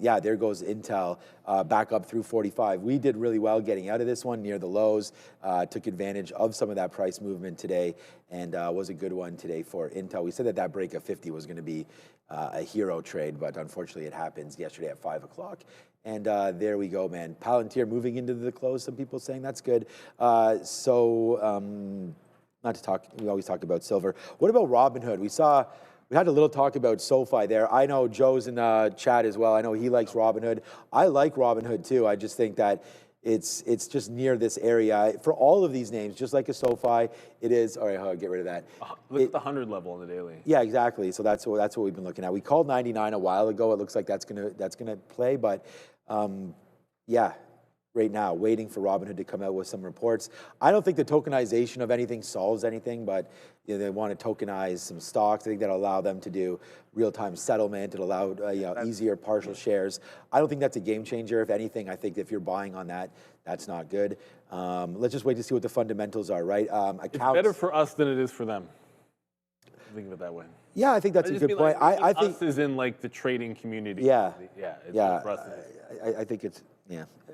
yeah, there goes Intel back up through 45. We did really well getting out of this one near the lows. Took advantage of some of that price movement today and was a good one today for Intel. We said that that break of 50 was going to be a hero trade, but unfortunately it happens yesterday at 5 o'clock. And there we go, man. Palantir moving into the close. Some people saying that's good. Not to talk, we always talk about silver. What about Robinhood? We had a little talk about SoFi there. I know Joe's in the chat as well. I know he likes Robinhood. I like Robinhood too. I just think that it's just near this area. For all of these names, just like a SoFi, it is, all right, get rid of that. Look at the 100 level on the daily. Yeah, exactly. So that's what we've been looking at. We called 99 a while ago. It looks like that's gonna play, but yeah, right now, waiting for Robinhood to come out with some reports. I don't think the tokenization of anything solves anything, but you know, they want to tokenize some stocks. I think that'll allow them to do real-time settlement. It'll allow you know, easier partial shares. I don't think that's a game changer. If anything, I think if you're buying on that, that's not good. Let's just wait to see what the fundamentals are, right? It's better for us than it is for them. Think of it that way. Yeah, I think that's a good point. Like, I think us is in like the trading community. Yeah, yeah. I think it's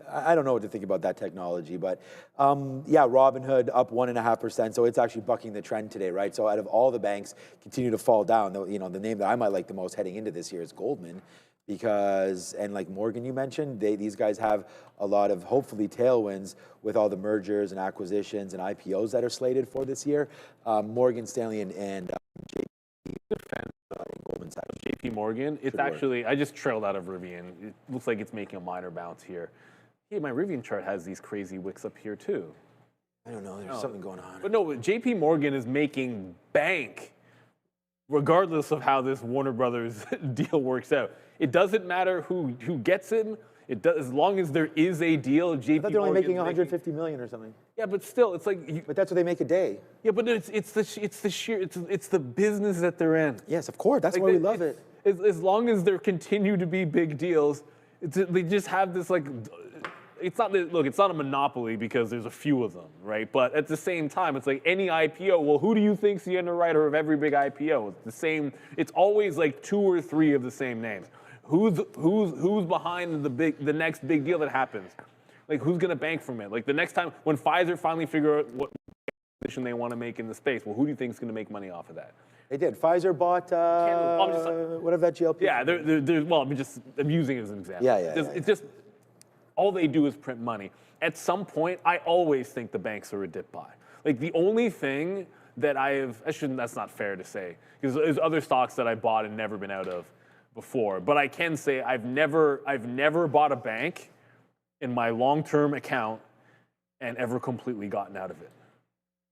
I don't know what to think about that technology, but yeah, Robinhood up 1.5%, so it's actually bucking the trend today, right? So out of all the banks continue to fall down, you know, the name that I might like the most heading into this year is Goldman, because and like Morgan you mentioned, these guys have a lot of hopefully tailwinds with all the mergers and acquisitions and IPOs that are slated for this year. Morgan Stanley and Goldman Sachs. JP Morgan, it's actually, I just trailed out of Rivian. It looks like it's making a minor bounce here. Hey, my Rivian chart has these crazy wicks up here too. I don't know, there's something going on. But no, JP Morgan is making bank regardless of how this Warner Brothers deal works out. It doesn't matter who gets him. It does, as long as there is a deal. JP I thought they're only making 150 million or something. Yeah, but still, it's like. But that's what they make a day. Yeah, but it's the business that they're in. Yes, of course. That's like why we love it. As long as there continue to be big deals, they just have this like. It's not a monopoly because there's a few of them, right? But at the same time, it's like any IPO. Well, who do you think's the underwriter of every big IPO? It's the same. It's always like 2 or 3 of the same names. Who's behind the next big deal that happens? Like who's gonna bank from it? Like the next time when Pfizer finally figure out what position they want to make in the space, well, who do you think is gonna make money off of that? They did. Pfizer bought whatever that GLP. Yeah, well, I'm using it as an example. Yeah. It's just all they do is print money. At some point, I always think the banks are a dip buy. Like the only thing that that's not fair to say because there's other stocks that I bought and never been out of before. But I can say I've never bought a bank in my long-term account and ever completely gotten out of it.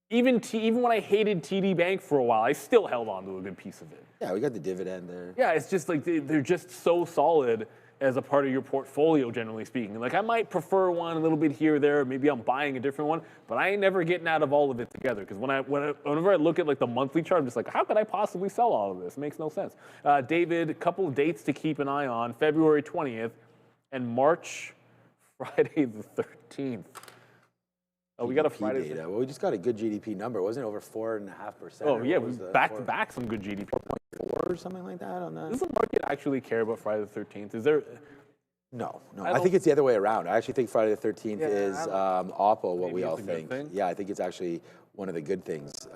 Even when I hated TD Bank for a while, I still held on to a good piece of it. Yeah, we got the dividend there. Yeah, it's just like they're just so solid as a part of your portfolio, generally speaking. Like I might prefer one a little bit here or there, maybe I'm buying a different one, but I ain't never getting out of all of it together. Because whenever I look at like the monthly chart, I'm just like, how could I possibly sell all of this? It makes no sense. David, a couple of dates to keep an eye on: February 20th and March, Friday the 13th. Oh, we got a Friday data. Well, we just got a good GDP number. It wasn't over 4.5%. Oh yeah, back to back some good GDP. 4.4 or something like that on that. Does the market actually care about Friday the 13th? Is there? No. I think it's the other way around. I actually think Friday the 13th is awful. What we all think. Yeah, I think it's actually one of the good things.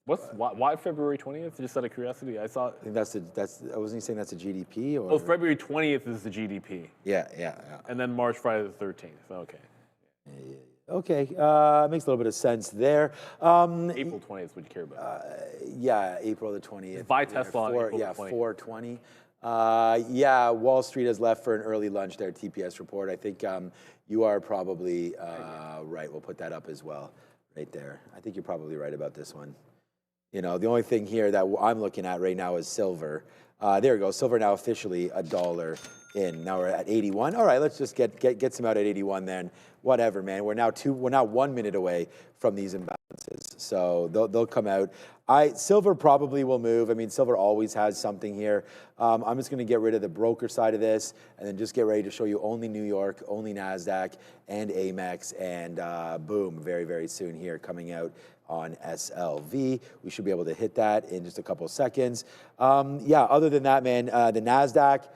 Why February 20th? Just out of curiosity, I saw. I think I wasn't saying that's a GDP or. Oh, February 20th is the GDP. Yeah. And then March, Friday the 13th. Okay. Okay, makes a little bit of sense there. April 20th, would you care about? Yeah, April the 20th. Buy Tesla on April 20th. 20th. 420. Yeah, Wall Street has left for an early lunch there, TPS report. I think you are probably right. We'll put that up as well, right there. I think you're probably right about this one. You know, the only thing here that I'm looking at right now is silver. There we go. Silver now officially $1 in. Now we're at 81. All right, let's just get some out at 81 then. Whatever, man. We're now 1 minute away from these imbalances, so they'll come out. Silver probably will move. I mean, silver always has something here. I'm just going to get rid of the broker side of this, and then just get ready to show you only New York, only Nasdaq, and Amex, and boom, very, very soon here coming out on SLV. We should be able to hit that in just a couple of seconds. Yeah, other than that, man, the Nasdaq.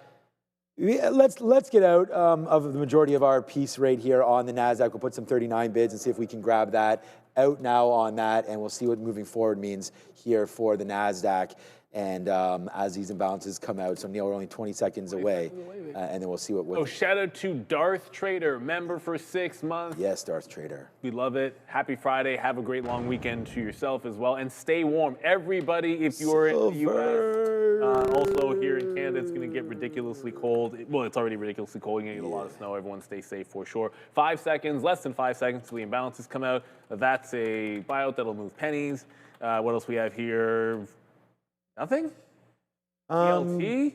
Let's get out of the majority of our piece right here on the Nasdaq. We'll put some 39 bids and see if we can grab that out now on that, and we'll see what moving forward means here for the Nasdaq. And as these imbalances come out, so Neil, we're only 20 seconds away, and then we'll see what. Oh, shout out to Darth Trader, member for 6 months. Yes, Darth Trader. We love it. Happy Friday. Have a great long weekend to yourself as well, and stay warm, everybody. If you're in the U.S., also here in Canada, it's going to get ridiculously cold. Well, it's already ridiculously cold. You're going to get a lot of snow. Everyone stay safe for sure. 5 seconds, less than 5 seconds till the imbalances come out. That's a buyout that'll move pennies. What else we have here? Nothing? TLT?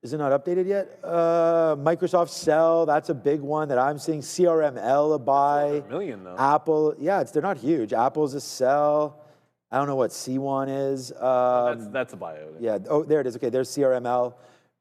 Is it not updated yet? Microsoft sell, that's a big one that I'm seeing. CRML a buy. $1 million though. Apple, yeah, they're not huge. Apple's a sell. I don't know what C1 is. That's a buyout. Yeah, oh, there it is. Okay, there's CRML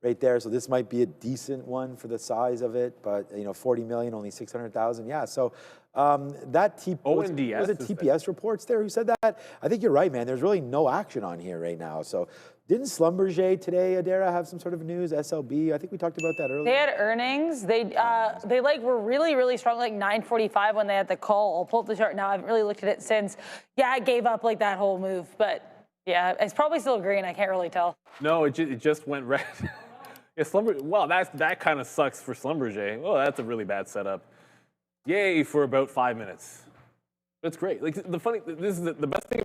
right there. So this might be a decent one for the size of it, but you know, 40 million, only 600,000. Yeah, so that was it TPS reports there who said that? I think you're right, man. There's really no action on here right now. So didn't Schlumberger today, Adara, have some sort of news? SLB, I think we talked about that earlier. They had earnings. They like were really, really strong, like 9:45 when they had the call. I'll pull up the chart now. I haven't really looked at it since. Yeah, I gave up like that whole move, but yeah, it's probably still green. I can't really tell. No, it just went red. Yeah, Wow, that kind of sucks for Schlumberger. Oh, that's a really bad setup. Yay for about 5 minutes. That's great. Like this is the best thing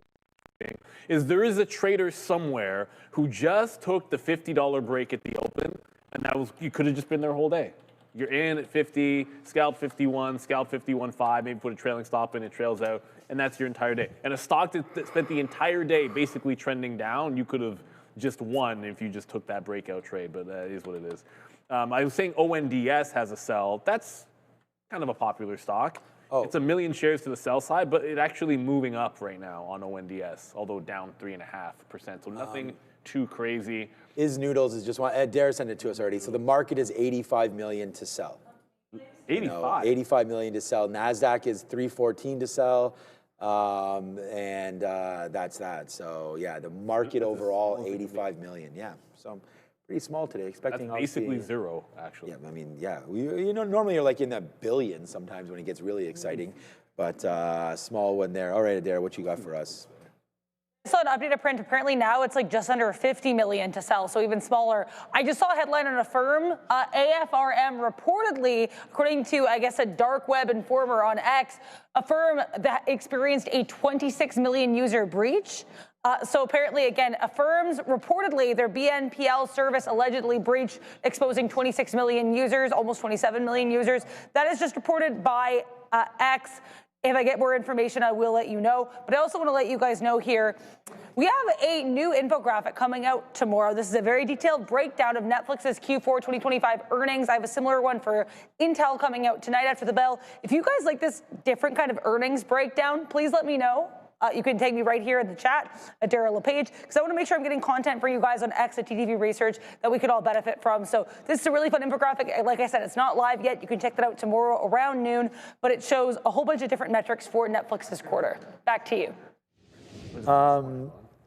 is there is a trader somewhere who just took the $50 break at the open, and you could have just been there whole day. You're in at 50, scalp 51, scalp 51.5, maybe put a trailing stop in, it trails out, and that's your entire day. And a stock that spent the entire day basically trending down, you could have just won if you just took that breakout trade, but that is what it is. I was saying ONDS has a sell. That's kind of a popular stock. Oh. It's 1 million shares to the sell side, but it's actually moving up right now on ONDS, although down 3.5%. So nothing too crazy. Noodles is just one. Dare sent it to us already. So the market is 85 million to sell. 85. You know, 85 million to sell. Nasdaq is 314 to sell, and that's that. So yeah, the market overall 85 million. Yeah, so. Pretty small today. Expecting that's basically zero, actually. Yeah, I mean, yeah. You know, normally you're like in the billions sometimes when it gets really exciting, but small one there. All right, Adair, what you got for us? I saw an updated print. Apparently now it's like just under 50 million to sell, so even smaller. I just saw a headline on a firm, AFRM reportedly, according to, I guess, a dark web informer on X, a firm that experienced a 26 million user breach. So apparently, again, Affirms reportedly their BNPL service allegedly breached, exposing 26 million users, almost 27 million users. That is just reported by X. If I get more information, I will let you know. But I also want to let you guys know here, we have a new infographic coming out tomorrow. This is a very detailed breakdown of Netflix's Q4 2025 earnings. I have a similar one for Intel coming out tonight after the bell. If you guys like this different kind of earnings breakdown, please let me know. You can take me right here in the chat at Daryl LePage, because I want to make sure I'm getting content for you guys on X at TTV Research that we could all benefit from. So this is a really fun infographic. Like I said, it's not live yet. You can check that out tomorrow around noon, but it shows a whole bunch of different metrics for Netflix this quarter. Back to you.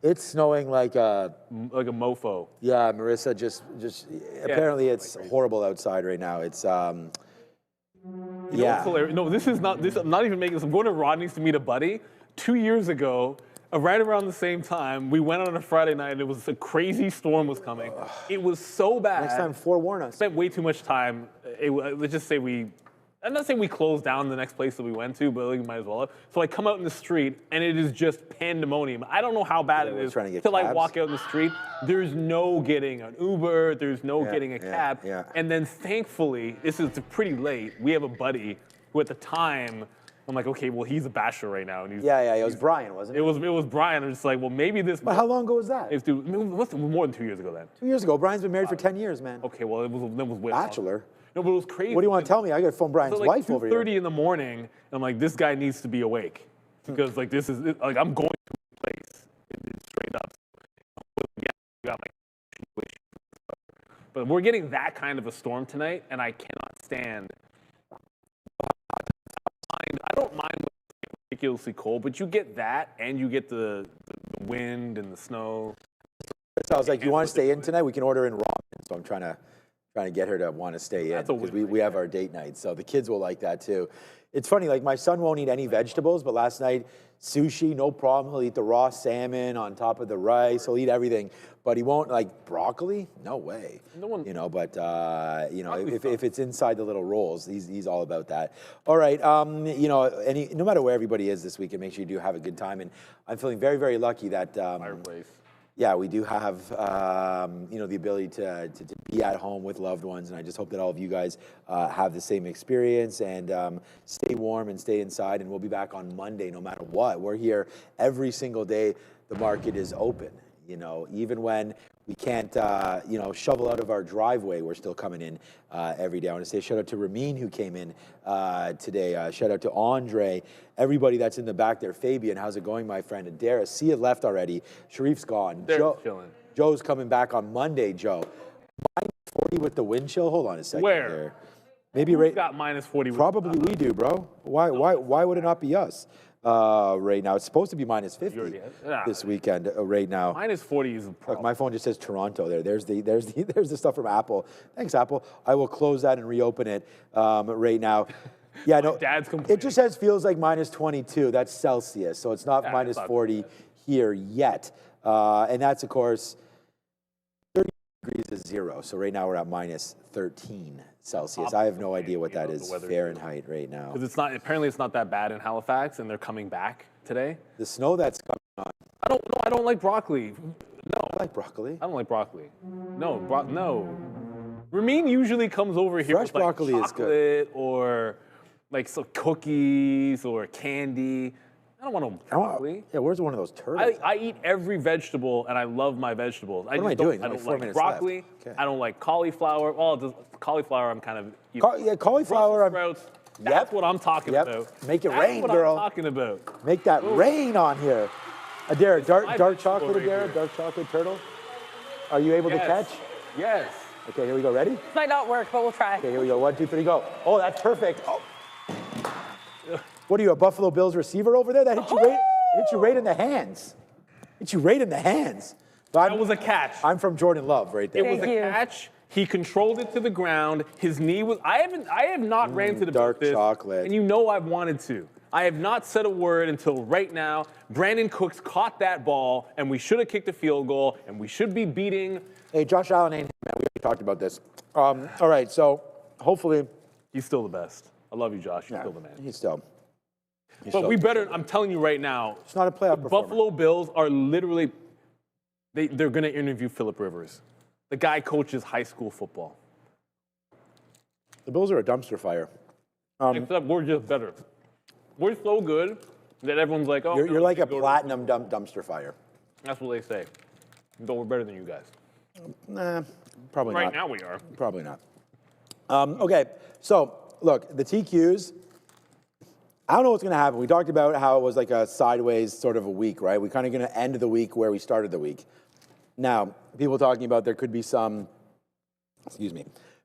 It's snowing like a mofo. Yeah, Marissa just apparently it's horrible outside right now. It's You know what's hilarious? No, I'm not even making this. I'm going to Rodney's to meet a buddy. 2 years ago, right around the same time, we went on a Friday night and it was a crazy storm was coming. It was so bad. Next time, forewarn us. Spent way too much time. Let's just say I'm not saying we closed down the next place that we went to, but like, we might as well have. So I come out in the street, and it is just pandemonium. I don't know how bad it is trying to get till I cabs? walk out in the street. There's no getting an Uber. There's no getting a cab. yeah. And then thankfully, this is pretty late. We have a buddy who at the time, I'm like, okay, well, he's a bachelor right now. And he's, It was Brian, wasn't it? It was Brian. I'm just like, well, maybe this. But how long ago was that? It was more than 2 years ago then. 2 years ago. Brian's been married for 10 years, man. Okay, well, it was way longer. Bachelor. No, but it was crazy. What do you want to tell me? I got to phone Brian's So like wife over here. 2:30 in the morning, and I'm like, this guy needs to be awake because like this is like I'm going to a place straight up. But we're getting that kind of a storm tonight, and I cannot stand. I don't mind when it's ridiculously cold, but you get that, and you get the wind and the snow. So I was like, you want to stay in tonight? We can order in ramen. So I'm trying to get her to want to stay in because we have our date night. So the kids will like that too. It's funny, like my son won't eat any vegetables, but last night, sushi, no problem. He'll eat the raw salmon on top of the rice. He'll eat everything, but he won't like broccoli. No way. No one, But if it's inside the little rolls, he's all about that. All right, no matter where everybody is this weekend, make sure you do have a good time. And I'm feeling very, very lucky that fireplace. yeah, we do have, the ability to be at home with loved ones, and I just hope that all of you guys have the same experience and stay warm and stay inside, and we'll be back on Monday no matter what. We're here every single day. The market is open, even when we can't, shovel out of our driveway, we're still coming in every day. I want to say shout out to Ramin who came in today. Shout out to Andre, everybody that's in the back there. Fabian, how's it going, my friend? And Dara, Sia left already. Sharif's gone. They're chilling. Joe's coming back on Monday, Joe. -40 with the wind chill? Hold on a second. Where? There. Maybe Who's got -40? Probably we do, bro. Why would it not be us? Right now, it's supposed to be -50 this weekend. Right now, -40 is a problem. Look, my phone just says Toronto. There's the stuff from Apple. Thanks, Apple. I will close that and reopen it right now. Yeah, no. Dad's it just feels like -22. That's Celsius, so it's not -40 here yet. And that's of course 30 degrees is 0. So right now we're at -13 Celsius. I have no idea what that is Fahrenheit right now. Because it's not. Apparently, it's not that bad in Halifax, and they're coming back today. The snow that's coming on. I don't like broccoli. No, I like broccoli. I don't like broccoli. No, no. Ramin usually comes over here Fresh with like broccoli is chocolate good. or like some cookies or candy. I don't want no broccoli. Yeah, where's one of those turtles? I eat every vegetable, and I love my vegetables. What am I doing? I Like don't 4 like minutes broccoli. left. Okay. I don't like cauliflower. Well, cauliflower, I'm kind of. Cauliflower. Brussels sprouts. That's what I'm talking about. Make it That's rain, what girl. I'm talking about. Make that rain on here. Adara, dark chocolate, right Adara, here. dark chocolate turtle. Are you able to catch? Yes. Okay, here we go. Ready? Might not work, but we'll try. Okay, here we go. 1, 2, 3, go. Oh, that's perfect. Oh. What are you, a Buffalo Bills receiver over there? That hit you right in the hands. Hit you right in the hands. That was a catch. I'm from Jordan Love right there. It was a catch. He controlled it to the ground. His knee was. I have not ranted dark about this. chocolate. And you know I've wanted to. I have not said a word until right now. Brandon Cooks caught that ball, and we should have kicked a field goal, and we should be beating. Hey, Josh Allen ain't, man. We already talked about this. All right, so hopefully. He's still the best. I love you, Josh. You're still the man. He's still. But we better. I'm telling you right now. It's not a playoff performer. Buffalo Bills are literally. They're going to interview Phillip Rivers. The guy coaches high school football. The Bills are a dumpster fire. Except we're just better. We're so good that everyone's like, oh. You're like a platinum dumpster fire. That's what they say. Though we're better than you guys. Nah, probably not. Right now we are. Probably not. Okay, so look, the TQs, I don't know what's going to happen. We talked about how it was like a sideways sort of a week, right? We're kind of going to end the week where we started the week. Now, people talking about there could be some,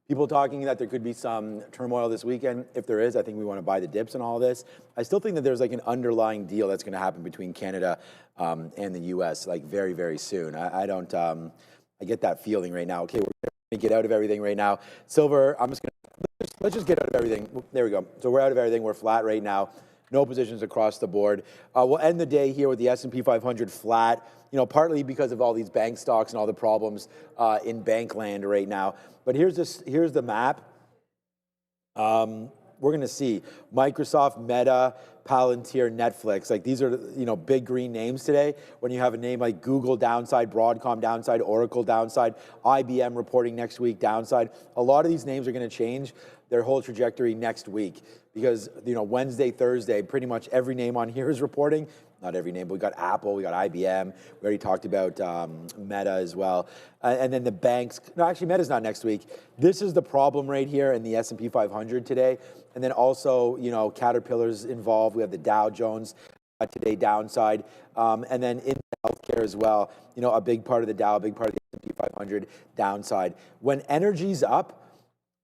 people talking that there could be some turmoil this weekend. If there is, I think we want to buy the dips and all this. I still think that there's like an underlying deal that's going to happen between Canada and the U.S. like very, very soon. I get that feeling right now. Okay, we're going to get out of everything right now. Silver, let's just get out of everything. There we go. So we're out of everything. We're flat right now. No positions across the board. We'll end the day here with the S&P 500 flat, partly because of all these bank stocks and all the problems in bank land right now. But here's the map. we're going to see Microsoft, Meta, Palantir, Netflix. Like these are, big green names today. When you have a name like Google downside, Broadcom downside, Oracle downside, IBM reporting next week downside. A lot of these names are going to change their whole trajectory next week because, Wednesday, Thursday, pretty much every name on here is reporting. Not every name, but we got Apple, we got IBM. We already talked about Meta as well. And then the banks. No, actually, Meta's not next week. This is the problem right here in the S&P 500 today. And then also, Caterpillar's involved. We have the Dow Jones today downside. And then in healthcare as well, a big part of the Dow, a big part of the S&P 500 downside. When energy's up,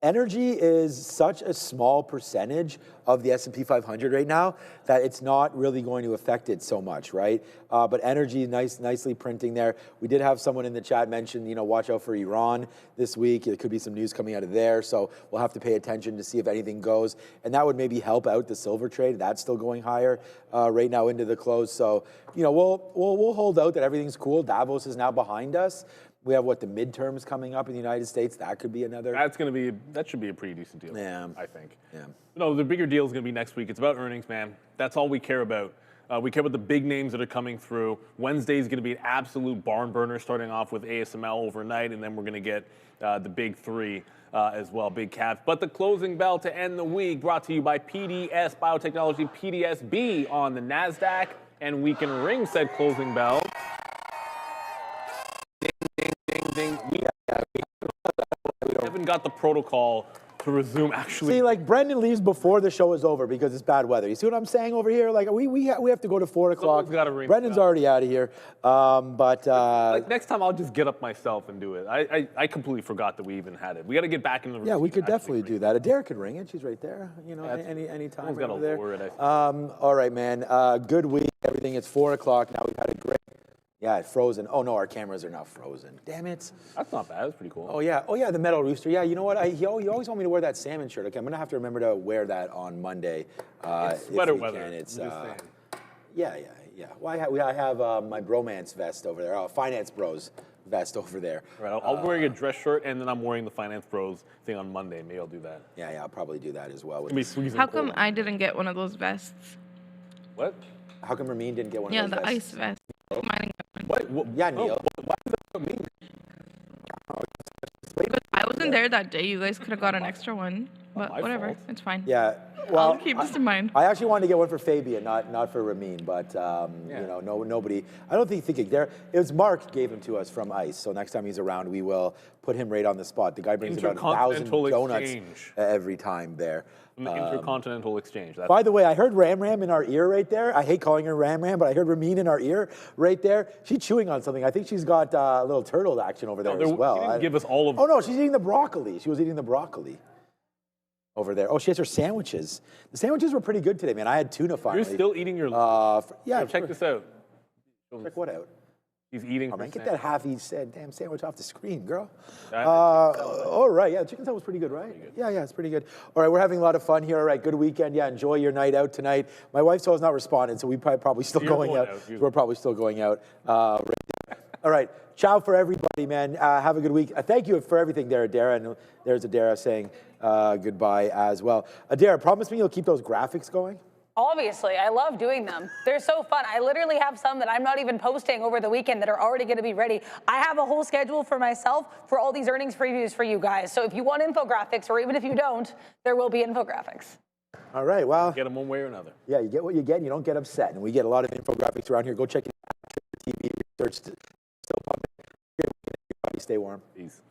energy is such a small percentage of the S&P 500 right now that it's not really going to affect it so much, right? But energy, nicely printing there. We did have someone in the chat mention, watch out for Iran this week. There could be some news coming out of there, so we'll have to pay attention to see if anything goes. And that would maybe help out the silver trade. That's still going higher right now into the close. So, we'll hold out that everything's cool. Davos is now behind us. We have the midterms coming up in the United States. That could be another. That should be a pretty decent deal. Yeah, I think. Yeah. No, the bigger deal is going to be next week. It's about earnings, man. That's all we care about. We care about the big names that are coming through. Wednesday is going to be an absolute barn burner, starting off with ASML overnight, and then we're going to get the big three as well, big caps. But the closing bell to end the week, brought to you by PDS Biotechnology, PDSB on the NASDAQ, and we can ring said closing bell. We haven't got the protocol to resume actually. See, Brendan leaves before the show is over because it's bad weather. You see what I'm saying over here? We have to go to 4 o'clock. Someone's gotta ring Brendan's already out of here. Next time I'll just get up myself and do it. I completely forgot that we even had it. We got to get back in the routine. Yeah, we could definitely do that. Adara could ring it. She's right there. Any time got to over lower there. it. All right, man. Good week. Everything. It's 4 o'clock now. We've had a great. Yeah, it's frozen. Oh no, our cameras are now frozen. Damn it. That's not bad. That's pretty cool. Oh yeah, the metal rooster. Yeah, you know what? You always want me to wear that salmon shirt. Okay, I'm gonna have to remember to wear that on Monday. It's sweater weather. It's I'm just saying. Yeah. Well, I have my bromance vest over there. Oh, Finance Bros vest over there. Right. I'm wearing a dress shirt, and then I'm wearing the Finance Bros thing on Monday. Maybe I'll do that. Yeah, I'll probably do that as well. How come I didn't get one of those vests? What? How come Ramin didn't get one Yeah, of those the vests? ice vest. Mine didn't get one. What? Yeah, Neil. Why does that mean? Because I wasn't there that day. You guys could have got an extra one. But my whatever. fault. It's fine. Yeah. Well, I'll keep this in mind. I actually wanted to get one for Fabian, not for Ramin, but nobody. I don't think there. It was Mark gave him to us from ICE. So next time he's around, we will put him right on the spot. The guy brings about 1,000 donuts every time there. From the Intercontinental Exchange. By the way, I heard Ram in our ear right there. I hate calling her Ram, but I heard Ramin in our ear right there. She's chewing on something. I think she's got a little turtle action over there as well. She didn't give us all of. Oh no, she's eating the broccoli. She was eating the broccoli over there. Oh, she has her sandwiches. The sandwiches were pretty good today, man. I had tuna finally. You're still eating your. Yeah. Check this out. Check what out? He's eating. Oh, man, get that half-eaten damn sandwich off the screen, girl. All right, yeah, the chicken salad was pretty good, right? Yeah, it's pretty good. All right, we're having a lot of fun here. All right, good weekend. Yeah, enjoy your night out tonight. My wife still has not responded, so we probably still going out. We're probably still going out. Right there. All right, ciao for everybody, man. Have a good week. Thank you for everything there, Adara. And there's Adara saying goodbye as well. Adara, promise me you'll keep those graphics going? Obviously, I love doing them. They're so fun. I literally have some that I'm not even posting over the weekend that are already going to be ready. I have a whole schedule for myself for all these earnings previews for you guys. So if you want infographics, or even if you don't, there will be infographics. All right, well. Get them one way or another. Yeah, you get what you get and you don't get upset. And we get a lot of infographics around here. Go check it out. TV research. Still pumping. Stay warm. Peace.